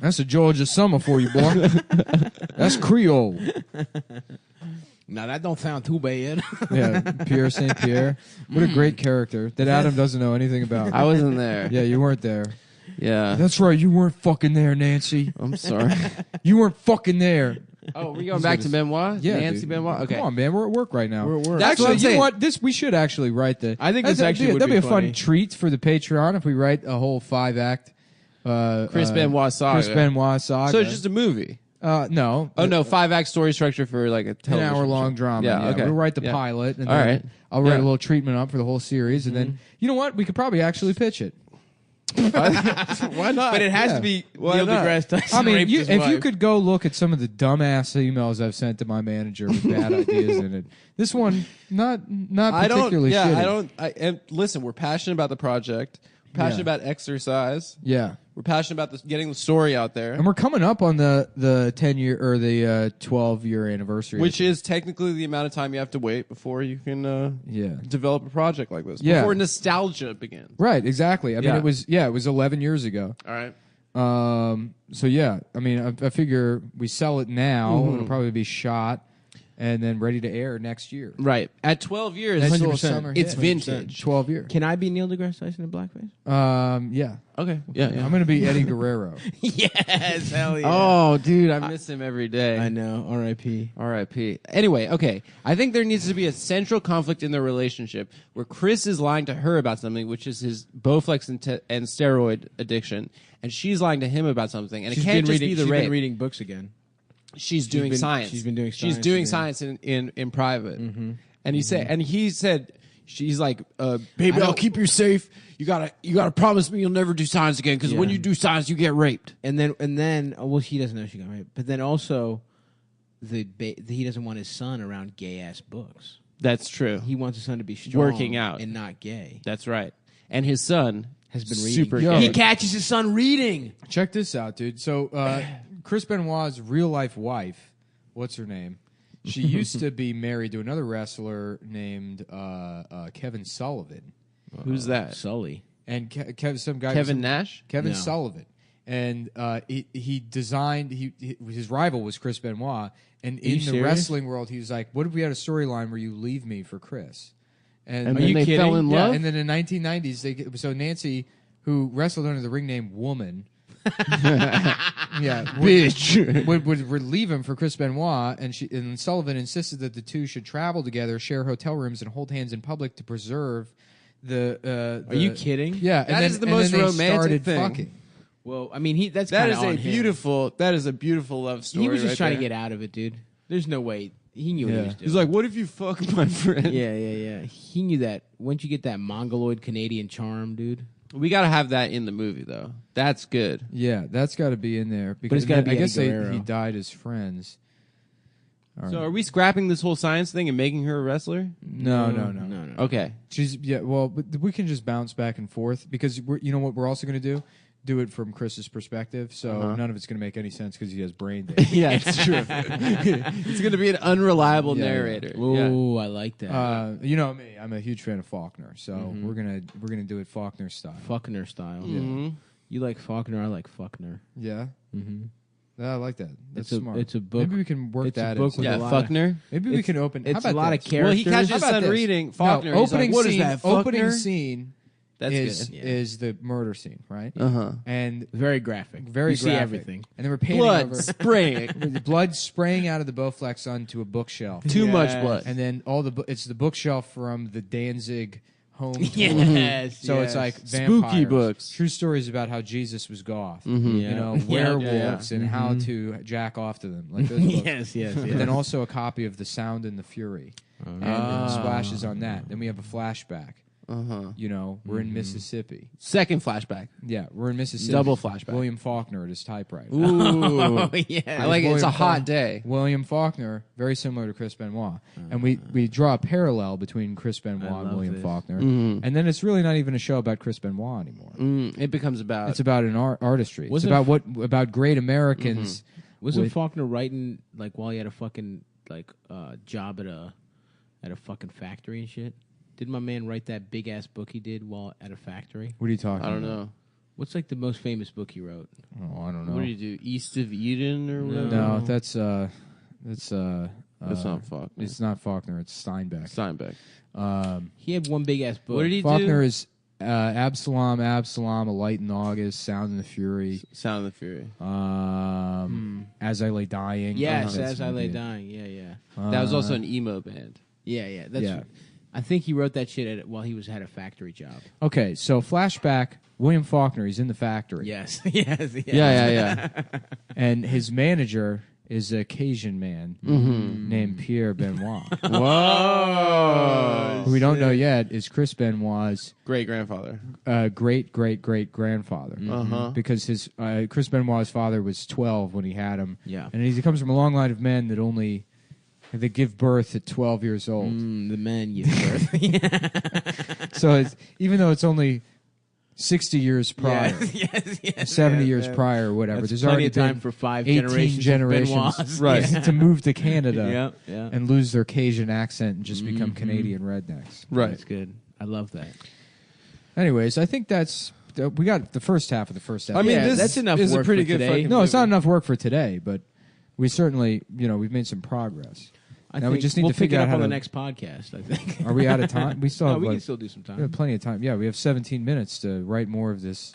That's a Georgia summer for you, boy. That's Creole. Now that don't sound too bad. Yeah, Pierre St. Pierre. What a great character that Adam doesn't know anything about. I wasn't there. Yeah, you weren't there. Yeah. That's right, you weren't fucking there, Nancy. I'm sorry. You weren't fucking there. Oh, we going back to Benoit? Yeah, Nancy dude. Benoit? Okay. Come on, man. We're at work right now. We're at work. That's Actually, what I'm you saying. know what? We should actually write the. I think this actually would that'd be a funny. fun treat for the Patreon if we write a whole 5-act. Chris Benoit saga. Chris Benoit saga. So it's just a movie? No. Oh, no. 5-act story structure for like a An television hour-long show. drama. Yeah, okay. We'll write the Yeah. pilot, and All then right. I'll write Yeah. a little treatment up for the whole series, and then you know what? We could probably actually pitch it. Why not? But it has to be Neil deGrasse Tyson. I mean, raped his if you wife. could go look at some of the dumbass emails I've sent to my manager with bad ideas in it. This one, not particularly shitty. Listen, we're passionate about the project. We're passionate about exercise. Yeah. We're passionate about getting the story out there. And we're coming up on the 10-year or the 12-year anniversary. Which is technically the amount of time you have to wait before you can develop a project like this. Yeah. Before nostalgia begins. Right, exactly. I mean, it was 11 years ago. All right. So, yeah, I mean, I figure we sell it now. It'll probably be shot and then ready to air next year. Right. At 12 years, That's still a summer it's hit. vintage. 12 years. Can I be Neil deGrasse Tyson in blackface? Yeah. Okay. Yeah. I'm going to be Eddie Guerrero. Yes, hell yeah. Oh, dude, I miss him every day. I know. R.I.P. R.I.P. Anyway, okay. I think there needs to be a central conflict in their relationship where Chris is lying to her about something, which is his Bowflex and steroid addiction, and she's lying to him about something. And it can't just be the She's rape. been reading books again. She's doing science. She's been doing science. She's doing science in private. Mm-hmm. And he said she's like, Baby, I'll keep you safe. You gotta promise me you'll never do science again, because when you do science, you get raped. And then, well, he doesn't know she got raped. But then also, he doesn't want his son around gay ass books. That's true. He wants his son to be strong, Working out, and not gay. That's right. And his son has been super reading. gay. He catches his son reading. Check this out, dude. So, Chris Benoit's real life wife, what's her name? She used to be married to another wrestler named Kevin Sullivan. Who's that? Sully. And some guy. Kevin Nash? Kevin No. Sullivan. And he designed. His rival was Chris Benoit. And in the serious? wrestling world, he was like, "What if we had a storyline where you leave me for Chris?" And then they fell in love? Yeah. And then in the 1990s, so Nancy, who wrestled under the ring name Woman. Bitch would leave him for Chris Benoit, and Sullivan insisted that the two should travel together, share hotel rooms, and hold hands in public to preserve the. Are you kidding? Yeah, That is the most romantic thing. Fucking. Well, I mean, that's that kinda is on a him. beautiful. That is a beautiful love story. He was just right trying there. to get out of it, dude. There's no way. He knew what he was doing. He's like, "What if you fuck my friend?" Yeah. He knew that. Once you get that Mongoloid Canadian charm, dude. We got to have that in the movie, though. That's good. Yeah, that's got to be in there because it's gotta be I guess Eddie Guerrero. he died as friends. All So, right. are we scrapping this whole science thing and making her a wrestler? No. Okay. She's but we can just bounce back and forth because you know what we're also going to do it from Chris's perspective. So none of it's going to make any sense because he has brain damage. Yeah, it's true. It's going to be an unreliable narrator. Ooh, I like that. You know me, I'm a huge fan of Faulkner, so we're gonna do it Faulkner style. Faulkner style. Mm-hmm. You like Faulkner, I like Faulkner. Yeah. Mm-hmm. Yeah, I like that. That's It's a- smart. it's a book- Maybe we can work it's a that. book in. with Yeah, a lot of- Faulkner. Maybe we can open. It's how about a lot of this? characters. Well, he catches How his about son this? reading No, Faulkner. He's opening like, "What is scene. that, Opening Faulkner?" scene. That's is good. is the murder scene, right? And Very graphic. very You see graphic. everything. And then we're painting Blood over spraying. blood spraying out of the Bowflex onto a bookshelf. Too much blood. And then it's the bookshelf from the Danzig home tour. Yes. So yes. it's like Spooky vampires, books. true stories about how Jesus was goth. Mhm. You know, Yeah. werewolves and how to jack off to them. Like those books. Yes. But then also a copy of The Sound and the Fury. And then splashes on that. Then we have a flashback. You know, we're in Mississippi. Second flashback. Yeah, we're in Mississippi. Double flashback. William Faulkner at his typewriter. Ooh, yeah. I like it. It's a hot day. William Faulkner, very similar to Chris Benoit. And we draw a parallel between Chris Benoit and William Faulkner. And then it's really not even a show about Chris Benoit anymore. It becomes about... It's about an artistry. It's about about great Americans. Wasn't Faulkner writing like while he had a fucking job at a fucking factory and shit? Did my man write that big ass book he did while at a factory? What are you talking about? I don't know. What's like the most famous book he wrote? Oh, I don't know. What do you do? East of Eden or whatever? No, that's not Faulkner. It's not Faulkner. It's Steinbeck. He had one big ass book. What did he Faulkner do? is Absalom, A Light in August, Sound and the Fury. Sound of the Fury. As I Lay Dying. Yes, As I Lay Dying. Yeah. That was also an emo band. Yeah. I think he wrote that shit while he had a factory job. Okay, so flashback. William Faulkner, he's in the factory. Yes. Yeah. And his manager is a Cajun man named Pierre Benoit. Whoa! Who we don't know yet is Chris Benoit's great-grandfather. Great-great-great-grandfather. Because his Chris Benoit's father was 12 when he had him. Yeah. And he comes from a long line of men that give birth at 12 years old. The men give birth. So even though it's only 60 years prior, 70 years prior, or whatever, there's plenty already of time been for 5 18 generations right, to move to Yeah. Canada and lose their Cajun accent and just become Canadian rednecks. Right. That's good. I love that. Anyways, I think we got the first half of the first episode. I mean, that's enough is work a pretty for good today. fucking No, it's movie. not enough work for today, but we certainly, we've made some progress. I now think we just need we'll to figure pick it out up how on the to- next podcast. I think. Are we out of time? We still have. we like, can still do some time. We have plenty of time. Yeah, we have 17 minutes to write more of this.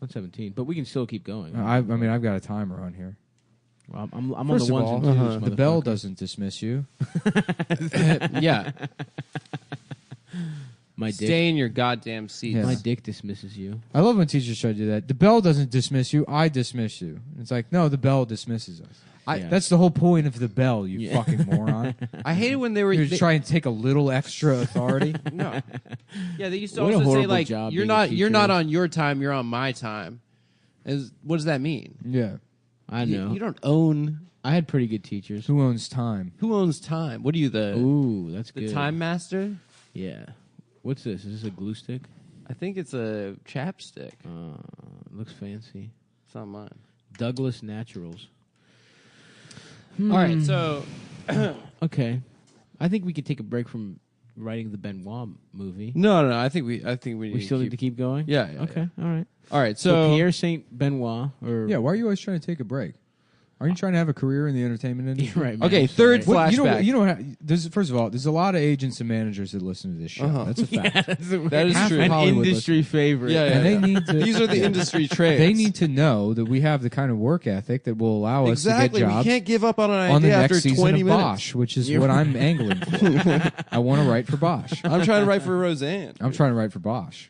Not 17, but we can still keep going. I mean, I've got a timer on here. Well, I'm on First the of ones all, and twos. the bell motherfucker. doesn't dismiss you. Yeah. My dick. Stay in your goddamn seats. Yeah. My dick dismisses you. I love when teachers try to do that. The bell doesn't dismiss you. I dismiss you. It's like, no, the bell dismisses us. That's the whole point of the bell, you fucking moron. I hated when they were... You're just trying to take a little extra authority. No. Yeah, they used to What a also say, horrible like, job you're being a not teacher. on your time, you're on my time. What does that mean? Yeah. I know. You don't own... I had pretty good teachers. Who owns time? Who owns time? What are you, the... Ooh, that's the good. time master? Yeah. What's this? Is this a glue stick? I think it's a chapstick. Looks fancy. It's not mine. Douglas Naturals. All right, so... Okay. I think we could take a break from writing the Benoit movie. No. I think we We still need to keep going? Yeah. Okay, all right. All right, So Pierre Saint Benoit, or Yeah, why are you always trying to take a break? Aren't you trying to have a career in the entertainment industry? Right, man. Okay, third What- flashback. You know, first of all, there's a lot of agents and managers that listen to this show. That's a fact. That is Half true. of An Hollywood industry favorite. Yeah, and they need to. These are the industry trades. They need to know that we have the kind of work ethic that will allow us Exactly. to get jobs We can't give up on an on the idea next after season 20 of minutes. Bosch, which is what I'm angling for. I want to write for Bosch. I'm trying to write for Roseanne. I'm trying to write for Bosch,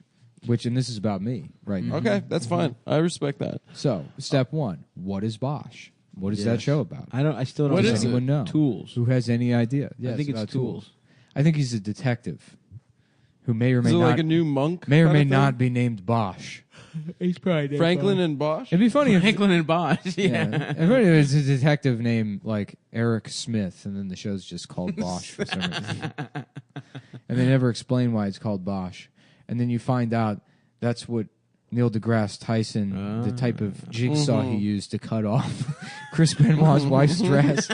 and this is about me right now. Okay, that's fine. I respect that. So, step one: what is Bosch? What is that show about? I still don't Does know. anyone know? Tools. Who has any idea? I think it's about tools. I think he's a detective who may or may Is it not like a new monk? may or kind may of not be named Bosch. He's probably Franklin and Bosch? It'd be funny if Franklin and Bosch. yeah. It'd be funny if it's a detective named like Eric Smith, and then the show's just called Bosch for some reason, and they never explain why it's called Bosch, and then you find out that's what Neil deGrasse Tyson, the type of jigsaw he used to cut off Chris Benoit's wife's dress.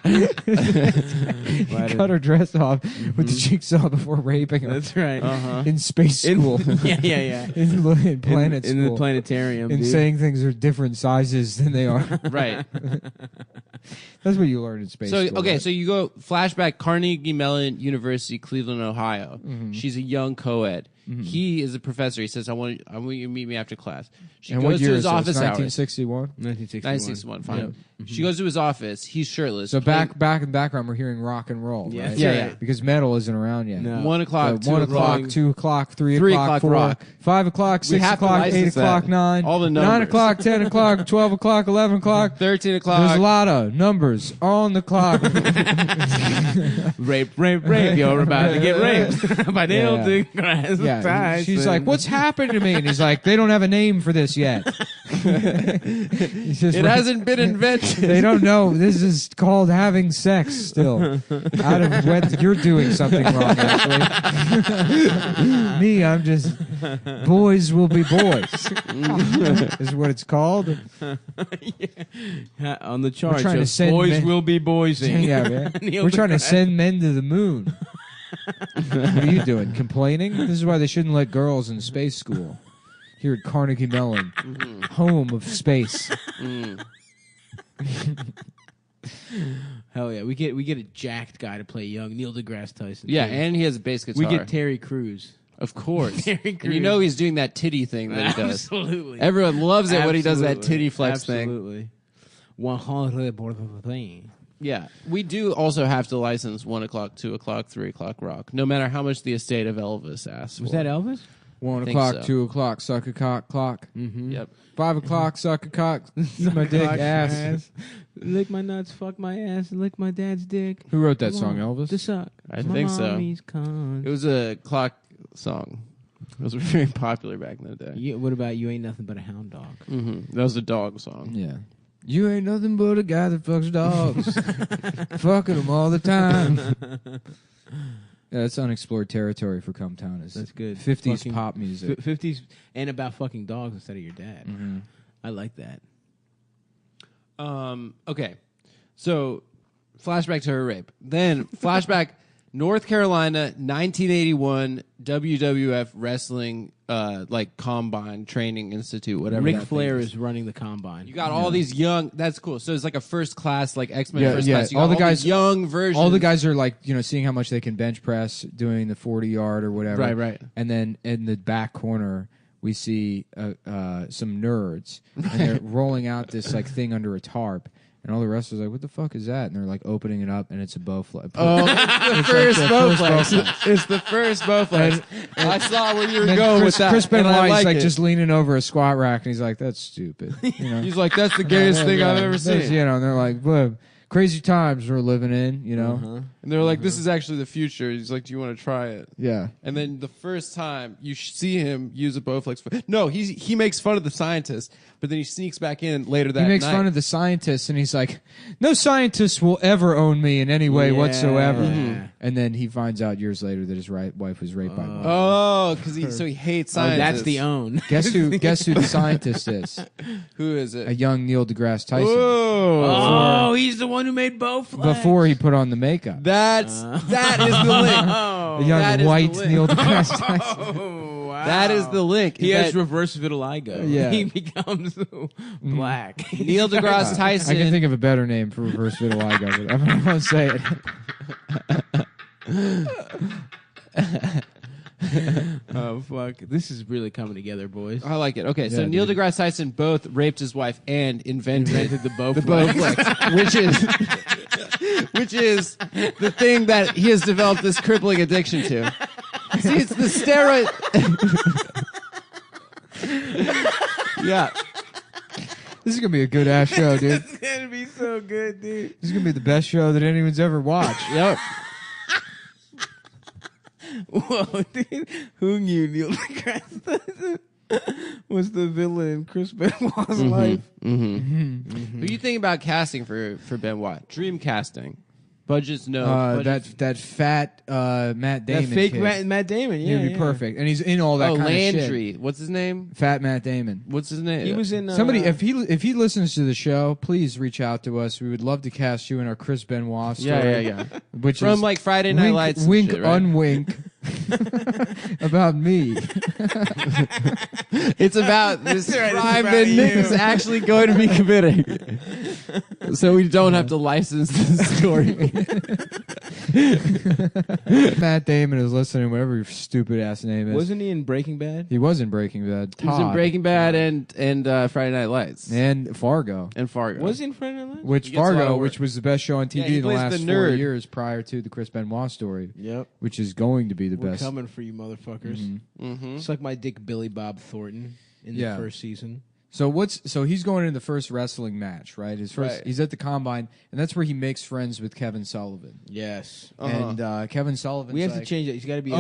He cut her dress off with the jigsaw before raping her. That's right. In space school. Yeah. in planet in school. the planetarium. And dude. saying things are different sizes than they are. Right. That's what you learn in space So school. okay, right? so you go flashback Carnegie Mellon University, Cleveland, Ohio. She's a young co-ed. He is a professor. He says, I want you to meet me after class. She and goes what year to his is this? office hours. 1961? 1961. 1961, fine. She goes to his office. He's shirtless. So playing- back in the background, we're hearing rock and roll, Yeah, right? that's Yeah, right. yeah. Because metal isn't around yet. No. 1 o'clock, 2 1 o'clock. o'clock, 2 o'clock, 3 3 o'clock, o'clock 4, rock. 5 o'clock, 6 have to o'clock, 8 license o'clock, that. 9, All the 9 numbers. o'clock, 10 o'clock, 12 o'clock, 11 o'clock. 13 o'clock. There's a lot of numbers on the clock. Rape. You're about to get raped by Neil deGrasse Tyson. She's like, what's happened to me? And he's like, they don't have a name for this yet. It hasn't been invented. They don't know. This is called having sex still. Out of what you're doing something wrong, actually. Me, I'm just boys will be boys. Is what it's called. On the chart, trying to send boys will be boysing. Yeah, man. We're trying to send men to the moon. What are you doing? Complaining? This is why they shouldn't let girls in space school. Here at Carnegie Mellon, home of space. Hell yeah, we get a jacked guy to play young Neil deGrasse Tyson. Yeah, too. and he has a bass guitar. We get Terry Crews. Of course. Terry Crews. And you know he's doing that titty thing that he does. Absolutely. Everyone loves it when he does that titty flex thing. Absolutely. 100%. Yeah. We do also have to license 1 o'clock, 2 o'clock, 3 o'clock rock, no matter how much the estate of Elvis asks Was for. that Elvis? 1 o'clock, 2 o'clock, suck a cock, clock. Mm-hmm. Yep. 5 o'clock, suck a cock, my dick, ass. Lick my nuts, fuck my ass, lick my dad's dick. Who wrote that song, Elvis? To suck. I think so. It was a clock song. It was very popular back in the day. Yeah, what about You Ain't Nothing But a Hound Dog? Mm-hmm. That was a dog song. Yeah. You ain't nothing but a guy that fucks dogs. Fucking them all the time. Yeah, that's unexplored territory for Cumtown. That's good. 50s Fucking pop music. 50s and about fucking dogs instead of your dad. Mm-hmm. I like that. Okay. So, flashback to her rape. Then, flashback North Carolina, 1981, WWF Wrestling, Combine Training Institute, whatever. Ric Flair is running the Combine. You got all these young. That's cool. So it's like a first class, like X-Men first class. You all got the guys, young versions. All the guys are seeing how much they can bench press, doing the 40-yard or whatever. Right. And then in the back corner, we see some nerds, and they're rolling out this thing under a tarp. And all the wrestlers are like, what the fuck is that? And they're like opening it up, and it's a Bowflex. Oh, it's the first Bowflex. It's the first Bowflex. I saw where you were going with that. Chris Benoit's like just leaning over a squat rack, and he's like, that's stupid. You know? He's like, that's the gayest thing I've ever seen. You know, and they're like, well, crazy times we're living in, you know? Uh-huh. And they're like, this is actually the future. He's like, do you want to try it? Yeah. And then the first time you see him use a Bowflex. No, he makes fun of the scientist, but then he sneaks back in later that night. He makes fun of the scientist, and he's like, no scientist will ever own me in any way whatsoever. Mm-hmm. And then he finds out years later that his wife was raped by one. Oh, because he hates scientists. That's the own. Guess who the scientist is? Who is it? A young Neil deGrasse Tyson. Oh, he's the one who made Bowflex. Before he put on the makeup. That is the link. A young white Neil deGrasse Tyson. Oh, wow. That is the link. He has reverse vitiligo. Yeah. He becomes black. Neil deGrasse Tyson. I can think of a better name for reverse vitiligo, but I'm not going to say it. Oh, fuck. This is really coming together, boys. I like it. Okay, so Neil deGrasse Tyson both raped his wife and invented the Bowflex. which is the thing that he has developed this crippling addiction to. See, it's the steroid. Yeah. This is going to be a good ass show, dude. It's going to be so good, dude. This is going to be the best show that anyone's ever watched. Yep. Whoa, dude. Who knew Neil deGrasse Tyson was the villain in Chris Benoit's life? Who do you think about casting for Benoit? Dream casting. Budgets, no. That fat Matt Damon. That fake kid. Matt Damon, yeah. He'd be perfect. And he's in all that kind Landry. of shit. What's his name? Fat Matt Damon. What's his name? He was in... Somebody, if he listens to the show, please reach out to us. We would love to cast you in our Chris Benoit story. Yeah. Which From is Friday Night Lights. Wink, shit, right? unwink. About me. It's about this crime that Nick is actually going to be committing. So we don't have to license the story. Matt Damon is listening, whatever your stupid ass name is. Wasn't he in Breaking Bad? He was in Breaking Bad. He was in Breaking Bad and Friday Night Lights. And Fargo. Was he in Friday Night Lights? Which was the best show on TV in the last 4 nerd. years prior to the Chris Benoit story. Yep. Which is going to be the We're best. coming for you, motherfuckers. Mm-hmm. It's like my dick Billy Bob Thornton in the first season. So he's going into the first wrestling match, right? He's at the combine, and that's where he makes friends with Kevin Sullivan. Yes. And Kevin Sullivan. We have to change it. He's got to be.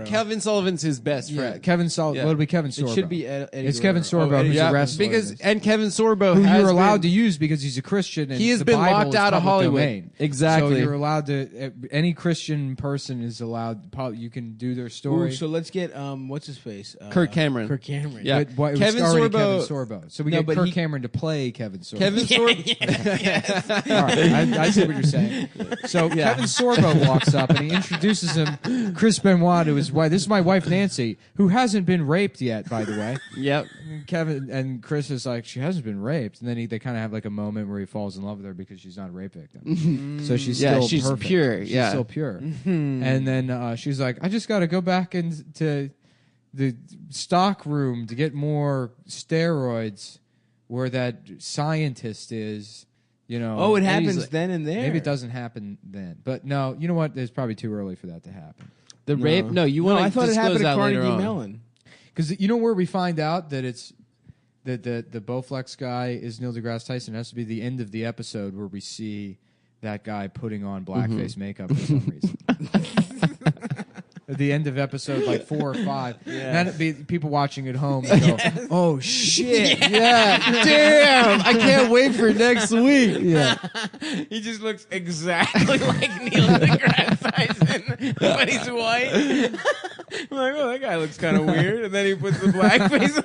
Kevin Sullivan's his best friend. Yeah, Kevin Sullivan. Yeah. Well, it'll be Kevin Sorbo. It should be Eddie It's Kevin Sorbo who's a wrestler. And Kevin Sorbo, who you're allowed to use because he's a Christian. And he has the been Bible locked is out of public Hollywood. Domain. Exactly. So you're allowed to. Any Christian person is allowed. You can do their story. Ooh, so let's get what's his face? Kirk Cameron. Kirk Cameron. Yeah. But Kevin Kevin Sorbo. Sorbo. So we get Kirk Cameron to play Kevin Sorbo. Kevin Sorbo. Yes. All right, I see what you're saying. So Kevin Sorbo walks up and he introduces him, Chris Benoit, to his wife. This is my wife Nancy, who hasn't been raped yet, by the way. Yep. Kevin and Chris is like, she hasn't been raped, and then they kind of have like a moment where he falls in love with her because she's not a rape victim. So she's still she's perfect. pure. She's still pure. And then she's like, I just got to go back into the stock room to get more steroids. Where that scientist is, Oh, it happens then and there. Maybe it doesn't happen then, but no. You know what? It's probably too early for that to happen. The rape? No, you want to. I thought it happened at Carnegie Carnegie Mellon. Because you know where we find out that it's that the Bowflex guy is Neil deGrasse Tyson. It has to be the end of the episode where we see that guy putting on blackface makeup for some reason. At the end of episode like 4 or 5, and then it'd be people watching at home and go, "Oh shit, Yeah, damn! I can't wait for next week. yeah." He just looks exactly like Neil deGrasse Tyson, but he's white. I'm like, oh, that guy looks kind of weird. And then he puts the blackface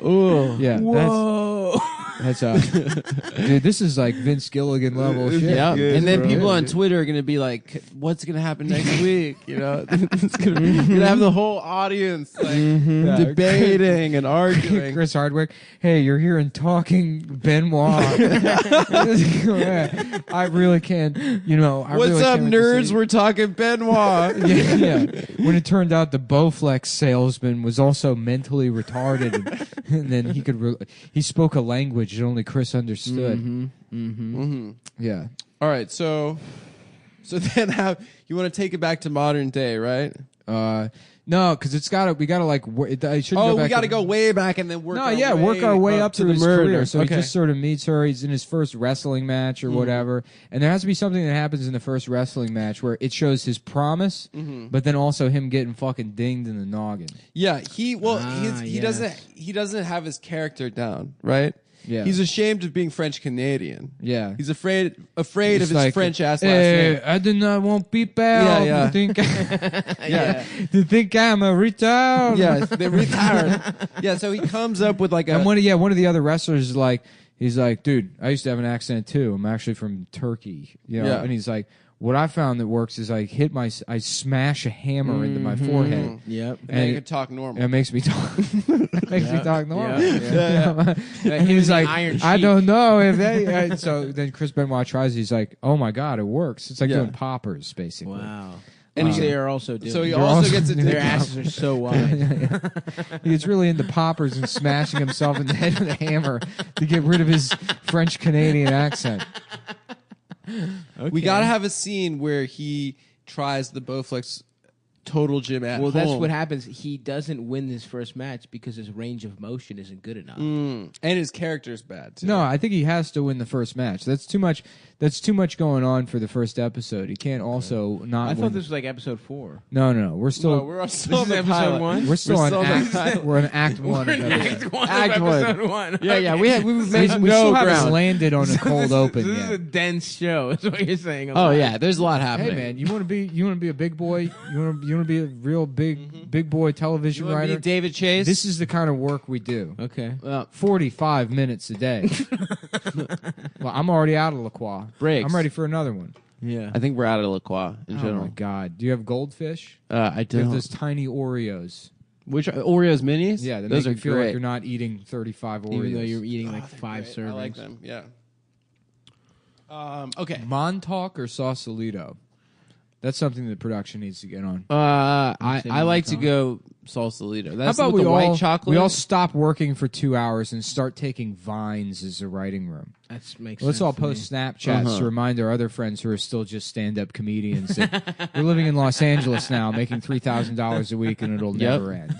on. Ooh, yeah. Whoa. That's dude. This is like Vince Gilligan level shit. Yeah, good, and then bro. people on Twitter are gonna be like, "What's gonna happen next week?" It's gonna have the whole audience like debating and arguing. Chris Hardwick, hey, you're here and talking Benoit. I really can't. What's up, nerds? We're talking Benoit. yeah. When it turned out the Bowflex salesman was also mentally retarded, and then he spoke a language that only Chris understood. Yeah. All right, so then you want to take it back to modern day, right? No, because we gotta like. I shouldn't Oh, go back we got to go way back and then work. work our way up to to the his murder. career. So Okay. he just sort of meets her. He's in his first wrestling match or whatever, and there has to be something that happens in the first wrestling match where it shows his promise, but then also him getting fucking dinged in the noggin. Yeah, he doesn't have his character down, right? Yeah. He's ashamed of being French Canadian. Yeah. He's afraid It's of his like, French ass last hey, name. I do not want people. Yeah. You think, you think I'm a retard? Yes, they're retired. Yeah, so he comes up with like a And one of the other wrestlers is like, he's like, dude, I used to have an accent too. I'm actually from Turkey, Yeah. And he's like, what I found that works is I smash a hammer into my forehead. Yep. and then you can talk normal. It makes me talk. Makes me talk normal. Yeah. And he's like, Iron I Sheik. don't know if they. So then Chris Benoit tries. He's like, oh my god, it works. It's like Yeah. doing poppers, basically. Wow. And they are also doing. So he They're also also gets doing their a asses are so wide. He's really into poppers and smashing himself in the head with a hammer to get rid of his French Canadian accent. We gotta have a scene where he tries the Bowflex Total Gym at Well, home. that's what happens. He doesn't win his first match because his range of motion isn't good enough. And his character's bad too. No, I think he has to win the first match. That's too much. That's too much going on for the first episode. He can't also not. I win. thought this was like episode 4. No. We're still. No, we're This still is on the episode pilot. 1? We're still on on act. pilot. We're in Act 1. We're in Act 1 Act of one. episode 1. Yeah. We've We made still no haven't ground. landed on a cold open This is yet. a dense show. Is what you're saying. Oh yeah, there's a lot happening. Hey man, you want to be a big boy? You want to be a real big boy television You wanna writer? be David Chase? This is the kind of work we do. Okay. 45 minutes a day. Well, I'm already out of La Croix. Breaks. I'm ready for another one. Yeah. I think we're out of La Croix in Oh general. my god! Do you have goldfish? I They have don't. those tiny Oreos. Which Oreos minis? Yeah, they those make are you feel great. like you're not eating 35 Oreos. Even though you're eating like 5 Great. servings. I like them. Yeah. Okay. Montauk or Sausalito? That's something that production needs to get on. I like to go Sausalito. How That's about with the white chocolate. we all stop working for 2 hours and start taking Vines as a writing room? That makes Let's sense all to me. post Snapchats to remind our other friends who are still just stand-up comedians that we're living in Los Angeles now, making $3,000 a week, and it'll never end.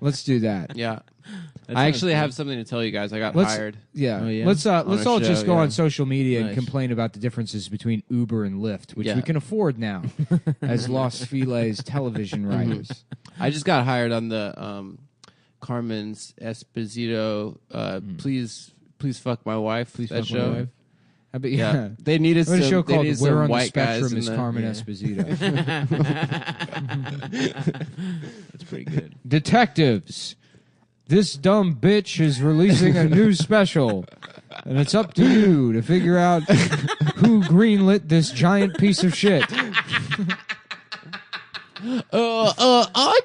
Let's do that. Yeah. I actually have something to tell you guys. I got hired. Yeah. Oh, yeah? Let's all just go on social media and Nice. complain about the differences between Uber and Lyft, which Yeah. we can afford now as Los Feliz television writers. I just got hired on the Carmen's Esposito. Please fuck my wife. Please that fuck my show. wife. I bet, yeah. They needed What a some. show They called needed Where some on the white guys Spectrum in is the- Carmen yeah. Esposito. That's pretty good. Detectives, this dumb bitch is releasing a new special, and it's up to you to figure out who greenlit this giant piece of shit. I'm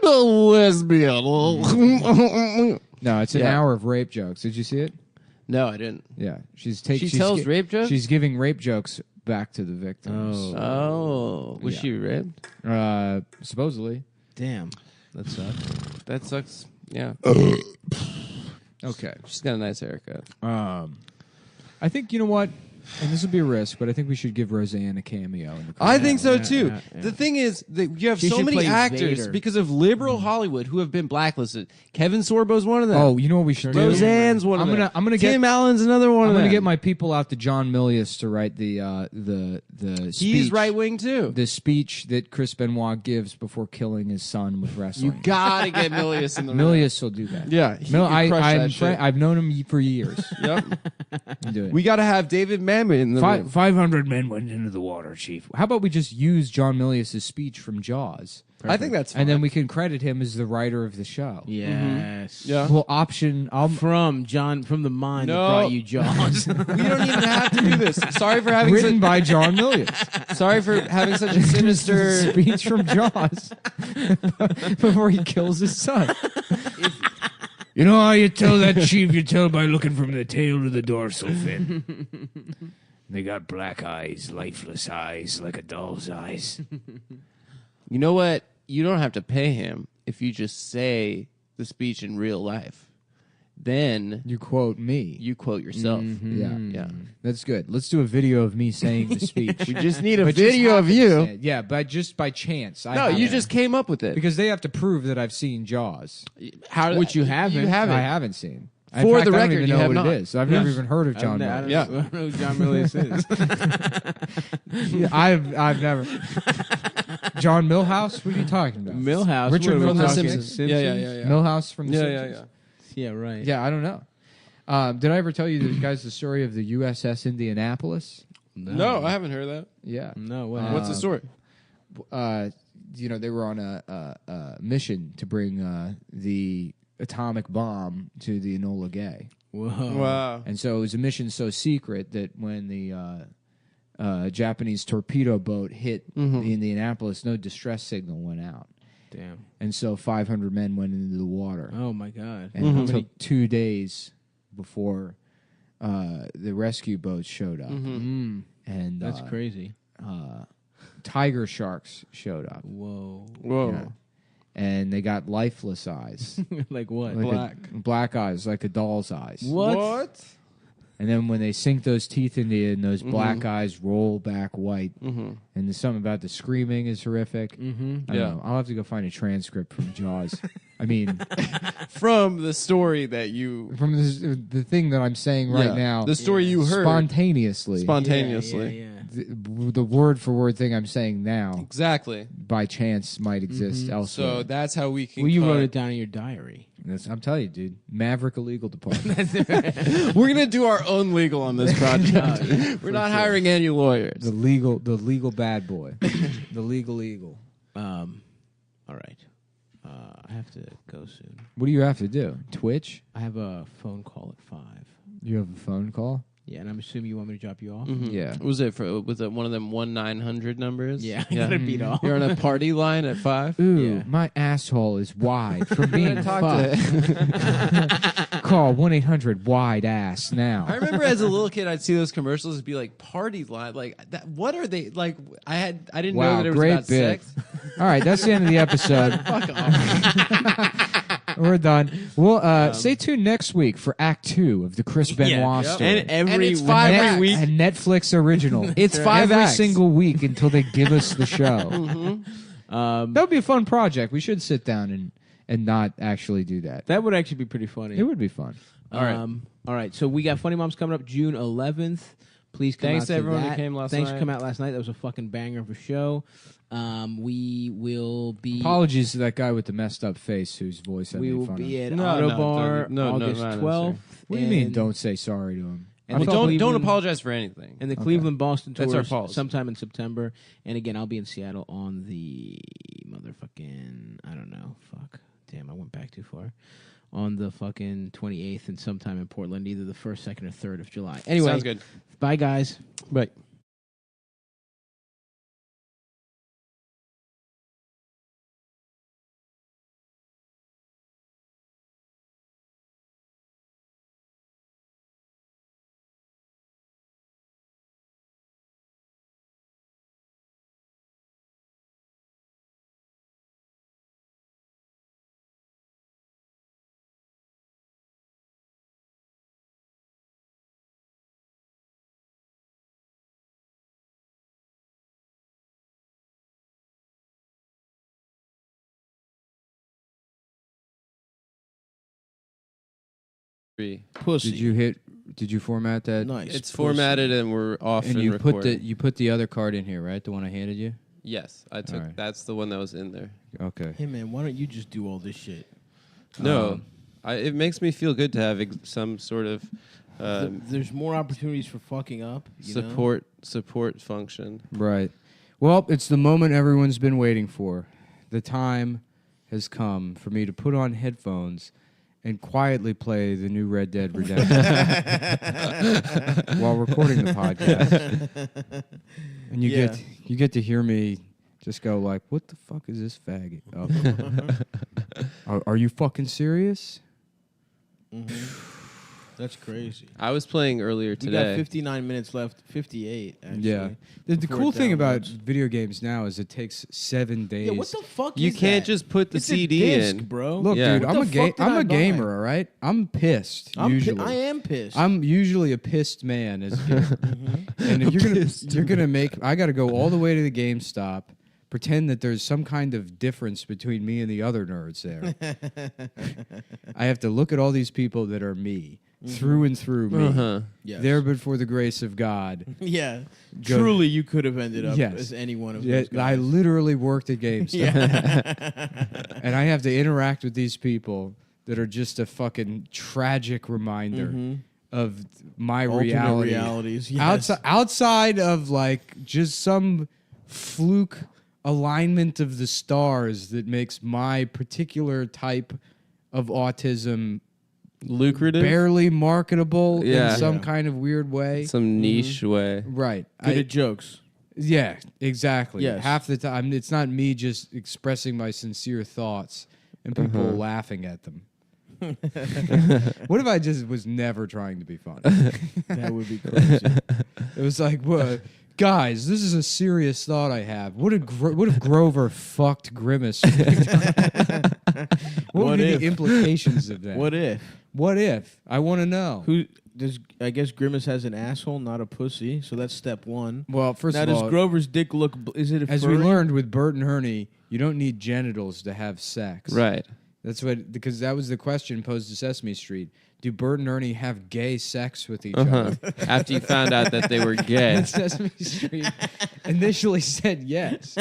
a lesbian. No, it's an hour of rape jokes. Did you see it? No, I didn't. Yeah, She tells rape jokes? She's giving rape jokes back to the victims. Oh, was Yeah. she raped? Supposedly. Damn, that sucks. That sucks. Yeah. Okay. She's got a nice haircut. I think, you know what? And this would be a risk, but I think we should give Roseanne a cameo. In the I think so Yeah, too. yeah. The thing is that you have She so should many play actors Vader. because of liberal Hollywood who have been blacklisted. Kevin Sorbo's one of them. Oh, you know what we should do? Roseanne's one of them. I'm gonna Tim get Allen's another one I'm of them. gonna get my people out to John Milius to write the speech. He's right wing too. The speech that Chris Benoit gives before killing his son with wrestling. You gotta get Milius in the Milius will do that. Yeah, he could crush that shit. I've known him for years. Yep. Do it. We got to have David Mamet in the room. 500 men went into the water, Chief. How about we just use John Milius' speech from Jaws? I think that's fine. And then we can credit him as the writer of the show. Yes. Yeah. Well, option. From the mind No. that brought you Jaws. We don't even have to do this. Sorry for having Written by John Milius. Sorry for having such a sinister speech from Jaws before he kills his son. You know how you tell that chief? You tell by looking from the tail to the dorsal fin. They got black eyes, lifeless eyes, like a doll's eyes. You know what? You don't have to pay him if you just say the speech in real life. Then you quote me. You quote yourself. Mm-hmm. Yeah. That's good. Let's do a video of me saying the speech. We just need a But just video of happen to you. say it. Yeah, but just by chance. No, you just came up with it. Because they have to prove that I've seen Jaws. Which you haven't. You haven't. I haven't seen. In For fact, the I don't record, even you know have what not. it is. I've never even heard of John I Milius. don't know who John Milius is. Yeah, I've never. John Milhouse? What are you talking about? Millhouse. Richard What are we Milhouse. talking? Simpsons. Simpsons? Yeah. Milhouse from The Yeah, Simpsons. Yeah, right. Yeah, I don't know. Did I ever tell you guys the story of the USS Indianapolis? No, I haven't heard that. Yeah. No, what What's the story? They were on a mission to bring the atomic bomb to the Enola Gay. Whoa. Wow. And so it was a mission so secret that when the Japanese torpedo boat hit the Indianapolis, no distress signal went out. Damn. And so 500 men went into the water. Oh my God. And it took 2 days before the rescue boats showed up. And That's crazy. Tiger sharks showed up. Whoa. Yeah. And they got lifeless eyes. Like what? Like black eyes, like a doll's eyes. What? And then when they sink those teeth into you, and those black eyes roll back white. And there's something about the screaming is horrific. I don't know. I'll have to go find a transcript from Jaws. I mean, From the story that you... from the thing that I'm saying right now. The story you heard. Spontaneously. Spontaneously. Yeah. The word for word thing I'm saying now, Exactly. by chance, might exist elsewhere. So that's how we can... Well, you cut. wrote it down in your diary. I'm telling you, dude. Maverick Illegal Department. We're going to do our own legal on this project. We're not hiring any lawyers. the legal bad boy. The legal eagle. All right. I have to go soon. What do you have to do? Twitch? I have a phone call at 5. You have a phone call? Yeah, and I'm assuming you want me to drop you off? Yeah. Was it one of them 1-900 numbers? Yeah, I gotta beat off. You're on a party line at 5? Ooh, Yeah. my asshole is wide from being Talk fucked. to call 1-800-WIDE-ASS now. I remember as a little kid, I'd see those commercials and be like, party line. Like, that, what are they? Like, I didn't know that it was great about bit. sex. All right, that's the end of the episode. Fuck off. We're done. We'll stay tuned next week for Act 2 of the Chris Benoit story. And it's 5 every week. A Netflix original. It's 5 every acts. single week until they give us the show. Mm-hmm. That would be a fun project. We should sit down and not actually do that. That would actually be pretty funny. It would be fun. All right. So we got Funny Moms coming up June 11th. Please come Thanks out to everyone that. who came last Thanks night. for coming out last night. That was a fucking banger of a show. We will be. Apologies to that guy with the messed up face whose voice I We made will fun be of. at Autobar August 12th. What do you mean? Don't say sorry to him. And don't apologize for anything. And the Cleveland Boston tours That's our policy. sometime in September. And again, I'll be in Seattle on the motherfucking Damn, I went back too far. On the fucking 28th and sometime in Portland, either the 1st, 2nd, or 3rd of July. Anyway, sounds good. Bye, guys. Bye. Pussy. Did you format that? Nice. It's formatted and we're off and and you recording. put the other card in here, right? The one I handed you. Yes, I took. All right. That's the one that was in there. Okay. Hey, man, why don't you just do all this shit? No, it makes me feel good to have some sort of There's more opportunities for fucking up. You know? support function. Right. Well, it's the moment everyone's been waiting for. The time has come for me to put on headphones and quietly play the new Red Dead Redemption while recording the podcast. And you get to hear me just go like, "What the fuck is this faggot?" Are you fucking serious? Mm-hmm. That's crazy. I was playing earlier today. We got 59 minutes left. 58, actually. Yeah. The cool thing about video games now is it takes 7 days. Yeah, what the fuck You is can't that? just put the It's CD a disc, in, bro. Look, Yeah. dude, What I'm the fuck did I'm I a buy? gamer, all right? I'm pissed, usually. I am pissed. I'm usually a pissed man as a gamer. And if you're gonna make I gotta go all the way to the GameStop, pretend that there's some kind of difference between me and the other nerds there. I have to look at all these people that are me. Through and through me. Uh-huh. Yes. There but for the grace of God. Yeah. Go- Truly, you could have ended up Yes. as any one of Yeah, those guys. I literally worked at GameStop. Yeah. And I have to interact with these people that are just a fucking tragic reminder of my Alternate reality. realities, yes. Outside of like just some fluke alignment of the stars that makes my particular type of autism lucrative, barely marketable Yeah. in some Yeah. kind of weird way. some niche way. Right. Good at jokes. Yeah, exactly. Yes. Half the time, it's not me just expressing my sincere thoughts and people Uh-huh. laughing at them. What if I just was never trying to be funny? That would be crazy. It was like, what? Guys, this is a serious thought I have. What if Grover fucked Grimace? What would be the implications of that? What if? What if? I want to know. Who does? I guess Grimace has an asshole, not a pussy. So that's step one. Well, first now, of all, does Grover's dick look? Is it a as furry? we learned with Bert and Ernie, you don't need genitals to have sex. Right. That's what, because that was the question posed to Sesame Street. Do Bert and Ernie have gay sex with each Uh-huh. other? After you found out that they were gay. And Sesame Street initially said yes.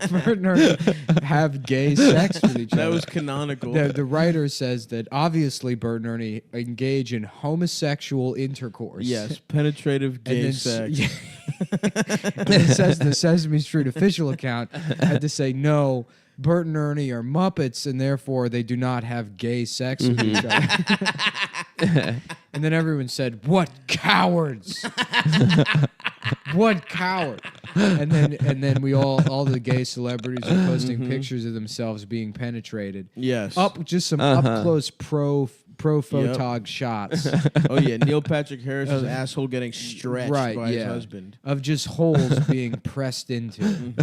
Bert and Ernie have gay sex with each other. That was canonical. The writer says that obviously Bert and Ernie engage in homosexual intercourse. Yes, penetrative gay And sex. then it says the Sesame Street official account had to say no. Bert and Ernie are Muppets, and therefore they do not have gay sex with each other. And then everyone said, "What cowards! What coward!" And then we all the gay celebrities are posting pictures of themselves being penetrated. Yes. Just some up close pro photog shots. Oh yeah, Neil Patrick Harris's asshole getting stretched by his husband. Of just holes being pressed into.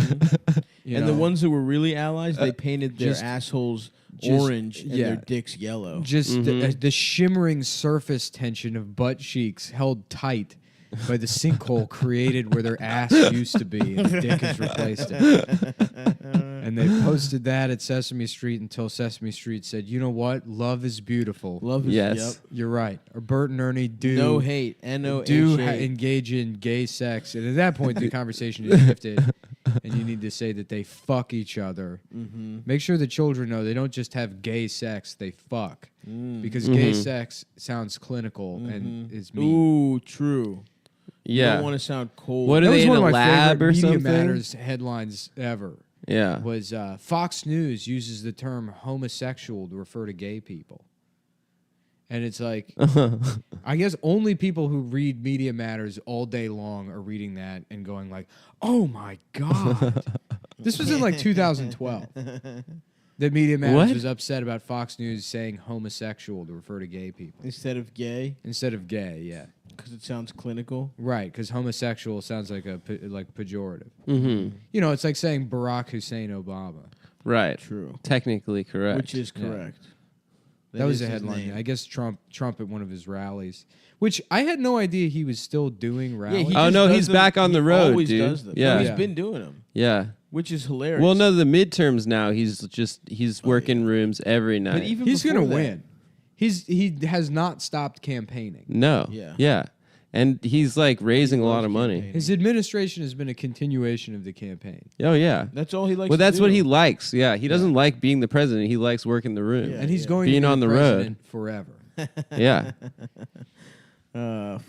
And the ones who were really allies, they painted their assholes orange and their dicks yellow. Just the shimmering surface tension of butt cheeks held tight by the sinkhole created where their ass used to be, and the dick has replaced it. And they posted that at Sesame Street until Sesame Street said, "You know what? Love is beautiful. Love is Yep, you're right." Or Bert and Ernie do no hate, engage in gay sex, and at that point the conversation is shifted, and you need to say that they fuck each other. Make sure the children know they don't just have gay sex; they fuck, because gay sex sounds clinical and is mean. Ooh, true. Yeah. You don't want to sound cold. What are they in a lab or something? Media Matters headlines ever. Yeah. Was Fox News uses the term homosexual to refer to gay people. And it's like, I guess only people who read Media Matters all day long are reading that and going like, "Oh my God." This was in like 2012. That Media Matters was upset about Fox News saying homosexual to refer to gay people. Instead of gay? Instead of gay, yeah. Because it sounds clinical? Right, because homosexual sounds like pejorative. Mm-hmm. You know, it's like saying Barack Hussein Obama. Right. True. Technically correct. Which is correct. Yeah. That was a headline. I guess Trump at one of his rallies, which I had no idea he was still doing rallies. Yeah, he's back on the road, always dude. Does them. Yeah. No, he's been doing them. Yeah. Which is hilarious. Well, no, the midterms now, he's working rooms every night. But even he's going to win. He has not stopped campaigning. No. Yeah. And he's like raising a lot of money. His administration has been a continuation of the campaign. Oh, yeah. That's all he likes Well, that's to do. what he likes. Yeah. He doesn't like being the president. He likes working the room. And he's going being to be on the president road forever. Yeah.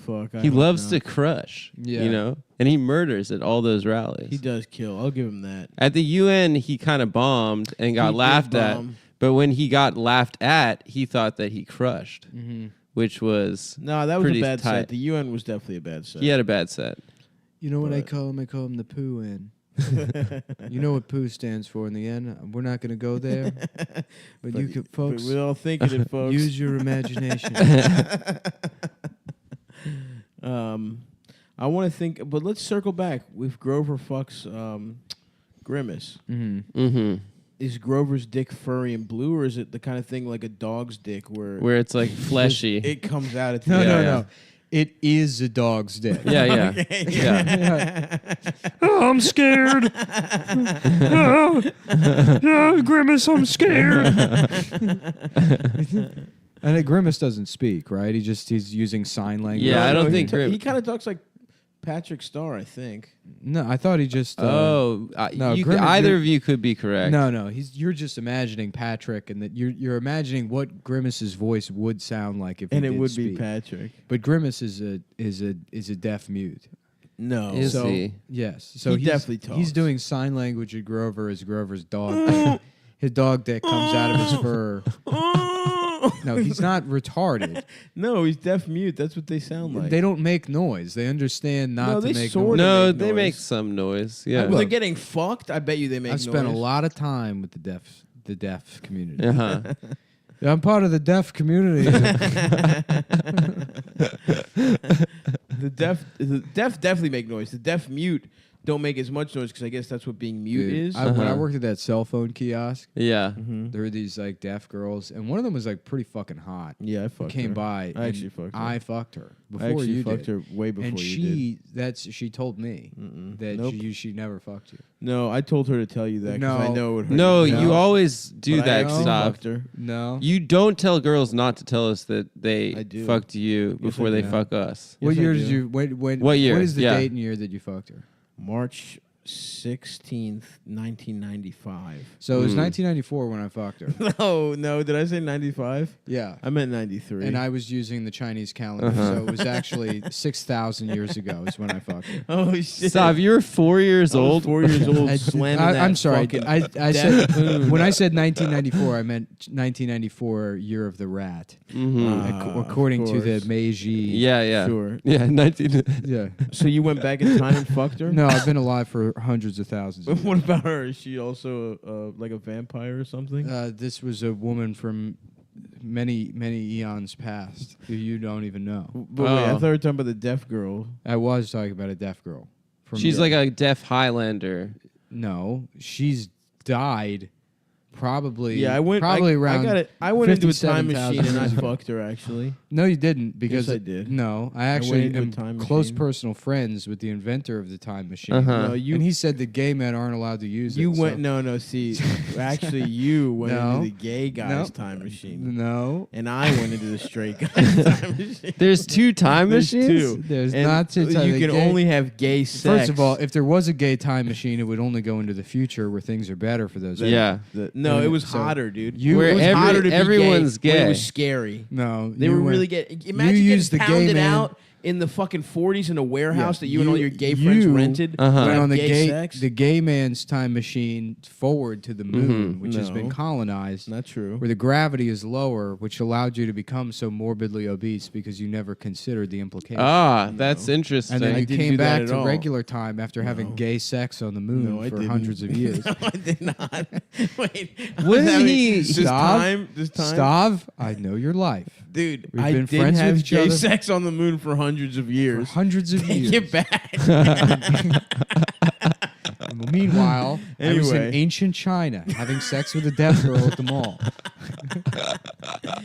Fuck. He loves to crush, you know, and he murders at all those rallies. He does kill. I'll give him that. At the UN, he kind of bombed and got laughed at. But when he got laughed at, he thought that he crushed, which was that was pretty a bad tight. set. The UN was definitely a bad set. He had a bad set. You know what I call him? I call him the poo in. You know what poo stands for in the end? We're not going to go there. But you could, folks. But we're all thinking it, folks. Use your imagination. I want to think, but let's circle back with Grover fucks Grimace. Is Grover's dick furry and blue, or is it the kind of thing like a dog's dick where it's like fleshy? It comes out at the No. It is a dog's dick. Yeah. Okay. Yeah. Oh, I'm scared. Oh, Grimace, I'm scared. And Grimace doesn't speak, right? He's using sign language. Yeah, I don't think he kind of talks like Patrick Starr, I think. No, I thought he just. No, Grimace, either of you could be correct. No. You're just imagining Patrick, and that you're imagining what Grimace's voice would sound like if. And he it did would speak. be Patrick. But Grimace is a deaf mute. No, is he? Yes. So he definitely talks. He's doing sign language at Grover as Grover's dog. His dog dick comes out of his fur. No, he's not retarded. No, he's deaf mute. That's what they sound like. They don't make noise. They understand not to make noise. No, they make some noise. Yeah. When they're getting fucked, I bet you they make noise. I've spent a lot of time with the deaf community. Uh-huh. Yeah, I'm part of the deaf community. The deaf definitely make noise. The deaf mute don't make as much noise because I guess that's what being mute is. When I worked at that cell phone kiosk, yeah, there were these like deaf girls, and one of them was like pretty fucking hot. Yeah, I fucked came her. by. I actually fucked her. I fucked her before I actually you fucked did. her way before and you did. she told me that she never fucked you. No, I told her to tell you that because I know it would hurt. No, you. you always do But I that actually stuff. fucked her. No, you don't tell girls not to tell us that they do. fucked you before they fuck us. What Yes, I year do. did you? What year? What year? What is the Yeah. date and year that you fucked her? March 16th, 1995. So it was 1994 when I fucked her. No. Did I say 95? Yeah. I meant 93. And I was using the Chinese calendar, so it was actually 6,000 years ago is when I fucked her. Oh, shit. Stop, you were 4 years old? 4 years old, slamming that I'm sorry. fucking I said poon. when I said 1994, I meant 1994 Year of the Rat. According to the Meiji. Yeah. Sure. Yeah, 19. Yeah. So you went back in time and fucked her? No, I've been alive for hundreds of thousands. But what about her? Is she also like a vampire or something? This was a woman from many eons past who you don't even know. But wait, I thought we were talking about the deaf girl. I was talking about a deaf girl. She's like a deaf Highlander. No, she's died. Probably. Yeah, I went. Probably I around. I went into a time 57,000 machine and I years ago. fucked her. Actually, No, you didn't. Because Yes, I did. No, I I actually went into a am time close machine. personal friends with the inventor of the time machine. Uh-huh. No, you- and he said that gay men aren't allowed to use you it. went. so- No. See, actually, you went No. into the gay guy's No. time machine, No. and I went into the straight guy's time machine. There's two time There's machines? two. There's And not two time- You the can gay- only have gay sex. First of all, if there was a gay time machine, it would only go into the future where things are better for those. Yeah. no, it was So hotter, dude. Where it was hotter to be everyone's gay. When gay. It was scary. No, They you were went- really gay. you Imagine used getting the gay pounded man- out in the fucking 40s in a warehouse Yeah, that you and all your gay friends you rented. Uh-huh. to went have on gay sex. the gay man's time machine forward to the moon, which has been No. colonized. Not true. Where the gravity is lower, which allowed you to become so morbidly obese because you never considered the implications. Ah, that's interesting. And then I you didn't came do that back at to all. regular time after having gay sex on the moon No, I for didn't. hundreds of years. No, I did not. Wait. Wasn't he- This time? Stav, I know your life. Dude, We've I been did friends have with each gay other sex on the moon for hundreds of years. for hundreds of Take years. it back. Meanwhile, I was in Anyway. ancient China having sex with a deaf girl at the mall.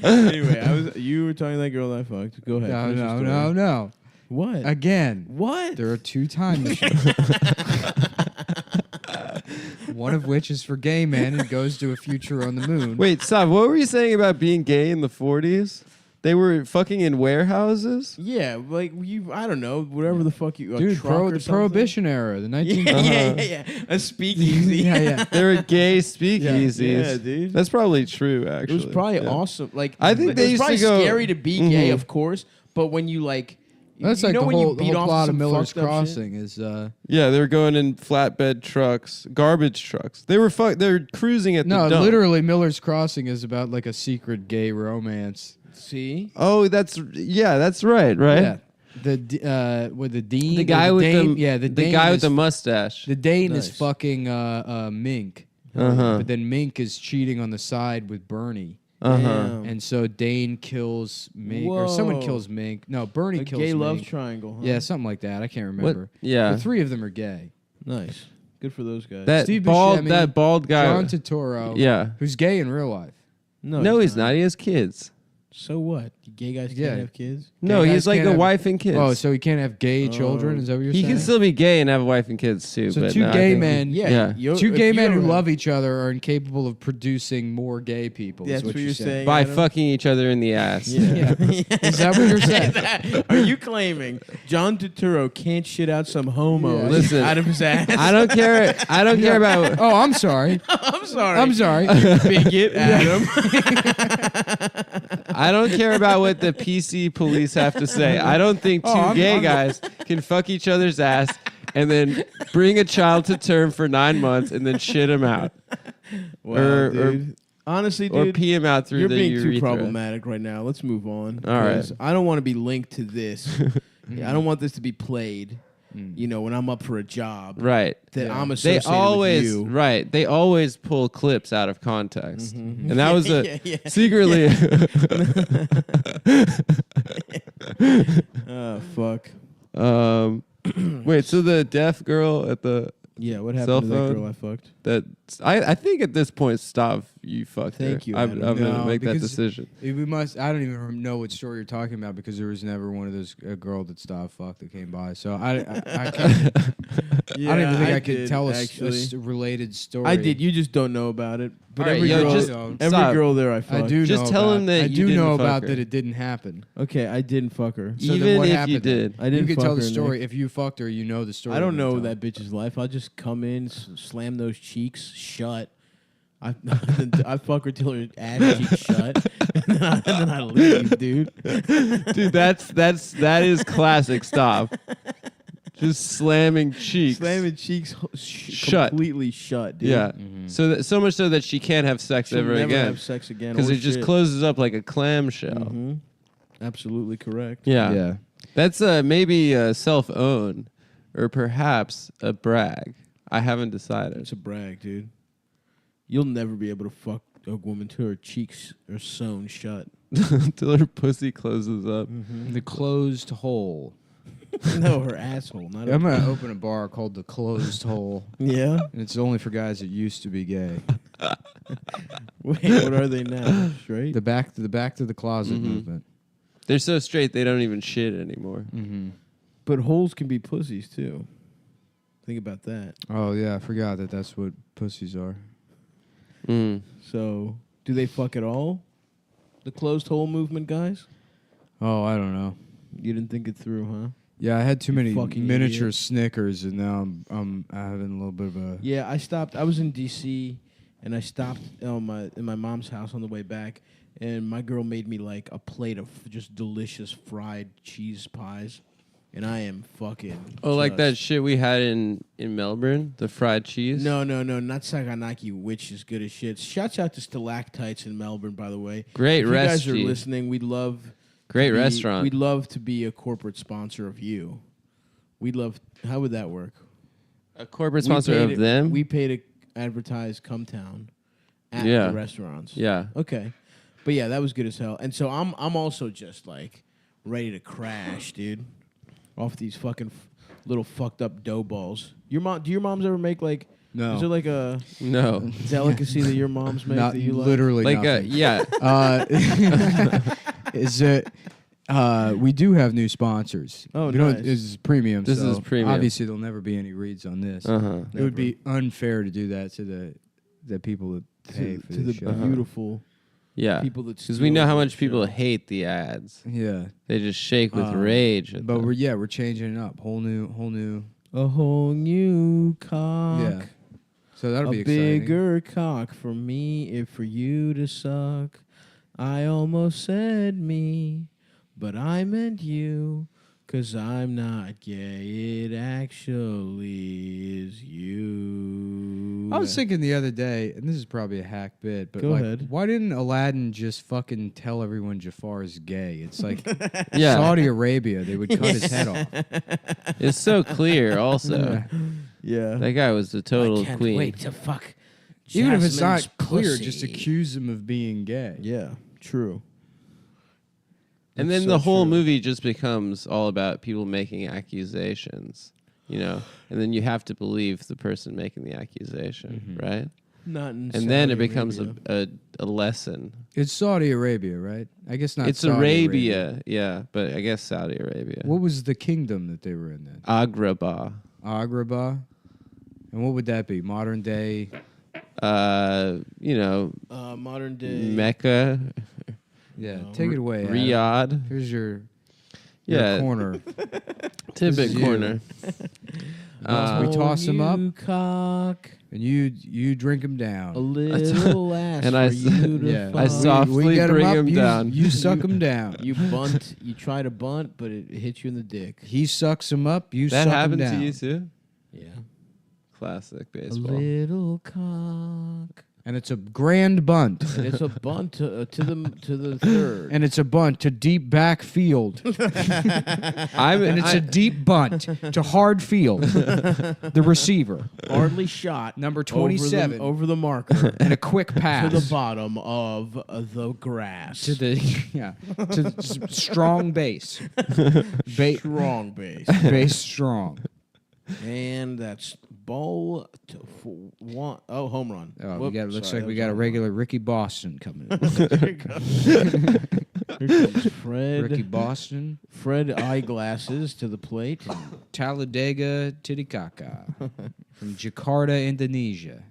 Anyway, you were talking to that girl that I fucked. Go ahead. No, finish the no, story. no, no. What? Again, What? there are two time machines. One of which is for gay men and goes to a future on the moon. Wait, stop. What were you saying about being gay in the 40s? They were fucking in warehouses? Yeah, like I don't know, whatever the fuck you. Dude, a truck or the something? Prohibition era, the 19. Yeah. A speakeasy. Yeah. They were gay speakeasies. Yeah, dude. That's probably true, It actually. was probably Yeah. awesome. Like I think they it was used to probably go- scary to be gay, Mhm. of course. But when you like, That's you like know the when whole, you the beat whole off plot of some Miller's fucked up shit? Crossing is. Yeah, they were going in flatbed trucks, garbage trucks. They were they're cruising at No, the dump. literally, Miller's Crossing is about like a secret gay romance. See? Oh, that's right. Yeah. With the Dean, The guy or with Dane, the yeah, the Dane guy is, with the mustache. the Dane Nice. is fucking Mink, Uh-huh. but then Mink is cheating on the side with Bernie. Damn. And so Dane kills Mink, or someone Whoa. kills Mink. No, Bernie A kills gay Mink. love triangle. Huh? Yeah, something like that. I can't remember. Yeah. The three of them are gay. Nice. Good for those guys. That Steve bald Buscemi, that bald guy. John Turturro, Yeah. who's gay in real life. No, he's not. He has kids. So what? Gay guys can't Yeah. have kids? No, Gay he's guys like can't a have- wife and kids. Oh, so he can't have gay children? Is that what you're He saying? can still be gay and have a wife and kids too. So but two no, I gay think- men, Yeah. two gay men who love each other are incapable of producing more gay people. That's is what what you're saying. By Adam? fucking each other in the ass. Yeah. Is that what you're saying? Are you claiming John Turturro can't shit out some homos Listen, out of his ass? I don't care. I don't care about. Oh, I'm sorry. I'm sorry. I'm sorry. You bigot, Adam. I don't care about what the PC police have to say. I don't think 2 I'm- gay I'm- guys can fuck each other's ass and then bring a child to term for 9 months and then shit him out. Wow, dude. Honestly, or dude, pee him out through you're the being urethra. too problematic right now. Let's move on. All right. 'cause I don't want to be linked to this. Yeah, I don't want this to be played. You know, when I'm up for a job, Right. That I'm They associated always with you. right. They always pull clips out of context, Mhm. and that was a Yeah. secretly. Oh fuck. Wait. So the deaf girl at the Yeah, what cell happened to that phone? girl I fucked? That I think at this point, Stav you fucked Thank her. you, I'm Adam. gonna No, make that because decision. We must. I don't even know what story you're talking about because there was never one of those a girl that stopped fuck that came by. So I can't. Yeah, I don't even think I could did, tell a actually. related story. I did. You just don't know about it. But All right, every yo, girl, just every stop. girl there, I fucked. I do Just know tell about, him that I you do didn't know fuck about her. that it didn't happen. Okay, I didn't fuck her. So Even then what if happened you then? did. I didn't You could fuck tell the her, story Nick. if you fucked her. You know the story. I don't you're know gonna that bitch's life. I'll just come in, slam those cheeks shut. I fuck her till her ass cheeks shut, and then I leave, dude. Dude, that is classic. Stop. Just slamming cheeks. Slamming cheeks Shut. completely shut, dude. Yeah. So much so that she can't have sex She'll ever never again. have sex again. Because or it just shit. closes up like a clamshell. Mhm. Absolutely correct. Yeah. Yeah. That's maybe a self-own or perhaps a brag. I haven't decided. It's a brag, dude. You'll never be able to fuck a woman till her cheeks are sewn shut. Till her pussy closes up. The closed hole. No, her asshole. Not I'm gonna open a bar called the Closed Hole. Yeah? And it's only for guys that used to be gay. Wait, what are they now? Straight? The back to the closet Mhm. movement. They're so straight they don't even shit anymore. Mm-hmm. But holes can be pussies, too. Think about that. Oh yeah, I forgot that that's what pussies are. So, do they fuck at all? The closed hole movement, guys? Oh, I don't know. You didn't think it through, huh? Yeah, I had too many fucking miniature idiot. Snickers, and now I'm having a little bit of a. Yeah, I stopped. I was in D.C. and I stopped in my mom's house on the way back, and my girl made me like a plate of just delicious fried cheese pies, and I am fucking. Oh, like that just- shit we had in Melbourne, the fried cheese. No, not Saganaki, which is good as shit. Shouts out to Stalactites in Melbourne, by the way. Great if you guys are restaurant. listening, we'd love. Great to be- restaurant. We'd love to be a corporate sponsor of you. We'd love. How would that work? A corporate We sponsor pay of to- them. We pay to advertise Cumtown at Yeah. the restaurants. Yeah. Okay. But yeah, that was good as hell. And so I'm also just like ready to crash, dude. Off these fucking little fucked up dough balls. Do your moms ever make like? No. Is there like a No. delicacy that your moms make Not that you like? literally Like, nothing. yeah. Is it? We do have new sponsors. Oh, we don't- nice. This is premium. This so is premium. Obviously, there'll never be any reads on this. Uh-huh. It would be unfair to do that to the people that pay for to this the show. beautiful Yeah. people that Because we steal know how the much people show. hate the ads. Yeah. They just shake with rage. At But them. we're changing it up. Whole new. A whole new cock. Yeah. So that'll a be exciting. bigger cock for me if for you to suck. I almost said me, but I meant you, 'cause I'm not gay. It actually is you. I was thinking the other day, and this is probably a hack bit, but Go like, ahead. why didn't Aladdin just fucking tell everyone Jafar is gay? It's like Yeah. Saudi Arabia; they would cut his head off. It's so clear. Also, Yeah. that guy was the total I can't queen. wait to fuck. Even if it's not Jasmine's clear, pussy. just accuse him of being gay. Yeah, true. And That's then so the whole true. movie just becomes all about people making accusations, you know, and then you have to believe the person making the accusation, right? Not in And then Saudi it becomes Arabia. a lesson. It's Saudi Arabia, right? I guess not. It's Saudi Arabia, yeah, but I guess Saudi Arabia. What was the kingdom that they were in then? Agrabah. Agrabah. And what would that be? Modern day. You know, Modern day Mecca. Yeah, take it away. Adam. Riyadh. Here's your Yeah. corner. Tidbit This is you. corner. We toss them up, You cock. and you drink them down. A little ass And I for s- you to Yeah. I fuck. softly get 'em bring up, him you- down. You suck them down. You bunt. You try to bunt, but it hits you in the dick. He sucks them up. You That suck happened them down. to you too? Yeah. Classic A baseball. little cock. And it's a grand bunt. And it's a bunt to the third. And it's a bunt to deep back field. And it's a deep bunt to hard field. The receiver. Hardly shot. Number 27. over the marker. And a quick pass. To the bottom of the grass. To the to the strong base. Strong base. Base strong. And that's ball for one. Oh, home run. Oh, Whoop, looks like we got a regular Ricky Boston coming in. Here comes Fred. Ricky Boston. Fred eyeglasses to the plate. Talladega Titicaca from Jakarta, Indonesia.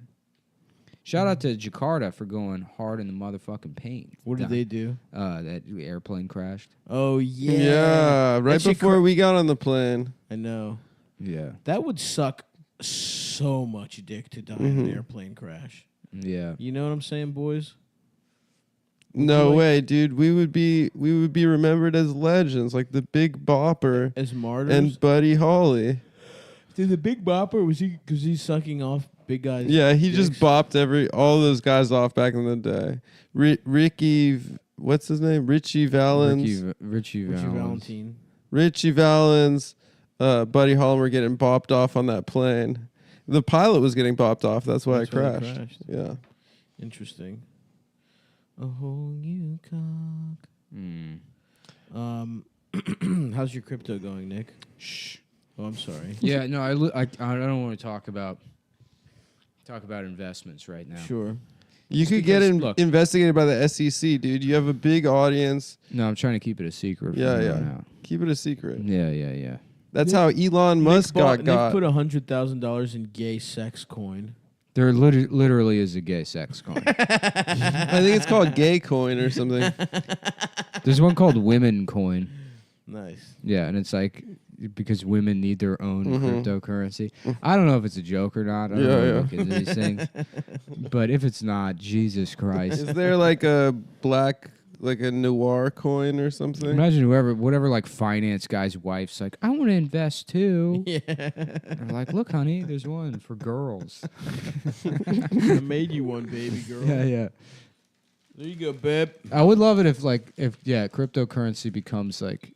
Shout out to Jakarta for going hard in the motherfucking paint. What did they do? That airplane crashed. Oh, yeah. Yeah, right before we got on the plane. I know. Yeah. That would suck so much dick to die in an airplane crash. Yeah. You know what I'm saying, boys? No way, dude. We would be remembered as legends, like the Big Bopper As martyrs? and Buddy Holly. Dude, the Big Bopper, was he, because he's sucking off big guys? Yeah, he dicks? just bopped all those guys off back in the day. Ricky, what's his name? Richie Valens. Richie Valentine. Richie Valens, Buddy Holly were getting bopped off on that plane. The pilot was getting bopped off. That's why it crashed. Yeah. Interesting. A whole new cock. How's your crypto going, Nick? Shh. Oh, I'm sorry. Yeah, no, I don't want to talk about investments right now. Sure. You could get investigated by the SEC, dude. You have a big audience. No, I'm trying to keep it a secret. Yeah. Keep it a secret. Yeah. That's how Elon Musk got. Nick put $100,000 in gay sex coin. There literally is a gay sex coin. I think it's called Gay Coin or something. There's one called Women Coin. Nice. Yeah, and it's like because women need their own cryptocurrency. I don't know if it's a joke or not. I don't know look into these things. But if it's not, Jesus Christ. Is there like a noir coin or something? Imagine whatever like finance guy's wife's like, I want to invest too. Yeah. And they're like, look, honey, there's one for girls. I made you one, baby girl. Yeah. There you go, babe. I would love it if cryptocurrency becomes like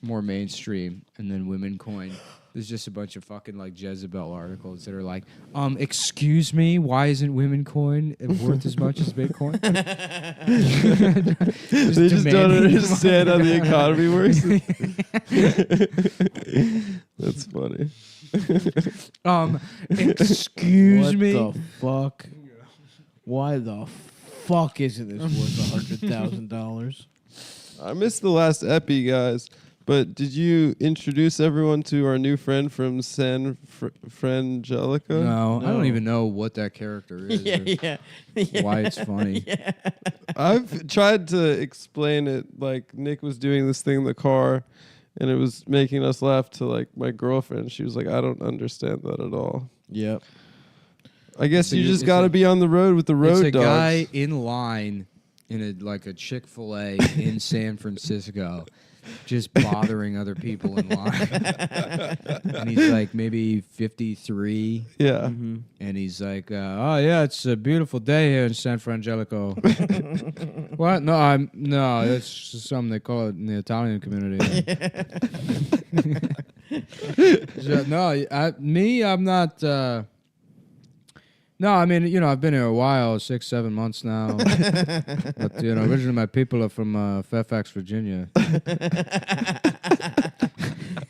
more mainstream, and then women coin. There's just a bunch of fucking like Jezebel articles that are like, excuse me, why isn't women coin worth as much as Bitcoin? They just don't understand how the economy works. That's funny. Excuse me. What the fuck? Why the fuck isn't this worth $100,000? I missed the last epi, guys. But did you introduce everyone to our new friend from San Frangelico? No, I don't even know what that character is. Yeah. Why it's funny. Yeah. I've tried to explain it. Like Nick was doing this thing in the car, and it was making us laugh to like my girlfriend. She was like, "I don't understand that at all." Yep. I guess you just got to be on the road with the road dogs. It's a guy in line in a Chick-fil-A in San Francisco. Just bothering other people in line. And he's like maybe 53. Yeah. Mm-hmm. And he's like, oh, yeah, it's a beautiful day here in San Frangelico. What? No, that's just something they call it in the Italian community. I'm not... No, I mean, I've been here a while, 6-7 months now. But, originally my people are from Fairfax, Virginia.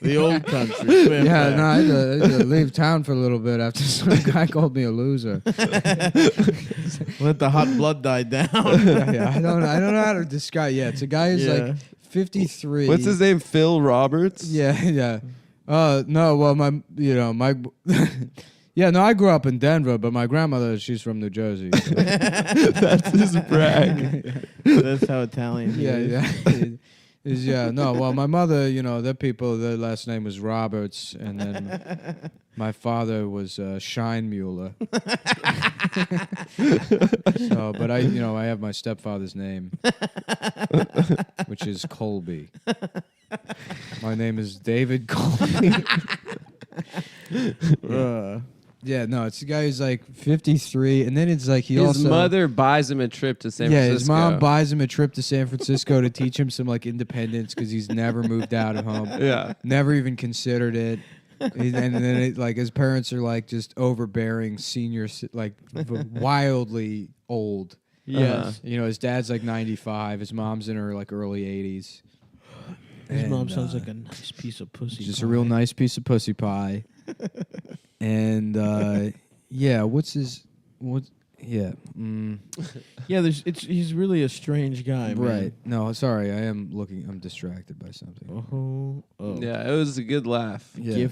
The old country. Yeah, no, I had to leave town for a little bit after some guy called me a loser. Let the hot blood die down. Yeah, I don't know how to describe. Yeah, it's a guy who's like 53. What's his name? Phil Roberts? Yeah. No, well, my yeah, no, I grew up in Denver, but my grandmother, she's from New Jersey. So. That's his brag. That's how Italian is. Well, my mother, their people, their last name was Roberts, and then my father was Scheinmuller. So, but I have my stepfather's name, which is Colby. My name is David Colby. Yeah, no, it's a guy who's like 53, and then it's like his mother buys him a trip to San Francisco. Yeah, his mom buys him a trip to San Francisco to teach him some like independence because he's never moved out of home. Yeah, never even considered it. And then his parents are like just overbearing seniors, like wildly old. Yes, his dad's like 95, his mom's in her like early 80s. His mom sounds like a nice piece of pussy. Just pie. a real nice piece of pussy pie. And yeah, yeah. Yeah, he's really a strange guy, man. Right. No, sorry, I'm distracted by something. Oh. Yeah, it was a good laugh. Yeah.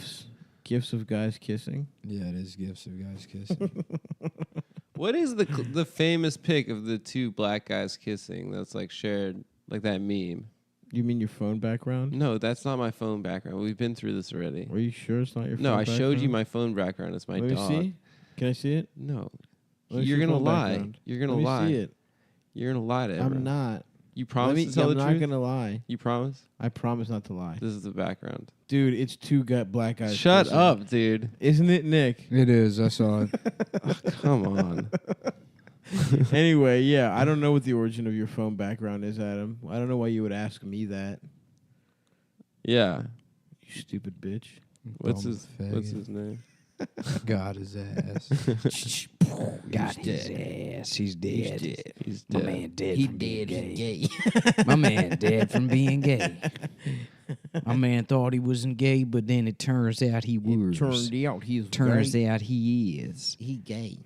Gifts of guys kissing. Yeah, it is gifts of guys kissing. What is the famous pic of the two black guys kissing that's like shared, like that meme? You mean your phone background? No, that's not my phone background. We've been through this already. Are you sure it's not your phone No, I background? showed you my phone background. It's my Let dog. me see. Can I see it? No. Let me You're see gonna phone lie. background. You're gonna Let lie. me see it. You're gonna lie to everyone. I'm not. You promise to tell the truth? I'm not gonna lie. You promise? I promise not to lie. This is the background. Dude, it's two black guys. Shut kissing. up, dude. Isn't it, Nick? It is. I saw it. Oh, come on. Anyway, yeah, I don't know what the origin of your phone background is, Adam. I don't know why you would ask me that. Yeah. You stupid bitch. What's his name? God his ass. Got his ass. He's dead. He's My dead. man dead He from dead being from gay. My man dead from being gay. My man thought he wasn't gay, but then it turns out he was. Turns out he is. He gay.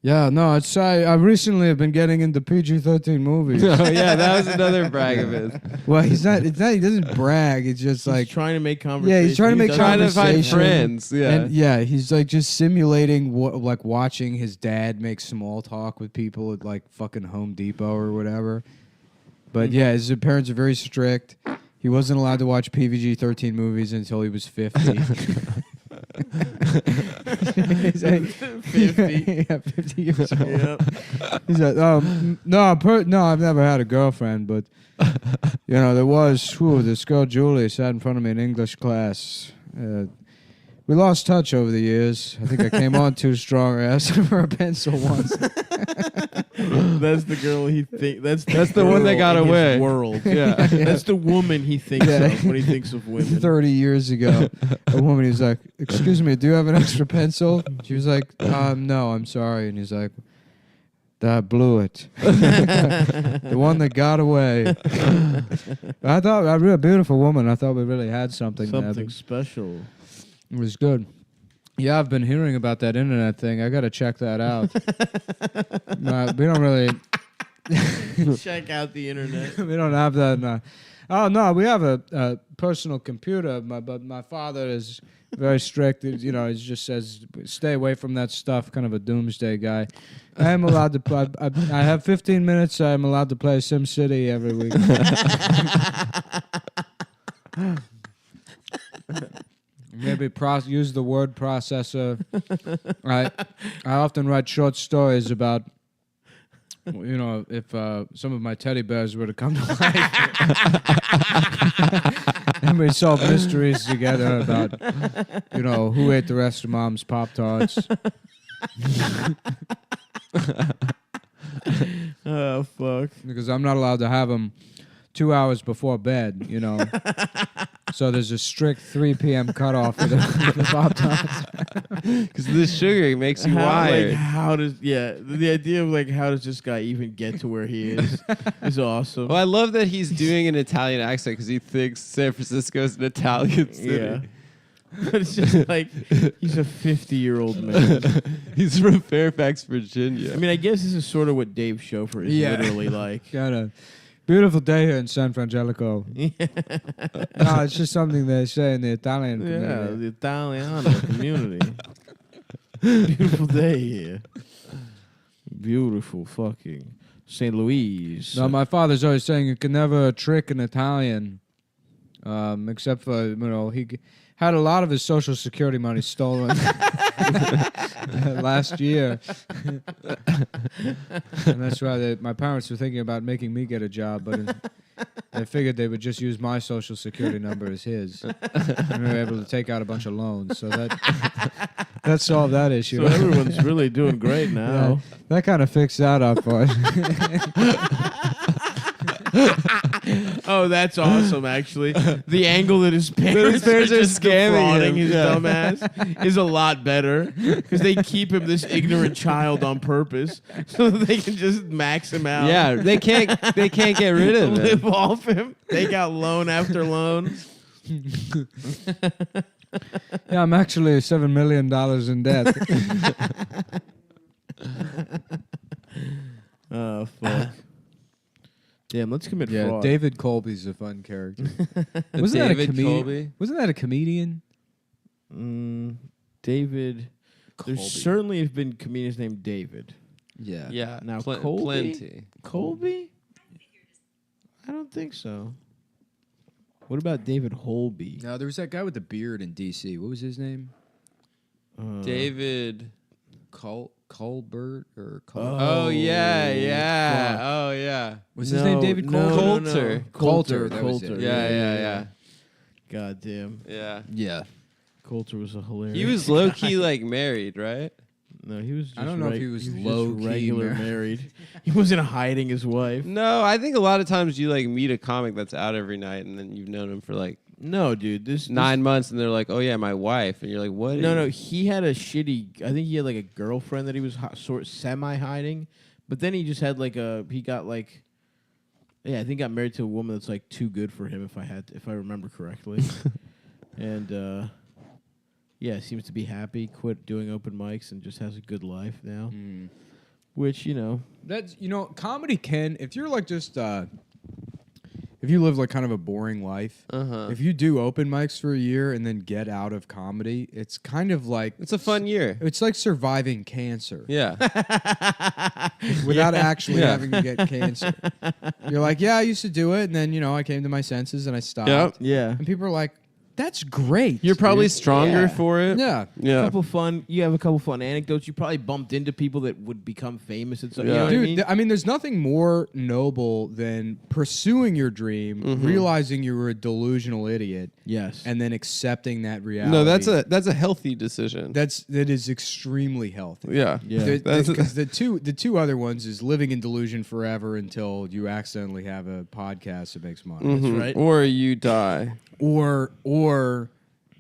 Yeah, no, I recently have been getting into PG-13 movies. Oh yeah, that was another brag of his. Well, it's not. He doesn't brag. It's just like trying to make conversation. Yeah, he's trying to make conversation. Trying to find friends. Yeah, and yeah, he's like just simulating like watching his dad make small talk with people at like fucking Home Depot or whatever. But yeah, his parents are very strict. He wasn't allowed to watch PG-13 movies until he was 50. He's like, 50. Yeah, 50 years old. Yep. He's like, no, I've never had a girlfriend, but you know, there was this girl Julie sat in front of me in English class. We lost touch over the years. I think I came on too strong. I asked her for a pencil once. That's the girl he thinks. That's the one that got in his away. world. Yeah. That's the woman he thinks of when he thinks of women. 30 years ago, a woman, he was like, excuse me, do you have an extra pencil? She was like, no, I'm sorry. And he's like, that blew it. The one that got away. I thought, a real beautiful woman. I thought we really had something there. Something special. It was good. Yeah, I've been hearing about that internet thing. I got to check that out. We don't really... Check out the internet. We don't have that. No. Oh, no, we have a personal computer, but my father is very strict. You know, he just says, stay away from that stuff, kind of a doomsday guy. I am allowed to play. I have 15 minutes. I am allowed to play SimCity every week. Maybe use the word processor. I often write short stories about, you know, if some of my teddy bears were to come to life. And we solve mysteries together about, you know, who ate the rest of Mom's Pop-Tarts. Oh, fuck. Because I'm not allowed to have them 2 hours before bed, you know. So there's a strict 3 p.m. cutoff for the Pop-Tarts. Because this sugar makes you wired. The idea of like how does this guy even get to where he is awesome. Well, I love that he's doing an Italian accent because he thinks San Francisco is an Italian city. Yeah. But it's just like he's a 50-year-old man. He's from Fairfax, Virginia. I mean, I guess this is sort of what Dave Schofer is literally like. Got a beautiful day here in San Francesco. No, it's just something they say in the Italian community. Yeah, the Italiano community. Beautiful day here. Beautiful fucking St. Louis. No, my father's always saying you can never trick an Italian, except for, you know, he had a lot of his Social Security money stolen last year. And that's why my parents were thinking about making me get a job, but they figured they would just use my Social Security number as his. And we were able to take out a bunch of loans. So that solved that issue. So everyone's really doing great now. Yeah, that kind of fixed that up for us. Oh, that's awesome! Actually, the angle that his parents are just scamming defrauding him. his Yeah. dumbass is a lot better because they keep him this ignorant child on purpose so that they can just max him out. Yeah, they can't get rid of him. Live off him. Take out loan after loan. Yeah, I'm actually $7 million in debt. Oh, fuck. Damn, let's commit fraud. David Colby's a fun character. Wasn't that a David comedian? Colby? Wasn't that a comedian? David. Colby. There certainly have been comedians named David. Yeah. Yeah, Now, Colby? plenty. Colby? I don't think so. What about David Holby? No, there was that guy with the beard in D.C. What was his name? David. Colbert or Oh yeah. fuck. Oh yeah. Was his name David Colbert? Coulter. Coulter. That was it. Yeah. God damn. Yeah. Yeah. Coulter was a hilarious. He was low key like married, right? No, he was. Just I don't know if he was just low-key regular married. He wasn't hiding his wife. No, I think a lot of times you like meet a comic that's out every night, and then you've known him for like No, dude. This 9 months, and they're like, "Oh yeah, my wife," and you're like, "What?" No. He had a shitty. I think he had like a girlfriend that he was sort semi hiding, but then he just had like a. He got like. Yeah, I think he got married to a woman that's like too good for him. If I remember correctly, and yeah, seems to be happy. Quit doing open mics and just has a good life now. Which That's comedy can if you're like just if you live like kind of a boring life, if you do open mics for a year and then get out of comedy, it's kind of like it's a fun year. It's like surviving cancer. Yeah. Without actually having to get cancer. You're like, yeah, I used to do it, and then I came to my senses and I stopped. Yep. Yeah. And people are like, that's great. You're probably dude. stronger for it. Yeah. Yeah. You have a couple fun anecdotes. You probably bumped into people that would become famous and stuff. Yeah. You know what Dude, I mean? there's nothing more noble than pursuing your dream, realizing you were a delusional idiot, Yes. and then accepting that reality. No, that's a healthy decision. that is extremely healthy. Yeah. Yeah. Because the two other ones is living in delusion forever until you accidentally have a podcast that makes money. That's right. Or you die. Or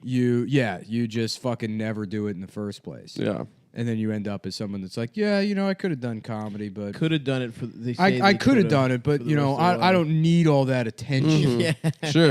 you just fucking never do it in the first place. Yeah. And then you end up as someone that's like, yeah, I could have done comedy, but Could have done it for. I could have done it, but I don't need all that attention. Yeah.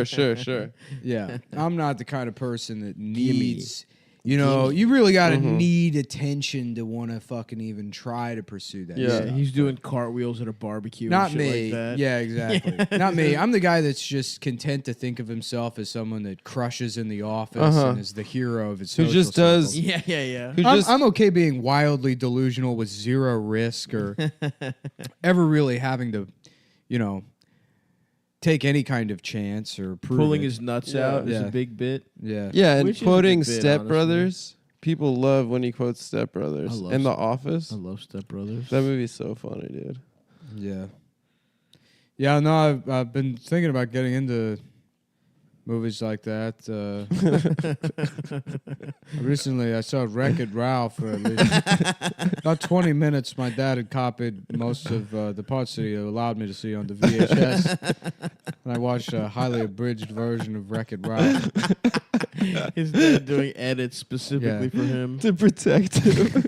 Sure. Yeah, I'm not the kind of person that needs. You really got to need attention to want to fucking even try to pursue that. Yeah. stuff. He's doing cartwheels at a barbecue. Not and shit me. Like that. Yeah, exactly. Not me. I'm the guy that's just content to think of himself as someone that crushes in the office and is the hero of his Who social just does. circle. Yeah. I'm okay being wildly delusional with zero risk or ever really having to, take any kind of chance or prove Pulling it. his nuts out is a big bit. Yeah. Yeah, and Which is a quoting big bit, Step honestly. Brothers. People love when he quotes Step Brothers. I love In The Step- Office. I love Step Brothers. That movie's so funny, dude. Yeah. Yeah, no, I've been thinking about getting into movies like that. Recently, I saw Wreck-It Ralph for at least about 20 minutes. My dad had copied most of the parts that he allowed me to see on the VHS. And I watched a highly abridged version of Wreck-It Ralph. His dad doing edits specifically for him To protect him.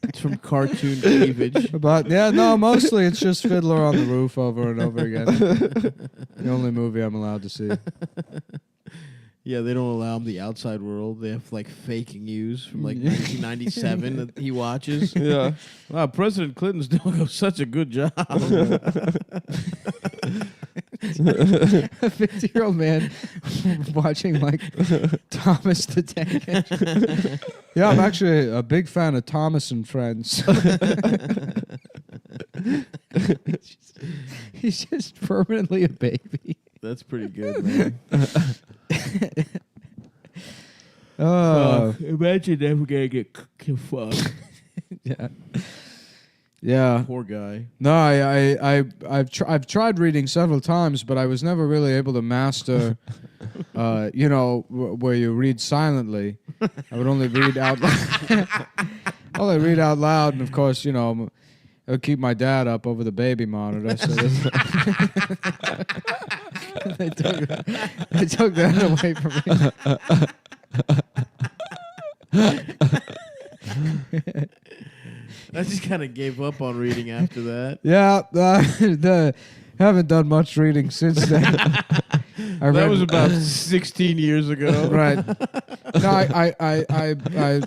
It's from cartoon cleavage. But mostly it's just Fiddler on the Roof over and over again. The only movie I'm allowed to see. Yeah, they don't allow him the outside world. They have like fake news from like 1997 that he watches. Yeah. Wow, President Clinton's doing such a good job. A 50-year-old man watching like Thomas the Tank Engine. Yeah, I'm actually a big fan of Thomas and Friends. He's just permanently a baby. That's pretty good, man. Imagine never gonna get fucked. Yeah. Yeah. Poor guy. No, I've tried reading several times, but I was never really able to master, where you read silently. I would only read out loud. And of course, It'll keep my dad up over the baby monitor. So they took that away from me. I just kind of gave up on reading after that. Yeah, haven't done much reading since then. That was about 16 years ago. Right. No, I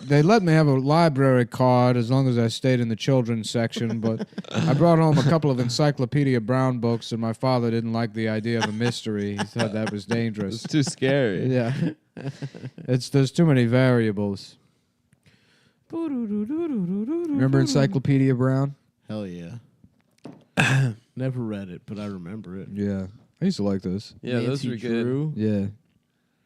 they let me have a library card as long as I stayed in the children's section, but I brought home a couple of Encyclopedia Brown books, and my father didn't like the idea of a mystery. He thought that was dangerous. It's too scary. Yeah. There's too many variables. Remember Encyclopedia Brown? Hell yeah. Never read it, but I remember it. Yeah. I used to like this. Yeah, those were Drew. good. Yeah.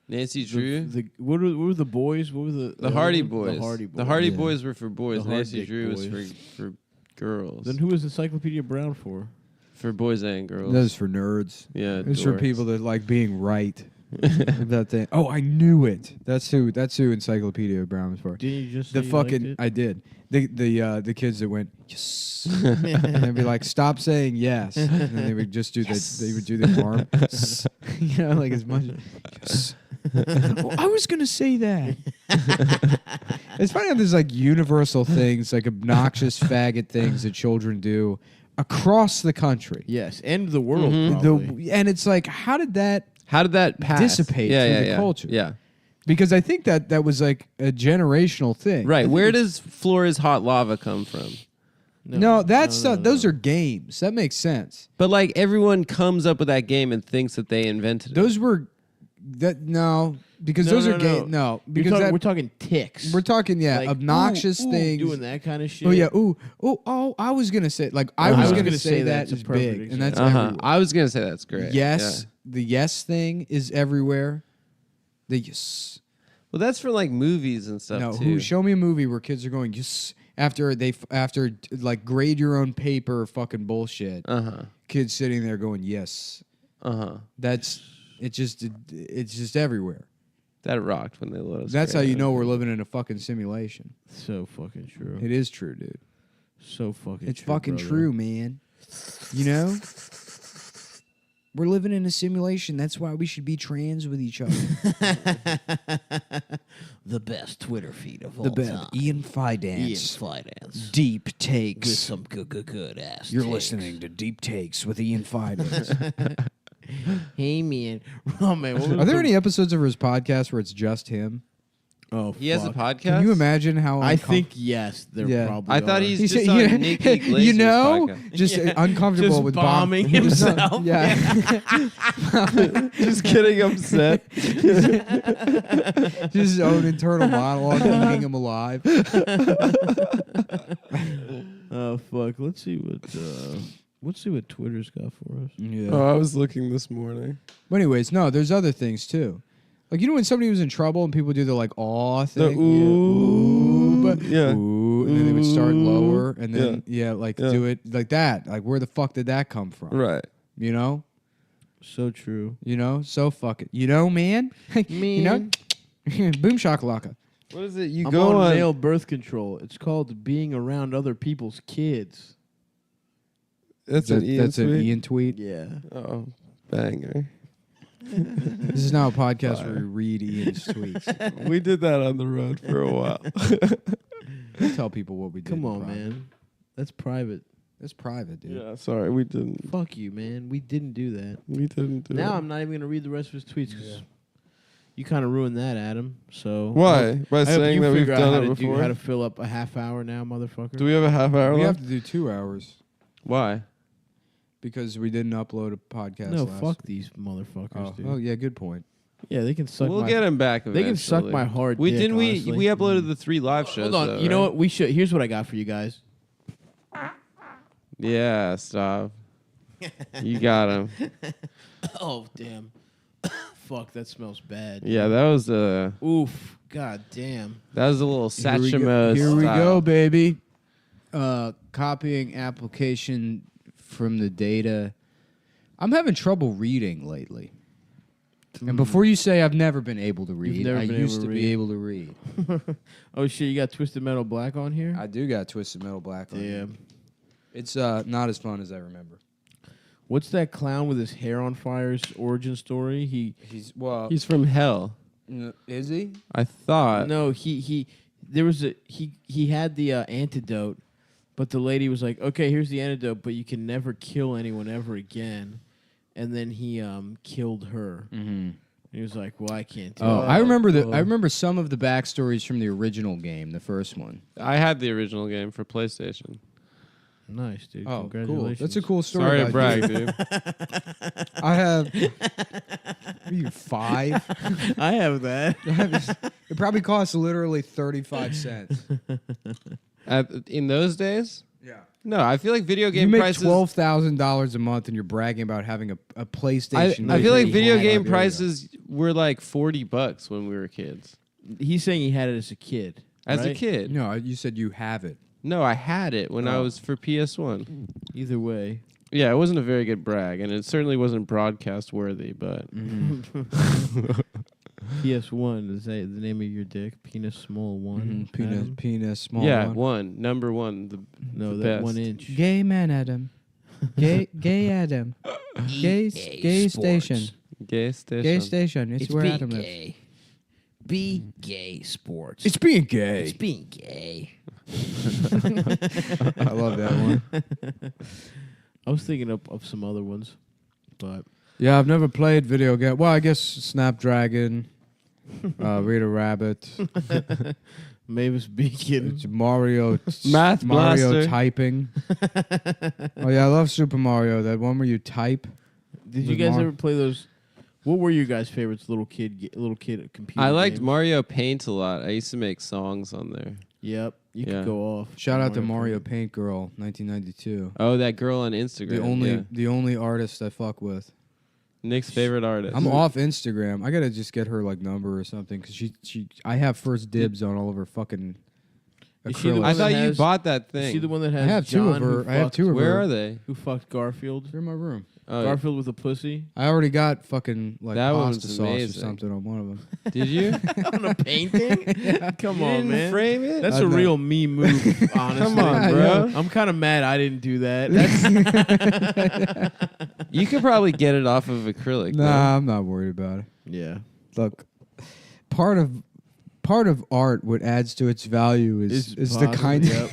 Nancy Drew. What were the boys? What were the Hardy Boys? The Hardy Boys. The Hardy Boys were for boys. The Nancy Hard Drew Dick was for girls. Then who was Encyclopedia Brown for? For boys and girls. That was for nerds. Yeah, it's for people that like being right. That thing. Oh, I knew it. That's who Encyclopedia Brown was for. Did you just the say you fucking? liked it? I did. The kids that went yes, and they'd be like, stop saying yes, and then they would just do they would do the arm, you know, like as much. Yes. Well, I was gonna say that. It's funny how there's like universal things, like obnoxious faggot things that children do across the country. Yes, and the world. And it's like, how did that pass? Dissipate through the culture? Yeah. Because I think that was like a generational thing. Right. Where does Flora's hot lava come from? No, those are games. That makes sense. But like everyone comes up with that game and thinks that they invented it. Those were because those are games. No, because we're talking ticks. We're talking like, obnoxious things, doing that kind of shit. Oh yeah, I was gonna say I was gonna say that is big, and that's everywhere. I was gonna say that's great. Yes, the yes thing is everywhere. The yes. Well, that's for like movies and stuff too. Show me a movie where kids are going yes after like grade your own paper fucking bullshit. Kids sitting there going yes. It's just everywhere. That rocked when they let us. That's how you know we're living in a fucking simulation. So fucking true. It is true, dude. So fucking. It's true, fucking brother. true, man. You know. We're living in a simulation. That's why we should be trans with each other. The best Twitter feed of all the best. time. Ian Fidance. Deep Takes. With some good ass. You're takes. listening to Deep Takes with Ian Fidance. Hey, man. Oh, man. Are there any episodes of his podcast where it's just him? Oh, he has a podcast? Can you imagine how I think yes, there probably I thought are. he's just on Nikki Glaser's you know, podcast. just uncomfortable just with bombing himself. Yeah. Just getting upset. Just his own internal monologue eating him alive. Oh fuck! Let's see what Twitter's got for us. Yeah. Oh, I was looking this morning. But anyways, no, there's other things too. Like, you know when somebody was in trouble and people do the like aw thing? The ooh. Ooh, and then they would start lower and then do it like that. Like, where the fuck did that come from? Right. You know? So true. You know? So fucking. You know, man? You know? Boom shakalaka. What is it? I'm on male birth control. It's called being around other people's kids. That's an Ian tweet? Yeah. Oh, banger. This is now a podcast where we read Ian's tweets. We did that on the road for a while. We'll tell people what we did. Come on, man. That's private. That's private, dude. Yeah, sorry, we didn't. Fuck you, man. We didn't do that. We didn't do Now that. I'm not even going to read the rest of his tweets because you kind of ruined that, Adam. So why? By I hope saying you that we've figure out done how it to before? how to fill up a half hour now, motherfucker. Do we have a half hour We left? have to do 2 hours. Why? Because we didn't upload a podcast No, last fuck these motherfuckers, dude. Oh, yeah, good point. Yeah, they can suck We'll my... get him back They can suck eventually. my hard We dick, didn't honestly. we uploaded the 3 live shows. Hold on. Though, You know right? what? We should. Here's what I got for you guys. Yeah, stop. You got him. Oh, damn. Fuck, that smells bad. Yeah, that was Oof. God damn. that was a little Satchmo Here we style. go, baby. Copying application from the data. I'm having trouble reading lately. And before you say I've never been able to read, never I been used able to to be read. able to read. Oh, shit, you got Twisted Metal Black on here? I do got Twisted Metal Black on. Damn. It's not as fun as I remember. What's that clown with his hair on fire's origin story? He's from hell. Is he? I thought. No, he had the antidote, but the lady was like, "Okay, here's the antidote, but you can never kill anyone ever again." And then he killed her. Mm-hmm. He was like, "Well, I can't do Oh, that." I remember some of the backstories from the original game, the first one. I had the original game for PlayStation. Nice, dude. Oh, cool. Congratulations. That's a cool story. Sorry to about brag, you. dude. I have. Are you 5? I have that. It probably costs literally 35 cents. In those days? Yeah. No, I feel like video game you make prices. $12,000 a month, and you're bragging about having a PlayStation. I feel like that video you game had. prices were like $40 when we were kids. He's saying he had it as a kid. As a right? kid. No, you said you have it. No, I had it when I was for PS1. Either way. Yeah, it wasn't a very good brag, and it certainly wasn't broadcast worthy, but. PS1, is that the name of your dick? Penis small 1. Penis small. Yeah, one. number one. The that best. 1 inch. Gay man Adam. Gay Adam. Gay station. Gay station. Gay station. It's where Adam lives. Be gay sports. It's being gay. It's being gay. I love that one. I was thinking of some other ones, but yeah, I've never played video game. Well, I guess Snapdragon, Rita Rabbit, Mavis Beacon, it's Mario, Math Mario Blaster. typing. Oh yeah, I love Super Mario. That one where you type. Did you guys ever play those? What were your guys' favorites? Little kid computer. I liked games? Mario Paint a lot. I used to make songs on there. Yep, you could go off. Shout out to Mario Paint Girl, 1992. Oh, that girl on Instagram. The only artist I fuck with. Nick's favorite artist. I'm off Instagram. I gotta just get her like number or something because I have first dibs on all of her fucking. Acrylics. I thought you bought that thing. Is she the one that has? I have two of her. I have two of her. Where are they? Who fucked Garfield? They're in my room. Oh, Garfield with a pussy. I already got fucking like That pasta one's sauce or amazing. something on one of them. Did you? On a painting? Come You on, didn't man. frame it? That's I a know. real me move, honestly. Come on, bro. I'm kind of mad I didn't do that. You could probably get it off of acrylic. Nah, I'm not worried about it. Yeah. Look, part of art, what adds to its value is the kind of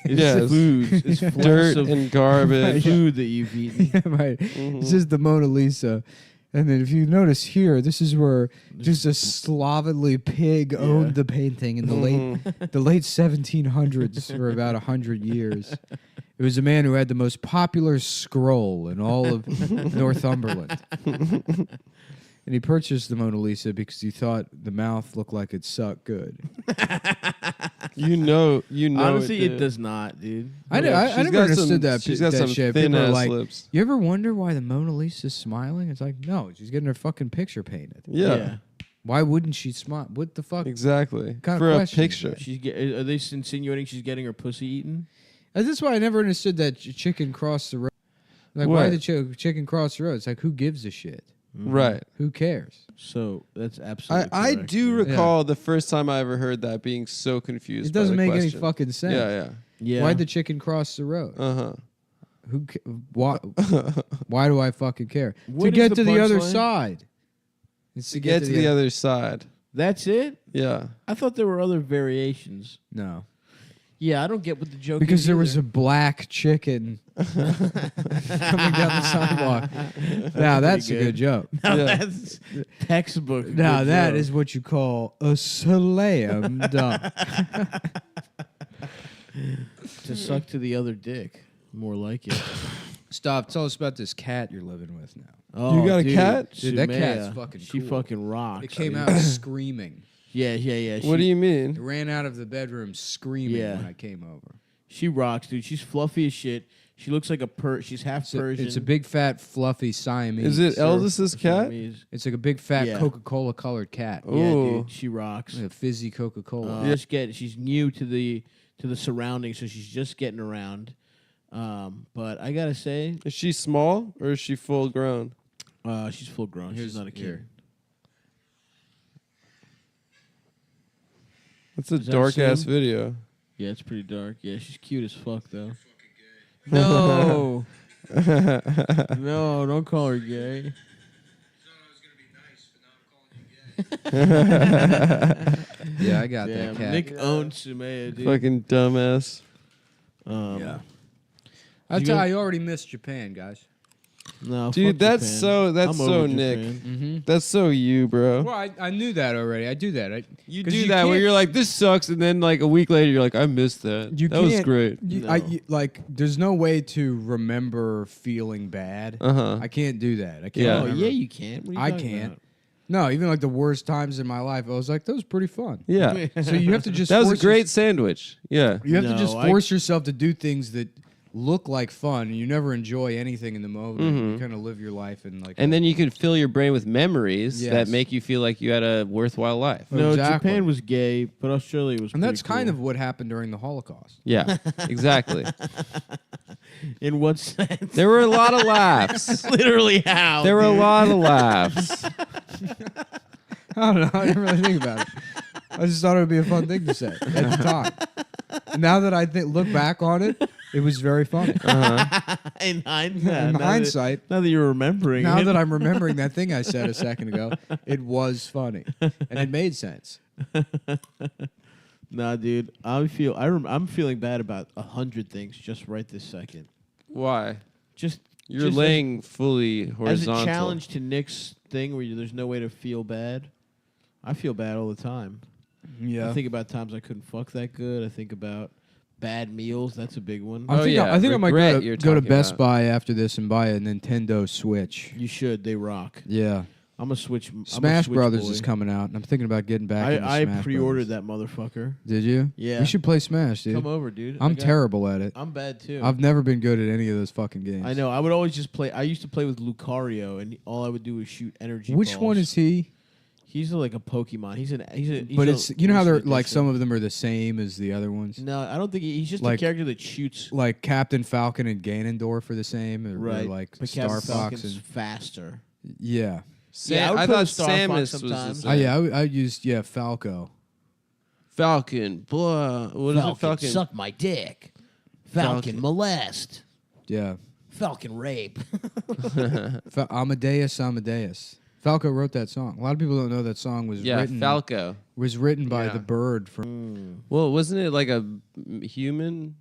It's food. It's dirt and garbage. Food that you've eaten. Yeah, right. This is the Mona Lisa. And then if you notice here, this is where just a slovenly pig owned the painting in the late 1700s for about 100 years. It was a man who had the most popular scroll in all of Northumberland. And he purchased the Mona Lisa because he thought the mouth looked like it sucked good. You know. Honestly, it does not, dude. I never understood that. She's got that some shit. thin People are ass like, lips. you ever wonder why the Mona Lisa's smiling? It's like, no, she's getting her fucking picture painted. Yeah. Why wouldn't she smile? What the fuck? Exactly. Kind of For a question is picture. that? Are they insinuating she's getting her pussy eaten? That's why I never understood that chicken crossed the road. Like, why What? the chicken cross the road? It's like, who gives a shit? Right. Who cares? So that's absolutely. I correct. do recall the first time I ever heard that being so confused. It doesn't by the make any question. fucking sense. Yeah. Why'd the chicken cross the road? Uh-huh. Why do I fucking care? What to is get the to the other punchline? side. It's To get to the other side. That's it. Yeah. I thought there were other variations. No. Yeah, I don't get what the joke Because is. there was either. a black chicken coming down the sidewalk. Now that's a good joke. Now that's textbook. Now good that joke. is what you call a slam dunk. To suck to the other dick. More like it. Stop. Tell us about this cat you're living with now. Oh, You got a dude, cat? Dude, that Sumaya. cat's fucking She cool. fucking rocks. It came dude. out screaming. Yeah. What do you mean? It ran out of the bedroom screaming Yeah. when I came over. She rocks, dude. She's fluffy as shit. She looks like a She's half Persian. It's a big, fat, fluffy Siamese. Is it Eldis's cat? Siamese. It's like a big, fat Yeah. Coca-Cola colored cat. Oh. Yeah, Ooh. dude. She rocks. Like a fizzy Coca-Cola. She's new to the surroundings, so she's just getting around. But I gotta say, Is she small or is she full grown? she's full grown. She's not a kid. here. That's a Is that dark ass Sue? video. Yeah, it's pretty dark. Yeah, she's cute as fuck though. No. No, don't call her gay. Yeah, I got Damn, that cat. Nick owns Sumaya, dude. Fucking dumbass. Yeah. I tell you, I already missed Japan, guys. No, dude, fuck that's Japan. so I'm over Nick. Japan. Mm-hmm. That's so you, bro. Well, I knew that already. I do that. You do that where you're like, this sucks, and then like a week later, you're like, I missed that. That was great. Like, there's no way to remember feeling bad. Uh-huh. I can't do that. I can't. Yeah. Oh, remember. yeah, you can. What are you I talking can't. about? No, even like the worst times in my life, I was like, that was pretty fun. Yeah. So you have to just. That was a force great sandwich. Yeah. You have to just force yourself to do things that look like fun, and you never enjoy anything in the moment. Mhm. You kind of live your life and like. And then you can fill your brain with memories Yes. that make you feel like you had a worthwhile life. No, Exactly. Japan was gay, but Australia was and that's pretty kind cool. of what happened during the Holocaust. Yeah, exactly. In what sense? There were a lot of laughs. Literally how? There were a lot of laughs. I don't know. I didn't really think about it. I just thought it would be a fun thing to say at the time. Now that I look back on it, it was very funny. In hindsight. In hindsight, now that you're remembering now it. that I'm remembering that thing I said a second ago, it was funny and it made sense. Nah, dude, I'm feeling bad about 100 things just right this second. Why? You're just laying fully horizontal. As a challenge to Nick's thing where there's no way to feel bad. I feel bad all the time. Yeah. I think about times I couldn't fuck that good. I think about bad meals. That's a big one. I think I might go to Best Buy after this and buy a Nintendo Switch. You should. They rock. Yeah. I'm a Switch. Smash Switch Brothers boy. is coming out, and I'm thinking about getting back into I Smash pre-ordered Brothers. that motherfucker. Did you? Yeah. We should play Smash, dude. Come over, dude. I'm terrible at it. I'm bad, too. I've never been good at any of those fucking games. I know. I would always just play. I used to play with Lucario, and all I would do was shoot energy Which balls. one is he? He's like a Pokemon. He's But it's you know how they're recent like addition. some of them are the same as the other ones. No, I don't think he's just Like- a character that shoots. Like Captain Falcon and Ganondorf are the same, or Right. like But Star Captain Fox Falcon's and faster. yeah. Yeah, I would thought put Star Fox Samus was the sometimes. same. Oh yeah, I used Falco. Falcon, blah. What is it? Falcon. Suck my dick. Falcon molest. Yeah. Falcon rape. Amadeus. Falco wrote that song. A lot of people don't know that song was written. Falco was written by Yeah. the bird from. Well, wasn't it like a human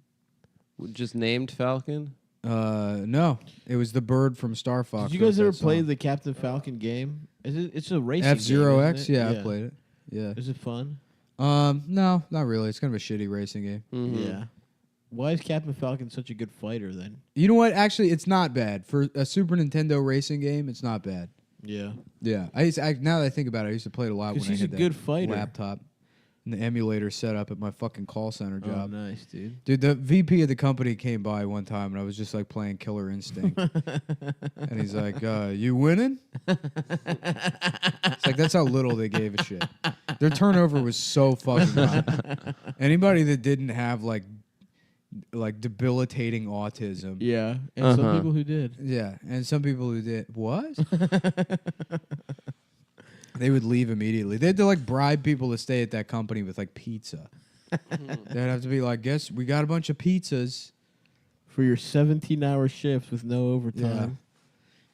just named Falcon? No, it was the bird from Star Fox. Did you guys wrote ever that play song. the Captain Falcon game? It's a racing F-Zero game, X? isn't it? Yeah, I played it. Yeah. Is it fun? No, not really. It's kind of a shitty racing game. Yeah. Why is Captain Falcon such a good fighter then? You know what? Actually, it's not bad for a Super Nintendo racing game. It's not bad. Yeah. Yeah. Now that I think about it, I used to play it a lot 'Cause when I he's had a that good fighter. laptop and the emulator set up at my fucking call center Oh, job. nice, dude. Dude, the VP of the company came by one time, and I was just like playing Killer Instinct, and he's like, "You winning?" It's like that's how little they gave a shit. Their turnover was so fucking high. Anybody that didn't have like debilitating autism. Yeah, and some people who did. Yeah, and some people who did. What? They would leave immediately. They had to like bribe people to stay at that company with like pizza. They'd have to be like, "Guess we got a bunch of pizzas For your 17-hour shifts with no overtime.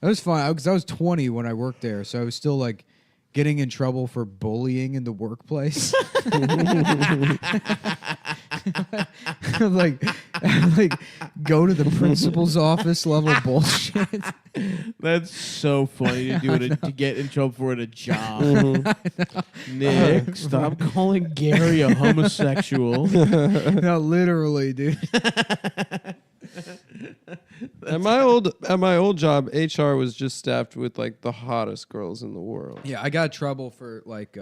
That was fun because I was 20 when I worked there, so I was still like getting in trouble for bullying in the workplace. like go to the principal's office level bullshit. That's so funny to do it to get in trouble for at a job. Mm-hmm. Nick, stop calling Gary a homosexual. No, literally, dude. At my old job, HR was just staffed with like the hottest girls in the world. Yeah, I got trouble for like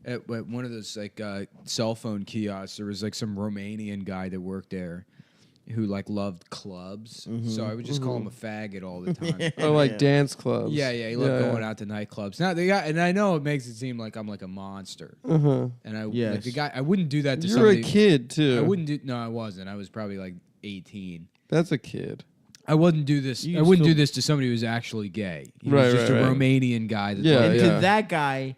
at one of those like cell phone kiosks. There was like some Romanian guy that worked there who like loved clubs. So I would just call him a faggot all the time. Oh, like dance clubs. Yeah, he loved going out to nightclubs. Now the guy, and I know it makes it seem like I'm like a monster. And like the guy, I wouldn't do that to You're somebody. a kid too. I wouldn't do. No, I wasn't. I was probably like 18. That's a kid. I wouldn't do this. You I wouldn't still- do this to somebody who's actually gay. He Right, was just right, a right. Romanian guy. That Yeah, loved And it. to that guy,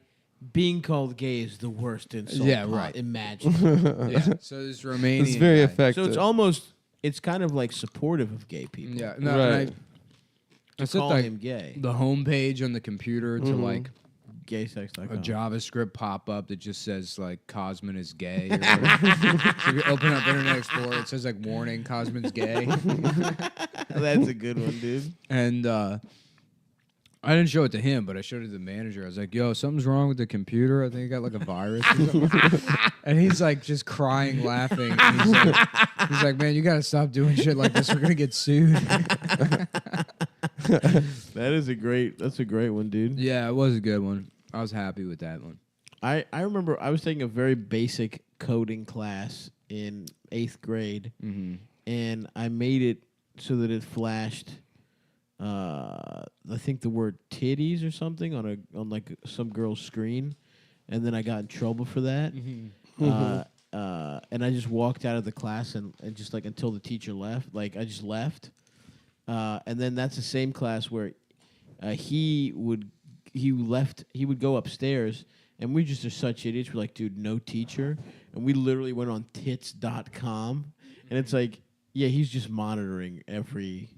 being called gay is the worst insult. Yeah, right. Imagine. Yeah. So this Romanian. It's very guy. effective. So it's almost it's kind of like supportive of gay people. Yeah, no, Right. I set call like him gay. the homepage on the computer to like Gaysex.com. a JavaScript pop up that just says like Cosmin is gay. Or whatever. So if you open up Internet Explorer, it says like warning, Cosmin's gay. That's a good one, dude. And I didn't show it to him, but I showed it to the manager. I was like, "Yo, something's wrong with the computer. I think it got like a virus." Or something. And he's like, just crying, laughing. And he's like, "Man, you gotta stop doing shit like this. We're gonna get sued." That's a great one, dude. Yeah, it was a good one. I was happy with that one. I remember I was taking a very basic coding class in 8th grade, and I made it so that it flashed. I think the word titties or something on like some girl's screen, and then I got in trouble for that. And I just walked out of the class and just like until the teacher left, like I just left. And then that's the same class where he would go upstairs, and we just are such idiots. We're like, dude, no teacher, and we literally went on tits.com, and it's like, yeah, he's just monitoring every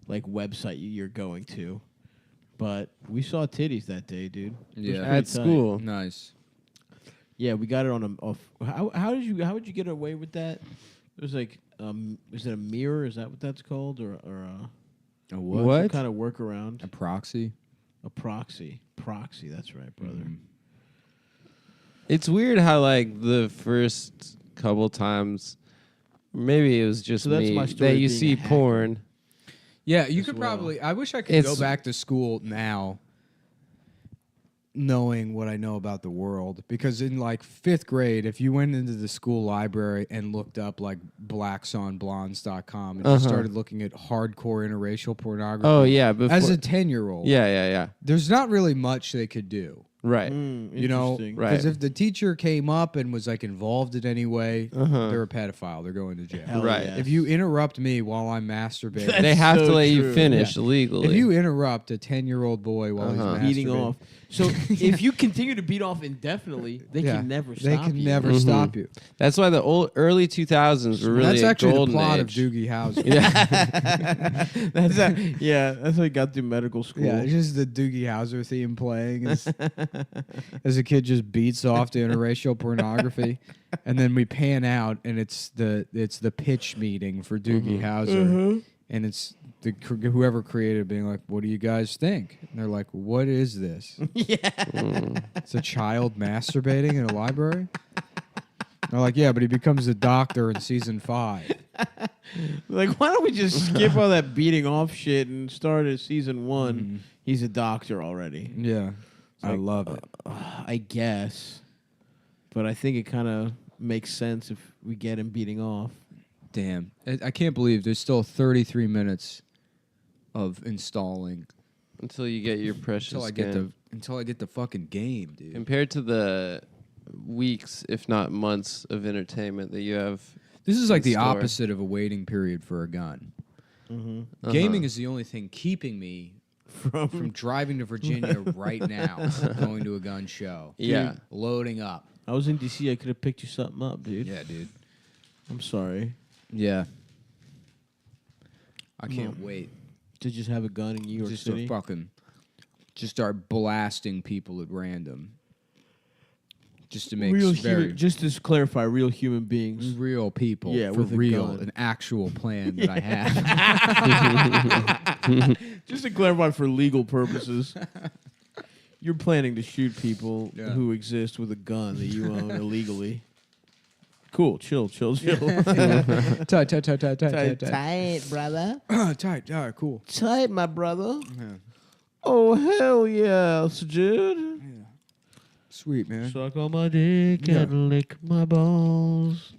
like website you're going to. But we saw titties that day, dude. Yeah, at school. Nice. Yeah, we got it on a. How would you get away with that? It was like, is it a mirror? Is that what that's called, or a what? Some kind of workaround? A proxy. A proxy. Proxy. That's right, brother. It's weird how like the first couple times, maybe it was just that's me, my story that you being see a hacker. porn. Yeah, you could probably. I wish I could go back to school now, knowing what I know about the world. Because in like 5th grade, if you went into the school library and looked up like blacksonblondes.com and just started looking at hardcore interracial pornography. Oh yeah, as a 10-year-old. Yeah. There's not really much they could do. Right. You know, Interesting. because if the teacher came up and was like involved in any way, they're a pedophile. They're going to jail. Hell Right. yes. If you interrupt me while I'm masturbating, They have so to let you true. finish Yeah. legally. if you interrupt a 10-year-old boy while he's beating masturbating, off. So if you continue to beat off indefinitely, they can never stop They can you. never stop you. That's why the early 2000s were really That's a actually the golden plot age. of Doogie Howser. That's how he got through medical school. Yeah, it's just the Doogie Howser theme playing as a kid just beats off to interracial pornography, and then we pan out and it's the pitch meeting for Doogie Howser, and it's whoever created it being like, "What do you guys think?" And they're like, "What is this?" It's a child masturbating in a library. They're like, "Yeah, but he becomes a doctor in season 5." Like, why don't we just skip all that beating off shit and start at season 1? He's a doctor already. Yeah, I love it. I guess, but I think it kind of makes sense if we get him beating off. Damn, I can't believe there's still 33 minutes of installing until you get your precious until I get the fucking game, dude. Compared to the weeks, if not months, of entertainment that you have. This is like the store. opposite of a waiting period for a gun. Gaming is the only thing keeping me from driving to Virginia right now, going to a gun show. Yeah. Dude, loading up. I was in DC. I could have picked you something up, dude. Yeah, dude. I'm sorry. Yeah. I can't wait to just have a gun in New York just City. Just start blasting people at random. Just to make just to clarify, real human beings, real people, yeah, for with a real, gun. an actual plan that I have. Just to clarify, for legal purposes, you're planning to shoot people who exist with a gun that you own illegally. Cool, chill. Tight, brother. Tight, cool. Tight, my brother. Yeah. Oh, hell yes, dude. Sweet, man. Suck on my dick and lick my balls.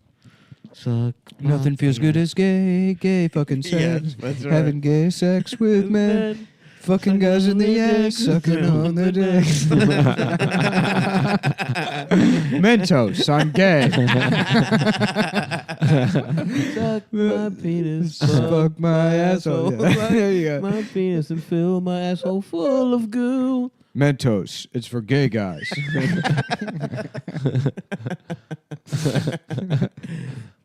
Suck. Nothing feels good as gay fucking sex. Yes, that's right. Having gay sex with men. Fucking guys in the ass, sucking on the dick. Mentos, I'm gay. Suck my penis. Fuck my asshole. Yeah. There you go. My penis and fill my asshole full of goo. Mentos, it's for gay guys.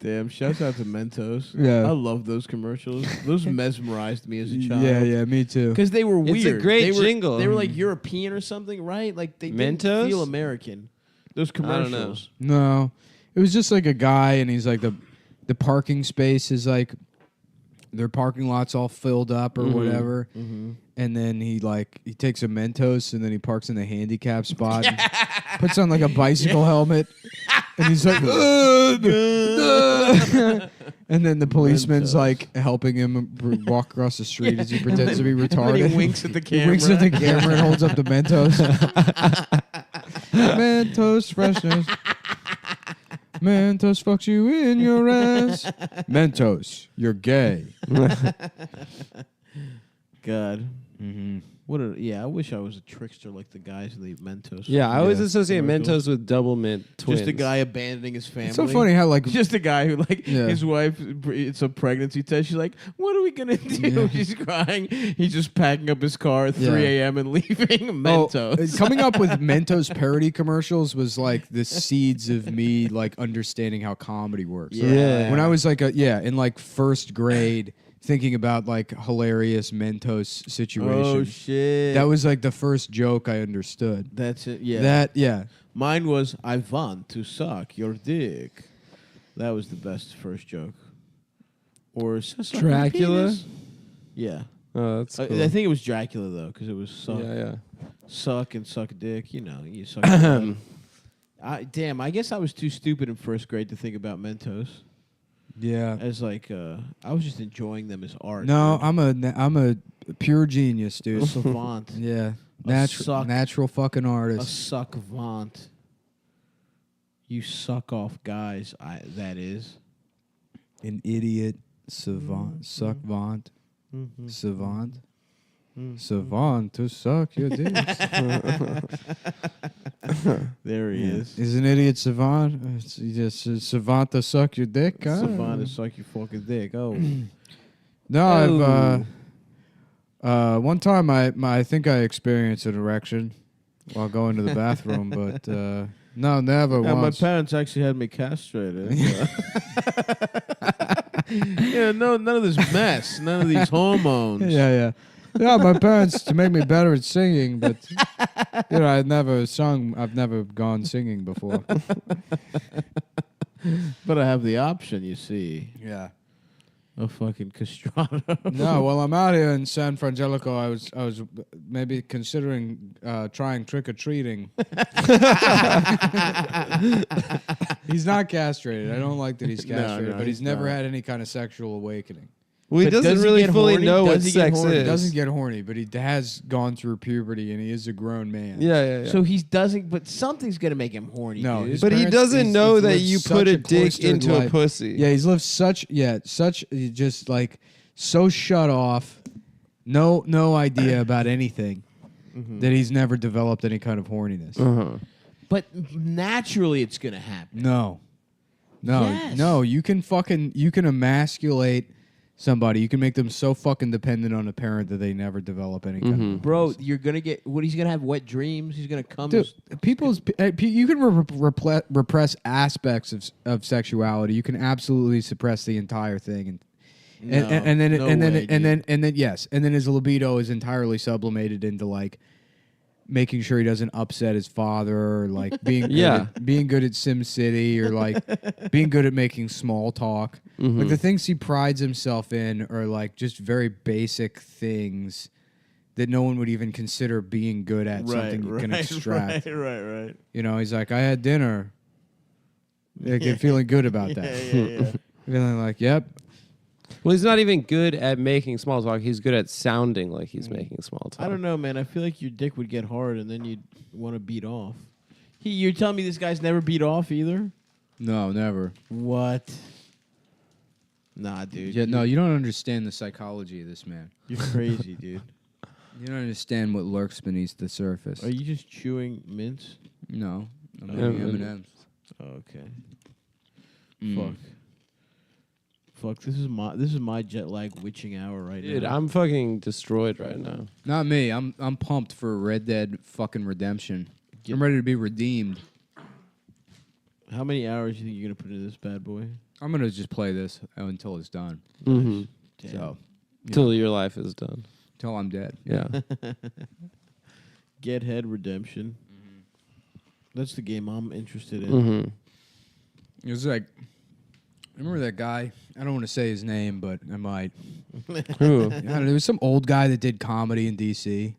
Damn, shouts out to Mentos. Yeah. I love those commercials. Those mesmerized me as a child. Yeah, me too. Because they were weird. It's a great jingle. They were like European or something, right? Like they didn't Mentos? feel American. Those commercials. No, it was just like a guy, and he's like the parking space is like their parking lot's all filled up or whatever, and then he takes a Mentos and then he parks in the handicap spot, and puts on like a bicycle helmet, and he's like, and then the policeman's like helping him walk across the street as he pretends to be retarded. And then he winks at the camera. He winks at the camera and holds up the Mentos. Mentos freshness. Mentos fucks you in your ass. Mentos, you're gay. God. I wish I was a trickster like the guys in the Mentos. Yeah, I always associate Mentos with double mint twins. Just a guy abandoning his family. It's so funny how just a guy who his wife. It's a pregnancy test. She's like, "What are we gonna do?" Yeah. She's crying. He's just packing up his car at 3 a.m. and leaving. Mentos. Coming up with Mentos parody commercials was like the seeds of me like understanding how comedy works. Yeah. When I was like in like first grade. Thinking about like hilarious Mentos situations. Oh shit! That was like the first joke I understood. That's it. Yeah. That Mine was I want to suck your dick. That was the best first joke. Or Dracula. Yeah. Oh, that's cool. I think it was Dracula though, because it was suck. Yeah. Suck and suck dick. You know, you suck. Damn, I guess I was too stupid in first grade to think about Mentos. Yeah, as like I was just enjoying them as art. No, dude. I'm a pure genius, dude. A savant. Yeah, natural fucking artist. A suckvant. You suck off guys. That is an idiot savant. Suckvant. Savant. Savant to suck your dick. There he is. Is an idiot savant? It's just savant to suck your dick. Savant to suck your fucking dick. Oh. No, I've one time I think I experienced an erection while going to the bathroom, but no, never once. My parents actually had me castrated. Yeah, none of this mess, none of these hormones. Yeah, my parents to make me better at singing, but I've never gone singing before. But I have the option, you see. Yeah. A fucking castrato. No, well, I'm out here in San Frangelico. I was maybe considering trying trick-or-treating. He's not castrated. I don't like that he's castrated, but he's never had any kind of sexual awakening. Well, he doesn't really fully know what sex is. He doesn't get horny, but he has gone through puberty, and he is a grown man. Yeah. So he doesn't, but something's going to make him horny, no, dude. But he doesn't know that you put a dick into a pussy. Yeah, he's lived such just like so shut off, no idea about anything, that he's never developed any kind of horniness. But naturally it's going to happen. No. Yes. No, you can emasculate somebody. You can make them so fucking dependent on a parent that they never develop any kind of... Bro, you're going to get... He's going to have wet dreams. He's going to come... Dude, you can repress aspects of sexuality. You can absolutely suppress the entire thing. And then his libido is entirely sublimated into like making sure he doesn't upset his father, or like being good at SimCity, or like being good at making small talk. Like the things he prides himself in are like just very basic things that no one would even consider being good at. Something you can extract. Right. You know, he's like, I had dinner. Feeling good about that. Yeah. Feeling like, yep. Well, he's not even good at making small talk. He's good at sounding like he's making small talk. I don't know, man. I feel like your dick would get hard, and then you'd want to beat off. You're telling me this guy's never beat off either? No, never. What? Nah, dude. Yeah, no, you don't understand the psychology of this man. You're crazy, dude. You don't understand what lurks beneath the surface. Are you just chewing mints? No, I'm eating M&M's. Okay. Fuck. This is my jet lag witching hour right now. Dude, I'm fucking destroyed right now. Not me. I'm pumped for Red Dead fucking Redemption. I'm ready to be redeemed. How many hours do you think you're gonna put into this bad boy? I'm gonna just play this until it's done. Mm-hmm. So, Till your life is done. Till I'm dead. Yeah. Get Head Redemption. That's the game I'm interested in. Mm-hmm. It was like, remember that guy? I don't want to say his name, but I might. Who? I don't know, there was some old guy that did comedy in D.C.